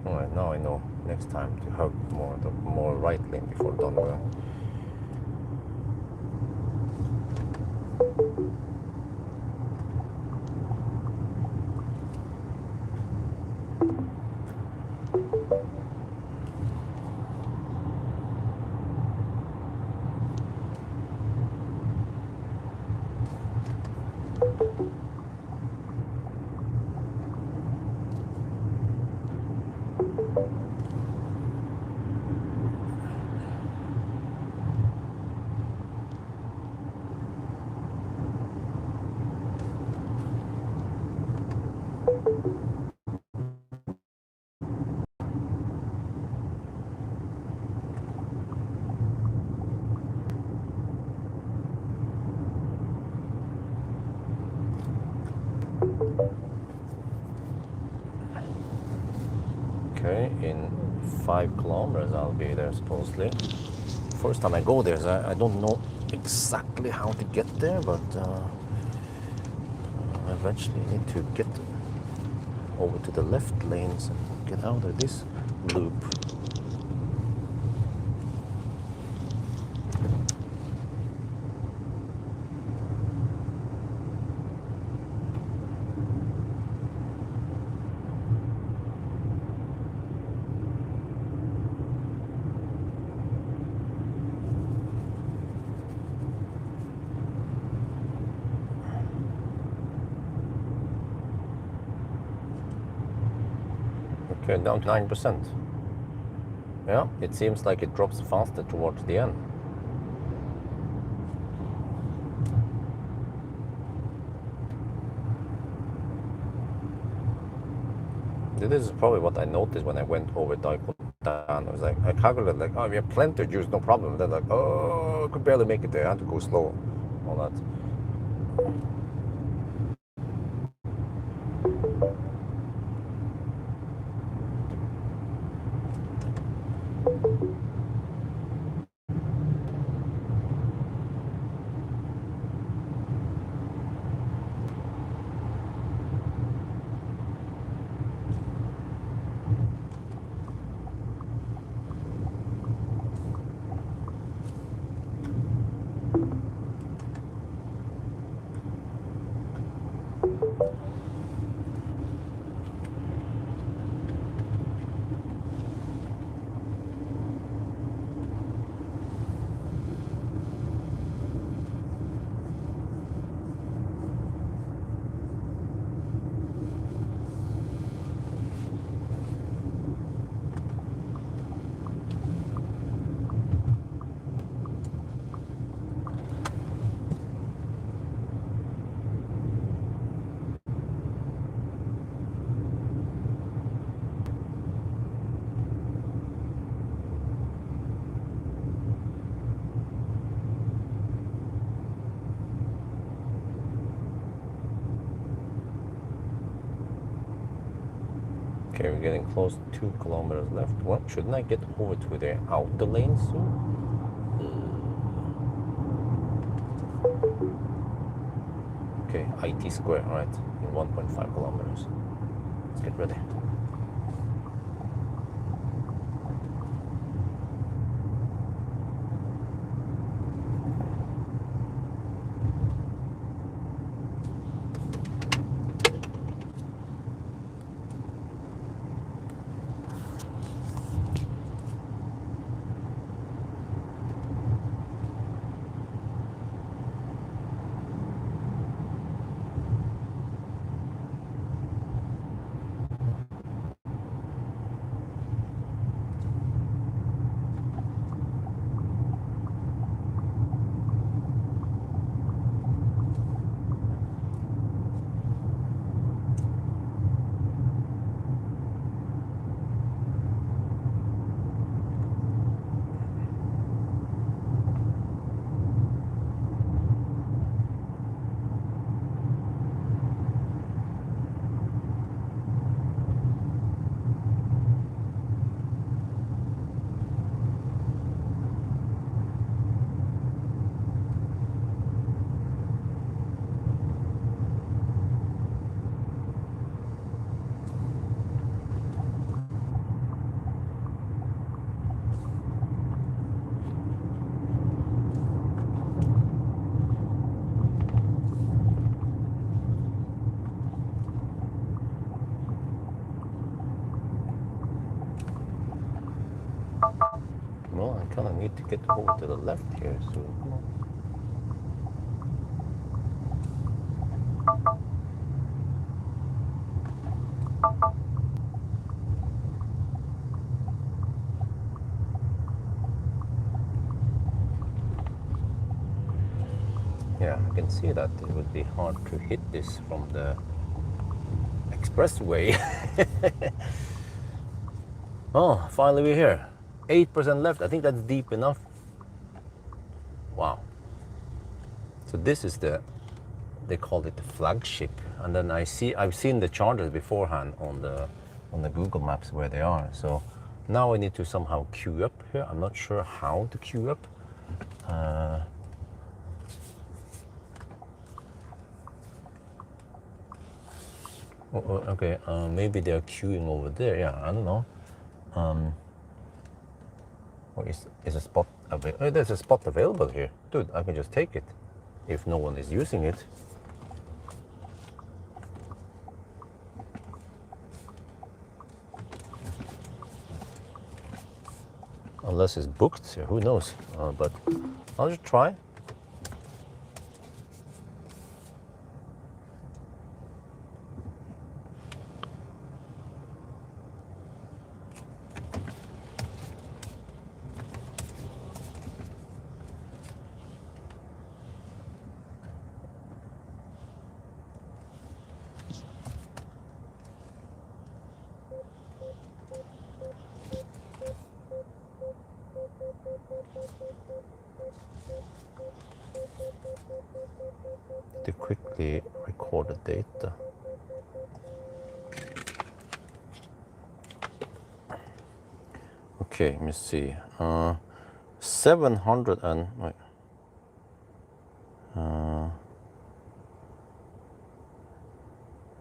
Alright, now I know. Next time to have more right lane before Dongmuang. Okay, in 5 kilometers I'll be there supposedly. First time I go there, so I don't know exactly how to get there, but I eventually need to get over to the left lanes and get out of this loop. Okay, down to 9%. Yeah, it seems like it drops faster towards the end. This is probably what I noticed when I went over Daikon. I was like, I calculated like, oh, we have plenty of juice, no problem. Then like, oh, I could barely make it there. I had to go slow. All that. Okay, we're getting close, 2 kilometers left. What, shouldn't I get over to the outer lane soon? Okay, IT square, all right, in 1.5 kilometers. Let's get ready. Well, I kind of need to get over to the left here, so come on. Yeah, I can see that it would be hard to hit this from the expressway. Oh, finally we're here. 8% left. I think that's deep enough. Wow. So this is they call it the flagship. And then I've seen the chargers beforehand on the Google Maps where they are. So now I need to somehow queue up here. I'm not sure how to queue up. Okay, maybe they're queuing over there. Yeah, I don't know. Or is a spot available? Oh, there's a spot available here. Dude, I can just take it if no one is using it. Unless it's booked, who knows? But I'll just try. To quickly record the data. Okay, let me see. 700 and wait.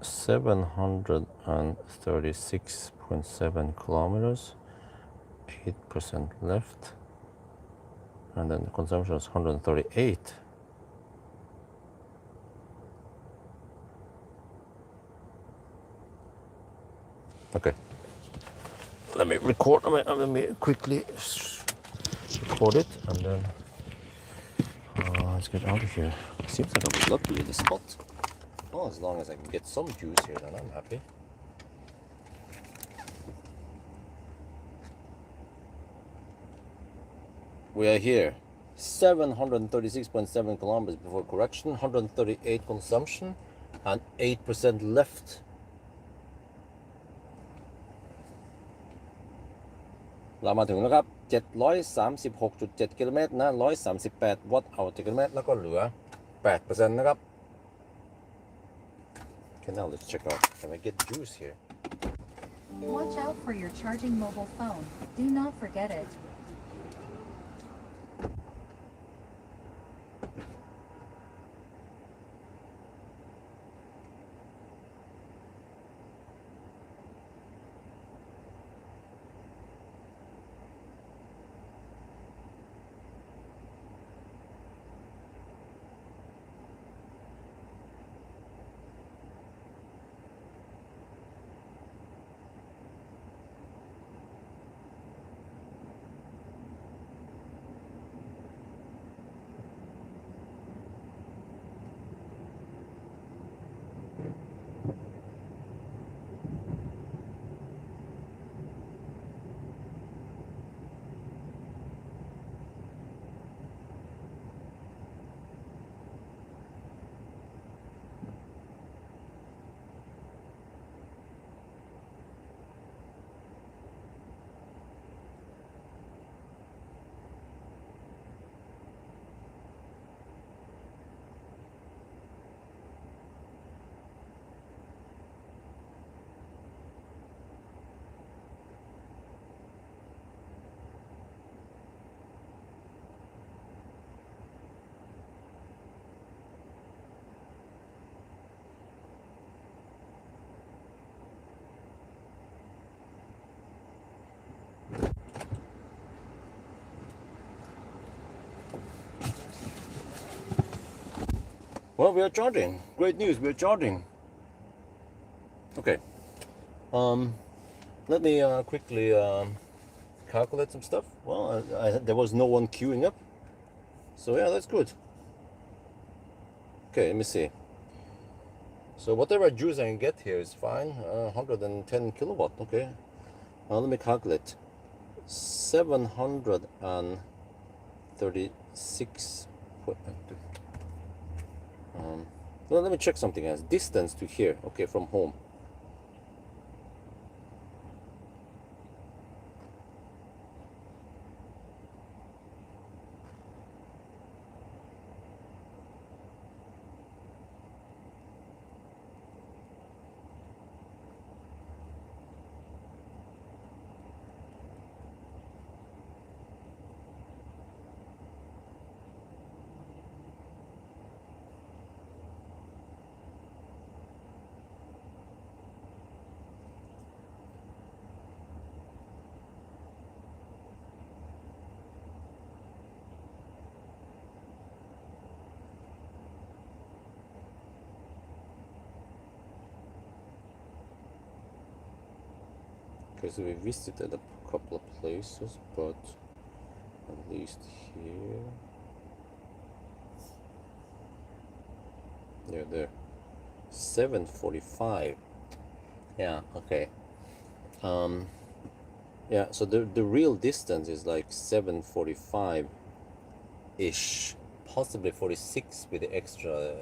736.7 kilometers, 8% left, and then the consumption is 138. Okay, let me record. Let me quickly record it, and then let's get out of here. Seems like I'm lucky with the spot. Well, as long as I can get some juice here, then I'm happy. We are here. 736.7 kilometers before correction, 138 consumption, and 8% left.เรามาถึงแล้วครับ 736.7 กิโลเมตรนะ 138 วัตต์เอากิโลเมตรแล้วก็เหลือ 8% นะครับ Okay, now let's check out. Can I get juice here? Watch out for your charging mobile phone. Do not forget it. Well, we are charging. Great news, we are charging. Okay. Let me quickly calculate some stuff. Well, there was no one queuing up. So yeah, that's good. Okay, let me see. So whatever juice I can get here is fine. 110 kilowatt, okay. Now let me calculate. 736. Well, let me check something else. Distance to here, okay, from home. Okay, so we visited a couple of places, but at least here. Yeah, there. 745. Yeah, okay. Yeah, so the real distance is like 745-ish, possibly 46 with the extra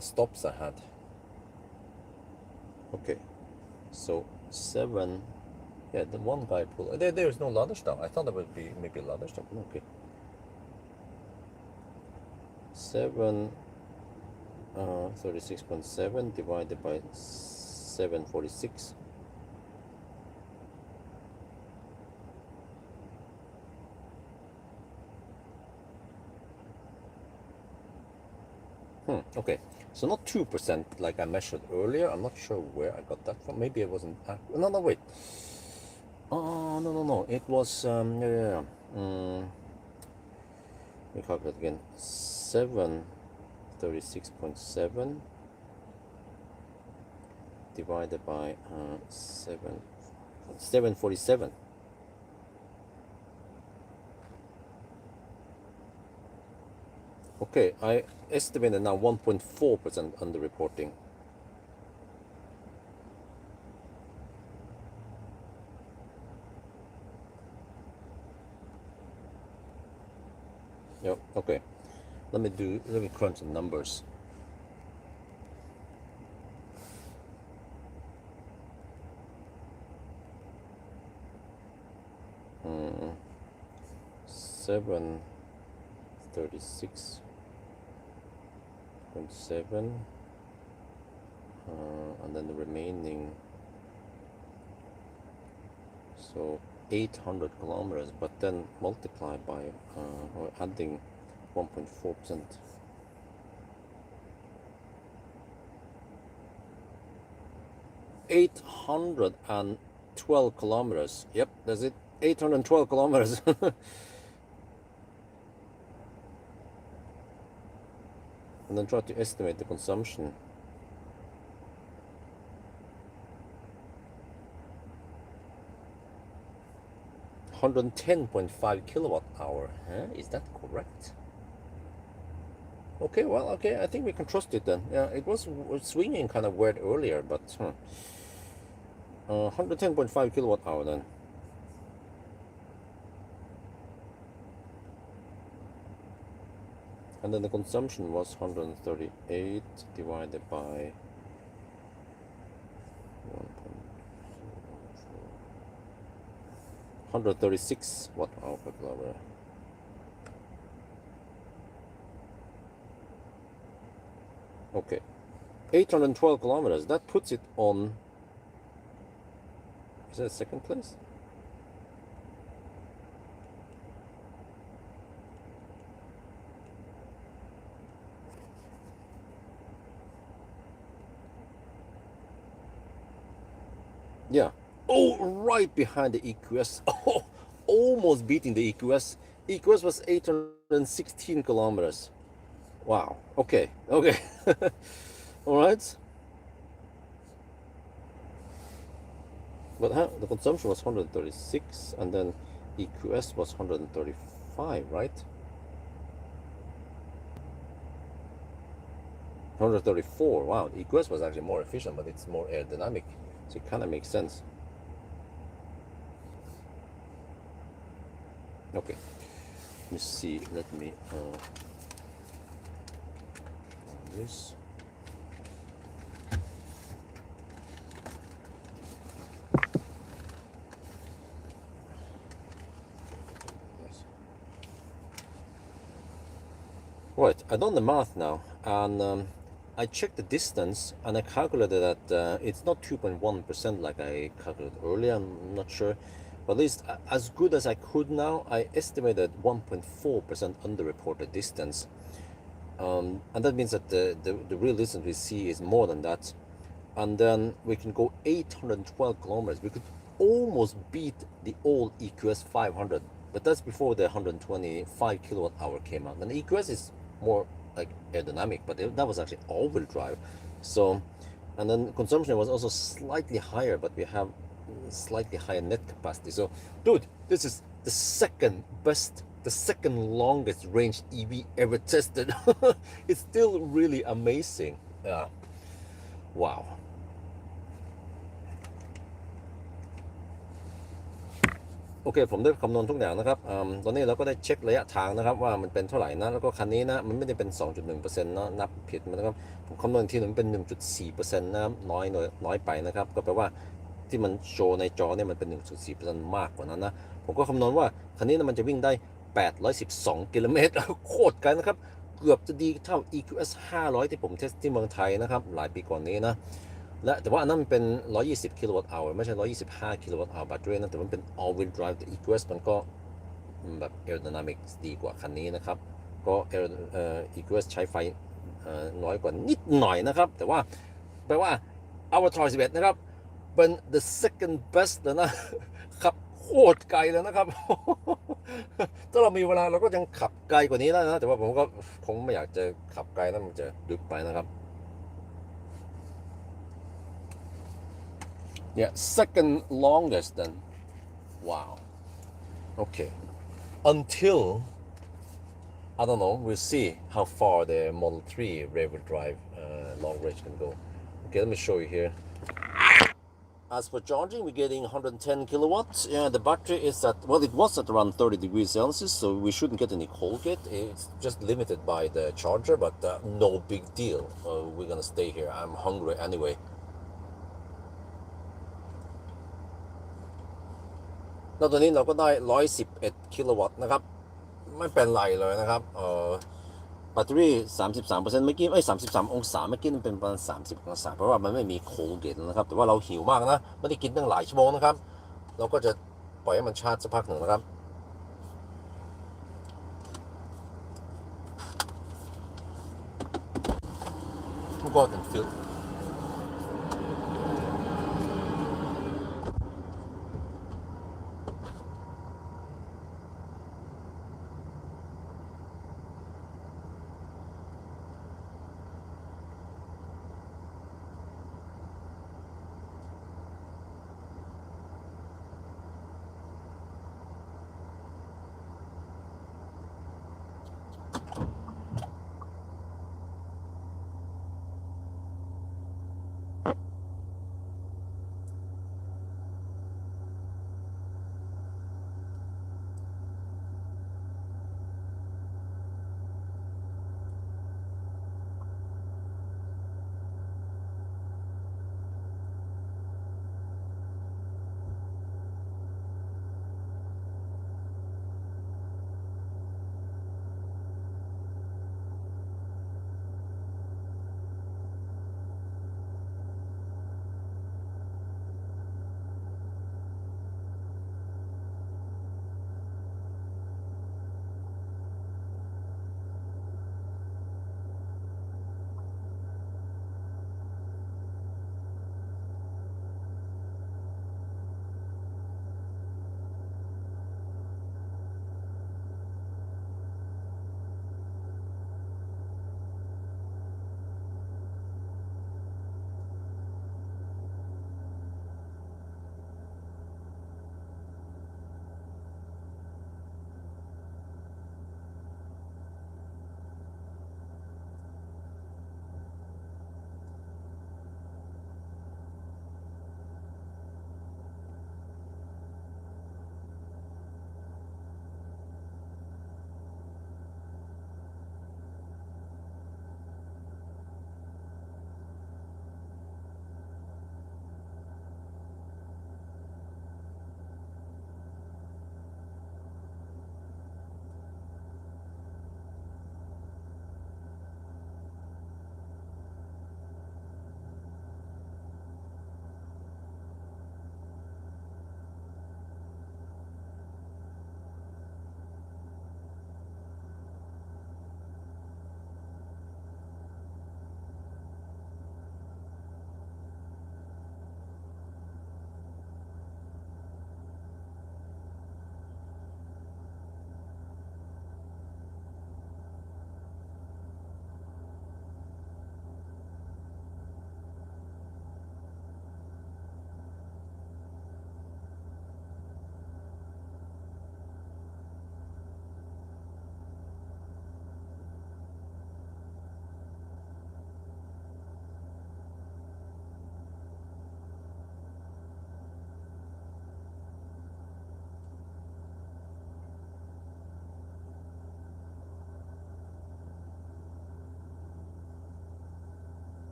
stops I had. Okay. So 7, yeah, the one guy pulled. There's no Laderstam. I thought there would be maybe Laderstam. Okay. 36.7 divided by 746. Okay. So not 2% like I measured earlier. I'm not sure where I got that from. Maybe it wasn't. No, wait. Oh, no. It was. Yeah. Let me calculate again. 736.7 divided by 747. Okay, I estimated now 1.4% underreporting. Yep, okay. Let me crunch some numbers. Hmm. 736.7 and then the remaining, so 800 kilometers, but then multiply by or adding 1.4%. $812 kilometers. Yep, that's it. 812 kilometers. And then try to estimate the consumption. $110.5 kilowatt hour. Huh? Is that correct? Okay, well, okay, I think we can trust it then. Yeah, it was swinging kind of weird earlier, but 110.5 kilowatt hour then. And then the consumption was 138 divided by 136 watt hour per kilowatt. Okay, 812 kilometers. That puts it on. Is that second place? Yeah. Oh, right behind the EQS. Oh, almost beating the EQS. EQS was 816 kilometers. Wow. Okay. Okay. All right. But the consumption was 136, and then EQS was 135, right? 134. Wow, the EQS was actually more efficient, but it's more aerodynamic, so it kind of makes sense. Okay, let me see. Let me this. Right, I've done the math now, and I checked the distance, and I calculated that it's not 2.1% like I calculated earlier. I'm not sure, but at least as good as I could now, I estimated 1.4% underreported distance, and that means that the real distance we see is more than that. And then we can go 812 kilometers. We could almost beat the old EQS 500, but that's before the 125 kilowatt hour came out. And the EQS is more like aerodynamic, but that was actually all-wheel drive. So, and then consumption was also slightly higher, but we have slightly higher net capacity. So, dude, this is the second best, the second longest range EV ever tested. It's still really amazing. Yeah. Wow. โอเคผมได้คำนวณทุกอย่างนะครับตอนนี้เราก็ได้เช็คระยะทางนะครับว่ามันเป็นเท่าไหร่นะแล้วก็คันนี้นะมันไม่ได้เป็น 2.1% นะนับผิดนะครับผมคำนวณทีหนึ่งเป็น 1.4% นะครับน้อยไปนะครับก็แปลว่าที่มันโชว์ในจอเนี่ยมันเป็น 1.4% มากกว่านั้นนะผมก็คำนวณว่าคันนี้นะมันจะวิ่งได้812กิโลเมตรโคตรไกลนะครับเกือบจะดีเท่า EQS 500ที่ผมเทสที่เมืองไทยนะครับหลายปีก่อนนี้นะและแต่ว่าอันนั้นมันเป็น120 กิโลวัตต์อเวอร์ไม่ใช่125 กิโลวัตต์อเวอร์แบตเตอรี่นะแต่มันเป็น all wheel drive แต่ EQS มันก็แบบ aerodynamics ดีกว่าคันนี้นะครับก็ EQS ใช้ไฟน้อยกว่านิดหน่อยนะครับแต่ว่าแปลว่า Avatr 11นะครับเป็น the second best แล้วนะขับโคตรไกลแล้วนะครับ ถ้าเรามีเวลาเราก็ยังขับไกลกว่านี้ได้นะแต่ว่าผมก็คงไม่อยากจะขับไกลนะมันจะดึกไปนะครับYeah, second longest then. Wow. Okay. Until, I don't know, we'll see how far the Model 3 rear-wheel drive long range can go. Okay, let me show you here. As for charging, we're getting 110 kilowatts. Yeah, the battery is at, well, it was at around 30 degrees Celsius, so we shouldn't get any cold yet. It's just limited by the charger, but no big deal. We're gonna stay here. I'm hungry anyway. แล้วตัวนี้เราก็ได้111กิโลวัตต์นะครับไม่เป็นไรเลยนะครับแบตเตอรี่ 33% เมื่อกี้33 องศาเมื่อกี้มันเป็นประมาณ30 องศาเพราะว่ามันไม่มีโคลเกตนะครับแต่ว่าเราหิวมากนะไม่ได้กินตั้งหลายชั่วโมงนะครับเราก็จะปล่อยให้มันชาร์จสักพักหนึ่งนะครับก็ and fill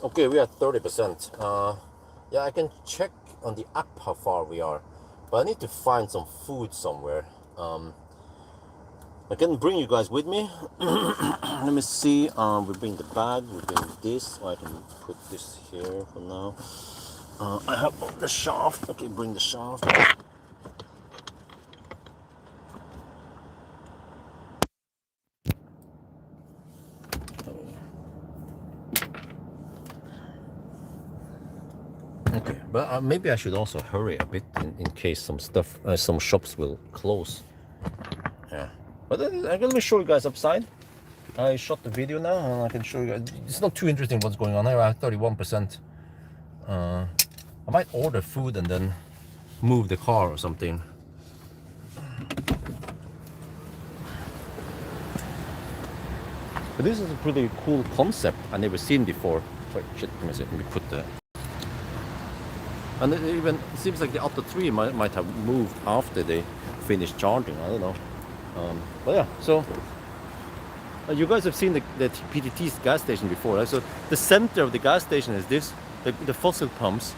Okay, we are 30%. Yeah, I can check on the app how far we are, but I need to find some food somewhere. I can bring you guys with me. Let me see. We bring the bag. We bring this. I can put this here for now. I have the shaft. Okay, bring the shaft. Okay, but maybe I should also hurry a bit in case some stuff, some shops will close. Yeah, but let me show you guys upside. I shot the video now, and I can show you guys. It's not too interesting what's going on here. I have 31%. I might order food and then move the car or something. But this is a pretty cool concept I never seen before. Wait, shit, let me put the. And it even seems like the Avatr 3 might have moved after they finished charging. I don't know. But yeah, so you guys have seen the PTT's gas station before, right? So the center of the gas station is this, the fossil pumps.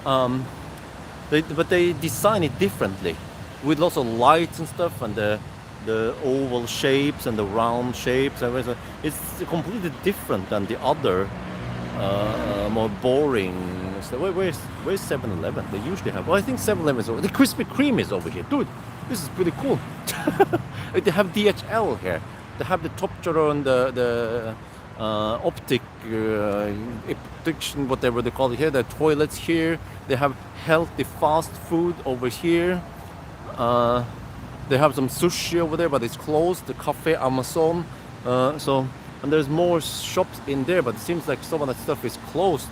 But they design it differently, with lots of lights and stuff, and the oval shapes and the round shapes. And it's completely different than the other more boring stuff. Where's 7-Eleven? They usually have. Well, I think 7-Eleven is over. The Krispy Kreme is over here, dude. This is pretty cool. They have DHL here. They have the top drawer and the optic optician, whatever they call it here. The toilets here. They have healthy fast food over here. They have some sushi over there, but it's closed. The Cafe Amazon. And there's more shops in there, but it seems like some of that stuff is closed.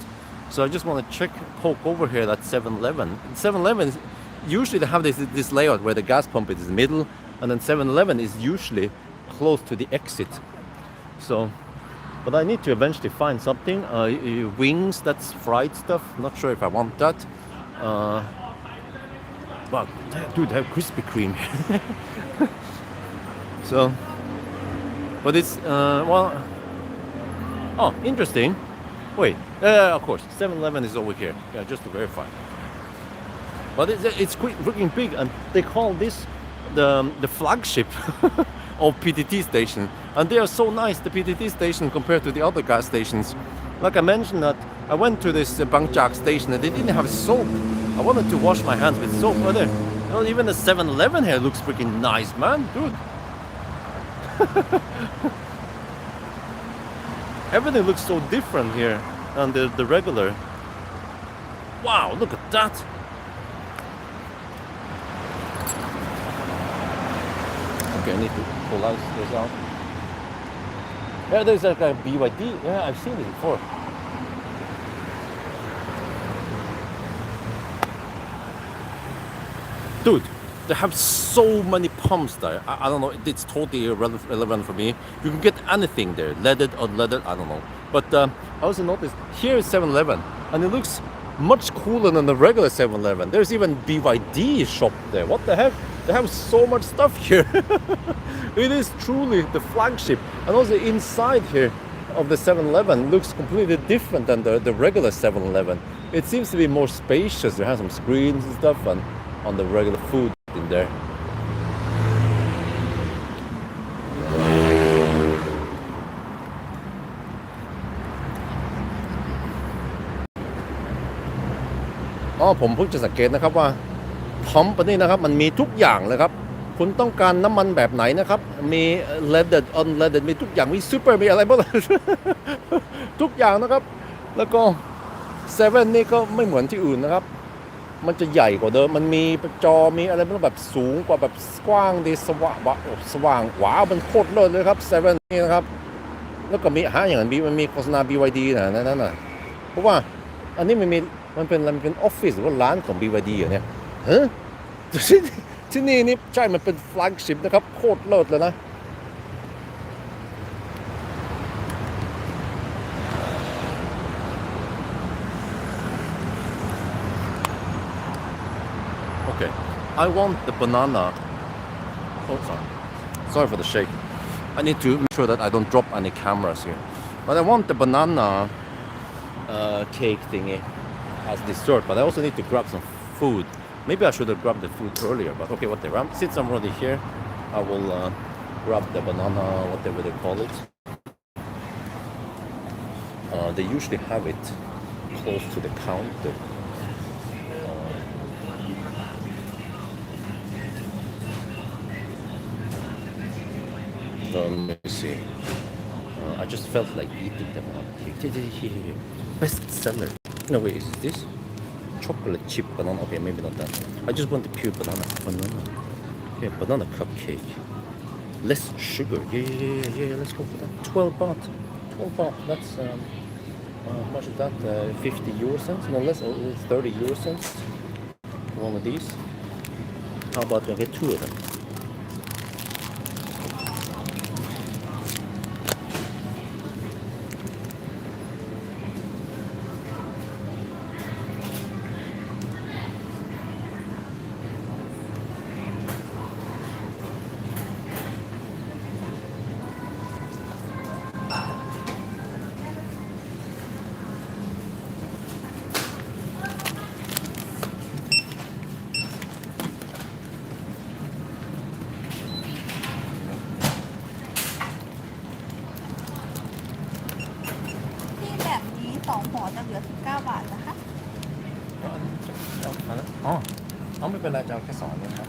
So I just want to poke over here at 7-Eleven. 7-Eleven, usually they have this layout where the gas pump is in the middle, and then 7-Eleven is usually close to the exit. So, but I need to eventually find something. Wings, that's fried stuff. Not sure if I want that. But dude, they have Krispy Kreme. So, but it's well. Oh, interesting. Wait, of course, 7-Eleven is over here. Yeah, just to verify. But it's looking big, and they call this the flagship of PTT station. And they are so nice, the PTT station, compared to the other gas stations. Like I mentioned, that I went to this Bangjak station and they didn't have soap. I wanted to wash my hands with soap. But well, even the 7-Eleven here looks freaking nice, man, dude. Everything looks so different here than the regular. Wow, look at that. Okay, I need to pull this out. Yeah, there's like a BYD. Yeah, I've seen it before. Dude, they have so many pumps there. I don't know, it's totally irrelevant for me. You can get anything there, leaded, unleaded, I don't know. But I also noticed, here is 7-Eleven, and it looks much cooler than the regular 7-Eleven. There's even BYD shop there. What the heck? They have so much stuff here. It is truly the flagship. And also inside here of the 7-Eleven looks completely different than the regular 7-Eleven. It seems to be more spacious. There has some screens and stuff, and on the regular food in there.ผมเพิ่งจะสังเกตนะครับว่าพัมป์นี้นะครับมันมีทุกอย่างเลยครับคุณต้องการน้ำมันแบบไหนนะครับมี leaded unleaded มีทุกอย่างมี super มีอะไรบ้าง ทุกอย่างนะครับแล้วก็7นี่ก็ไม่เหมือนที่อื่นนะครับมันจะใหญ่กว่าเดิมมันมีจอมีอะไรแบบสูงกว่าแบบกว้างดีสว่างว้าวมันโคตรเลิศเลยครับ7นี่นะครับแล้วก็มีอย่างนั้นมันมีโฆษณา BYD นั่นน่ะเพราะว่าอันนี้มันเป็นออฟฟิศหรือว่าร้านของ BYD อ่ะเนี่ยฮะที่นี่ใช่มันเป็นแฟลกชิพนะครับโคตรเลิศเลยนะOkay, I want the banana. Oh, sorry for the shake. I need to make sure that I don't drop any cameras here. But I want the banana cake thingy as dessert, but I also need to grab some food. Maybe I should have grabbed the food earlier, but okay, whatever. Since I'm already here, I will grab the banana, whatever they call it. They usually have it close to the counter. Let me see. I just felt like eating the banana cake. Best seller. No, wait, is this? Chocolate chip banana. Okay, maybe not that. I just want the pure banana. Banana. Yeah, banana cupcake. Less sugar. Yeah. Let's go for that. 12 baht. 12 baht. That's how much is that? 50 euro cents? No, less. 30 euro cents. One of these. How about I get 2 of them?ที่แบบนี้2ห่อจะเหลือ19 บาทนะคะ อ๋อไม่เป็นไรจะเอาแค่2เลยครับ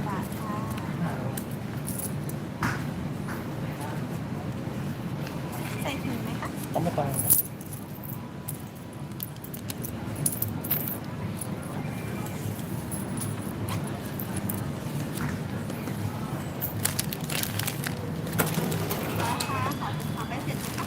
บาทค่ะใส่ถุงไหมคะ เอาไม่ต้อง ขอไปเสร็จนะคะ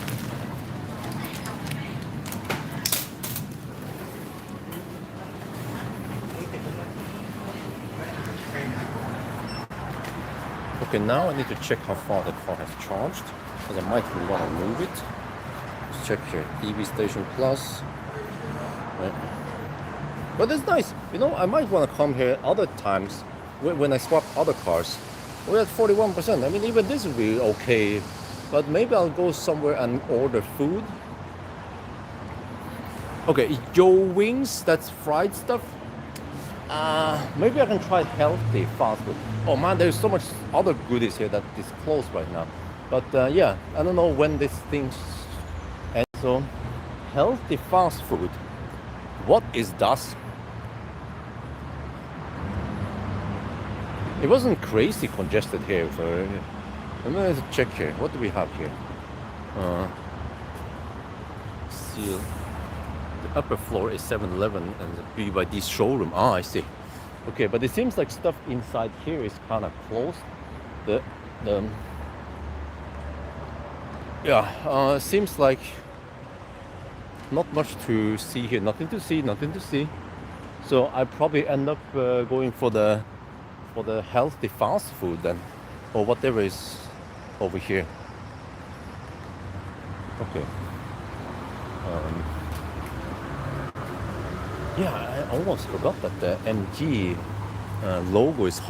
Okay, now I need to check how far the car has charged, because I might want to move it. Let's check here, EV Station Plus. Right. But it's nice, you know, I might want to come here other times when I swap other cars. We're at 41%, I mean, even this will be okay, but maybe I'll go somewhere and order food. Okay, Joe Wings, that's fried stuff. Maybe I can try healthy fast food. Oh man, there's so much other goodies here that is closed right now. But yeah, I don't know when this thing ends. So, healthy fast food. What is that? It wasn't crazy congested here. So, let's check here. What do we have here? Seal. The upper floor is 7-Eleven and the BYD showroom. Ah, I see. Okay, but it seems like stuff inside here is kind of closed. Seems like not much to see here. Nothing to see. So I probably end up going for the healthy fast food then, or whatever is over here. Okay. Yeah, I almost forgot that the MG logo is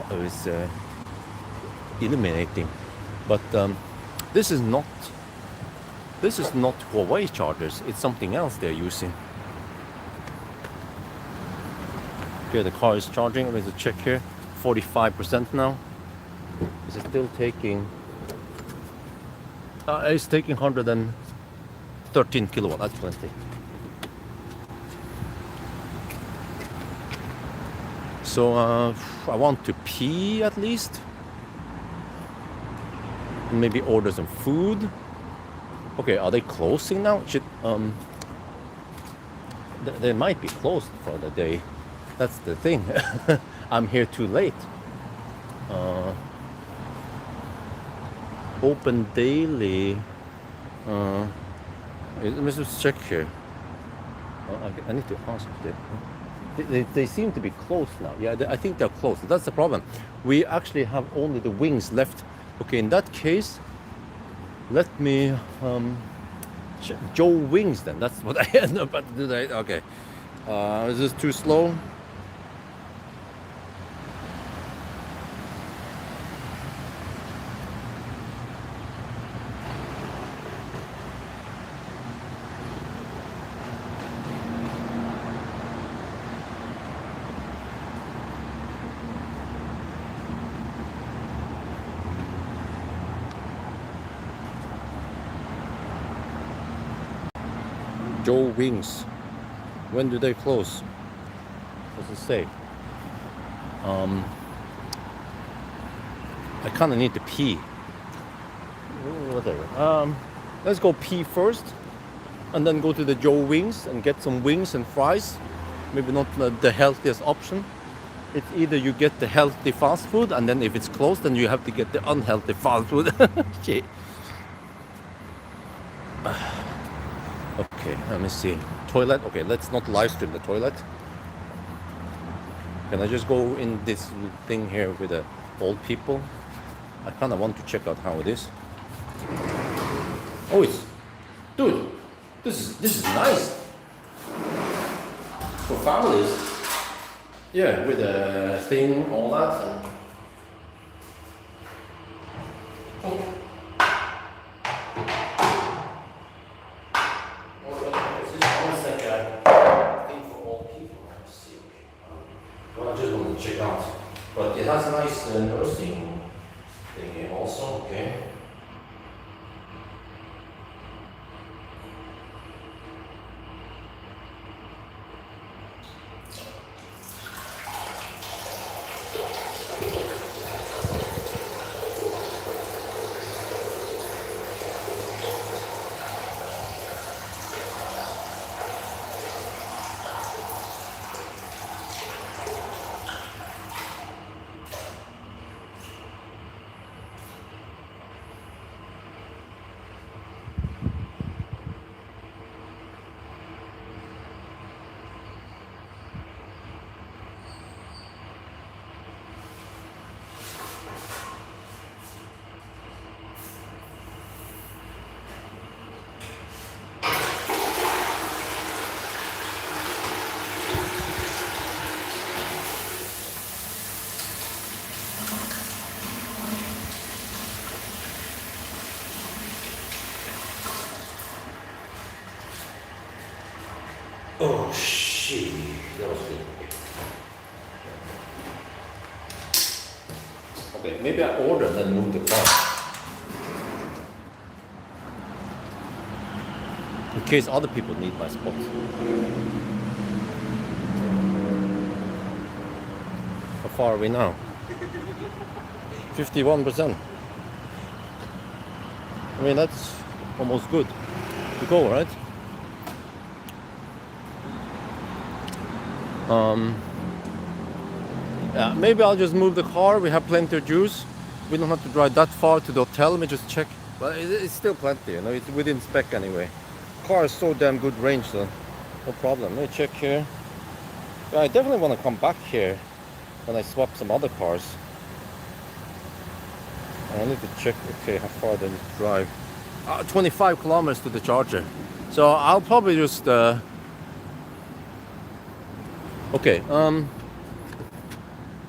illuminating, but this is not Huawei chargers. It's something else they're using. Okay, the car is charging. Let's check here. 45% now. Is it still taking? It's taking 113 kilowatt. That's plenty. So I want to pee at least. Maybe order some food. Okay, are they closing now? They might be closed for the day. That's the thing. I'm here too late. Open daily. Let me just check here. I need to ask them. They seem to be closed now. Yeah, I think they're closed. That's the problem. We actually have only the wings left. Okay, in that case, let me Joe Wings then. That's what I end up at today. Okay. Is this too slow? Joe Wings. When do they close? What's it say? I kind of need to pee. Whatever. Let's go pee first, and then go to the Joe Wings and get some wings and fries. Maybe not the healthiest option. It's either you get the healthy fast food, and then if it's closed, then you have to get the unhealthy fast food. Shit. Okay, let me see. Toilet. Okay, let's not live stream the toilet. Can I just go in this thing here with the old people? I kind of want to check out how it is. Oh, it's, dude, this is nice for families. Yeah, with the thing, all that. And... Oh. Check out, but it has a nice nursing thing here also. Okay. Oh shit, that was good. Okay, maybe I order and then move the car. In case other people need my spot. How far are we now? 51%. I mean, that's almost good to go, right? Yeah, maybe I'll just move the car. We have plenty of juice. We don't have to drive that far to the hotel. Let me just check. Well, it's still plenty, you know, it's within spec anyway. Car is so damn good range, so no problem. Let me check here. Yeah, I definitely want to come back here when I swap some other cars. I need to check, okay, how far they need to drive. 25 kilometers to the charger. So I'll probably just... Okay,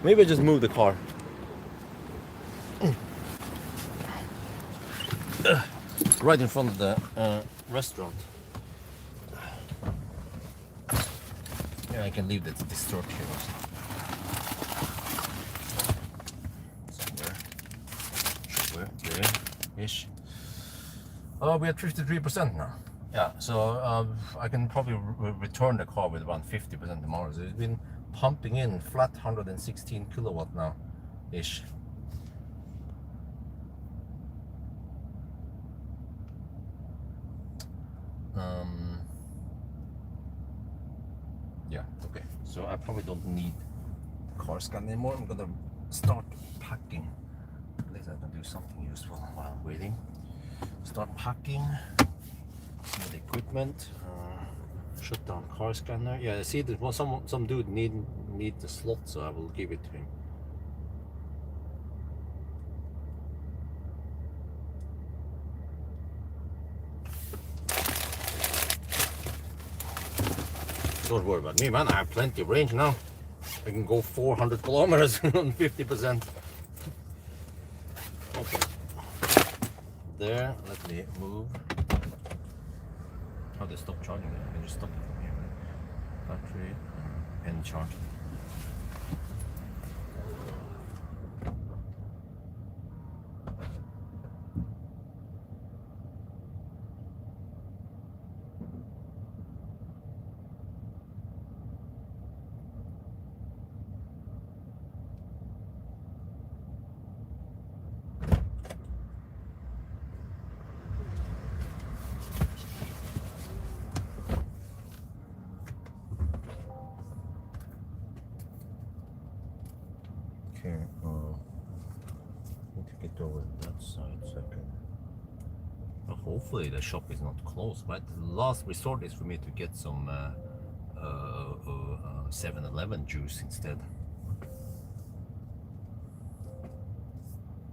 maybe I just move the car. Right in front of the restaurant. Yeah, I can leave this truck here also. Somewhere there-ish. Oh, we're at 53% now. Yeah, so I can probably return the car with around 50% tomorrow. So it's been pumping in flat 116 kilowatt now, ish. Yeah, okay. So I probably don't need car scan anymore. I'm gonna start packing. At least I can do something useful while waiting. Start packing. Some of the equipment, shut down car scanner. Yeah, I see that some dude need the slot, so I will give it to him. Don't worry about me, man. I have plenty of range now. I can go 400 kilometers on 50%. Okay. There, let me move. How they stop charging it? I can just stop it from here. Battery and charge. hopefully the shop is not closed, right? The last resort is for me to get some 7-Eleven juice instead.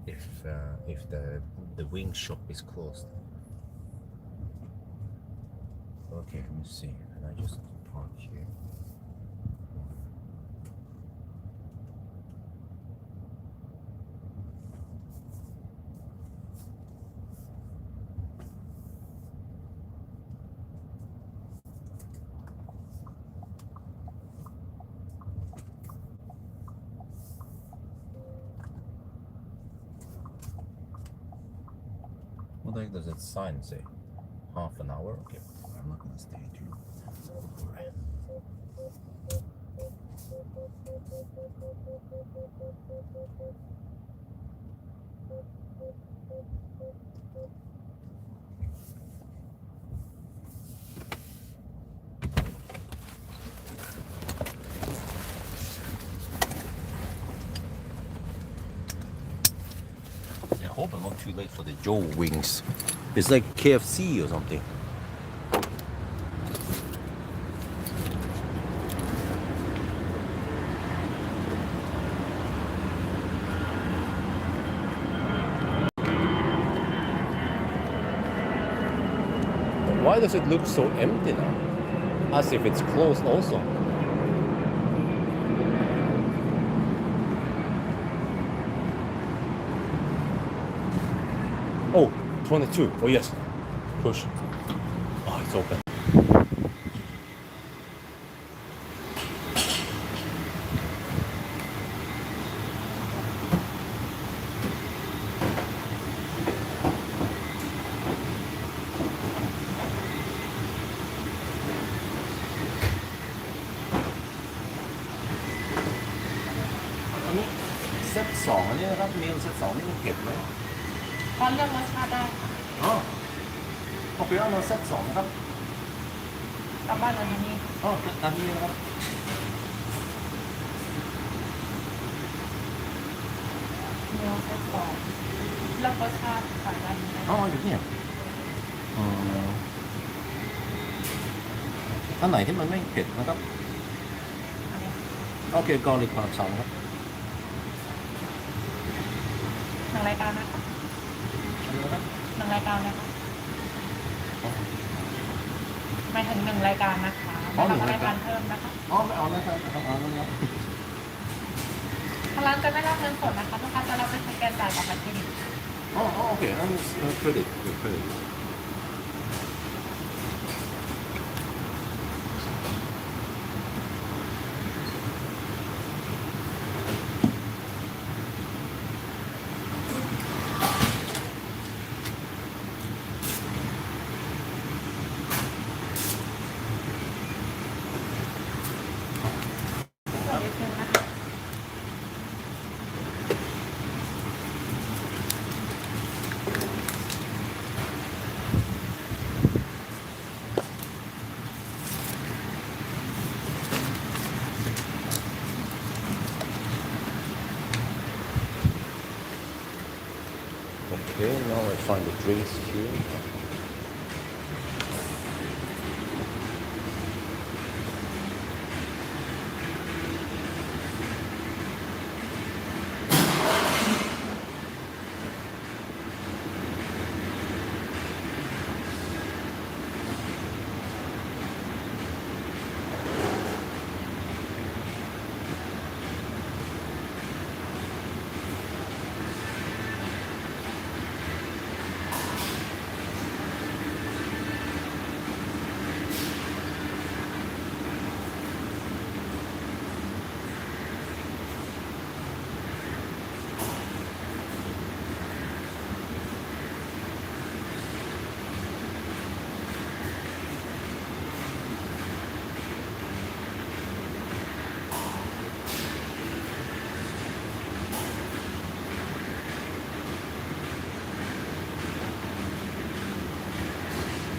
If the wing shop is closed. Okay, let me see. Can I just park here? What the heck does that sign say? Half an hour? Okay, I'm not gonna stay too long. I hope I'm not too late for the Joe wings. It's like KFC or something. Why does it look so empty now? As if it's closed also. Oh, 22. Oh yes. Push. Oh, it's open. Set 2อันนี้นะครับเมลเซต2นี่มันเก็บไหม พอเลือกรสชาติได้ อ๋อโอเคเอามาเซต2ครับ กลับบ้านวันนี้ อ๋ออันนี้นะครับ เนื้อเซตสองเลือกรสชาติขายได้ไหม อ๋ออยู่เนี่ยอันไหนที่มันไม่เผ็ดนะครับ อันนี้ โอเคกอริกความ2ครับ หนึ่งรายการนะคะ อันนี้นะครับ หนึ่งรายการนะคะหมายถึง1 รายการนะคะไม่ต้องรายการเพิ่มนะคะ อ๋อไม่เอานะครับเอาแล้วนะ ทางร้านจะไม่รับเงินสดนะคะลูกค้าจะรับเป็นสแกนจ่ายกับบัตรเครดิต อ๋อโอเคอันนี้เครดิตเครดิต นิดนึงนะคะ Okay, now I find the drinks here.